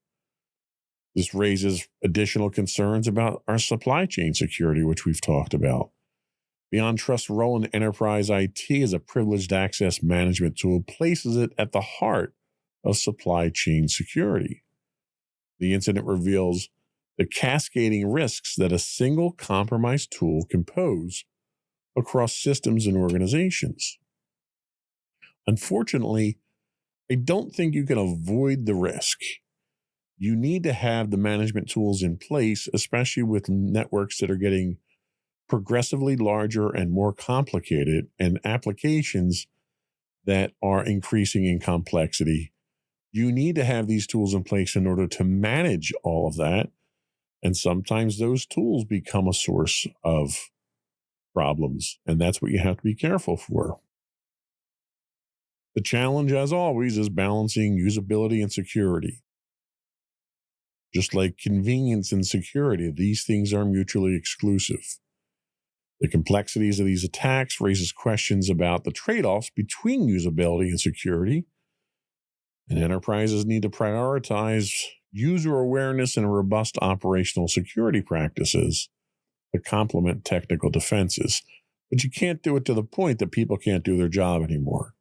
This raises additional concerns about our supply chain security, which we've talked about. Beyond Trust's role in enterprise IT as a privileged access management tool places it at the heart of supply chain security. The incident reveals the cascading risks that a single compromised tool can pose across systems and organizations. Unfortunately, I don't think you can avoid the risk. You need to have the management tools in place, especially with networks that are getting progressively larger and more complicated, and applications that are increasing in complexity. You need to have these tools in place in order to manage all of that. And sometimes those tools become a source of problems, and that's what you have to be careful for. The challenge, as always, is balancing usability and security. Just like convenience and security, these things are mutually exclusive. The complexities of these attacks raises questions about the trade-offs between usability and security, and enterprises need to prioritize user awareness and robust operational security practices to complement technical defenses. But you can't do it to the point that people can't do their job anymore.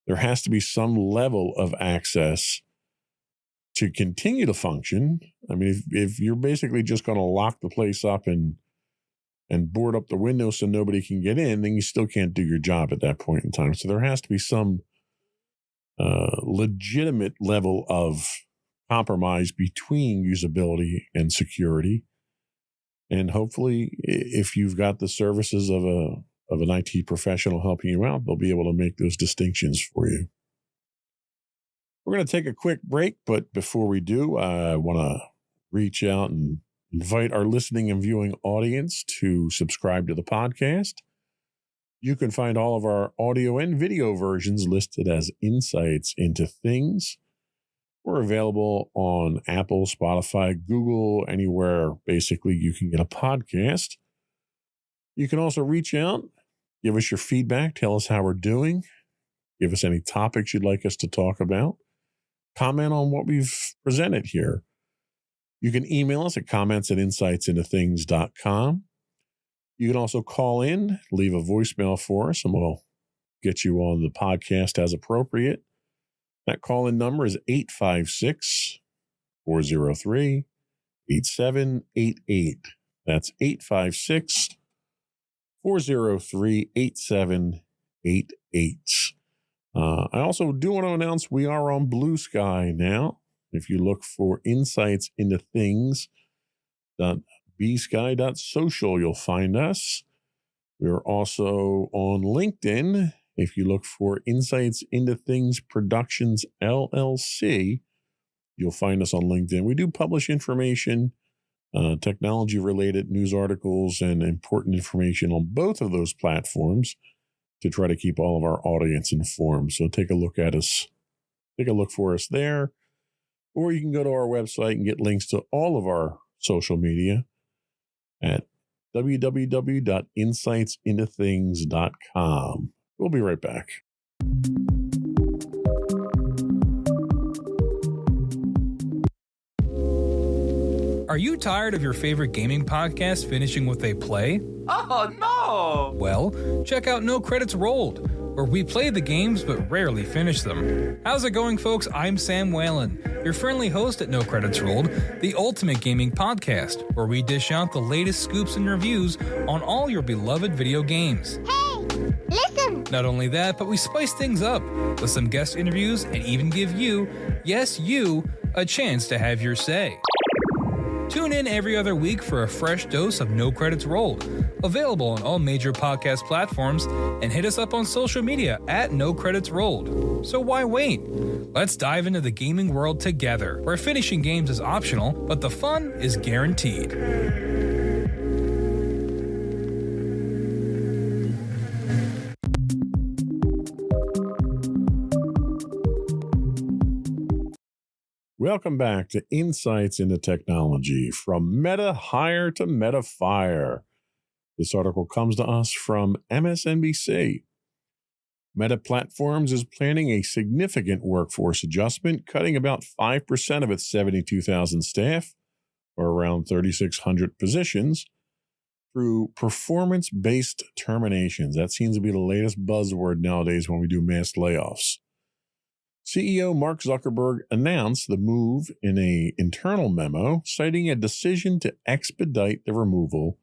There has to be some level of access to continue to function. I mean, if you're basically just going to lock the place up and board up the windows so nobody can get in, then you still can't do your job at that point in time. So there has to be some legitimate level of compromise between usability and security. And hopefully, if you've got the services of an IT professional helping you out, they'll be able to make those distinctions for you. We're going to take a quick break, but before we do, I want to reach out and invite our listening and viewing audience to subscribe to the podcast. You can find all of our audio and video versions listed as Insights into Things. We're available on Apple, Spotify, Google, anywhere basically you can get a podcast. You can also reach out, give us your feedback, tell us how we're doing, give us any topics you'd like us to talk about, comment on what we've presented here. You can email us at comments@insightsintothings.com. You can also call in, leave a voicemail for us, and we'll get you on the podcast as appropriate. That call-in number is 856-403-8788. That's 856-403-8788. I also do want to announce we are on Blue Sky now. If you look for Insights into Things.bsky.social, you'll find us. We're also on LinkedIn. If you look for Insights into Things Productions LLC, you'll find us on LinkedIn. We do publish information, technology-related news articles, and important information on both of those platforms to try to keep all of our audience informed. So take a look at us. Take a look for us there. Or you can go to our website and get links to all of our social media at www.insightsintothings.com. We'll be right back.
Are you tired of your favorite gaming podcast finishing with a play?
Oh, no!
Well, check out No Credits Rolled, where we play the games but rarely finish them. How's it going, folks? I'm Sam Whalen, your friendly host at No Credits Rolled, the ultimate gaming podcast, where we dish out the latest scoops and reviews on all your beloved video games.
Hey, listen!
Not only that, but we spice things up with some guest interviews and even give you, yes, you, a chance to have your say. Tune in every other week for a fresh dose of No Credits Rolled, available on all major podcast platforms, and hit us up on social media at No Credits Rolled. So why wait? Let's dive into the gaming world together, where finishing games is optional, but the fun is guaranteed.
Welcome back to Insights into Technology, from Meta Hire to Meta Fire. This article comes to us from MSNBC. Meta Platforms is planning a significant workforce adjustment, cutting about 5% of its 72,000 staff, or around 3,600 positions, through performance-based terminations. That seems to be the latest buzzword nowadays when we do mass layoffs. CEO Mark Zuckerberg announced the move in an internal memo, citing a decision to expedite the removal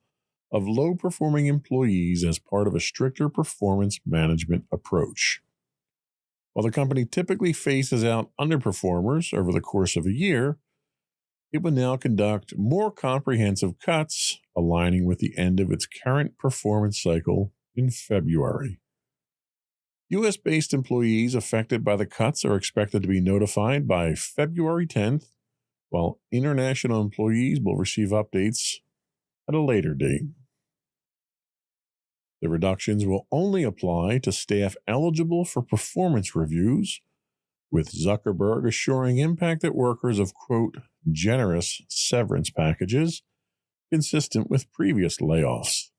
of low-performing employees as part of a stricter performance management approach. While the company typically phases out underperformers over the course of a year, it will now conduct more comprehensive cuts, aligning with the end of its current performance cycle in February. U.S.-based employees affected by the cuts are expected to be notified by February 10th, while international employees will receive updates at a later date. The reductions will only apply to staff eligible for performance reviews, with Zuckerberg assuring impacted workers of, quote, generous severance packages consistent with previous layoffs.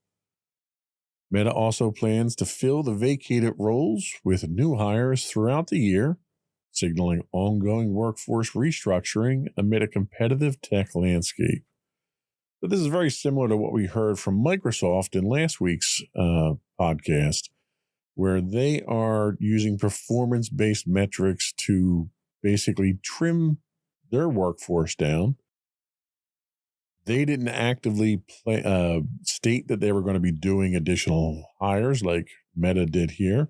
Meta also plans to fill the vacated roles with new hires throughout the year, signaling ongoing workforce restructuring amid a competitive tech landscape. But this is very similar to what we heard from Microsoft in last week's podcast, where they are using performance-based metrics to basically trim their workforce down. They didn't actively state that they were going to be doing additional hires like Meta did here,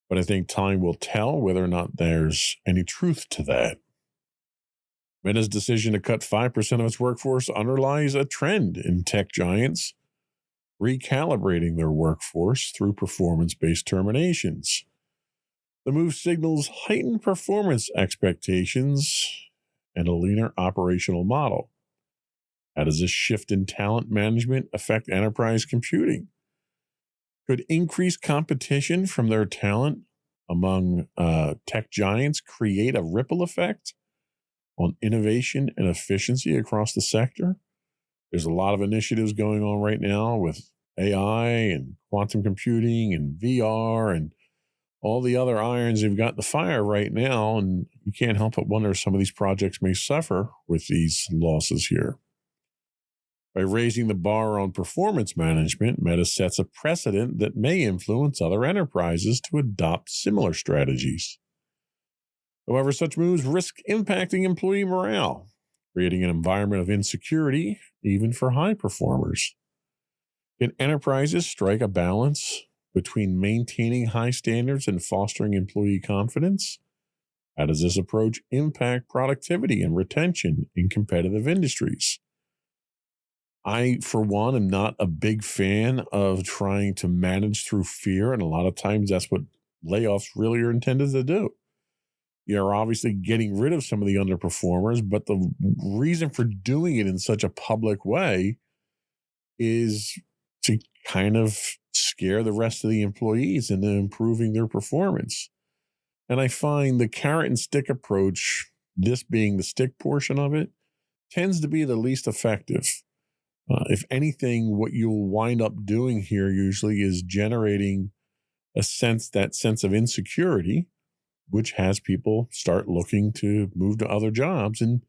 but I think time will tell whether or not there's any truth to that. Meta's decision to cut 5% of its workforce underlies a trend in tech giants recalibrating their workforce through performance-based terminations. The move signals heightened performance expectations and a leaner operational model. How does this shift in talent management affect enterprise computing? Could increased competition from their talent among tech giants create a ripple effect on innovation and efficiency across the sector? There's a lot of initiatives going on right now with AI and quantum computing and VR and all the other irons you've got in the fire right now, and you can't help but wonder if some of these projects may suffer with these losses here. By raising the bar on performance management, Meta sets a precedent that may influence other enterprises to adopt similar strategies. However, such moves risk impacting employee morale, creating an environment of insecurity even for high performers. Can enterprises strike a balance between maintaining high standards and fostering employee confidence? How does this approach impact productivity and retention in competitive industries? I, for one, am not a big fan of trying to manage through fear, and a lot of times that's what layoffs really are intended to do. You're obviously getting rid of some of the underperformers, but the reason for doing it in such a public way is to kind of scare the rest of the employees into improving their performance. And I find the carrot and stick approach, this being the stick portion of it, tends to be the least effective. If anything, what you'll wind up doing here usually is generating that sense of insecurity, which has people start looking to move to other jobs. And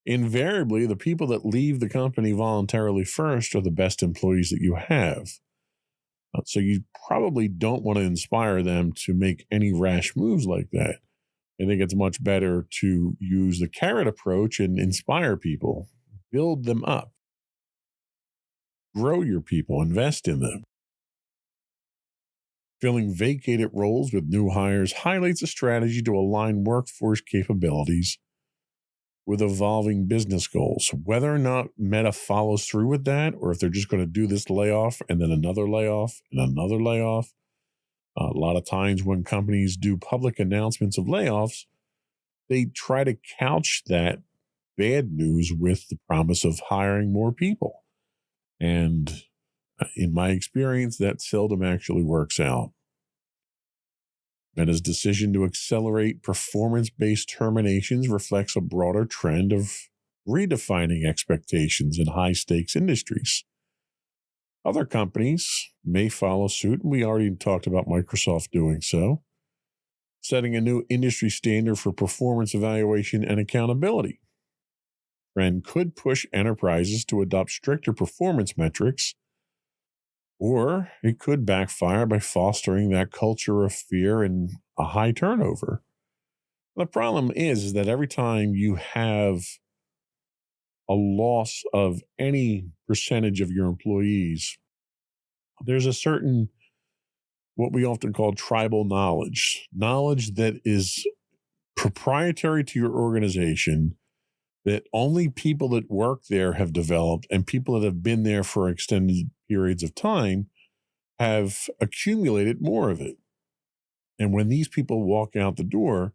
invariably, the people that leave the company voluntarily first are the best employees that you have. So you probably don't want to inspire them to make any rash moves like that. I think it's much better to use the carrot approach and inspire people, build them up, grow your people, invest in them. Filling vacated roles with new hires highlights a strategy to align workforce capabilities with evolving business goals. Whether or not Meta follows through with that, or if they're just going to do this layoff and then another layoff and another layoff. A lot of times when companies do public announcements of layoffs, they try to couch that bad news with the promise of hiring more people. And in my experience, that seldom actually works out. Meta's decision to accelerate performance-based terminations reflects a broader trend of redefining expectations in high-stakes industries. Other companies may follow suit, and we already talked about Microsoft doing so, setting a new industry standard for performance evaluation and accountability. Trend could push enterprises to adopt stricter performance metrics, or it could backfire by fostering that culture of fear and a high turnover. The problem is that every time you have a loss of any percentage of your employees, there's a certain, what we often call tribal knowledge that is proprietary to your organization, that only people that work there have developed, and people that have been there for extended periods of time have accumulated more of it. And when these people walk out the door,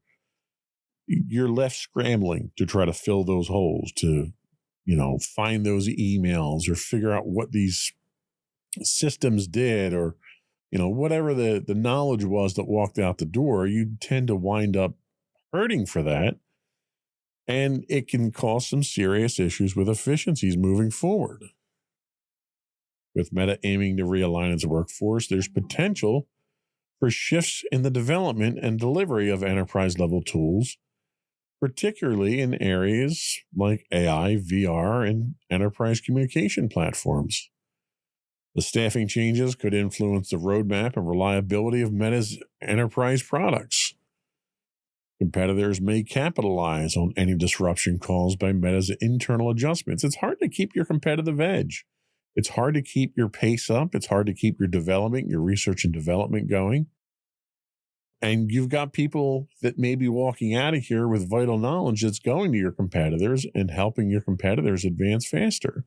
you're left scrambling to try to fill those holes, to, find those emails or figure out what these systems did, or, whatever the knowledge was that walked out the door. You tend to wind up hurting for that. And it can cause some serious issues with efficiencies moving forward. With Meta aiming to realign its workforce, there's potential for shifts in the development and delivery of enterprise-level tools, particularly in areas like AI, VR, and enterprise communication platforms. The staffing changes could influence the roadmap and reliability of Meta's enterprise products. Competitors may capitalize on any disruption caused by Meta's internal adjustments. It's hard to keep your competitive edge. It's hard to keep your pace up. It's hard to keep your development, your research and development going. And you've got people that may be walking out of here with vital knowledge that's going to your competitors and helping your competitors advance faster.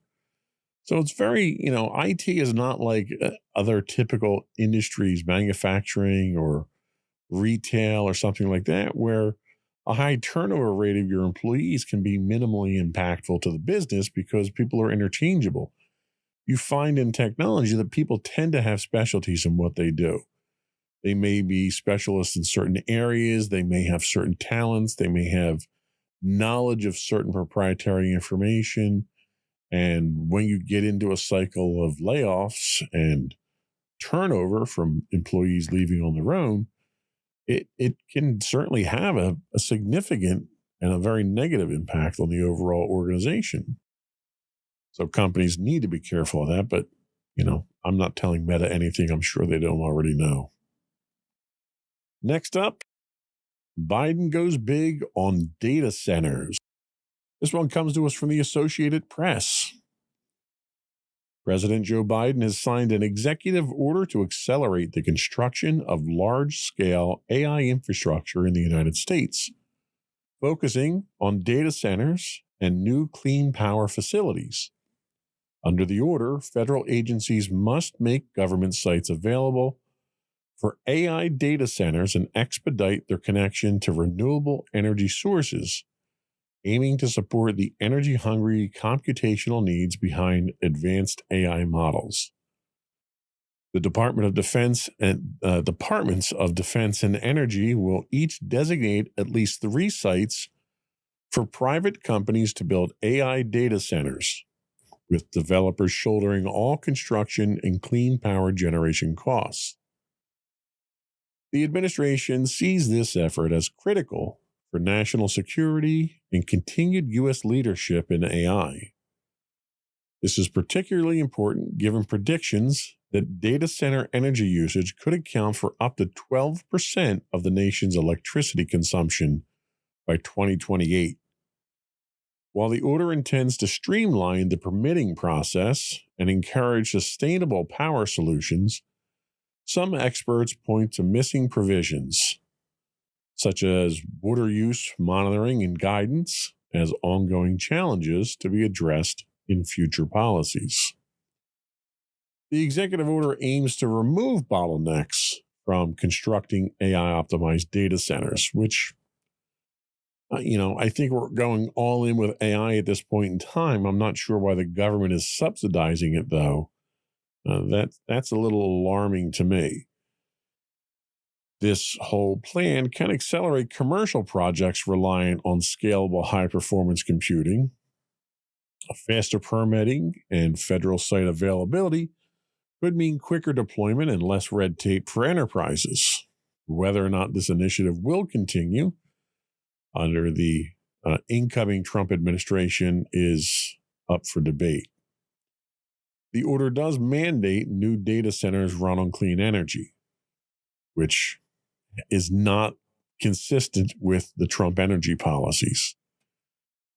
So it's very, IT is not like other typical industries, manufacturing or retail or something like that, where a high turnover rate of your employees can be minimally impactful to the business because people are interchangeable. You find in technology that people tend to have specialties in what they do. They may be specialists in certain areas. They may have certain talents. They may have knowledge of certain proprietary information. And when you get into a cycle of layoffs and turnover from employees leaving on their own, it can certainly have a significant and a very negative impact on the overall organization. So companies need to be careful of that. But, I'm not telling Meta anything I'm sure they don't already know. Next up, Biden goes big on data centers. This one comes to us from the Associated Press. President Joe Biden has signed an executive order to accelerate the construction of large-scale AI infrastructure in the United States, focusing on data centers and new clean power facilities. Under the order, federal agencies must make government sites available for AI data centers and expedite their connection to renewable energy sources, aiming to support the energy-hungry computational needs behind advanced AI models. The Department of Defense and Departments of Defense and Energy will each designate at least 3 sites for private companies to build AI data centers, with developers shouldering all construction and clean power generation costs. The administration sees this effort as critical for national security and continued U.S. leadership in AI. This is particularly important given predictions that data center energy usage could account for up to 12% of the nation's electricity consumption by 2028. While the order intends to streamline the permitting process and encourage sustainable power solutions, some experts point to missing provisions, such as water use monitoring and guidance, as ongoing challenges to be addressed in future policies. The executive order aims to remove bottlenecks from constructing AI-optimized data centers, which, I think we're going all in with AI at this point in time. I'm not sure why the government is subsidizing it, though. That's a little alarming to me. This whole plan can accelerate commercial projects reliant on scalable high-performance computing. Faster permitting and federal site availability could mean quicker deployment and less red tape for enterprises. Whether or not this initiative will continue under the incoming Trump administration is up for debate. The order does mandate new data centers run on clean energy, which is not consistent with the Trump energy policies.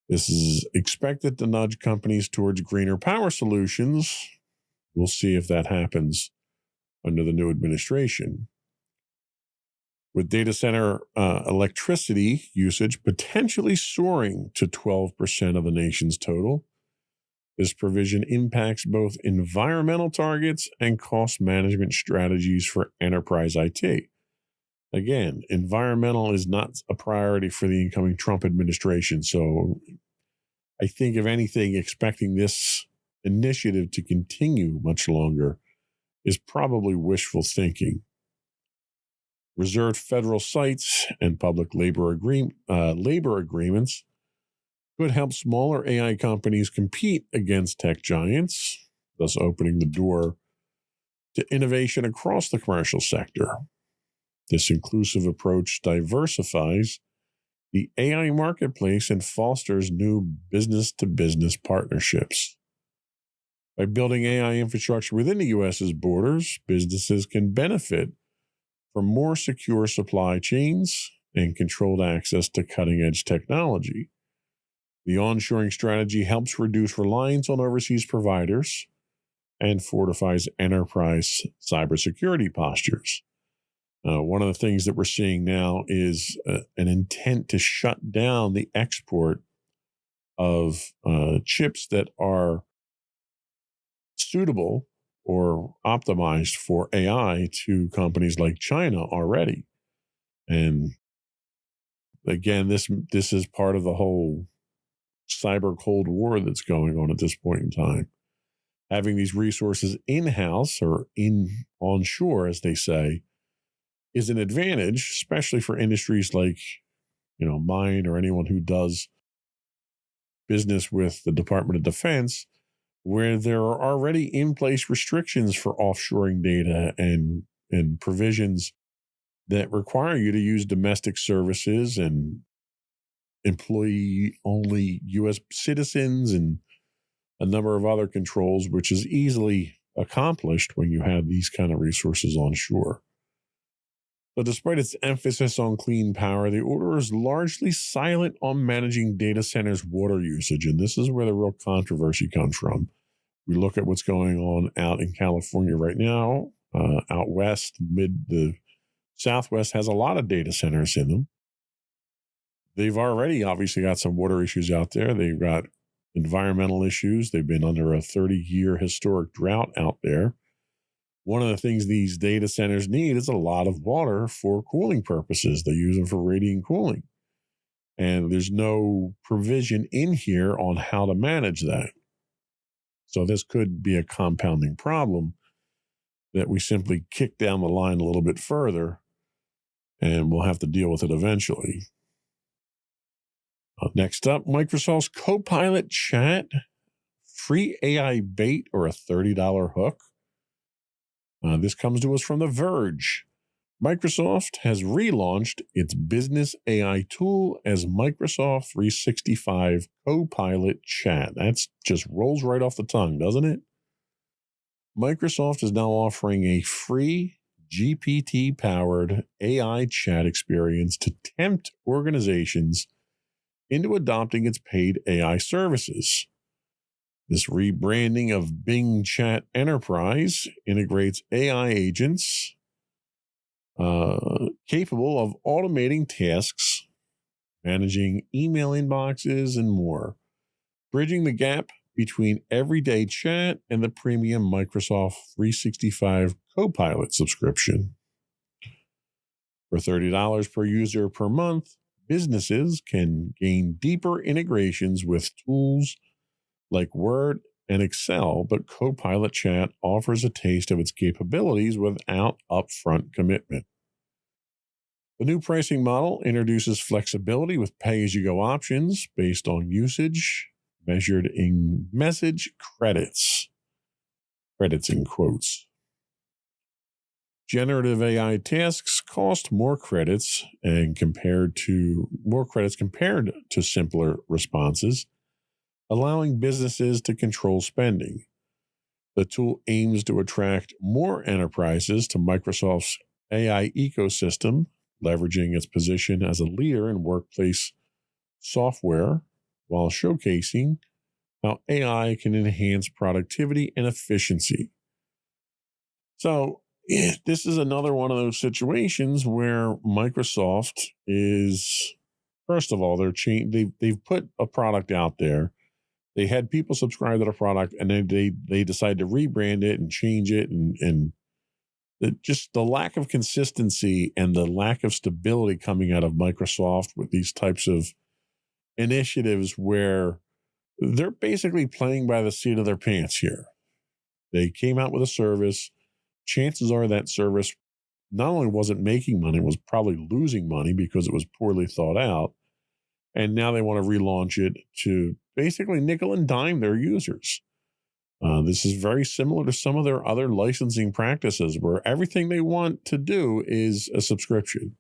This is expected to nudge companies towards greener power solutions. We'll see if that happens under the new administration. With data center electricity usage potentially soaring to 12% of the nation's total, this provision impacts both environmental targets and cost management strategies for enterprise IT. Again, environmental is not a priority for the incoming Trump administration. So I think, if anything, expecting this initiative to continue much longer is probably wishful thinking. Reserved federal sites and public labor agreements could help smaller AI companies compete against tech giants, thus opening the door to innovation across the commercial sector. This inclusive approach diversifies the AI marketplace and fosters new business-to-business partnerships. By building AI infrastructure within the U.S.'s borders, businesses can benefit from more secure supply chains and controlled access to cutting-edge technology. The onshoring strategy helps reduce reliance on overseas providers and fortifies enterprise cybersecurity postures. One of the things that we're seeing now is an intent to shut down the export of chips that are suitable or optimized for AI to companies like China already. And again, this is part of the whole cyber Cold War that's going on at this point in time. Having these resources in-house or onshore, as they say, is an advantage, especially for industries like, mine or anyone who does business with the Department of Defense, where there are already in place restrictions for offshoring data and provisions that require you to use domestic services and employee only U.S. citizens and a number of other controls, which is easily accomplished when you have these kind of resources onshore. But despite its emphasis on clean power, the order is largely silent on managing data centers' water usage, and this is where the real controversy comes from. We look at what's going on out in California right now, out west, the Southwest has a lot of data centers in them. They've already obviously got some water issues out there. They've got environmental issues. They've been under a 30-year historic drought out there. One of the things these data centers need is a lot of water for cooling purposes. They use them for radiant cooling. And there's no provision in here on how to manage that. So this could be a compounding problem that we simply kick down the line a little bit further, and we'll have to deal with it eventually. Next up, Microsoft's Copilot Chat, free AI bait or a $30 hook. This comes to us from The Verge. Microsoft has relaunched its business AI tool as Microsoft 365 Copilot Chat. That just rolls right off the tongue, doesn't it? Microsoft is now offering a free GPT-powered AI chat experience to tempt organizations into adopting its paid AI services. This rebranding of Bing Chat Enterprise integrates AI agents capable of automating tasks, managing email inboxes, and more, bridging the gap between everyday chat and the premium Microsoft 365 Copilot subscription. For $30 per user per month, businesses can gain deeper integrations with tools like Word and Excel, but Copilot Chat offers a taste of its capabilities without upfront commitment. The new pricing model introduces flexibility with pay-as-you-go options based on usage, measured in message credits. Credits in quotes. Generative AI tasks cost more credits compared to simpler responses, allowing businesses to control spending. The tool aims to attract more enterprises to Microsoft's AI ecosystem, leveraging its position as a leader in workplace software while showcasing how AI can enhance productivity and efficiency. So, this is another one of those situations where Microsoft is, first of all, they've put a product out there. They had people subscribe to the product, and then they decide to rebrand it and change it, and just the lack of consistency and the lack of stability coming out of Microsoft with these types of initiatives where they're basically playing by the seat of their pants here. They came out with a service. Chances are that service not only wasn't making money, was probably losing money because it was poorly thought out. And now they want to relaunch it to basically nickel and dime their users. This is very similar to some of their other licensing practices where everything they want to do is a subscription.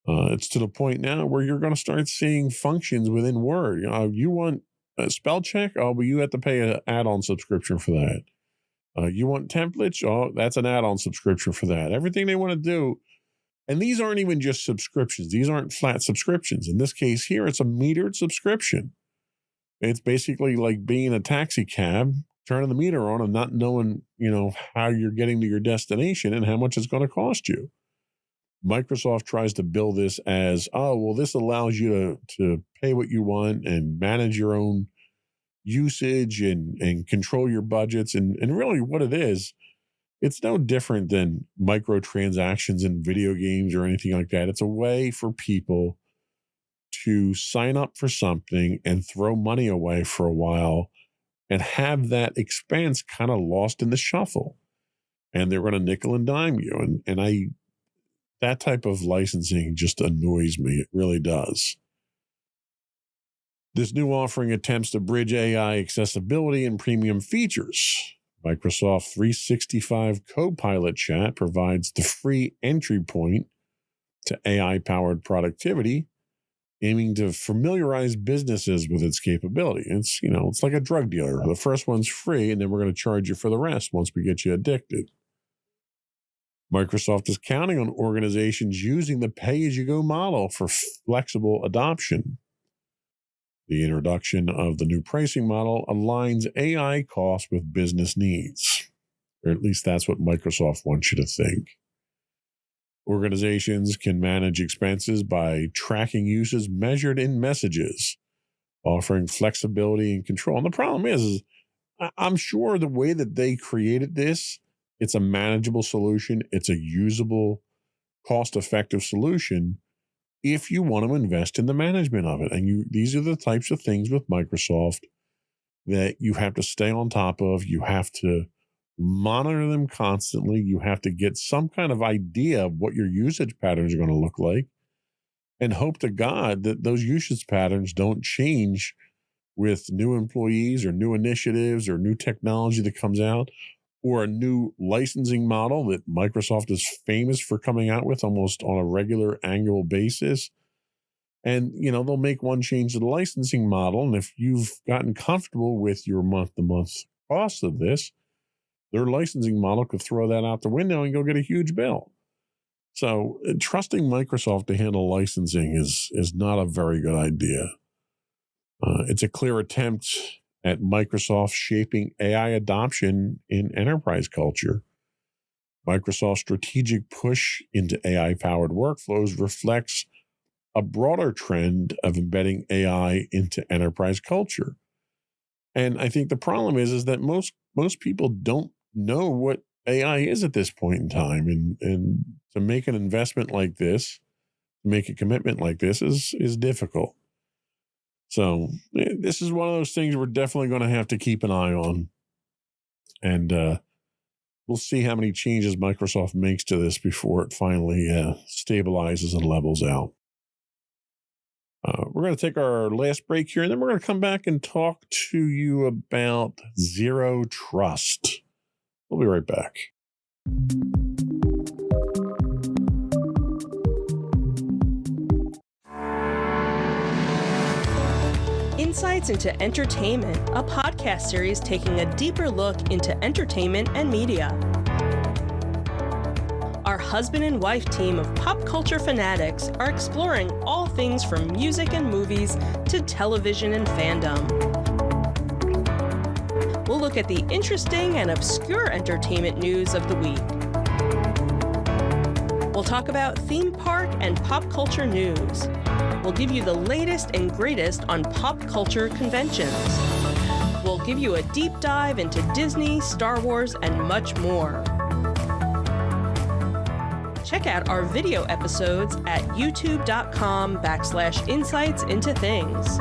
It's to the point now where you're going to start seeing functions within Word. You want a spell check? Oh, but you have to pay an add-on subscription for that. You want templates? Oh, that's an add-on subscription for that. Everything they want to do. And these aren't even just subscriptions. These aren't flat subscriptions. In this case here, it's a metered subscription. It's basically like being a taxi cab, turning the meter on and not knowing, how you're getting to your destination and how much it's going to cost you. Microsoft tries to build this as, this allows you to pay what you want and manage your own usage and control your budgets. And really what it is, it's no different than microtransactions in video games or anything like that. It's a way for people to sign up for something and throw money away for a while and have that expense kind of lost in the shuffle. And they're going to nickel and dime you. And that type of licensing just annoys me. It really does. This new offering attempts to bridge AI accessibility and premium features. Microsoft 365 Copilot Chat provides the free entry point to AI-powered productivity, aiming to familiarize businesses with its capability. It's like a drug dealer. The first one's free, and then we're going to charge you for the rest once we get you addicted. Microsoft is counting on organizations using the pay-as-you-go model for flexible adoption. The introduction of the new pricing model aligns AI costs with business needs, or at least that's what Microsoft wants you to think. Organizations can manage expenses by tracking uses measured in messages, offering flexibility and control. And the problem is I'm sure the way that they created this, it's a manageable solution. It's a usable, cost-effective solution if you want to invest in the management of it. And these are the types of things with Microsoft that you have to stay on top of. You have to monitor them constantly. You have to get some kind of idea of what your usage patterns are going to look like and hope to God that those usage patterns don't change with new employees or new initiatives or new technology that comes out, or a new licensing model that Microsoft is famous for coming out with almost on a regular annual basis. And, they'll make one change to the licensing model. And if you've gotten comfortable with your month-to-month cost of this, their licensing model could throw that out the window and go get a huge bill. So trusting Microsoft to handle licensing is not a very good idea. It's a clear attempt at Microsoft shaping AI adoption in enterprise culture. Microsoft's strategic push into AI-powered workflows reflects a broader trend of embedding AI into enterprise culture. And I think the problem is that most people don't know what AI is at this point in time. And to make an investment like this, to make a commitment like this is difficult. So this is one of those things we're definitely going to have to keep an eye on. And We'll see how many changes Microsoft makes to this before it finally stabilizes and levels out. We're going to take our last break here, and then we're going to come back and talk to you about Zero Trust. We'll be right back.
Insights into Entertainment, a podcast series taking a deeper look into entertainment and media. Our husband and wife team of pop culture fanatics are exploring all things from music and movies to television and fandom. We'll look at the interesting and obscure entertainment news of the week. We'll talk about theme park and pop culture news. We'll give you the latest and greatest on pop culture conventions. We'll give you a deep dive into Disney, Star Wars, and much more. Check out our video episodes at youtube.com/insightsintothings.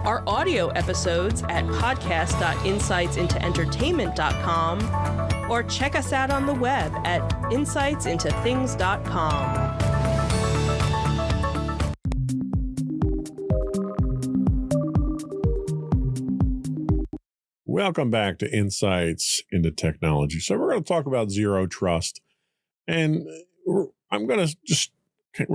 Our audio episodes at podcast.insightsintoentertainment.com, or check us out on the web at insightsintothings.com.
Welcome back to Insights into Technology. So we're going to talk about Zero Trust. And we're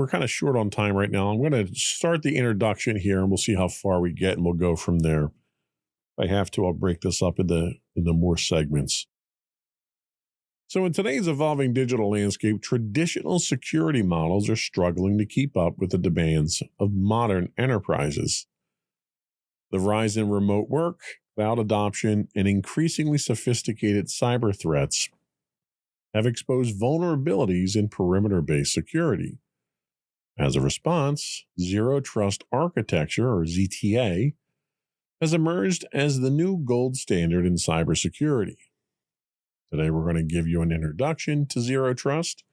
kind of short on time right now. I'm going to start the introduction here, and we'll see how far we get, and we'll go from there. If I have to, I'll break this up into more segments. So in today's evolving digital landscape, traditional security models are struggling to keep up with the demands of modern enterprises. The rise in remote work, cloud adoption, and increasingly sophisticated cyber threats have exposed vulnerabilities in perimeter-based security. As a response, Zero Trust Architecture, or ZTA, has emerged as the new gold standard in cybersecurity. Today, we're going to give you an introduction to Zero Trust,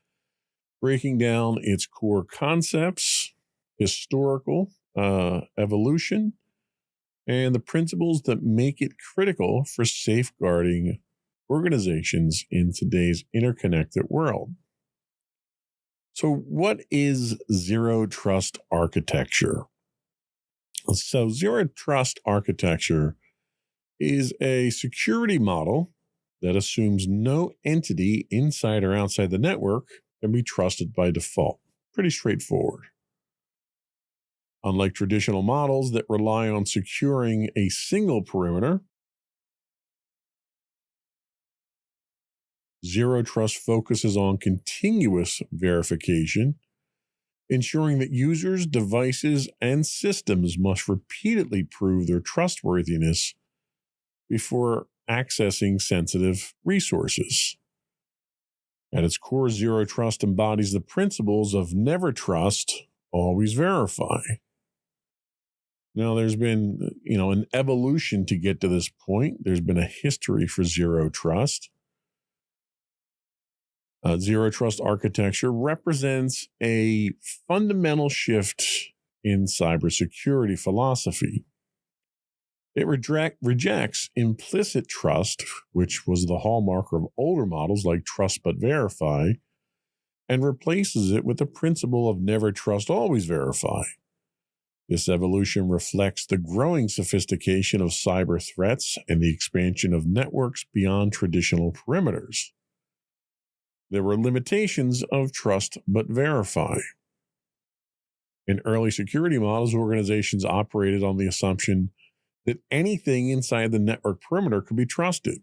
breaking down its core concepts, historical evolution, and the principles that make it critical for safeguarding organizations in today's interconnected world. So what is Zero Trust Architecture? So Zero Trust Architecture is a security model that assumes no entity inside or outside the network can be trusted by default. Pretty straightforward. Unlike traditional models that rely on securing a single perimeter, Zero Trust focuses on continuous verification, ensuring that users, devices, and systems must repeatedly prove their trustworthiness before accessing sensitive resources. At its core, Zero Trust embodies the principles of never trust, always verify. Now, there's been, an evolution to get to this point. There's been a history for Zero Trust. Zero Trust Architecture represents a fundamental shift in cybersecurity philosophy. It rejects implicit trust, which was the hallmark of older models like trust but verify, and replaces it with the principle of never trust, always verify. This evolution reflects the growing sophistication of cyber threats and the expansion of networks beyond traditional perimeters. There were limitations of trust but verify. In early security models, organizations operated on the assumption that anything inside the network perimeter could be trusted.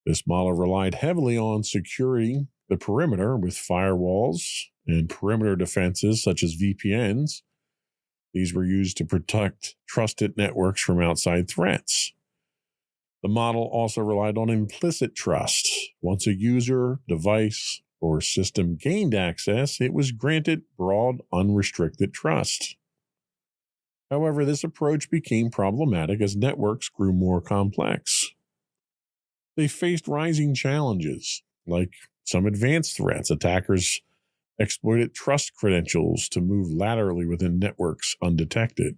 This model relied heavily on securing the perimeter with firewalls and perimeter defenses such as VPNs. These were used to protect trusted networks from outside threats. The model also relied on implicit trust. Once a user, device, or system gained access, it was granted broad, unrestricted trust. However, this approach became problematic as networks grew more complex. They faced rising challenges, like some advanced threats. Attackers exploited trust credentials to move laterally within networks undetected.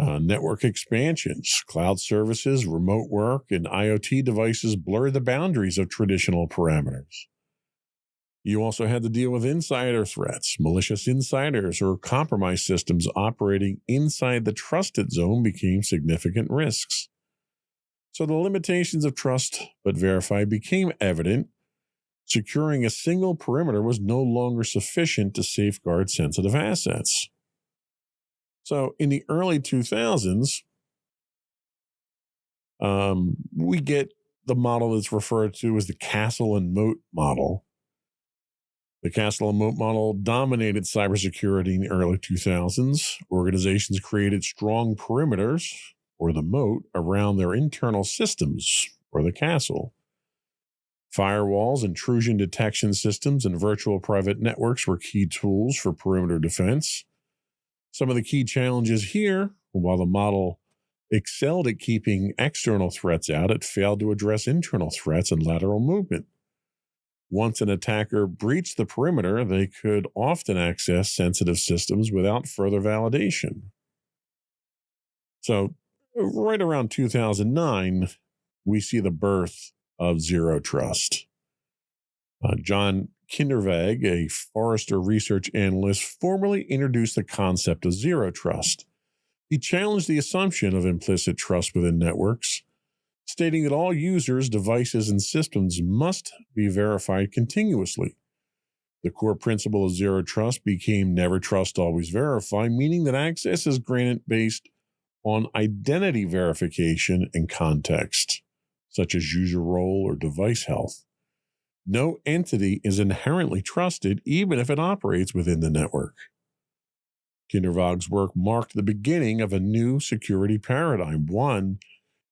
Network expansions, cloud services, remote work, and IoT devices blur the boundaries of traditional parameters. You also had to deal with insider threats. Malicious insiders or compromised systems operating inside the trusted zone became significant risks. So the limitations of trust but verify became evident. Securing a single perimeter was no longer sufficient to safeguard sensitive assets. So in the early 2000s, we get the model that's referred to as the castle and moat model. The castle and moat model dominated cybersecurity in the early 2000s. Organizations created strong perimeters, or the moat, around their internal systems, or the castle. Firewalls, intrusion detection systems, and virtual private networks were key tools for perimeter defense. Some of the key challenges here, while the model excelled at keeping external threats out, it failed to address internal threats and lateral movement. Once an attacker breached the perimeter, they could often access sensitive systems without further validation. So, right around 2009, we see the birth of Zero Trust. John Kindervag, a Forrester research analyst, formally introduced the concept of Zero Trust. He challenged the assumption of implicit trust within networks, stating that all users, devices, and systems must be verified continuously. The core principle of Zero Trust became never trust, always verify, meaning that access is granted based on identity verification and context, such as user role or device health. No entity is inherently trusted, even if it operates within the network. Kindervag's work marked the beginning of a new security paradigm, one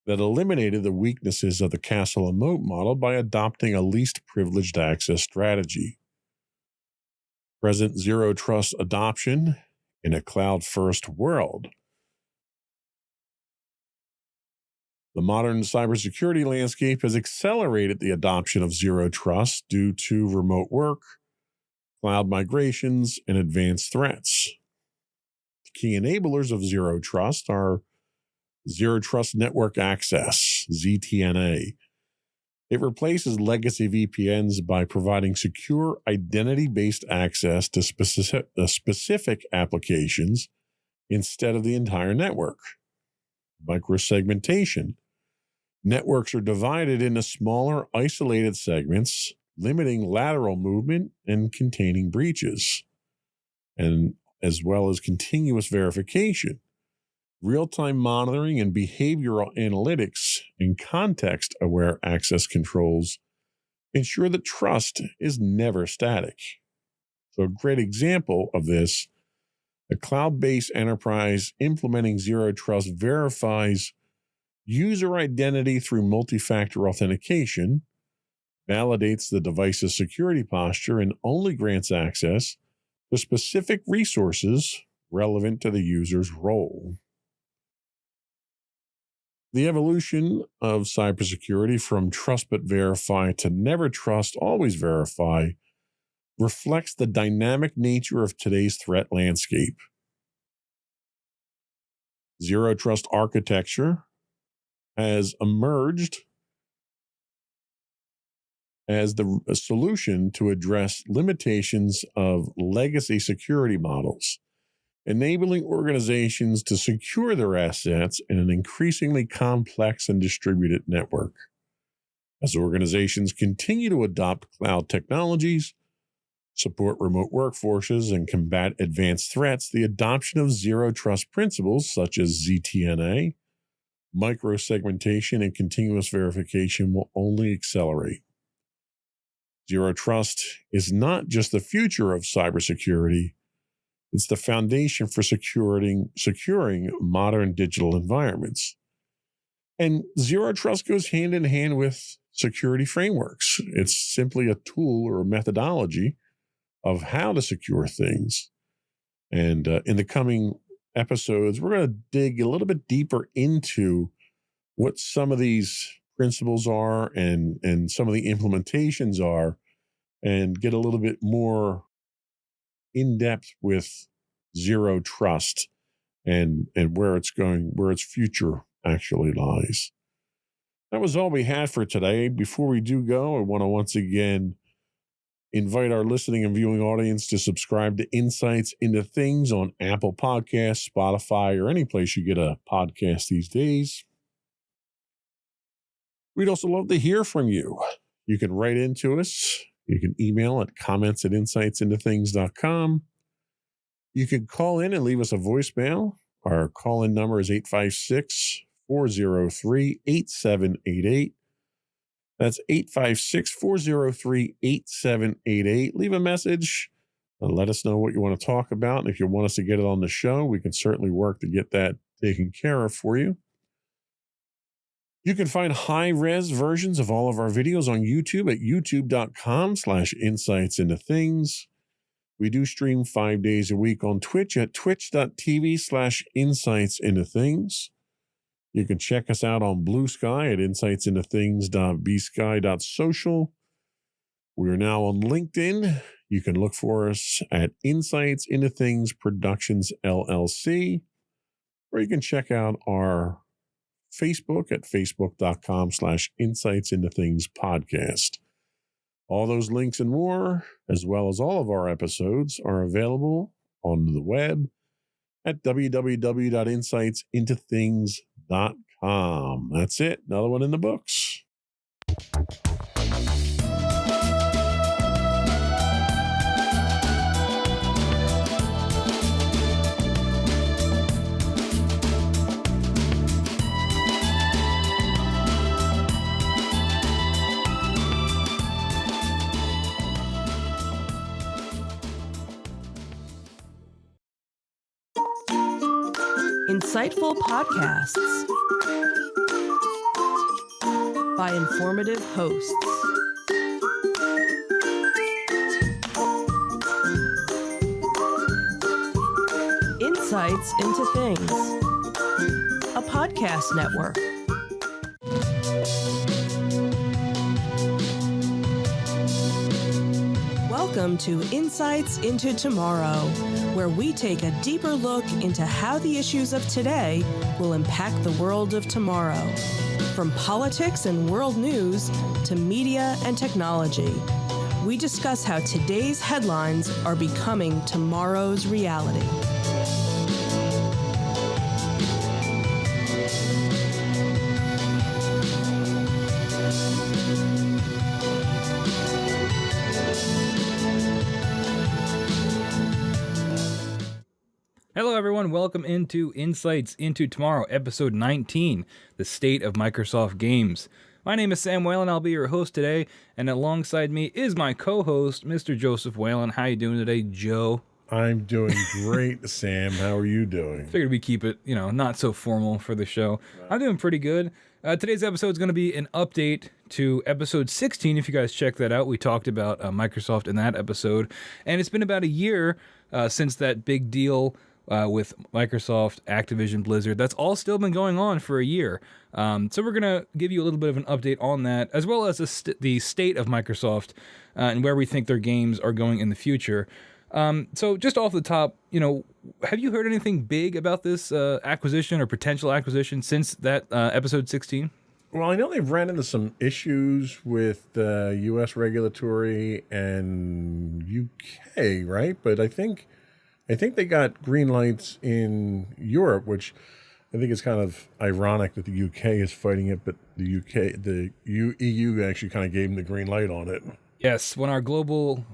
that eliminated the weaknesses of the castle and moat model by adopting a least privileged access strategy. Present Zero Trust adoption in a cloud-first world. The modern cybersecurity landscape has accelerated the adoption of Zero Trust due to remote work, cloud migrations, and advanced threats. Key enablers of Zero Trust are Zero Trust Network Access, ZTNA. It replaces legacy VPNs by providing secure identity-based access to specific applications instead of the entire network. Microsegmentation. Networks are divided into smaller, isolated segments, limiting lateral movement and containing breaches, and as well as continuous verification. Real-time monitoring and behavioral analytics and context-aware access controls ensure that trust is never static. So a great example of this, a cloud-based enterprise implementing Zero Trust verifies user identity through multi-factor authentication, validates the device's security posture, and only grants access to specific resources relevant to the user's role. The evolution of cybersecurity from trust but verify to never trust, always verify reflects the dynamic nature of today's threat landscape. Zero Trust architecture has emerged as the solution to address limitations of legacy security models, enabling organizations to secure their assets in an increasingly complex and distributed network. As organizations continue to adopt cloud technologies, support remote workforces, and combat advanced threats, the adoption of Zero Trust principles such as ZTNA, microsegmentation, and continuous verification will only accelerate. Zero Trust is not just the future of cybersecurity, it's the foundation for securing modern digital environments. And Zero Trust goes hand in hand with security frameworks. It's simply a tool or a methodology of how to secure things. And in the coming episodes, we're going to dig a little bit deeper into what some of these principles are and some of the implementations are, and get a little bit more in depth with Zero Trust and where it's going, where its future actually lies. That was all we had for today. Before we do go, I want to once again invite our listening and viewing audience to subscribe to Insights into Things on Apple Podcasts, Spotify, or any place you get a podcast these days. We'd also love to hear from you. You can write into us. You can email at comments@insightsintothings.com. You can call in and leave us a voicemail. Our call-in number is 856-403-8788. That's 856-403-8788. Leave a message and let us know what you want to talk about. And if you want us to get it on the show, we can certainly work to get that taken care of for you. You can find high-res versions of all of our videos on YouTube at youtube.com/insightsintothings. We do stream 5 days a week on Twitch at twitch.tv/insightsintothings. You can check us out on Blue Sky at insightsintothings.bsky.social. We are now on LinkedIn. You can look for us at Insights Into Things Productions LLC, or you can check out our Facebook at facebook.com/insightsintothingspodcast. All those links and more, as well as all of our episodes, are available on the web at www.insightsintothings.com. That's it. Another one in the books.
Insightful podcasts by informative hosts. Insights into Things, a podcast network. Welcome to Insights into Tomorrow, where we take a deeper look into how the issues of today will impact the world of tomorrow. From politics and world news to media and technology, we discuss how today's headlines are becoming tomorrow's reality.
Hello, everyone. Welcome into Insights into Tomorrow, episode 19, The State of Microsoft Games. My name is Sam Whalen. I'll be your host today, and alongside me is my co-host, Mr. Joseph Whalen. How you doing today, Joe?
I'm doing great, Sam. How are you doing?
Figured we'd keep it, not so formal for the show. Right. I'm doing pretty good. Today's episode is going to be an update to episode 16. If you guys check that out, we talked about Microsoft in that episode, and it's been about a year since that big deal with Microsoft, Activision, Blizzard. That's all still been going on for a year. So we're going to give you a little bit of an update on that, as well as the state of Microsoft and where we think their games are going in the future. So just off the top, have you heard anything big about this acquisition or potential acquisition since that episode 16?
Well, I know they've ran into some issues with U.S. regulatory and UK, right? But I think they got green lights in Europe, which I think is kind of ironic that the UK is fighting it, but the EU actually kind of gave them the green light on it.
Yes, when our global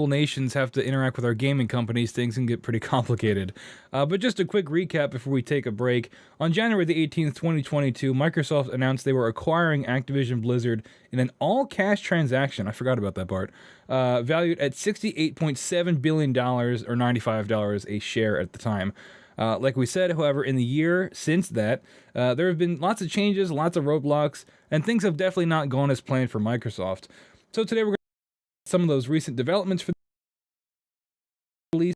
nations have to interact with our gaming companies, things can get pretty complicated. But just a quick recap before we take a break. On January the 18th, 2022, Microsoft announced they were acquiring Activision Blizzard in an all-cash transaction. I forgot about that part. Valued at $68.7 billion or $95 a share at the time. Like we said, however, in the year since that, there have been lots of changes, lots of roadblocks, and things have definitely not gone as planned for Microsoft. So today we're going to some of those recent developments for the release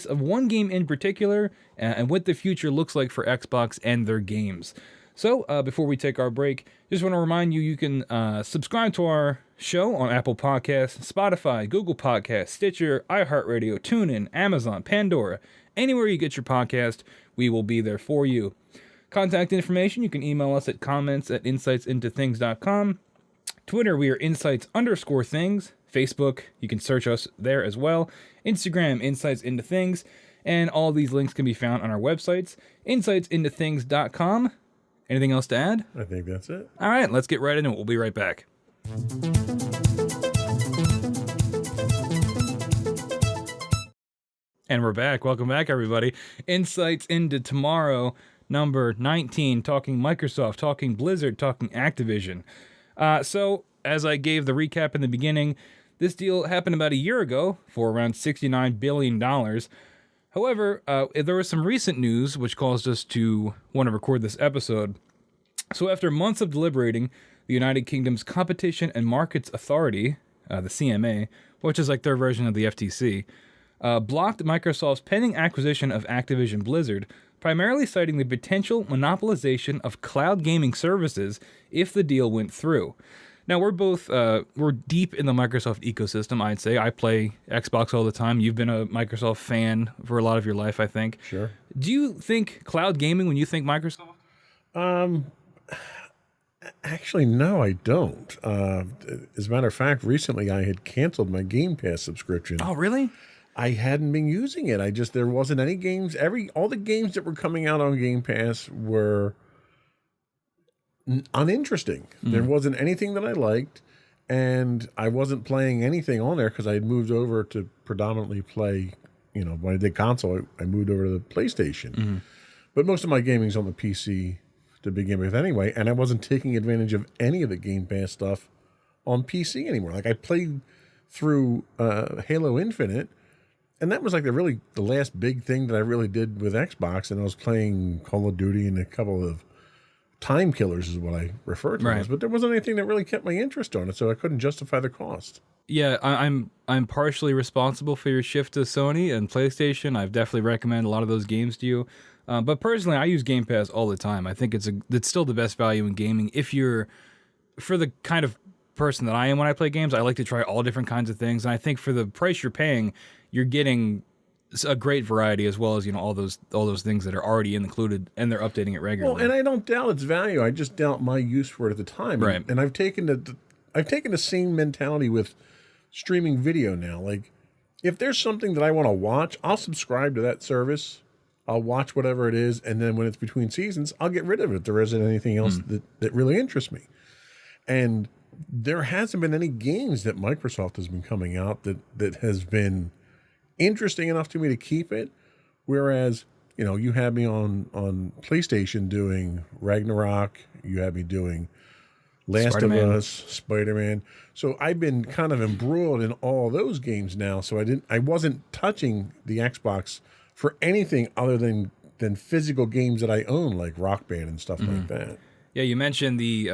of one game in particular and what the future looks like for Xbox and their games. So before we take our break, just want to remind you, you can subscribe to our show on Apple Podcasts, Spotify, Google Podcasts, Stitcher, iHeartRadio, TuneIn, Amazon, Pandora. Anywhere you get your podcast, we will be there for you. Contact information, you can email us at comments@insightsintothings.com. Twitter, we are insights_things. Facebook, you can search us there as well. Instagram, Insights Into Things. And all these links can be found on our websites, insightsintothings.com. Anything else to add?
I think that's it.
All right, let's get right into it. We'll be right back. And we're back. Welcome back, everybody. Insights Into Tomorrow, number 19, talking Microsoft, talking Blizzard, talking Activision. So, as I gave the recap in the beginning, this deal happened about a year ago for around $69 billion. However, there was some recent news which caused us to want to record this episode. So after months of deliberating, the United Kingdom's Competition and Markets Authority, the CMA, which is like their version of the FTC, blocked Microsoft's pending acquisition of Activision Blizzard, primarily citing the potential monopolization of cloud gaming services if the deal went through. Now, we're deep in the Microsoft ecosystem, I'd say. I play Xbox all the time. You've been a Microsoft fan for a lot of your life, I think.
Sure.
Do you think cloud gaming when you think Microsoft?
Actually, no, I don't. As a matter of fact, recently I had canceled my Game Pass subscription.
Oh, really?
I hadn't been using it. There wasn't any games. All the games that were coming out on Game Pass were uninteresting. There wasn't anything that I liked, and I wasn't playing anything on there because I had moved over to predominantly play, when I did console, I moved over to the PlayStation. But most of my gaming's on the PC to begin with anyway, and I wasn't taking advantage of any of the Game Pass stuff on PC anymore. Like, I played through Halo Infinite, and that was like the last big thing that I really did with Xbox, and I was playing Call of Duty and a couple of time killers is what I refer to as, but there wasn't anything that really kept my interest on it, so I couldn't justify the cost.
Yeah, I'm partially responsible for your shift to Sony and PlayStation. I've definitely recommended a lot of those games to you. But personally, I use Game Pass all the time. I think it's still the best value in gaming. If you're, for the kind of person that I am when I play games, I like to try all different kinds of things. And I think for the price you're paying, you're getting a great variety, as well as all those things that are already included, and they're updating it regularly.
Well, and I don't doubt its value. I just doubt my use for it at the time.
Right.
And I've taken the same mentality with streaming video now. Like, if there's something that I want to watch, I'll subscribe to that service. I'll watch whatever it is, and then when it's between seasons, I'll get rid of it if there isn't anything else that really interests me. And there hasn't been any games that Microsoft has been coming out that has been interesting enough to me to keep it. Whereas, you have me on PlayStation doing Ragnarok, you have me doing Last
Spider-Man.
of Us, Spider-Man. So I've been kind of embroiled in all those games now. So I wasn't touching the Xbox for anything other than physical games that I own, like Rock Band and stuff like that.
Yeah, you mentioned the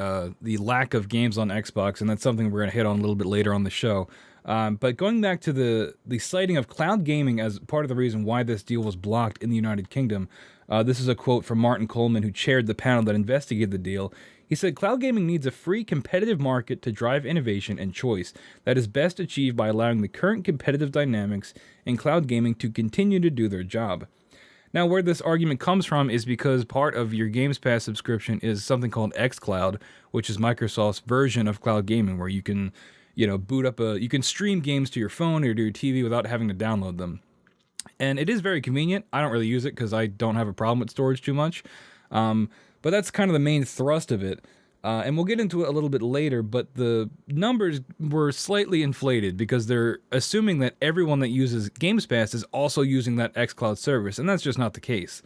lack of games on Xbox, and that's something we're going to hit on a little bit later on the show. But going back to the citing of cloud gaming as part of the reason why this deal was blocked in the United Kingdom, this is a quote from Martin Coleman, who chaired the panel that investigated the deal. He said, "Cloud gaming needs a free, competitive market to drive innovation and choice that is best achieved by allowing the current competitive dynamics in cloud gaming to continue to do their job." Now, where this argument comes from is because part of your Games Pass subscription is something called xCloud, which is Microsoft's version of cloud gaming, where you can boot up you can stream games to your phone or to your TV without having to download them. And it is very convenient. I don't really use it because I don't have a problem with storage too much. But that's kind of the main thrust of it. And we'll get into it a little bit later, but the numbers were slightly inflated because they're assuming that everyone that uses Games Pass is also using that xCloud service, and that's just not the case.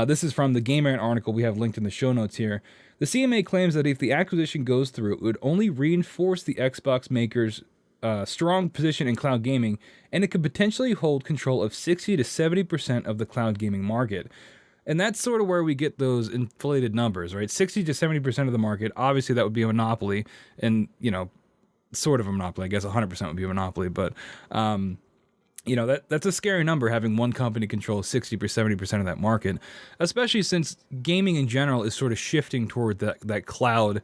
This is from the Gamer article we have linked in the show notes here. The CMA claims that if the acquisition goes through, it would only reinforce the Xbox maker's strong position in cloud gaming, and it could potentially hold control of 60 to 70% of the cloud gaming market. And that's sort of where we get those inflated numbers, right? 60 to 70% of the market. Obviously, that would be a monopoly, and, sort of a monopoly. I guess 100% would be a monopoly, but, that's a scary number, having one company control 60 or 70% of that market, especially since gaming in general is sort of shifting toward that cloud,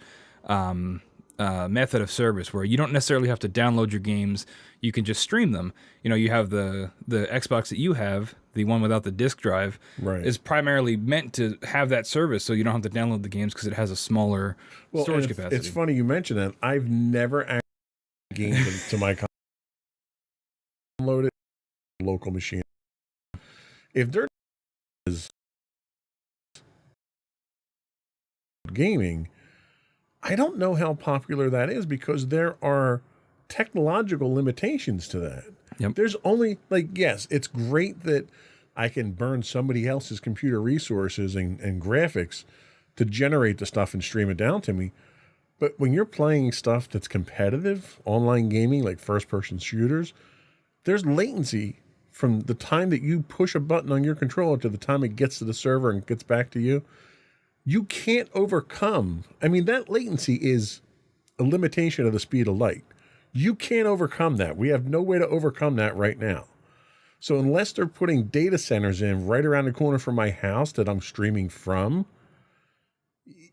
method of service where you don't necessarily have to download your games. You can just stream them. You know, you have the Xbox that you have, the one without the disc drive, is primarily meant to have that service, so you don't have to download the games because it has a smaller storage capacity.
It's funny you mention that. I've never actually gamed to my download it local machine. If there is gaming, I don't know how popular that is because there are technological limitations to that.
Yep.
There's only, like, yes, it's great that I can burn somebody else's computer resources and graphics to generate the stuff and stream it down to me. But when you're playing stuff that's competitive, online gaming, like first-person shooters, there's latency from the time that you push a button on your controller to the time it gets to the server and gets back to you. You can't overcome. I mean, that latency is a limitation of the speed of light. You can't overcome that. We have no way to overcome that right now. So unless they're putting data centers in right around the corner from my house that I'm streaming from,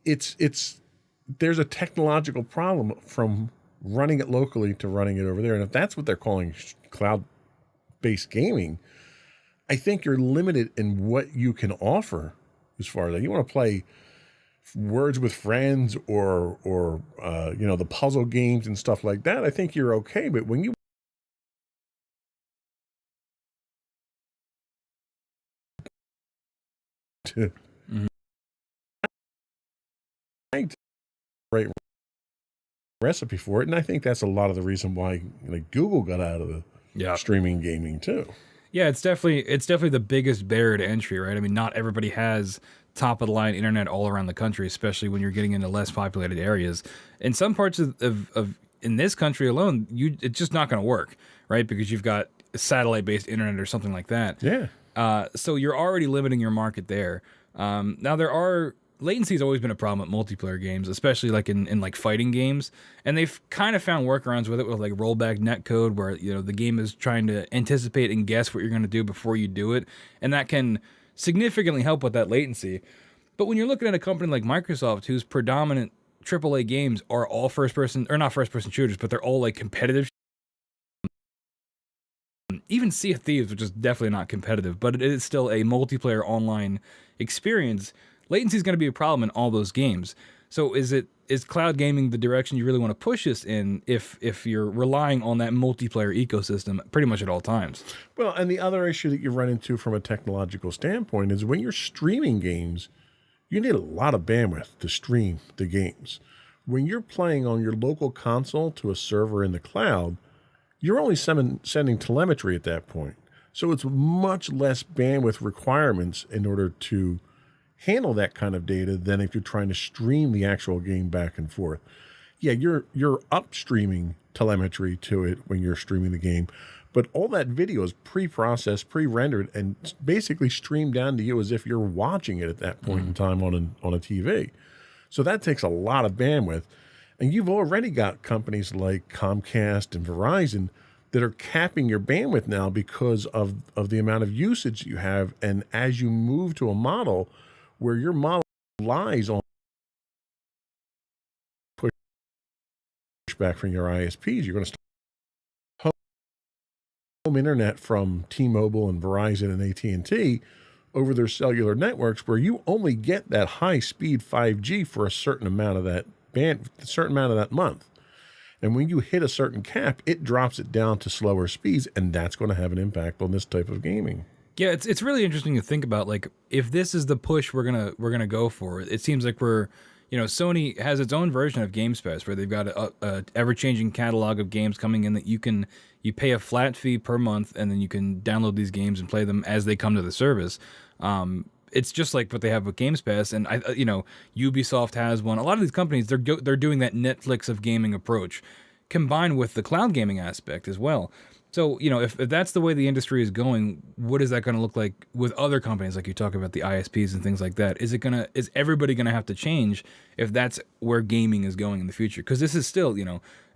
there's a technological problem from running it locally to running it over there. And if that's what they're calling cloud-based gaming, I think you're limited in what you can offer as far as that. You want to play Words with Friends or the puzzle games and stuff like that, I think you're okay. But when you right recipe for it, and I think that's a lot of the reason why Google got out of the streaming gaming too.
Yeah, it's definitely the biggest barrier to entry, right? I mean, not everybody has top of the line internet all around the country, especially when you're getting into less populated areas. In some parts of in this country alone, it's just not going to work, right? Because you've got satellite based internet or something like that.
Yeah.
So you're already limiting your market there. Now latency has always been a problem with multiplayer games, especially like in like fighting games, and they've kind of found workarounds with it with like rollback netcode, where the game is trying to anticipate and guess what you're going to do before you do it, and that can significantly help with that latency. But when you're looking at a company like Microsoft, whose predominant AAA games are all not first person shooters, but they're all like competitive. Even Sea of Thieves, which is definitely not competitive, but it is still a multiplayer online experience. Latency is going to be a problem in all those games. So is cloud gaming the direction you really want to push this in if you're relying on that multiplayer ecosystem pretty much at all times?
Well, and the other issue that you run into from a technological standpoint is when you're streaming games, you need a lot of bandwidth to stream the games. When you're playing on your local console to a server in the cloud, you're only sending telemetry at that point. So it's much less bandwidth requirements in order to handle that kind of data than if you're trying to stream the actual game back and forth. Yeah, you're upstreaming telemetry to it when you're streaming the game, but all that video is pre-processed, pre-rendered, and basically streamed down to you as if you're watching it at that point in time on a TV. So that takes a lot of bandwidth, and you've already got companies like Comcast and Verizon that are capping your bandwidth now because of the amount of usage you have. And as you move to a model where your model relies on pushback from your ISPs, you're going to start home internet from T-Mobile and Verizon and AT&T over their cellular networks, where you only get that high-speed 5G for a certain amount of that month. And when you hit a certain cap, it drops it down to slower speeds, and that's going to have an impact on this type of gaming.
Yeah, it's really interesting to think about, like, if this is the push we're gonna go for. It seems like Sony has its own version of Games Pass, where they've got a ever-changing catalog of games coming in that you pay a flat fee per month, and then you can download these games and play them as they come to the service. It's just like what they have with Games Pass, and Ubisoft has one. A lot of these companies, they're doing that Netflix of gaming approach, combined with the cloud gaming aspect as well. So, if that's the way the industry is going, what is that going to look like with other companies, like you talk about the ISPs and things like that? Is everybody going to have to change if that's where gaming is going in the future? Because this is still,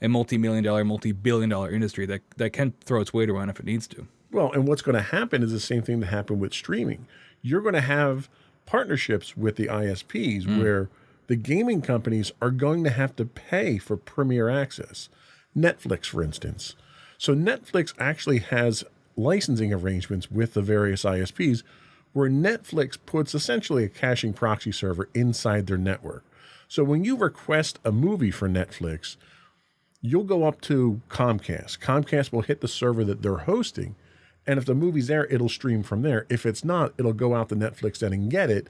a multi-million-dollar, multi-billion-dollar industry that can throw its weight around if it needs to.
Well, and what's going to happen is the same thing that happened with streaming. You're going to have partnerships with the ISPs where the gaming companies are going to have to pay for premier access. Netflix, for instance. So Netflix actually has licensing arrangements with the various ISPs where Netflix puts essentially a caching proxy server inside their network. So when you request a movie for Netflix, you'll go up to Comcast. Comcast will hit the server that they're hosting, and if the movie's there, it'll stream from there. If it's not, it'll go out to Netflix then and get it,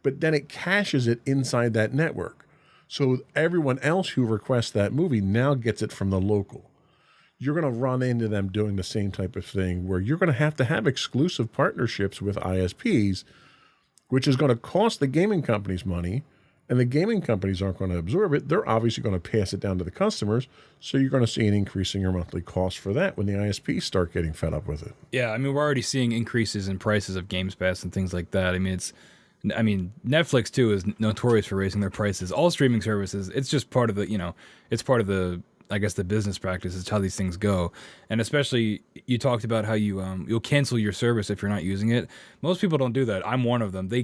but then it caches it inside that network. So everyone else who requests that movie now gets it from the local. You're going to run into them doing the same type of thing where you're going to have exclusive partnerships with ISPs, which is going to cost the gaming companies money, and the gaming companies aren't going to absorb it. They're obviously going to pass it down to the customers. So you're going to see an increase in your monthly cost for that when the ISPs start getting fed up with it.
Yeah, I mean, we're already seeing increases in prices of Games Pass and things like that. I mean, Netflix too is notorious for raising their prices. All streaming services, it's just part of the, it's part of the, I guess, the business practice. It's how these things go. And especially, you talked about how you'll cancel your service if you're not using it. Most people don't do that. I'm one of them. The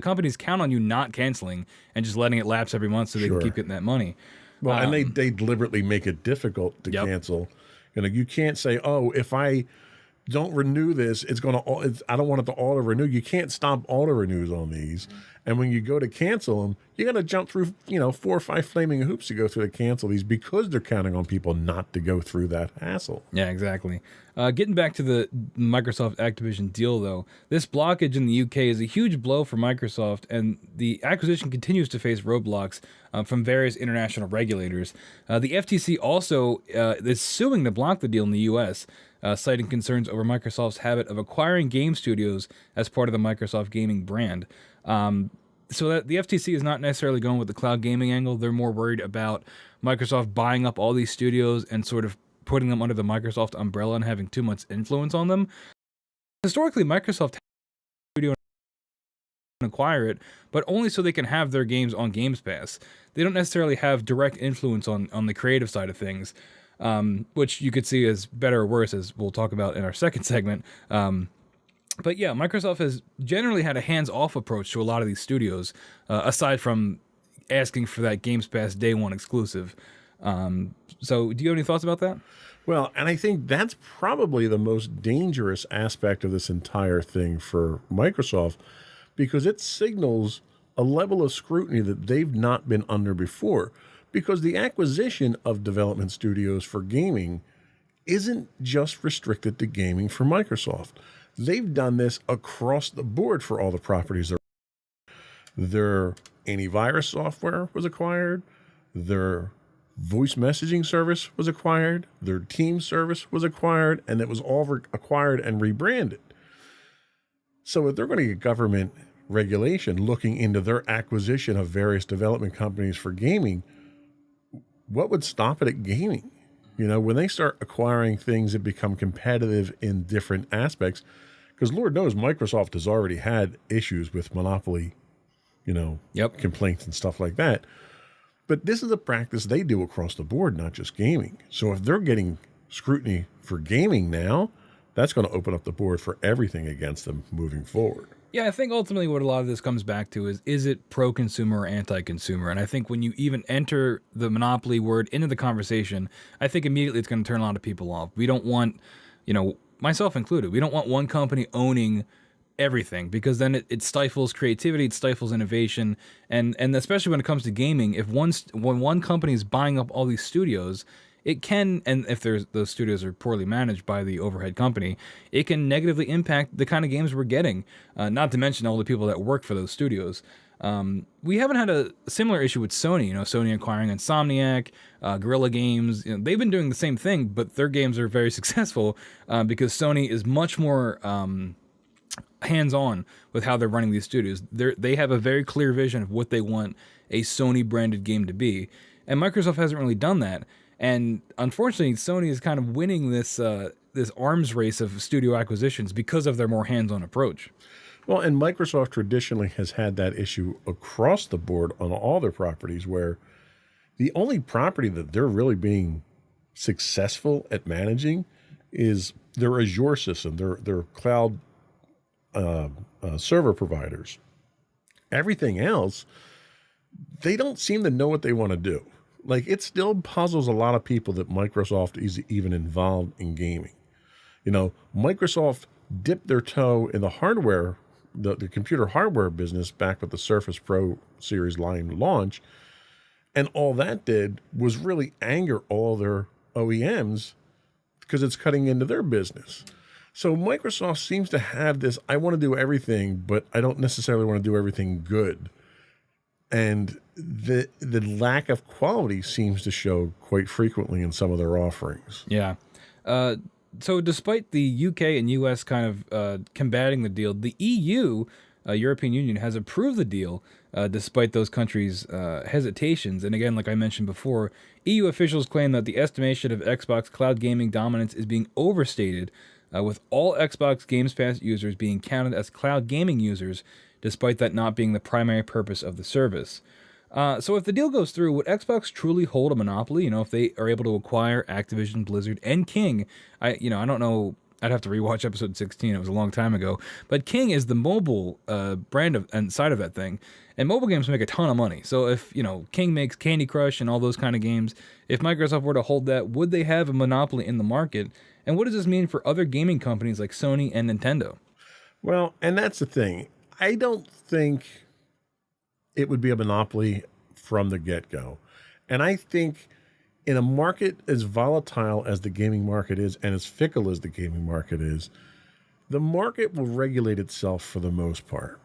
companies count on you not canceling and just letting it lapse every month so they can keep getting that money.
Well, and they deliberately make it difficult to cancel. You can't say, oh, if I don't renew this, I don't want it to auto renew. You can't stop auto renews on these. And when you go to cancel them, you got to jump through, 4 or 5 flaming hoops to go through to cancel these because they're counting on people not to go through that hassle.
Yeah, exactly. Getting back to the Microsoft Activision deal, though, this blockage in the UK is a huge blow for Microsoft, and the acquisition continues to face roadblocks from various international regulators. The FTC also is suing to block the deal in the US, citing concerns over Microsoft's habit of acquiring game studios as part of the Microsoft gaming brand. So that the FTC is not necessarily going with the cloud gaming angle. They're more worried about Microsoft buying up all these studios and sort of putting them under the Microsoft umbrella and having too much influence on them. Historically, Microsoft had a studio and acquire it, but only so they can have their games on Games Pass. They don't necessarily have direct influence on the creative side of things, which you could see as better or worse, as we'll talk about in our second segment. But yeah, Microsoft has generally had a hands-off approach to a lot of these studios, aside from asking for that Games Pass Day 1 exclusive. So do you have any thoughts about that?
Well, and I think that's probably the most dangerous aspect of this entire thing for Microsoft, because it signals a level of scrutiny that they've not been under before. Because the acquisition of development studios for gaming isn't just restricted to gaming for Microsoft. They've done this across the board for all the properties. Their antivirus software was acquired. Their voice messaging service was acquired. Their team service was acquired. And it was all acquired and rebranded. So if they're going to get government regulation looking into their acquisition of various development companies for gaming, what would stop it at gaming? When they start acquiring things that become competitive in different aspects, because Lord knows Microsoft has already had issues with monopoly, complaints and stuff like that. But this is a practice they do across the board, not just gaming. So if they're getting scrutiny for gaming now, that's going to open up the board for everything against them moving forward.
Yeah, I think ultimately what a lot of this comes back to is it pro-consumer or anti-consumer? And I think when you even enter the monopoly word into the conversation, I think immediately it's going to turn a lot of people off. We don't want, myself included, we don't want one company owning everything, because then it stifles creativity, it stifles innovation, and especially when it comes to gaming, when one company is buying up all these studios, it can, and if those studios are poorly managed by the overhead company, it can negatively impact the kind of games we're getting, not to mention all the people that work for those studios. We haven't had a similar issue with Sony, Sony acquiring Insomniac, Guerrilla Games. They've been doing the same thing, but their games are very successful because Sony is much more hands-on with how they're running these studios. They have a very clear vision of what they want a Sony-branded game to be, and Microsoft hasn't really done that. And unfortunately, Sony is kind of winning this arms race of studio acquisitions because of their more hands-on approach.
Well, and Microsoft traditionally has had that issue across the board on all their properties, where the only property that they're really being successful at managing is their Azure system, their cloud server providers. Everything else,
they don't seem to know what they want to do. Like, it still puzzles a lot of people that Microsoft is even involved in gaming. Microsoft dipped their toe in the hardware, the computer hardware business back with the Surface Pro series line launch. And all that did was really anger all their OEMs because it's cutting into their business. So Microsoft seems to have this, I want to do everything, but I don't necessarily want to do everything good. And the lack of quality seems to show quite frequently in some of their offerings.
Yeah. So despite the UK and US kind of combating the deal, the EU, European Union, has approved the deal despite those countries' hesitations. And again, like I mentioned before, EU officials claim that the estimation of Xbox cloud gaming dominance is being overstated, with all Xbox Games Pass users being counted as cloud gaming users, despite that not being the primary purpose of the service. So if the deal goes through, would Xbox truly hold a monopoly? If they are able to acquire Activision, Blizzard, and King? I don't know. I'd have to rewatch episode 16. It was a long time ago. But King is the mobile brand and side of that thing. And mobile games make a ton of money. So if, King makes Candy Crush and all those kind of games, if Microsoft were to hold that, would they have a monopoly in the market? And what does this mean for other gaming companies like Sony and Nintendo?
Well, and that's the thing. I don't think it would be a monopoly from the get-go. And I think in a market as volatile as the gaming market is and as fickle as the gaming market is, the market will regulate itself for the most part.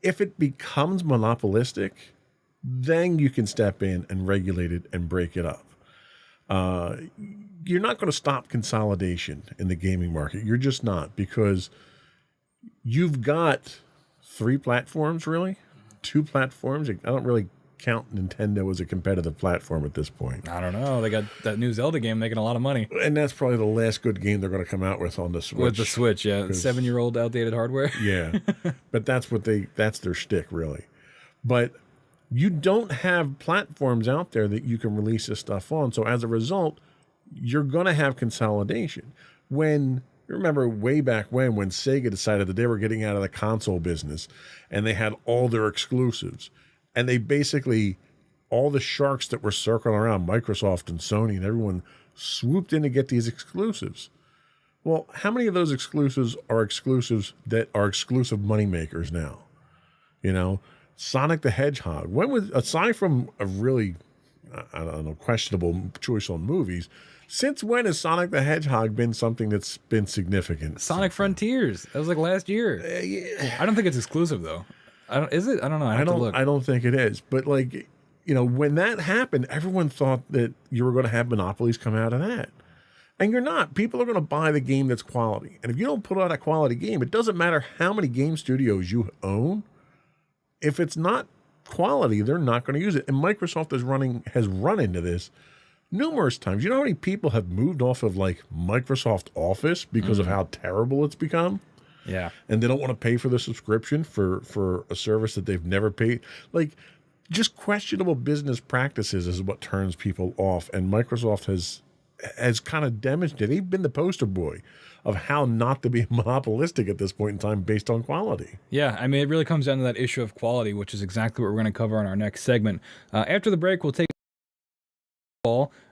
If it becomes monopolistic, then you can step in and regulate it and break it up. You're not going to stop consolidation in the gaming market. You're just not, because you've got 3 platforms, really, 2 platforms. I don't really count Nintendo as a competitive platform at this point.
I don't know. They got that new Zelda game making a lot of money.
And that's probably the last good game they're going to come out with on the Switch.
With the Switch, yeah. 7-year-old outdated hardware.
Yeah. But that's their shtick, really. But you don't have platforms out there that you can release this stuff on. So as a result, you're going to have consolidation. Remember way back when Sega decided that they were getting out of the console business and they had all their exclusives, and they basically, all the sharks that were circling around, Microsoft and Sony and everyone, swooped in to get these exclusives. Well, how many of those exclusives are exclusives that are exclusive moneymakers now? Sonic the Hedgehog. When was, aside from a really, questionable choice on movies, since when has Sonic the Hedgehog been something that's been significant?
Sonic Frontiers. That was like last year.
Yeah.
I don't think it's exclusive though. Is it? I don't know. I have to look.
I don't think it is. But when that happened, everyone thought that you were going to have monopolies come out of that. And you're not. People are going to buy the game that's quality. And if you don't put out a quality game, it doesn't matter how many game studios you own. If it's not quality, they're not going to use it. And Microsoft has run into this numerous times. You know how many people have moved off of Microsoft Office because of how terrible it's become?
Yeah.
And they don't want to pay for the subscription for a service that they've never paid. Just questionable business practices is what turns people off. And Microsoft has kind of demonstrated, they've been the poster boy of how not to be monopolistic at this point in time based on quality.
Yeah, I mean, it really comes down to that issue of quality, which is exactly what we're going to cover in our next segment. After the break, we'll take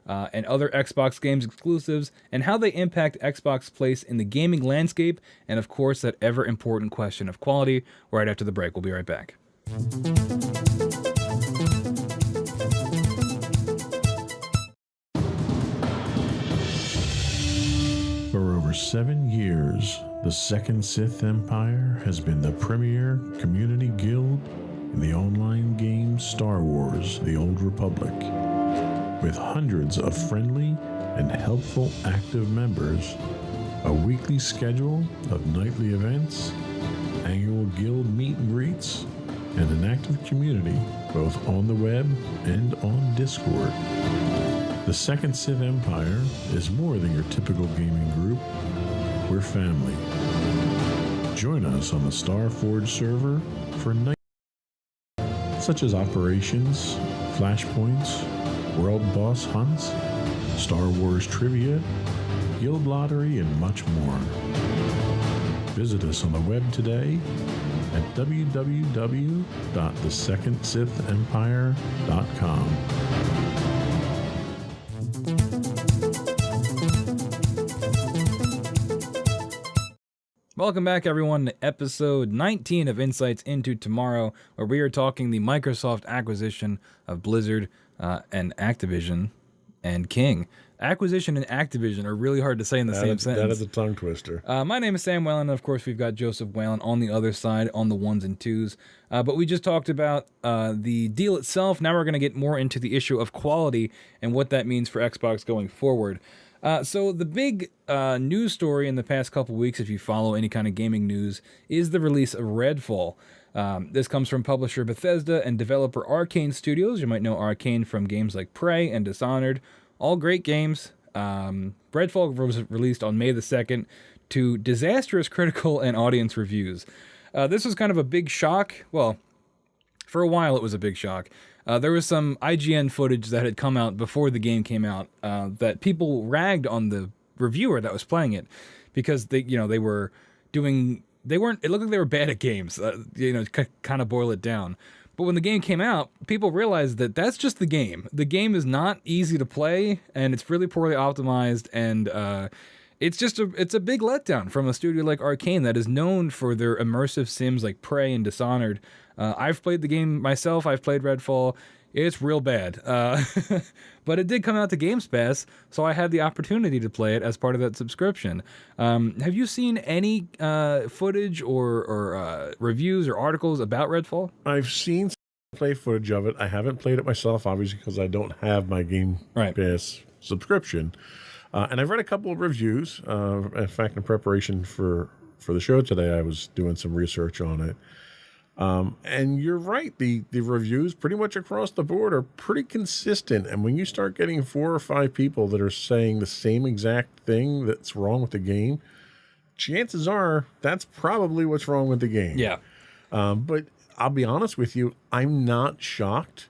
and other Xbox games exclusives and how they impact Xbox's place in the gaming landscape, and of course, that ever important question of quality. Right after the break, we'll be right back.
For over 7 years, the Second Sith Empire has been the premier community guild in the online game Star Wars: The Old Republic. With hundreds of friendly and helpful active members, a weekly schedule of nightly events, annual guild meet and greets, and an active community both on the web and on Discord. The Second Sith Empire is more than your typical gaming group. We're family. Join us on the Starforge server for night such as operations, flashpoints, world boss hunts, Star Wars trivia, guild lottery, and much more. Visit us on the web today at www.thesecondsithempire.com.
Welcome back, everyone, to episode 19 of Insights into Tomorrow, where we are talking the Microsoft acquisition of Blizzard and Activision and King. Acquisition and Activision are really hard to say in the same sentence.
That is a tongue twister.
My name is Sam Whalen, and of course we've got Joseph Whalen on the other side, on the ones and twos. But we just talked about the deal itself. Now we're going to get more into the issue of quality and what that means for Xbox going forward. So the big news story in the past couple weeks, if you follow any kind of gaming news, is the release of Redfall. This comes from publisher Bethesda and developer Arcane Studios. You might know Arcane from games like Prey and Dishonored. All great games. Redfall was released on May the 2nd to disastrous critical and audience reviews. This was kind of a big shock. Well, for a while it was a big shock. There was some IGN footage that had come out before the game came out that people ragged on the reviewer that was playing it because they were doing. They weren't. It looked like they were bad at games. Kind of boil it down. But when the game came out, people realized that that's just the game. The game is not easy to play, and it's really poorly optimized, and it's a big letdown from a studio like Arcane that is known for their immersive sims like Prey and Dishonored. I've played the game myself. I've played Redfall. It's real bad. But it did come out to Games Pass, so I had the opportunity to play it as part of that subscription. Have you seen any footage or reviews or articles about Redfall?
I've seen play footage of it. I haven't played it myself, obviously, because I don't have my Game Pass subscription. And I've read a couple of reviews. In fact, in preparation for the show today, I was doing some research on it. And you're right, the reviews pretty much across the board are pretty consistent. And when you start getting 4 or 5 people that are saying the same exact thing that's wrong with the game, chances are that's probably what's wrong with the game.
Yeah.
But I'll be honest with you, I'm not shocked,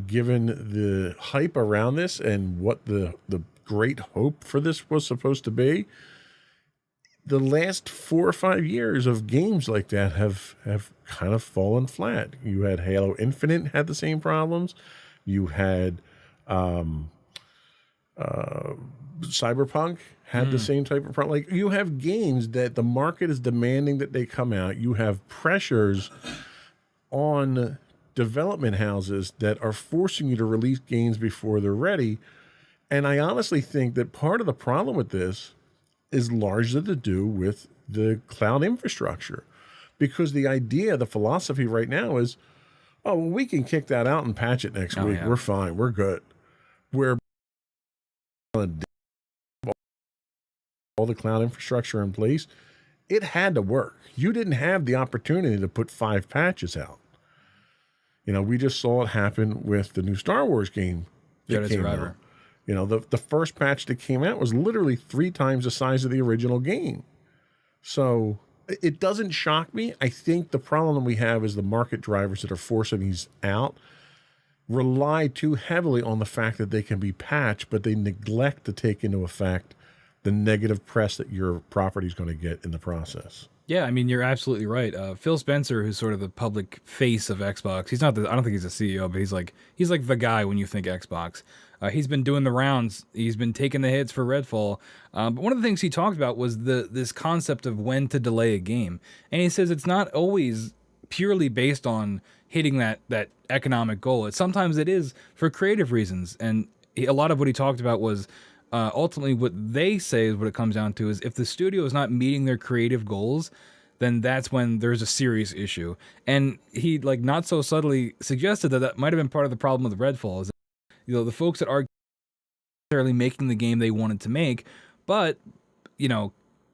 given the hype around this and what the great hope for this was supposed to be. The last 4 or 5 years of games like that have kind of fallen flat. You had Halo Infinite had the same problems. You had Cyberpunk had the same type of problem. Like, you have games that the market is demanding that they come out. You have pressures on development houses that are forcing you to release games before they're ready. And I honestly think that part of the problem with this is largely to do with the cloud infrastructure, because the idea, the philosophy right now is, oh, well, we can kick that out and patch it next week. Yeah. We're fine. We're good. We're all the cloud infrastructure in place. It had to work. You didn't have the opportunity to put 5 patches out. We just saw it happen with the new Star Wars game that came out. The first patch that came out was literally 3 times the size of the original game. So it doesn't shock me. I think the problem we have is the market drivers that are forcing these out rely too heavily on the fact that they can be patched, but they neglect to take into effect the negative press that your property is going to get in the process.
Yeah, I mean, you're absolutely right. Phil Spencer, who's sort of the public face of Xbox, he's not I don't think he's a CEO, but he's like the guy when you think Xbox. He's been doing the rounds. He's been taking the hits for Redfall. But one of the things he talked about was this concept of when to delay a game. And he says it's not always purely based on hitting that economic goal. Sometimes it is for creative reasons. And a lot of what he talked about was ultimately what they say is what it comes down to is if the studio is not meeting their creative goals, then that's when there's a serious issue. And he not so subtly suggested that might have been part of the problem with Redfall. Is the folks that are necessarily making the game they wanted to make, but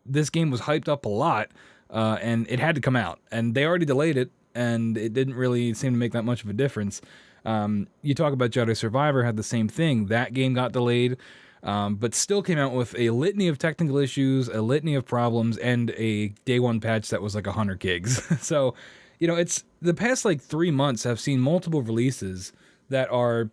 this game was hyped up a lot, and it had to come out, and they already delayed it, and it didn't really seem to make that much of a difference. You talk about Jedi Survivor had the same thing. That game got delayed, but still came out with a litany of technical issues, a litany of problems, and a day one patch that was like 100 gigs. So, it's the past 3 months have seen multiple releases that are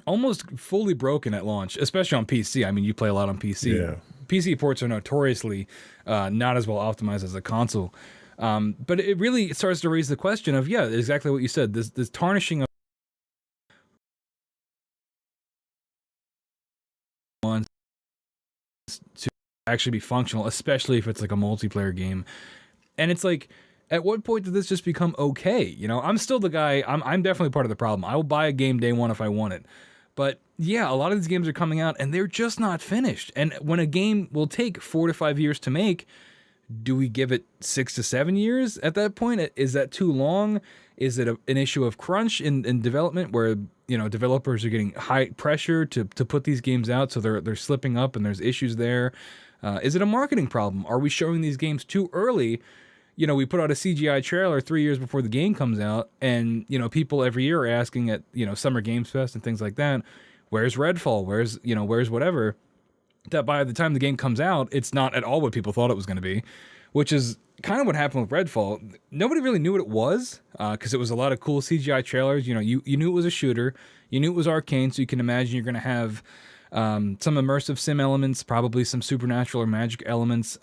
almost fully broken at launch, especially on PC. I mean, you play a lot on PC.
Yeah.
PC ports are notoriously not as well optimized as a console. But it really starts to raise the question of, yeah, exactly what you said, this tarnishing of one to actually be functional, especially if it's like a multiplayer game. And it's like, at what point did this just become okay? You know, I'm still the guy, I'm definitely part of the problem. I will buy a game day one if I want it. But yeah, a lot of these games are coming out and they're just not finished. And when a game will take 4 to 5 years to make, do we give it 6 to 7 years at that point? Is that too long? Is it an issue of crunch in development where, you know, developers are getting high pressure to put these games out, so they're slipping up and there's issues there? Is it a marketing problem? Are we showing these games too early? You know, we put out a CGI trailer 3 years before the game comes out, and, you know, people every year are asking at, you know, Summer Games Fest and things like that, where's Redfall? Where's whatever? That by the time the game comes out, it's not at all what people thought it was going to be, which is kind of what happened with Redfall. Nobody really knew what it was, because it was a lot of cool CGI trailers. You know, you knew it was a shooter. You knew it was Arcane, so you can imagine you're going to have some immersive sim elements, probably some supernatural or magic elements.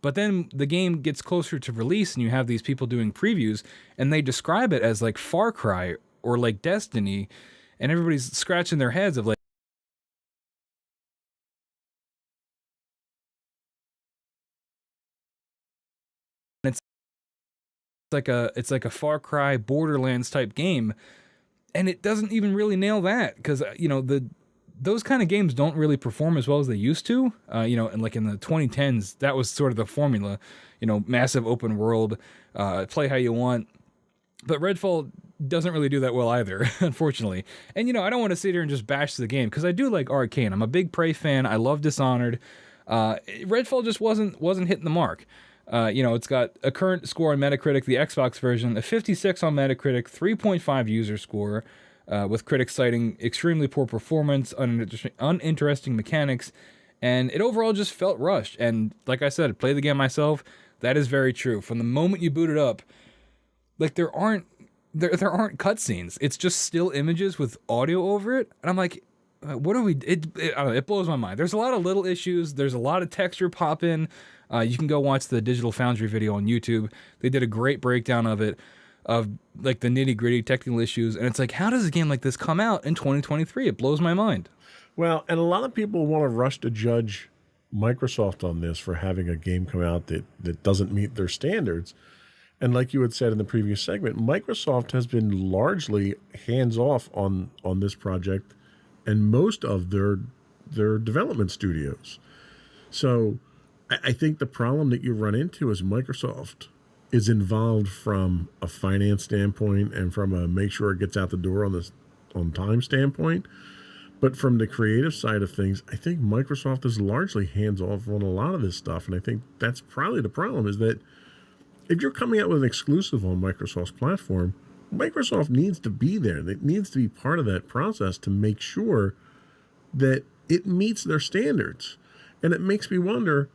But then the game gets closer to release and you have these people doing previews and they describe it as like Far Cry or like Destiny, and everybody's scratching their heads of like, it's like a Far Cry Borderlands type game, and it doesn't even really nail that, because you know, those kind of games don't really perform as well as they used to. You know, and like in the 2010s, that was sort of the formula. You know, massive open world, play how you want. But Redfall doesn't really do that well either, unfortunately. And you know, I don't want to sit here and just bash the game, because I do like Arcane. I'm a big Prey fan. I love Dishonored. Redfall just wasn't hitting the mark. You know, it's got a current score on Metacritic, the Xbox version, a 56 on Metacritic, 3.5 user score. With critics citing extremely poor performance, uninteresting mechanics, and it overall just felt rushed. And like I said, play the game myself, that is very true. From the moment you boot it up, like there aren't cutscenes. It's just still images with audio over it, and I'm like, what are we? I don't know, it blows my mind. There's a lot of little issues. There's a lot of texture pop in. You can go watch the Digital Foundry video on YouTube. They did a great breakdown of it, of like the nitty gritty technical issues. And it's like, how does a game like this come out in 2023? It blows my mind.
Well, and a lot of people want to rush to judge Microsoft on this for having a game come out that doesn't meet their standards. And like you had said in the previous segment, Microsoft has been largely hands-off on this project and most of their development studios. So I think the problem that you run into is Microsoft is involved from a finance standpoint and from a make sure it gets out the door on time standpoint. But from the creative side of things, I think Microsoft is largely hands-off on a lot of this stuff. And I think that's probably the problem, is that if you're coming out with an exclusive on Microsoft's platform, Microsoft needs to be there. It needs to be part of that process to make sure that it meets their standards. And it makes me wonder,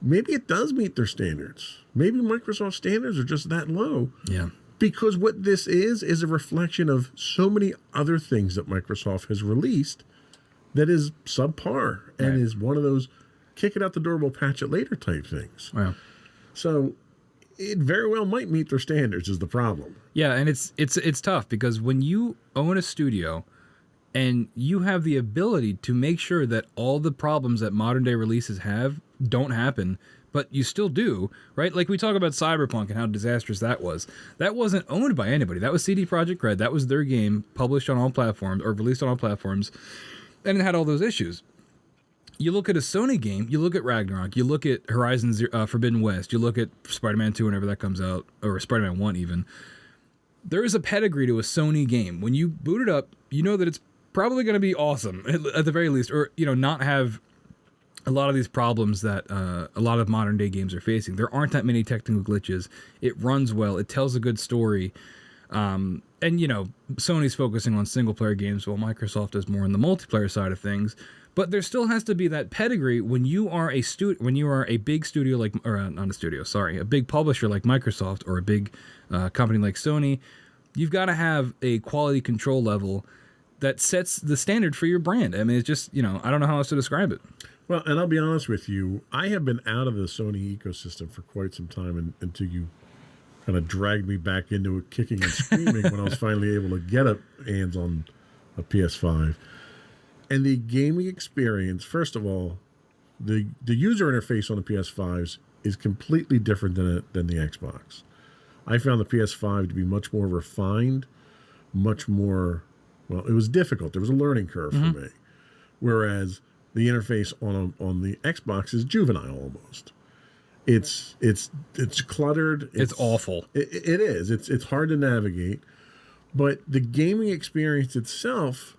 maybe it does meet their standards. Maybe Microsoft's standards are just that low.
Yeah.
Because what this is a reflection of so many other things that Microsoft has released that is subpar and is one of those kick it out the door, we'll patch it later type things.
Wow.
So it very well might meet their standards is the problem.
Yeah, and it's tough, because when you own a studio and you have the ability to make sure that all the problems that modern day releases have don't happen, but you still do, right? Like we talk about Cyberpunk and how disastrous that was. That wasn't owned by anybody. That was CD Projekt Red. That was their game, published on all platforms or released on all platforms, and it had all those issues. You look at a Sony game, you look at Ragnarok, you look at Horizon Forbidden West, you look at Spider-Man 2 whenever that comes out, or Spider-Man 1 even. There is a pedigree to a Sony game. When you boot it up, you know that it's probably going to be awesome, at the very least, or, you know, not have a lot of these problems that a lot of modern day games are facing. There aren't that many technical glitches. It runs well. It tells a good story. And, you know, Sony's focusing on single player games while Microsoft is more on the multiplayer side of things. But there still has to be that pedigree when you are a big studio like, or not a studio, sorry, a big publisher like Microsoft or a big company like Sony. You've got to have a quality control level that sets the standard for your brand. I mean, it's just, you know, I don't know how else to describe it.
Well, and I'll be honest with you, I have been out of the Sony ecosystem for quite some time until you kind of dragged me back into it, kicking and screaming when I was finally able to get hands on a PS5. And the gaming experience, first of all, the user interface on the PS5s is completely different than the Xbox. I found the PS5 to be much more refined, much more, well, it was difficult. There was a learning curve for me. Whereas the interface on the Xbox is juvenile almost. It's cluttered.
It's awful.
It is. It's hard to navigate. But the gaming experience itself,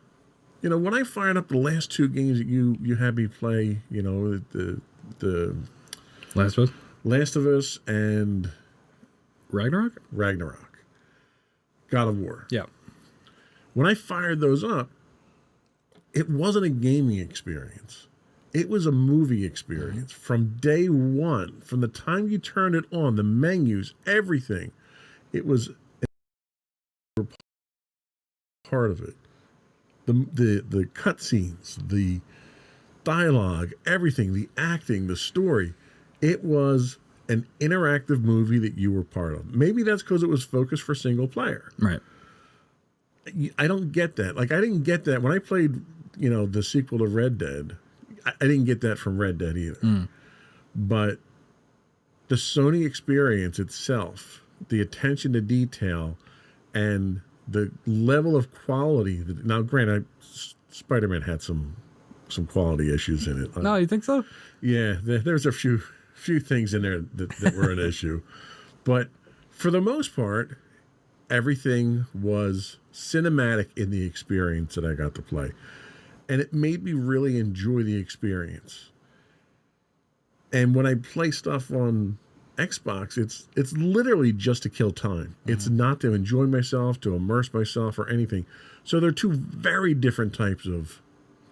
you know, when I fired up the last two games that you had me play, you know, the
Last of Us?
Last of Us and
Ragnarok?
God of War.
Yeah.
When I fired those up, it wasn't a gaming experience. It was a movie experience from day one. From the time you turned it on, the menus, everything, it was part of it. The cutscenes, the dialogue, everything, the acting, the story. It was an interactive movie that you were part of. Maybe that's because it was focused for single player.
Right.
I don't get that. Like, I didn't get that when I played, you know, the sequel to Red Dead. I didn't get that from Red Dead either. But the Sony experience itself, the attention to detail, and the level of quality. Now, granted, Spider-Man had some quality issues in it.
No, you think so?
Yeah, there's a few things in there that were an issue. But for the most part, everything was cinematic in the experience that I got to play. And it made me really enjoy the experience. And when I play stuff on Xbox, it's literally just to kill time. It's not to enjoy myself, to immerse myself, or anything. So they're two very different types of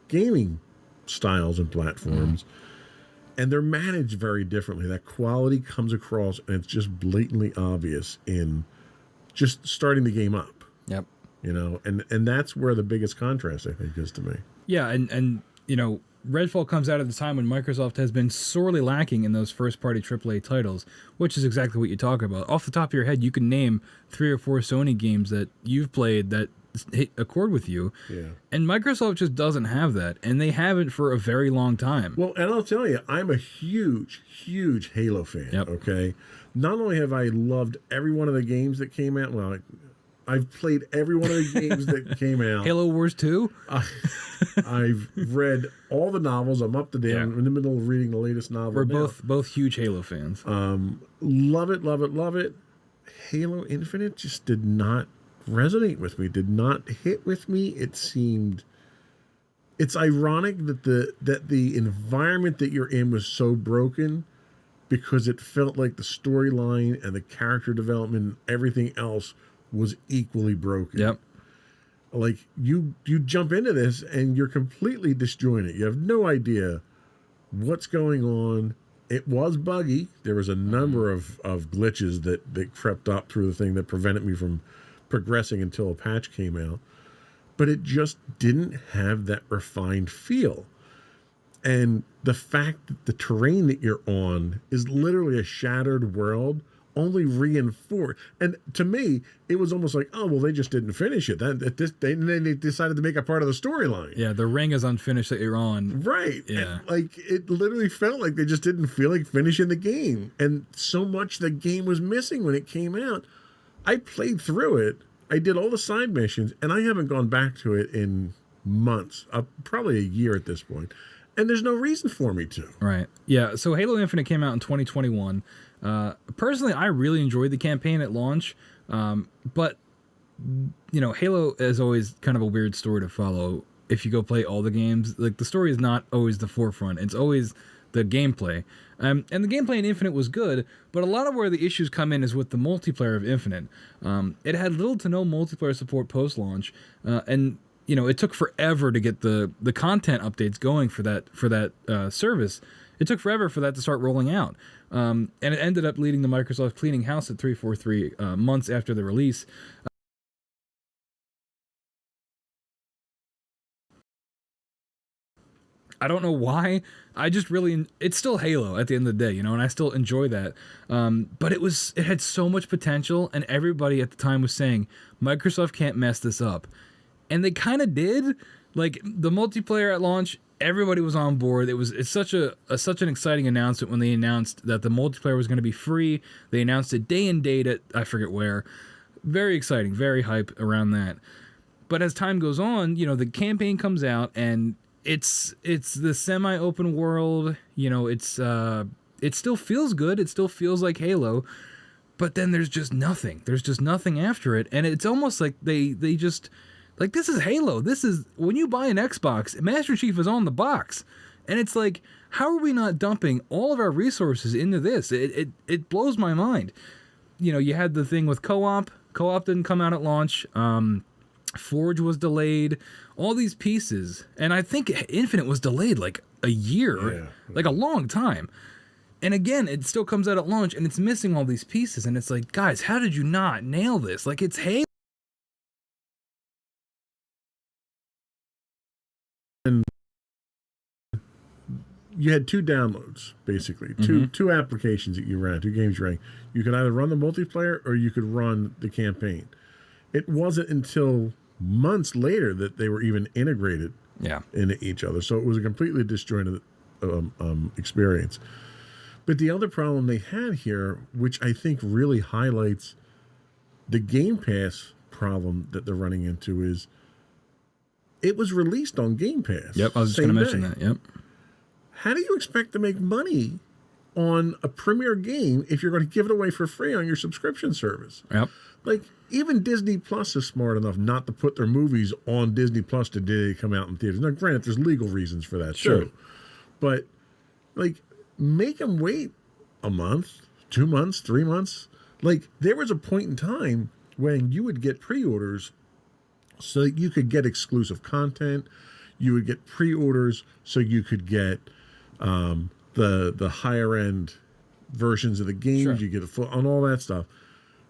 gaming styles and platforms. And they're managed very differently. That quality comes across, and it's just blatantly obvious in just starting the game up.
Yep.
You know, and that's where the biggest contrast, I think, is to me.
Yeah, and you know, Redfall comes out at the time when Microsoft has been sorely lacking in those first-party AAA titles, which is exactly what you talk about. Off the top of your head, you can name 3 or 4 Sony games that you've played that hit a chord with you.
Yeah.
And Microsoft just doesn't have that, and they haven't for a very long time.
Well, and I'll tell you, I'm a huge, huge Halo fan.
Yep.
Okay. Not only have I loved every one of the games that came out, well, I've played every one of the games that came out.
Halo Wars 2?
I've read all the novels. I'm up to date. I'm in the middle of reading the latest novel.
We're
now.
both huge Halo fans.
Love it, love it, love it. Halo Infinite just did not resonate with me, did not hit with me. It's ironic that the environment that you're in was so broken, because it felt like the storyline and the character development and everything else was equally broken.
Yep.
Like, you jump into this and you're completely disjointed. You have no idea what's going on. It was buggy. There was a number of glitches that crept up through the thing that prevented me from progressing until a patch came out. But it just didn't have that refined feel. And the fact that the terrain that you're on is literally a shattered world only reinforced. And to me, it was almost like, oh, well, they just didn't finish it. They decided to make it part of the storyline.
Yeah, the ring is unfinished that you're on.
Right.
Yeah.
And, like, it literally felt like they just didn't feel like finishing the game. And so much the game was missing when it came out. I played through it. I did all the side missions, and I haven't gone back to it in months, probably a year at this point. And there's no reason for me to.
Right. Yeah. So Halo Infinite came out in 2021. Personally, I really enjoyed the campaign at launch. But, you know, Halo is always kind of a weird story to follow if you go play all the games. Like, the story is not always the forefront. It's always the gameplay. And the gameplay in Infinite was good, but a lot of where the issues come in is with the multiplayer of Infinite. It had little to no multiplayer support post-launch, and you know, it took forever to get the content updates going for that service. It took forever for that to start rolling out, and it ended up leading to Microsoft cleaning house at 343 months after the release. I don't know why. I just really, it's still Halo at the end of the day, you know, and I still enjoy that. But it had so much potential, and everybody at the time was saying Microsoft can't mess this up, and they kind of did. Like the multiplayer at launch, everybody was on board. It's such an exciting announcement when they announced that the multiplayer was going to be free. They announced it day and date at I forget where. Very exciting, very hype around that. But as time goes on, you know, the campaign comes out and it's the semi-open world, you know, it still feels good. It still feels like Halo, but then there's just nothing. There's just nothing after it. And it's almost like they just, like, this is Halo. This is, when you buy an Xbox, Master Chief is on the box. And it's like, how are we not dumping all of our resources into this? It blows my mind. You know, you had the thing with co-op. Co-op didn't come out at launch. Forge was delayed. All these pieces. And I think Infinite was delayed like a year. Like a long time. And again, it still comes out at launch and it's missing all these pieces. And it's like, guys, how did you not nail this? Like, it's Halo.
And you had 2 downloads, basically. Two applications that you ran, 2 games you ran. You could either run the multiplayer or you could run the campaign. It wasn't until months later that they were even integrated into each other. So it was a completely disjointed experience. But the other problem they had here, which I think really highlights the Game Pass problem that they're running into, is it was released on Game Pass.
Yep, I was just going to mention that. Yep.
How do you expect to make money on a premier game if you're going to give it away for free on your subscription service?
Yep.
Like, even Disney Plus is smart enough not to put their movies on Disney Plus the day they come out in theaters. Now, granted, there's legal reasons for that, too. But, like, make them wait a month, 2 months, 3 months. Like, there was a point in time when you would get pre-orders so that you could get exclusive content. You would get pre-orders so you could get the higher end versions of the games. You get on all that stuff.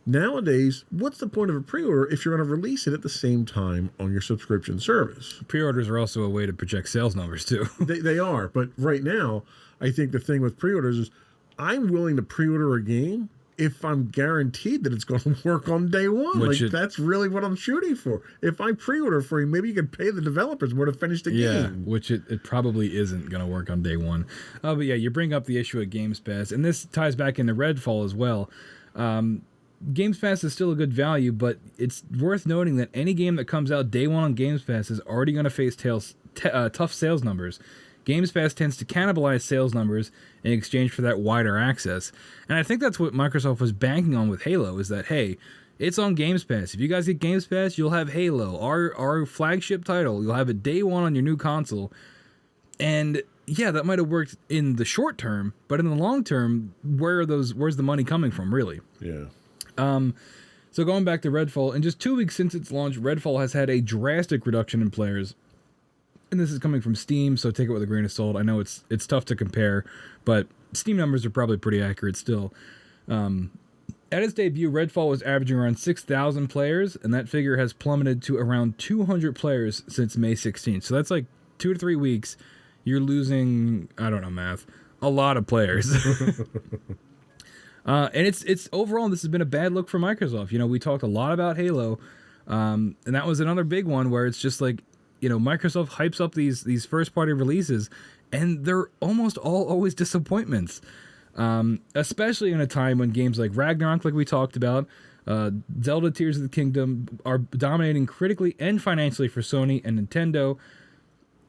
Nowadays, what's the point of a pre-order if you're going to release it at the same time on your subscription service?
Pre-orders are also a way to project sales numbers too.
They are, but right now, I think the thing with pre-orders is I'm willing to pre-order a game if I'm guaranteed that it's going to work on day one. That's really what I'm shooting for. If I pre-order for you, maybe you can pay the developers more to finish the game.
Yeah, which it probably isn't going to work on day one. But yeah, you bring up the issue of Games Pass, and this ties back into Redfall as well. Games Pass is still a good value, but it's worth noting that any game that comes out day one on Games Pass is already going to face tough sales numbers. Games Pass tends to cannibalize sales numbers in exchange for that wider access. And I think that's what Microsoft was banking on with Halo, is that, hey, it's on Games Pass. If you guys get Games Pass, you'll have Halo, our flagship title. You'll have it day one on your new console. And yeah, that might have worked in the short term, but in the long term, where's the money coming from, really?
Yeah.
So going back to Redfall, in just 2 weeks since its launch, Redfall has had a drastic reduction in players. And this is coming from Steam, so take it with a grain of salt. I know it's tough to compare, but Steam numbers are probably pretty accurate still. At its debut, Redfall was averaging around 6,000 players, and that figure has plummeted to around 200 players since May 16th. So that's like 2 to 3 weeks. You're losing, I don't know math, a lot of players. And it's overall, this has been a bad look for Microsoft. You know, we talked a lot about Halo, and that was another big one where it's just like, you know, Microsoft hypes up these first-party releases, and they're almost always disappointments. Especially in a time when games like Ragnarok, like we talked about, Zelda Tears of the Kingdom are dominating critically and financially for Sony and Nintendo.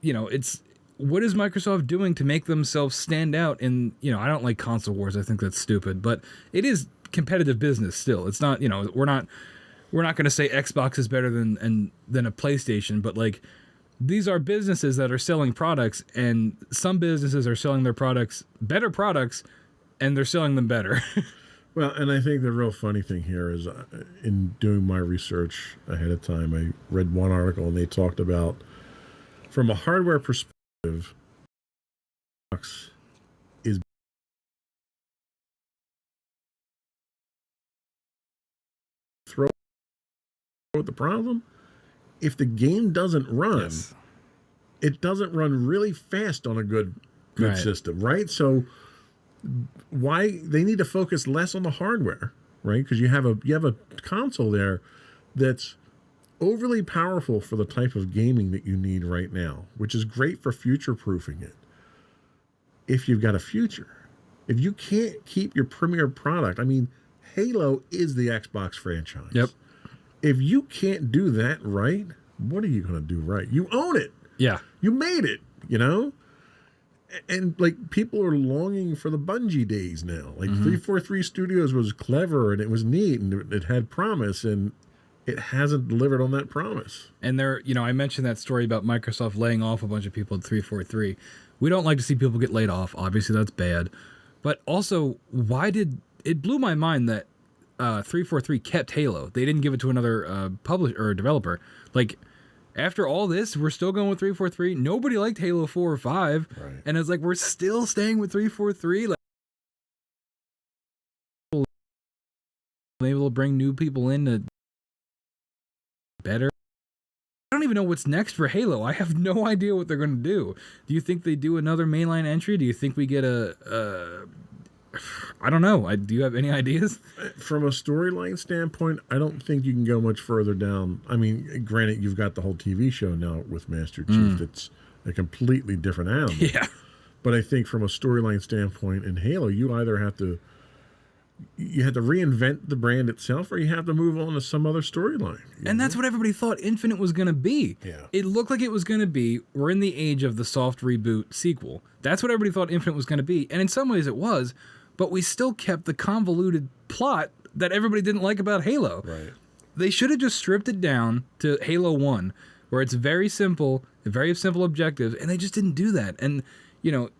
You know, what is Microsoft doing to make themselves stand out in, you know, I don't like console wars. I think that's stupid, but it is competitive business still. It's not, you know, we're not going to say Xbox is better than a PlayStation, but like, these are businesses that are selling products, and some businesses are selling their products, better products, and they're selling them better.
Well, and I think the real funny thing here is in doing my research ahead of time, I read one article and they talked about, from a hardware perspective, Xbox is throw the problem. If the game doesn't run, it doesn't run really fast on a good
Right.
system, right? So why they need to focus less on the hardware, right? Because you have a console there that's overly powerful for the type of gaming that you need right now, which is great for future proofing it. If you've got a future, if you can't keep your premier product, I mean, Halo is the Xbox franchise.
Yep.
If you can't do that right, what are you going to do right? You own it.
Yeah.
You made it, you know? And like people are longing for the Bungie days now. Like 343 Studios was clever and it was neat and it had promise, and it hasn't delivered on that promise.
And I mentioned that story about Microsoft laying off a bunch of people at 343. We don't like to see people get laid off. Obviously, that's bad. But also, it blew my mind that 343 kept Halo. They didn't give it to another publisher or developer. Like, after all this, we're still going with 343. Nobody liked Halo 4 or 5.
Right.
And it's like, we're still staying with 343. Like, able to bring new people in to better. I don't even know what's next for Halo. I have no idea what they're going to do. Do you think they do another mainline entry? Do you think we get I don't know. Do you have any ideas?
From a storyline standpoint, I don't think you can go much further down. I mean, granted, you've got the whole TV show now with Master Chief. That's a completely different animal.
Yeah.
But I think from a storyline standpoint in Halo, you either have to reinvent the brand itself, or you have to move on to some other storyline.
And that's what everybody thought Infinite was going to be.
Yeah.
It looked like it was going to be, we're in the age of the soft reboot sequel. That's what everybody thought Infinite was going to be. And in some ways it was, but we still kept the convoluted plot that everybody didn't like about Halo.
Right.
They should have just stripped it down to Halo 1, where it's very simple objectives, and they just didn't do that. And,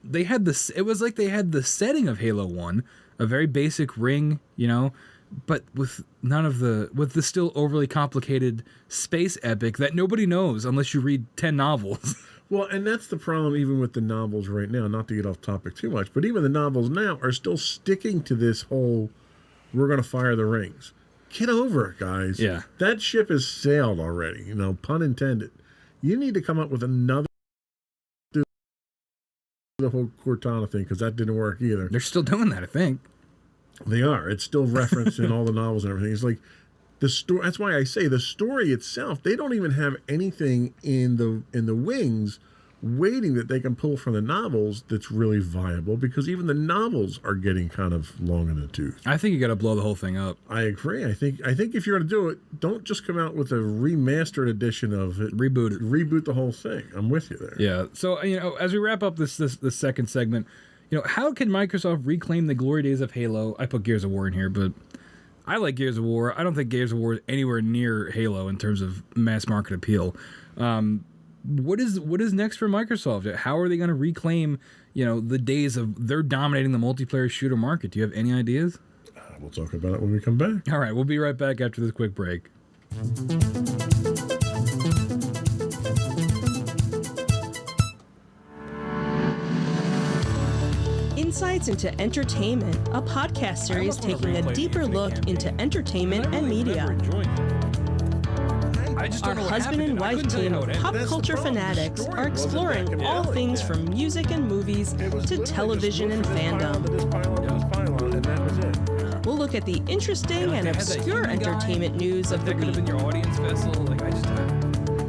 they had it was like they had the setting of Halo 1, a very basic ring, but with with the still overly complicated space epic that nobody knows unless you read 10 novels.
Well, and that's the problem even with the novels right now, not to get off topic too much, but even the novels now are still sticking to this whole, we're going to fire the rings. Get over it, guys.
Yeah.
That ship has sailed already, pun intended. You need to come up with another the whole Cortana thing, because that didn't work either.
They're still doing that, I think.
They are. It's still referenced in all the novels and everything. It's like the story. That's why I say the story itself. They don't even have anything in the wings waiting that they can pull from the novels that's really viable, because even the novels are getting kind of long in the tooth.
I think you got to blow the whole thing up.
I agree. I think if you're going to do it, don't just come out with a remastered edition of it.
Reboot it.
Reboot the whole thing. I'm with you there.
Yeah. So, as we wrap up this second segment, how can Microsoft reclaim the glory days of Halo? I put Gears of War in here, but I like Gears of War. I don't think Gears of War is anywhere near Halo in terms of mass market appeal. What is next for Microsoft? How are they going to reclaim, the days of they're dominating the multiplayer shooter market? Do you have any ideas?
We'll talk about it when we come back.
All right, we'll be right back after this quick break.
Insights into Entertainment, a podcast series taking a deeper look into entertainment and media. Our husband and wife team of pop culture fanatics are exploring all things from music and movies to television and fandom. We'll look at the interesting and obscure entertainment news of the week.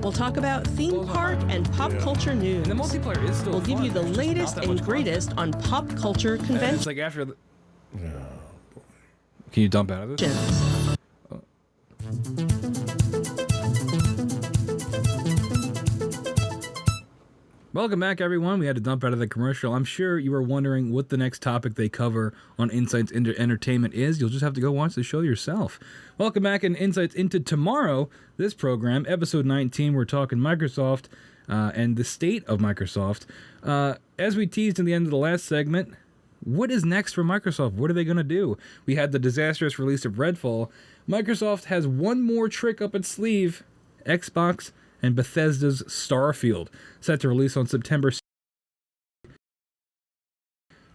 We'll talk about theme park and pop culture news.
And the multiplayer is still
We'll give you the latest and greatest on pop culture
It's
conventions.
like after the... Can you dump out of this? Welcome back, everyone. We had to dump out of the commercial. I'm sure you were wondering what the next topic they cover on Insights into Entertainment is. You'll just have to go watch the show yourself. Welcome back in Insights into Tomorrow. This program, episode 19, we're talking Microsoft and the state of Microsoft. As we teased in the end of the last segment, what is next for Microsoft? What are they going to do? We had the disastrous release of Redfall. Microsoft has one more trick up its sleeve. Xbox and Bethesda's Starfield, set to release on September 6th.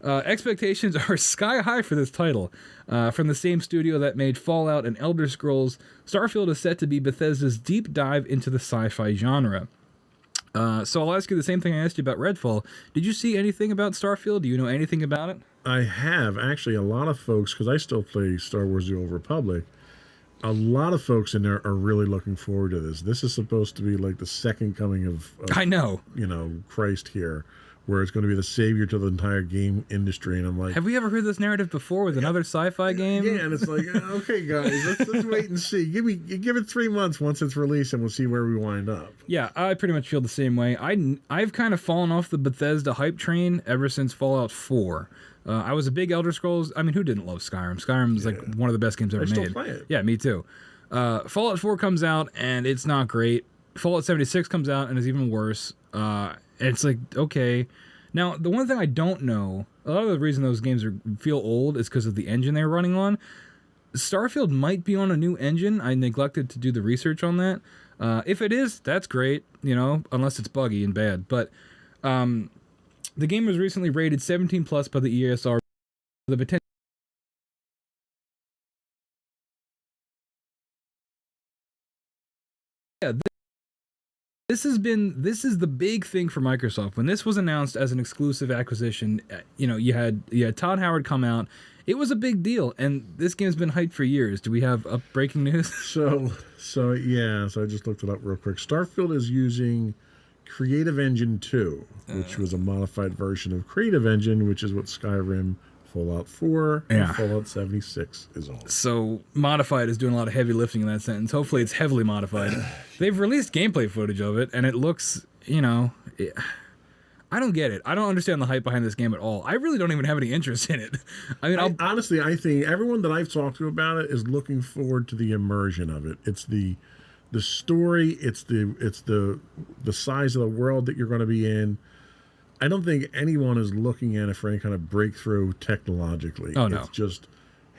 Expectations are sky high for this title. From the same studio that made Fallout and Elder Scrolls, Starfield is set to be Bethesda's deep dive into the sci-fi genre. So I'll ask you the same thing I asked you about Redfall. Did you see anything about Starfield? Do you know anything about it?
I have actually a lot of folks, because I still play Star Wars: The Old Republic. A lot of folks in there are really looking forward to this. This is supposed to be like the second coming of
I know.
Christ here, where it's going to be the savior to the entire game industry. And I'm like,
have we ever heard this narrative before with another sci-fi game?
Yeah, and it's like, okay, guys, let's wait and see. Give it 3 months once it's released, and we'll see where we wind up.
Yeah, I pretty much feel the same way. I've kind of fallen off the Bethesda hype train ever since Fallout 4. I was a big Elder Scrolls. I mean, who didn't love Skyrim? Skyrim is like one of the best games ever
I still
made.
play it.
Yeah, me too. Fallout 4 comes out and it's not great. Fallout 76 comes out and is even worse. And it's like, okay. Now, the one thing I don't know, a lot of the reason those games feel old is because of the engine they're running on. Starfield might be on a new engine. I neglected to do the research on that. If it is, that's great, unless it's buggy and bad. But the game was recently rated 17 plus by the ESR. The potential. Yeah, this is the big thing for Microsoft. When this was announced as an exclusive acquisition, you had Todd Howard come out. It was a big deal, and this game's been hyped for years. Do we have breaking news?
So I just looked it up real quick. Starfield is using Creative Engine 2, which was a modified version of Creative Engine, which is what Skyrim, Fallout 4, and Fallout 76 is on.
So modified is doing a lot of heavy lifting in that sentence. Hopefully it's heavily modified. They've released gameplay footage of it, and it looks, I don't get it. I don't understand the hype behind this game at all. I really don't even have any interest in it. I mean,
honestly, I think everyone that I've talked to about it is looking forward to the immersion of it. It's the story, it's the size of the world that you're going to be in. I don't think anyone is looking at it for any kind of breakthrough technologically.
Oh, no.
It's just,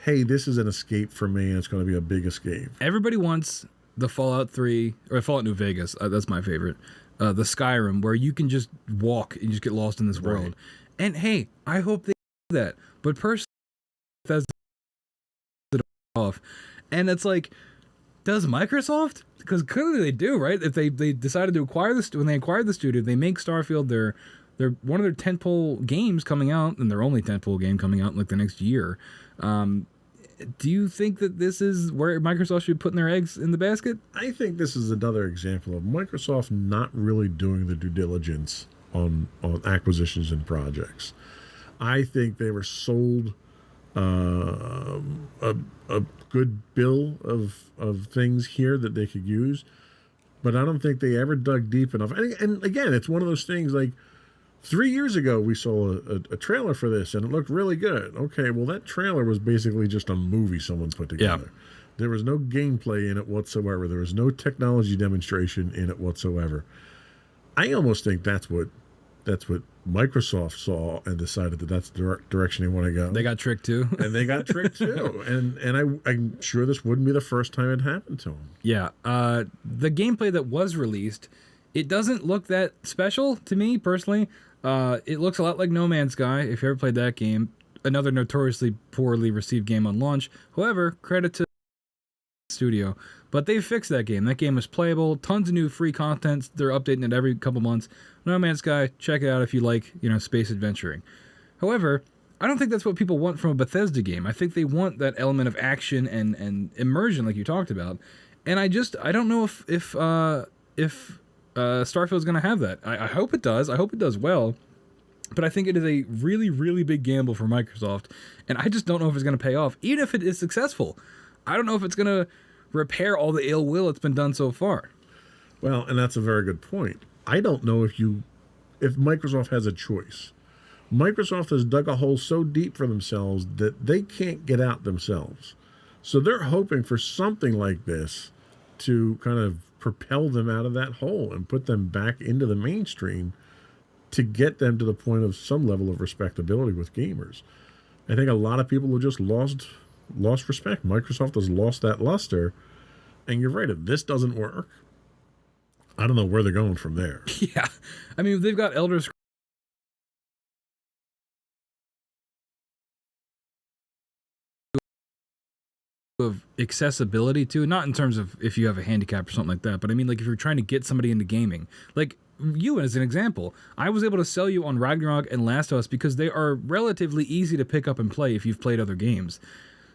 hey, this is an escape for me, and it's going to be a big escape.
Everybody wants the Fallout 3, or Fallout New Vegas, that's my favorite, the Skyrim, where you can just walk and just get lost in this world. And hey, I hope they do that. But personally, that's off. And it's like, does Microsoft? Because clearly they do, right? If they decided to acquire this, when they acquired the studio, they make Starfield they're one of their tentpole games coming out, and their only tentpole game coming out in like the next year. Do you think that this is where Microsoft should be putting their eggs in the basket?
I think this is another example of Microsoft not really doing the due diligence on acquisitions and projects. I think they were sold a good bill of things here that they could use, but I don't think they ever dug deep enough. And again, it's one of those things like 3 years ago we saw a trailer for this and it looked really good. Okay, well that trailer was basically just a movie someone put together. Yeah. There was no gameplay in it whatsoever. There was no technology demonstration in it whatsoever. I almost think that's what Microsoft saw and decided that that's the direction they want to go.
They got tricked too.
And they got tricked too. And I'm sure this wouldn't be the first time it happened to them.
Yeah. The gameplay that was released, it doesn't look that special to me personally. It looks a lot like No Man's Sky, if you ever played that game. Another notoriously poorly received game on launch. However, credit to the studio. But they fixed that game. That game is playable. Tons of new free content. They're updating it every couple months. No Man's Sky, check it out if you like, space adventuring. However, I don't think that's what people want from a Bethesda game. I think they want that element of action and immersion like you talked about. And I don't know if Starfield's going to have that. I hope it does. I hope it does well. But I think it is a really, really big gamble for Microsoft. And I just don't know if it's going to pay off. Even if it is successful, I don't know if it's going to repair all the ill will that's been done so far.
Well, and that's a very good point. I don't know if Microsoft has a choice. Microsoft has dug a hole so deep for themselves that they can't get out themselves. So they're hoping for something like this to kind of propel them out of that hole and put them back into the mainstream to get them to the point of some level of respectability with gamers. I think a lot of people have just lost respect. Microsoft has lost that luster. And you're right, if this doesn't work, I don't know where they're going from there.
Yeah. I mean, they've got Elder Scrolls of accessibility to, not in terms of if you have a handicap or something like that, but I mean, like if you're trying to get somebody into gaming, like you as an example. I was able to sell you on Ragnarok and Last of Us because they are relatively easy to pick up and play if you've played other games.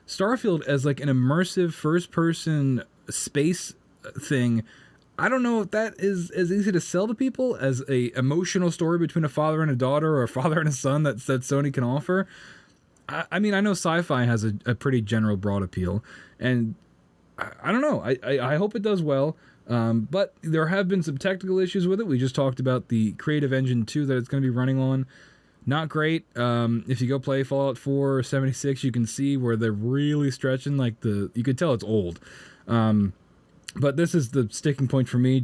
Starfield as like an immersive first-person space thing, I don't know if that is as easy to sell to people as a emotional story between a father and a daughter or a father and a son that Sony can offer. I mean, I know sci-fi has a pretty general broad appeal, and I don't know. I hope it does well. But there have been some technical issues with it. We just talked about the Creative Engine 2 that it's going to be running on. Not great. If you go play Fallout 4 or 76, you can see where they're really stretching. Like you could tell it's old. But this is the sticking point for me.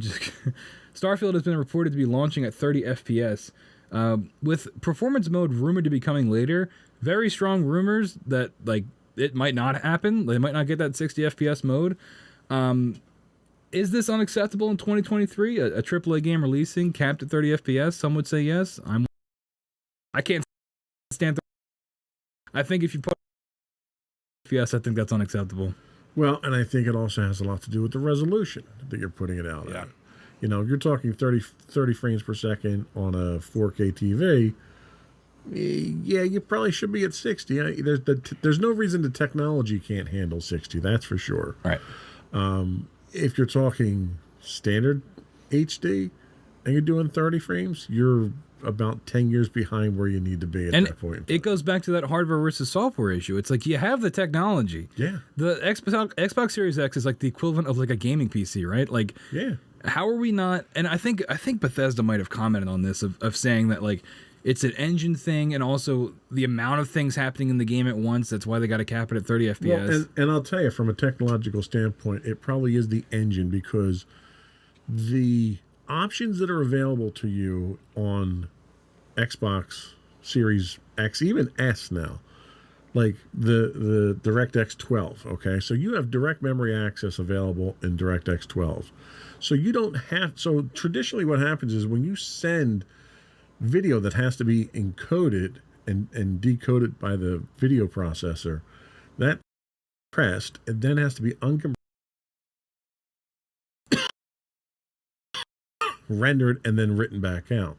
Starfield has been reported to be launching at 30 FPS. With performance mode rumored to be coming later, very strong rumors that like it might not happen. They might not get that 60 FPS mode. Is this unacceptable in 2023? A AAA game releasing capped at 30 FPS? Some would say yes. I can't stand. I think if you put FPS, I think that's unacceptable.
Well, and I think it also has a lot to do with the resolution that you're putting it out at. You know, if you're talking 30 frames per second on a 4K TV, yeah, you probably should be at 60. There's no reason the technology can't handle 60, that's for sure.
Right.
If you're talking standard HD and you're doing 30 frames, you're about 10 years behind where you need to be at that point.
It goes back to that hardware versus software issue. It's like you have the technology.
Yeah.
The Xbox Series X is like the equivalent of like a gaming PC, right? Like,
yeah.
How are we not? And I think Bethesda might have commented on this of saying that like it's an engine thing and also the amount of things happening in the game at once. That's why they got to cap it at 30 FPS.
Well, and I'll tell you, from a technological standpoint, it probably is the engine because the options that are available to you on Xbox Series X, even S now, like the DirectX 12, okay? So you have direct memory access available in DirectX 12. So you don't have, so traditionally what happens is when you send video that has to be encoded and decoded by the video processor, that pressed, it then has to be rendered and then written back out.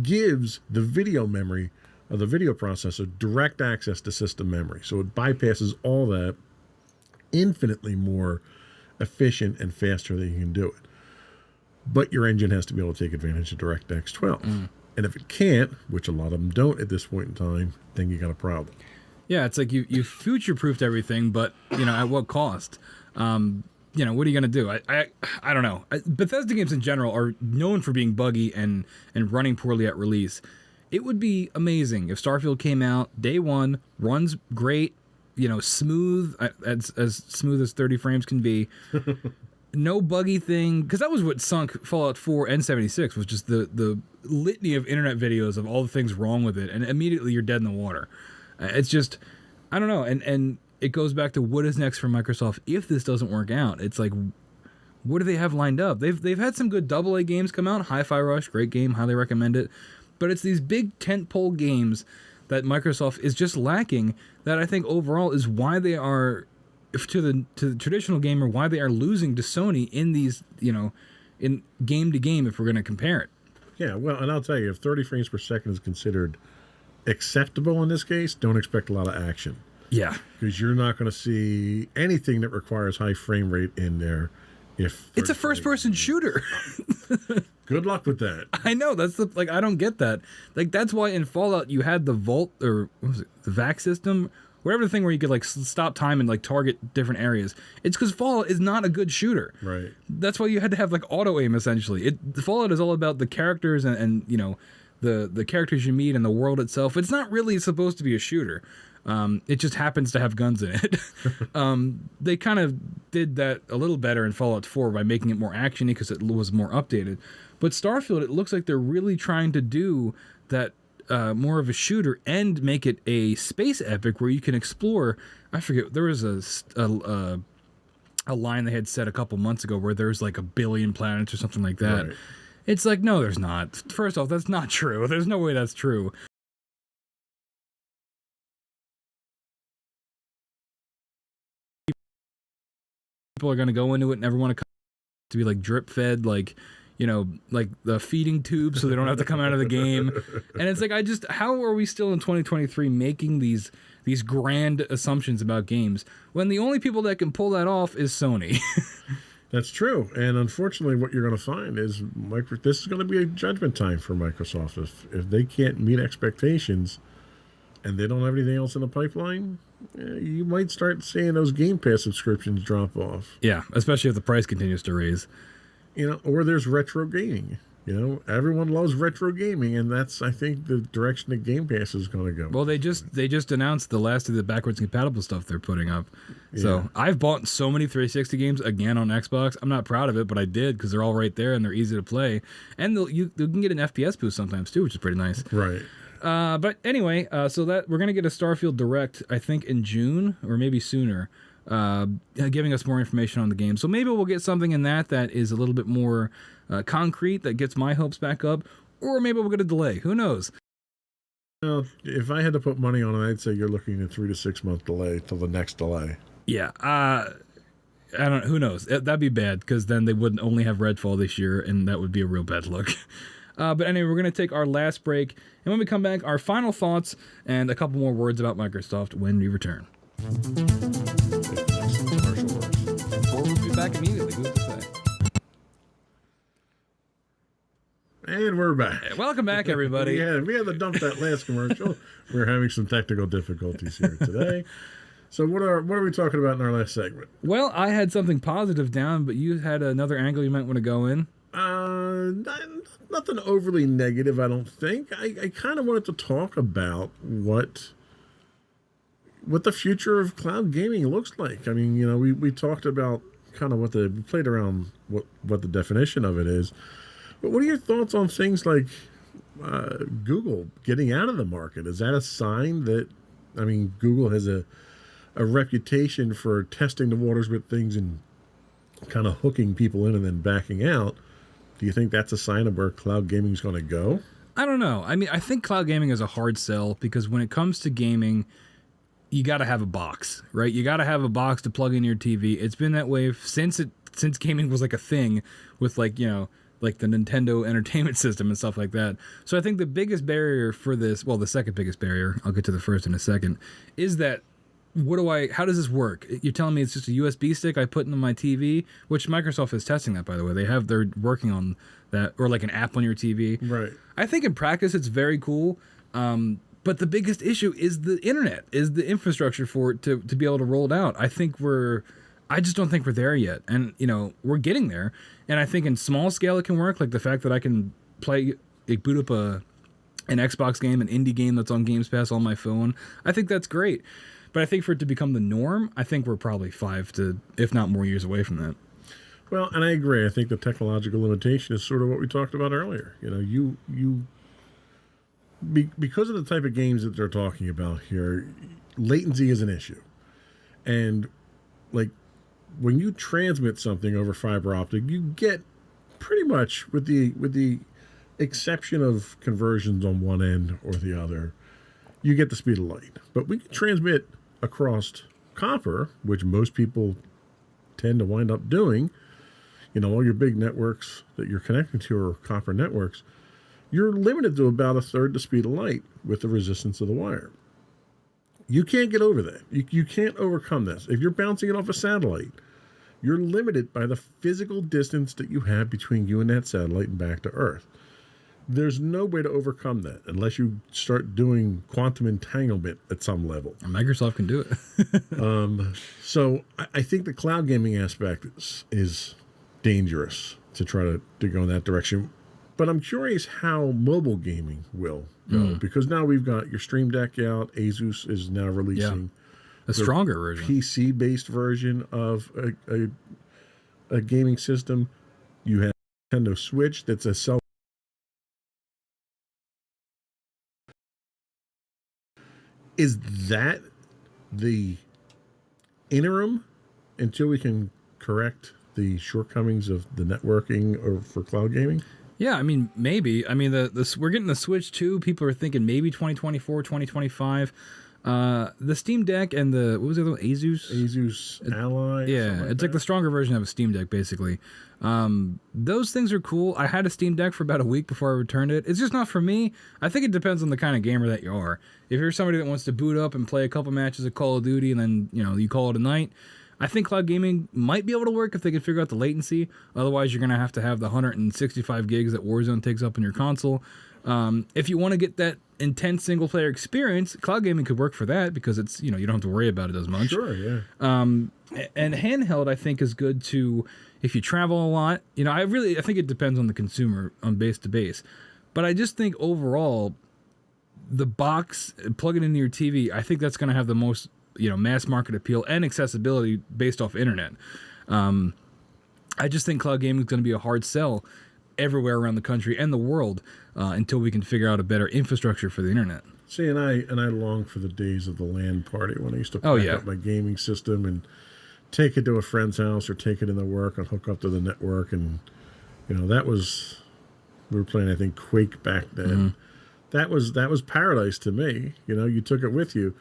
Gives the video memory of the video processor direct access to system memory. So it bypasses all that, infinitely more efficient and faster than you can do it. But your engine has to be able to take advantage of DirectX 12. And if it can't, which a lot of them don't at this point in time, then you got a problem.
Yeah, it's like you future-proofed everything, but you know, at what cost? You know, what are you going to do? I don't know. Bethesda games in general are known for being buggy and running poorly at release. It would be amazing if Starfield came out day one, runs great, you know, smooth, as smooth as 30 frames can be. No buggy thing, because that was what sunk Fallout 4 and 76, was just the litany of internet videos of all the things wrong with it, and immediately you're dead in the water. It's just, I don't know, and it goes back to what is next for Microsoft if this doesn't work out. It's like, what do they have lined up? They've had some good AA games come out. Hi-Fi Rush, great game, highly recommend it. But it's these big tentpole games that Microsoft is just lacking, that I think overall is why they are, to the traditional gamer, why they are losing to Sony in these, you know, in game to game, if we're going to compare it.
Yeah, well, and I'll tell you, if 30 frames per second is considered acceptable in this case, don't expect a lot of action.
Yeah.
Because you're not going to see anything that requires high frame rate in there. If
it's a first-person shooter.
Good luck with that.
I know, that's the, like, I don't get that. Like, that's why in Fallout you had the Vault, or what was it, the VAC system, whatever the thing where you could like stop time and like target different areas. It's because Fallout is not a good shooter.
Right.
That's why you had to have like auto aim essentially. Fallout is all about the characters and you know, the characters you meet and the world itself. It's not really supposed to be a shooter. It just happens to have guns in it. They kind of did that a little better in Fallout 4 by making it more actiony because it was more updated. But Starfield, it looks like they're really trying to do that, more of a shooter and make it a space epic where you can explore. I forget, there was a line they had said a couple months ago where there's like 1 billion planets or something like that. Right. It's like, no, there's not. First off, that's not true. There's no way that's true. People are going to go into it and never want to come to be like drip fed, like, you know, like the feeding tube so they don't have to come out of the game. And it's like, how are we still in 2023 making these grand assumptions about games when the only people that can pull that off is Sony?
That's true. And unfortunately, what you're going to find is this is going to be a judgment time for Microsoft. If they can't meet expectations and they don't have anything else in the pipeline, you might start seeing those Game Pass subscriptions drop off.
Yeah, especially if the price continues to raise.
You know, or there's retro gaming. You know, everyone loves retro gaming, and that's, I think, the direction that Game Pass is going to go.
Well, they just announced the last of the backwards compatible stuff they're putting up. So
Yeah.
I've bought so many 360 games again on Xbox. I'm not proud of it, but I did because they're all right there and they're easy to play. And you can get an FPS boost sometimes too, which is pretty nice.
Right.
But anyway, so that we're gonna get a Starfield Direct, I think in June or maybe sooner, giving us more information on the game. So maybe we'll get something in that is a little bit more concrete, that gets my hopes back up, or maybe we'll get a delay. Who knows?
Well, if I had to put money on it, I'd say you're looking at 3 to 6 month delay till the next delay.
Yeah. I don't. Who knows? That'd be bad because then they wouldn't only have Redfall this year, and that would be a real bad look. But anyway, we're going to take our last break. And when we come back, our final thoughts and a couple more words about Microsoft when we return. Or we'll be back immediately. Who's to say?
And we're back.
Welcome back, everybody.
We had to dump that last commercial. We're having some technical difficulties here today. So what are we talking about in our last segment?
Well, I had something positive down, but you had another angle you might want to go in.
Nothing overly negative, I don't think. I kind of wanted to talk about what the future of cloud gaming looks like. I mean, you know, we talked about kind of we played around what the definition of it is. But what are your thoughts on things like Google getting out of the market? Is that a sign that, I mean, Google has a reputation for testing the waters with things and kind of hooking people in and then backing out? Do you think that's a sign of where cloud gaming is going to go?
I don't know. I mean, I think cloud gaming is a hard sell because when it comes to gaming, you got to have a box, right? You got to have a box to plug in your TV. It's been that way since gaming was like a thing with like, you know, like the Nintendo Entertainment System and stuff like that. So I think the biggest barrier for this, well, the second biggest barrier, I'll get to the first in a second, is that how does this work? You're telling me it's just a USB stick I put into my TV, which Microsoft is testing that, by the way. They're working on that, or like an app on your TV.
Right.
I think in practice it's very cool. But the biggest issue is the internet, is the infrastructure for it to be able to roll it out. I just don't think we're there yet. And, you know, we're getting there. And I think in small scale it can work, like the fact that I can boot up an Xbox game, an indie game that's on Games Pass on my phone. I think that's great. But I think for it to become the norm, I think we're probably 5 to, if not more, years away from that.
Well, and I agree. I think the technological limitation is sort of what we talked about earlier. You know, because of the type of games that they're talking about here, latency is an issue. And like when you transmit something over fiber optic, you get pretty much, with the exception of conversions on one end or the other, you get the speed of light. But we can transmit across copper, which most people tend to wind up doing. You know, all your big networks that you're connecting to are copper networks. You're limited to about a third the speed of light with the resistance of the wire. You can't get over that. You can't overcome this. If you're bouncing it off a satellite, you're limited by the physical distance that you have between you and that satellite and back to Earth. There's no way to overcome that unless you start doing quantum entanglement at some level.
Microsoft can do it.
So I think the cloud gaming aspect is dangerous to try to go in that direction. But I'm curious how mobile gaming will go, because now we've got your Stream Deck out. Asus is now releasing
a stronger version,
PC-based version of a gaming system. You have Nintendo Switch that's a self. Is that the interim until we can correct the shortcomings of the networking or for cloud gaming?
Yeah, I mean, maybe. I mean, we're getting the Switch 2. People are thinking maybe 2024, 2025. The Steam Deck and what was the other one?
Asus Ally.
Yeah, it's like the stronger version of a Steam Deck, basically. Those things are cool. I had a Steam Deck for about a week before I returned it. It's just not for me. I think it depends on the kind of gamer that you are. If you're somebody that wants to boot up and play a couple matches of Call of Duty and then, you call it a night, I think cloud gaming might be able to work if they can figure out the latency. Otherwise, you're going to have the 165 gigs that Warzone takes up in your console. If you want to get that intense single-player experience, cloud gaming could work for that because it's, you don't have to worry about it as much.
Sure, yeah.
And handheld, I think, is good to if you travel a lot. I think it depends on the consumer on base to base. But I just think overall, the box, plug it into your TV, I think that's going to have the most mass market appeal and accessibility based off internet. I just think cloud gaming is going to be a hard sell everywhere around the country and the world until we can figure out a better infrastructure for the internet.
See, and I long for the days of the LAN party when I used to pack up my gaming system and take it to a friend's house or take it in the work and hook up to the network. And, that was, we were playing, I think, Quake back then. Mm-hmm. That was paradise to me. You took it with you.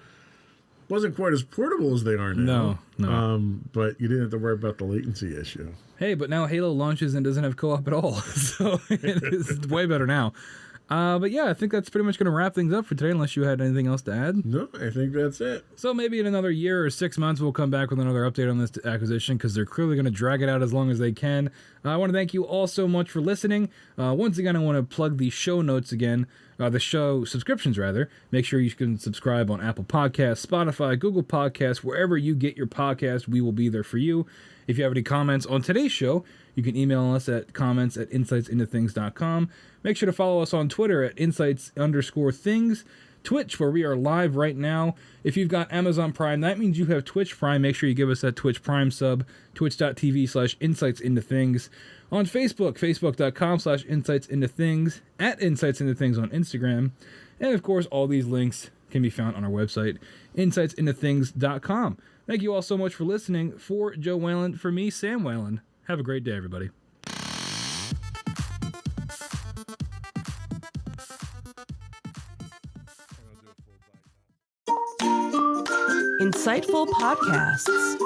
Wasn't quite as portable as they are now.
No.
But you didn't have to worry about the latency issue.
Hey, but now Halo launches and doesn't have co-op at all, so it's way better now. But yeah, I think that's pretty much going to wrap things up for today, unless you had anything else to add.
No, I think that's it.
So maybe in another year or 6 months, we'll come back with another update on this acquisition, because they're clearly going to drag it out as long as they can. I want to thank you all so much for listening. Once again, I want to plug the show notes again. The show subscriptions, rather. Make sure you can subscribe on Apple Podcasts, Spotify, Google Podcasts, wherever you get your podcast. We will be there for you. If you have any comments on today's show, you can email us at comments@insightsintothings.com. Make sure to follow us on Twitter at insights_things. Twitch, where we are live right now. If you've got Amazon Prime, that means you have Twitch Prime. Make sure you give us that Twitch Prime sub, twitch.tv/insightsintothings. On Facebook, facebook.com/insightsintothings, at insightsintothings on Instagram. And of course, all these links can be found on our website, insightsintothings.com. Thank you all so much for listening. For Joe Whalen, for me, Sam Whalen. Have a great day, everybody.
Insightful podcasts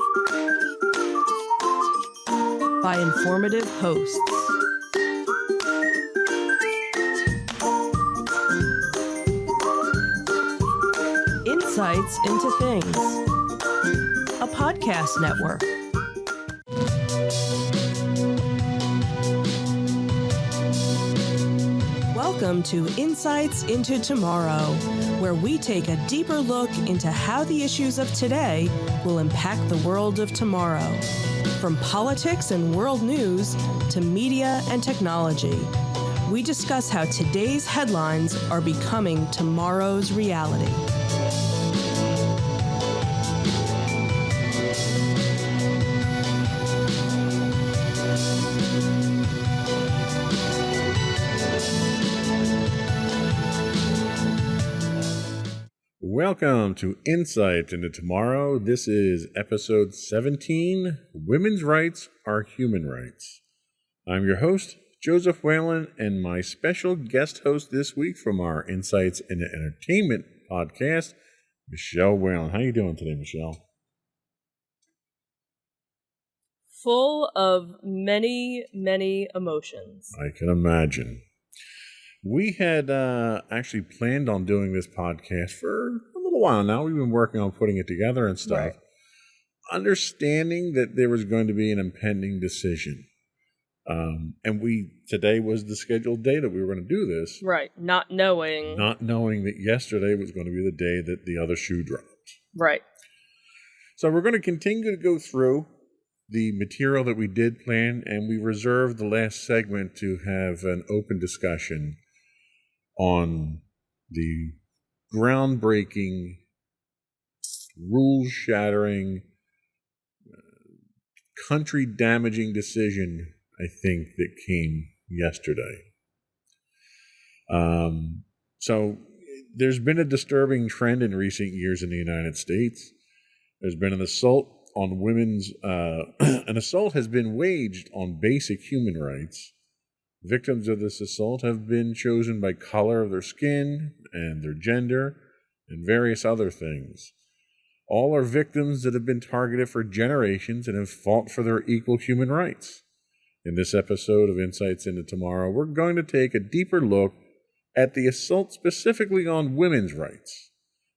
by informative hosts. Insights into Things, a podcast network. Welcome to Insights into Tomorrow, where we take a deeper look into how the issues of today will impact the world of tomorrow. From politics and world news to media and technology, we discuss how today's headlines are becoming tomorrow's reality.
Welcome to Insight into Tomorrow. This is episode 17, Women's Rights Are Human Rights. I'm your host, Joseph Whalen, and my special guest host this week from our Insights into Entertainment podcast, Michelle Whalen. How you doing today, Michelle?
Full of many, many emotions.
I can imagine. We had actually planned on doing this podcast for a little while now. We've been working on putting it together and stuff. Right. Understanding that there was going to be an impending decision. And today was the scheduled day that we were going to do this.
Right. Not knowing
that yesterday was going to be the day that the other shoe dropped.
Right.
So we're going to continue to go through the material that we did plan, and we reserved the last segment to have an open discussion on the groundbreaking, rule-shattering, country-damaging decision, I think, that came yesterday. So there's been a disturbing trend in recent years in the United States. There's been an assault on women's, an assault has been waged on basic human rights. Victims of this assault have been chosen by color of their skin and their gender, and various other things. All are victims that have been targeted for generations and have fought for their equal human rights. In this episode of Insights into Tomorrow, we're going to take a deeper look at the assault specifically on women's rights.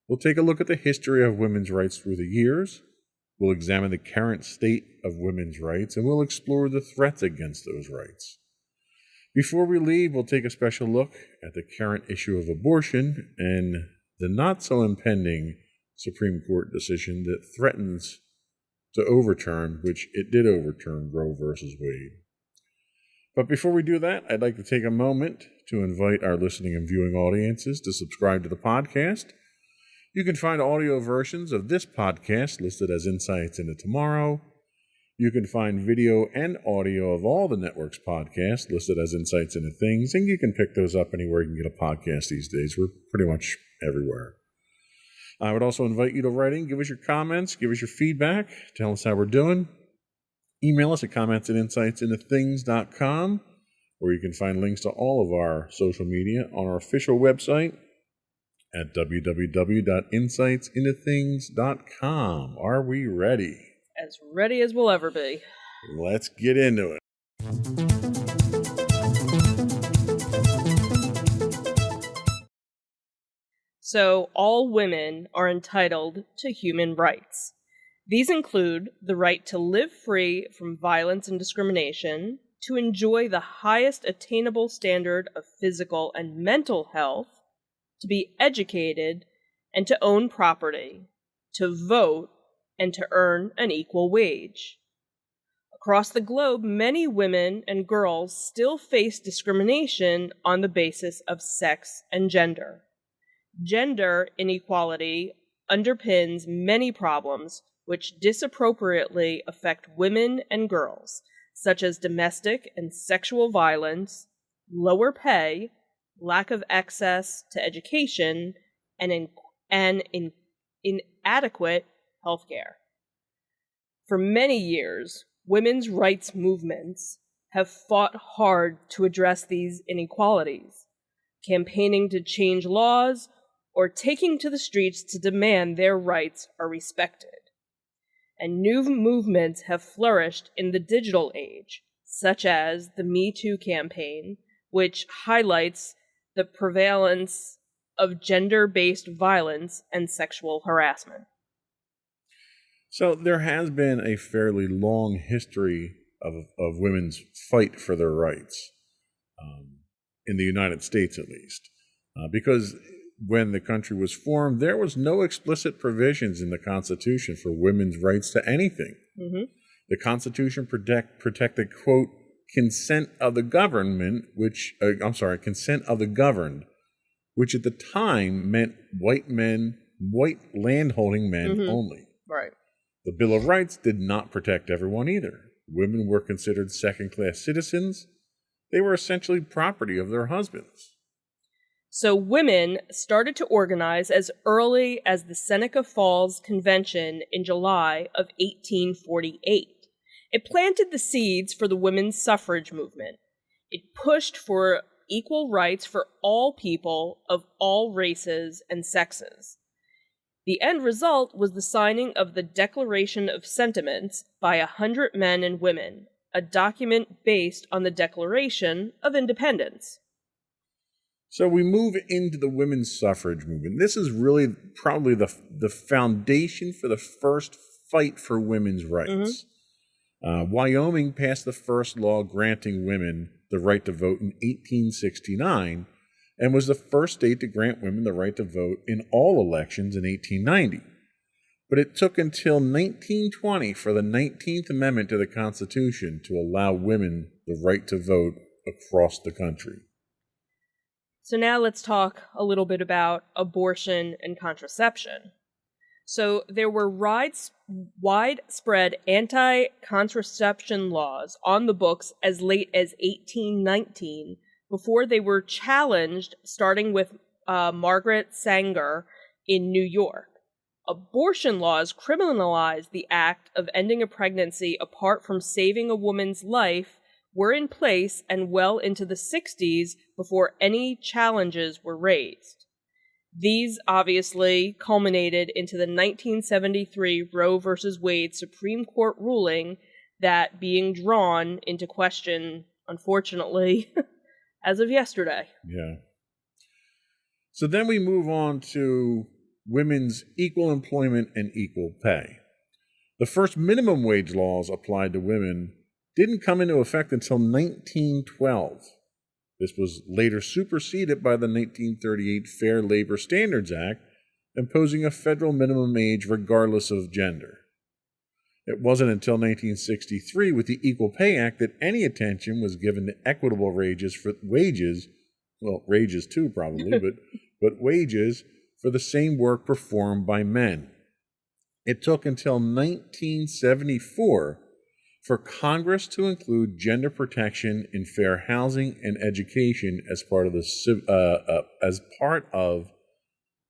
We'll take a look at the history of women's rights through the years. We'll examine the current state of women's rights, and we'll explore the threats against those rights. Before we leave, we'll take a special look at the current issue of abortion and the not-so-impending Supreme Court decision that threatens to overturn, which it did overturn, Roe versus Wade. But before we do that, I'd like to take a moment to invite our listening and viewing audiences to subscribe to the podcast. You can find audio versions of this podcast listed as Insights into Tomorrow. You can find video and audio of all the network's podcasts listed as Insights into Things, and you can pick those up anywhere you can get a podcast these days. We're pretty much everywhere. I would also invite you to write in, give us your comments, give us your feedback, tell us how we're doing. Email us at comments@insightsintothings.com, where you can find links to all of our social media on our official website at www.insightsintothings.com. Are we ready?
As ready as we'll ever be.
Let's get into it.
So, all women are entitled to human rights. These include the right to live free from violence and discrimination, to enjoy the highest attainable standard of physical and mental health, to be educated, and to own property, to vote, and to earn an equal wage. Across the globe, many women and girls still face discrimination on the basis of sex and gender. Gender inequality underpins many problems which disappropriately affect women and girls, such as domestic and sexual violence, lower pay, lack of access to education, and inadequate health care. For many years, women's rights movements have fought hard to address these inequalities, campaigning to change laws or taking to the streets to demand their rights are respected. And new movements have flourished in the digital age, such as the Me Too campaign, which highlights the prevalence of gender-based violence and sexual harassment.
So there has been a fairly long history of women's fight for their rights, in the United States at least, because when the country was formed, there was no explicit provisions in the Constitution for women's rights to anything.
Mm-hmm.
The Constitution protected, quote, consent of the government, consent of the governed, which at the time meant white landholding men only.
Right.
The Bill of Rights did not protect everyone either. Women were considered second-class citizens. They were essentially property of their husbands.
So women started to organize as early as the Seneca Falls Convention in July of 1848. It planted the seeds for the women's suffrage movement. It pushed for equal rights for all people of all races and sexes. The end result was the signing of the Declaration of Sentiments by 100 men and women, a document based on the Declaration of Independence.
So we move into the women's suffrage movement. This is really probably the foundation for the first fight for women's rights. Wyoming passed the first law granting women the right to vote in 1869 and was the first state to grant women the right to vote in all elections in 1890. But it took until 1920 for the 19th Amendment to the Constitution to allow women the right to vote across the country.
So now let's talk a little bit about abortion and contraception. So there were widespread anti-contraception laws on the books as late as 1819 before they were challenged, starting with Margaret Sanger in New York. Abortion laws criminalized the act of ending a pregnancy apart from saving a woman's life were in place and well into the 60s before any challenges were raised. These obviously culminated into the 1973 Roe v. Wade Supreme Court ruling that being drawn into question, unfortunately, as of yesterday.
Yeah. So then we move on to women's equal employment and equal pay. The first minimum wage laws applied to women didn't come into effect until 1912. This was later superseded by the 1938 Fair Labor Standards Act, imposing a federal minimum age regardless of gender. It wasn't until 1963 with the Equal Pay Act that any attention was given to equitable wages for wages, well, wages too probably, but wages for the same work performed by men. It took until 1974 for Congress to include gender protection in fair housing and education as part of the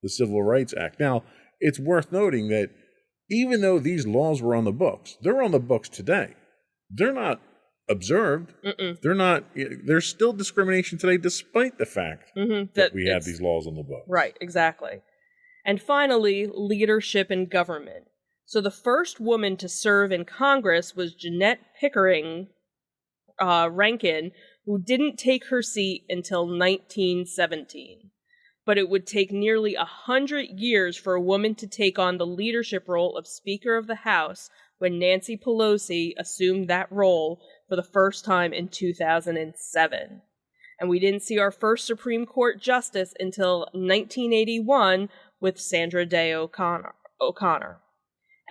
Civil Rights Act. Now, it's worth noting that even though these laws were on the books, they're on the books today. They're not observed. There's still discrimination today, despite the fact that we have these laws on the books.
Right, exactly. And finally, leadership in government. So the first woman to serve in Congress was Jeanette Pickering Rankin, who didn't take her seat until 1917. But it would take nearly 100 years for a woman to take on the leadership role of Speaker of the House when Nancy Pelosi assumed that role for the first time in 2007. And we didn't see our first Supreme Court justice until 1981 with Sandra Day O'Connor.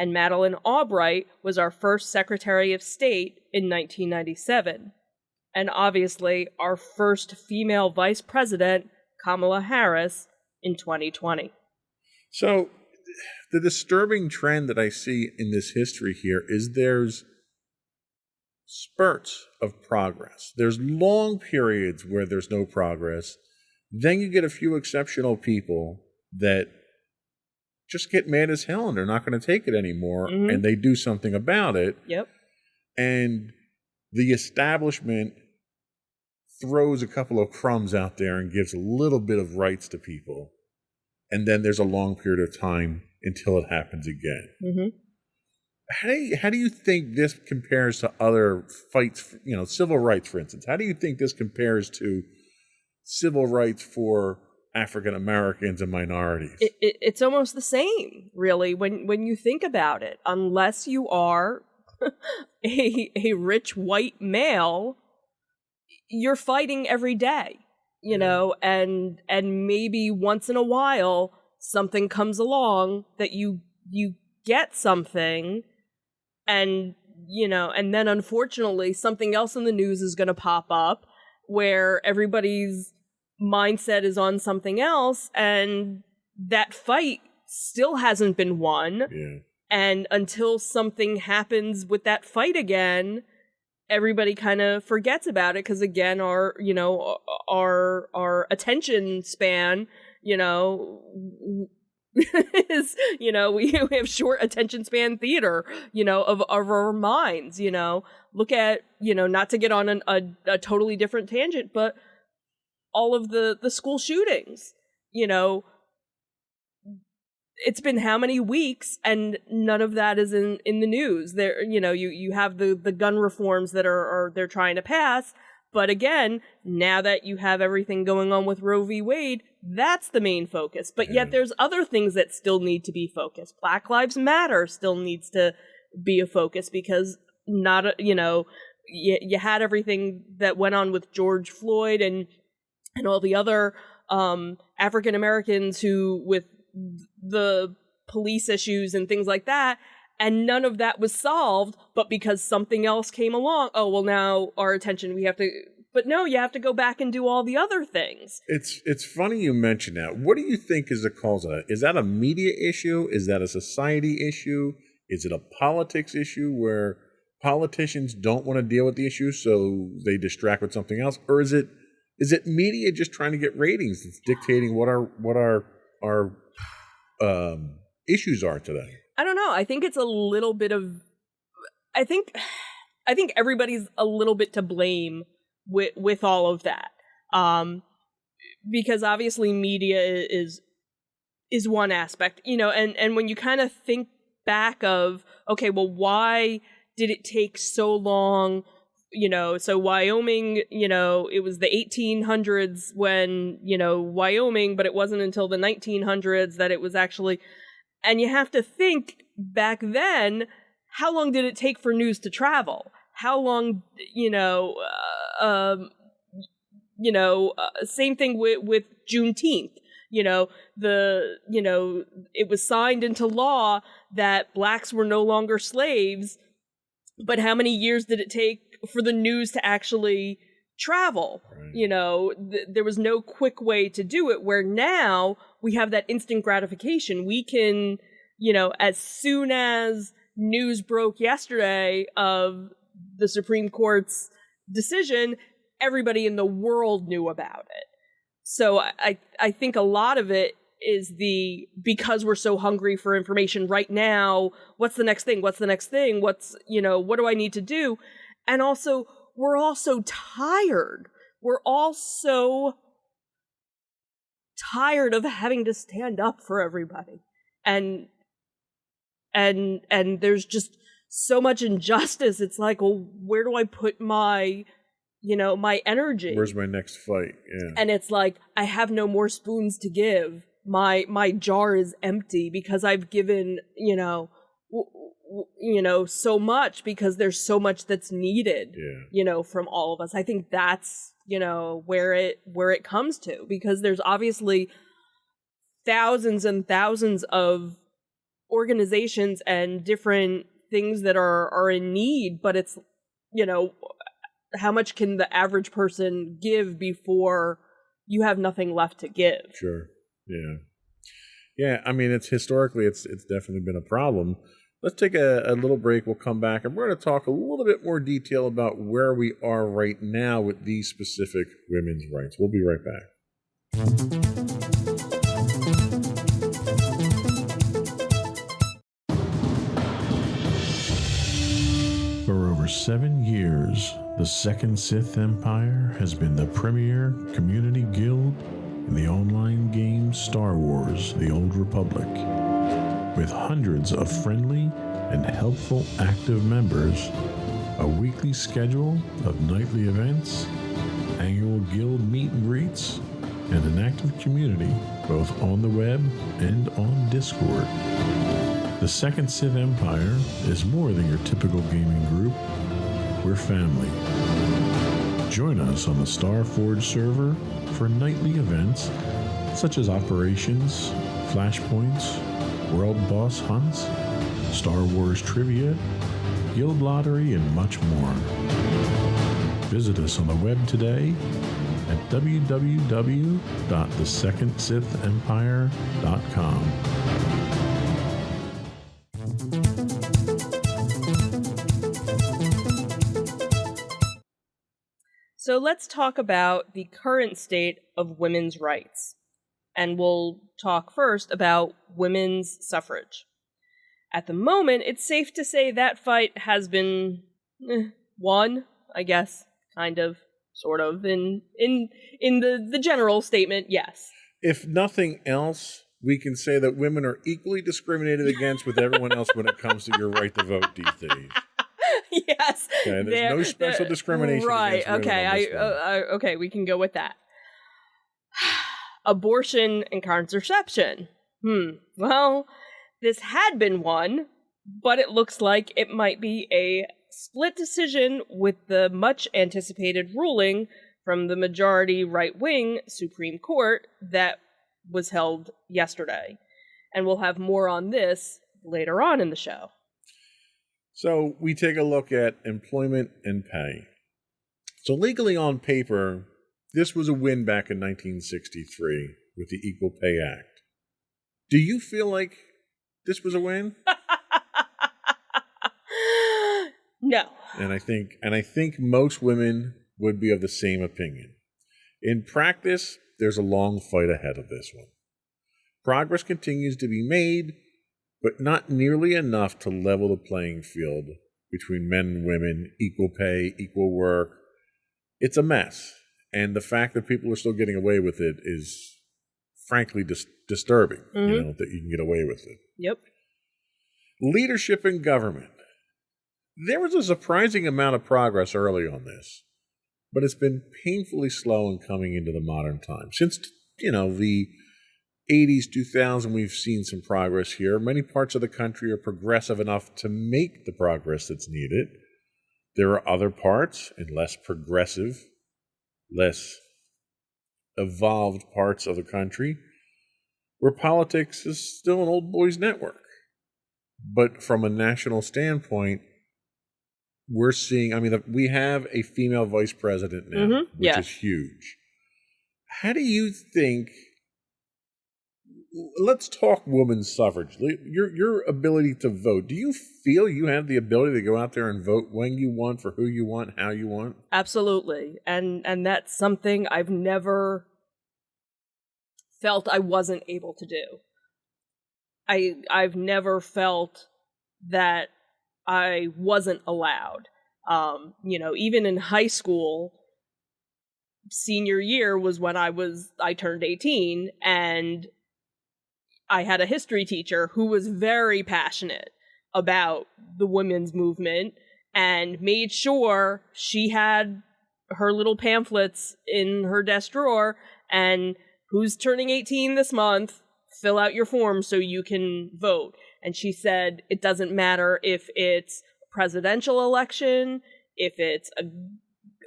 And Madeleine Albright was our first Secretary of State in 1997. And obviously, our first female Vice President, Kamala Harris, in 2020.
So, the disturbing trend that I see in this history here is there's spurts of progress. There's long periods where there's no progress. Then you get a few exceptional people that just get mad as hell and they're not going to take it anymore, and they do something about it.
Yep.
And the establishment throws a couple of crumbs out there and gives a little bit of rights to people. And then there's a long period of time until it happens again. How do you think this compares to other fights, civil rights, for instance? How do you think this compares to civil rights for African Americans and minorities?
It's almost the same, really, when you think about it. Unless you are a rich white male, you're fighting every day, and maybe once in a while something comes along that you get something, and and then unfortunately something else in the news is going to pop up where everybody's mindset is on something else, and that fight still hasn't been won. And until something happens with that fight again, everybody kind of forgets about it, because again, our attention span, is, we have short attention span theater, of our minds. Look at, not to get on a totally different tangent, but all of the school shootings, it's been how many weeks and none of that is in the news. There, you have the gun reforms that are they're trying to pass, but again, now that you have everything going on with Roe v. Wade, that's the main focus. But yet there's other things that still need to be focused. Black Lives Matter still needs to be a focus, because you had everything that went on with George Floyd and all the other African Americans who, with the police issues and things like that, and none of that was solved, but because something else came along, now our attention, but no, you have to go back and do all the other things.
It's funny you mention that. What do you think is the cause of that? Is that a media issue? Is that a society issue? Is it a politics issue where politicians don't want to deal with the issue, so they distract with something else? Or is it media just trying to get ratings that's dictating what our issues are today?
I don't know. I think it's a little bit of. I think everybody's a little bit to blame with all of that, because obviously media is is one aspect, and when you kind of think back of, okay, well, why did it take so long? So Wyoming, it was the 1800s when, Wyoming, but it wasn't until the 1900s that it was actually, and you have to think back then, how long did it take for news to travel? How long, same thing with Juneteenth. It was signed into law that blacks were no longer slaves, but how many years did it take for the news to actually travel? Right. There was no quick way to do it, where now we have that instant gratification. We can, as soon as news broke yesterday of the Supreme Court's decision, everybody in the world knew about it. So I think a lot of it is because we're so hungry for information right now, what's the next thing? What's the next thing? What do I need to do? And also, we're all so tired. We're all so tired of having to stand up for everybody. And there's just so much injustice. It's like, well, where do I put my my energy?
Where's my next fight? Yeah.
And it's like, I have no more spoons to give. My jar is empty because I've given, so much, because there's so much that's needed, from all of us. I think that's, where it comes to, because there's obviously thousands and thousands of organizations and different things that are in need, but it's, how much can the average person give before you have nothing left to give?
Sure. Yeah. Yeah. I mean, it's definitely been a problem. Let's take a little break. We'll come back and we're going to talk a little bit more detail about where we are right now with these specific women's rights. We'll be right back.
For over 7 years, the Second Sith Empire has been the premier community guild in the online game Star Wars: The Old Republic. With hundreds of friendly and helpful active members, a weekly schedule of nightly events, annual guild meet and greets, and an active community both on the web and on Discord. The Second Sith Empire is more than your typical gaming group. We're family. Join us on the Starforge server for nightly events such as operations, flashpoints, world boss hunts, Star Wars trivia, guild lottery, and much more. Visit us on the web today at www.thesecondsithempire.com.
So let's talk about the current state of women's rights. And we'll talk first about women's suffrage. At the moment, it's safe to say that fight has been won, I guess, kind of, sort of, in the general statement, yes.
If nothing else, we can say that women are equally discriminated against with everyone else when it comes to your right to vote these days.
Yes.
Okay, there's no special discrimination.
Right.
Against women on this one.
Okay, we can go with that. Abortion and contraception. Well, this had been one, but it looks like it might be a split decision with the much anticipated ruling from the majority right-wing Supreme Court that was held yesterday. And we'll have more on this later on in the show.
So we take a look at employment and pay. So legally on paper, this was a win back in 1963 with the Equal Pay Act. Do you feel like this was a win?
No.
And I think most women would be of the same opinion. In practice, there's a long fight ahead of this one. Progress continues to be made, but not nearly enough to level the playing field between men and women, equal pay, equal work. It's a mess. And the fact that people are still getting away with it is frankly disturbing, that you can get away with it.
Yep.
Leadership in government. There was a surprising amount of progress early on this, but it's been painfully slow in coming into the modern time. Since, the 80s, 2000, we've seen some progress here. Many parts of the country are progressive enough to make the progress that's needed. There are other parts, and less progressive, less evolved parts of the country, where politics is still an old boys network. But from a national standpoint, we're seeing, we have a female vice president now, which is huge. How do you think, let's talk women's suffrage, your ability to vote. Do you feel you have the ability to go out there and vote when you want, for who you want, how you want?
Absolutely. And that's something I've never felt I wasn't able to do. I've never felt that I wasn't allowed. Even in high school, senior year was when I turned 18, and I had a history teacher who was very passionate about the women's movement and made sure she had her little pamphlets in her desk drawer, and who's turning 18 this month, fill out your form so you can vote. And she said, it doesn't matter if it's a presidential election, if it's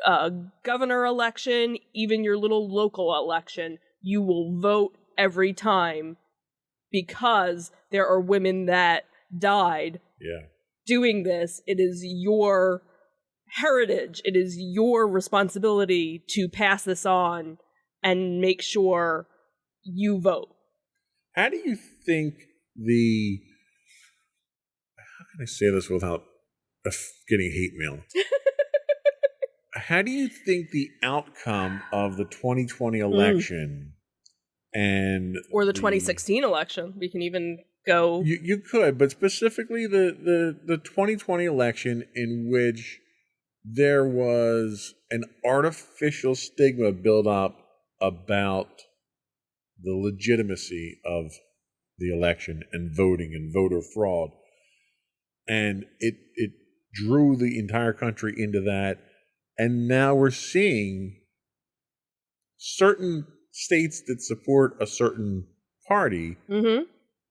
a governor election, even your little local election, you will vote every time, because there are women that died doing this. It is your heritage. It is your responsibility to pass this on and make sure you vote.
How do you think how can I say this without getting hate mail? How do you think the outcome of the 2020 election
or the 2016 election, we can even go.
You could, but specifically the 2020 election, in which there was an artificial stigma built up about the legitimacy of the election and voting and voter fraud. And it drew the entire country into that. And now we're seeing certain states that support a certain party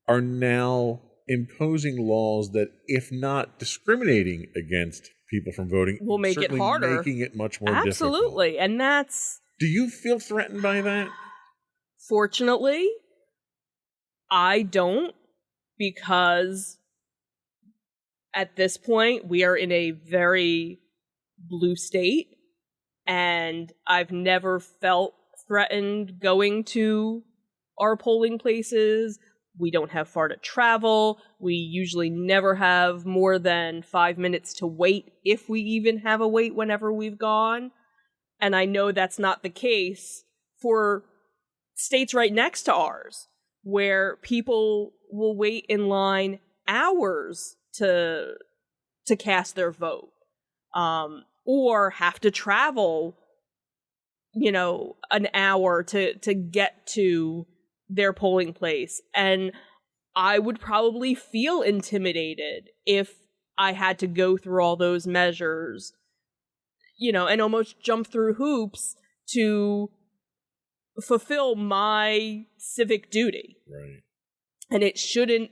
are now imposing laws that, if not discriminating against people from voting,
will make it harder,
making it much more difficult.
Absolutely. And that's...
Do you feel threatened by that?
Fortunately, I don't, because at this point we are in a very blue state, and I've never felt threatened going to our polling places. We don't have far to travel. We usually never have more than 5 minutes to wait, if we even have a wait whenever we've gone. And I know that's not the case for states right next to ours, where people will wait in line hours to cast their vote, or have to travel, an hour to get to their polling place. And I would probably feel intimidated if I had to go through all those measures, and almost jump through hoops to fulfill my civic duty.
Right.
And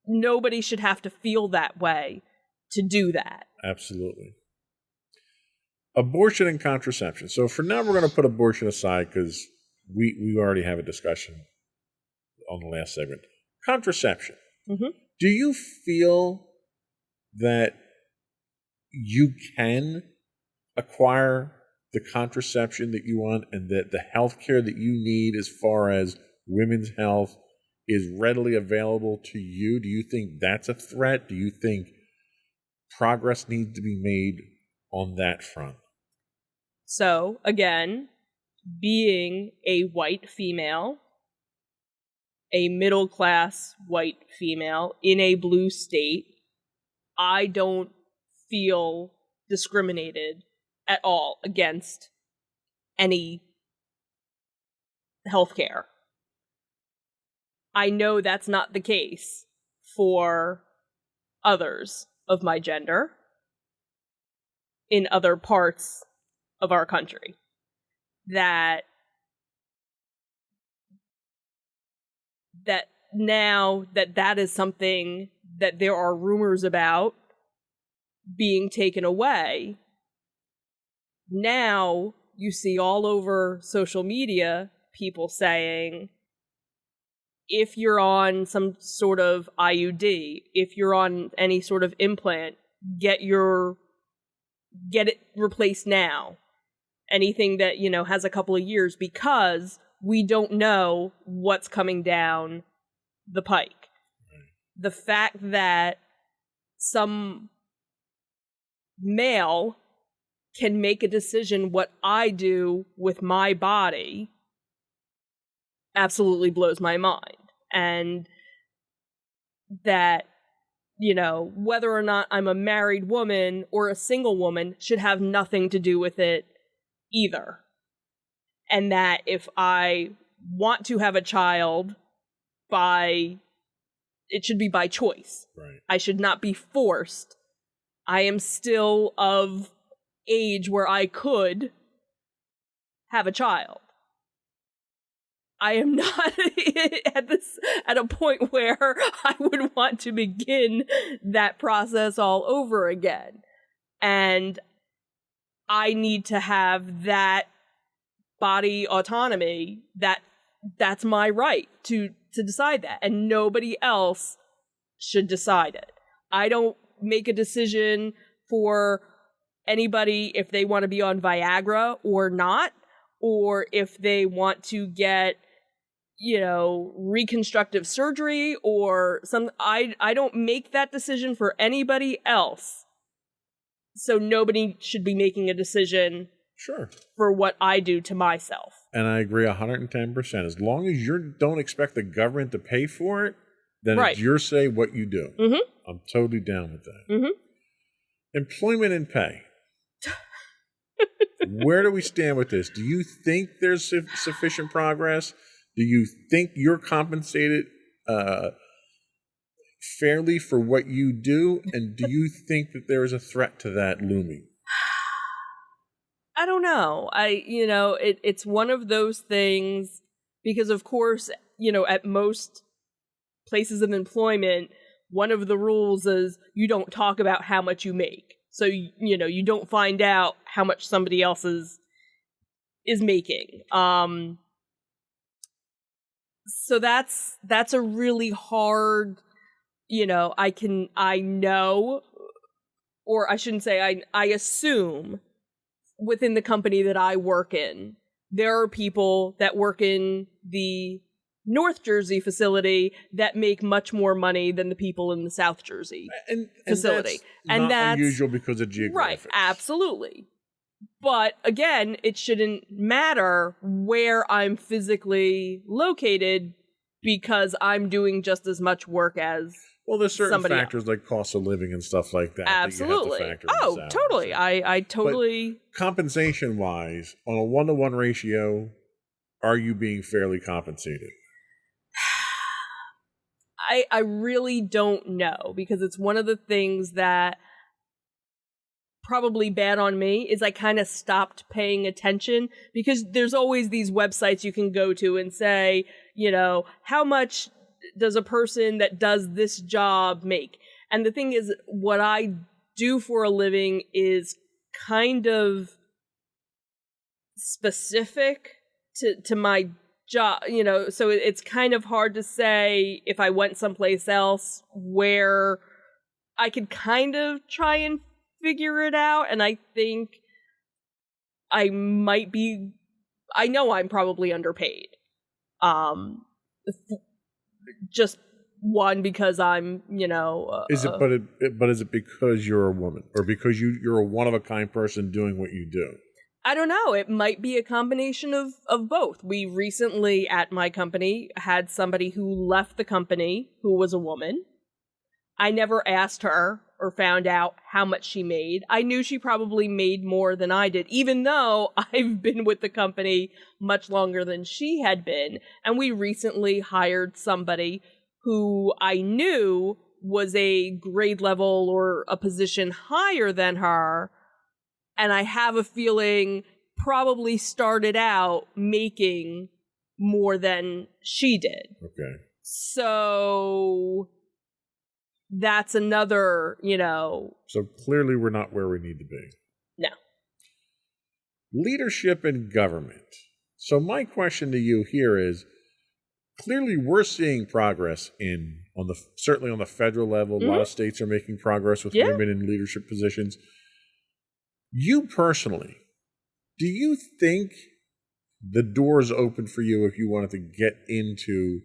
nobody should have to feel that way to do that.
Absolutely. Abortion and contraception. So for now, we're going to put abortion aside because we already have a discussion on the last segment. Contraception.
Mm-hmm.
Do you feel that you can acquire the contraception that you want, and that the health care that you need as far as women's health is readily available to you? Do you think that's a threat? Do you think progress needs to be made on that front?
So, again, being a white female, a middle-class white female in a blue state, I don't feel discriminated at all against any healthcare. I know that's not the case for others of my gender in other parts of our country. That now that is something that there are rumors about being taken away. Now you see all over social media people saying, if you're on some sort of IUD, if you're on any sort of implant, get it replaced now. Anything that, has a couple of years, because we don't know what's coming down the pike. The fact that some male can make a decision what I do with my body absolutely blows my mind. And that, whether or not I'm a married woman or a single woman should have nothing to do with it either. And that if I want to have a child, it should be by choice.
Right.
I should not be forced. I am still of age where I could have a child. I am not at a point where I would want to begin that process all over again. And I need to have that body autonomy. That's my right to decide that, and nobody else should decide it. I don't make a decision for anybody if they want to be on Viagra or not, or if they want to get, reconstructive surgery or some. I don't make that decision for anybody else. So nobody should be making a decision
Sure.
for what I do to myself.
And I agree 110%. As long as you don't expect the government to pay for it, then
Right.
it's your say what you do.
Mm-hmm.
I'm totally down with that.
Mm-hmm.
Employment and pay. Where do we stand with this? Do you think there's sufficient progress? Do you think you're compensated fairly for what you do? And do you think that there is a threat to that looming?
I don't know. It's one of those things because, of course, at most places of employment, one of the rules is you don't talk about how much you make. So, you don't find out how much somebody else is making. So that's a really hard, I know, or I shouldn't say I assume within the company that I work in, there are people that work in the North Jersey facility that make much more money than the people in the South Jersey facility.
And that's unusual because of geographics.
Right, absolutely. But again, it shouldn't matter where I'm physically located because I'm doing just as much work as
Well, there's certain
somebody
factors like cost of living and stuff like that.
Absolutely.
That you have to factor in the salary.
Totally. I totally.
But compensation-wise, on a 1-to-1 ratio, are you being fairly compensated?
I really don't know, because it's one of the things that probably bad on me is I kind of stopped paying attention, because there's always these websites you can go to and say, how much does a person that does this job make? And the thing is, what I do for a living is kind of specific to my job, so it's kind of hard to say if I went someplace else where I could kind of try and figure it out. And I think I know I'm probably underpaid. Just one, because I'm,
is it because you're a woman, or because you're a one-of-a-kind person doing what you do?
I don't know. It might be a combination of both. We recently at my company had somebody who left the company who was a woman. I never asked her or found out how much she made. I knew she probably made more than I did, even though I've been with the company much longer than she had been. And we recently hired somebody who I knew was a grade level or a position higher than her. And I have a feeling probably started out making more than she did.
Okay.
So that's another,
So clearly we're not where we need to be.
No.
Leadership in government. So my question to you here is, clearly we're seeing progress certainly on the federal level. A lot of states are making progress with women in leadership positions. You personally, do you think the door is open for you if you wanted to get into,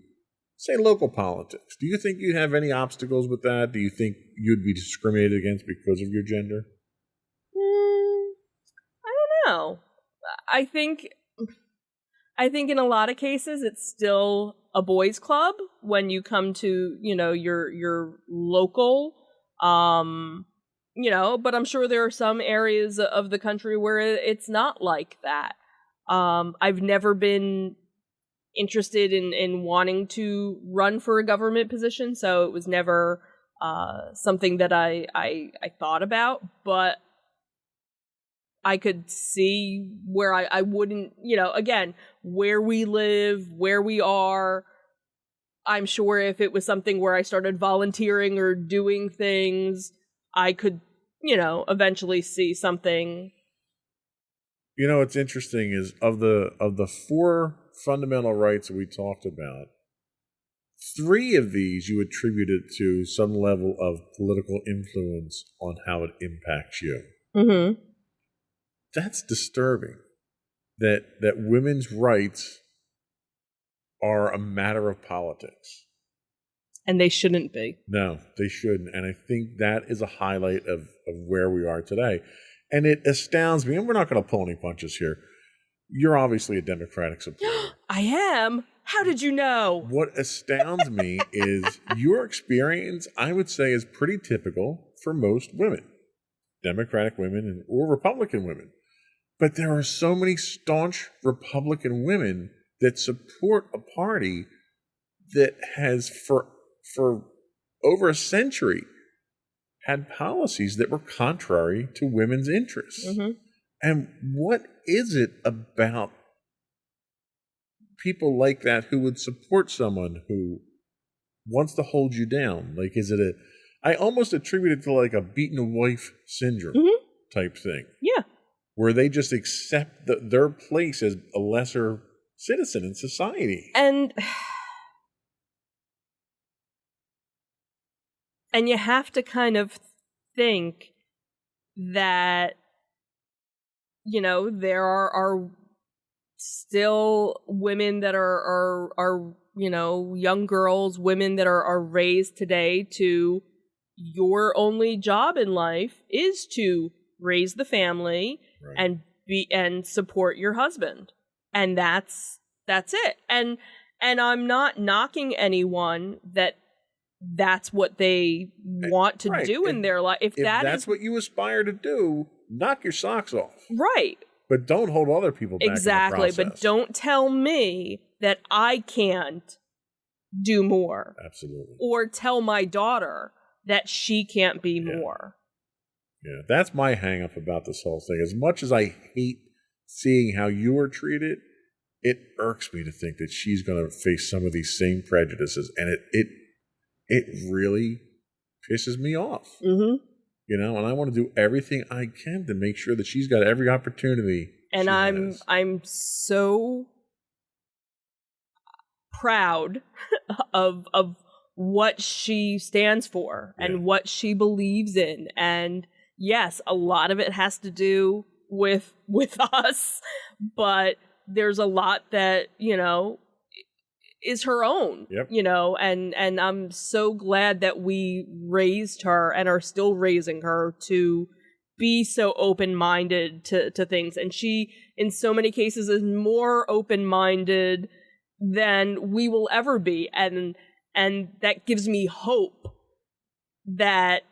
say, local politics? Do you think you'd have any obstacles with that? Do you think you'd be discriminated against because of your gender?
I don't know. I think in a lot of cases it's still a boys' club when you come to, your local, but I'm sure there are some areas of the country where it's not like that. I've never been interested in wanting to run for a government position, so it was never something that I thought about, but I could see where I wouldn't, again, where we live, where we are. I'm sure if it was something where I started volunteering or doing things, I could, eventually see something.
What's interesting is of the 4 fundamental rights that we talked about, 3 of these you attributed to some level of political influence on how it impacts you.
Mm-hmm.
That's disturbing. That women's rights are a matter of politics.
And they shouldn't be.
No, they shouldn't. And I think that is a highlight of where we are today. And it astounds me, and we're not going to pull any punches here. You're obviously a Democratic supporter.
I am? How did you know?
What astounds me is your experience, I would say, is pretty typical for most women, Democratic women or Republican women. But there are so many staunch Republican women that support a party that has, for over a century, had policies that were contrary to women's interests.
Mm-hmm.
And what is it about people like that who would support someone who wants to hold you down? Like, I almost attribute it to like a beaten wife syndrome type thing.
Yeah.
Where they just accept their place as a lesser citizen in society.
And you have to kind of think that, there are still women that are young girls, women that are raised today to your only job in life is to raise the family and support your husband. And that's it. And I'm not knocking anyone that's what they want to do in their life. If that's
what you aspire to do, knock your socks off.
Right.
But don't hold other people back.
Exactly.
In the
but don't tell me that I can't do more.
Absolutely.
Or tell my daughter that she can't be more.
Yeah, that's my hang up about this whole thing. As much as I hate seeing how you are treated, it irks me to think that she's going to face some of these same prejudices, and it really pisses me off.
Mm-hmm.
And I want to do everything I can to make sure that she's got every opportunity.
And I'm so proud of what she stands for and what she believes in. And yes, a lot of it has to do with us, but there's a lot that, is her own, and I'm so glad that we raised her and are still raising her to be so open-minded to things. And she, in so many cases, is more open-minded than we will ever be. And that gives me hope that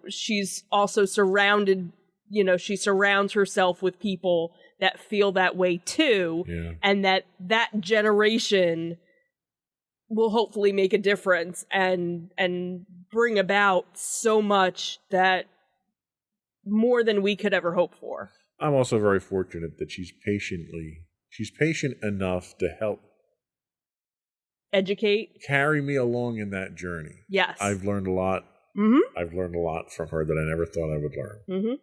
she's also surrounded, she surrounds herself with people that feel that way too.
Yeah.
And that generation will hopefully make a difference and bring about so much that more than we could ever hope for.
I'm also very fortunate that she's patient enough to help
educate,
carry me along in that journey.
Yes.
I've learned a lot.
Mm-hmm.
I've learned a lot from her that I never thought I would learn.
Mm-hmm.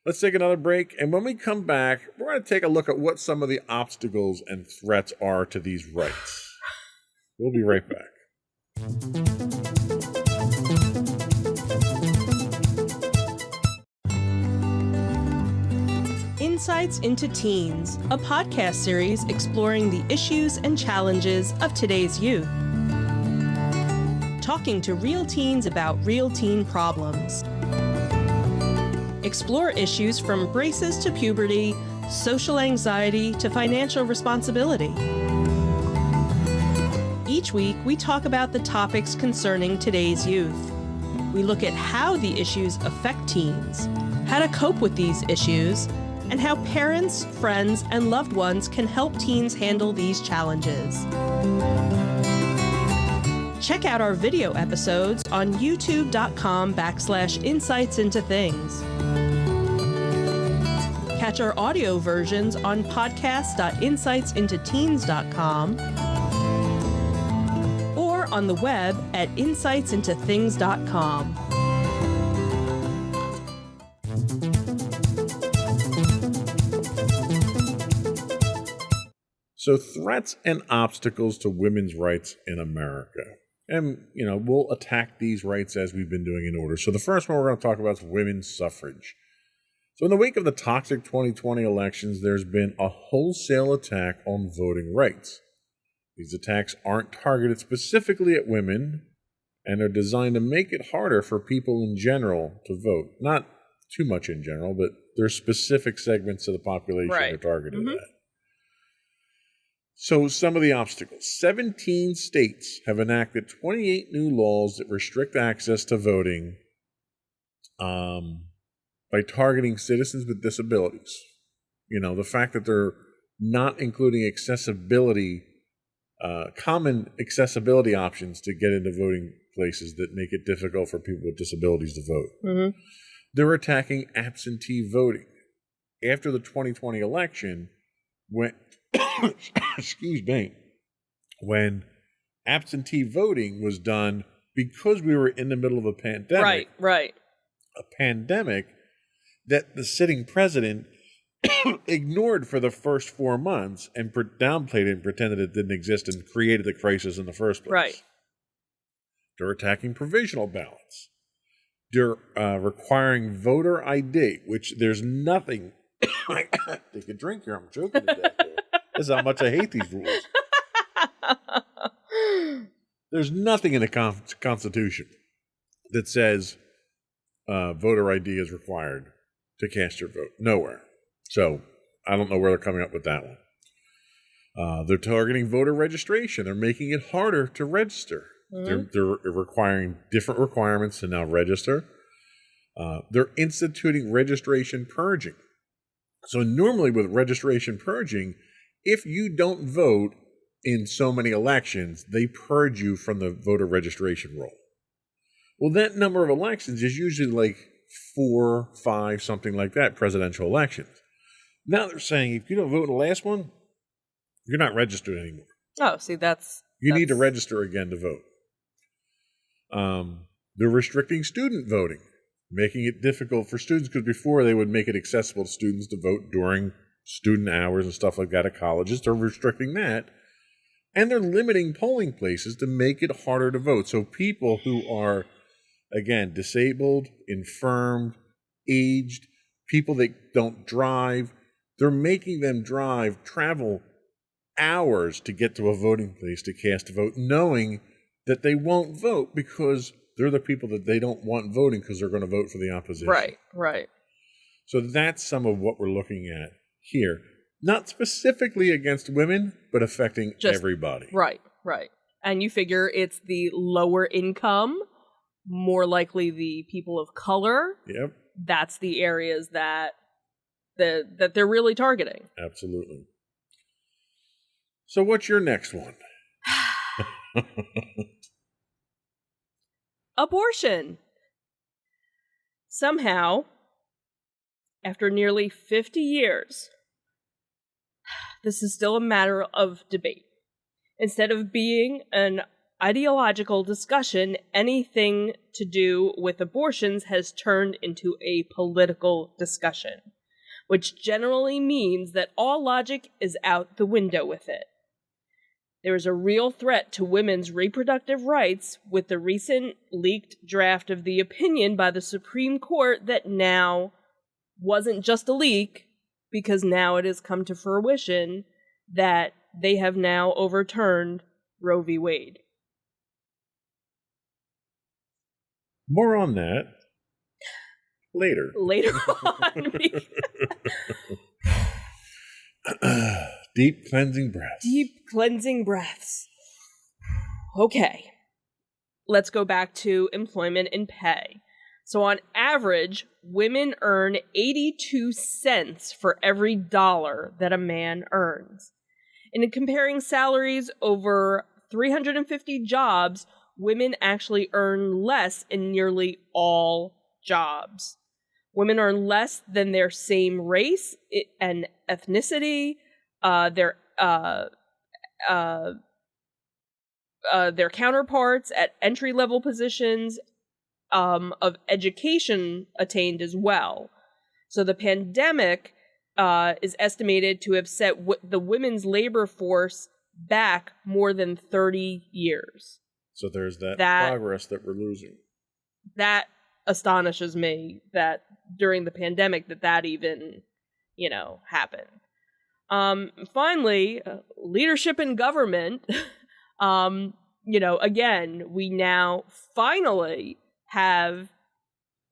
Let's take another break. And when we come back, we're going to take a look at what some of the obstacles and threats are to these rights. We'll be right back.
Insights into Teens, a podcast series exploring the issues and challenges of today's youth. Talking to real teens about real teen problems. Explore issues from braces to puberty, social anxiety to financial responsibility. Each week, we talk about the topics concerning today's youth. We look at how the issues affect teens, how to cope with these issues, and how parents, friends, and loved ones can help teens handle these challenges. Check out our video episodes on youtube.com/insightsintothings. Catch our audio versions on podcast.insightsintoteens.com or on the web at insightsintothings.com.
So, threats and obstacles to women's rights in America. And, we'll attack these rights as we've been doing in order. So the first one we're going to talk about is women's suffrage. So in the wake of the toxic 2020 elections, there's been a wholesale attack on voting rights. These attacks aren't targeted specifically at women and are designed to make it harder for people in general to vote. Not too much in general, but there's specific segments of the population that are targeted at. So some of the obstacles. 17 states have enacted 28 new laws that restrict access to voting by targeting citizens with disabilities. The fact that they're not including accessibility, common accessibility options to get into voting places that make it difficult for people with disabilities to vote.
Mm-hmm.
They're attacking absentee voting. After the 2020 election, when absentee voting was done, because we were in the middle of a pandemic, a pandemic that the sitting president ignored for the first 4 months and downplayed it and pretended it didn't exist and created the crisis in the first place.
Right.
They're attacking provisional ballots. They're requiring voter ID, which there's nothing. Take a drink here. I'm joking to death. This is how much I hate these rules. There's nothing in the Constitution that says voter ID is required to cast your vote. Nowhere. So I don't know where they're coming up with that one. They're targeting voter registration. They're making it harder to register. Mm-hmm. They're requiring different requirements to now register. They're instituting registration purging. So normally with registration purging, if you don't vote in so many elections, they purge you from the voter registration roll. Well, that number of elections is usually like 4, 5, something like that, presidential elections. Now they're saying if you don't vote in the last one, you're not registered anymore.
Oh, see,
You need to register again to vote. They're restricting student voting, making it difficult for students, because before they would make it accessible to students to vote during student hours and stuff like that at colleges. They're restricting that. And they're limiting polling places to make it harder to vote. So people who are, again, disabled, infirmed, aged, people that don't drive, they're making them travel hours to get to a voting place to cast a vote, knowing that they won't vote because they're the people that they don't want voting because they're going to vote for the opposition.
Right.
So that's some of what we're looking at here. Not specifically against women, but affecting everybody.
Right. And you figure it's the lower income more likely the people of color.
Yep,
That's the areas that they're really targeting.
absolutely. So what's your next one?
Abortion. Somehow, after nearly 50 years, this is still a matter of debate. Instead of being an ideological discussion, anything to do with abortions has turned into a political discussion, which generally means that all logic is out the window with it. There is a real threat to women's reproductive rights with the recent leaked draft of the opinion by the Supreme Court that now wasn't just a leak, because now it has come to fruition that they have now overturned Roe v. Wade.
More on that later.
Later on.
Deep cleansing breaths.
Deep cleansing breaths. Okay. Let's go back to employment and pay. So on average, women earn 82 cents for every dollar that a man earns. And in comparing salaries over 350 jobs, women actually earn less in nearly all jobs. Women earn less than their same race and ethnicity, their counterparts at entry-level positions, of education attained as well. So the pandemic is estimated to have set the women's labor force back more than 30 years.
So there's that progress that we're losing.
That astonishes me that during the pandemic that even, happened. Finally, leadership in government. Again, we now finally have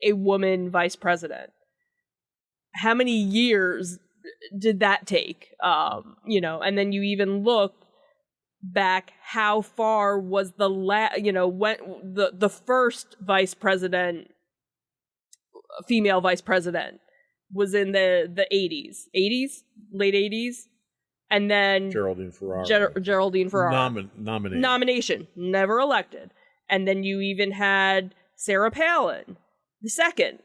a woman vice president. How many years did that take? And then you even look back, how far was when the first vice president, female vice president, was in the 80s, late 80s, and then
Geraldine Ferraro.
Geraldine Ferraro.
Nomination,
never elected. And then you even had Sarah Palin, the second,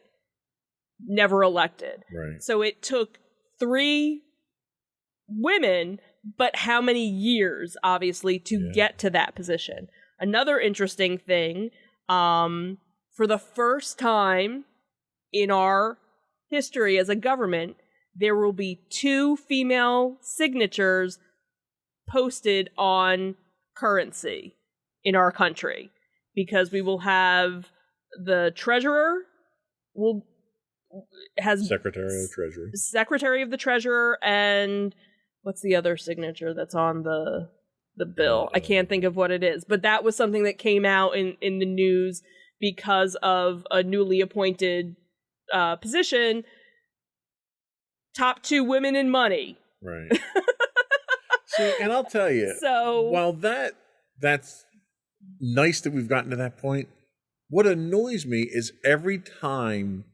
never elected.
Right.
So it took 3 women, but how many years, obviously, to get to that position? Another interesting thing, for the first time in our history as a government, there will be 2 female signatures posted on currency in our country, because we will have the treasurer
Secretary of the Treasury,
and what's the other signature that's on the bill? I can't think of what it is, but that was something that came out in the news because of a newly appointed position. Top 2 women in money.
Right. See, and I'll tell you, while that's nice that we've gotten to that point, what annoys me is every time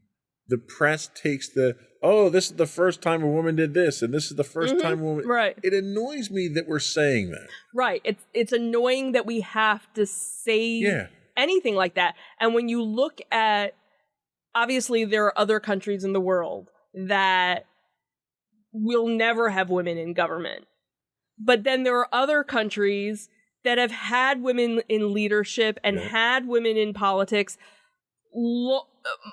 the press takes this is the first time a woman did this, and this is the first time a woman...
Right.
It annoys me that we're saying that.
Right. It's annoying that we have to say anything like that. And when you look at, obviously there are other countries in the world that will never have women in government. But then there are other countries that have had women in leadership and had women in politics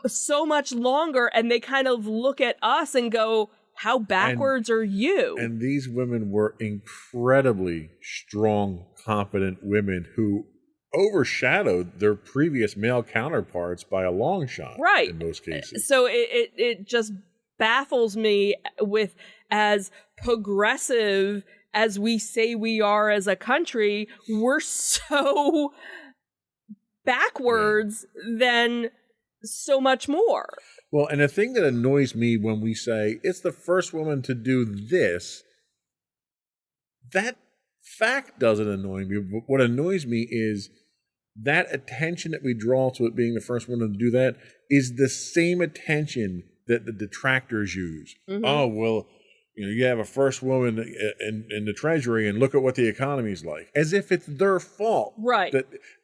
so much longer, and they kind of look at us and go, how backwards are you?
And these women were incredibly strong, competent women who overshadowed their previous male counterparts by a long shot,
right,
in most cases.
So it just baffles me, with as progressive as we say we are as a country, we're so backwards than so much more.
Well, and the thing that annoys me when we say it's the first woman to do this, that fact doesn't annoy me. What annoys me is that attention that we draw to it being the first one to do that is the same attention that the detractors use. Oh, well, you have a first woman in the Treasury, and look at what the economy's like, as if it's their fault.
Right.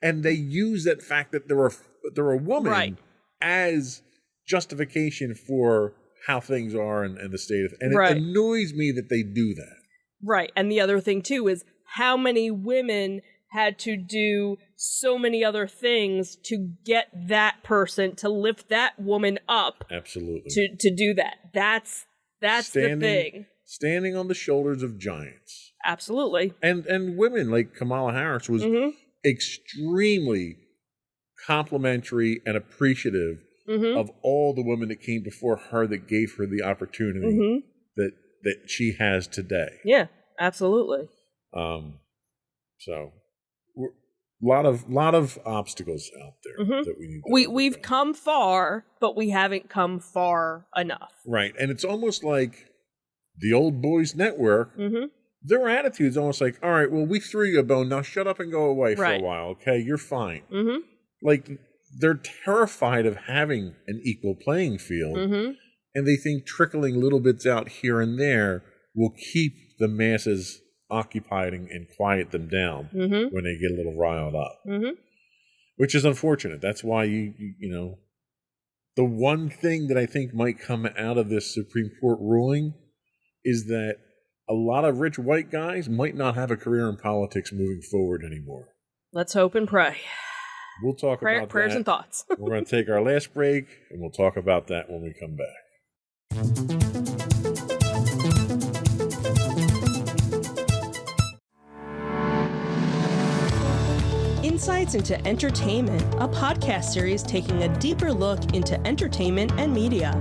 And they use that fact that they're a woman as justification for how things are and the state of, and it annoys me that they do that.
Right. And the other thing too is how many women had to do so many other things to get that person, to lift that woman up.
Absolutely.
To do that. That's the thing.
Standing on the shoulders of giants.
Absolutely.
And women like Kamala Harris was extremely complimentary and appreciative of all the women that came before her that gave her the opportunity that she has today.
Yeah, absolutely.
So lot of obstacles out there that we need to
we've come far, but we haven't come far enough.
Right. And it's almost like the old boys network, their attitude's almost like, all right, well, we threw you a bone, now shut up and go away for a while, okay? You're fine. Like, they're terrified of having an equal playing field, and they think trickling little bits out here and there will keep the masses occupied and quiet them down when they get a little riled up, which is unfortunate. That's why you know, the one thing that I think might come out of this Supreme Court ruling is that a lot of rich white guys might not have a career in politics moving forward anymore. Let's
hope and pray.
We'll talk about
prayers
that.
And thoughts.
We're going to take our last break, and we'll talk about that when we come back.
Insights into Entertainment, a podcast series taking a deeper look into entertainment and media.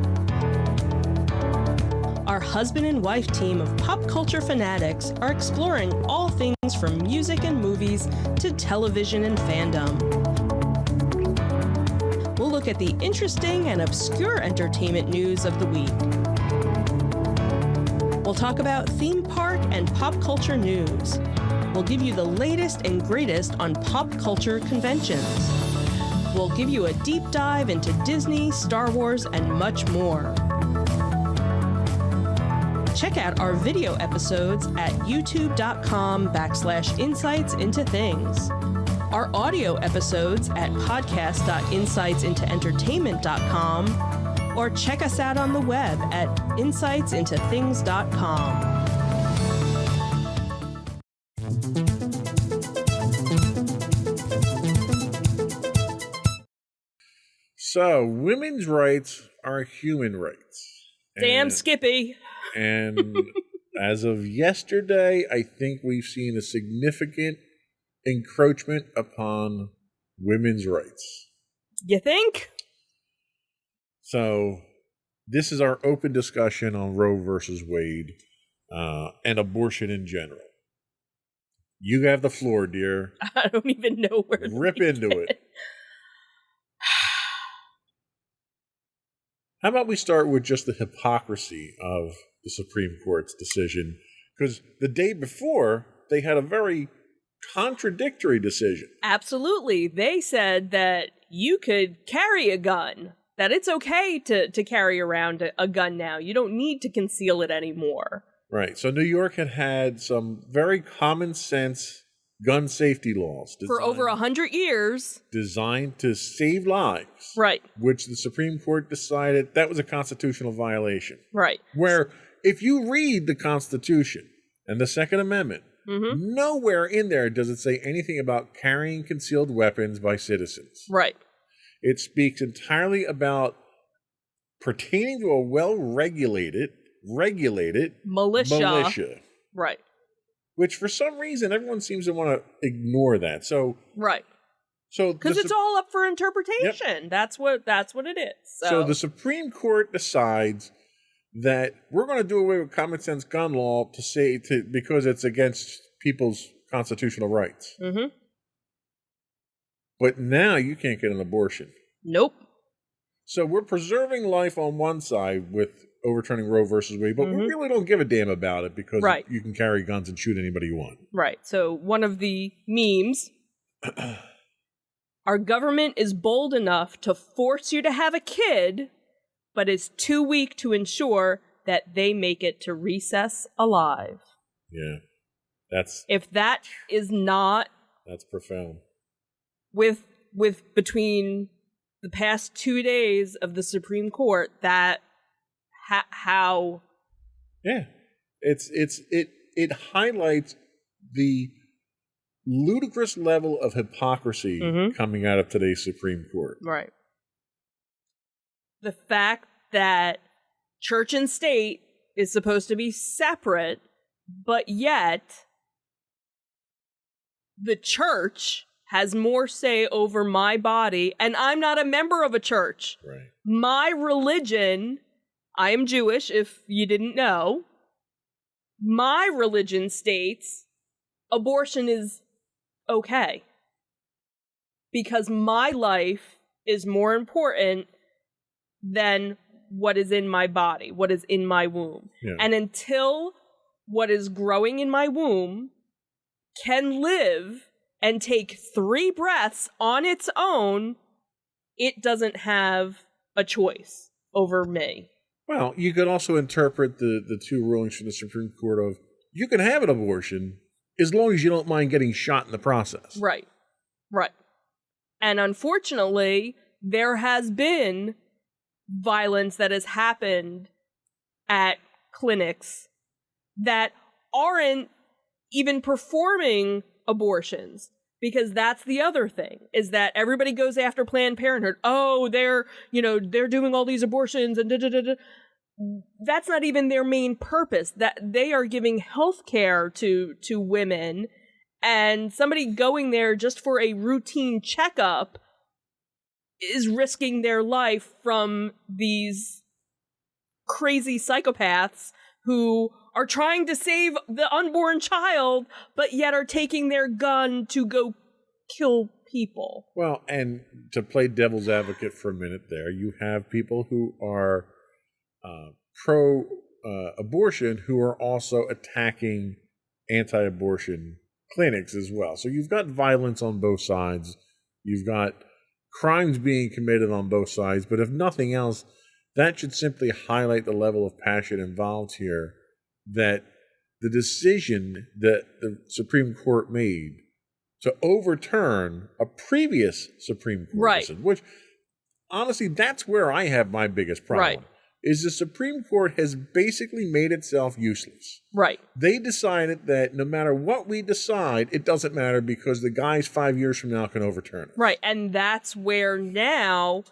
Our husband and wife team of pop culture fanatics are exploring all things from music and movies to television and fandom. We'll look at the interesting and obscure entertainment news of the week. We'll talk about theme park and pop culture news. We'll give you the latest and greatest on pop culture conventions. We'll give you a deep dive into Disney, Star Wars, and much more. Check out our video episodes at youtube.com/insightsintothings. Our audio episodes at podcast.insightsintoentertainment.com, or check us out on the web at insightsintothings.com.
So, women's rights are human rights.
Damn Skippy.
And as of yesterday, I think we've seen a significant encroachment upon women's rights.
You think?
So, this is our open discussion on Roe versus Wade and abortion in general. You have the floor, dear.
I don't even know where to
rip into it. How about we start with just the hypocrisy of the Supreme Court's decision? Because the day before, they had a very contradictory decision.
Absolutely. They said that you could carry a gun, that it's okay to carry around a gun now. You don't need to conceal it anymore.
Right. So New York had some very common sense gun safety laws
for over 100 years,
designed to save lives,
right?
Which the Supreme Court decided that was a constitutional violation,
right?
Where if you read the Constitution and the Second Amendment, nowhere in there does it say anything about carrying concealed weapons by citizens,
right?
It speaks entirely about pertaining to a well-regulated militia,
right?
Which for some reason everyone seems to want to ignore that. So
right.
So
because it's all up for interpretation. Yep. That's what it is.
So the Supreme Court decides that we're going to do away with common sense gun law because it's against people's constitutional rights. But now you can't get an abortion.
Nope.
So we're preserving life on one side with overturning Roe versus Wade, but we really don't give a damn about it because you can carry guns and shoot anybody you want.
Right. So one of the memes Our government is bold enough to force you to have a kid, but is too weak to ensure that they make it to recess alive.
Yeah.
If that is not
That's profound.
with between the past 2 days of the Supreme Court, that how
Yeah. It highlights the ludicrous level of hypocrisy coming out of today's Supreme Court.
right. The fact that church and state is supposed to be separate, but yet the church has more say over my body, and I'm not a member of a church.
Right.
My religion, I am Jewish, if you didn't know. My religion states abortion is okay. Because my life is more important than what is in my body, what is in my womb.
Yeah.
And until what is growing in my womb can live and take 3 breaths on its own, it doesn't have a choice over me.
Well, you could also interpret the two rulings from the Supreme Court of you can have an abortion as long as you don't mind getting shot in the process.
Right. Right. And unfortunately, there has been violence that has happened at clinics that aren't even performing abortions, because that's the other thing, is that everybody goes after Planned Parenthood. Oh, they're doing all these abortions and da-da-da-da. That's not even their main purpose. That they are giving health care to women, and somebody going there just for a routine checkup is risking their life from these crazy psychopaths who are trying to save the unborn child, but yet are taking their gun to go kill people.
Well, and to play devil's advocate for a minute there, you have people who are pro-abortion who are also attacking anti-abortion clinics as well. So you've got violence on both sides. You've got crimes being committed on both sides. But if nothing else, that should simply highlight the level of passion involved here, that the decision that the Supreme Court made to overturn a previous Supreme Court decision, which honestly, that's where I have my biggest problem, is the Supreme Court has basically made itself useless.
Right.
They decided that no matter what we decide, it doesn't matter because the guys 5 years from now can overturn it.
Right. And that's where now,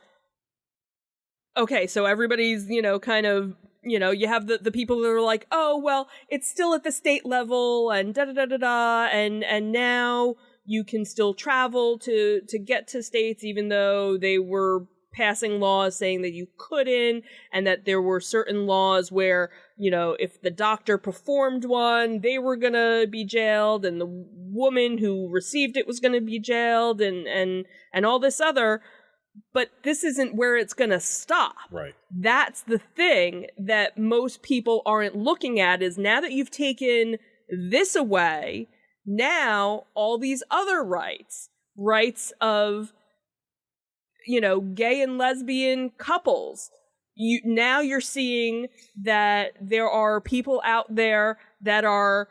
okay, so everybody's, kind of, you have the people that are like, oh, well, it's still at the state level and da-da-da-da-da, and now you can still travel to get to states, even though they were passing laws saying that you couldn't, and that there were certain laws where, if the doctor performed one, they were going to be jailed, and the woman who received it was going to be jailed, and all this other. But this isn't where it's going to stop.
Right.
That's the thing that most people aren't looking at, is now that you've taken this away, now all these other rights of, gay and lesbian couples, you're seeing that there are people out there that are,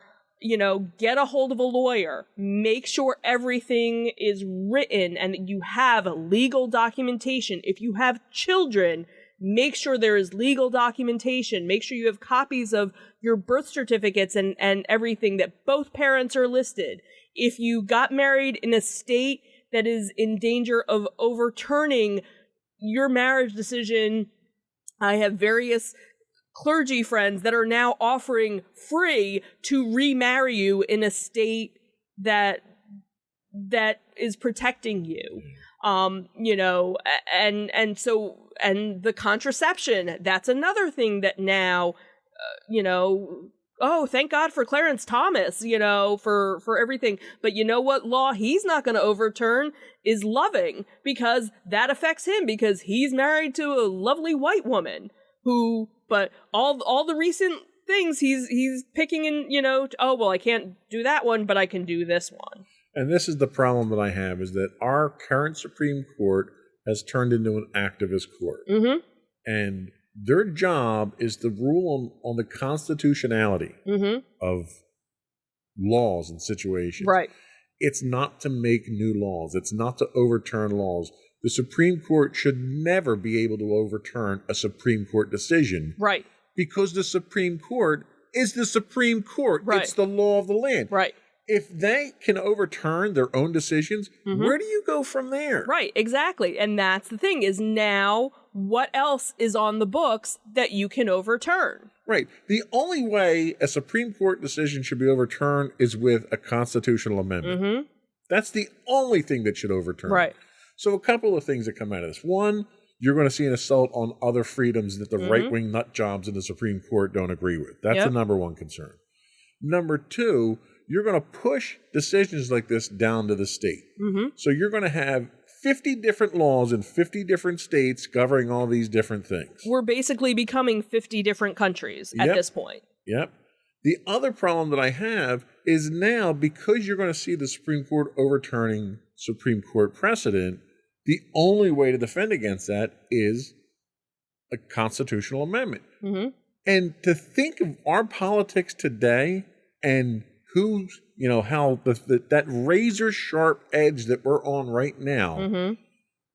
get a hold of a lawyer, make sure everything is written and that you have legal documentation. If you have children, make sure there is legal documentation. Make sure you have copies of your birth certificates and everything, that both parents are listed. If you got married in a state that is in danger of overturning your marriage decision, I have various clergy friends that are now offering free to remarry you in a state that is protecting you. And the contraception, that's another thing that now, oh, thank God for Clarence Thomas, for everything. But you know what law he's not going to overturn is Loving, because that affects him, because he's married to a lovely white woman who, but all the recent things he's picking in, oh, well, I can't do that one, but I can do this one.
And this is the problem that I have, is that our current Supreme Court has turned into an activist court.
Mm-hmm.
And their job is to rule on the constitutionality
Mm-hmm.
of laws and situations.
Right.
It's not to make new laws. It's not to overturn laws. The Supreme Court should never be able to overturn a Supreme Court decision.
Right.
Because the Supreme Court is the Supreme Court.
Right.
It's the law of the land.
Right.
If they can overturn their own decisions,
Mhm.
where do you go from there?
Right, exactly. And that's the thing, is now what else is on the books that you can overturn?
Right. The only way a Supreme Court decision should be overturned is with a constitutional amendment.
Mm-hmm.
That's the only thing that should overturn.
Right.
So a couple of things that come out of this. One, you're going to see an assault on other freedoms that the
Mhm.
right-wing nut jobs in the Supreme Court don't agree with. That's
Yep.
the number one concern. Number two, you're going to push decisions like this down to the state.
Mm-hmm.
So you're going to have 50 different laws in 50 different states governing all these different things.
We're basically becoming 50 different countries at
Yep.
this point.
Yep. The other problem that I have is now, because you're going to see the Supreme Court overturning Supreme Court precedent, the only way to defend against that is a constitutional amendment.
Mm-hmm.
And to think of our politics today and who's, how that razor sharp edge that we're on right now
Mm-hmm.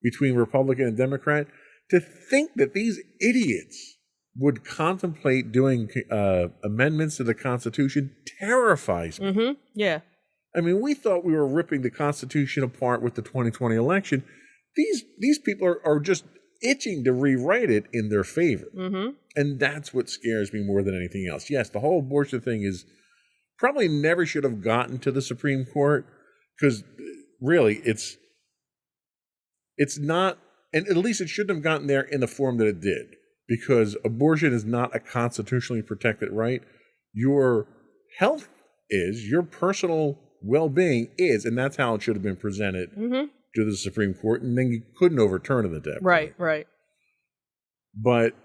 between Republican and Democrat, to think that these idiots would contemplate doing amendments to the Constitution terrifies me.
Mm-hmm. Yeah.
I mean, we thought we were ripping the Constitution apart with the 2020 election. These people are just itching to rewrite it in their favor.
Mm-hmm.
And that's what scares me more than anything else. Yes, the whole abortion thing is probably never should have gotten to the Supreme Court, because really it's not, and at least it shouldn't have gotten there in the form that it did, because abortion is not a constitutionally protected right. Your health is, your personal well-being is, and that's how it should have been presented
Mm-hmm.
to the Supreme Court, and then you couldn't overturn it at that point.
Right, right.
But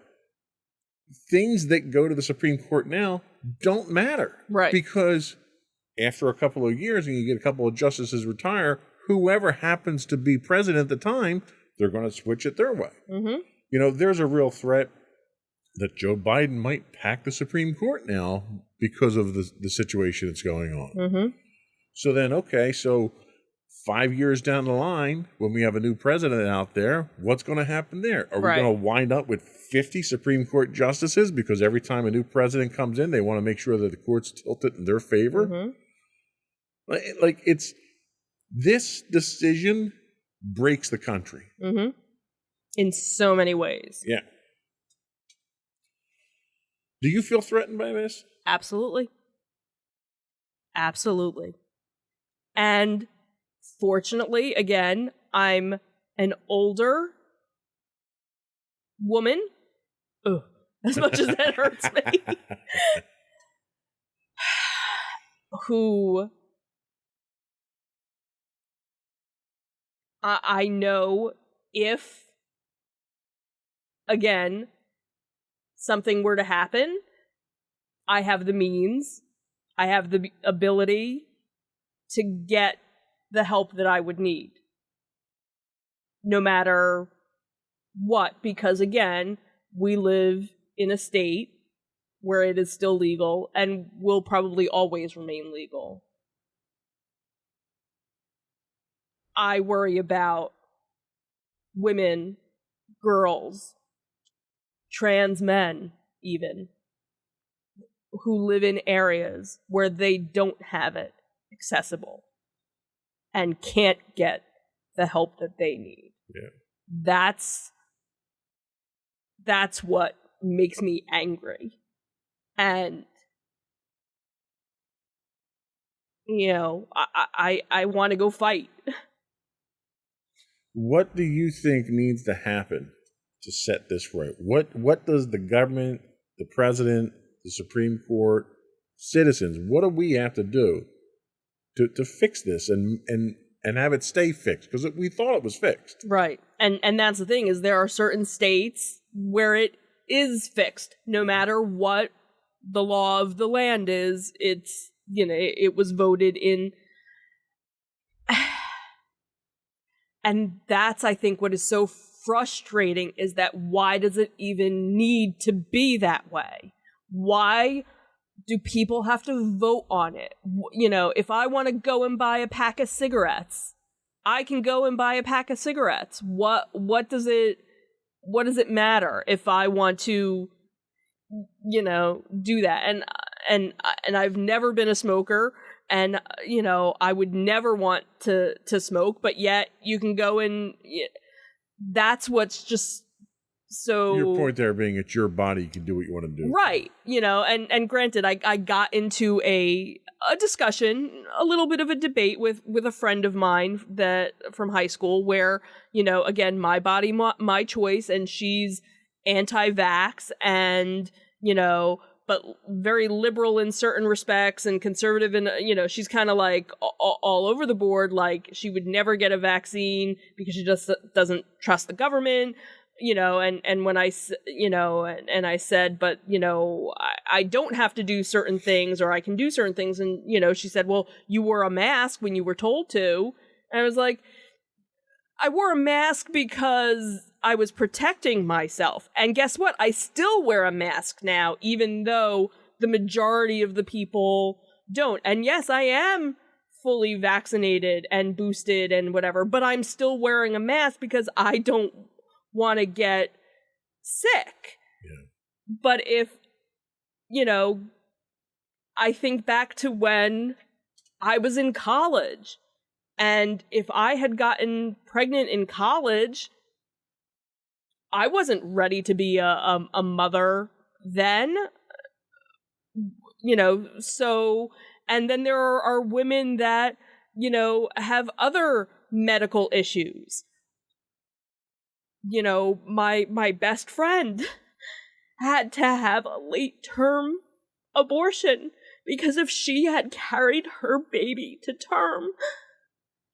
things that go to the Supreme Court now don't matter.
Right.
Because after a couple of years and you get a couple of justices retire, whoever happens to be president at the time, they're going to switch it their way.
Mm-hmm.
There's a real threat that Joe Biden might pack the Supreme Court now because of the situation that's going on.
Mm-hmm.
So then, okay, so 5 years down the line, when we have a new president out there, what's going to happen there? Are
Right.
we going to wind up with 50 Supreme Court justices? Because every time a new president comes in, they want to make sure that the court's tilted in their favor.
Mm-hmm.
Like this decision breaks the country.
Mm-hmm. In so many ways.
Yeah. Do you feel threatened by this?
Absolutely. Absolutely. And fortunately, again, I'm an older woman. Ugh, as much as that hurts me. Who I know, if, again, something were to happen, I have the means, I have the ability to get the help that I would need. No matter what, because again, we live in a state where it is still legal and will probably always remain legal. I worry about women, girls, trans men, even, who live in areas where they don't have it accessible and can't get the help that they need.
Yeah.
That's what makes me angry. And I want to go fight.
What do you think needs to happen to set this right? What does the government, the president, the Supreme Court, citizens, what do we have to do to fix this and have it stay fixed? Because we thought it was fixed.
Right. And that's the thing, is there are certain states where it is fixed. No matter what the law of the land is, it's, it was voted in And that's, I think, what is so frustrating is that why does it even need to be that way? Why do people have to vote on it? You know, if I want to go and buy a pack of cigarettes, I can go and buy a pack of cigarettes. What does it matter if I want to, you know, do that? And I've never been a smoker, and you know, I would never want to smoke, but yet you can go and that's what's just so.
Your point there being it's your body, you can do what you want to do.
Right. You know, and granted, I got into a discussion, a little bit of a debate with a friend of mine that from high school where, you know, again, my body, my choice, and she's anti-vax and, you know, but very liberal in certain respects and conservative in, you know, she's kind of like all over the board, like she would never get a vaccine because she just doesn't trust the government. You know, and when I, you know, and I said, but, you know, I don't have to do certain things or I can do certain things. And, you know, she said, well, you wore a mask when you were told to. And I was like, I wore a mask because I was protecting myself. And guess what? I still wear a mask now, even though the majority of the people don't. And yes, I am fully vaccinated and boosted and whatever, but I'm still wearing a mask because I don't want to get sick.
Yeah.
But if, you know, I think back to when I was in college, and if I had gotten pregnant in college, I wasn't ready to be a mother then, you know, so, and then there are women that, you know, have other medical issues. You know, my best friend had to have a late-term abortion because if she had carried her baby to term,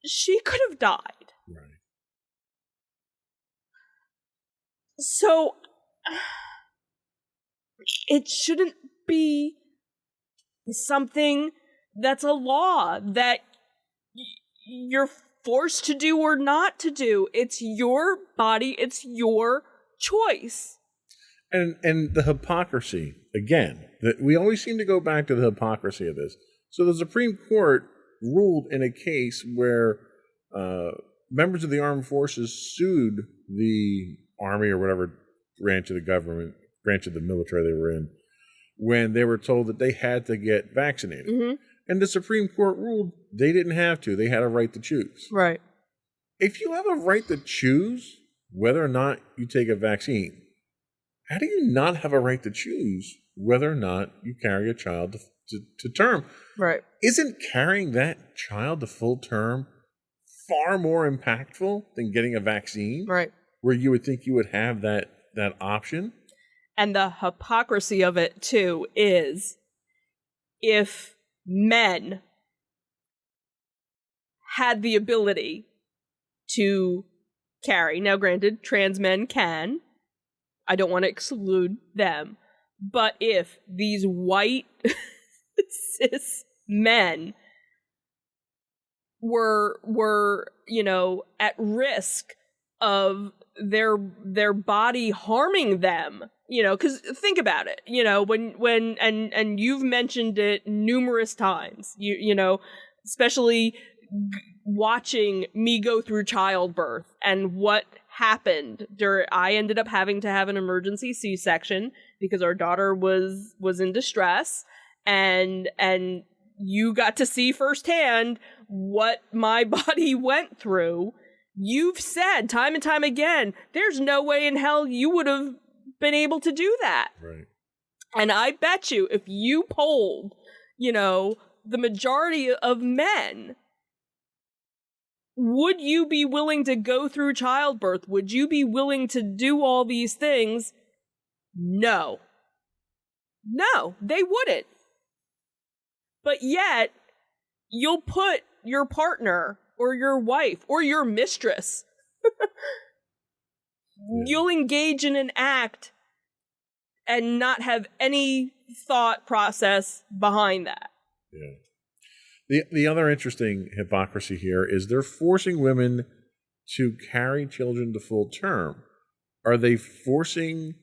she could have died.
Right.
So, it shouldn't be something that's a law that you're forced to do or not to do. It's your body, it's your choice.
And the hypocrisy, again, that we always seem to go back to the hypocrisy of this. So the Supreme Court ruled in a case where members of the armed forces sued the Army or whatever branch of the government, branch of the military they were in, when they were told that they had to get vaccinated.
Mm-hmm.
And the Supreme Court ruled they didn't have to. They had a right to choose.
Right.
If you have a right to choose whether or not you take a vaccine, how do you not have a right to choose whether or not you carry a child to term?
Right.
Isn't carrying that child to full term far more impactful than getting a vaccine?
Right.
Where you would think you would have that option?
And the hypocrisy of it, too, is if men had the ability to carry, now granted, trans men can, I don't want to exclude them, but if these white cis men were, you know, at risk of their body harming them, you know, because think about it, you know, when and you've mentioned it numerous times, you know, especially watching me go through childbirth and what happened during, I ended up having to have an emergency C-section because our daughter was in distress, and you got to see firsthand what my body went through. You've said time and time again, there's no way in hell you would have been able to do that.
Right.
And I bet you if you polled, you know, the majority of men, would you be willing to go through childbirth? Would you be willing to do all these things? No. No, they wouldn't. But yet, you'll put your partner or your wife or your mistress, you'll engage in an act and not have any thought process behind that.
Yeah. The other interesting hypocrisy here is they're forcing women to carry children to full term? Are they forcing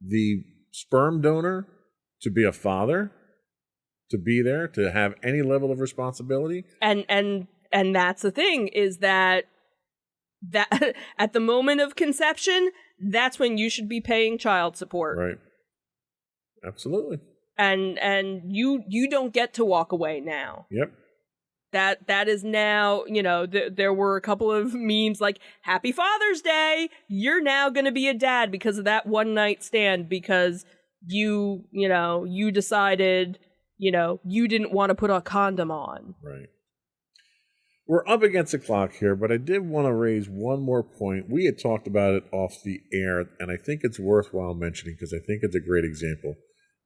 the sperm donor to be a father, to be there, to have any level of responsibility?
And that's the thing, is that at the moment of conception, that's when you should be paying child support.
Right. Absolutely.
And you don't get to walk away now.
Yep.
That is now, there were a couple of memes like, Happy Father's Day, you're now going to be a dad because of that one night stand, because you decided, you didn't want to put a condom on.
Right. We're up against the clock here, but I did want to raise one more point. We had talked about it off the air, and I think it's worthwhile mentioning because I think it's a great example.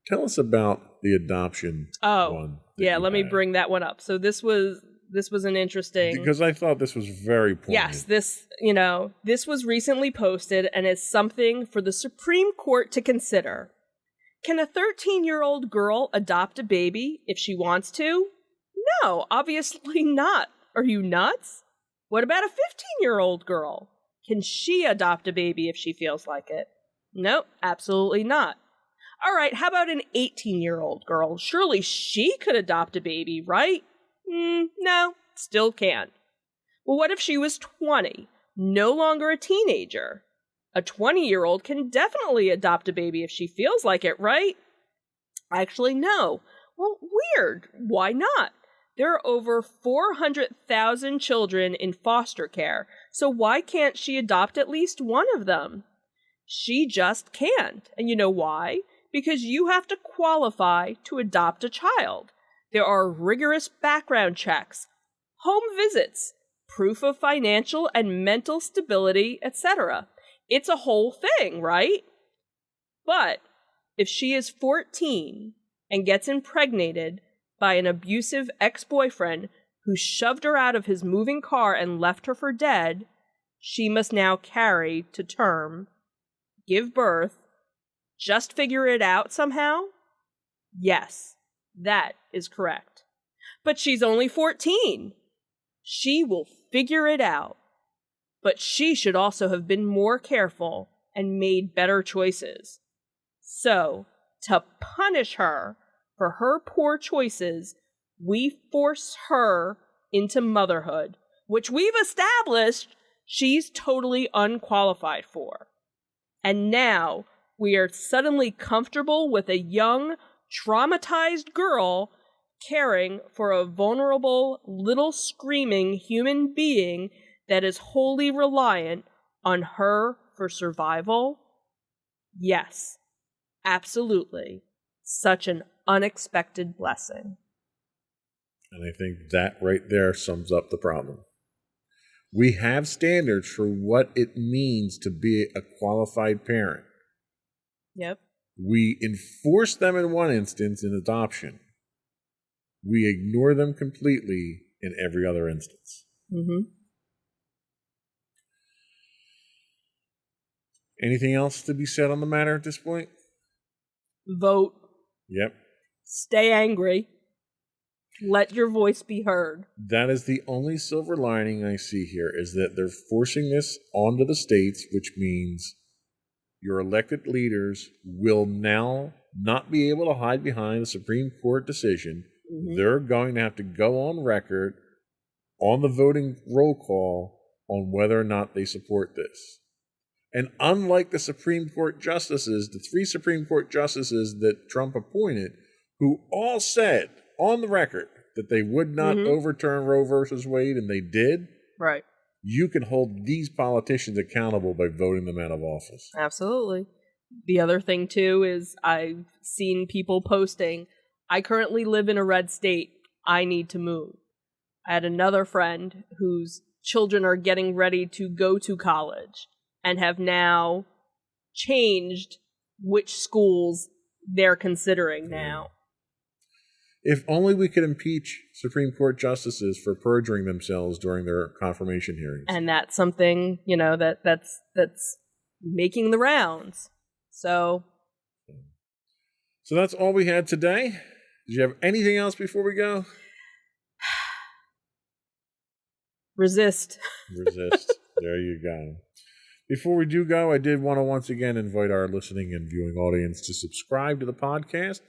Tell us about the adoption one.
Yeah, let me bring that one up. So this was an interesting,
because I thought this was very poignant.
Yes, this was recently posted and is something for the Supreme Court to consider. Can a 13-year-old girl adopt a baby if she wants to? No, obviously not. Are you nuts? What about a 15-year-old girl? Can she adopt a baby if she feels like it? Nope, absolutely not. All right, how about an 18-year-old girl? Surely she could adopt a baby, right? No, still can't. Well, what if she was 20, no longer a teenager? A 20-year-old can definitely adopt a baby if she feels like it, right? Actually, no. Well, weird. Why not? There are over 400,000 children in foster care, so why can't she adopt at least one of them? She just can't. And you know why? Because you have to qualify to adopt a child. There are rigorous background checks, home visits, proof of financial and mental stability, etc. It's a whole thing, right? But if she is 14 and gets impregnated by an abusive ex-boyfriend who shoved her out of his moving car and left her for dead, she must now carry to term, give birth, just figure it out somehow? Yes, that is correct. But she's only 14. She will figure it out. But she should also have been more careful and made better choices. So, to punish her for her poor choices, we force her into motherhood, which we've established she's totally unqualified for. And now we are suddenly comfortable with a young, traumatized girl caring for a vulnerable, little screaming human being that is wholly reliant on her for survival? Yes, absolutely. Such an unexpected blessing.
And I think that right there sums up the problem. We have standards for what it means to be a qualified parent.
Yep.
We enforce them in one instance in adoption. We ignore them completely in every other instance.
Mm-hmm.
Anything else to be said on the matter at this point?
Vote.
Yep.
Stay angry. Let your voice be heard.
That is the only silver lining I see here, is that they're forcing this onto the states, which means your elected leaders will now not be able to hide behind a Supreme Court decision. Mm-hmm. They're going to have to go on record on the voting roll call on whether or not they support this. And unlike the Supreme Court justices, the 3 Supreme Court justices that Trump appointed, who all said on the record that they would not overturn Roe versus Wade, and they did.
Right.
You can hold these politicians accountable by voting them out of office.
Absolutely. The other thing, too, is I've seen people posting, I currently live in a red state. I need to move. I had another friend whose children are getting ready to go to college and have now changed which schools they're considering now.
If only we could impeach Supreme Court justices for perjuring themselves during their confirmation hearings.
And that's something, that's making the rounds. So
that's all we had today. Did you have anything else before we go?
Resist.
There you go. Before we do go, I did want to once again invite our listening and viewing audience to subscribe to the podcast.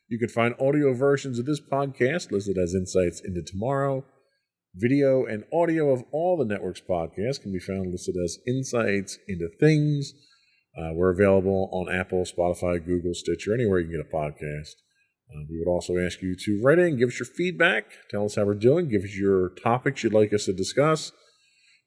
You can find audio versions of this podcast listed as Insights into Tomorrow. Video and audio of all the network's podcasts can be found listed as Insights into Things. We're available on Apple, Spotify, Google, Stitcher, anywhere you can get a podcast. We would also ask you to write in, give us your feedback, tell us how we're doing, give us your topics you'd like us to discuss.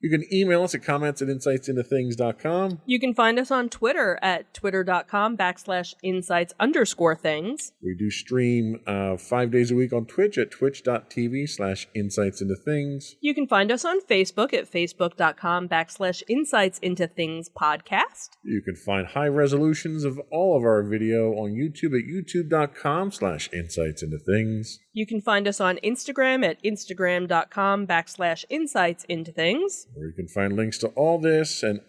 You can email us at comments@insightsintothings.com.
You can find us on Twitter at twitter.com/insights_things.
We do stream 5 days a week on Twitch at twitch.tv/insightsintothings.
You can find us on Facebook at facebook.com/insightsintothingspodcast.
You can find high resolutions of all of our video on YouTube at youtube.com/insightsintothings.
You can find us on Instagram at instagram.com/insightsintothings.
Or you can find links to all this and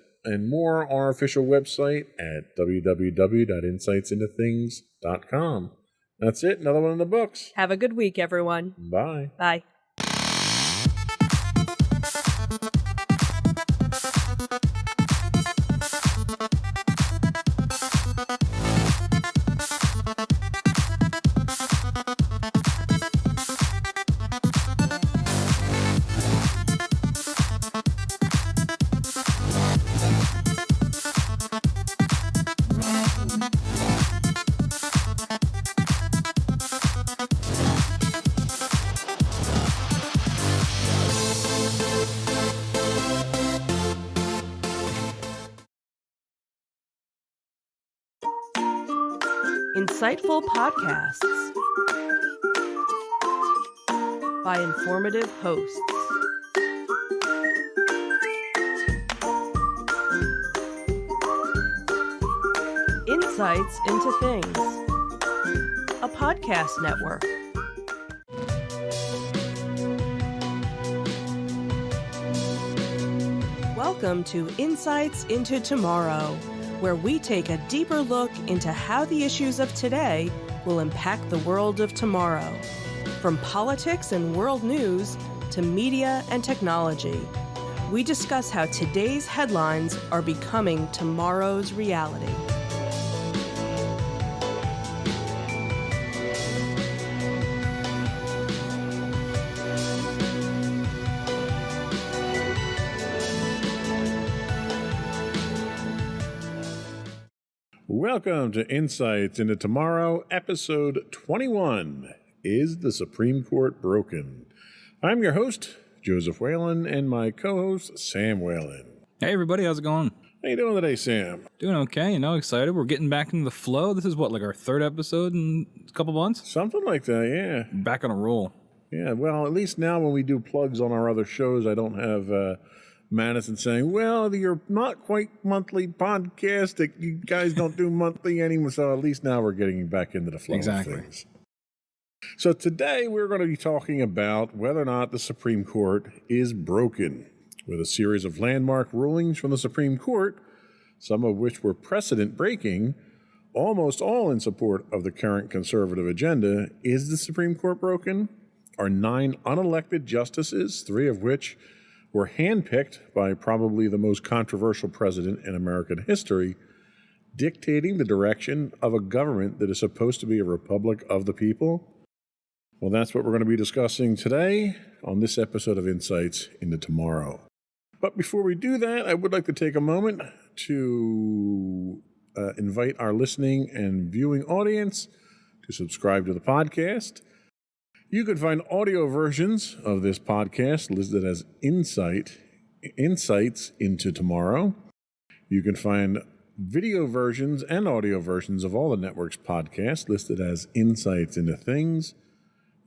more on our official website at www.insightsintothings.com. That's it. Another one in the books.
Have a good week, everyone.
Bye.
Bye. Insightful podcasts by informative hosts. Insights into Things, a podcast network. Welcome to Insights into Tomorrow, where we take a deeper look into how the issues of today will impact the world of tomorrow. From politics and world news to media and technology, we discuss how today's headlines are becoming tomorrow's reality.
Welcome to Insights into Tomorrow, episode 21. Is the Supreme Court broken? I'm your host, Joseph Whalen, and my co-host, Sam Whalen.
Hey, everybody. How's it going?
How you doing today, Sam?
Doing okay. Excited. We're getting back into the flow. This is like our third episode in a couple months?
Something like that, yeah.
Back on a roll.
Yeah, well, at least now when we do plugs on our other shows, I don't have Madison saying, well, you're not quite monthly podcast. That you guys don't do monthly anymore. So at least now we're getting back into the flow of things. So today we're going to be talking about whether or not the Supreme Court is broken, with a series of landmark rulings from the Supreme Court, some of which were precedent-breaking, almost all in support of the current conservative agenda. Is the Supreme Court broken? Are 9 unelected justices, 3 of which were handpicked by probably the most controversial president in American history, dictating the direction of a government that is supposed to be a republic of the people? Well, that's what we're going to be discussing today on this episode of Insights into Tomorrow. But before we do that, I would like to take a moment to invite our listening and viewing audience to subscribe to the podcast. You can find audio versions of this podcast listed as Insights into Tomorrow. You can find video versions and audio versions of all the network's podcasts listed as Insights into Things.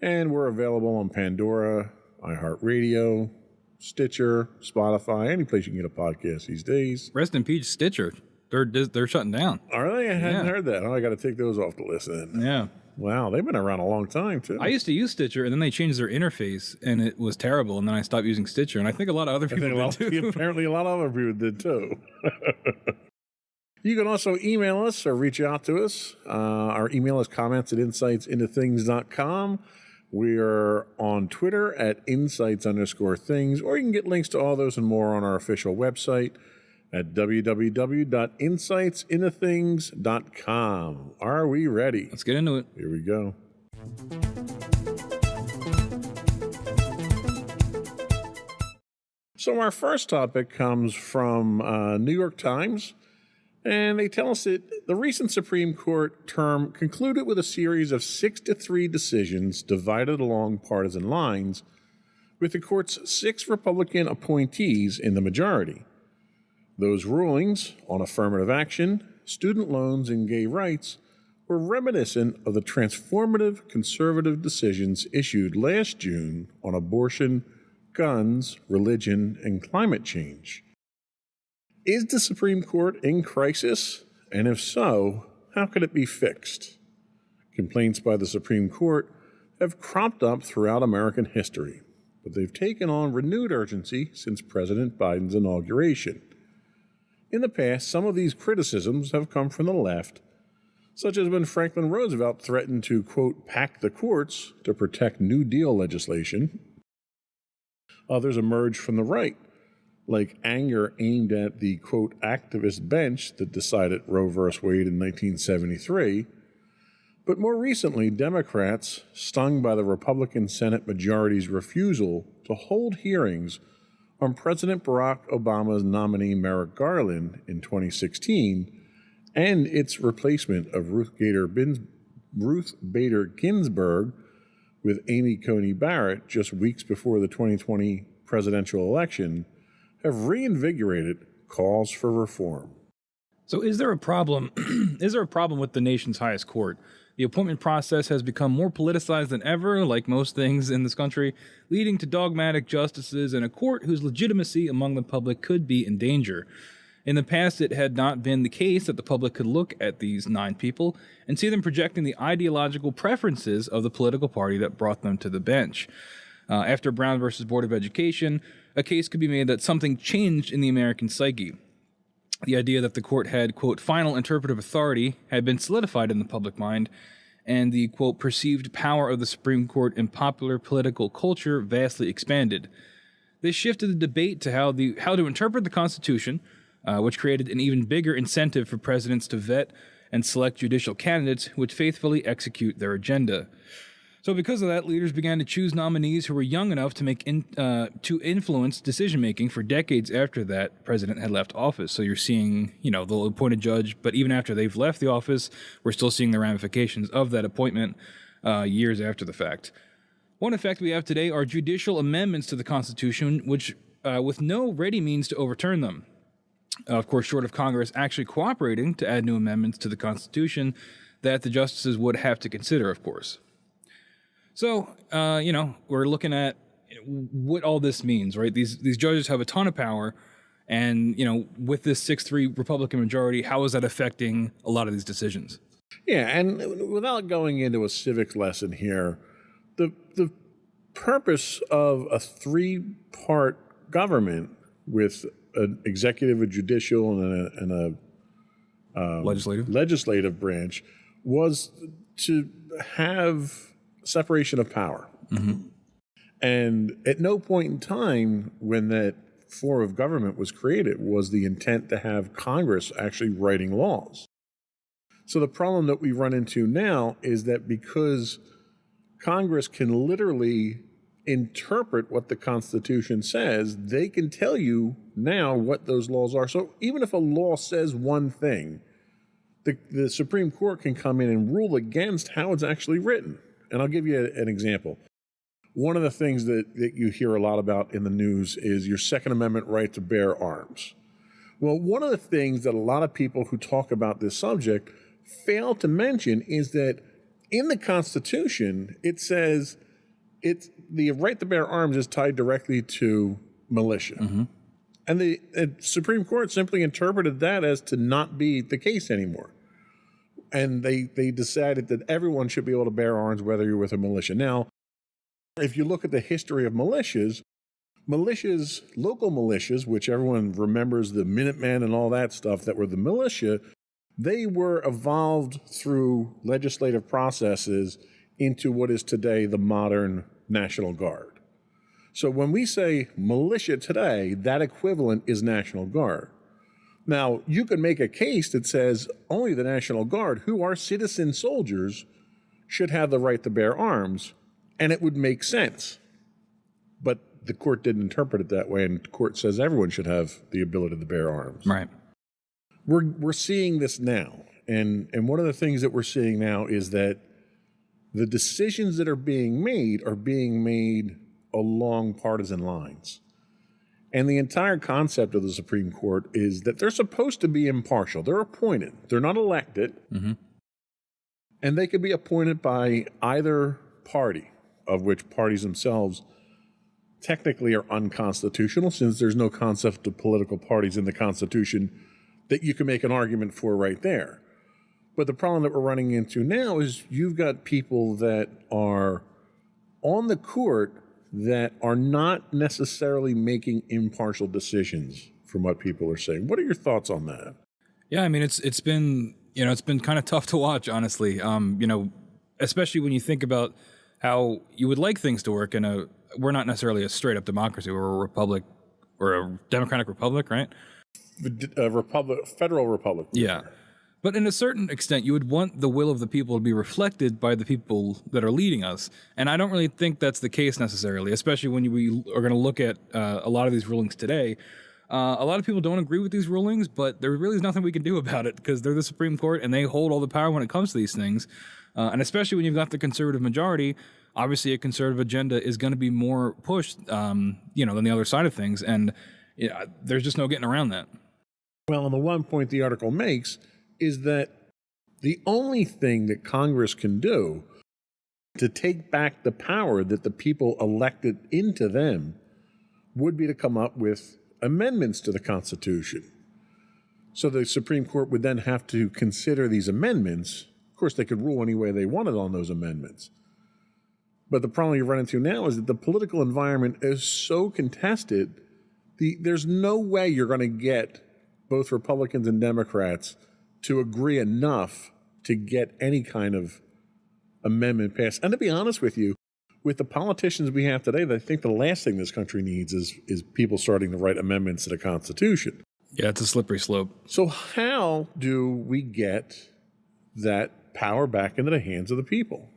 And we're available on Pandora, iHeartRadio, Stitcher, Spotify, any place you can get a podcast these days.
Rest in peace, Stitcher. They're shutting down.
Are they? I hadn't heard that. Oh, I got to take those off the list then.
Yeah.
Wow, they've been around a long time, too.
I used to use Stitcher, and then they changed their interface, and it was terrible, and then I stopped using Stitcher, and I think a lot of other people did, too.
Apparently a lot of other people did, too. You can also email us or reach out to us. Our email is comments@insightsintothings.com. We're on Twitter at insights_things, or you can get links to all those and more on our official website at www.insightsintothings.com. Are we ready?
Let's get into it.
Here we go. So our first topic comes from New York Times, and they tell us that the recent Supreme Court term concluded with a series of 6-3 decisions divided along partisan lines, with the court's 6 Republican appointees in the majority. Those rulings on affirmative action, student loans, and gay rights were reminiscent of the transformative conservative decisions issued last June on abortion, guns, religion, and climate change. Is the Supreme Court in crisis? And if so, how could it be fixed? Complaints by the Supreme Court have cropped up throughout American history, but they've taken on renewed urgency since President Biden's inauguration. In the past, some of these criticisms have come from the left, such as when Franklin Roosevelt threatened to, quote, pack the courts to protect New Deal legislation. Others emerged from the right, like anger aimed at the, quote, activist bench that decided Roe v. Wade in 1973. But more recently, Democrats, stung by the Republican Senate majority's refusal to hold hearings on President Barack Obama's nominee Merrick Garland in 2016 and its replacement of Ruth Bader Ginsburg with Amy Coney Barrett just weeks before the 2020 presidential election, have reinvigorated calls for reform.
So is there a problem? Is there a problem with the nation's highest court? The appointment process has become more politicized than ever, like most things in this country, leading to dogmatic justices and a court whose legitimacy among the public could be in danger. In the past, it had not been the case that the public could look at these 9 people and see them projecting the ideological preferences of the political party that brought them to the bench. After Brown versus Board of Education, a case could be made that something changed in the American psyche. The idea that the court had, quote, final interpretive authority had been solidified in the public mind, and the, quote, perceived power of the Supreme Court in popular political culture vastly expanded. This shifted the debate to how to interpret the Constitution, which created an even bigger incentive for presidents to vet and select judicial candidates who would faithfully execute their agenda. So because of that, leaders began to choose nominees who were young enough to influence decision-making for decades after that president had left office. So you're seeing, they'll appoint a judge, but even after they've left the office, we're still seeing the ramifications of that appointment years after the fact. One effect we have today are judicial amendments to the Constitution, which with no ready means to overturn them. Of course, short of Congress actually cooperating to add new amendments to the Constitution that the justices would have to consider, of course. So, we're looking at what all this means, right? These judges have a ton of power, and, with this 6-3 Republican majority, how is that affecting a lot of these decisions?
Yeah, and without going into a civics lesson here, the purpose of a 3-part government with an executive, a judicial, and a legislative branch was to have separation of power. Mm-hmm. And at no point in time when that form of government was created was the intent to have Congress actually writing laws. So the problem that we run into now is that because Congress can literally interpret what the Constitution says, they can tell you now what those laws are. So even if a law says one thing, the Supreme Court can come in and rule against how it's actually written. And I'll give you an example. One of the things that you hear a lot about in the news is your Second Amendment right to bear arms. Well, one of the things that a lot of people who talk about this subject fail to mention is that in the Constitution, it says the right to bear arms is tied directly to militia. Mm-hmm. And the Supreme Court simply interpreted that as to not be the case anymore. And they decided that everyone should be able to bear arms, whether you're with a militia. Now, if you look at the history of militias, local militias, which everyone remembers, the Minutemen and all that stuff that were the militia, they were evolved through legislative processes into what is today the modern National Guard. So when we say militia today, that equivalent is National Guard. Now, you can make a case that says only the National Guard, who are citizen soldiers, should have the right to bear arms, and it would make sense. But the court didn't interpret it that way, and the court says everyone should have the ability to bear arms.
Right.
We're seeing this now, and one of the things that we're seeing now is that the decisions that are being made along partisan lines. And the entire concept of the Supreme Court is that they're supposed to be impartial. They're appointed. They're not elected.
Mm-hmm.
And they could be appointed by either party, of which parties themselves technically are unconstitutional, since there's no concept of political parties in the Constitution that you can make an argument for right there. But the problem that we're running into now is you've got people that are on the court that are not necessarily making impartial decisions from what people are saying. What are your thoughts on that?
Yeah, I mean, it's been kind of tough to watch, honestly. Especially when you think about how you would like things to work we're not necessarily a straight up democracy. We're a republic, or a democratic republic, right?
Federal republic.
Yeah. But in a certain extent, you would want the will of the people to be reflected by the people that are leading us. And I don't really think that's the case necessarily, especially when we are going to look at a lot of these rulings today. A lot of people don't agree with these rulings, but there really is nothing we can do about it because they're the Supreme Court and they hold all the power when it comes to these things. And especially when you've got the conservative majority, obviously a conservative agenda is going to be more pushed, than the other side of things. And there's just no getting around that.
Well, and the one point the article makes is that the only thing that Congress can do to take back the power that the people elected into them would be to come up with amendments to the Constitution. So the Supreme Court would then have to consider these amendments. Of course, they could rule any way they wanted on those amendments. But the problem you run into now is that the political environment is so contested, there's no way you're going to get both Republicans and Democrats to agree enough to get any kind of amendment passed. And to be honest with you, with the politicians we have today, I think the last thing this country needs is people starting to write amendments to the Constitution.
Yeah, it's a slippery slope.
So how do we get that power back into the hands of the people?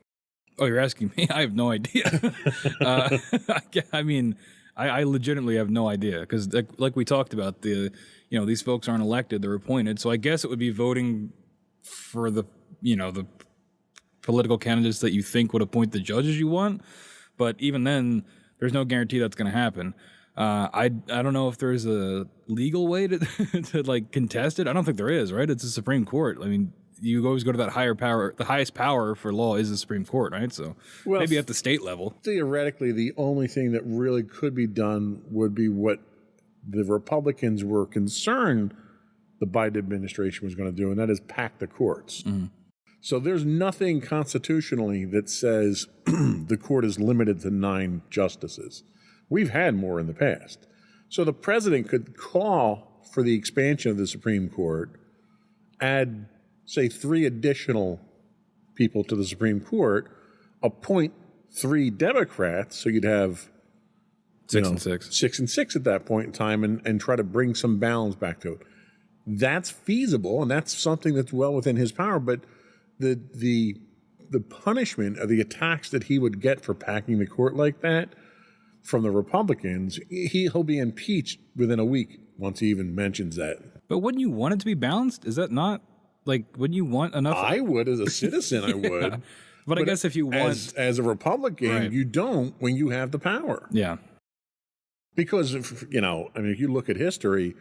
Oh, you're asking me? I have no idea. I mean, I legitimately have no idea because like we talked about, these folks aren't elected, they're appointed. So I guess it would be voting for the political candidates that you think would appoint the judges you want. But even then, there's no guarantee that's going to happen. I don't know if there's a legal way to to contest it. I don't think there is, right? It's the Supreme Court. I mean, you always go to that higher power. The highest power for law is the Supreme Court, right? So maybe at the state level.
Theoretically, the only thing that really could be done would be what the Republicans were concerned the Biden administration was going to do, and that is pack the courts. Mm-hmm. So there's nothing constitutionally that says the court is limited to 9 justices. We've had more in the past. So the president could call for the expansion of the Supreme Court, add, say, 3 additional people to the Supreme Court, appoint 3 Democrats, so you'd have
6 and 6.
6 and 6 at that point in time, and try to bring some balance back to it. That's feasible, and that's something that's well within his power, but the punishment of the attacks that he would get for packing the court like that from the Republicans, he'll be impeached within a week once he even mentions that.
But wouldn't you want it to be balanced? Is that not, wouldn't you want enough?
I would, as a citizen, I would.
But I guess if you want...
As a Republican,
right.
You don't when you have the power.
Yeah.
Because, if you look at history,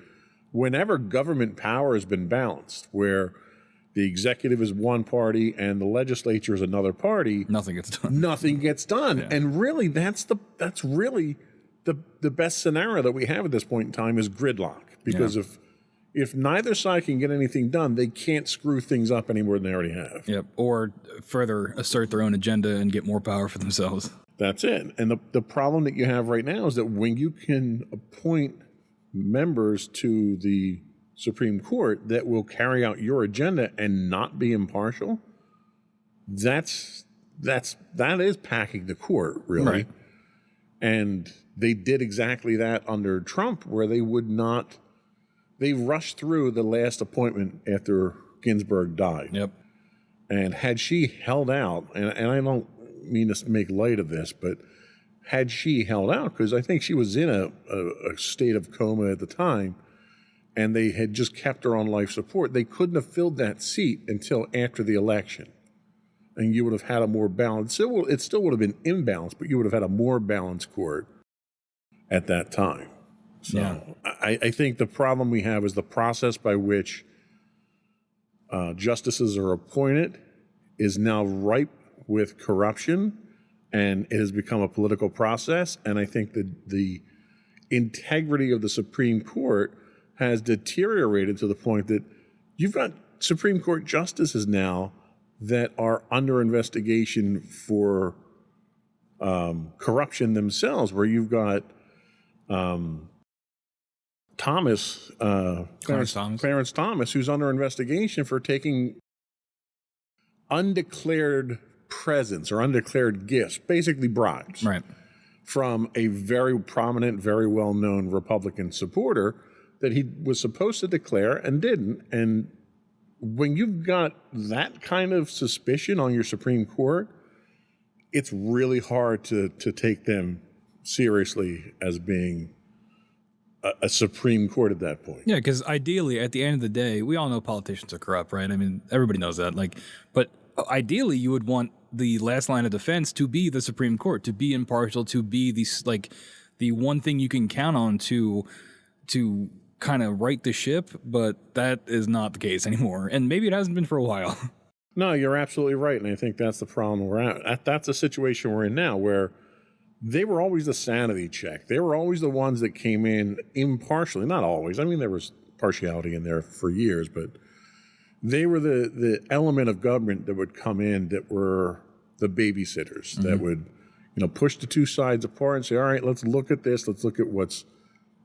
whenever government power has been balanced, where the executive is one party and the legislature is another party,
nothing gets done.
Nothing gets done.
Yeah.
And really, that's really the best scenario that we have at this point in time is gridlock. Because if neither side can get anything done, they can't screw things up any more than they already have.
Yep. Or further assert their own agenda and get more power for themselves.
That's it. And the problem that you have right now is that when you can appoint members to the Supreme Court that will carry out your agenda and not be impartial, that's that is packing the court, really.
Right.
And they did exactly that under Trump, where they rushed through the last appointment after Ginsburg died.
Yep.
And had she held out, and I don't mean to make light of this, but had she held out, because I think she was in a state of coma at the time, and they had just kept her on life support, they couldn't have filled that seat until after the election. And you would have had a more balanced, it still would have been imbalanced, but you would have had a more balanced court at that time. So
Yeah.
I think the problem we have is the process by which justices are appointed is now ripe with corruption, and it has become a political process. And I think that the integrity of the Supreme Court has deteriorated to the point that you've got Supreme Court justices now that are under investigation for corruption themselves, where you've got Clarence Thomas, who's under investigation for taking undeclared presents or undeclared gifts, basically bribes,
Right.
from a very prominent, very well-known Republican supporter that he was supposed to declare and didn't. And when you've got that kind of suspicion on your Supreme Court, it's really hard to take them seriously as being a Supreme Court at that point.
Yeah, because ideally, at the end of the day, we all know politicians are corrupt, right? I mean, everybody knows that. But ideally, you would want the last line of defense to be the Supreme Court, to be impartial, to be the one thing you can count on to kind of right the ship. But that is not the case anymore, and maybe it hasn't been for a while.
No, you're absolutely right, and I think that's the problem we're at. That's the situation we're in now, where they were always the sanity check. They were always the ones that came in impartially. Not always. I mean, there was partiality in there for years, but they were the element of government that would come in that were the babysitters, that would, push the two sides apart and say, all right, let's look at this. Let's look at what's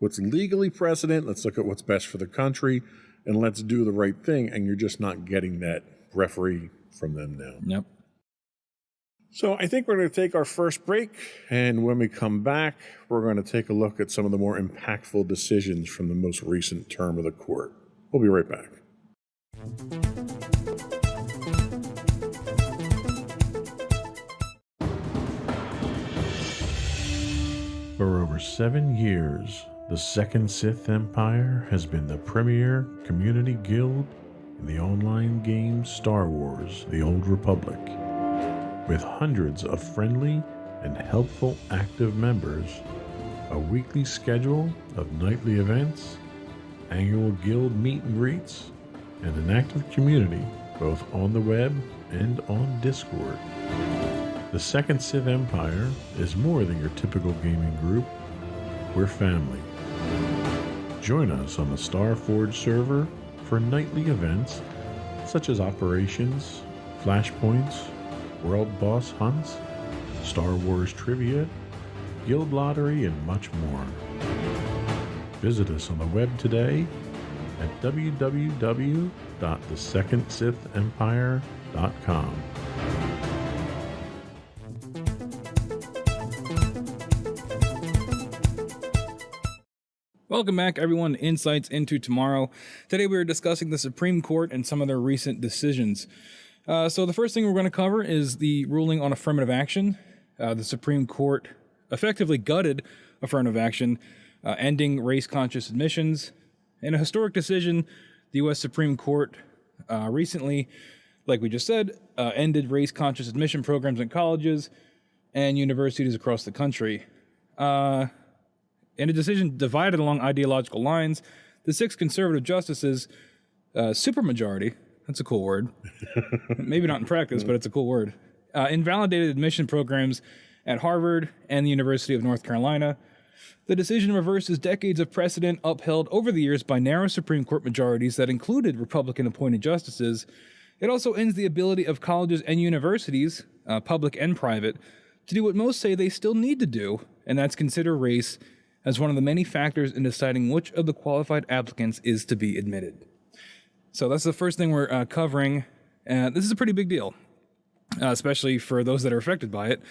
legally precedent. Let's look at what's best for the country, and let's do the right thing. And you're just not getting that referee from them now.
Yep.
So I think we're going to take our first break, and when we come back, we're going to take a look at some of the more impactful decisions from the most recent term of the court. We'll be right back.
For over 7 years, the Second Sith Empire has been the premier community guild in the online game Star Wars: The Old Republic. With hundreds of friendly and helpful active members, a weekly schedule of nightly events, annual guild meet and greets, and an active community both on the web and on Discord. The Second Sith Empire is more than your typical gaming group. We're family. Join us on the Starforge server for nightly events such as operations, flashpoints, world boss hunts, Star Wars trivia, guild lottery, and much more. Visit us on the web today at www.thesecondsithempire.com.
Welcome back, everyone, to Insights into Tomorrow. Today we are discussing the Supreme Court and some of their recent decisions. So the first thing we're going to cover is the ruling on affirmative action. The Supreme Court effectively gutted affirmative action, ending race-conscious admissions. In a historic decision, the U.S. Supreme Court recently, like we just said, ended race-conscious admission programs in colleges and universities across the country. In a decision divided along ideological lines, the 6 conservative justices, supermajority, that's a cool word, maybe not in practice, but it's a cool word, invalidated admission programs at Harvard and the University of North Carolina. The decision reverses decades of precedent upheld over the years by narrow Supreme Court majorities that included Republican-appointed justices. It also ends the ability of colleges and universities, public and private, to do what most say they still need to do, and that's consider race as one of the many factors in deciding which of the qualified applicants is to be admitted. So that's the first thing we're covering. This is a pretty big deal. especially for those that are affected by it.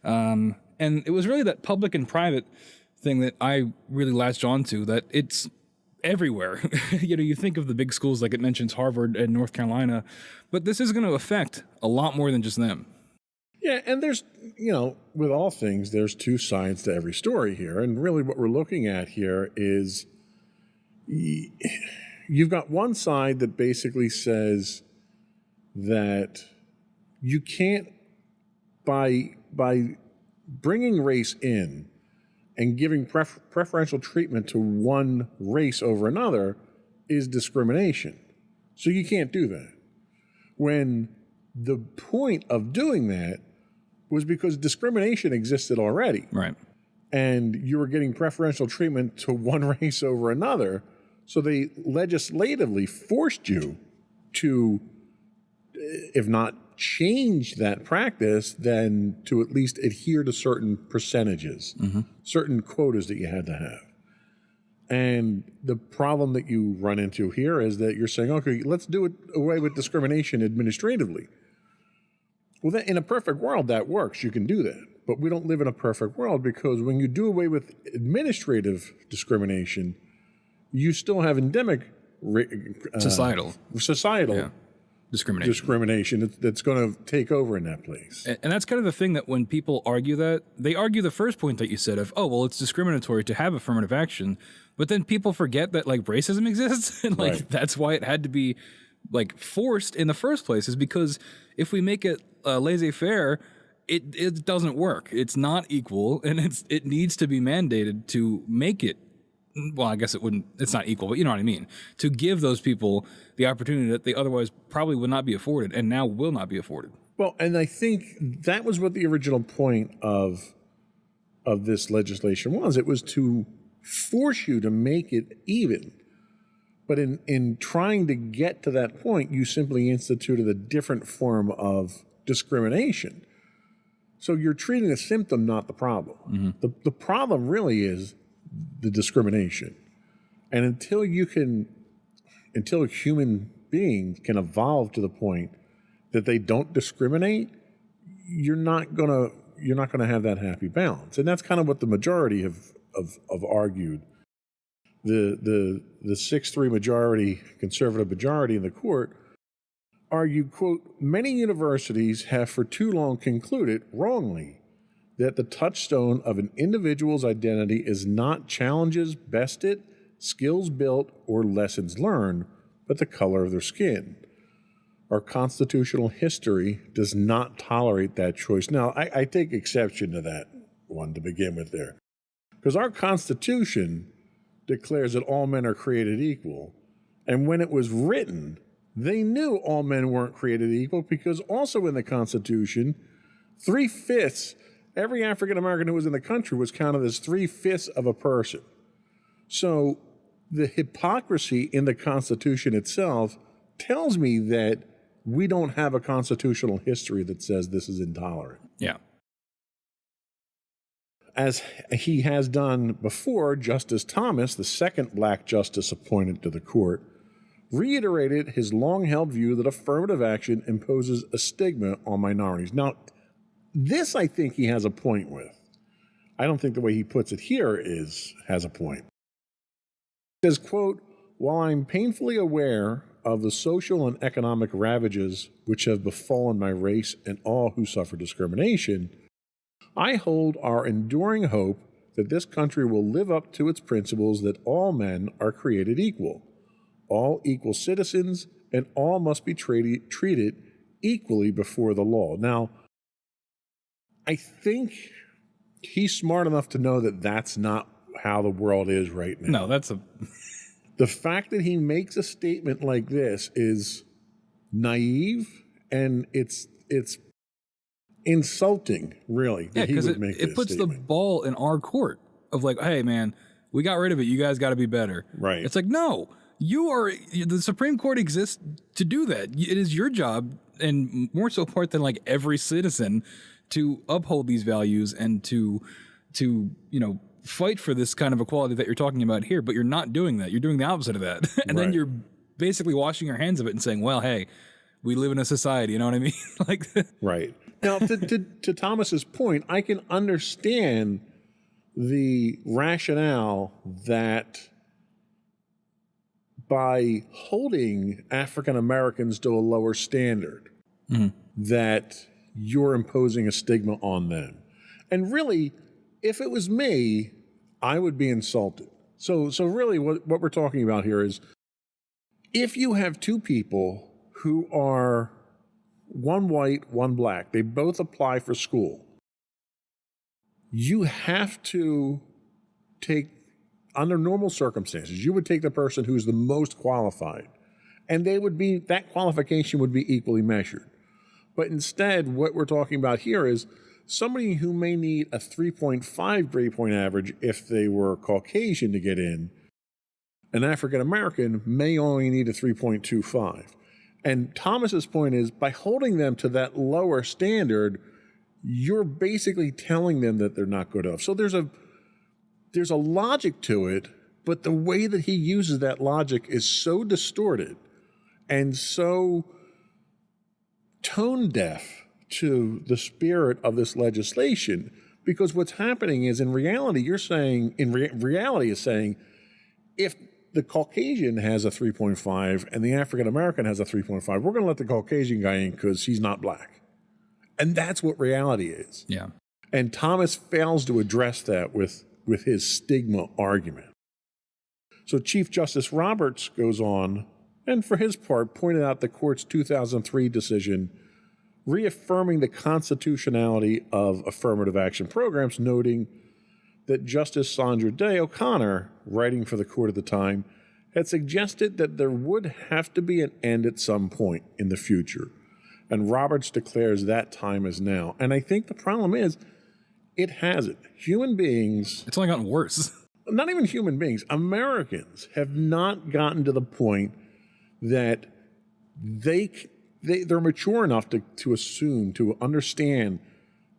And it was really that public and private thing that I really latched onto, that it's everywhere. You think of the big schools, like it mentions Harvard and North Carolina, but this is going to affect a lot more than just them.
Yeah, and there's, with all things, there's two sides to every story here. And really what we're looking at here is you've got one side that basically says that you can't, by bringing race in and giving preferential treatment to one race over another is discrimination. So you can't do that. When the point of doing that was because discrimination existed already.
Right.
And you were getting preferential treatment to one race over another. So they legislatively forced you to, if not change that practice, then to at least adhere to certain percentages, certain quotas that you had to have. And the problem that you run into here is that you're saying, okay, let's do it away with discrimination administratively. Well, then in a perfect world, that works. You can do that. But we don't live in a perfect world, because when you do away with administrative discrimination, you still have endemic
Societal
yeah. discrimination that's going to take over in that place.
And that's kind of the thing, that when people argue that, they argue the first point that you said of, oh, well, it's discriminatory to have affirmative action. But then people forget that like racism exists, and like that's why it had to be like forced in the first place, is because if we make it laissez-faire, it doesn't work. It's not equal, and it needs to be mandated to make it. Well, I guess it's not equal, but you know what I mean. To give those people the opportunity that they otherwise probably would not be afforded, and now will not be afforded.
Well, and I think that was what the original point of this legislation was. It was to force you to make it even. But in trying to get to that point, you simply instituted a different form of discrimination. So you're treating a symptom, not the problem. The problem really is the discrimination. And until human beings can evolve to the point that they don't discriminate, you're not gonna have that happy balance. And that's kind of what the majority have argued. The 6-3 majority, conservative majority in the court, argued, quote, many universities have for too long concluded, wrongly, that the touchstone of an individual's identity is not challenges bested, skills built, or lessons learned, but the color of their skin. Our constitutional history does not tolerate that choice. Now, I take exception to that one to begin with there, because our Constitution declares that all men are created equal. And when it was written, they knew all men weren't created equal, because also in the Constitution, 3/5, every African American who was in the country was counted as 3/5 of a person. So the hypocrisy in the Constitution itself tells me that we don't have a constitutional history that says this is intolerant.
Yeah.
As he has done before, Justice Thomas, the second black justice appointed to the court, reiterated his long-held view that affirmative action imposes a stigma on minorities. Now, this I think he has a point with. I don't think the way he puts it here has a point. He says, quote, while I'm painfully aware of the social and economic ravages which have befallen my race and all who suffer discrimination, I hold our enduring hope that this country will live up to its principles that all men are created equal, all equal citizens, and all must be treated equally before the law. Now, I think he's smart enough to know that that's not how the world is right now.
No,
The fact that he makes a statement like this is naive, and it's insulting, really.
Yeah, because it puts the ball in our court of like, hey, man, we got rid of it. You guys got to be better.
Right.
It's like, no, the Supreme Court exists to do that. It is your job, and more so part than like every citizen, to uphold these values and to fight for this kind of equality that you're talking about here. But you're not doing that. You're doing the opposite of that. And then you're basically washing your hands of it and saying, well, hey, we live in a society. You know what I mean? Like,
Right. Now, to Thomas's point, I can understand the rationale that by holding African Americans to a lower standard, that you're imposing a stigma on them. And really, if it was me, I would be insulted. So really what we're talking about here is if you have two people who are one white, one black, they both apply for school, you have to take, under normal circumstances, you would take the person who's the most qualified, and that qualification would be equally measured. But instead, what we're talking about here is somebody who may need a 3.5 grade point average if they were Caucasian to get in, an African American may only need a 3.25. And Thomas's point is, by holding them to that lower standard, you're basically telling them that they're not good enough. So there's a logic to it, but the way that he uses that logic is so distorted and so tone deaf to the spirit of this legislation, because what's happening is, in reality, you're saying, reality is saying, if the Caucasian has a 3.5 and the African American has a 3.5, we're going to let the Caucasian guy in because he's not black. And that's what reality is.
yeah.
And Thomas fails to address that with his stigma argument. So Chief Justice Roberts goes on, and for his part, pointed out the court's 2003 decision reaffirming the constitutionality of affirmative action programs, noting that Justice Sandra Day O'Connor, writing for the court at the time, had suggested that there would have to be an end at some point in the future. And Roberts declares that time is now. And I think the problem is, it hasn't. Human beings...
It's only gotten worse.
Not even human beings. Americans have not gotten to the point that they're mature enough to assume, to understand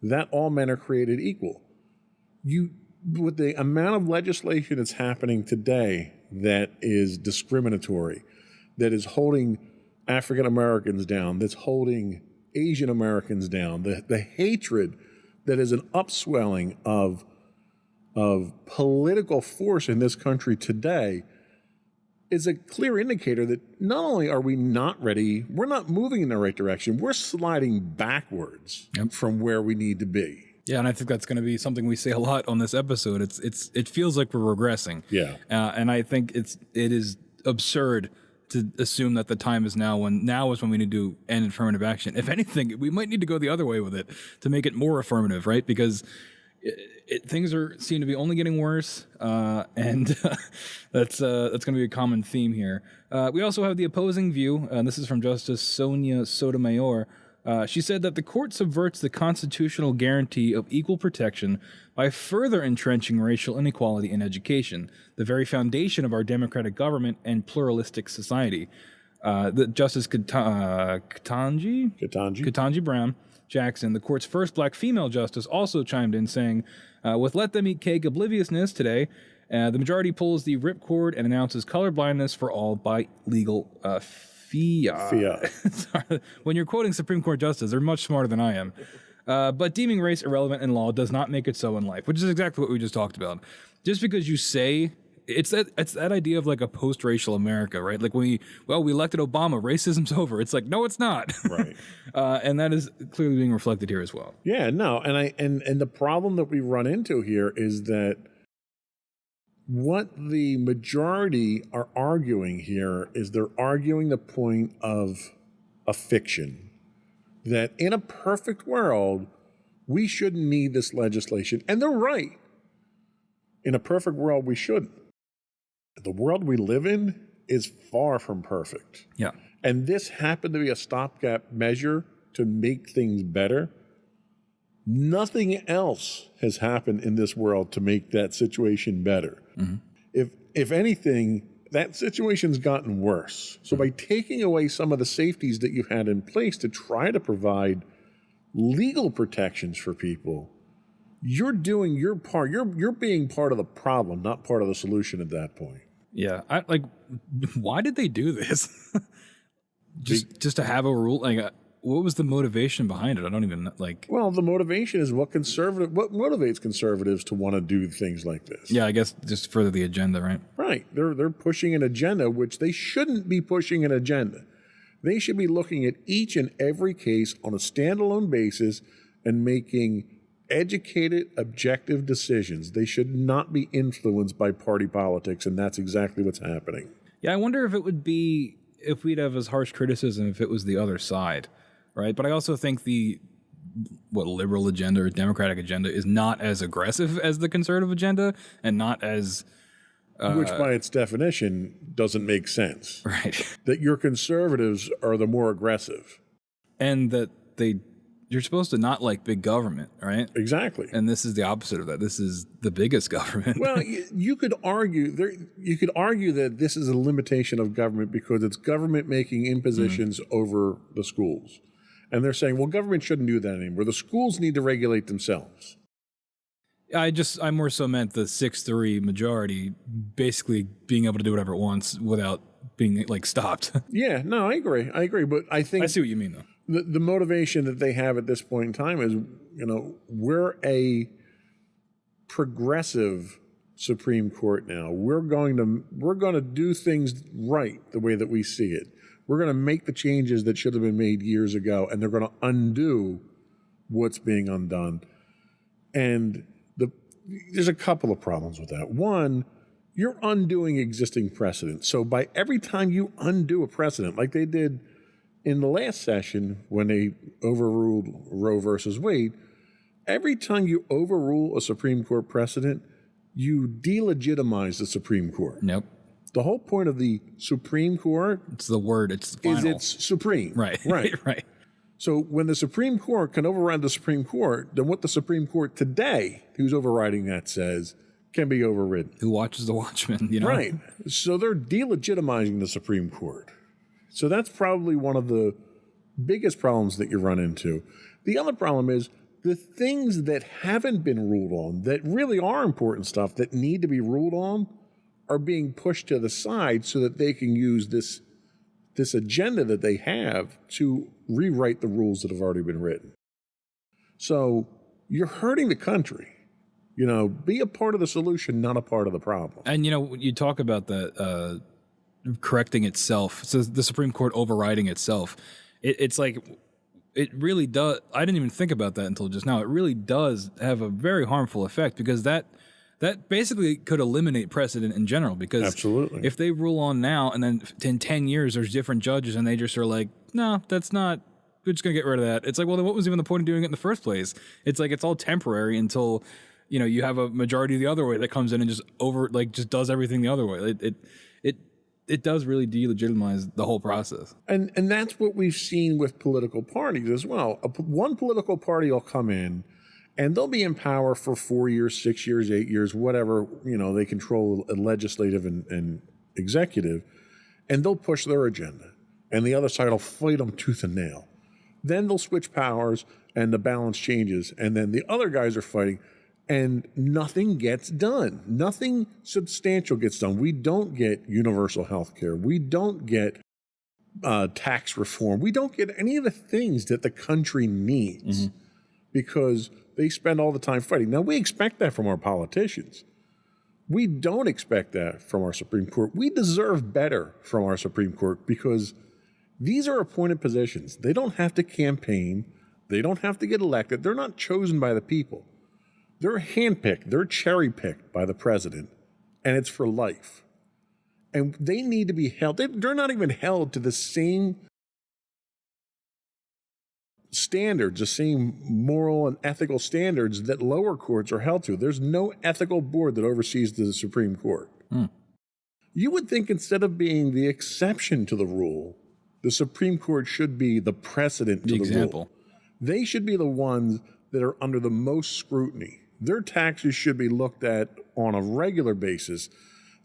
that all men are created equal. With the amount of legislation that's happening today that is discriminatory, that is holding African Americans down, that's holding Asian Americans down, the hatred that is an upswelling of political force in this country today is a clear indicator that not only are we not ready, we're not moving in the right direction, we're sliding backwards from where we need to be.
Yeah, and I think that's going to be something we say a lot on this episode. It feels like we're regressing.
Yeah.
And I think it is absurd to assume that the time is now is when we need to end affirmative action. If anything, we might need to go the other way with it to make it more affirmative, right? Because things seem to be only getting worse, and that's going to be a common theme here. We also have the opposing view, and this is from Justice Sonia Sotomayor. She said that the court subverts the constitutional guarantee of equal protection by further entrenching racial inequality in education, the very foundation of our democratic government and pluralistic society. Justice Ketanji Brown Jackson, the court's first black female justice, also chimed in saying, with Let Them Eat Cake obliviousness today, the majority pulls the ripcord and announces colorblindness for all by legal fiat. Sorry. When you're quoting Supreme Court justices, they're much smarter than I am. But deeming race irrelevant in law does not make it so in life, which is exactly what we just talked about. Just because you say it's that idea of like a post-racial America, right? Like we elected Obama, racism's over. It's like, no, it's not.
Right.
And that is clearly being reflected here as well.
Yeah, no, and the problem that we run into here is that what the majority are arguing here is they're arguing the point of a fiction, that in a perfect world, we shouldn't need this legislation. And they're right. In a perfect world, we shouldn't. The world we live in is far from perfect.
Yeah.
And this happened to be a stopgap measure to make things better. Nothing else has happened in this world to make that situation better. Mm-hmm. If anything, that situation's gotten worse. So by taking away some of the safeties that you had in place to try to provide legal protections for people, you're doing your part. You're being part of the problem, not part of the solution at that point.
Yeah. Why did they do this? Just to have a rule, like, what was the motivation behind it? I don't even like.
Well, the motivation is what motivates conservatives to want to do things like this.
Yeah, I guess just further the agenda, right?
Right. They're pushing an agenda, which they shouldn't be pushing an agenda. They should be looking at each and every case on a standalone basis and making educated, objective decisions. They should not be influenced by party politics, and that's exactly what's happening.
Yeah, I wonder if we'd have as harsh criticism if it was the other side, right? But I also think the liberal agenda or Democratic agenda is not as aggressive as the conservative agenda, and not as
which by its definition doesn't make sense.
Right.
That your conservatives are the more aggressive.
And that you're supposed to not like big government, right?
Exactly.
And this is the opposite of that. This is the biggest government.
Well, you could argue that this is a limitation of government because it's government making impositions over the schools. And they're saying, well, government shouldn't do that anymore. The schools need to regulate themselves.
I more so meant the 6-3 majority basically being able to do whatever it wants without being like stopped.
Yeah, no, I agree. But I think
I see what you mean though.
The motivation that they have at this point in time is, we're a progressive Supreme Court now. We're going to do things right the way that we see it. We're going to make the changes that should have been made years ago, and they're going to undo what's being undone. And there's a couple of problems with that. One, you're undoing existing precedent. So by every time you undo a precedent, like they did in the last session when they overruled Roe versus Wade, every time you overrule a Supreme Court precedent, you delegitimize the Supreme Court.
Nope.
The whole point of the Supreme Court
it's final.
Is it's supreme.
Right. Right.
So when the Supreme Court can override the Supreme Court, then what the Supreme Court today, who's overriding that, says can be overridden.
Who watches the Watchmen,
Right. So they're delegitimizing the Supreme Court. So that's probably one of the biggest problems that you run into. The other problem is the things that haven't been ruled on, that really are important stuff that need to be ruled on, are being pushed to the side so that they can use this agenda that they have to rewrite the rules that have already been written. So you're hurting the country. Be a part of the solution, not a part of the problem.
And, you talk about that correcting itself, so the Supreme Court overriding itself. It's like, it really does. I didn't even think about that until just now. It really does have a very harmful effect because that basically could eliminate precedent in general, because
absolutely,
if they rule on now and then in 10 years there's different judges and they just are like, no, that's not, we're just going to get rid of that. It's like, well, then what was even the point of doing it in the first place? It's like, it's all temporary until, you have a majority the other way that comes in and just does everything the other way. It does really delegitimize the whole process.
And that's what we've seen with political parties as well. One political party will come in and they'll be in power for 4 years, 6 years, 8 years, whatever, they control legislative and executive, and they'll push their agenda. And the other side will fight them tooth and nail. Then they'll switch powers and the balance changes. And then the other guys are fighting and nothing gets done. Nothing substantial gets done. We don't get universal health care. We don't get tax reform. We don't get any of the things that the country needs because they spend all the time fighting. Now, we expect that from our politicians. We don't expect that from our Supreme Court. We deserve better from our Supreme Court because these are appointed positions. They don't have to campaign. They don't have to get elected. They're not chosen by the people. They're handpicked. They're cherry-picked by the president, and it's for life. And they need to be held. They're not even held to the same standards, the same moral and ethical standards that lower courts are held to. There's no ethical board that oversees the Supreme Court. You would think instead of being the exception to the rule, the Supreme Court should be the precedent to the rule. They should be the ones that are under the most scrutiny. Their taxes should be looked at on a regular basis.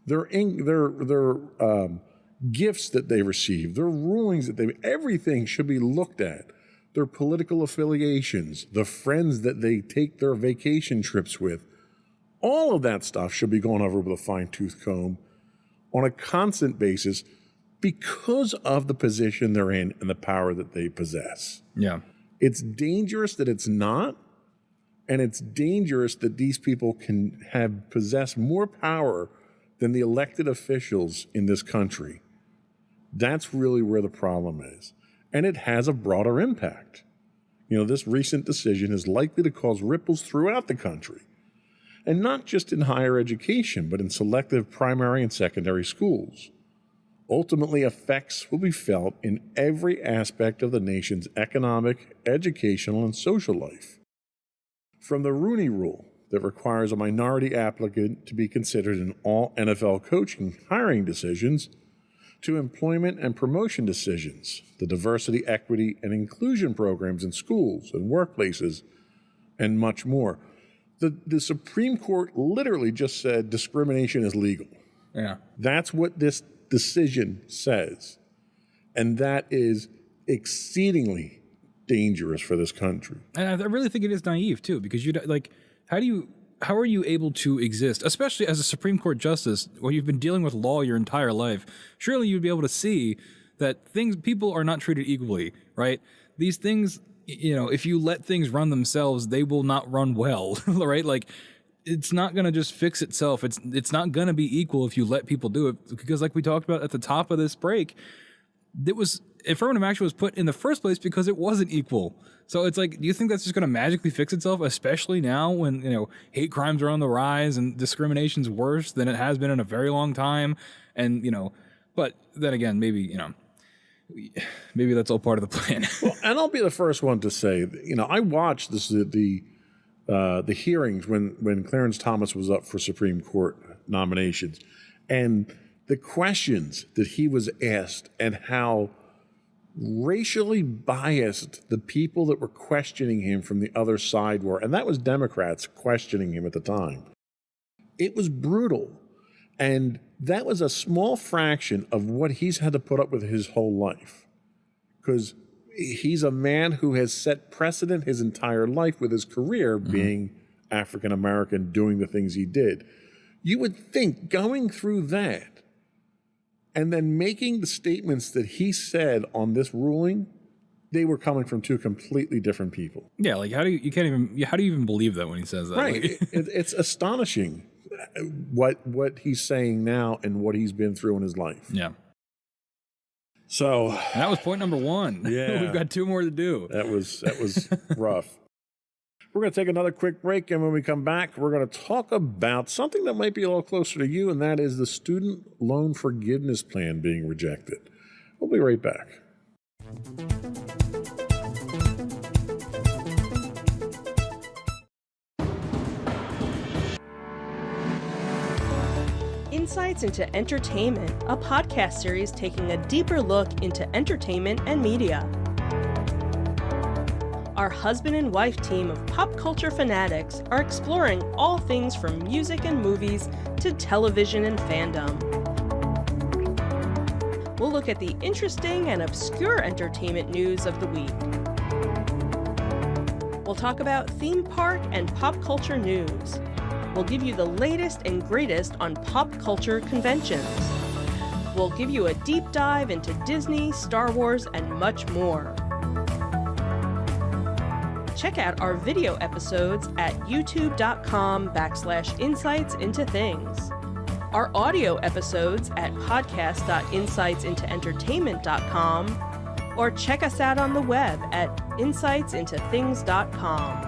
Their gifts that they receive, their rulings that everything should be looked at. Their political affiliations, the friends that they take their vacation trips with, all of that stuff should be gone over with a fine-tooth comb on a constant basis because of the position they're in and the power that they possess.
Yeah.
It's dangerous that it's not, and it's dangerous that these people can possess more power than the elected officials in this country. That's really where the problem is. And it has a broader impact. This recent decision is likely to cause ripples throughout the country, and not just in higher education, but in selective primary and secondary schools. Ultimately, effects will be felt in every aspect of the nation's economic, educational, and social life. From the Rooney Rule that requires a minority applicant to be considered in all NFL coaching hiring decisions, to employment and promotion decisions, the diversity, equity, and inclusion programs in schools and workplaces, and much more. The Supreme Court literally just said discrimination is legal.
Yeah.
That's what this decision says. And that is exceedingly dangerous for this country.
And I really think it is naive too, because how are you able to exist, especially as a Supreme Court justice, where you've been dealing with law your entire life? Surely you'd be able to see that people are not treated equally, right? These things, if you let things run themselves, they will not run well, right? Like, it's not going to just fix itself. It's not going to be equal if you let people do it, because like we talked about at the top of this break, affirmative action was put in the first place because it wasn't equal. So it's like, do you think that's just going to magically fix itself, especially now when, hate crimes are on the rise and discrimination's worse than it has been in a very long time? And, but then again, maybe that's all part of the plan.
Well, and I'll be the first one to say, I watched the hearings when Clarence Thomas was up for Supreme Court nominations, and the questions that he was asked and how racially biased the people that were questioning him from the other side were, and that was Democrats questioning him at the time. It was brutal. And that was a small fraction of what he's had to put up with his whole life. Because he's a man who has set precedent his entire life with his career being African American, doing the things he did. You would think going through that and then making the statements that he said on this ruling, they were coming from two completely different people.
Yeah, like how do you even believe that when he says that?
Right.
Like,
It's astonishing what he's saying now and what he's been through in his life.
Yeah.
So
and that was point number 1.
Yeah.
We've got 2 more to do.
That was rough. We're going to take another quick break, and when we come back, we're going to talk about something that might be a little closer to you, and that is the student loan forgiveness plan being rejected. We'll be right back.
Insights into Entertainment, a podcast series taking a deeper look into entertainment and media. Our husband and wife team of pop culture fanatics are exploring all things from music and movies to television and fandom. We'll look at the interesting and obscure entertainment news of the week. We'll talk about theme park and pop culture news. We'll give you the latest and greatest on pop culture conventions. We'll give you a deep dive into Disney, Star Wars, and much more. Check out our video episodes at youtube.com/insightsintothings. Our audio episodes at podcast.insightsintoentertainment.com, or check us out on the web at insightsintothings.com.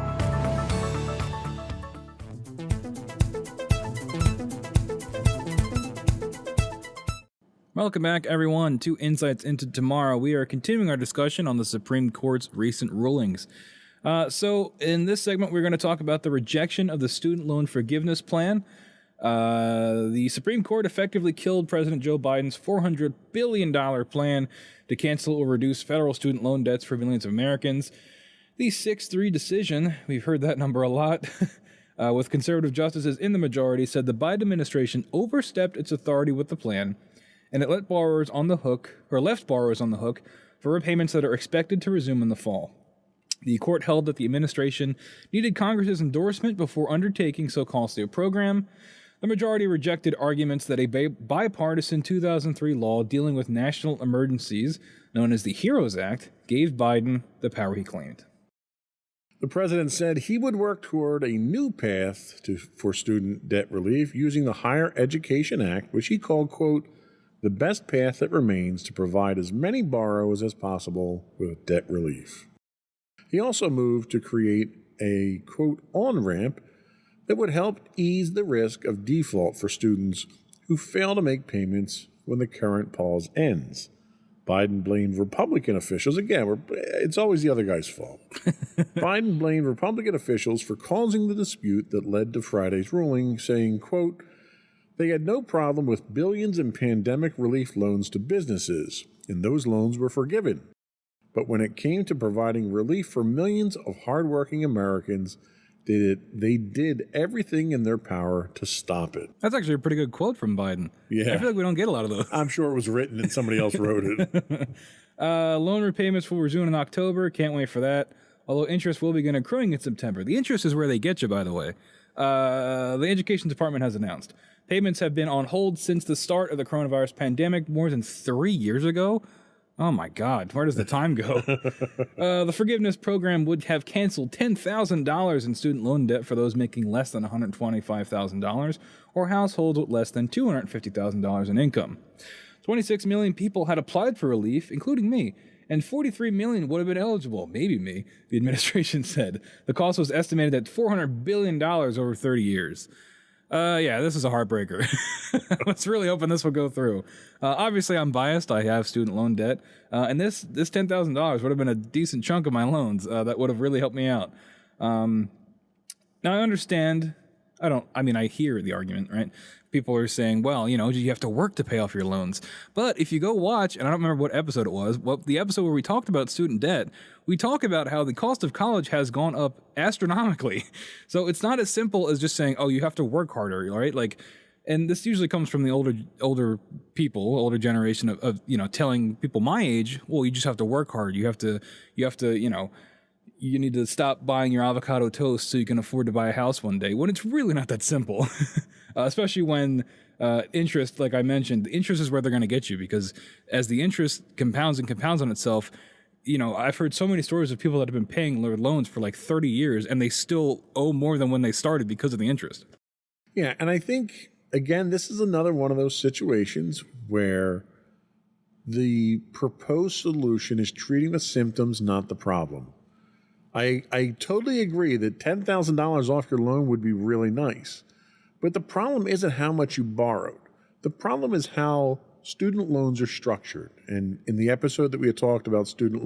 Welcome back, everyone, to Insights into Tomorrow. We are continuing our discussion on the Supreme Court's recent rulings. So in this segment, we're going to talk about the rejection of the student loan forgiveness plan. The Supreme Court effectively killed President Joe Biden's $400 billion plan to cancel or reduce federal student loan debts for millions of Americans. The 6-3 decision, we've heard that number a lot, with conservative justices in the majority, said the Biden administration overstepped its authority with the plan, and it left borrowers on the hook for repayments that are expected to resume in the fall. The court held that the administration needed Congress's endorsement before undertaking so costly a program. The majority rejected arguments that a bipartisan 2003 law dealing with national emergencies, known as the HEROES Act, gave Biden the power he claimed.
The president said he would work toward a new path for student debt relief using the Higher Education Act, which he called, quote, the best path that remains to provide as many borrowers as possible with debt relief. He also moved to create a, quote, on-ramp that would help ease the risk of default for students who fail to make payments when the current pause ends. Biden blamed Republican officials. Again, it's always the other guy's fault. Biden blamed Republican officials for causing the dispute that led to Friday's ruling, saying, quote, they had no problem with billions in pandemic relief loans to businesses, and those loans were forgiven. But when it came to providing relief for millions of hardworking Americans, they did everything in their power to stop it.
That's actually a pretty good quote from Biden.
Yeah.
I feel like we don't get a lot of those.
I'm sure it was written and somebody else wrote it.
Loan repayments will resume in October. Can't wait for that. Although interest will begin accruing in September. The interest is where they get you, by the way. The Education Department has announced payments have been on hold since the start of the coronavirus pandemic more than 3 years ago. Oh my God, where does the time go? The forgiveness program would have canceled $10,000 in student loan debt for those making less than $125,000 or households with less than $250,000 in income. 26 million people had applied for relief, including me, and 43 million would have been eligible, maybe me, the administration said. The cost was estimated at $400 billion over 30 years. Yeah, this is a heartbreaker. Let's really hoping this will go through. Obviously, I'm biased. I have student loan debt. And this $10,000 would have been a decent chunk of my loans that would have really helped me out. Now, I understand. I hear the argument, right? People are saying, well, you have to work to pay off your loans. But if you go watch, and I don't remember what episode it was, the episode where we talked about student debt, we talk about how the cost of college has gone up astronomically. So it's not as simple as just saying, oh, you have to work harder, right? And this usually comes from the older generation of telling people my age, well, you just have to work hard. You need to stop buying your avocado toast so you can afford to buy a house one day, when it's really not that simple. Especially when interest, like I mentioned, the interest is where they're going to get you, because as the interest compounds and compounds on itself, I've heard so many stories of people that have been paying their loans for like 30 years and they still owe more than when they started because of the interest.
Yeah, and I think, again, this is another one of those situations where the proposed solution is treating the symptoms, not the problem. I totally agree that $10,000 off your loan would be really nice. But the problem isn't how much you borrowed. The problem is how student loans are structured. And in the episode that we had talked about student